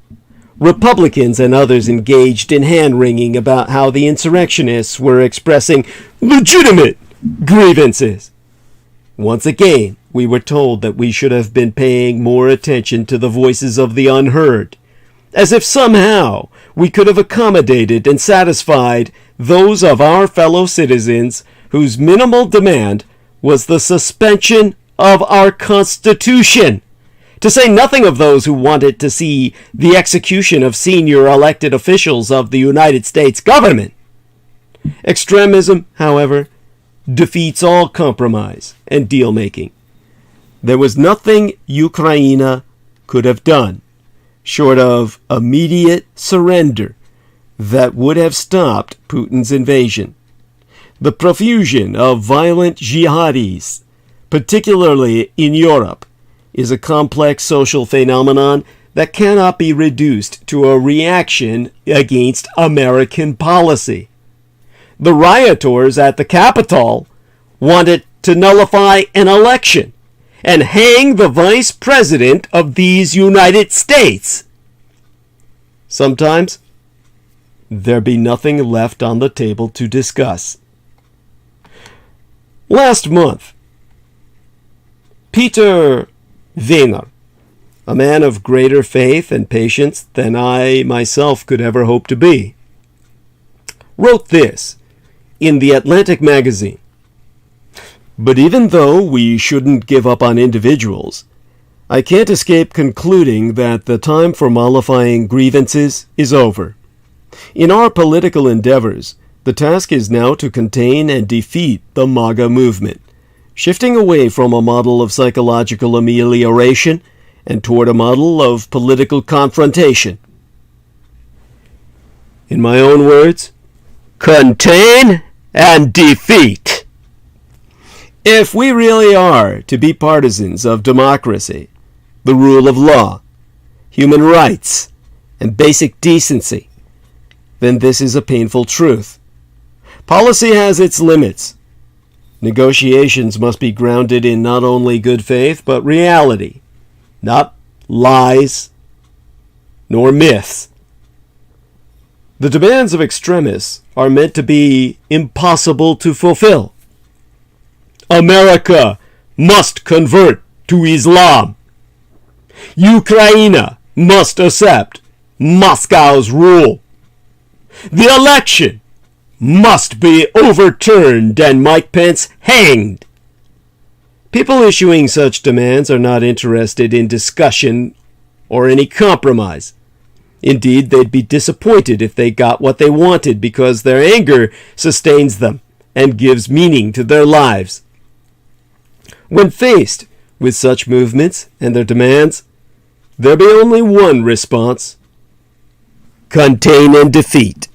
Republicans and others engaged in hand-wringing about how the insurrectionists were expressing legitimate grievances. Once again, we were told that we should have been paying more attention to the voices of the unheard, as if somehow we could have accommodated and satisfied those of our fellow citizens whose minimal demand was the suspension of our Constitution, to say nothing of those who wanted to see the execution of senior elected officials of the United States government. Extremism, however, defeats all compromise and deal-making. There was nothing Ukraine could have done, short of immediate surrender, that would have stopped Putin's invasion. The profusion of violent jihadis, particularly in Europe, is a complex social phenomenon that cannot be reduced to a reaction against American policy. The rioters at the Capitol wanted to nullify an election and hang the vice president of these United States. Sometimes there be nothing left on the table to discuss. Last month, Peter Wiener, a man of greater faith and patience than I myself could ever hope to be, wrote this in the Atlantic magazine. But even though we shouldn't give up on individuals, I can't escape concluding that the time for mollifying grievances is over. In our political endeavors, the task is now to contain and defeat the MAGA movement, shifting away from a model of psychological amelioration and toward a model of political confrontation. In my own words, contain and defeat. If we really are to be partisans of democracy, the rule of law, human rights, and basic decency, then this is a painful truth. Policy has its limits. Negotiations must be grounded in not only good faith, but reality, not lies nor myths. The demands of extremists are meant to be impossible to fulfill. America must convert to Islam. Ukraine must accept Moscow's rule. The election must be overturned and Mike Pence hanged. People issuing such demands are not interested in discussion or any compromise. Indeed, they'd be disappointed if they got what they wanted because their anger sustains them and gives meaning to their lives. When faced with such movements and their demands, there be only one response: contain and defeat.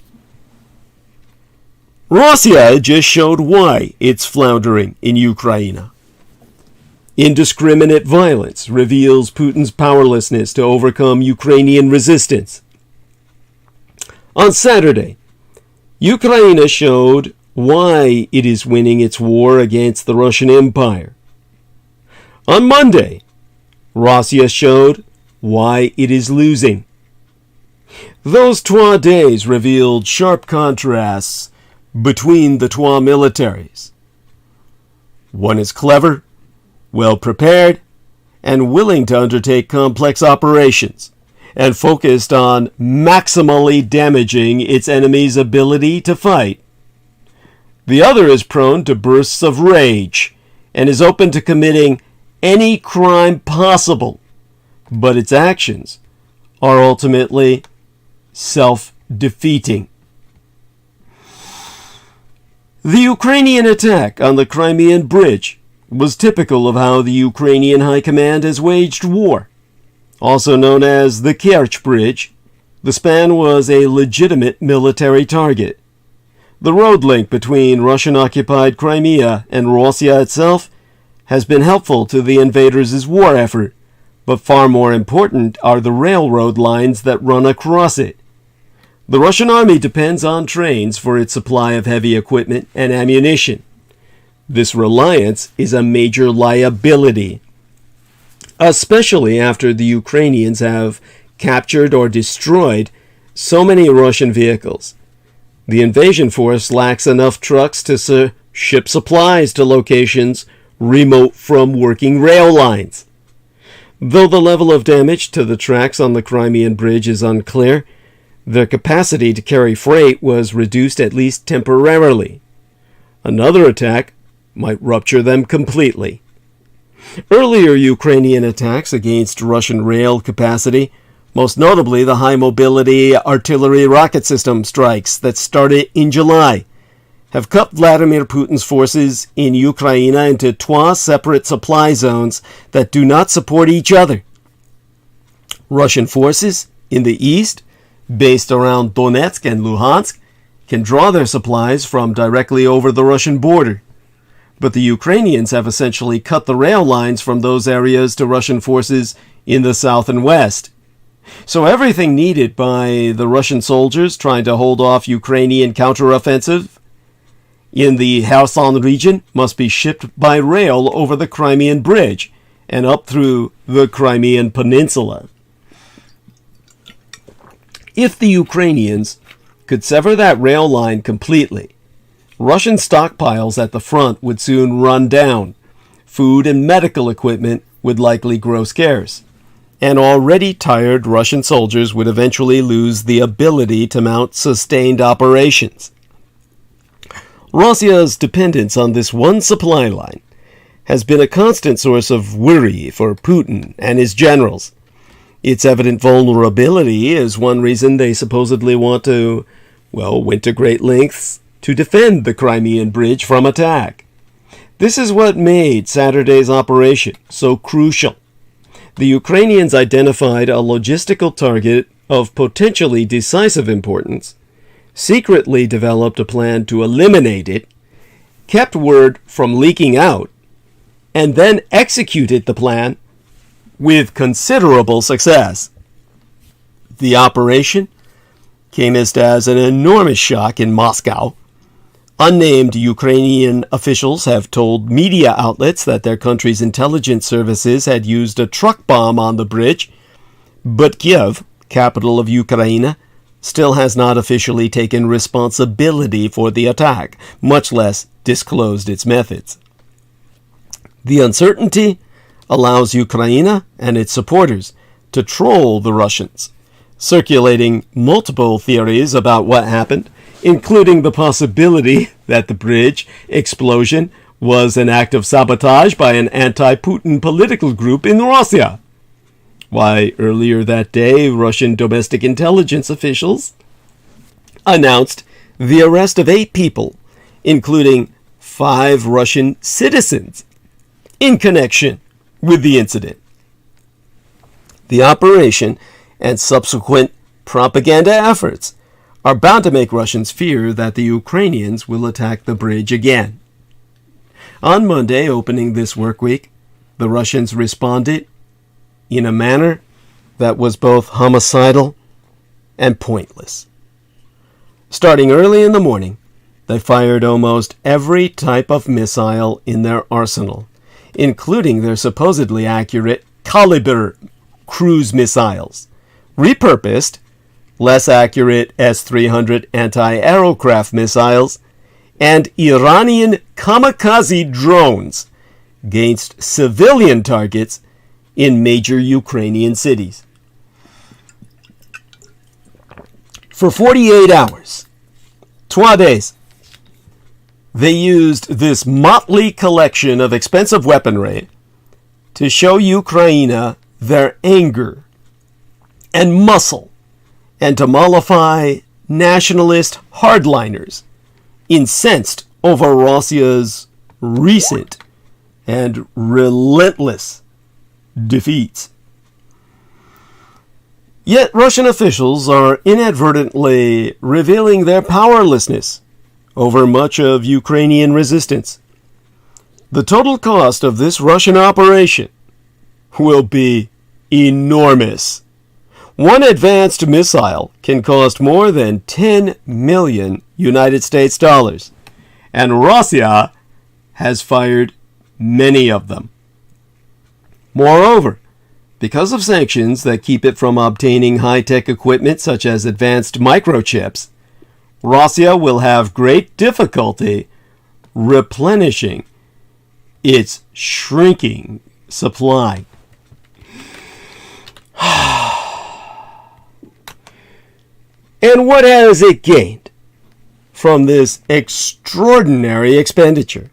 Russia just showed why it's floundering in Ukraine. Indiscriminate violence reveals Putin's powerlessness to overcome Ukrainian resistance. On Saturday, Ukraine showed why it is winning its war against the Russian Empire. On Monday, Russia showed why it is losing. Those 2 days revealed sharp contrasts between the 2 militaries. One is clever, well prepared, and willing to undertake complex operations, and focused on maximally damaging its enemy's ability to fight. The other is prone to bursts of rage, and is open to committing any crime possible, but its actions are ultimately self-defeating. The Ukrainian attack on the Crimean Bridge was typical of how the Ukrainian High Command has waged war. Also known as the Kerch Bridge, the span was a legitimate military target. The road link between Russian-occupied Crimea and Russia itself has been helpful to the invaders' war effort, but far more important are the railroad lines that run across it. The Russian army depends on trains for its supply of heavy equipment and ammunition. This reliance is a major liability, especially after the Ukrainians have captured or destroyed so many Russian vehicles. The invasion force lacks enough trucks to ship supplies to locations remote from working rail lines. Though the level of damage to the tracks on the Crimean Bridge is unclear, their capacity to carry freight was reduced at least temporarily. Another attack might rupture them completely. Earlier Ukrainian attacks against Russian rail capacity, most notably the high-mobility artillery rocket system strikes that started in July, have cut Vladimir Putin's forces in Ukraine into two separate supply zones that do not support each other. Russian forces in the east, based around Donetsk and Luhansk, can draw their supplies from directly over the Russian border. But the Ukrainians have essentially cut the rail lines from those areas to Russian forces in the south and west. So everything needed by the Russian soldiers trying to hold off Ukrainian counteroffensive in the Kherson region must be shipped by rail over the Crimean Bridge and up through the Crimean Peninsula. If the Ukrainians could sever that rail line completely, Russian stockpiles at the front would soon run down. Food and medical equipment would likely grow scarce, and already tired Russian soldiers would eventually lose the ability to mount sustained operations. Russia's dependence on this one supply line has been a constant source of worry for Putin and his generals. Its evident vulnerability is one reason they supposedly went to great lengths to defend the Crimean Bridge from attack. This is what made Saturday's operation so crucial. The Ukrainians identified a logistical target of potentially decisive importance, secretly developed a plan to eliminate it, kept word from leaking out, and then executed the plan with considerable success. The operation came as an enormous shock in Moscow. Unnamed Ukrainian officials have told media outlets that their country's intelligence services had used a truck bomb on the bridge, but Kiev, capital of Ukraine, still has not officially taken responsibility for the attack, much less disclosed its methods. The uncertainty allows Ukraine and its supporters to troll the Russians, circulating multiple theories about what happened, including the possibility that the bridge explosion was an act of sabotage by an anti-Putin political group in Russia. Why, earlier that day, Russian domestic intelligence officials announced the arrest of 8 people, including 5 Russian citizens, in connection with the incident. The operation and subsequent propaganda efforts are bound to make Russians fear that the Ukrainians will attack the bridge again. On Monday, opening this work week, the Russians responded in a manner that was both homicidal and pointless. Starting early in the morning, they fired almost every type of missile in their arsenal, including their supposedly accurate Kalibr cruise missiles, repurposed, less accurate S-300 anti-aircraft missiles, and Iranian kamikaze drones against civilian targets in major Ukrainian cities. For 48 hours, 2 days, they used this motley collection of expensive weaponry to show Ukraine their anger and muscle, and to mollify nationalist hardliners incensed over Russia's recent and relentless defeats. Yet Russian officials are inadvertently revealing their powerlessness over much of Ukrainian resistance. The total cost of this Russian operation will be enormous. One advanced missile can cost more than 10 million United States dollars, and Russia has fired many of them. Moreover, because of sanctions that keep it from obtaining high-tech equipment such as advanced microchips, Russia will have great difficulty replenishing its shrinking supply. And what has it gained from this extraordinary expenditure?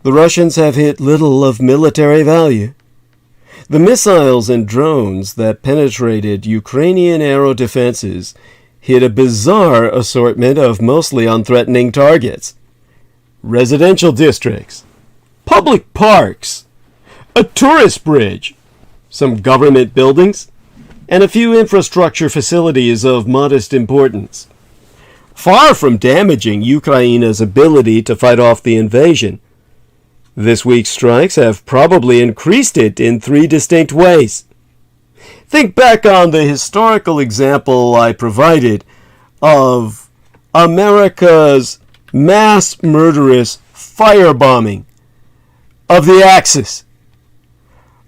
The Russians have hit little of military value. The missiles and drones that penetrated Ukrainian aero defenses hit a bizarre assortment of mostly unthreatening targets. Residential districts, public parks, a tourist bridge, some government buildings, and a few infrastructure facilities of modest importance. Far from damaging Ukraine's ability to fight off the invasion, this week's strikes have probably increased it in 3 distinct ways. Think back on the historical example I provided of America's mass murderous firebombing of the Axis,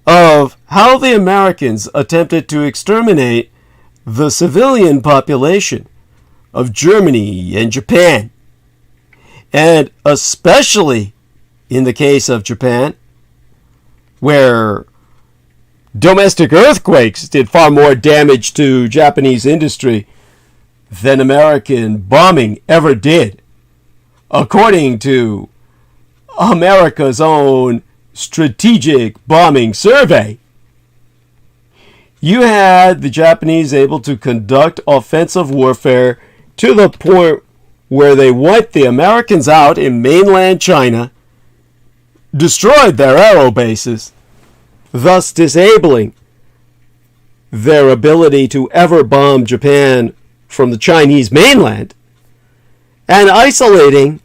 of how the Americans attempted to exterminate the civilian population of Germany and Japan, and especially in the case of Japan, where domestic earthquakes did far more damage to Japanese industry than American bombing ever did, according to America's own strategic bombing survey. You had the Japanese able to conduct offensive warfare to the point where they wiped the Americans out in mainland China, destroyed their aero bases, thus disabling their ability to ever bomb Japan from the Chinese mainland, and isolating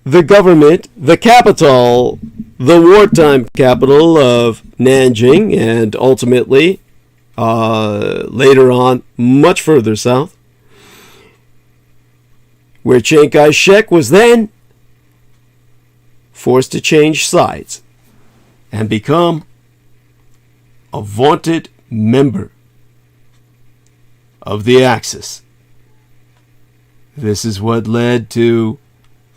the government, the capital, the wartime capital of Nanjing, and ultimately, later on, much further south, where Chiang Kai-shek was then forced to change sides and become a vaunted member of the Axis. This is what led to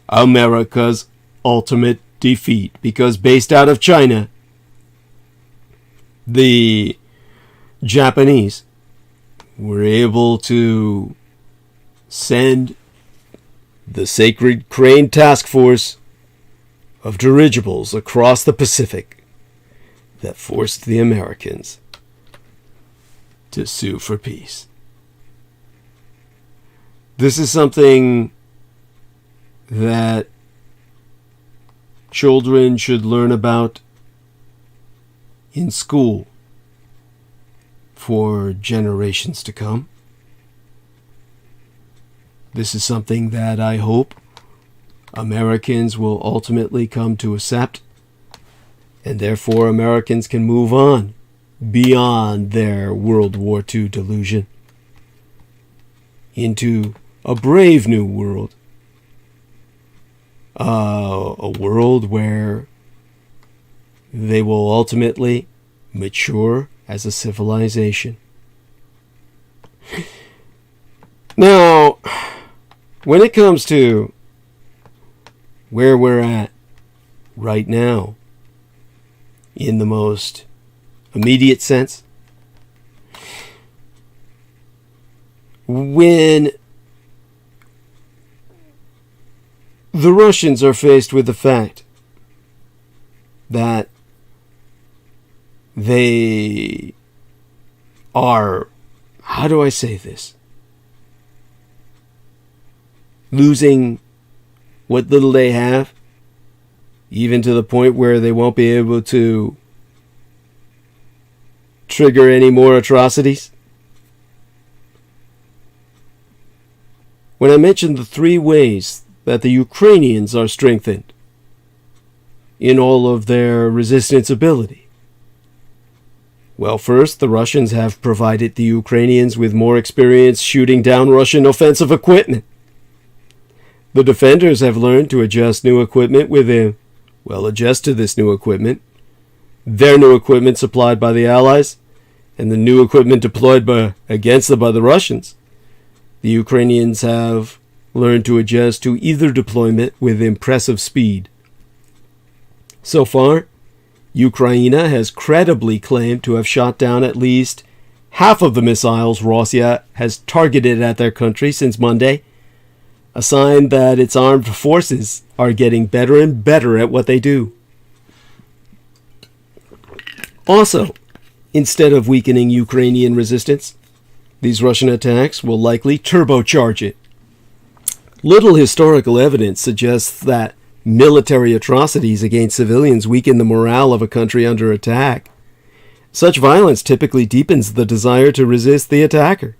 America's ultimate defeat, because based out of China, the Japanese were able to send the Sacred Crane Task Force of dirigibles across the Pacific that forced the Americans to sue for peace. This is something that children should learn about in school for generations to come. This is something that I hope Americans will ultimately come to accept, and therefore Americans can move on beyond their World War II delusion into a brave new world. A world where they will ultimately mature as a civilization. Now, when it comes to where we're at right now, in the most immediate sense, when the Russians are faced with the fact that they are, how do I say this, losing what little they have, even to the point where they won't be able to trigger any more atrocities. When I mentioned the 3 ways that the Ukrainians are strengthened in all of their resistance ability, well, first, the Russians have provided the Ukrainians with more experience shooting down Russian offensive equipment. The defenders have learned to adjust new equipment adjust to this new equipment, their new equipment supplied by the Allies, and the new equipment deployed against them by the Russians. The Ukrainians have learned to adjust to either deployment with impressive speed. So far, Ukraine has credibly claimed to have shot down at least half of the missiles Russia has targeted at their country since Monday, a sign that its armed forces are getting better and better at what they do. Also, instead of weakening Ukrainian resistance, these Russian attacks will likely turbocharge it. Little historical evidence suggests that military atrocities against civilians weaken the morale of a country under attack. Such violence typically deepens the desire to resist the attacker.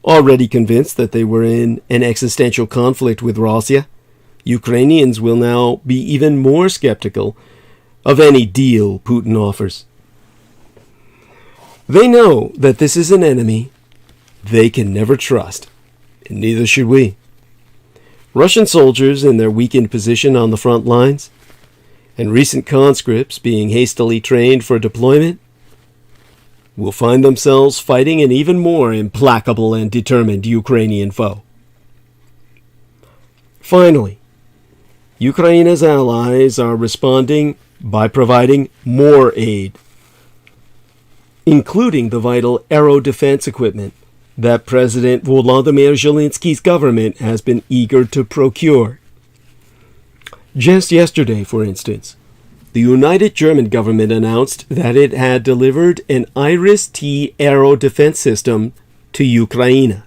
Already convinced that they were in an existential conflict with Russia, Ukrainians will now be even more skeptical of any deal Putin offers. They know that this is an enemy they can never trust, and neither should we. Russian soldiers in their weakened position on the front lines, and recent conscripts being hastily trained for deployment, will find themselves fighting an even more implacable and determined Ukrainian foe. Finally, Ukraine's allies are responding by providing more aid, including the vital aero defense equipment that President Volodymyr Zelensky's government has been eager to procure. Just yesterday, for instance, the United German government announced that it had delivered an Iris-T aero defense system to Ukraine.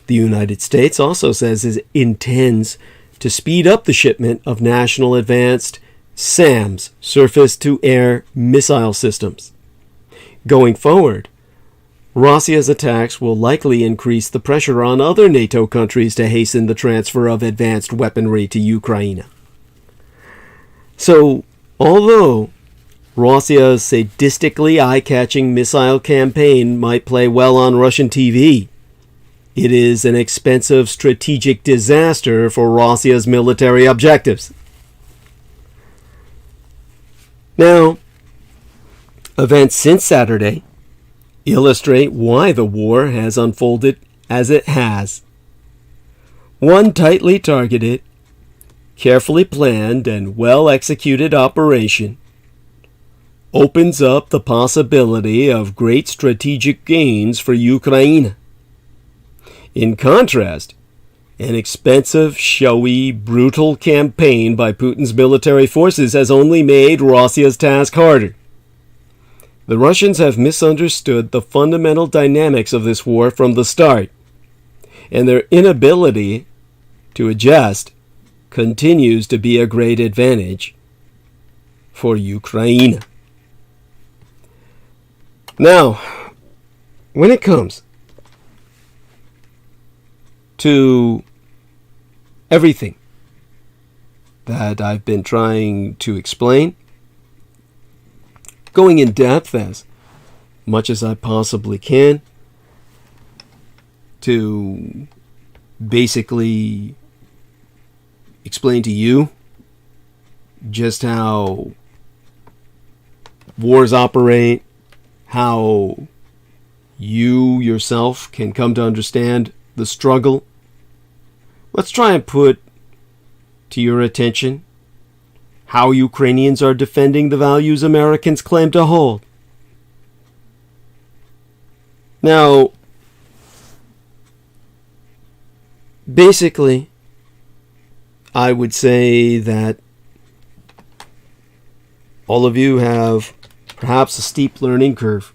The United States also says it intends to speed up the shipment of National Advanced SAMS surface-to-air missile systems. Going forward, Russia's attacks will likely increase the pressure on other NATO countries to hasten the transfer of advanced weaponry to Ukraine. So, although Russia's sadistically eye-catching missile campaign might play well on Russian TV, it is an expensive strategic disaster for Russia's military objectives. Now, events since Saturday illustrate why the war has unfolded as it has. One tightly targeted, carefully planned, and well-executed operation opens up the possibility of great strategic gains for Ukraine. In contrast, an expensive, showy, brutal campaign by Putin's military forces has only made Russia's task harder. The Russians have misunderstood the fundamental dynamics of this war from the start, and their inability to adjust continues to be a great advantage for Ukraine. Now, when it comes to everything that I've been trying to explain, going in depth as much as I possibly can to basically explain to you just how wars operate, how you yourself can come to understand the struggle. Let's try and put to your attention how Ukrainians are defending the values Americans claim to hold. Now, basically, I would say that all of you have perhaps a steep learning curve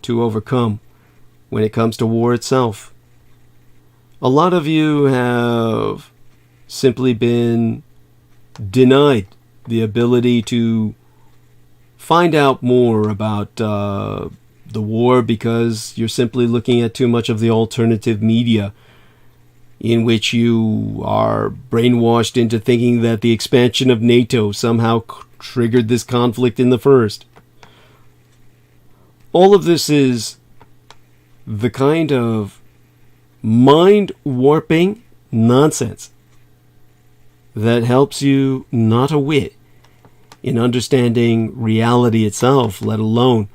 to overcome when it comes to war itself. A lot of you have simply been denied the ability to find out more about the war because you're simply looking at too much of the alternative media, in which you are brainwashed into thinking that the expansion of NATO somehow triggered this conflict in the first. All of this is the kind of mind-warping nonsense that helps you not a whit in understanding reality itself, let alone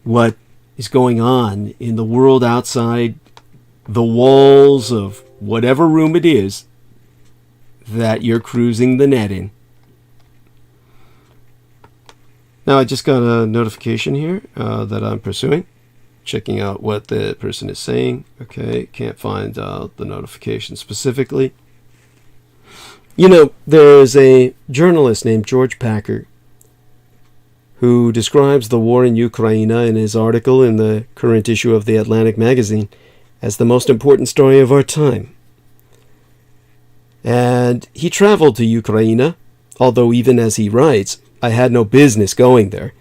what is going on in the world outside the walls of whatever room it is that you're cruising the net in. Now, I just got a notification here that I'm pursuing, checking out what the person is saying. Okay, can't find the notification specifically. You know, there's a journalist named George Packer who describes the war in Ukraine in his article in the current issue of the Atlantic magazine as the most important story of our time. And he traveled to Ukraine, although even as he writes, I had no business going there.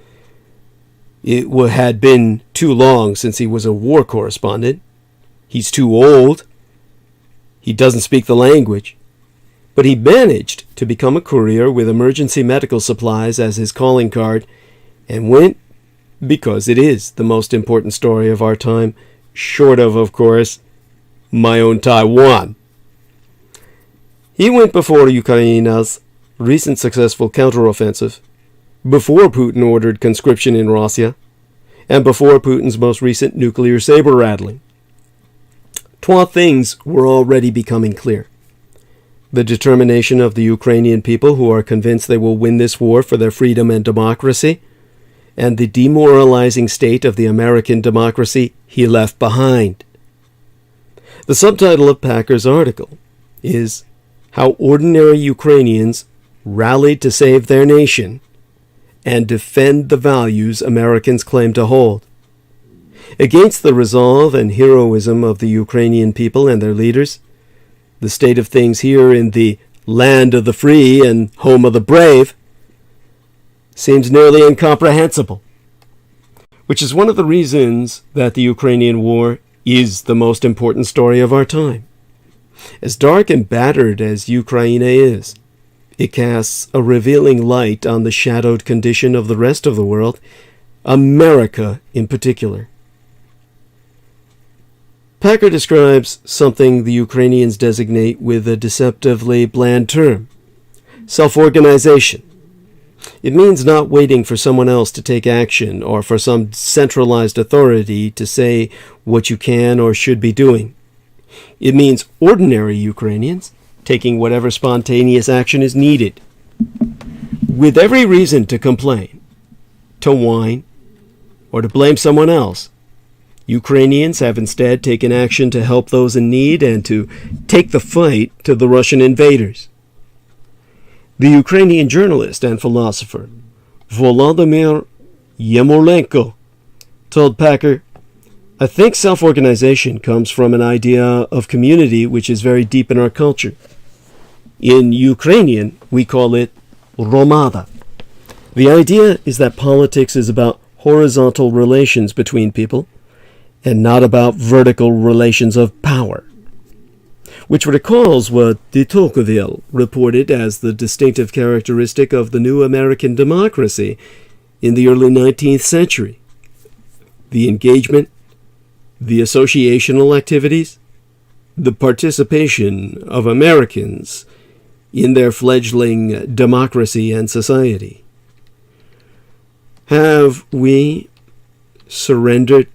It had been too long since he was a war correspondent. He's too old. He doesn't speak the language. But he managed to become a courier with emergency medical supplies as his calling card and went because it is the most important story of our time, short of course, my own Taiwan. He went before Ukraine's recent successful counteroffensive, before Putin ordered conscription in Russia, and before Putin's most recent nuclear saber-rattling. 12 things were already becoming clear. The determination of the Ukrainian people who are convinced they will win this war for their freedom and democracy, and the demoralizing state of the American democracy he left behind. The subtitle of Packer's article is How Ordinary Ukrainians Rallied to Save Their Nation and Defend the Values Americans Claim to Hold. Against the resolve and heroism of the Ukrainian people and their leaders, the state of things here in the land of the free and home of the brave seems nearly incomprehensible, which is one of the reasons that the Ukrainian war is the most important story of our time. As dark and battered as Ukraine is, it casts a revealing light on the shadowed condition of the rest of the world, America in particular. Packer describes something the Ukrainians designate with a deceptively bland term, self-organization. It means not waiting for someone else to take action or for some centralized authority to say what you can or should be doing. It means ordinary Ukrainians taking whatever spontaneous action is needed, with every reason to complain, to whine, or to blame someone else. Ukrainians have instead taken action to help those in need and to take the fight to the Russian invaders. The Ukrainian journalist and philosopher Volodymyr Yermolenko told Packer, I think self-organization comes from an idea of community which is very deep in our culture. In Ukrainian, we call it Romada. The idea is that politics is about horizontal relations between people and not about vertical relations of power, which recalls what de Tocqueville reported as the distinctive characteristic of the new American democracy in the early 19th century. The engagement, the associational activities, the participation of Americans in their fledgling democracy and society. Have we surrendered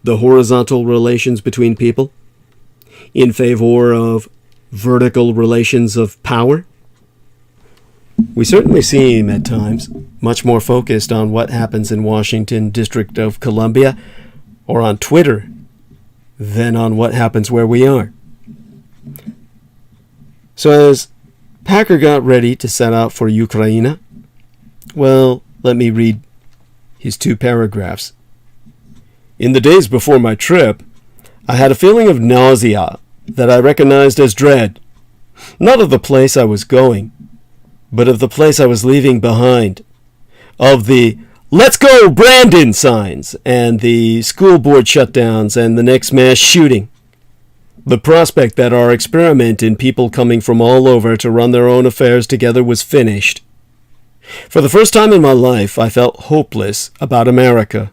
the horizontal relations between people in favor of vertical relations of power? We certainly seem at times much more focused on what happens in Washington, District of Columbia, or on Twitter than on what happens where we are. So as Packer got ready to set out for Ukraine, well, let me read his 2 paragraphs. In the days before my trip, I had a feeling of nausea that I recognized as dread, not of the place I was going, but of the place I was leaving behind, of the "Let's go, Brandon" signs, and the school board shutdowns and the next mass shooting. The prospect that our experiment in people coming from all over to run their own affairs together was finished. For the first time in my life, I felt hopeless about America.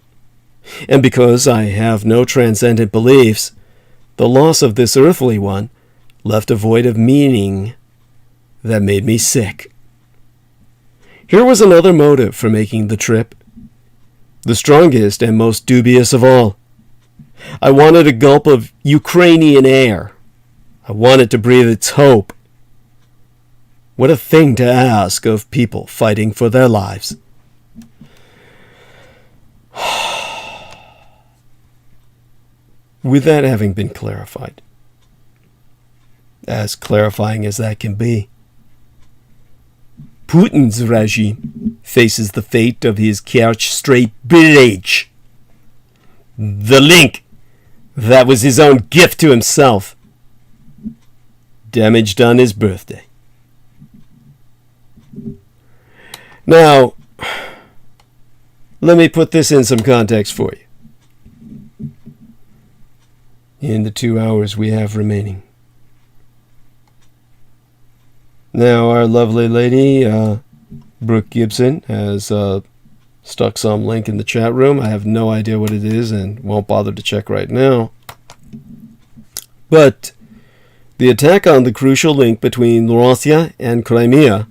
And because I have no transcendent beliefs, the loss of this earthly one left a void of meaning that made me sick. Here was another motive for making the trip, the strongest and most dubious of all. I wanted a gulp of Ukrainian air. I wanted to breathe its hope. What a thing to ask of people fighting for their lives. With that having been clarified, as clarifying as that can be, Putin's regime faces the fate of his Kerch Strait Bridge. The link that was his own gift to himself, damaged on his birthday. Now, let me put this in some context for you, in the 2 hours we have remaining. Now, our lovely lady, Brooke Gibson, has stuck some link in the chat room. I have no idea what it is and won't bother to check right now. But the attack on the crucial link between Russia and Crimea,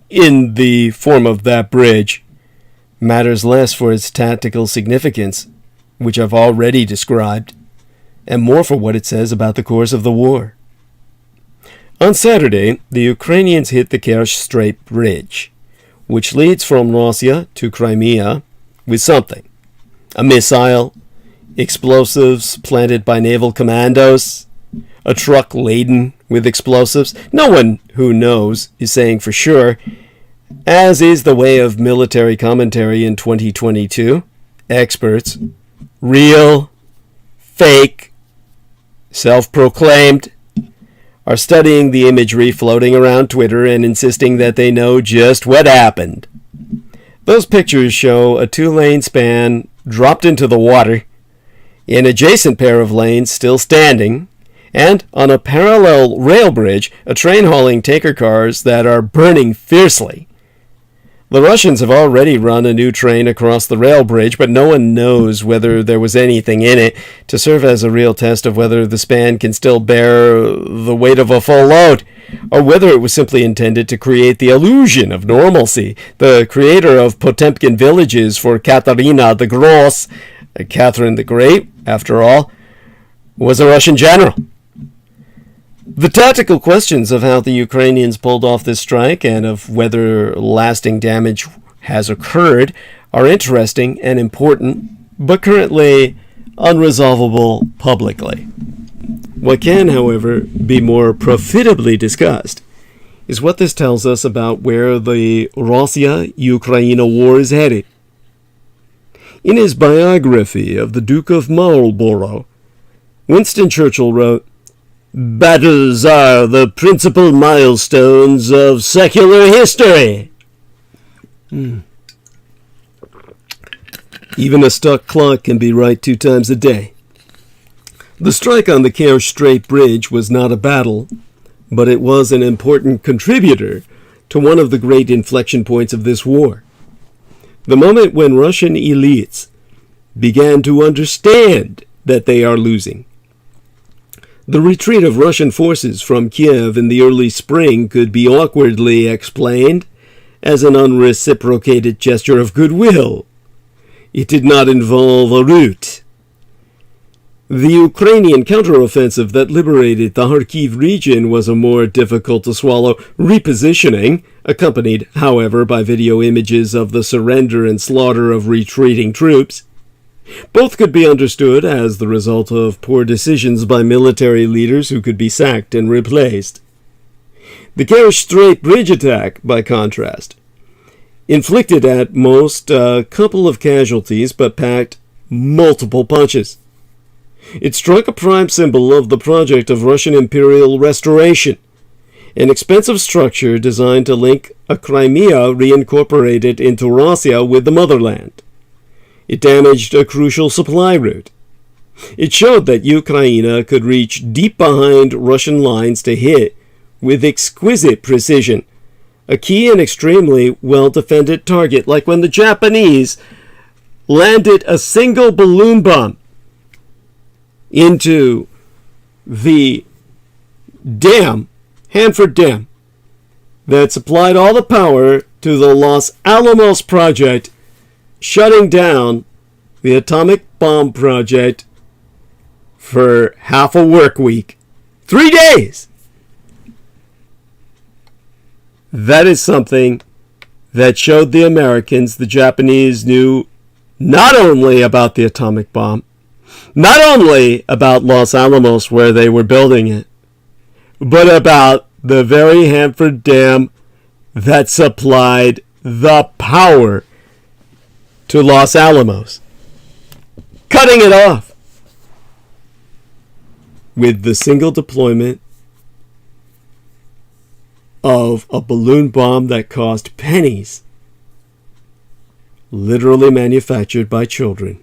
in the form of that bridge, matters less for its tactical significance, which I've already described, and more for what it says about the course of the war. On Saturday, the Ukrainians hit the Kerch Strait Bridge, which leads from Russia to Crimea, with something. A missile, explosives planted by naval commandos, a truck laden with explosives. No one who knows is saying for sure, as is the way of military commentary in 2022. Experts, real, fake, self-proclaimed, are studying the imagery floating around Twitter and insisting that they know just what happened. Those pictures show a 2-lane span dropped into the water, an adjacent pair of lanes still standing, and on a parallel rail bridge, a train hauling tanker cars that are burning fiercely. The Russians have already run a new train across the rail bridge, but no one knows whether there was anything in it to serve as a real test of whether the span can still bear the weight of a full load, or whether it was simply intended to create the illusion of normalcy. The creator of Potemkin villages for Katarina the Gross, Catherine the Great, after all, was a Russian general. The tactical questions of how the Ukrainians pulled off this strike and of whether lasting damage has occurred are interesting and important, but currently unresolvable publicly. What can, however, be more profitably discussed is what this tells us about where the Russia-Ukraine war is headed. In his biography of the Duke of Marlborough, Winston Churchill wrote, "Battles are the principal milestones of secular history." Even a stuck clock can be right 2 times a day. The strike on the Kerch Strait Bridge was not a battle, but it was an important contributor to one of the great inflection points of this war. The moment when Russian elites began to understand that they are losing. The retreat of Russian forces from Kiev in the early spring could be awkwardly explained as an unreciprocated gesture of goodwill. It did not involve a route. The Ukrainian counteroffensive that liberated the Kharkiv region was a more difficult-to-swallow repositioning, accompanied, however, by video images of the surrender and slaughter of retreating troops. Both could be understood as the result of poor decisions by military leaders who could be sacked and replaced. The Kerch Strait Bridge attack, by contrast, inflicted at most a couple of casualties but packed multiple punches. It struck a prime symbol of the project of Russian imperial restoration, an expensive structure designed to link a Crimea reincorporated into Russia with the motherland. It damaged a crucial supply route. It showed that Ukraine could reach deep behind Russian lines to hit, with exquisite precision, a key and extremely well-defended target, like when the Japanese landed a single balloon bomb into the dam, Hanford Dam, that supplied all the power to the Los Alamos project, shutting down the atomic bomb project for half a work week. 3 days! That is something that showed the Americans the Japanese knew not only about the atomic bomb, not only about Los Alamos where they were building it, but about the very Hanford Dam that supplied the power to Los Alamos, cutting it off with the single deployment of a balloon bomb that cost pennies, literally manufactured by children.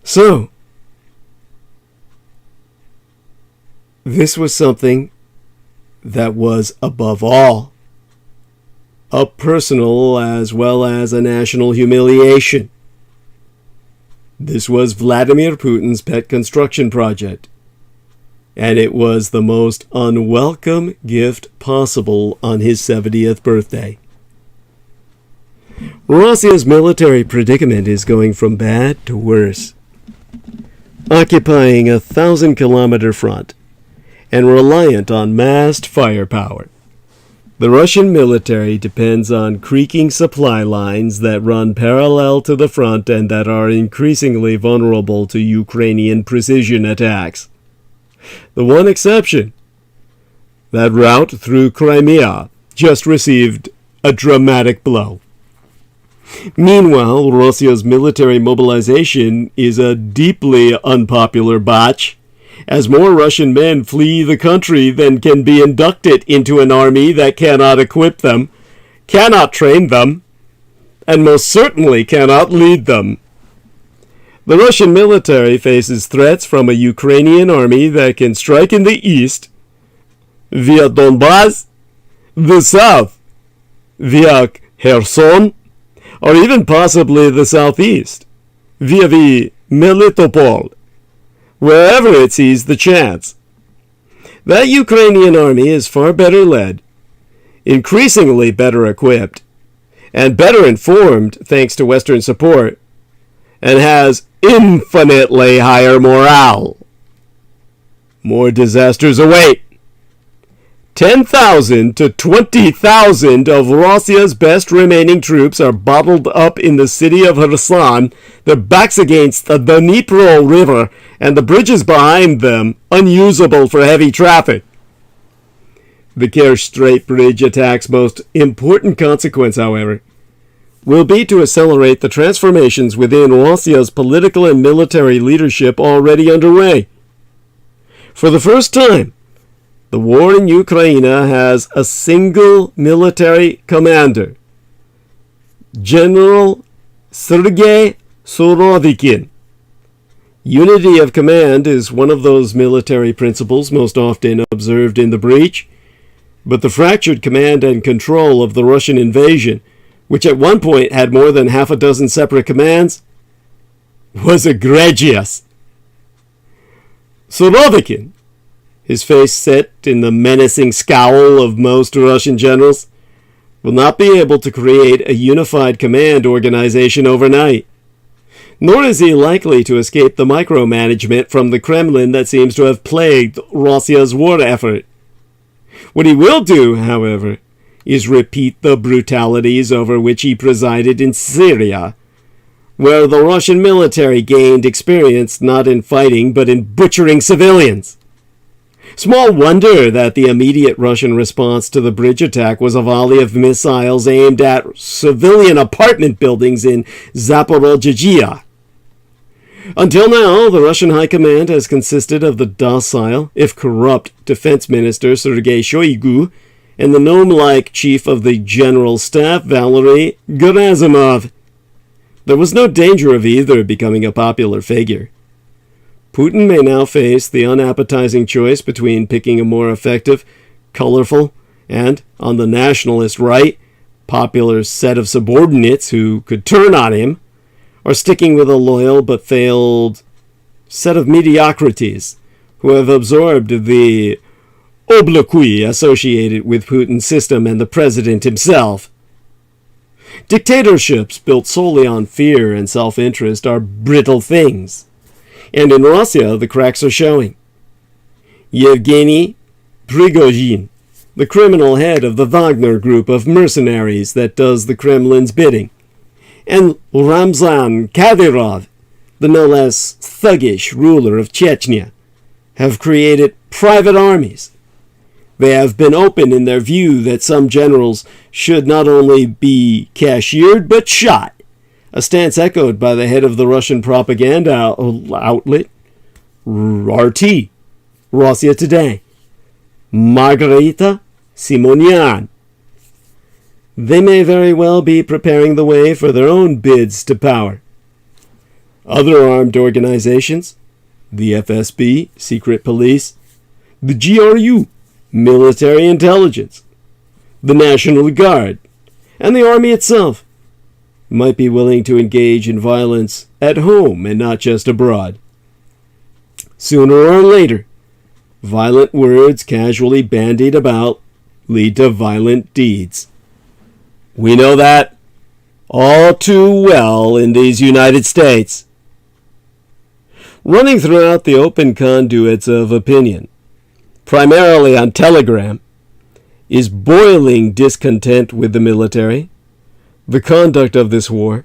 So, this was something that was above all a personal as well as a national humiliation. This was Vladimir Putin's pet construction project, and it was the most unwelcome gift possible on his 70th birthday. Russia's military predicament is going from bad to worse. Occupying a 1,000-kilometer front and reliant on massed firepower, the Russian military depends on creaking supply lines that run parallel to the front and that are increasingly vulnerable to Ukrainian precision attacks. The one exception, that route through Crimea, just received a dramatic blow. Meanwhile, Russia's military mobilization is a deeply unpopular botch, as more Russian men flee the country than can be inducted into an army that cannot equip them, cannot train them, and most certainly cannot lead them. The Russian military faces threats from a Ukrainian army that can strike in the east, via Donbass, the south, via Kherson, or even possibly the southeast, via the Melitopol, wherever it sees the chance. That Ukrainian army is far better led, increasingly better equipped, and better informed thanks to Western support, and has infinitely higher morale. More disasters await. 10,000 to 20,000 of Russia's best remaining troops are bottled up in the city of Kherson, their backs against the Dnipro River, and the bridges behind them unusable for heavy traffic. The Kerch Strait Bridge attack's most important consequence, however, will be to accelerate the transformations within Russia's political and military leadership already underway. For the first time, the war in Ukraine has a single military commander, General Sergei Surovikin. Unity of command is one of those military principles most often observed in the breach, but the fractured command and control of the Russian invasion, which at one point had more than half a dozen separate commands, was egregious. Surovikin, his face set in the menacing scowl of most Russian generals, will not be able to create a unified command organization overnight. Nor is he likely to escape the micromanagement from the Kremlin that seems to have plagued Russia's war effort. What he will do, however, is repeat the brutalities over which he presided in Syria, where the Russian military gained experience not in fighting but in butchering civilians. Small wonder that the immediate Russian response to the bridge attack was a volley of missiles aimed at civilian apartment buildings in Zaporozhye. Until now, the Russian High Command has consisted of the docile, if corrupt, Defense Minister Sergei Shoigu and the gnome-like Chief of the General Staff Valery Gerasimov. There was no danger of either becoming a popular figure. Putin may now face the unappetizing choice between picking a more effective, colorful, and, on the nationalist right, popular set of subordinates who could turn on him, or sticking with a loyal but failed set of mediocrities who have absorbed the obloquy associated with Putin's system and the president himself. Dictatorships built solely on fear and self-interest are brittle things, and in Russia the cracks are showing. Yevgeny Prigozhin, the criminal head of the Wagner group of mercenaries that does the Kremlin's bidding, and Ramzan Kadyrov, the no less thuggish ruler of Chechnya, have created private armies. They have been open in their view that some generals should not only be cashiered but shot, a stance echoed by the head of the Russian propaganda outlet RT, Russia Today, Margarita Simonian. They may very well be preparing the way for their own bids to power. Other armed organizations, the FSB, Secret Police, the GRU, Military Intelligence, the National Guard, and the Army itself, might be willing to engage in violence at home and not just abroad. Sooner or later, violent words casually bandied about lead to violent deeds. We know that all too well in these United States. Running throughout the open conduits of opinion, primarily on Telegram, is boiling discontent with the military, the conduct of this war,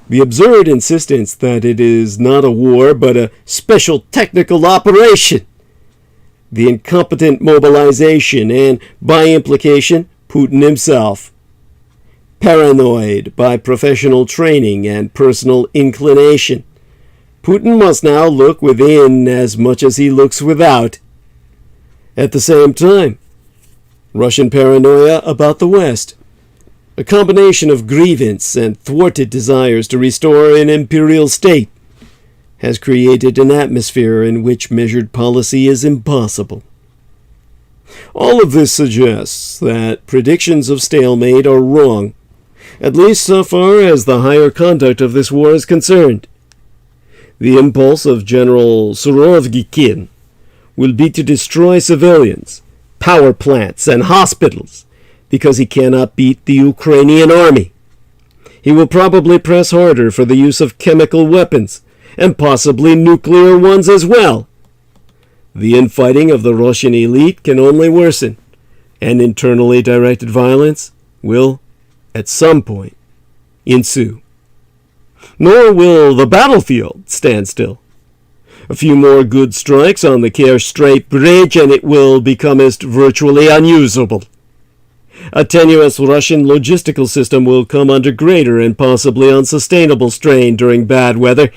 the absurd insistence that it is not a war but a special technical operation, the incompetent mobilization, and, by implication, Putin himself. Paranoid by professional training and personal inclination, Putin must now look within as much as he looks without. At the same time, Russian paranoia about the West, a combination of grievance and thwarted desires to restore an imperial state, has created an atmosphere in which measured policy is impossible. All of this suggests that predictions of stalemate are wrong, at least so far as the higher conduct of this war is concerned. The impulse of General Surovikin will be to destroy civilians, power plants, and hospitals because he cannot beat the Ukrainian army. He will probably press harder for the use of chemical weapons, and possibly nuclear ones as well. The infighting of the Russian elite can only worsen, and internally directed violence will, at some point, ensue. Nor will the battlefield stand still. A few more good strikes on the Kerch Strait Bridge and it will become virtually unusable. A tenuous Russian logistical system will come under greater and possibly unsustainable strain during bad weather,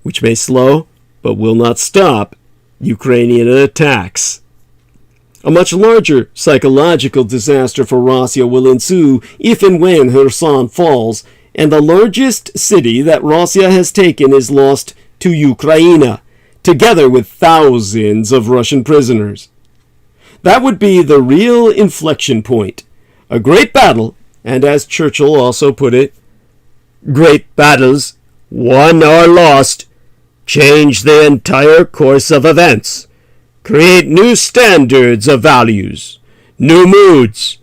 which may slow, but will not stop, Ukrainian attacks. A much larger psychological disaster for Russia will ensue if and when Kherson falls, and the largest city that Russia has taken is lost to Ukraine, together with thousands of Russian prisoners. That would be the real inflection point. A great battle, and as Churchill also put it, great battles, won or lost, change the entire course of events, create new standards of values, new moods,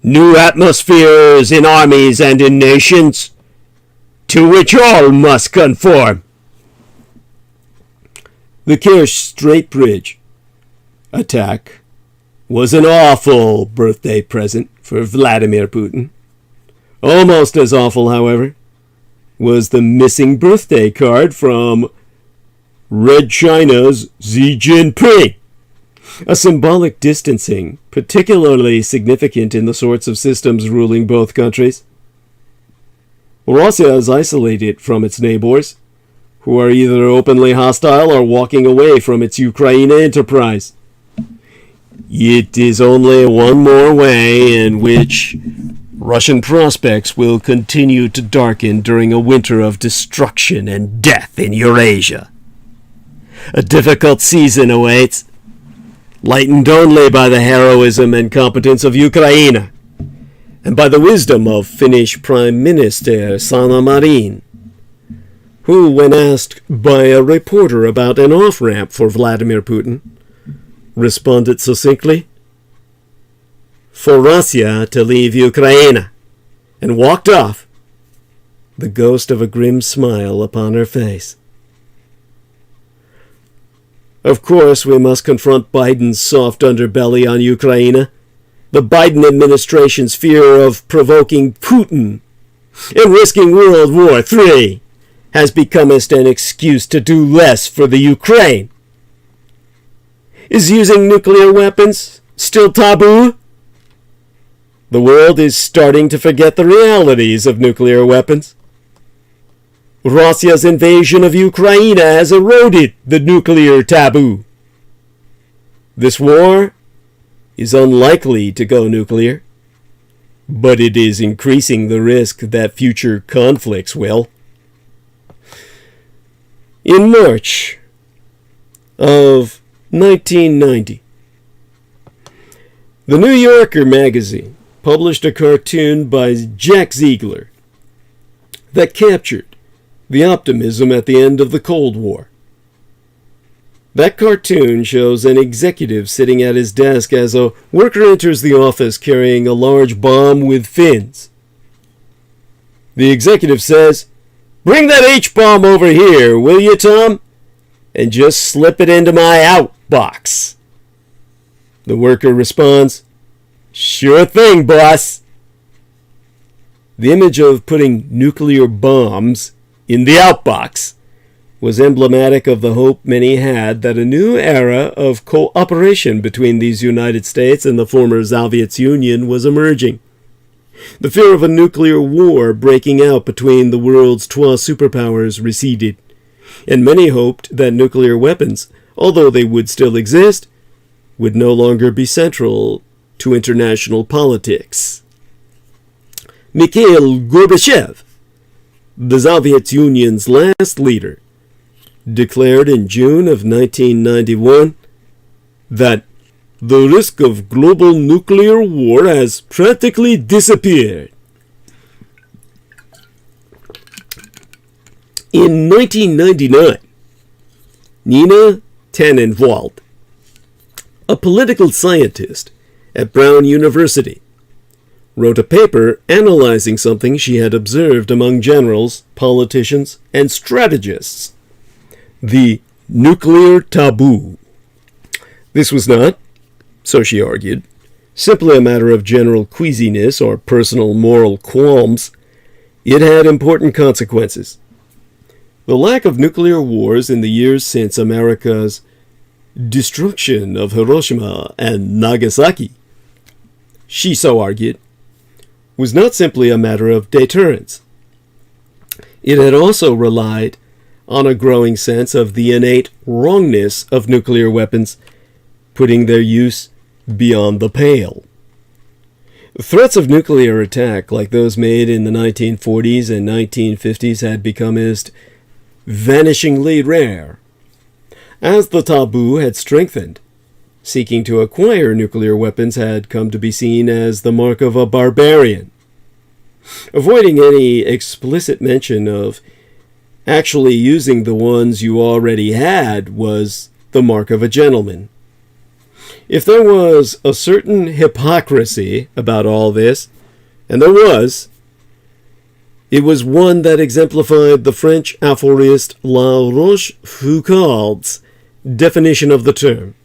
new atmospheres in armies and in nations, to which all must conform. The Kerch Strait Bridge attack was an awful birthday present for Vladimir Putin. Almost as awful, however, was the missing birthday card from Red China's Xi Jinping, a symbolic distancing particularly significant in the sorts of systems ruling both countries. Russia is isolated from its neighbors, who are either openly hostile or walking away from its Ukraine enterprise. It is only one more way in which Russian prospects will continue to darken during a winter of destruction and death in Eurasia. A difficult season awaits, lightened only by the heroism and competence of Ukraine, and by the wisdom of Finnish Prime Minister Sanna Marin, who, when asked by a reporter about an off-ramp for Vladimir Putin, responded succinctly. For Russia to leave Ukraine, and walked off, the ghost of a grim smile upon her face. Of course, we must confront Biden's soft underbelly on Ukraine, the Biden administration's fear of provoking Putin and risking World War III has become an excuse to do less for the Ukraine. Is using nuclear weapons still taboo? The world is starting to forget the realities of nuclear weapons. Russia's invasion of Ukraine has eroded the nuclear taboo. This war is unlikely to go nuclear, but it is increasing the risk that future conflicts will. In March of 1990, the New Yorker magazine published a cartoon by Jack Ziegler that captured the optimism at the end of the Cold War. That cartoon shows an executive sitting at his desk as a worker enters the office carrying a large bomb with fins. The executive says, "Bring that H-bomb over here, will you, Tom? And just slip it into my outbox." The worker responds, "Sure thing, boss." The image of putting nuclear bombs in the outbox was emblematic of the hope many had that a new era of cooperation between these United States and the former Soviet Union was emerging. The fear of a nuclear war breaking out between the world's 12 superpowers receded, and many hoped that nuclear weapons, although they would still exist, would no longer be central to international politics. Mikhail Gorbachev, the Soviet Union's last leader, declared in June of 1991 that the risk of global nuclear war has practically disappeared. In 1999, Nina Tannenwald, a political scientist at Brown University, wrote a paper analyzing something she had observed among generals, politicians, and strategists: the nuclear taboo. This was not, so she argued, simply a matter of general queasiness or personal moral qualms. It had important consequences. The lack of nuclear wars in the years since America's destruction of Hiroshima and Nagasaki, she so argued, was not simply a matter of deterrence. It had also relied on a growing sense of the innate wrongness of nuclear weapons, putting their use beyond the pale. Threats of nuclear attack, like those made in the 1940s and 1950s, had become vanishingly rare. As the taboo had strengthened, seeking to acquire nuclear weapons had come to be seen as the mark of a barbarian. Avoiding any explicit mention of actually using the ones you already had was the mark of a gentleman. If there was a certain hypocrisy about all this, and there was, it was one that exemplified the French aphorist La Rochefoucauld's definition of the term: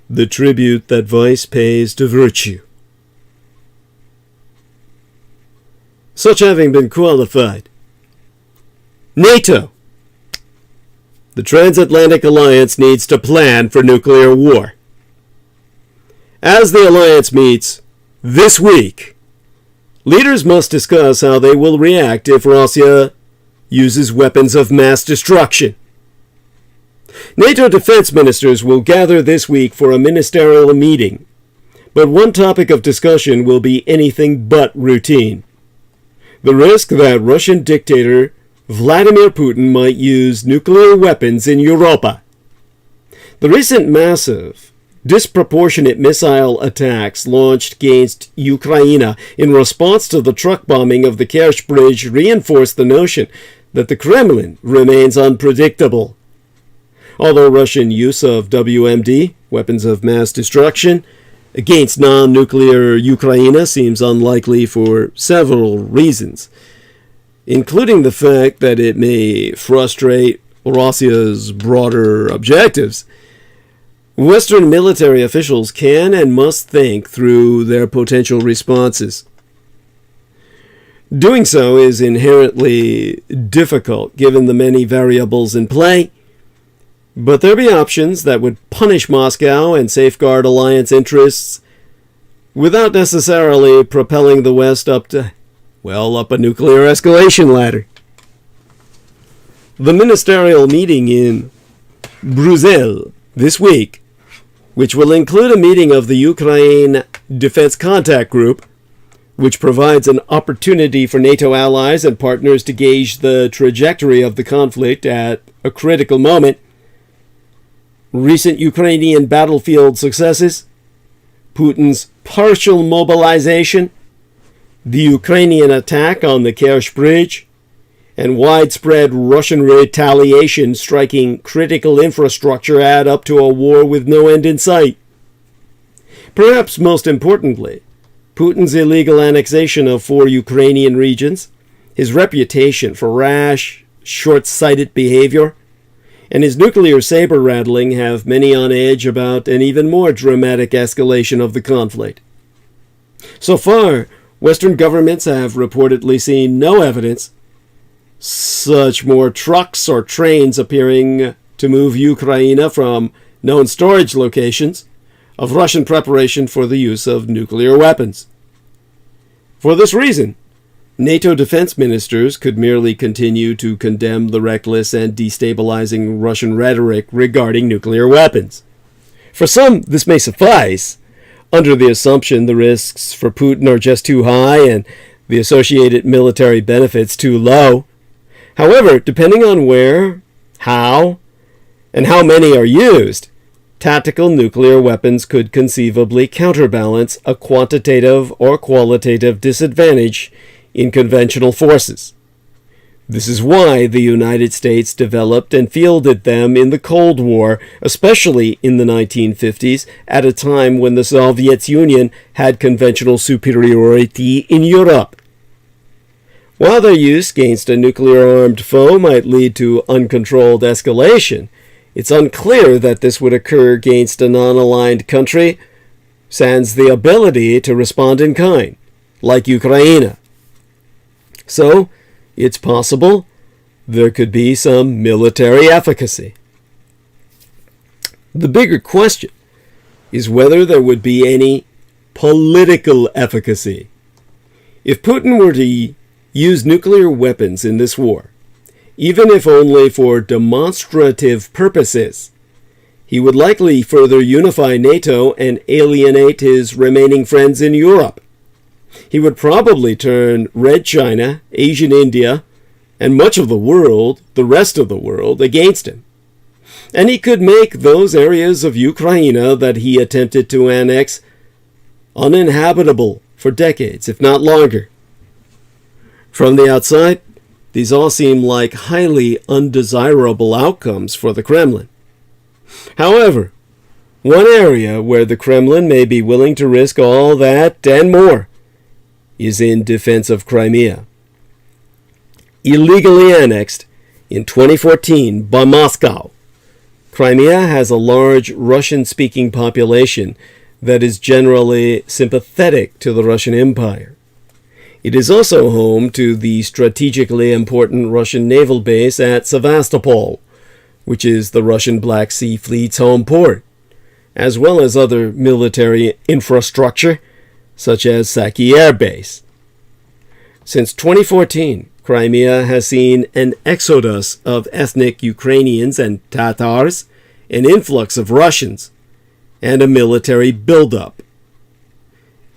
the tribute that vice pays to virtue. Such having been qualified, NATO, the transatlantic alliance, needs to plan for nuclear war. As the alliance meets this week, leaders must discuss how they will react if Russia uses weapons of mass destruction. NATO defense ministers will gather this week for a ministerial meeting, but one topic of discussion will be anything but routine: the risk that Russian dictator Vladimir Putin might use nuclear weapons in Europa. The recent massive, disproportionate missile attacks launched against Ukraine in response to the truck bombing of the Kerch Bridge reinforced the notion that the Kremlin remains unpredictable. Although Russian use of WMD, weapons of mass destruction against non-nuclear Ukraine seems unlikely for several reasons, including the fact that it may frustrate Russia's broader objectives. Western military officials can and must think through their potential responses. Doing so is inherently difficult given the many variables in play, but there be options that would punish Moscow and safeguard alliance interests without necessarily propelling the West up a nuclear escalation ladder. The ministerial meeting in Brussels this week, which will include a meeting of the Ukraine Defense Contact Group, which provides an opportunity for NATO allies and partners to gauge the trajectory of the conflict at a critical moment, recent Ukrainian battlefield successes, Putin's partial mobilization, the Ukrainian attack on the Kerch Bridge, and widespread Russian retaliation striking critical infrastructure add up to a war with no end in sight. Perhaps most importantly, Putin's illegal annexation of 4 Ukrainian regions, his reputation for rash, short-sighted behavior, and his nuclear saber-rattling have many on edge about an even more dramatic escalation of the conflict. So far, Western governments have reportedly seen no evidence, such more trucks or trains appearing to move Ukraine from known storage locations, of Russian preparation for the use of nuclear weapons. For this reason, NATO defense ministers could merely continue to condemn the reckless and destabilizing Russian rhetoric regarding nuclear weapons. For some, this may suffice, under the assumption the risks for Putin are just too high and the associated military benefits too low. However, depending on where, how, and how many are used, tactical nuclear weapons could conceivably counterbalance a quantitative or qualitative disadvantage in conventional forces. This is why the United States developed and fielded them in the Cold War, especially in the 1950s, at a time when the Soviet Union had conventional superiority in Europe. While their use against a nuclear-armed foe might lead to uncontrolled escalation, it's unclear that this would occur against a non-aligned country, sans the ability to respond in kind, like Ukraine. So, it's possible there could be some military efficacy. The bigger question is whether there would be any political efficacy. If Putin were to use nuclear weapons in this war, even if only for demonstrative purposes, he would likely further unify NATO and alienate his remaining friends in Europe. He would probably turn Red China, Asian India, and much of the world, the rest of the world, against him. And he could make those areas of Ukraine that he attempted to annex uninhabitable for decades, if not longer. From the outside, these all seem like highly undesirable outcomes for the Kremlin. However, one area where the Kremlin may be willing to risk all that and more is in defense of Crimea. Illegally annexed in 2014 by Moscow, Crimea has a large Russian-speaking population that is generally sympathetic to the Russian Empire. It is also home to the strategically important Russian naval base at Sevastopol, which is the Russian Black Sea Fleet's home port, as well as other military infrastructure, such as Saki Air Base. Since 2014, Crimea has seen an exodus of ethnic Ukrainians and Tatars, an influx of Russians, and a military buildup.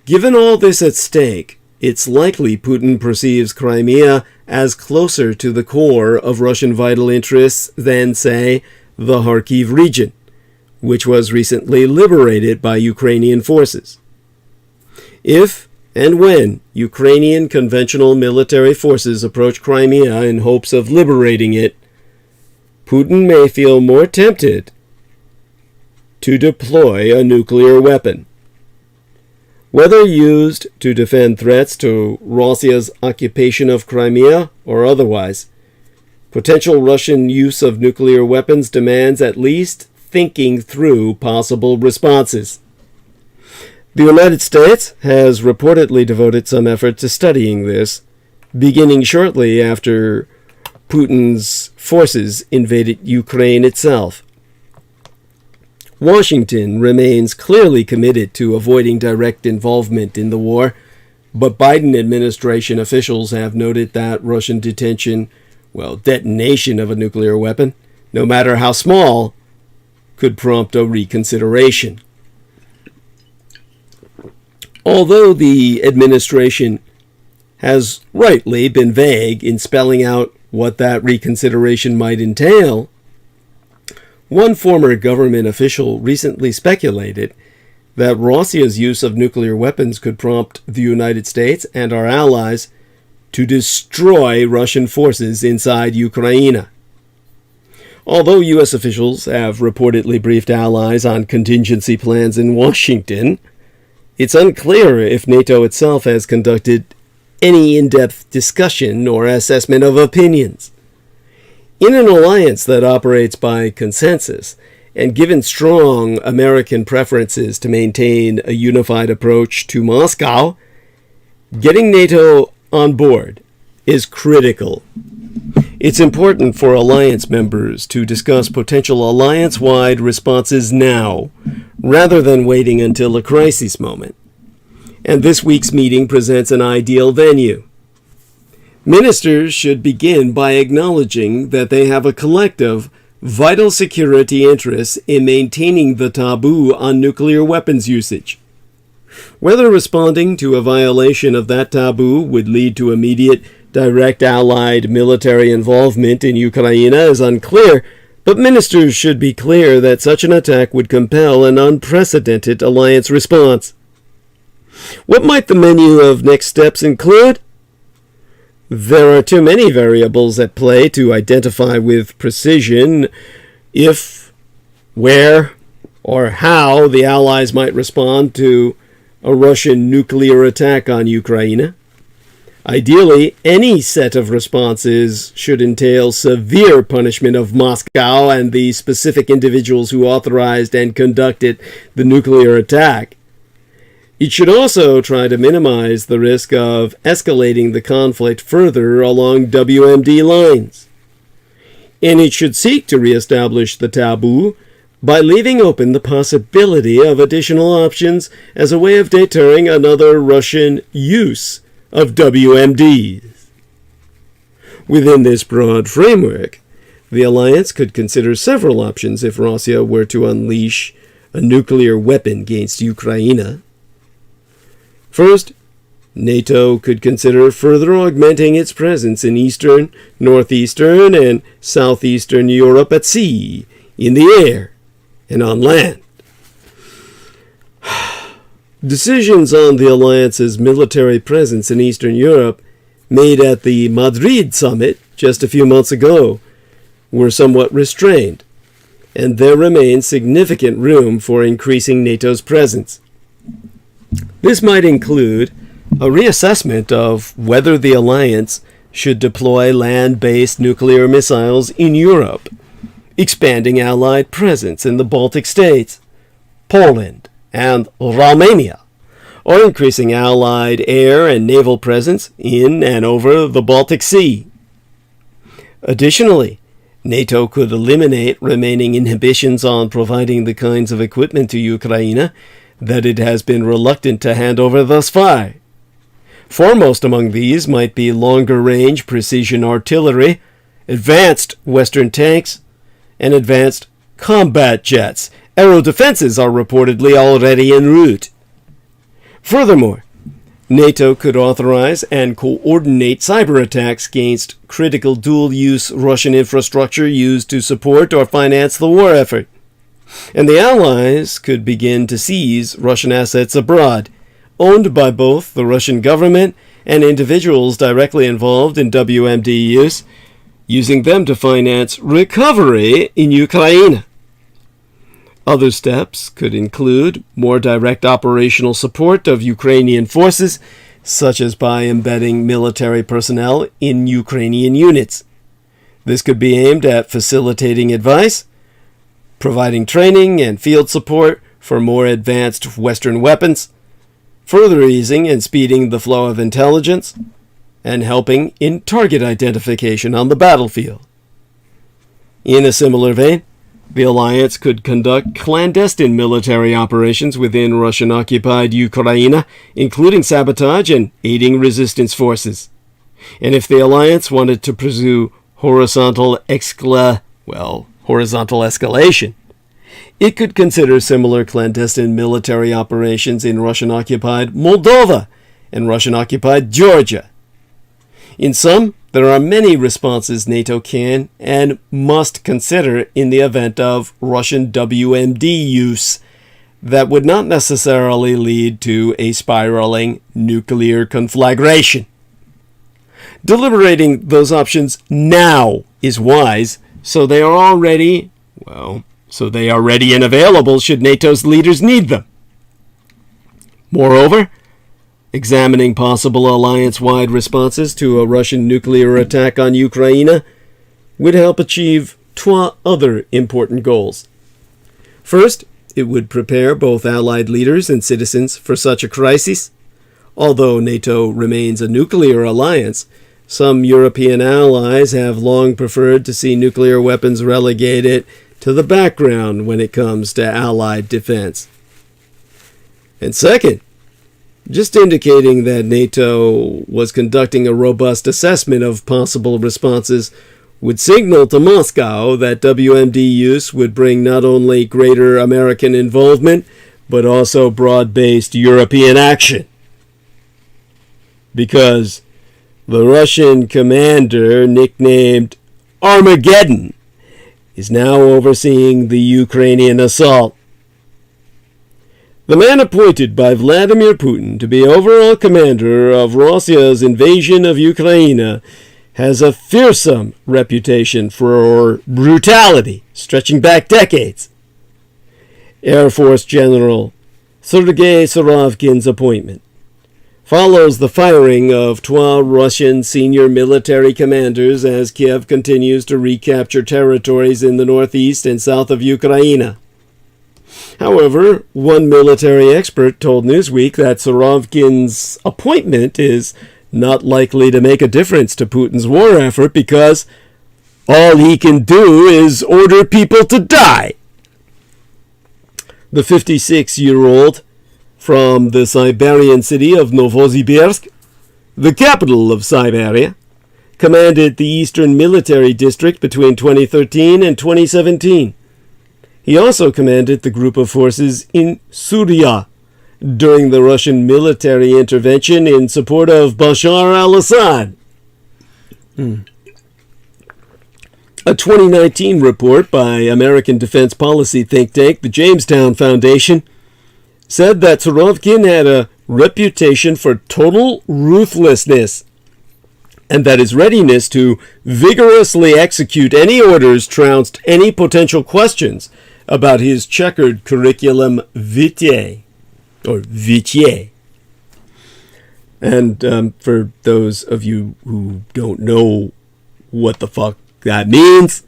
Given all this at stake, it's likely Putin perceives Crimea as closer to the core of Russian vital interests than, say, the Kharkiv region, which was recently liberated by Ukrainian forces. If and when Ukrainian conventional military forces approach Crimea in hopes of liberating it, Putin may feel more tempted to deploy a nuclear weapon. Whether used to defend threats to Russia's occupation of Crimea or otherwise, potential Russian use of nuclear weapons demands at least thinking through possible responses. The United States has reportedly devoted some effort to studying this, beginning shortly after Putin's forces invaded Ukraine itself. Washington remains clearly committed to avoiding direct involvement in the war, but Biden administration officials have noted that Russian detention, detonation of a nuclear weapon, no matter how small, could prompt a reconsideration. Although the administration has rightly been vague in spelling out what that reconsideration might entail, one former government official recently speculated that Russia's use of nuclear weapons could prompt the United States and our allies to destroy Russian forces inside Ukraine. Although U.S. officials have reportedly briefed allies on contingency plans in Washington, it's unclear if NATO itself has conducted any in-depth discussion or assessment of opinions. In an alliance that operates by consensus, and given strong American preferences to maintain a unified approach to Moscow, getting NATO on board is critical. It's important for alliance members to discuss potential alliance-wide responses now, rather than waiting until a crisis moment. And this week's meeting presents an ideal venue. Ministers should begin by acknowledging that they have a collective, vital security interest in maintaining the taboo on nuclear weapons usage. Whether responding to a violation of that taboo would lead to immediate, direct Allied military involvement in Ukraine is unclear, but ministers should be clear that such an attack would compel an unprecedented alliance response. What might the menu of next steps include? There are too many variables at play to identify with precision if, where, or how the Allies might respond to a Russian nuclear attack on Ukraine. Ideally, any set of responses should entail severe punishment of Moscow and the specific individuals who authorized and conducted the nuclear attack. It should also try to minimize the risk of escalating the conflict further along WMD lines. And it should seek to reestablish the taboo by leaving open the possibility of additional options as a way of deterring another Russian use of WMDs. Within this broad framework, the alliance could consider several options if Russia were to unleash a nuclear weapon against Ukraine. First, NATO could consider further augmenting its presence in eastern, northeastern, and southeastern Europe at sea, in the air, and on land. Decisions on the alliance's military presence in Eastern Europe, made at the Madrid summit just a few months ago, were somewhat restrained, and there remains significant room for increasing NATO's presence. This might include a reassessment of whether the alliance should deploy land-based nuclear missiles in Europe, expanding Allied presence in the Baltic states, Poland, and Romania, or increasing Allied air and naval presence in and over the Baltic Sea. Additionally, NATO could eliminate remaining inhibitions on providing the kinds of equipment to Ukraine that it has been reluctant to hand over thus far. Foremost among these might be longer-range precision artillery, advanced Western tanks, and advanced combat jets. Aero defenses are reportedly already en route. Furthermore, NATO could authorize and coordinate cyber attacks against critical dual-use Russian infrastructure used to support or finance the war effort. And the Allies could begin to seize Russian assets abroad, owned by both the Russian government and individuals directly involved in WMD use, using them to finance recovery in Ukraine. Other steps could include more direct operational support of Ukrainian forces, such as by embedding military personnel in Ukrainian units. This could be aimed at facilitating advice, providing training and field support for more advanced Western weapons, further easing and speeding the flow of intelligence, and helping in target identification on the battlefield. In a similar vein, the alliance could conduct clandestine military operations within Russian-occupied Ukraine, including sabotage and aiding resistance forces. And if the alliance wanted to pursue horizontal escalation, it could consider similar clandestine military operations in Russian-occupied Moldova and Russian-occupied Georgia. In sum, there are many responses NATO can and must consider in the event of Russian WMD use that would not necessarily lead to a spiraling nuclear conflagration. Deliberating those options now is wise, so they are ready and available should NATO's leaders need them. Moreover, examining possible alliance-wide responses to a Russian nuclear attack on Ukraine would help achieve two other important goals. First, it would prepare both Allied leaders and citizens for such a crisis. Although NATO remains a nuclear alliance, some European allies have long preferred to see nuclear weapons relegated to the background when it comes to Allied defense. And second, just indicating that NATO was conducting a robust assessment of possible responses would signal to Moscow that WMD use would bring not only greater American involvement, but also broad-based European action. Because the Russian commander, nicknamed Armageddon, is now overseeing the Ukrainian assault. The man appointed by Vladimir Putin to be overall commander of Russia's invasion of Ukraine has a fearsome reputation for brutality stretching back decades. Air Force General Sergei Surovikin's appointment follows the firing of 12 Russian senior military commanders as Kiev continues to recapture territories in the northeast and south of Ukraine. However, one military expert told Newsweek that Surovikin's appointment is not likely to make a difference to Putin's war effort because all he can do is order people to die. The 56-year-old from the Siberian city of Novosibirsk, the capital of Siberia, commanded the Eastern Military District between 2013 and 2017. He also commanded the group of forces in Syria during the Russian military intervention in support of Bashar al-Assad. A 2019 report by American defense policy think tank, the Jamestown Foundation, said that Surovikin had a reputation for total ruthlessness and that his readiness to vigorously execute any orders trounced any potential questions about his checkered curriculum vitae, or vitae. And for those of you who don't know what the fuck that means,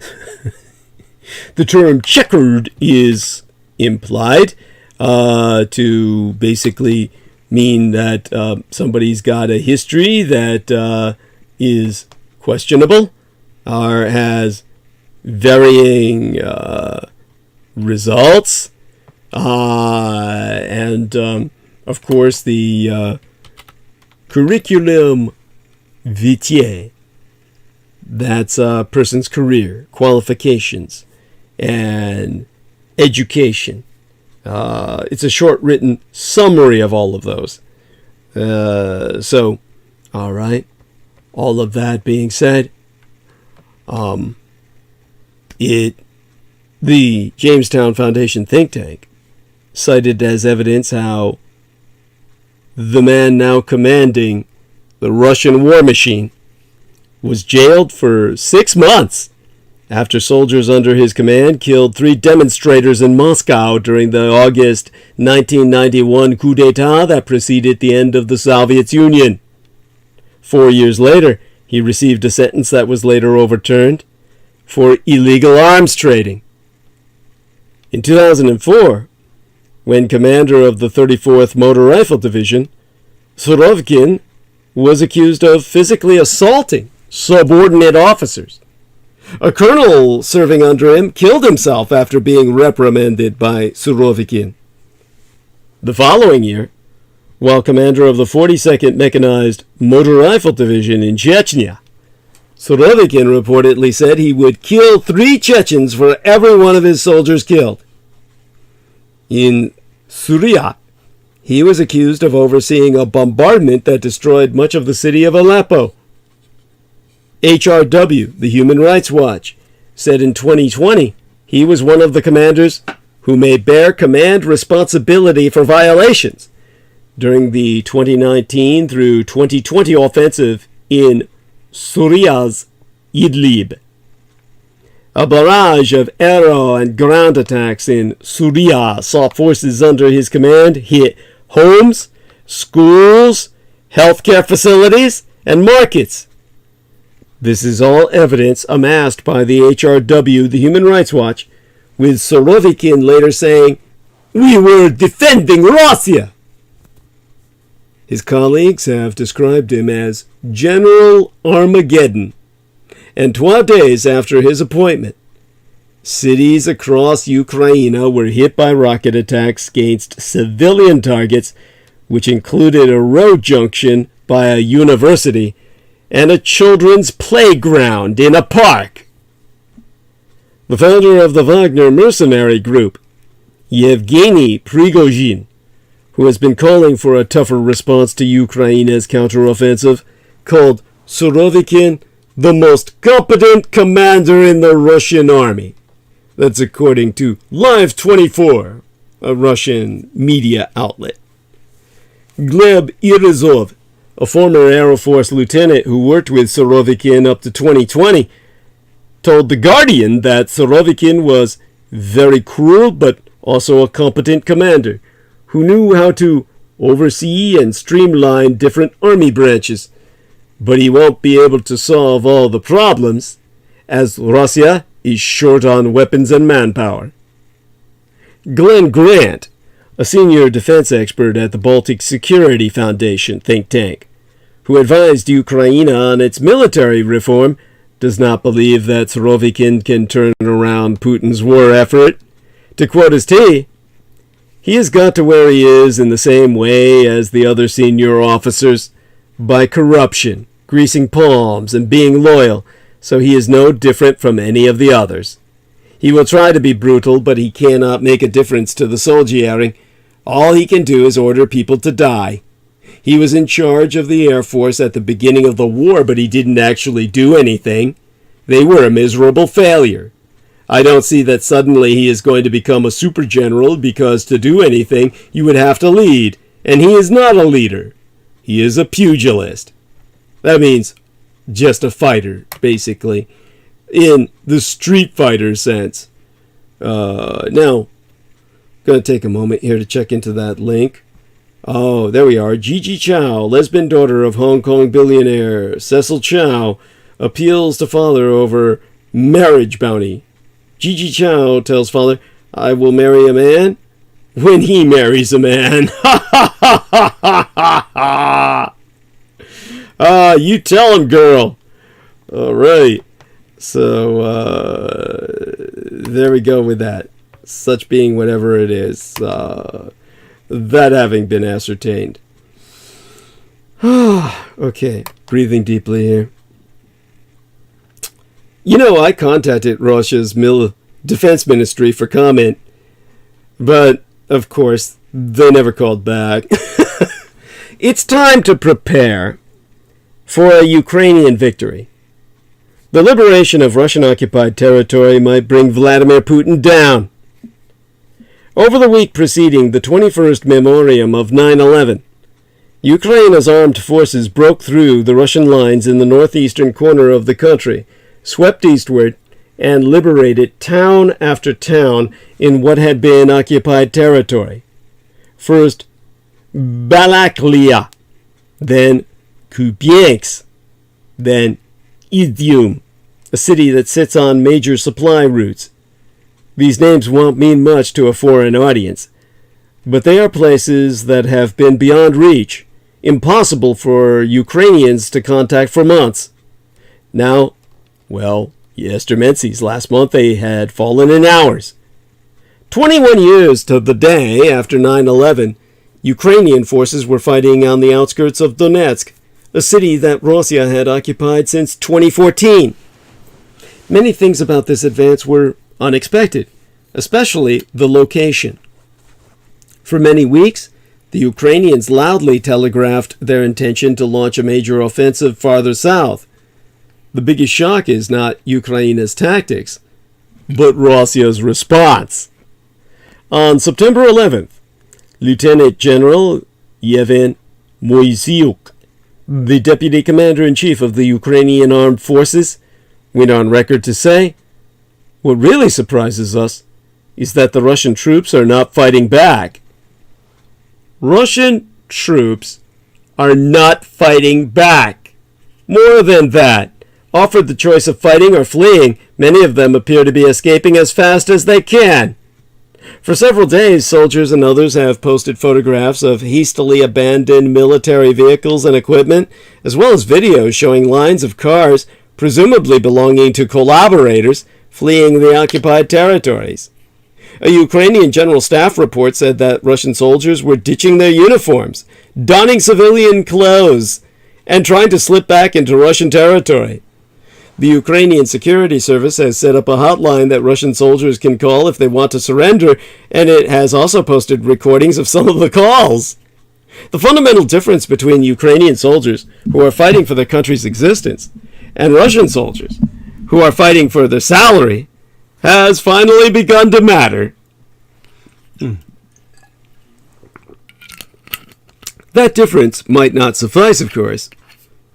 the term checkered is implied to basically mean that somebody's got a history that is questionable or has varying results, and of course the curriculum vitae, that's a person's career, qualifications, and education. It's a short written summary of all of those. So, all right, all of that being said, the Jamestown Foundation think tank cited as evidence how the man now commanding the Russian war machine was jailed for 6 months after soldiers under his command killed 3 demonstrators in Moscow during the August 1991 coup d'etat that preceded the end of the Soviet Union. 4 years later, he received a sentence that was later overturned for illegal arms trading. In 2004, when commander of the 34th Motor Rifle Division, Surovikin was accused of physically assaulting subordinate officers. A colonel serving under him killed himself after being reprimanded by Surovikin. The following year, while commander of the 42nd Mechanized Motor Rifle Division in Chechnya, Surovikin reportedly said he would kill 3 Chechens for every one of his soldiers killed. In Syria, he was accused of overseeing a bombardment that destroyed much of the city of Aleppo. HRW, the Human Rights Watch, said in 2020 he was one of the commanders who may bear command responsibility for violations during the 2019 through 2020 offensive in Syria's Idlib. A barrage of aero and ground attacks in Syria saw forces under his command hit homes, schools, healthcare facilities, and markets. This is all evidence amassed by the HRW, the Human Rights Watch, with Surovikin later saying, "We were defending Russia." His colleagues have described him as General Armageddon. And 12 days after his appointment, cities across Ukraine were hit by rocket attacks against civilian targets, which included a road junction by a university and a children's playground in a park. The founder of the Wagner mercenary group, Yevgeny Prigozhin, who has been calling for a tougher response to Ukraine's counteroffensive, called Surovikin the most competent commander in the Russian army. That's according to Live 24, a Russian media outlet. Gleb Irizov, a former Air Force lieutenant who worked with Surovikin up to 2020, told The Guardian that Surovikin was very cruel but also a competent commander who knew how to oversee and streamline different army branches. But he won't be able to solve all the problems, as Russia is short on weapons and manpower. Glenn Grant, a senior defense expert at the Baltic Security Foundation think tank, who advised Ukraine on its military reform, does not believe that Surovikin can turn around Putin's war effort. To quote his T, "He has got to where he is in the same way as the other senior officers, by corruption, greasing palms, and being loyal, so he is no different from any of the others. He will try to be brutal, but he cannot make a difference to the soldiering. All he can do is order people to die. He was in charge of the Air Force at the beginning of the war, but he didn't actually do anything. They were a miserable failure. I don't see that suddenly he is going to become a super general, because to do anything, you would have to lead, and he is not a leader. He is a pugilist." That means just a fighter, basically, in the Street Fighter sense. Now, going to take a moment here to check into that link. Oh, there we are. Gigi Chow, lesbian daughter of Hong Kong billionaire Cecil Chow, appeals to father over marriage bounty. Gigi Chow tells father, "I will marry a man when he marries a man." Ha ha ha ha ha ha ha! You tell him, girl. All right. So, there we go with that. Such being whatever it is. That having been ascertained. Okay. Breathing deeply here. You know, I contacted Russia's defense ministry for comment. But, of course, they never called back. It's time to prepare for a Ukrainian victory. The liberation of Russian-occupied territory might bring Vladimir Putin down. Over the week preceding the 21st memoriam of 9/11, Ukraine's armed forces broke through the Russian lines in the northeastern corner of the country, swept eastward, and liberated town after town in what had been occupied territory. First, Balaklia, then Kupiansk, then Izium, a city that sits on major supply routes. These names won't mean much to a foreign audience, but they are places that have been beyond reach, impossible for Ukrainians to contact for months. Now, well, yesterday, last month, they had fallen in hours. 21 years to the day after 9/11, Ukrainian forces were fighting on the outskirts of Donetsk, a city that Russia had occupied since 2014. Many things about this advance were unexpected, especially the location. For many weeks, the Ukrainians loudly telegraphed their intention to launch a major offensive farther south. The biggest shock is not Ukraine's tactics, but Russia's response. On September 11th, Lieutenant General Yevhen Moisyuk, the Deputy Commander-in-Chief of the Ukrainian Armed Forces, went on record to say, "What really surprises us is that the Russian troops are not fighting back." Russian troops are not fighting back. More than that, offered the choice of fighting or fleeing, many of them appear to be escaping as fast as they can. For several days, soldiers and others have posted photographs of hastily abandoned military vehicles and equipment, as well as videos showing lines of cars, presumably belonging to collaborators, fleeing the occupied territories. A Ukrainian general staff report said that Russian soldiers were ditching their uniforms, donning civilian clothes, and trying to slip back into Russian territory. The Ukrainian Security Service has set up a hotline that Russian soldiers can call if they want to surrender, and it has also posted recordings of some of the calls. The fundamental difference between Ukrainian soldiers, who are fighting for their country's existence, and Russian soldiers, who are fighting for their salary, has finally begun to matter. That difference might not suffice, of course.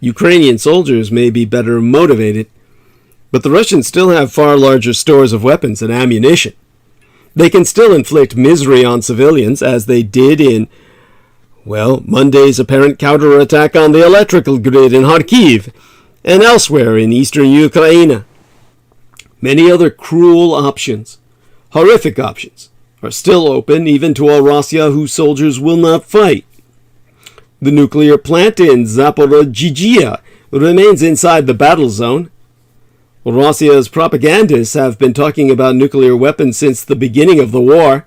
Ukrainian soldiers may be better motivated, but the Russians still have far larger stores of weapons and ammunition. They can still inflict misery on civilians, as they did in, Monday's apparent counterattack on the electrical grid in Kharkiv and elsewhere in eastern Ukraine. Many other cruel options, horrific options, are still open even to a Russia whose soldiers will not fight. The nuclear plant in Zaporizhzhia remains inside the battle zone. Russia's propagandists have been talking about nuclear weapons since the beginning of the war.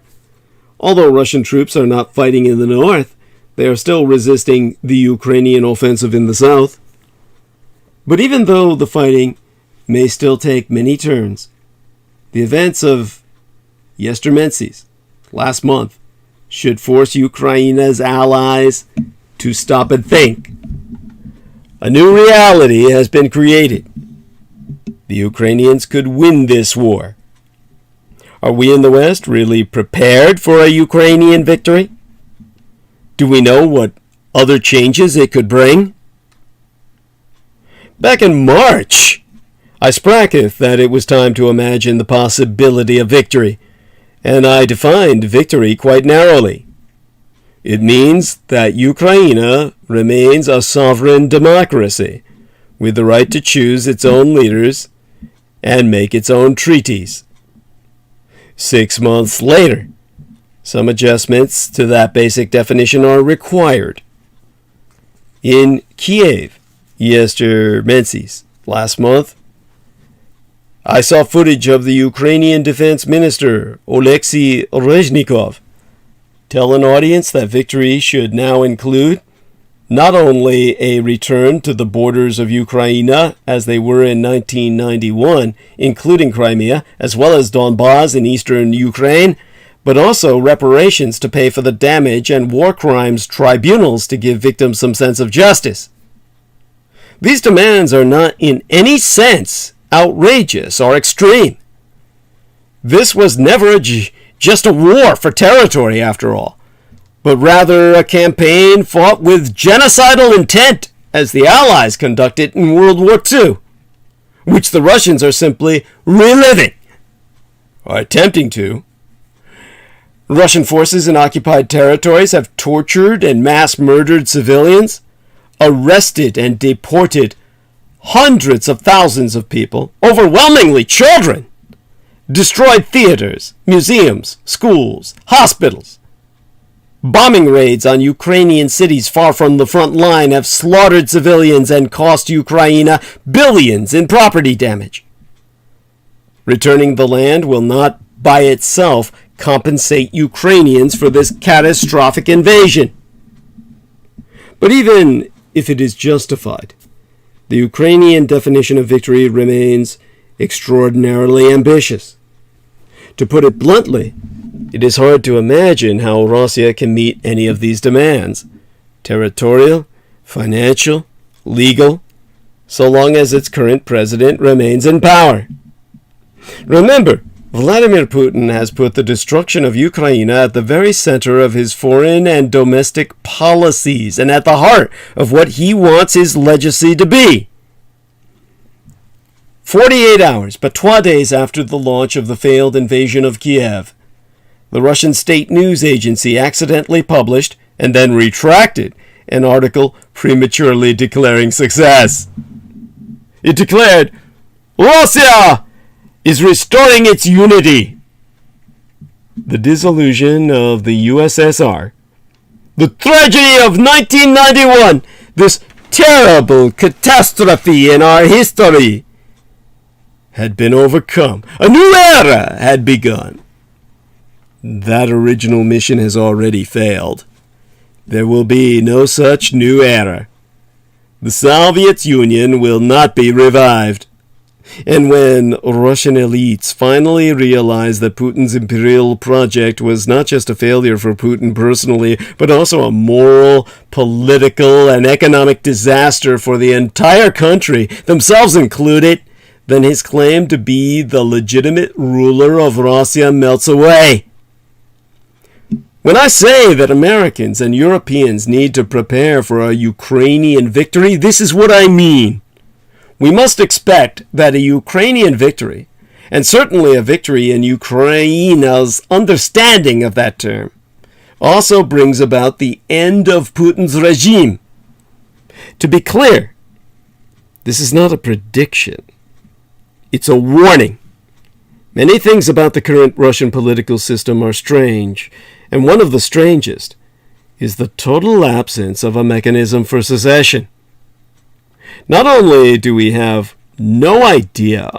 Although Russian troops are not fighting in the north, they are still resisting the Ukrainian offensive in the south. But even though the fighting may still take many turns, the events of yesterday, last month, should force Ukraine's allies to stop and think. A new reality has been created. The Ukrainians could win this war. Are we in the West really prepared for a Ukrainian victory? Do we know what other changes it could bring? Back in March, I spracketh that it was time to imagine the possibility of victory, and I defined victory quite narrowly. It means that Ukraine remains a sovereign democracy, with the right to choose its own leaders and make its own treaties. 6 months later, some adjustments to that basic definition are required. In Kiev, yesterday, last month, I saw footage of the Ukrainian Defense Minister, Oleksiy Reznikov, tell an audience that victory should now include not only a return to the borders of Ukraine as they were in 1991, including Crimea, as well as Donbas in eastern Ukraine, but also reparations to pay for the damage and war crimes tribunals to give victims some sense of justice. These demands are not in any sense outrageous or extreme. This was never just a war for territory, after all, but rather a campaign fought with genocidal intent, as the Allies conducted in World War II. which the Russians are simply reliving, or attempting to. Russian forces in occupied territories have tortured and mass murdered civilians, arrested and deported hundreds of thousands of people, overwhelmingly children, destroyed theaters, museums, schools, hospitals. Bombing raids on Ukrainian cities far from the front line have slaughtered civilians and cost Ukraine billions in property damage. Returning the land will not by itself compensate Ukrainians for this catastrophic invasion. But even if it is justified, the Ukrainian definition of victory remains extraordinarily ambitious. To put it bluntly, it is hard to imagine how Russia can meet any of these demands, territorial, financial, legal, so long as its current president remains in power. Remember, Vladimir Putin has put the destruction of Ukraine at the very center of his foreign and domestic policies and at the heart of what he wants his legacy to be. 48 hours, but 3 days after the launch of the failed invasion of Kiev, the Russian state news agency accidentally published and then retracted an article prematurely declaring success. It declared, "Russia is restoring its unity." The dissolution of the USSR, the tragedy of 1991, this terrible catastrophe in our history, had been overcome. A new era had begun. That original mission has already failed. There will be no such new era. The Soviet Union will not be revived. And when Russian elites finally realized that Putin's imperial project was not just a failure for Putin personally, but also a moral, political, and economic disaster for the entire country, themselves included, then his claim to be the legitimate ruler of Russia melts away. When I say that Americans and Europeans need to prepare for a Ukrainian victory, this is what I mean. We must expect that a Ukrainian victory, and certainly a victory in Ukraine's understanding of that term, also brings about the end of Putin's regime. To be clear, this is not a prediction. It's a warning. Many things about the current Russian political system are strange, and one of the strangest is the total absence of a mechanism for secession. Not only do we have no idea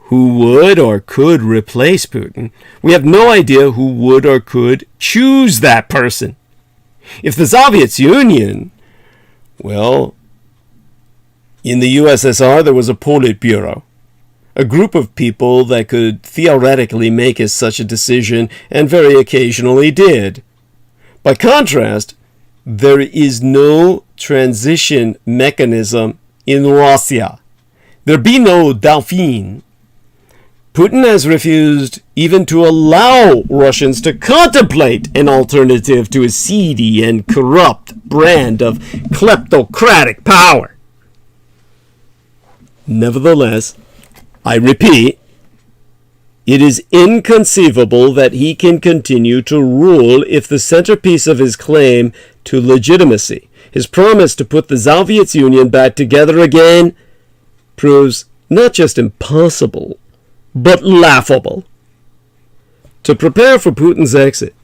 who would or could replace Putin, we have no idea who would or could choose that person. If the Soviet Union, well, in the USSR there was a Politburo, a group of people that could theoretically make such a decision and very occasionally did. By contrast, there is no transition mechanism in Russia. There be no Dauphin. Putin has refused even to allow Russians to contemplate an alternative to his seedy and corrupt brand of kleptocratic power. Nevertheless, I repeat, it is inconceivable that he can continue to rule if the centerpiece of his claim to legitimacy, his promise to put the Soviet Union back together again, proves not just impossible, but laughable. To prepare for Putin's exit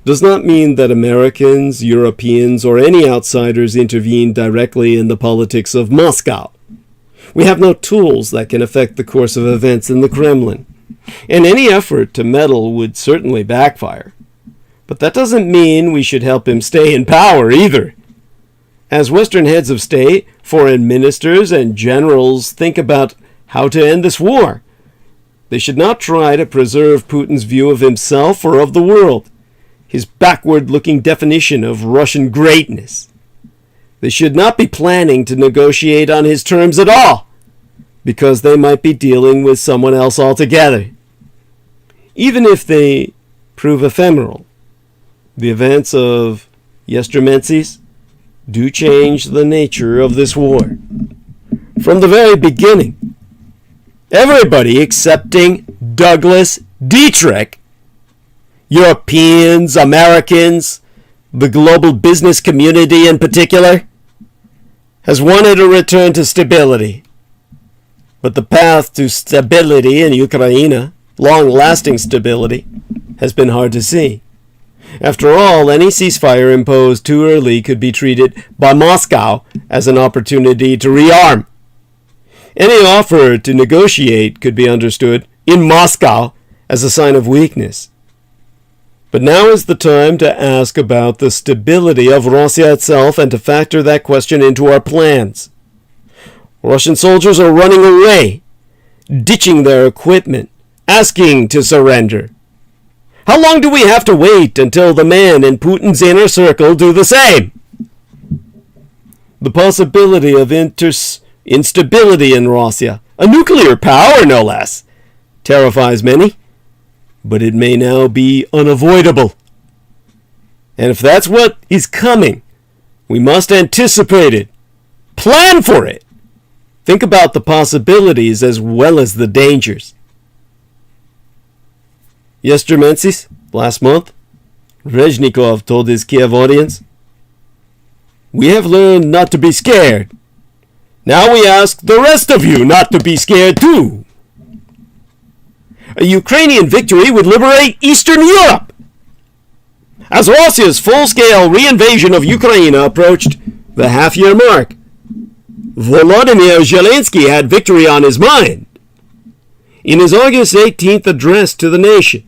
does not mean that Americans, Europeans, or any outsiders intervene directly in the politics of Moscow. We have no tools that can affect the course of events in the Kremlin, and any effort to meddle would certainly backfire. But that doesn't mean we should help him stay in power either. As Western heads of state, foreign ministers, and generals think about how to end this war, they should not try to preserve Putin's view of himself or of the world, his backward-looking definition of Russian greatness. They should not be planning to negotiate on his terms at all, because they might be dealing with someone else altogether. Even if they prove ephemeral, the events of Yestermensis do change the nature of this war. From the very beginning, Everybody excepting Douglas Dietrich, Europeans, Americans, the global business community in particular, has wanted a return to stability. But the path to stability in Ukraine, long-lasting stability, has been hard to see. After all, any ceasefire imposed too early could be treated by Moscow as an opportunity to rearm. Any offer to negotiate could be understood in Moscow as a sign of weakness. But now is the time to ask about the stability of Russia itself and to factor that question into our plans. Russian soldiers are running away, ditching their equipment, asking to surrender. How long do we have to wait until the men in Putin's inner circle do the same? The possibility of instability in Russia, a nuclear power no less, terrifies many, but it may now be unavoidable. And if that's what is coming, we must anticipate it, plan for it, think about the possibilities as well as the dangers. Yesterday, last month, Rezhnikov told his Kiev audience, "We have learned not to be scared. Now we ask the rest of you not to be scared too." A Ukrainian victory would liberate Eastern Europe. As Russia's full-scale reinvasion of Ukraine approached the half-year mark, Volodymyr Zelensky had victory on his mind. In his August 18th address to the nation,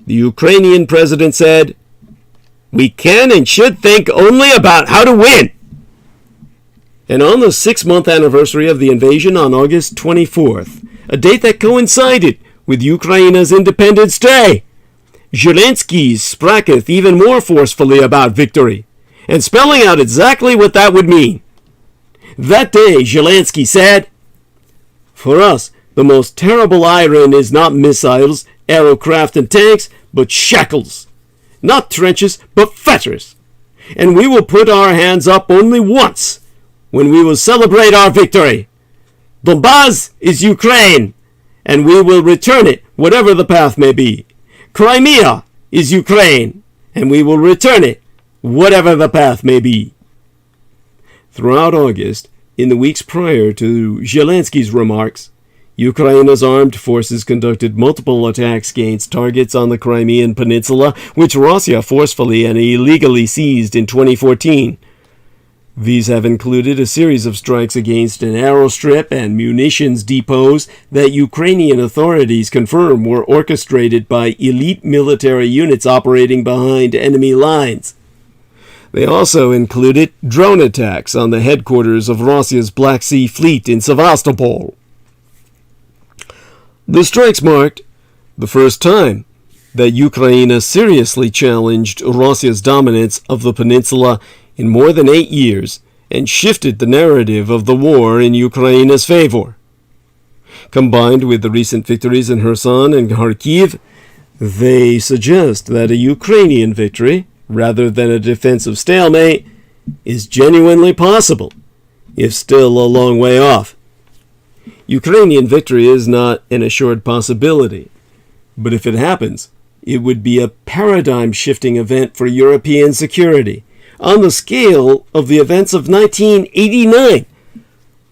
the Ukrainian president said, "We can and should think only about how to win." And on the 6-month anniversary of the invasion on August 24th, a date that coincided with Ukraine's Independence Day, Zelensky spraketh even more forcefully about victory, and spelling out exactly what that would mean. That day, Zelensky said, "For us, the most terrible iron is not missiles, aerocraft, and tanks, but shackles. Not trenches, but fetters. And we will put our hands up only once, when we will celebrate our victory. Donbas is Ukraine, and we will return it, whatever the path may be. Crimea is Ukraine, and we will return it, whatever the path may be." Throughout August, in the weeks prior to Zelensky's remarks, Ukraine's armed forces conducted multiple attacks against targets on the Crimean Peninsula, which Russia forcefully and illegally seized in 2014. These have included a series of strikes against an aerostrip and munitions depots that Ukrainian authorities confirm were orchestrated by elite military units operating behind enemy lines. They also included drone attacks on the headquarters of Russia's Black Sea Fleet in Sevastopol. The strikes marked the first time that Ukraine seriously challenged Russia's dominance of the peninsula in more than 8 years and shifted the narrative of the war in Ukraine's favor. Combined with the recent victories in Kherson and Kharkiv, they suggest that a Ukrainian victory, rather than a defensive stalemate, is genuinely possible, if still a long way off. Ukrainian victory is not an assured possibility, but if it happens, it would be a paradigm-shifting event for European security, on the scale of the events of 1989,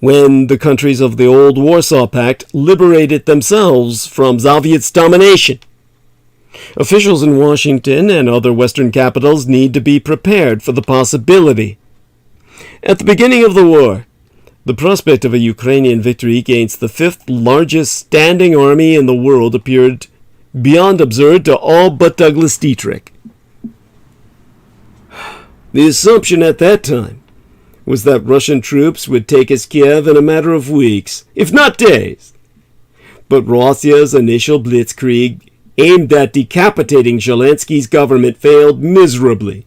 when the countries of the old Warsaw Pact liberated themselves from Soviet domination. Officials in Washington and other Western capitals need to be prepared for the possibility. At the beginning of the war, the prospect of a Ukrainian victory against the fifth largest standing army in the world appeared beyond absurd to all but Douglas Dietrich. The assumption at that time was that Russian troops would take Kiev in a matter of weeks, if not days. But Russia's initial blitzkrieg aimed at decapitating Zelensky's government failed miserably.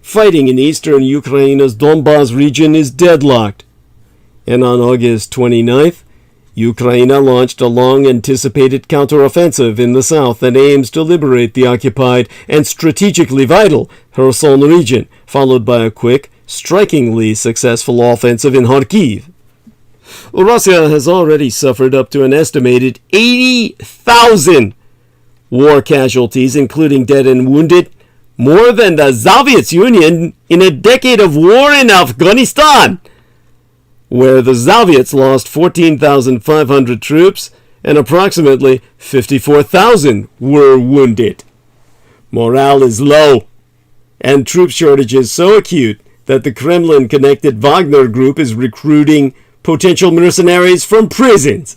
Fighting in eastern Ukraine's Donbas region is deadlocked, and on August 29th, Ukraine launched a long-anticipated counteroffensive in the south that aims to liberate the occupied and strategically vital Kherson region, followed by a quick, strikingly successful offensive in Kharkiv. Russia has already suffered up to an estimated 80,000 war casualties, including dead and wounded, more than the Soviet Union in a decade of war in Afghanistan, where the Soviets lost 14,500 troops and approximately 54,000 were wounded. Morale is low, and troop shortages so acute that the Kremlin-connected Wagner Group is recruiting potential mercenaries from prisons.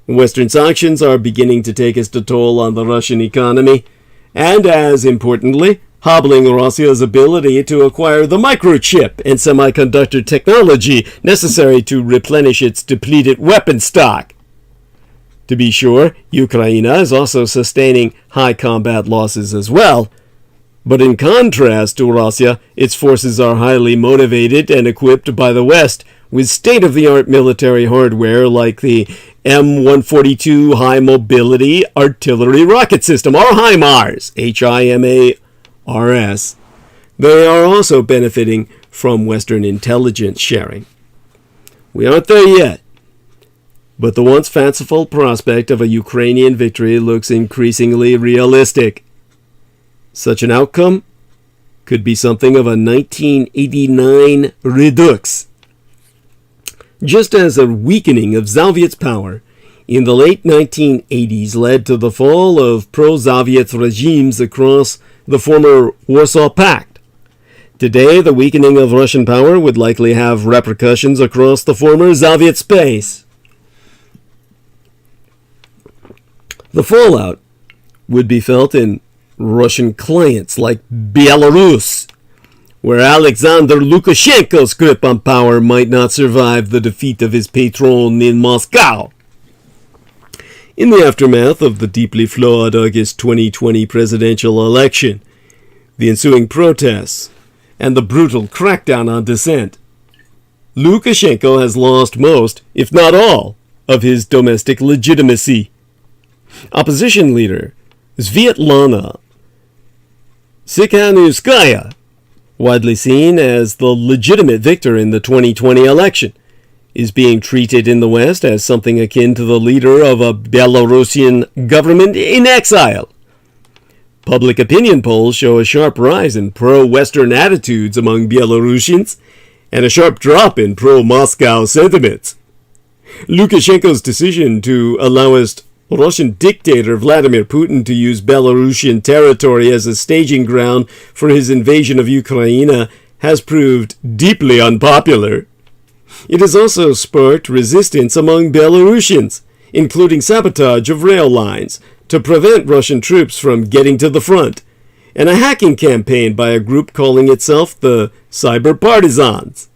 Western sanctions are beginning to take its toll on the Russian economy, and as importantly, hobbling Russia's ability to acquire the microchip and semiconductor technology necessary to replenish its depleted weapon stock. To be sure, Ukraine is also sustaining high combat losses as well, but in contrast to Russia, its forces are highly motivated and equipped by the West with state-of-the-art military hardware like the M142 High Mobility Artillery Rocket System, or HIMARS, HIMARS. They are also benefiting from Western intelligence sharing. We aren't there yet, but the once fanciful prospect of a Ukrainian victory looks increasingly realistic. Such an outcome could be something of a 1989 redux. Just as a weakening of Soviet's power in the late 1980s led to the fall of pro-Soviet regimes across the former Warsaw Pact, today the weakening of Russian power would likely have repercussions across the former Soviet space. The fallout would be felt in Russian clients like Belarus, where Alexander Lukashenko's grip on power might not survive the defeat of his patron in Moscow. In the aftermath of the deeply flawed August 2020 presidential election, the ensuing protests, and the brutal crackdown on dissent, Lukashenko has lost most, if not all, of his domestic legitimacy. Opposition leader Svetlana Tsikhanouskaya, widely seen as the legitimate victor in the 2020 election, is being treated in the West as something akin to the leader of a Belarusian government in exile. Public opinion polls show a sharp rise in pro-Western attitudes among Belarusians and a sharp drop in pro-Moscow sentiments. Lukashenko's decision to allow Russian dictator Vladimir Putin to use Belarusian territory as a staging ground for his invasion of Ukraine has proved deeply unpopular. It has also sparked resistance among Belarusians, including sabotage of rail lines to prevent Russian troops from getting to the front, and a hacking campaign by a group calling itself the Cyber Partisans.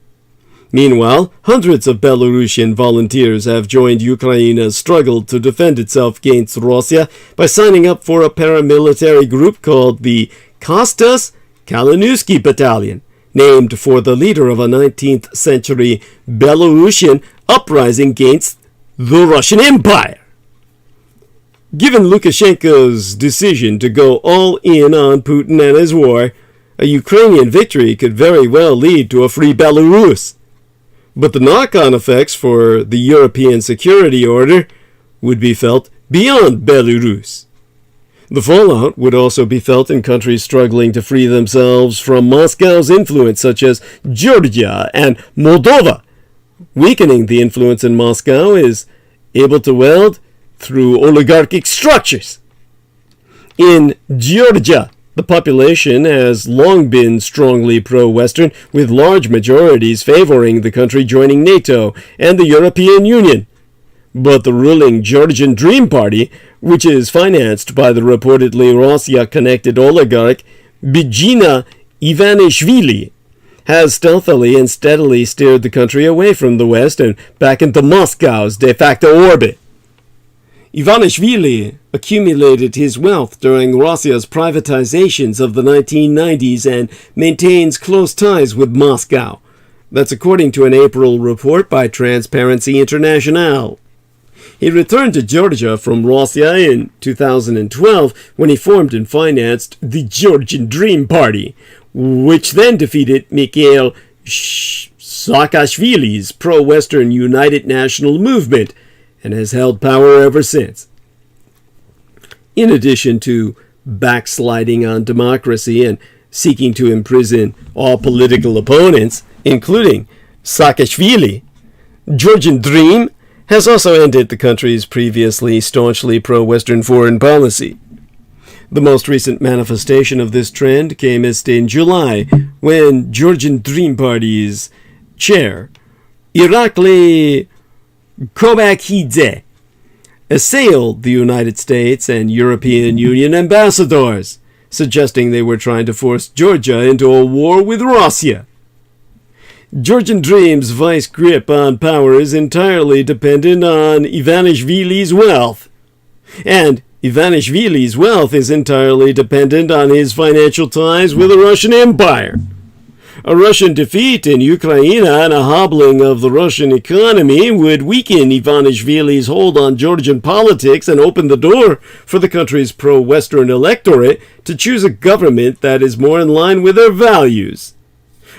Meanwhile, hundreds of Belarusian volunteers have joined Ukraine's struggle to defend itself against Russia by signing up for a paramilitary group called the Kostas Kalinowski Battalion, named for the leader of a 19th century Belarusian uprising against the Russian Empire. Given Lukashenko's decision to go all in on Putin and his war, a Ukrainian victory could very well lead to a free Belarus. But the knock-on effects for the European security order would be felt beyond Belarus. The fallout would also be felt in countries struggling to free themselves from Moscow's influence, such as Georgia and Moldova. Weakening the influence in Moscow is able to weld through oligarchic structures. In Georgia, the population has long been strongly pro-Western, with large majorities favoring the country joining NATO and the European Union. But the ruling Georgian Dream Party, which is financed by the reportedly Russia-connected oligarch Bidzina Ivanishvili, has stealthily and steadily steered the country away from the West and back into Moscow's de facto orbit. Ivanishvili accumulated his wealth during Russia's privatizations of the 1990s and maintains close ties with Moscow. That's according to an April report by Transparency International. He returned to Georgia from Russia in 2012 when he formed and financed the Georgian Dream Party, which then defeated Mikhail Saakashvili's pro-Western United National Movement and has held power ever since. In addition to backsliding on democracy and seeking to imprison all political opponents, including Saakashvili, Georgian Dream has also ended the country's previously staunchly pro-Western foreign policy. The most recent manifestation of this trend came in July, when Georgian Dream Party's chair, Irakli Kobakhidze, assailed the United States and European Union ambassadors, suggesting they were trying to force Georgia into a war with Russia. Georgian Dream's vice grip on power is entirely dependent on Ivanishvili's wealth, and Ivanishvili's wealth is entirely dependent on his financial ties with the Russian Empire. A Russian defeat in Ukraine and a hobbling of the Russian economy would weaken Ivanishvili's hold on Georgian politics and open the door for the country's pro-Western electorate to choose a government that is more in line with their values.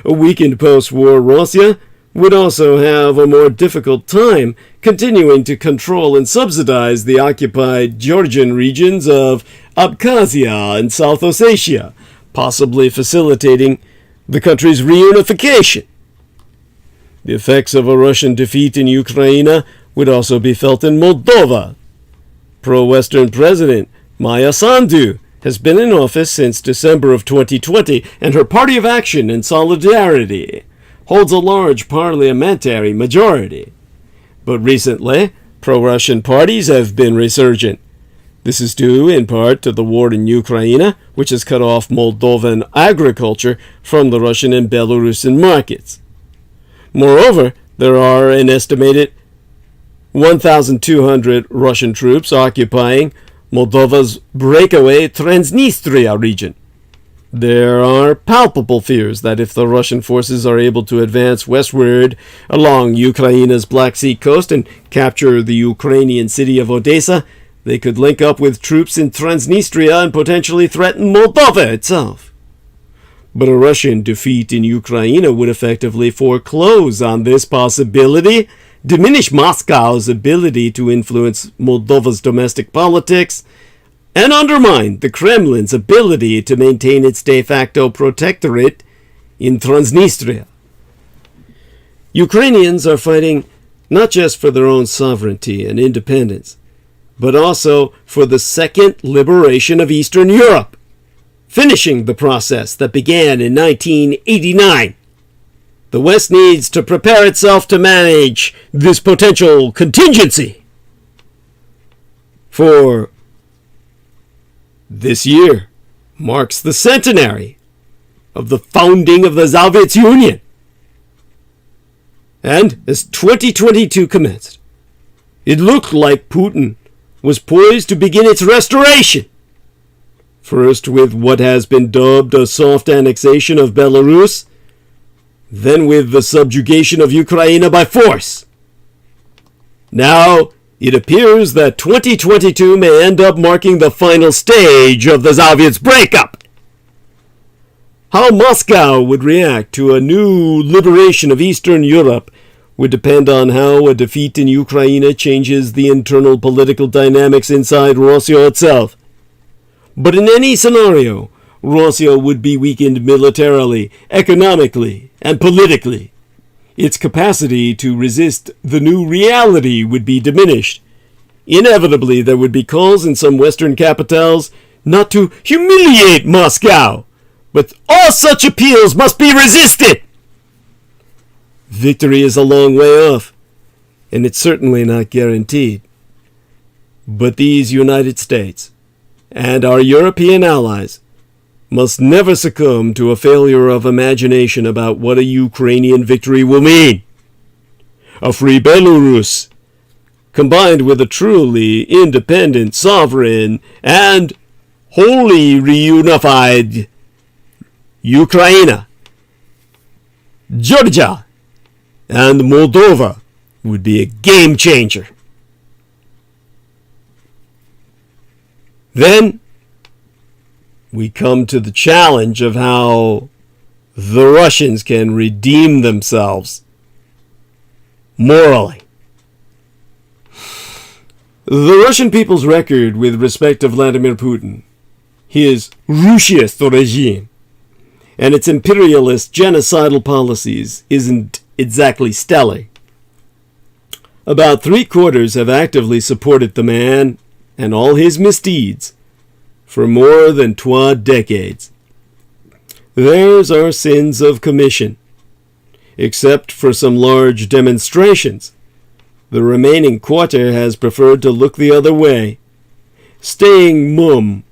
A weakened post-war Russia would also have a more difficult time continuing to control and subsidize the occupied Georgian regions of Abkhazia and South Ossetia, possibly facilitating the country's reunification. The effects of a Russian defeat in Ukraine would also be felt in Moldova. Pro-Western President Maya Sandu has been in office since December of 2020, and her Party of Action and Solidarity holds a large parliamentary majority. But recently, pro-Russian parties have been resurgent. This is due in part to the war in Ukraine, which has cut off Moldovan agriculture from the Russian and Belarusian markets. Moreover, there are an estimated 1,200 Russian troops occupying Moldova's breakaway Transnistria region. There are palpable fears that if the Russian forces are able to advance westward along Ukraine's Black Sea coast and capture the Ukrainian city of Odessa, they could link up with troops in Transnistria and potentially threaten Moldova itself. But a Russian defeat in Ukraine would effectively foreclose on this possibility, diminish Moscow's ability to influence Moldova's domestic politics, and undermine the Kremlin's ability to maintain its de facto protectorate in Transnistria. Ukrainians are fighting not just for their own sovereignty and independence, but also for the second liberation of Eastern Europe, finishing the process that began in 1989. The West needs to prepare itself to manage this potential contingency. For this year marks the centenary of the founding of the Soviet Union. And as 2022 commenced, it looked like Putin was poised to begin its restoration. First with what has been dubbed a soft annexation of Belarus, then with the subjugation of Ukraine by force. Now, it appears that 2022 may end up marking the final stage of the Soviets' breakup. How Moscow would react to a new liberation of Eastern Europe would depend on how a defeat in Ukraine changes the internal political dynamics inside Russia itself. But in any scenario, Russia would be weakened militarily, economically, and politically. Its capacity to resist the new reality would be diminished. Inevitably, there would be calls in some Western capitals not to humiliate Moscow, but all such appeals must be resisted. Victory is a long way off, and it's certainly not guaranteed. But these United States and our European allies must never succumb to a failure of imagination about what a Ukrainian victory will mean. A free Belarus, combined with a truly independent, sovereign, and wholly reunified Ukraine, Georgia, and Moldova would be a game changer. Then we come to the challenge of how the Russians can redeem themselves morally. The Russian people's record with respect to Vladimir Putin, his Russiast regime, and its imperialist genocidal policies isn't exactly stellar. About 3/4 have actively supported the man and all his misdeeds for more than 2 decades. Theirs are sins of commission. Except for some large demonstrations, the remaining quarter has preferred to look the other way, staying mum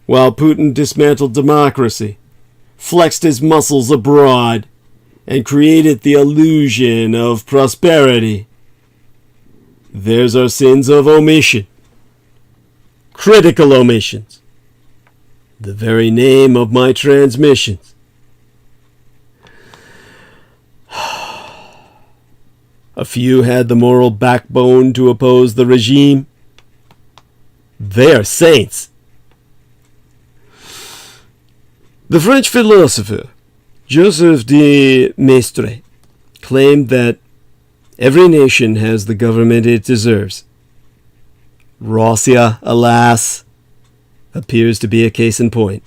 while Putin dismantled democracy, flexed his muscles abroad, and created the illusion of prosperity. Theirs are sins of omission, critical omissions, the very name of my transmissions. A few had the moral backbone to oppose the regime. They are saints. The French philosopher Joseph de Maistre claimed that every nation has the government it deserves. Russia, alas, appears to be a case in point.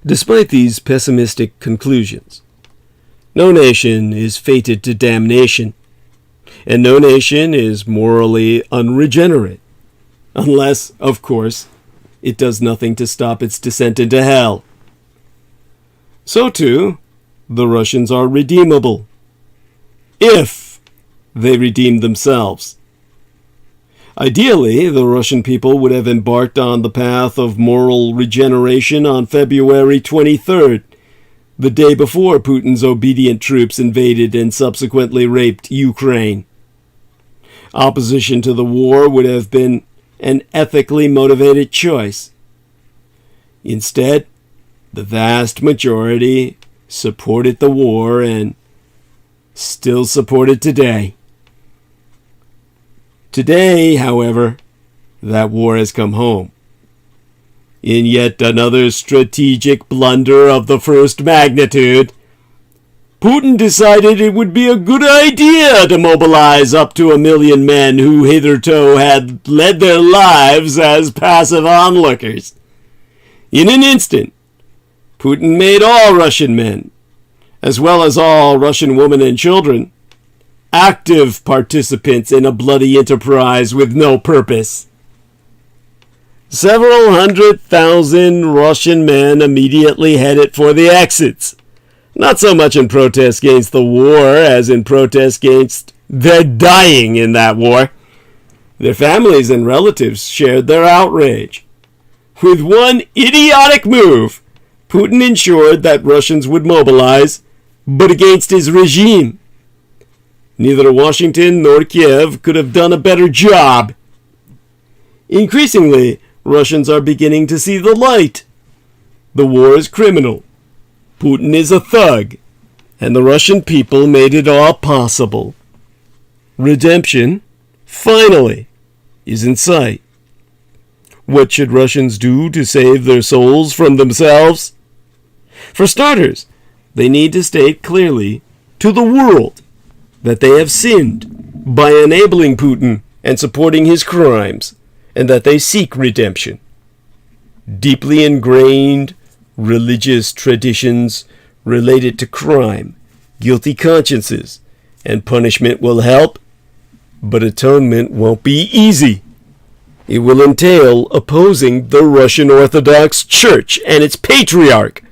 Despite these pessimistic conclusions, no nation is fated to damnation, and no nation is morally unregenerate, unless, of course, it does nothing to stop its descent into hell. So too, the Russians are redeemable, if they redeem themselves. Ideally, the Russian people would have embarked on the path of moral regeneration on February 23rd, the day before Putin's obedient troops invaded and subsequently raped Ukraine. Opposition to the war would have been an ethically motivated choice. Instead, the vast majority supported the war and still support it today. Today, however, that war has come home. In yet another strategic blunder of the first magnitude, Putin decided it would be a good idea to mobilize up to 1 million men who hitherto had led their lives as passive onlookers. In an instant, Putin made all Russian men, as well as all Russian women and children, active participants in a bloody enterprise with no purpose. Several 100,000 Russian men immediately headed for the exits, not so much in protest against the war as in protest against their dying in that war. Their families and relatives shared their outrage. With one idiotic move, Putin ensured that Russians would mobilize, but against his regime. Neither Washington nor Kiev could have done a better job. Increasingly, Russians are beginning to see the light. The war is criminal. Putin is a thug. And the Russian people made it all possible. Redemption, finally, is in sight. What should Russians do to save their souls from themselves? For starters, they need to state clearly to the world that they have sinned by enabling Putin and supporting his crimes, and that they seek redemption. Deeply ingrained religious traditions related to crime, guilty consciences, and punishment will help, but atonement won't be easy. It will entail opposing the Russian Orthodox Church and its patriarch,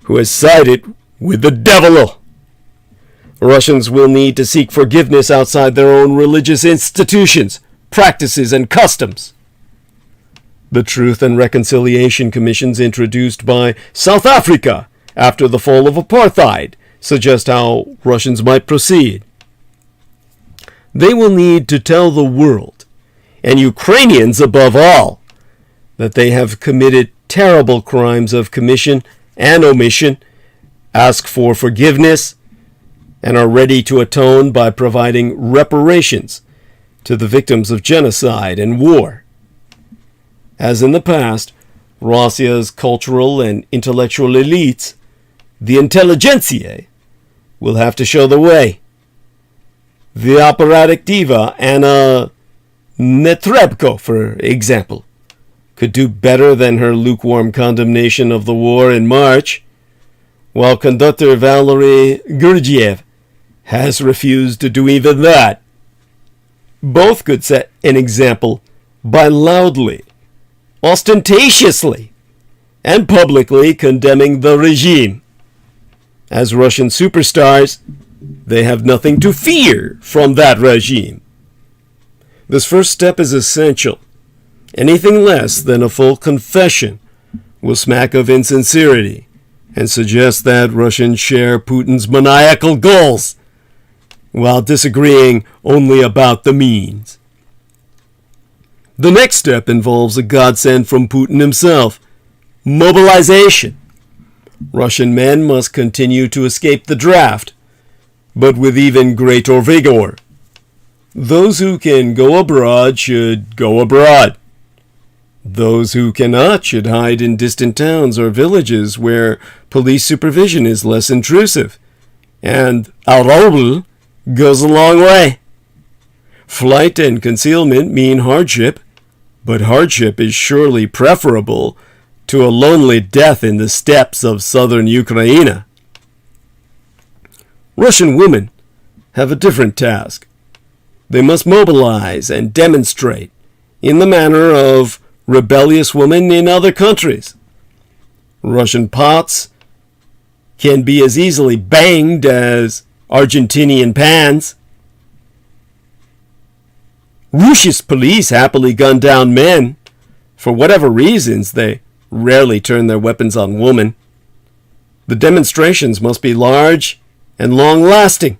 who has sided with the devil. Russians will need to seek forgiveness outside their own religious institutions, practices, and customs. The Truth and Reconciliation Commissions introduced by South Africa after the fall of apartheid suggest how Russians might proceed. They will need to tell the world, and Ukrainians above all, that they have committed terrible crimes of commission and omission, ask for forgiveness, and are ready to atone by providing reparations to the victims of genocide and war. As in the past, Russia's cultural and intellectual elites, the intelligentsia, will have to show the way. The operatic diva Anna Netrebko, for example, could do better than her lukewarm condemnation of the war in March, while conductor Valery Gurdjieff has refused to do even that. Both could set an example by loudly, ostentatiously, and publicly condemning the regime. As Russian superstars, they have nothing to fear from that regime. This first step is essential. Anything less than a full confession will smack of insincerity and suggest that Russians share Putin's maniacal goals, while disagreeing only about the means. The next step involves a godsend from Putin himself: mobilization. Russian men must continue to escape the draft, but with even greater vigor. Those who can go abroad should go abroad. Those who cannot should hide in distant towns or villages where police supervision is less intrusive, and a ruble goes a long way. Flight and concealment mean hardship, but hardship is surely preferable to a lonely death in the steppes of southern Ukraine. Russian women have a different task. They must mobilize and demonstrate in the manner of rebellious women in other countries. Russian pots can be as easily banged as Argentinian pans. Russia's police happily gun down men. For whatever reasons, they rarely turn their weapons on women. The demonstrations must be large and long-lasting,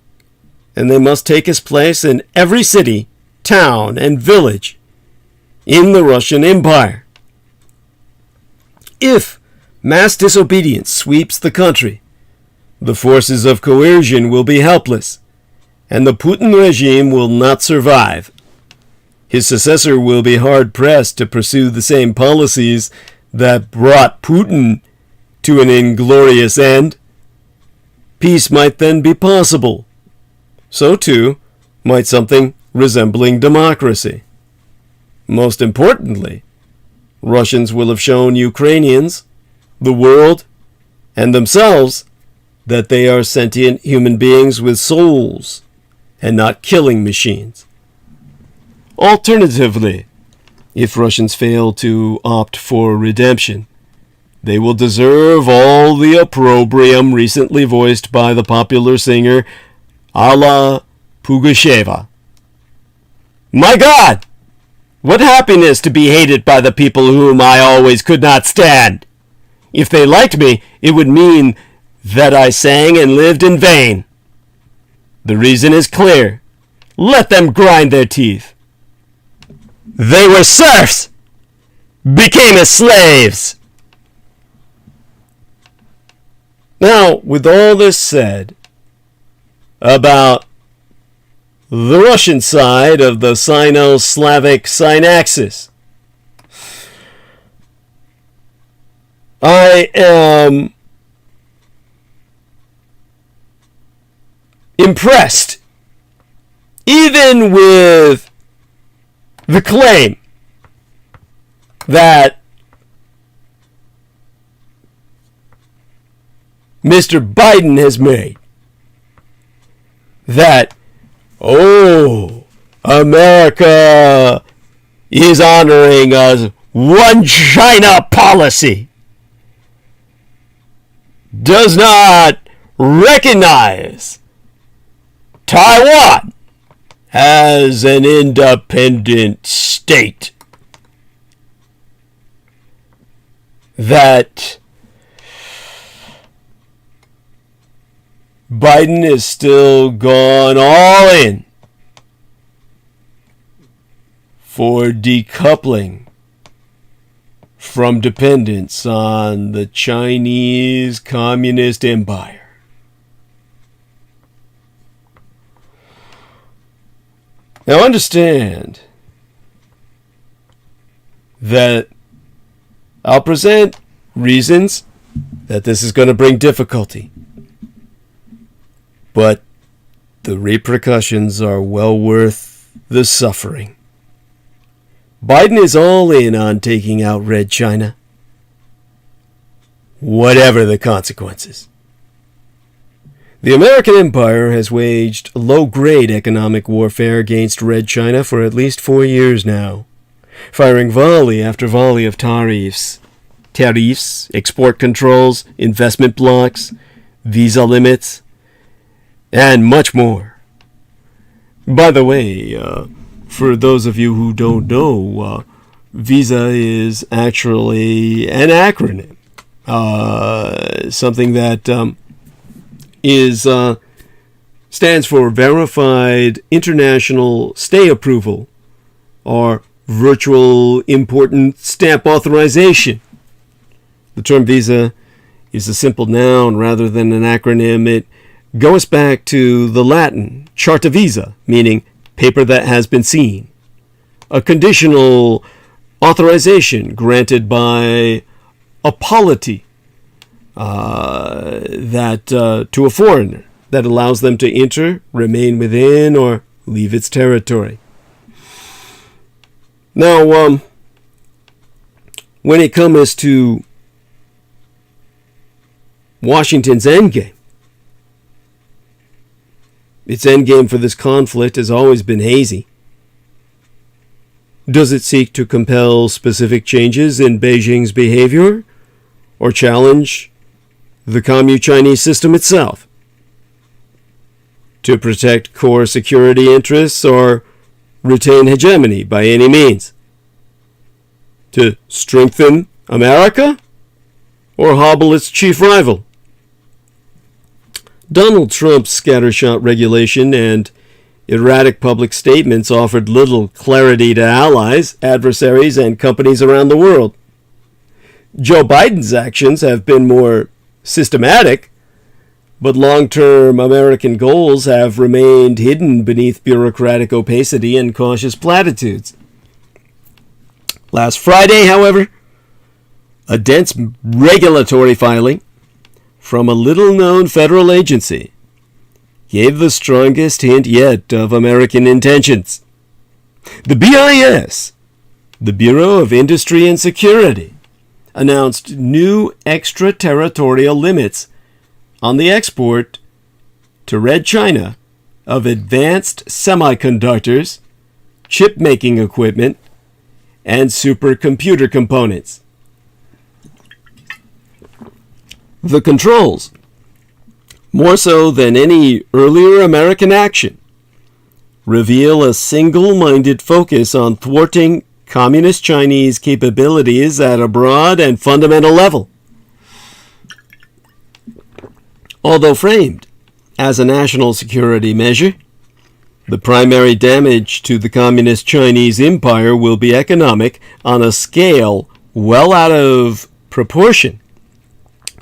and they must take its place in every city, town, and village in the Russian Empire. If mass disobedience sweeps the country, the forces of coercion will be helpless, and the Putin regime will not survive. His successor will be hard-pressed to pursue the same policies that brought Putin to an inglorious end. Peace might then be possible. So too might something resembling democracy. Most importantly, Russians will have shown Ukrainians, the world, and themselves that they are sentient human beings with souls and not killing machines. Alternatively, if Russians fail to opt for redemption, they will deserve all the opprobrium recently voiced by the popular singer Alla Pugacheva. My God! What happiness to be hated by the people whom I always could not stand! If they liked me, it would mean that I sang and lived in vain. The reason is clear. Let them grind their teeth. They were serfs, became as slaves. Now, with all this said about the Russian side of the Sino-Slavic synaxis, I am impressed even with the claim that Mr. Biden has made that, America is honoring a one China policy, does not recognize Taiwan as an independent state, that Biden is still gone all in for decoupling from dependence on the Chinese Communist Empire. Now understand that I'll present reasons that this is going to bring difficulty. But the repercussions are well worth the suffering. Biden is all in on taking out Red China, whatever the consequences. The American empire has waged low-grade economic warfare against Red China for at least 4 years now, firing volley after volley of tariffs, export controls, investment blocks, visa limits, and much more. By the way, for those of you who don't know, visa is actually an acronym, something that stands for Verified International Stay Approval, or Virtual Important Stamp Authorization. The term visa is a simple noun rather than an acronym. It goes back to the Latin charta visa, meaning paper that has been seen. A conditional authorization granted by a polity to a foreigner that allows them to enter, remain within, or leave its territory. Now, when it comes to Washington's endgame, its endgame for this conflict has always been hazy. Does it seek to compel specific changes in Beijing's behavior, or challenge the Communist Chinese system itself? To protect core security interests or retain hegemony by any means? To strengthen America or hobble its chief rival? Donald Trump's scattershot regulation and erratic public statements offered little clarity to allies, adversaries, and companies around the world. Joe Biden's actions have been more systematic, but long-term American goals have remained hidden beneath bureaucratic opacity and cautious platitudes. Last Friday, however, a dense regulatory filing from a little-known federal agency gave the strongest hint yet of American intentions. The BIS, the Bureau of Industry and Security, announced new extraterritorial limits on the export to Red China of advanced semiconductors, chip-making equipment, and supercomputer components. The controls, more so than any earlier American action, reveal a single-minded focus on thwarting Communist Chinese capabilities at a broad and fundamental level. Although framed as a national security measure, the primary damage to the Communist Chinese empire will be economic on a scale well out of proportion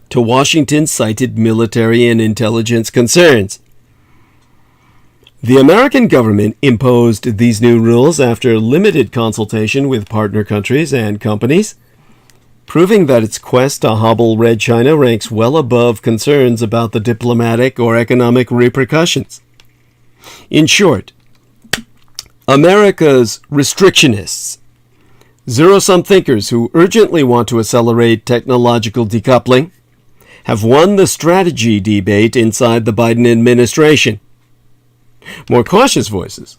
to Washington's cited military and intelligence concerns. The American government imposed these new rules after limited consultation with partner countries and companies, proving that its quest to hobble Red China ranks well above concerns about the diplomatic or economic repercussions. In short, America's restrictionists, zero-sum thinkers who urgently want to accelerate technological decoupling, have won the strategy debate inside the Biden administration. More cautious voices,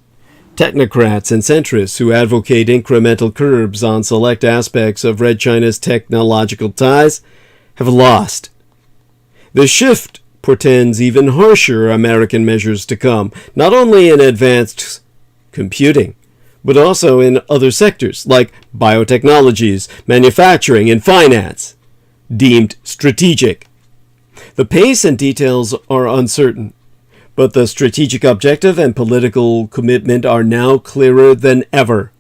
technocrats and centrists who advocate incremental curbs on select aspects of Red China's technological ties, have lost. The shift portends even harsher American measures to come, not only in advanced computing, but also in other sectors like biotechnologies, manufacturing, and finance, deemed strategic. The pace and details are uncertain, but the strategic objective and political commitment are now clearer than ever.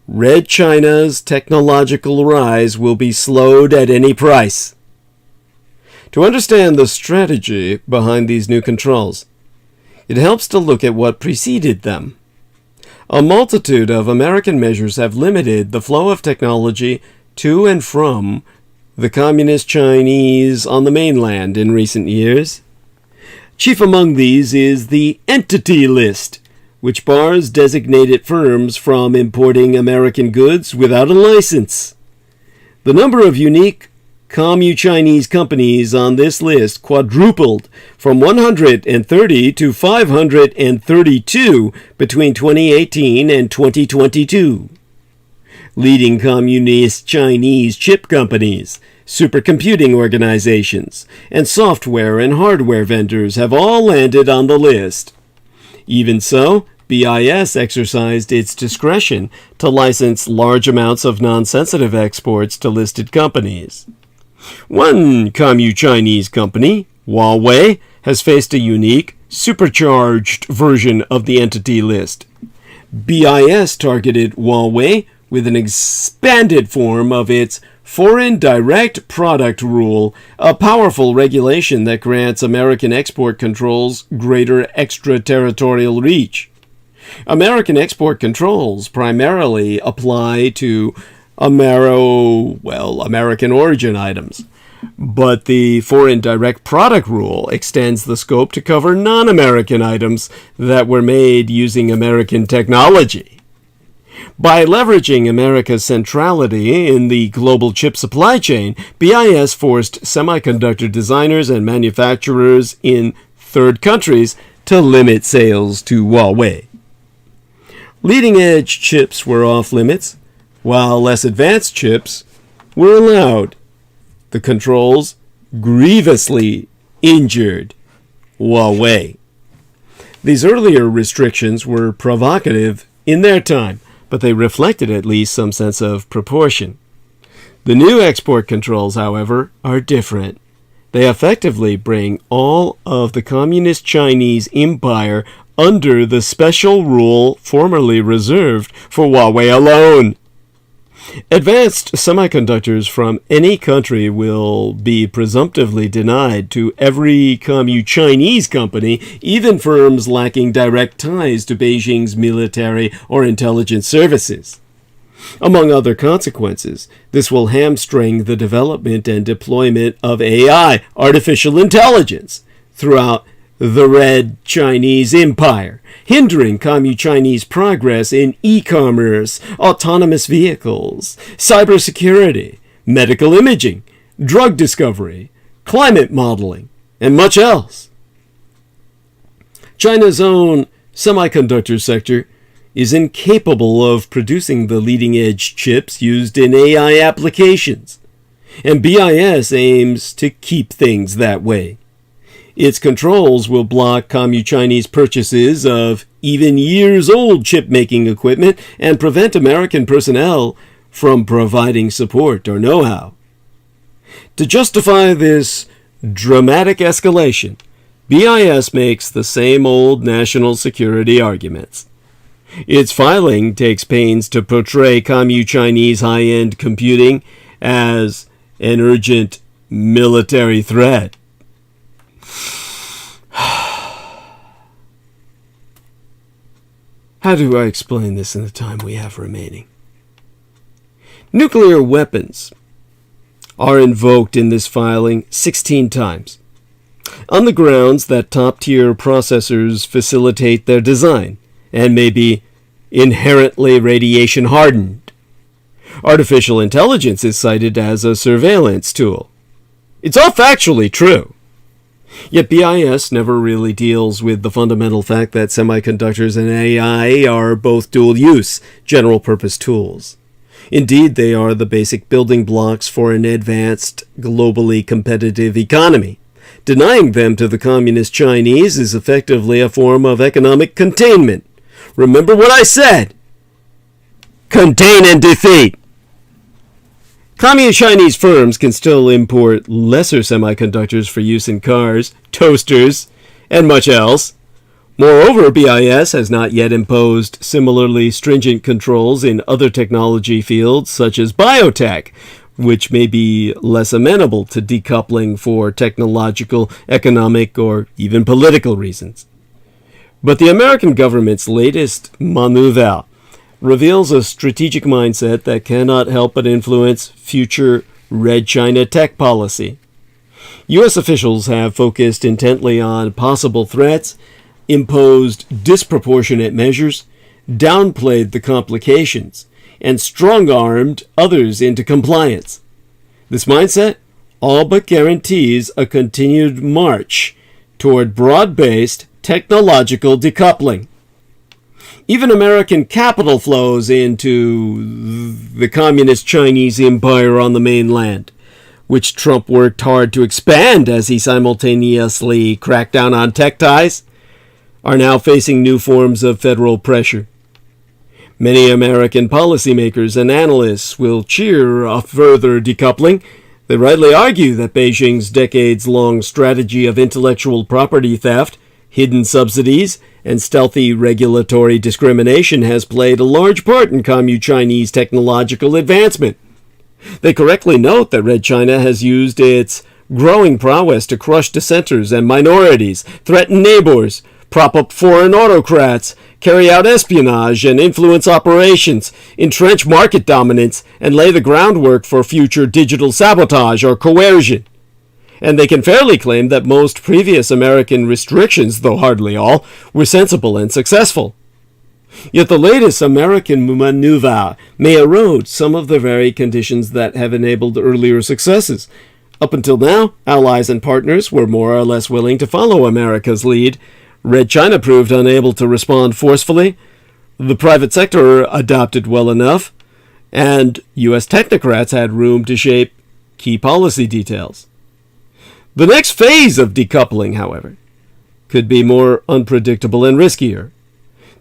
Red China's technological rise will be slowed at any price. To understand the strategy behind these new controls, it helps to look at what preceded them. A multitude of American measures have limited the flow of technology to and from the Communist Chinese on the mainland in recent years. Chief among these is the Entity List, which bars designated firms from importing American goods without a license. The number of unique Commu-Chinese companies on this list quadrupled from 130 to 532 between 2018 and 2022. Leading Communist Chinese chip companies, supercomputing organizations, and software and hardware vendors have all landed on the list. Even so, BIS exercised its discretion to license large amounts of non-sensitive exports to listed companies. One Commu-Chinese company, Huawei, has faced a unique, supercharged version of the Entity List. BIS targeted Huawei with an expanded form of its Foreign Direct Product Rule, a powerful regulation that grants American export controls greater extraterritorial reach. American export controls primarily apply to American origin items, but the Foreign Direct Product Rule extends the scope to cover non-American items that were made using American technology. By leveraging America's centrality in the global chip supply chain, BIS forced semiconductor designers and manufacturers in third countries to limit sales to Huawei. Leading-edge chips were off limits, while less advanced chips were allowed. The controls grievously injured Huawei. These earlier restrictions were provocative in their time, but they reflected at least some sense of proportion. The new export controls, however, are different. They effectively bring all of the Communist Chinese Empire under the special rule formerly reserved for Huawei alone. Advanced semiconductors from any country will be presumptively denied to every Commu-Chinese company, even firms lacking direct ties to Beijing's military or intelligence services. Among other consequences, this will hamstring the development and deployment of AI, artificial intelligence, throughout the Red Chinese Empire, hindering Commu-Chinese progress in e-commerce, autonomous vehicles, cybersecurity, medical imaging, drug discovery, climate modeling, and much else. China's own semiconductor sector is incapable of producing the leading-edge chips used in AI applications, and BIS aims to keep things that way. Its controls will block Commu-Chinese purchases of even years-old chip-making equipment and prevent American personnel from providing support or know-how. To justify this dramatic escalation, BIS makes the same old national security arguments. Its filing takes pains to portray Commu-Chinese high-end computing as an urgent military threat. How do I explain this in the time we have remaining? Nuclear weapons are invoked in this filing 16 times, on the grounds that top-tier processors facilitate their design and may be inherently radiation-hardened. Artificial intelligence is cited as a surveillance tool. It's all factually true. Yet BIS never really deals with the fundamental fact that semiconductors and AI are both dual-use, general-purpose tools. Indeed, they are the basic building blocks for an advanced, globally competitive economy. Denying them to the Communist Chinese is effectively a form of economic containment. Remember what I said! Contain and defeat! Communist Chinese firms can still import lesser semiconductors for use in cars, toasters, and much else. Moreover, BIS has not yet imposed similarly stringent controls in other technology fields such as biotech, which may be less amenable to decoupling for technological, economic, or even political reasons. But the American government's latest maneuver reveals a strategic mindset that cannot help but influence future Red China tech policy. U.S. officials have focused intently on possible threats, imposed disproportionate measures, downplayed the complications, and strong-armed others into compliance. This mindset all but guarantees a continued march toward broad-based technological decoupling. Even American capital flows into the communist Chinese empire on the mainland, which Trump worked hard to expand as he simultaneously cracked down on tech ties, are now facing new forms of federal pressure. Many American policymakers and analysts will cheer a further decoupling. They rightly argue that Beijing's decades-long strategy of intellectual property theft, hidden subsidies, and stealthy regulatory discrimination has played a large part in Communist Chinese technological advancement. They correctly note that Red China has used its growing prowess to crush dissenters and minorities, threaten neighbors, prop up foreign autocrats, carry out espionage and influence operations, entrench market dominance, and lay the groundwork for future digital sabotage or coercion. And they can fairly claim that most previous American restrictions, though hardly all, were sensible and successful. Yet the latest American maneuver may erode some of the very conditions that have enabled earlier successes. Up until now, allies and partners were more or less willing to follow America's lead. Red China proved unable to respond forcefully. The private sector adopted well enough, and U.S. technocrats had room to shape key policy details. The next phase of decoupling, however, could be more unpredictable and riskier.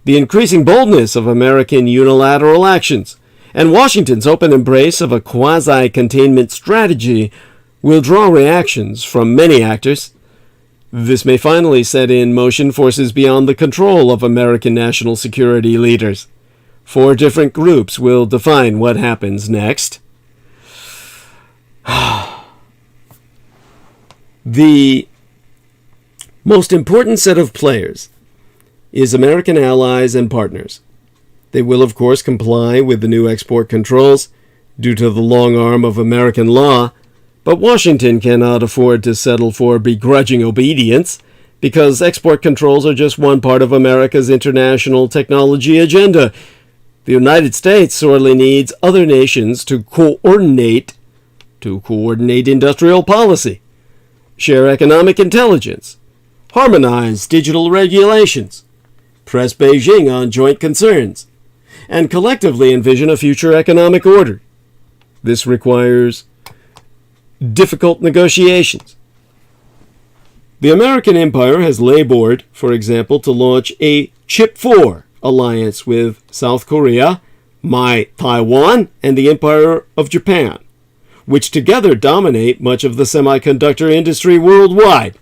The increasing boldness of American unilateral actions and Washington's open embrace of a quasi-containment strategy will draw reactions from many actors. This may finally set in motion forces beyond the control of American national security leaders. 4 different groups will define what happens next. The most important set of players is American allies and partners. They will, of course, comply with the new export controls due to the long arm of American law, but Washington cannot afford to settle for begrudging obedience because export controls are just one part of America's international technology agenda. The United States sorely needs other nations to coordinate industrial policy, share economic intelligence, harmonize digital regulations, press Beijing on joint concerns, and collectively envision a future economic order. This requires difficult negotiations. The American empire has labored, for example, to launch a Chip 4 alliance with South Korea, Taiwan, and the Empire of Japan, which together dominate much of the semiconductor industry worldwide.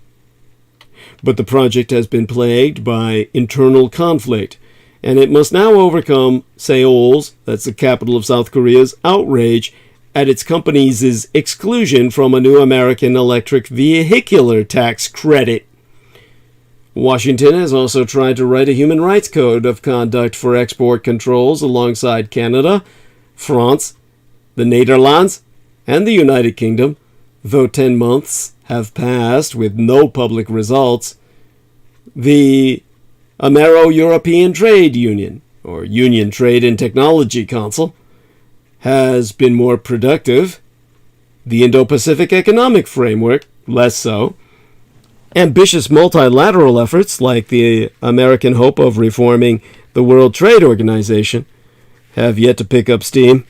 But the project has been plagued by internal conflict, and it must now overcome Seoul's, that's the capital of South Korea's, outrage at its company's exclusion from a new American electric vehicular tax credit. Washington has also tried to write a human rights code of conduct for export controls alongside Canada, France, the Netherlands, and the United Kingdom, though 10 months have passed with no public results. The Amero-European Trade Union, or Union Trade and Technology Council, has been more productive. The Indo-Pacific Economic Framework, less so. Ambitious multilateral efforts, like the American hope of reforming the World Trade Organization, have yet to pick up steam.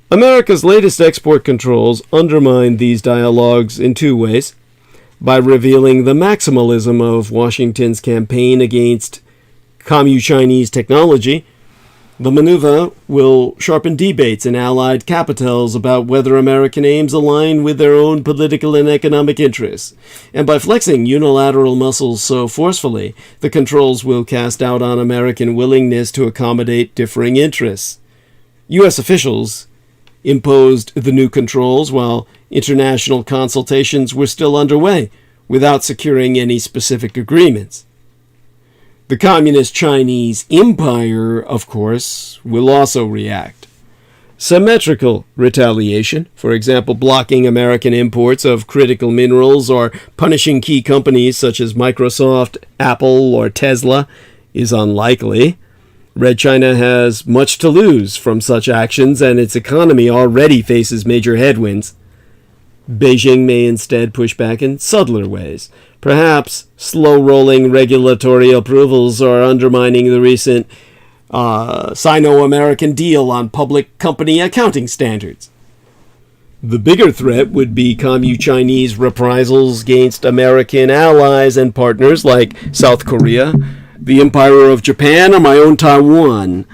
America's latest export controls undermine these dialogues in 2 ways: by revealing the maximalism of Washington's campaign against Communist Chinese technology. The maneuver will sharpen debates in allied capitals about whether American aims align with their own political and economic interests. And by flexing unilateral muscles so forcefully, the controls will cast doubt on American willingness to accommodate differing interests. U.S. officials imposed the new controls while international consultations were still underway, without securing any specific agreements. The Communist Chinese Empire, of course, will also react. Symmetrical retaliation, for example, blocking American imports of critical minerals or punishing key companies such as Microsoft, Apple, or Tesla, is unlikely. Red China has much to lose from such actions, and its economy already faces major headwinds. Beijing may instead push back in subtler ways. Perhaps slow-rolling regulatory approvals are undermining the recent Sino-American deal on public company accounting standards. The bigger threat would be Commu-Chinese reprisals against American allies and partners like South Korea, the Empire of Japan, or my own Taiwan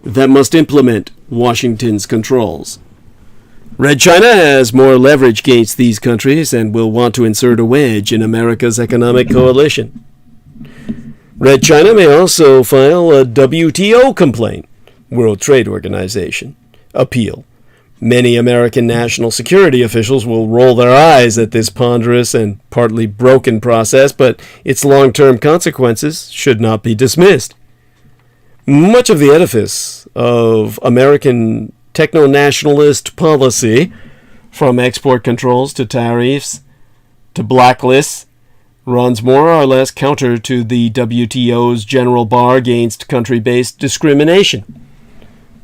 that must implement Washington's controls. Red China has more leverage against these countries and will want to insert a wedge in America's economic coalition. Red China may also file a WTO complaint, World Trade Organization, appeal. Many American national security officials will roll their eyes at this ponderous and partly broken process, but its long-term consequences should not be dismissed. Much of the edifice of American techno-nationalist policy, from export controls to tariffs to blacklists, runs more or less counter to the WTO's general bar against country-based discrimination.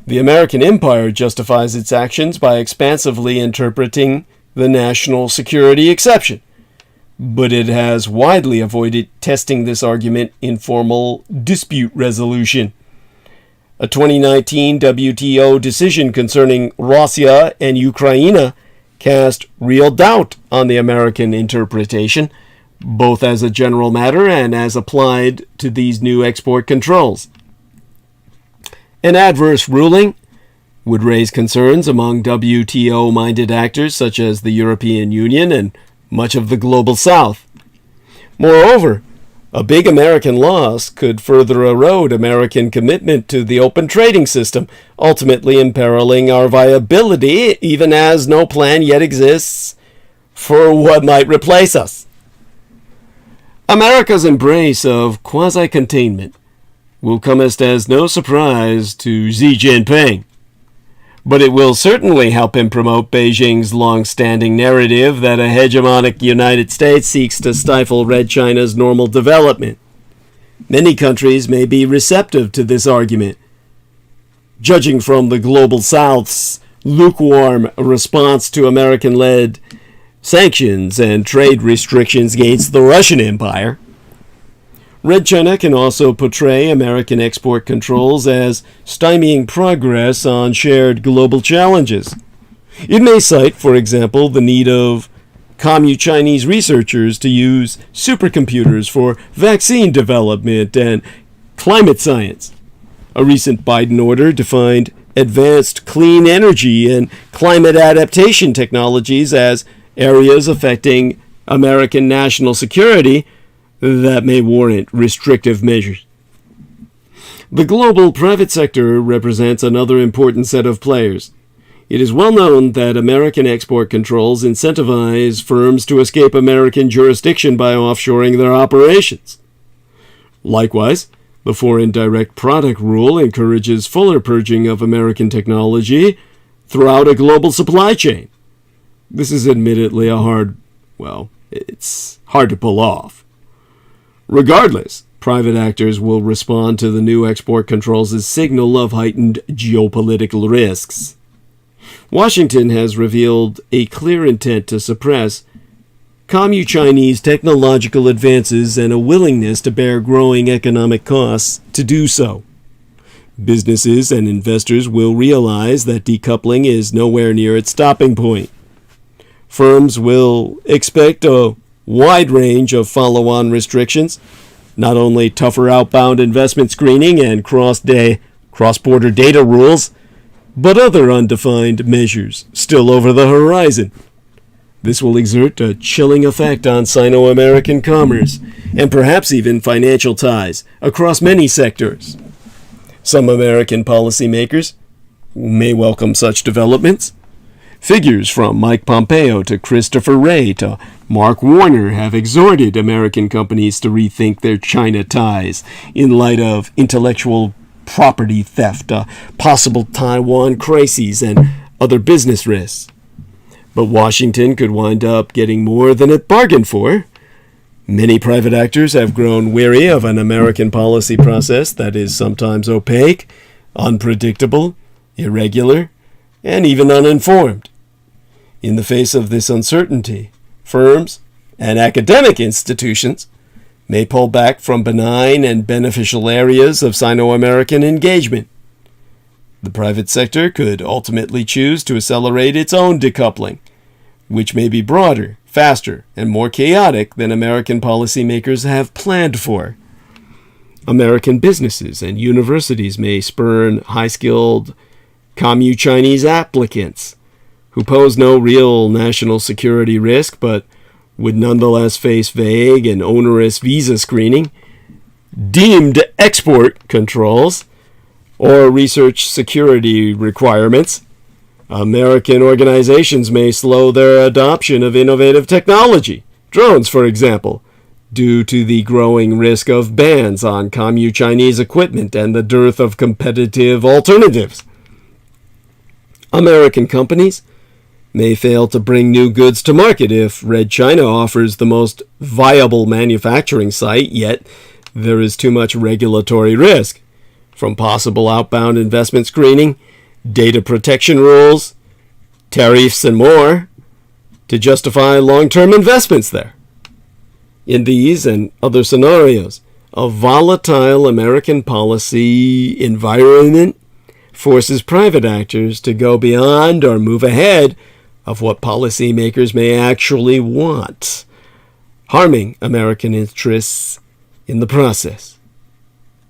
The American empire justifies its actions by expansively interpreting the national security exception, but it has widely avoided testing this argument in formal dispute resolution. A 2019 WTO decision concerning Russia and Ukraine cast real doubt on the American interpretation, both as a general matter and as applied to these new export controls. An adverse ruling would raise concerns among WTO-minded actors such as the European Union and much of the Global South. Moreover, a big American loss could further erode American commitment to the open trading system, ultimately imperiling our viability, even as no plan yet exists for what might replace us. America's embrace of quasi-containment will come as no surprise to Xi Jinping, but it will certainly help him promote Beijing's long-standing narrative that a hegemonic United States seeks to stifle Red China's normal development. Many countries may be receptive to this argument. Judging from the Global South's lukewarm response to American-led sanctions and trade restrictions against the Russian Empire, Red China can also portray American export controls as stymieing progress on shared global challenges. It may cite, for example, the need of Commu-Chinese researchers to use supercomputers for vaccine development and climate science. A recent Biden order defined advanced clean energy and climate adaptation technologies as areas affecting American national security that may warrant restrictive measures. The global private sector represents another important set of players. It is well known that American export controls incentivize firms to escape American jurisdiction by offshoring their operations. Likewise, the Foreign Direct Product Rule encourages fuller purging of American technology throughout a global supply chain. This is admittedly it's hard to pull off. Regardless, private actors will respond to the new export controls as signal of heightened geopolitical risks. Washington has revealed a clear intent to suppress Commu-Chinese technological advances and a willingness to bear growing economic costs to do so. Businesses and investors will realize that decoupling is nowhere near its stopping point. Firms will expect a wide range of follow-on restrictions, not only tougher outbound investment screening and cross-border data rules, but other undefined measures still over the horizon. This will exert a chilling effect on Sino-American commerce, and perhaps even financial ties across many sectors. Some American policymakers may welcome such developments. Figures from Mike Pompeo to Christopher Wray to Mark Warner have exhorted American companies to rethink their China ties in light of intellectual property theft, possible Taiwan crises, and other business risks. But Washington could wind up getting more than it bargained for. Many private actors have grown weary of an American policy process that is sometimes opaque, unpredictable, irregular, and even uninformed. In the face of this uncertainty, firms and academic institutions may pull back from benign and beneficial areas of Sino-American engagement. The private sector could ultimately choose to accelerate its own decoupling, which may be broader, faster, and more chaotic than American policymakers have planned for. American businesses and universities may spurn high-skilled Commu Chinese applicants who pose no real national security risk but would nonetheless face vague and onerous visa screening, deemed export controls, or research security requirements. American organizations may slow their adoption of innovative technology, drones for example, due to the growing risk of bans on Commu Chinese equipment and the dearth of competitive alternatives. American companies may fail to bring new goods to market if Red China offers the most viable manufacturing site, yet there is too much regulatory risk, from possible outbound investment screening, data protection rules, tariffs, and more, to justify long-term investments there. In these and other scenarios, a volatile American policy environment forces private actors to go beyond or move ahead of what policymakers may actually want, harming American interests in the process.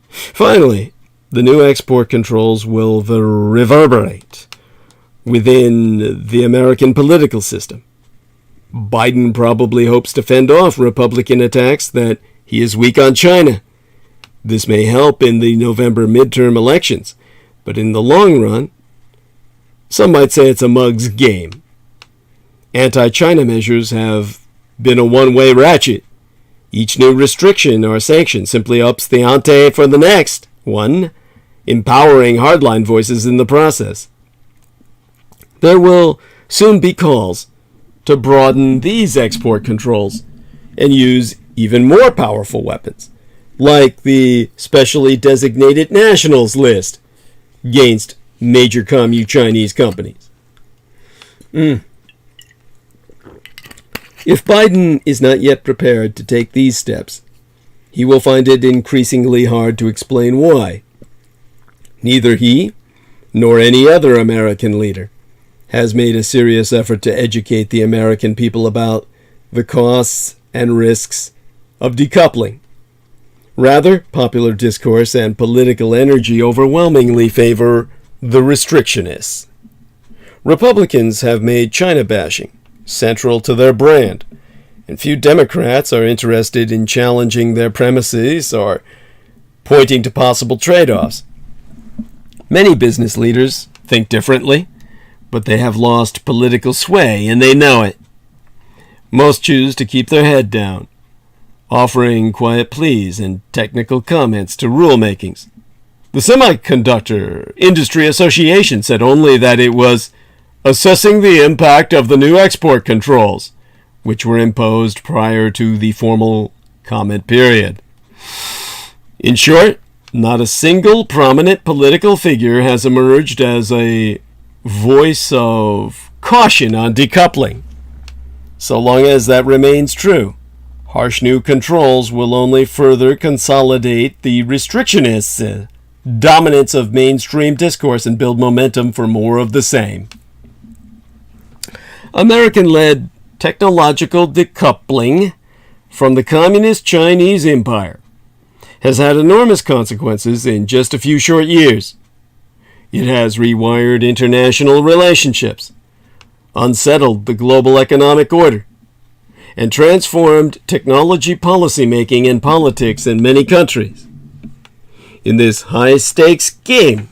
Finally, the new export controls will reverberate within the American political system. Biden probably hopes to fend off Republican attacks that he is weak on China. This may help in the November midterm elections, but in the long run, some might say it's a mug's game. Anti-China measures have been a one-way ratchet. Each new restriction or sanction simply ups the ante for the next one, empowering hardline voices in the process. There will soon be calls to broaden these export controls and use even more powerful weapons, like the specially designated nationals list against major Commu Chinese companies. If Biden is not yet prepared to take these steps, he will find it increasingly hard to explain why. Neither he nor any other American leader has made a serious effort to educate the American people about the costs and risks of decoupling. Rather, popular discourse and political energy overwhelmingly favor the restrictionists. Republicans have made China bashing central to their brand, and few Democrats are interested in challenging their premises or pointing to possible trade-offs. Many business leaders think differently, but they have lost political sway, and they know it. Most choose to keep their head down, offering quiet pleas and technical comments to rulemakings. The Semiconductor Industry Association said only that it was assessing the impact of the new export controls, which were imposed prior to the formal comment period. In short, not a single prominent political figure has emerged as a voice of caution on decoupling. So long as that remains true, harsh new controls will only further consolidate the restrictionists' dominance of mainstream discourse and build momentum for more of the same. American-led technological decoupling from the Communist Chinese Empire has had enormous consequences in just a few short years. It has rewired international relationships, unsettled the global economic order, and transformed technology policymaking and politics in many countries. In this high-stakes game,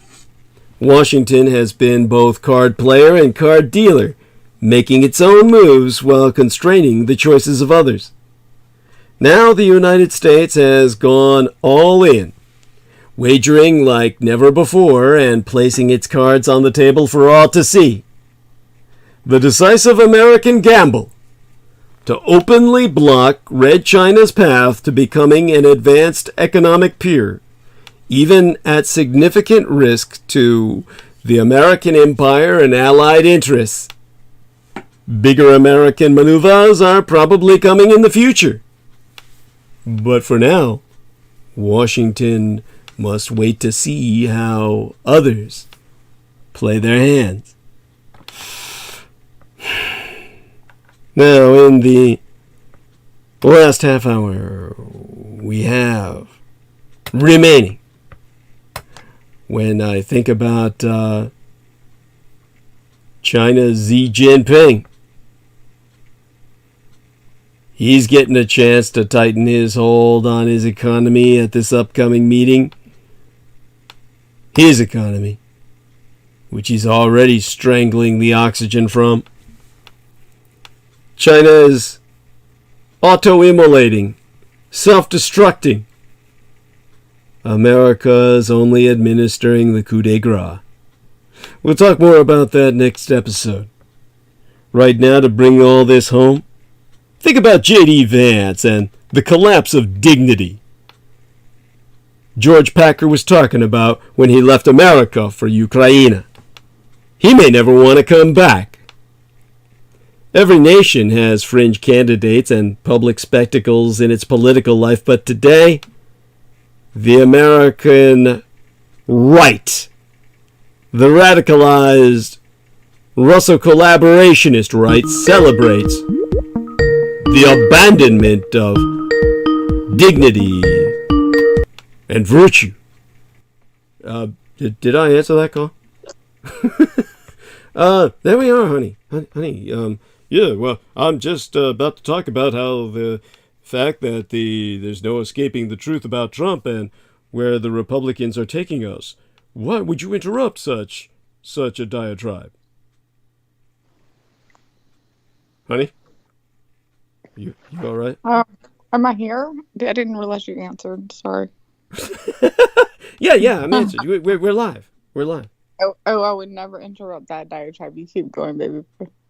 Washington has been both card player and card dealer making its own moves while constraining the choices of others. Now the United States has gone all in, wagering like never before and placing its cards on the table for all to see. The decisive American gamble to openly block Red China's path to becoming an advanced economic peer, even at significant risk to the American empire and allied interests. Bigger American maneuvers are probably coming in the future. But for now, Washington must wait to see how others play their hands. Now, in the last half hour we have remaining, when I think about China's Xi Jinping, he's getting a chance to tighten his hold on his economy at this upcoming meeting. His economy, which he's already strangling the oxygen from. China is auto-immolating, self-destructing. America is only administering the coup de grace. We'll talk more about that next episode. Right now, to bring all this home, think about J.D. Vance and the collapse of dignity George Packer was talking about when he left America for Ukraine. He may never want to come back. Every nation has fringe candidates and public spectacles in its political life, but today, the American right, the radicalized Russo-collaborationist right, celebrates the abandonment of dignity and virtue. Did I answer that call? There we are, honey. Yeah, well, I'm just about to talk about how the fact that there's no escaping the truth about Trump and where the Republicans are taking us. Why would you interrupt such a diatribe? Honey? You all right? Am I here? I didn't realize you answered. Sorry. Yeah, I'm answered. We're live. We're live. Oh, I would never interrupt that diatribe. You keep going, baby.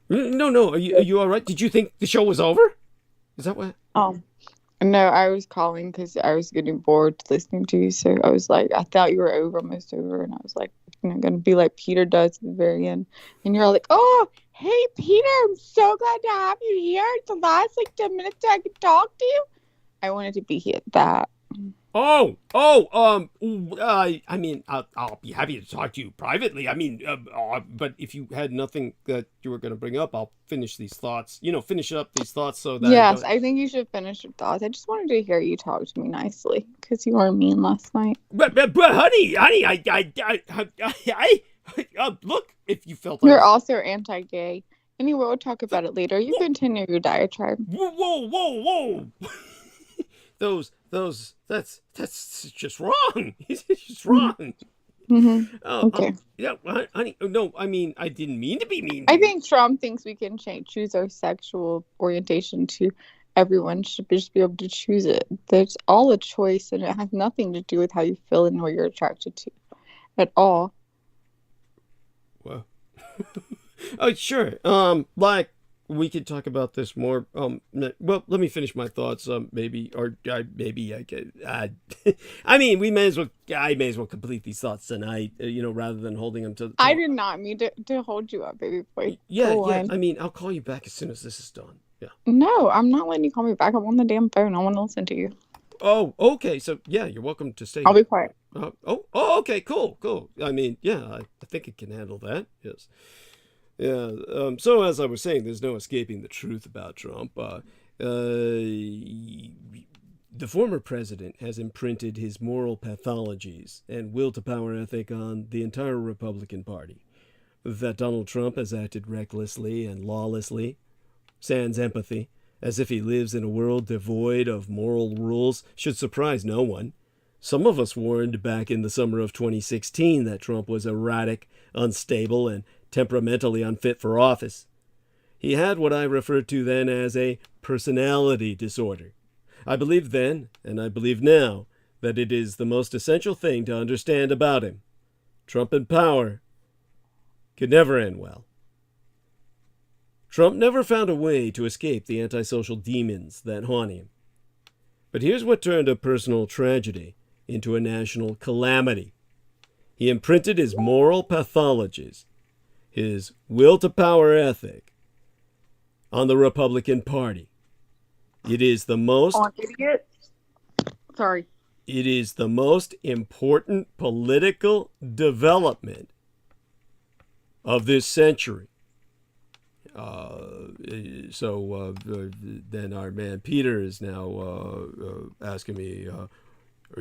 No. Are you all right? Did you think the show was over? Is that what? No, I was calling because I was getting bored listening to you. So I was like, I thought you were almost over, and I was like, gonna be like Peter does at the very end, and you're like, oh, hey Peter, I'm so glad to have you here. It's the last 10 minutes I could talk to you. I wanted to be here at that. I mean, I'll be happy to talk to you privately. I mean, but if you had nothing that you were going to bring up, I'll finish these thoughts. Finish up these thoughts so that. Yes, I think you should finish your thoughts. I just wanted to hear you talk to me nicely because you were mean last night. But honey, look, if you felt you're also anti-gay. Anyway, we'll talk about it later. You continue your diatribe. Whoa. That's just wrong. It's just wrong. Mm-hmm. Okay. Yeah, honey. No, I mean, I didn't mean to be mean. I think Trump thinks we can choose our sexual orientation to. Everyone should just be able to choose it. There's all a choice, and it has nothing to do with how you feel and what you're attracted to, at all. Well, oh sure. We could talk about this more. Well, let me finish my thoughts. Maybe I could. I mean, I may as well complete these thoughts tonight. Rather than holding them to. I did not mean to hold you up, baby boy. Yeah. I mean, I'll call you back as soon as this is done. Yeah. No, I'm not letting you call me back. I'm on the damn phone. I want to listen to you. Oh, okay. So yeah, you're welcome to stay. I'll be quiet. Okay. Cool. I mean, yeah, I think it can handle that. Yes. Yeah, so as I was saying, there's no escaping the truth about Trump. The former president has imprinted his moral pathologies and will-to-power ethic on the entire Republican Party. That Donald Trump has acted recklessly and lawlessly, sans empathy, as if he lives in a world devoid of moral rules, should surprise no one. Some of us warned back in the summer of 2016 that Trump was erratic, unstable, and temperamentally unfit for office. He had what I referred to then as a personality disorder. I believed then, and I believe now, that it is the most essential thing to understand about him. Trump in power could never end well. Trump never found a way to escape the antisocial demons that haunt him. But here's what turned a personal tragedy into a national calamity. He imprinted his moral pathologies, his will-to-power ethic, on the Republican Party. It is the most... On idiots? Sorry. It is the most important political development of this century. Then our man Peter is now asking me, are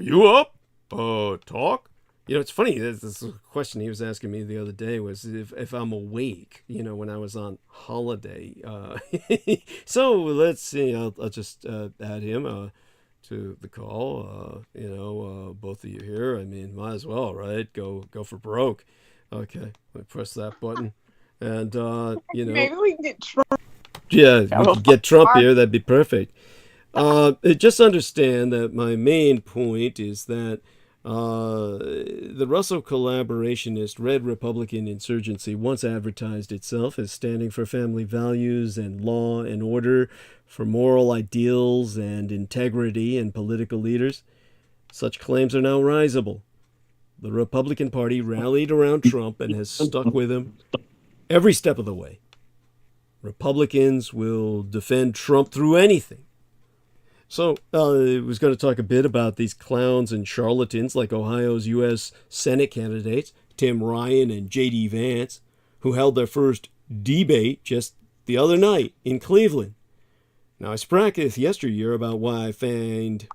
you up? Talk? You know, it's funny, this question he was asking me the other day was if I'm awake, you know, when I was on holiday. So let's see, I'll just add him to the call. Both of you here, I mean, might as well, right? Go for broke. Okay, I press that button. And, maybe we can get Trump. Yeah, we could get Trump here. That'd be perfect. Just understand that my main point is that the Russo collaborationist Red Republican insurgency once advertised itself as standing for family values and law and order, for moral ideals and integrity in political leaders. Such claims are now risible. The Republican Party rallied around Trump and has stuck with him every step of the way. Republicans will defend Trump through anything. So I was going to talk a bit about these clowns and charlatans like Ohio's U.S. Senate candidates, Tim Ryan and J.D. Vance, who held their first debate just the other night in Cleveland. Now, I spracketh yesteryear about why I find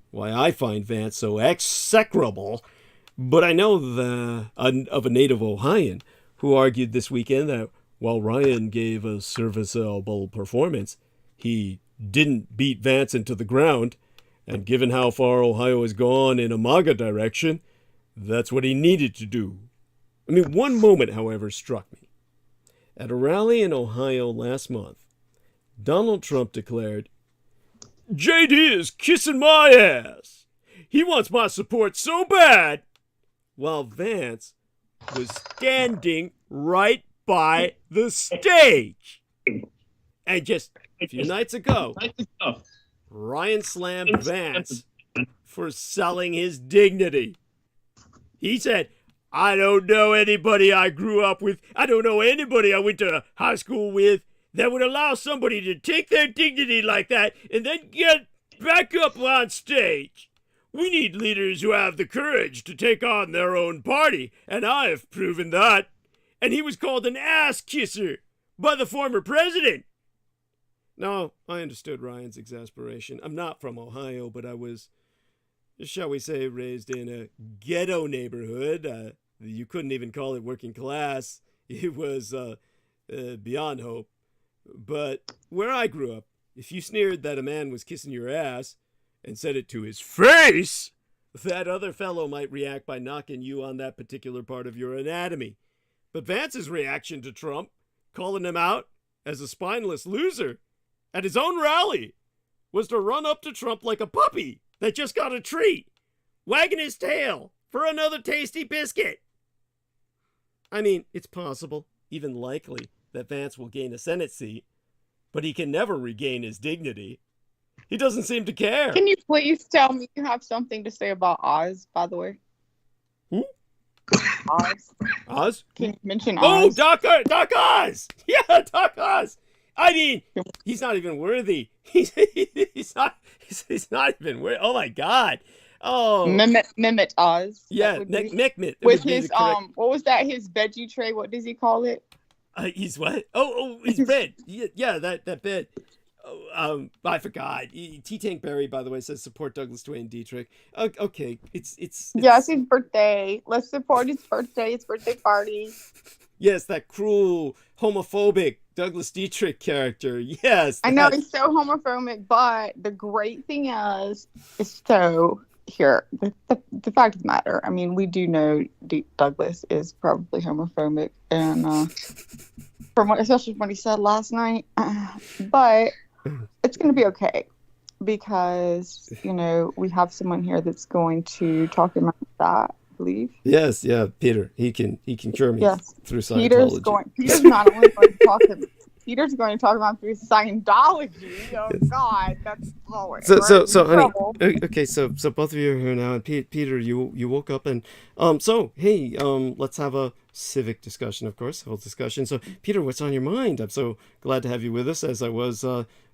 Vance so execrable, but I know of a native Ohioan who argued this weekend that while Ryan gave a serviceable performance, he didn't beat Vance into the ground, and given how far Ohio has gone in a MAGA direction, that's what he needed to do. I mean, one moment, however, struck me. At a rally in Ohio last month, Donald Trump declared, "JD is kissing my ass. He wants my support so bad," while Vance was standing right by the stage. And just a few nights ago, Ryan slammed Vance for selling his dignity. He said, "I don't know anybody I grew up with. I don't know anybody I went to high school with that would allow somebody to take their dignity like that and then get back up on stage. We need leaders who have the courage to take on their own party, and I have proven that." And he was called an ass kisser by the former president. Now, I understood Ryan's exasperation. I'm not from Ohio, but I was, shall we say, raised in a ghetto neighborhood. You couldn't even call it working class. It was beyond hope. But where I grew up, if you sneered that a man was kissing your ass and said it to his face, that other fellow might react by knocking you on that particular part of your anatomy. But Vance's reaction to Trump, calling him out as a spineless loser at his own rally, was to run up to Trump like a puppy that just got a treat, wagging his tail for another tasty biscuit. I mean, it's possible, even likely, that Vance will gain a Senate seat, but he can never regain his dignity. He doesn't seem to care. Can you please tell me you have something to say about Oz, by the way? Who? Oz. Oz? Can you mention Oh, Oz? Doc Oz! Yeah, Doc Oz! I mean, he's not even worthy. He's not even worthy. Oh my God. Oh. Mehmet Oz. Yeah, Mehmet. With his, what was that, his veggie tray? What does he call it? He's what? Oh, his bread. Yeah, that bed. I forgot. T-Tank Berry, by the way, says support Douglas Duane Dietrich. Okay, it's yeah, it's his birthday. Let's support his birthday. His birthday party. Yes, that cruel, homophobic Douglas Dietrich character. Yes. I know he's so homophobic, but the great thing is so here. The fact of the matter. I mean, we do know Douglas is probably homophobic, and especially what he said last night. But it's going to be okay because, we have someone here that's going to talk about that, I believe. Yes, yeah, Peter. He can cure me through Scientology. Peter's not only going to talk to Peter's going to talk about through Scientology. Oh God, that's always so honey. Okay, so both of you are here now, and Peter, you woke up and hey, let's have a civic discussion, of course, civil discussion. So Peter, what's on your mind? I'm so glad to have you with us, as I was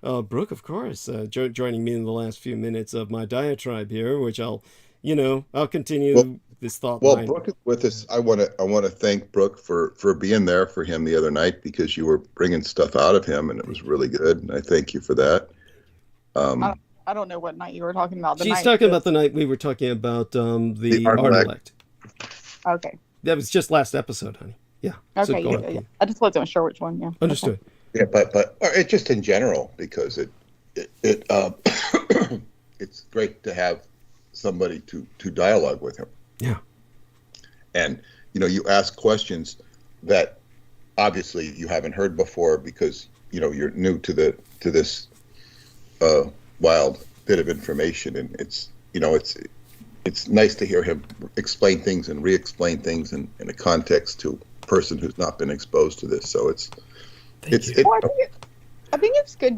Brooke, of course, joining me in the last few minutes of my diatribe here, which I'll continue this thought line. Brooke is with us. I want to thank Brooke for being there for him the other night, because you were bringing stuff out of him and it was really good. And I thank you for that. I don't know what night you were talking about. She's talking about the night we were talking about the art elect. Okay. That was just last episode, honey. Yeah. Okay. So yeah. I just wasn't sure which one. Yeah. Understood. Okay. Yeah, but it just in general, because it it's great to have somebody to dialogue with him. Yeah. And you ask questions that obviously you haven't heard before, because you're new to this wild bit of information, and it's nice to hear him explain things and re-explain things in a context to a person who's not been exposed to this. So I think it's good.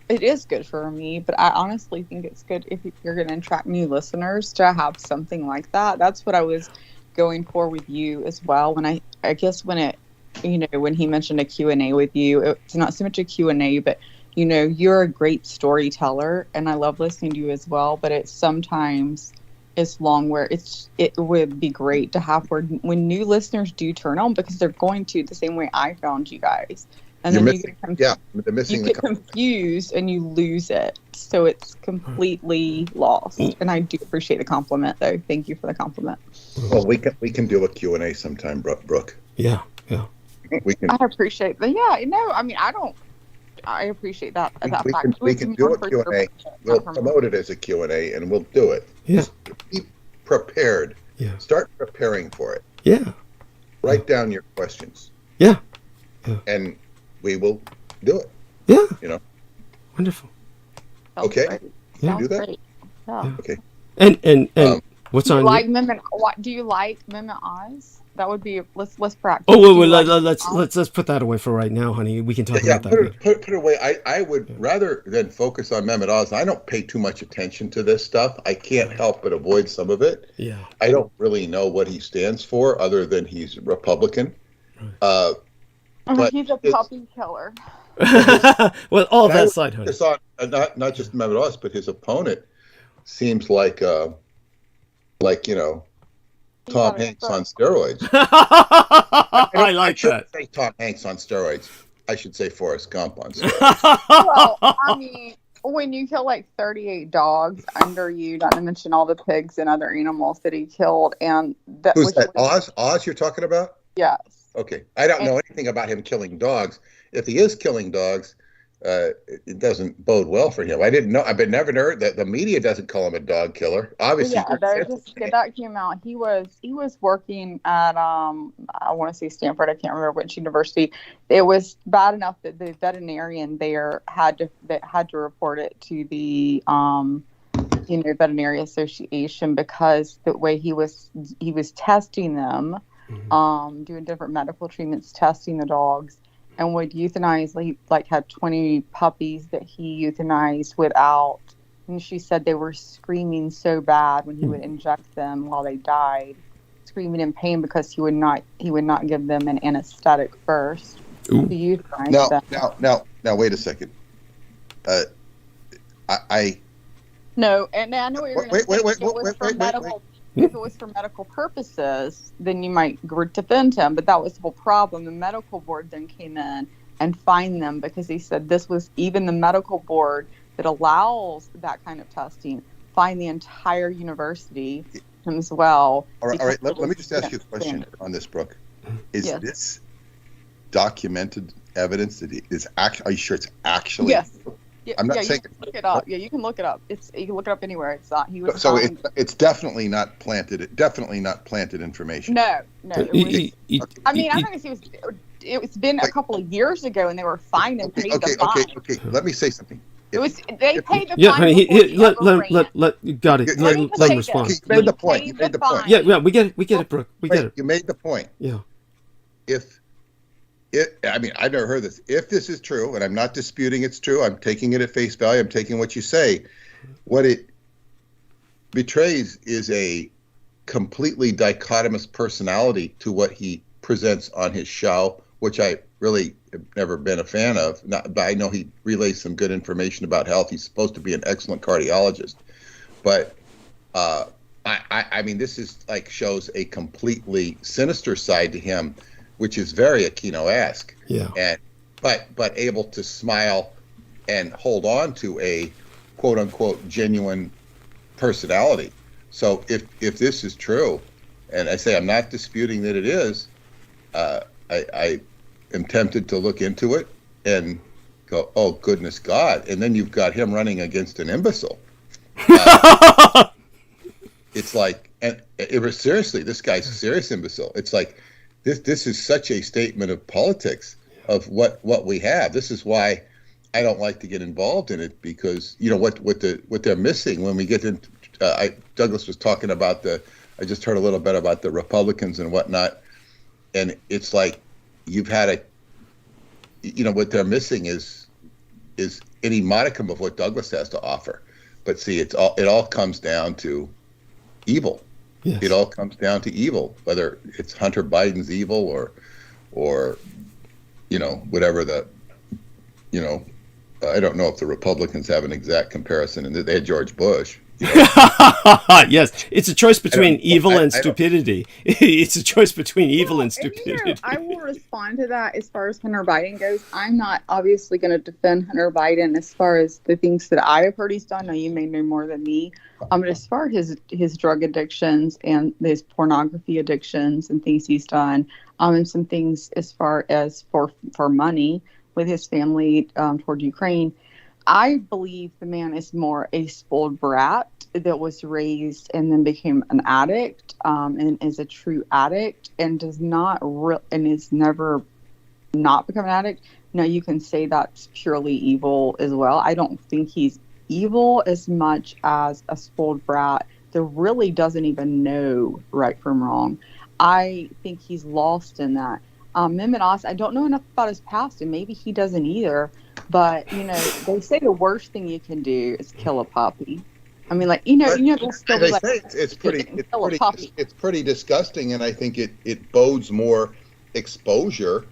It is good for me, but I honestly think it's good if you're going to attract new listeners to have something like that. That's what I was going for with you as well. When I guess when he mentioned a Q&A with you, it's not so much a Q&A, but you're a great storyteller, and I love listening to you as well. But sometimes it's long, where it would be great to have when new listeners do turn on, because they're going to the same way I found you guys. And then you get confused and you lose it. So it's completely lost. And I do appreciate the compliment, though. Thank you for the compliment. Well, we can do a Q&A sometime, Brooke. Yeah. We can. I appreciate that. Yeah, no, I mean, I appreciate that. We can do a Q&A. We'll promote it as a Q&A, and we'll do it. Yeah. Just be prepared. Yeah. Start preparing for it. Yeah. Write down your questions. Yeah. And we will do it. Yeah. Wonderful. Sounds okay. Great. Can Sounds you do that? Great. Yeah. Okay. And what's on? Do you like Mehmet Oz? That would be let's practice. Oh, let's put that away for right now, honey. We can talk about that. Put it away. I would rather than focus on Mehmet Oz. I don't pay too much attention to this stuff. I can't help but avoid some of it. Yeah. I don't really know what he stands for, other than he's a Republican. But he's a puppy killer. Well, all that side, honey. Not just Mehmet Oz, but his opponent seems like Tom Hanks on steroids. I like that. Say Tom Hanks on steroids. I should say Forrest Gump on steroids. Well, I mean, when you kill like 38 dogs under you, not to mention all the pigs and other animals that he killed, and who's that? Oz, you're talking about? Yes. Okay, I don't know anything about him killing dogs. If he is killing dogs, it doesn't bode well for him. I didn't know. I've never heard that. The media doesn't call him a dog killer. Obviously, that came out. He was working at I want to say Stanford. I can't remember which university. It was bad enough that the veterinarian there had to report it to the veterinary association, because the way he was testing them, doing different medical treatments, testing the dogs. And would euthanize, had 20 puppies that he euthanized without. And she said they were screaming so bad when he would inject them while they died, screaming in pain, because he would not give them an anesthetic first. Ooh. To euthanize them. Now, wait a second. No, and I know what you're going to say. If it was for medical purposes, then you might defend him. But that was the whole problem. The medical board then came in and fined them, because he said this was even the medical board that allows that kind of testing fined the entire university as well. All right. Let me just ask you a question on this, Brooke. Is this documented evidence that is actually? Are you sure it's actually? Yes. I'm not saying. You can look it up. Yeah, you can look it up. You can look it up anywhere. It's not. He was. So it's definitely not planted. Definitely not planted information. No. I mean, I'm not gonna say it was it's been a couple of years ago, and they were fined and paid the fine. Okay. Let me say something. They paid the Yeah, fine. honey, before he ever ran. got it. Let Let me him just say respond. this. You made the point. He You paid made the the point. fine. Yeah, we get it, Brooke. We get it. You made the point. Yeah. I mean, I've never heard this. If this is true, and I'm not disputing it's true, I'm taking it at face value. I'm taking what you say. What it betrays is a completely dichotomous personality to what he presents on his show, which I really have never been a fan of. But I know he relays some good information about health. He's supposed to be an excellent cardiologist. But I mean, this is like shows a completely sinister side to him, which is very Aquino-esque. Yeah. And but able to smile and hold on to a quote unquote genuine personality. So if this is true, and I say I'm not disputing that it is, I am tempted to look into it and go, oh goodness God! And then you've got him running against an imbecile. It's like, and it was seriously, this guy's a serious imbecile. It's like this is such a statement of politics of what we have. This is why I don't like to get involved in it, because you know what they're missing when we get into. Douglas was talking about I just heard a little bit about the Republicans and whatnot, and it's like you've had what they're missing is any modicum of what Douglas has to offer. But see, it all comes down to evil. Yes. It all comes down to evil, whether it's Hunter Biden's evil or whatever I don't know if the Republicans have an exact comparison, and they had George Bush. Yes, it's a choice between evil and stupidity. It's a choice between evil and stupidity. I will respond to that as far as Hunter Biden goes. I'm not obviously going to defend Hunter Biden as far as the things that I have heard he's done. Now, you may know more than me. But as far as his drug addictions and his pornography addictions and things he's done, and some things as far as for money with his family toward Ukraine, I believe the man is more a spoiled brat that was raised and then became an addict, and is a true addict and does not and is never not become an addict. Now, you can say that's purely evil as well. I don't think he's evil as much as a spoiled brat that really doesn't even know right from wrong. I think he's lost in that. Mehmet Oz, I don't know enough about his past, and maybe he doesn't either. But they say the worst thing you can do is kill a puppy. I mean, it's pretty disgusting, and I think it bodes more exposure.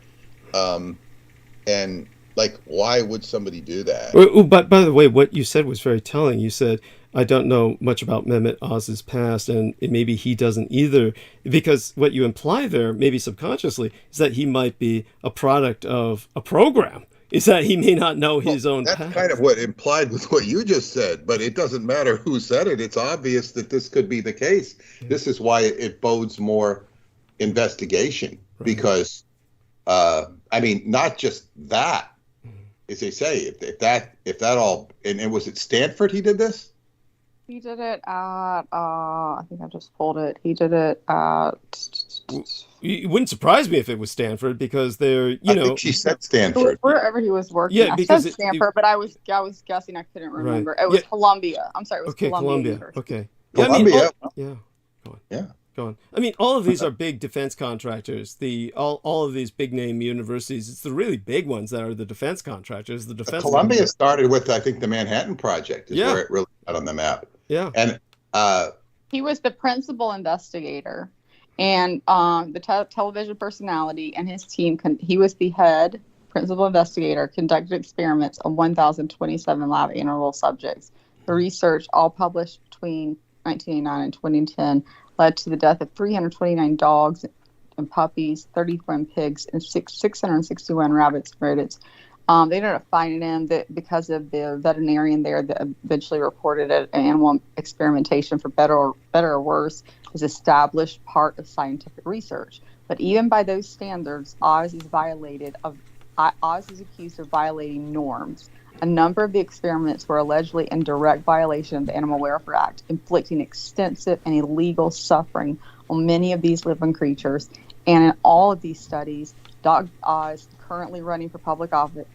And like, why would somebody do that? But by the way, what you said was very telling. You said, I don't know much about Mehmet Oz's past, and maybe he doesn't either, because what you imply there, maybe subconsciously, is that he might be a product of a program. Is that he may not know his own past. That's kind of what implied with what you just said, but it doesn't matter who said it. It's obvious that this could be the case. Yeah. This is why it bodes more investigation, right. Because, not just that, as they say, if that all, and was it Stanford he did this? He did it at, I think I just pulled it. He did it at... It wouldn't surprise me if it was Stanford, because they're, I think she said Stanford. Wherever he was working. Yeah, because I said Stanford, but I was guessing. I couldn't remember. Right. It was Columbia. I'm sorry, it was Columbia. University. Okay. Columbia. Go on. Yeah. Go on. I mean, all of these are big defense contractors. All of these big name universities, it's the really big ones that are the defense contractors. The defense. Columbia started with, I think, the Manhattan Project. Is where it really got on the map. Yeah. And he was the principal investigator. And the television personality and his team, he was the head principal investigator, conducted experiments on 1,027 lab animal subjects. The research, all published between 1989 and 2010, led to the death of 329 dogs and puppies, 31 pigs, and 661 rabbits and rodents. They ended up finding him that because of the veterinarian there that eventually reported it, animal experimentation, for better or worse, is established part of scientific research. But even by those standards, Oz is accused of violating norms. A number of the experiments were allegedly in direct violation of the Animal Welfare Act, inflicting extensive and illegal suffering on many of these living creatures. And in all of these studies, Doug is currently running for public office,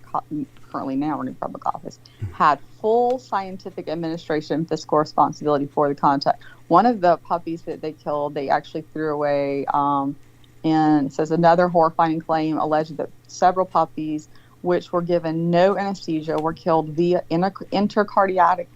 currently now running for public office, had full scientific administration and fiscal responsibility for the contact. One of the puppies that they killed, they actually threw away. And it says another horrifying claim alleged that several puppies, which were given no anesthesia, were killed via intercardiac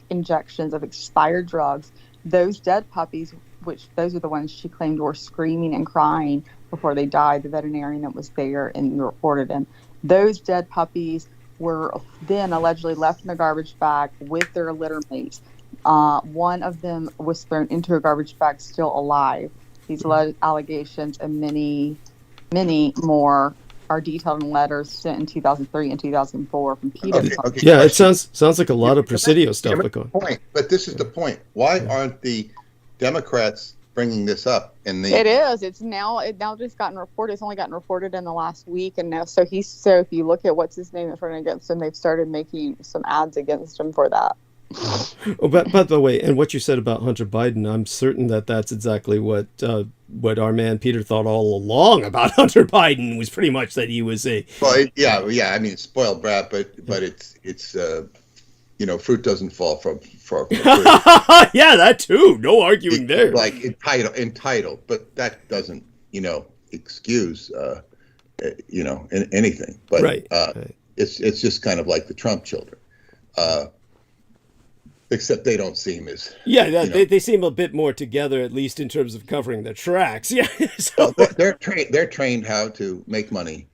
injections of expired drugs. Those dead puppies, which those are the ones she claimed were screaming and crying before they died, the veterinarian that was there and reported them. Those dead puppies were then allegedly left in a garbage bag with their litter mates. One of them was thrown into a garbage bag still alive. These allegations and many, many more are detailed in letters sent in 2003 and 2004 from Peter. Okay, Yeah, it sounds like a lot of Presidio stuff. But this is the point. Why aren't the Democrats bringing this up? It is. It now just gotten reported. It's only gotten reported in the last week, and now so if you look at what's his name that's running against him, they've started making some ads against him for that. Oh, but by the way, and what you said about Hunter Biden, I'm certain that that's exactly what our man Peter thought all along about Hunter Biden, was pretty much that he was a I mean, spoiled brat, but it's fruit doesn't fall from tree. Yeah, that too. No arguing there. Like entitled, but that doesn't excuse anything. But right. It's just kind of like the Trump children. Except they don't seem as they seem a bit more together, at least in terms of covering their tracks. Yeah, so they're trained how to make money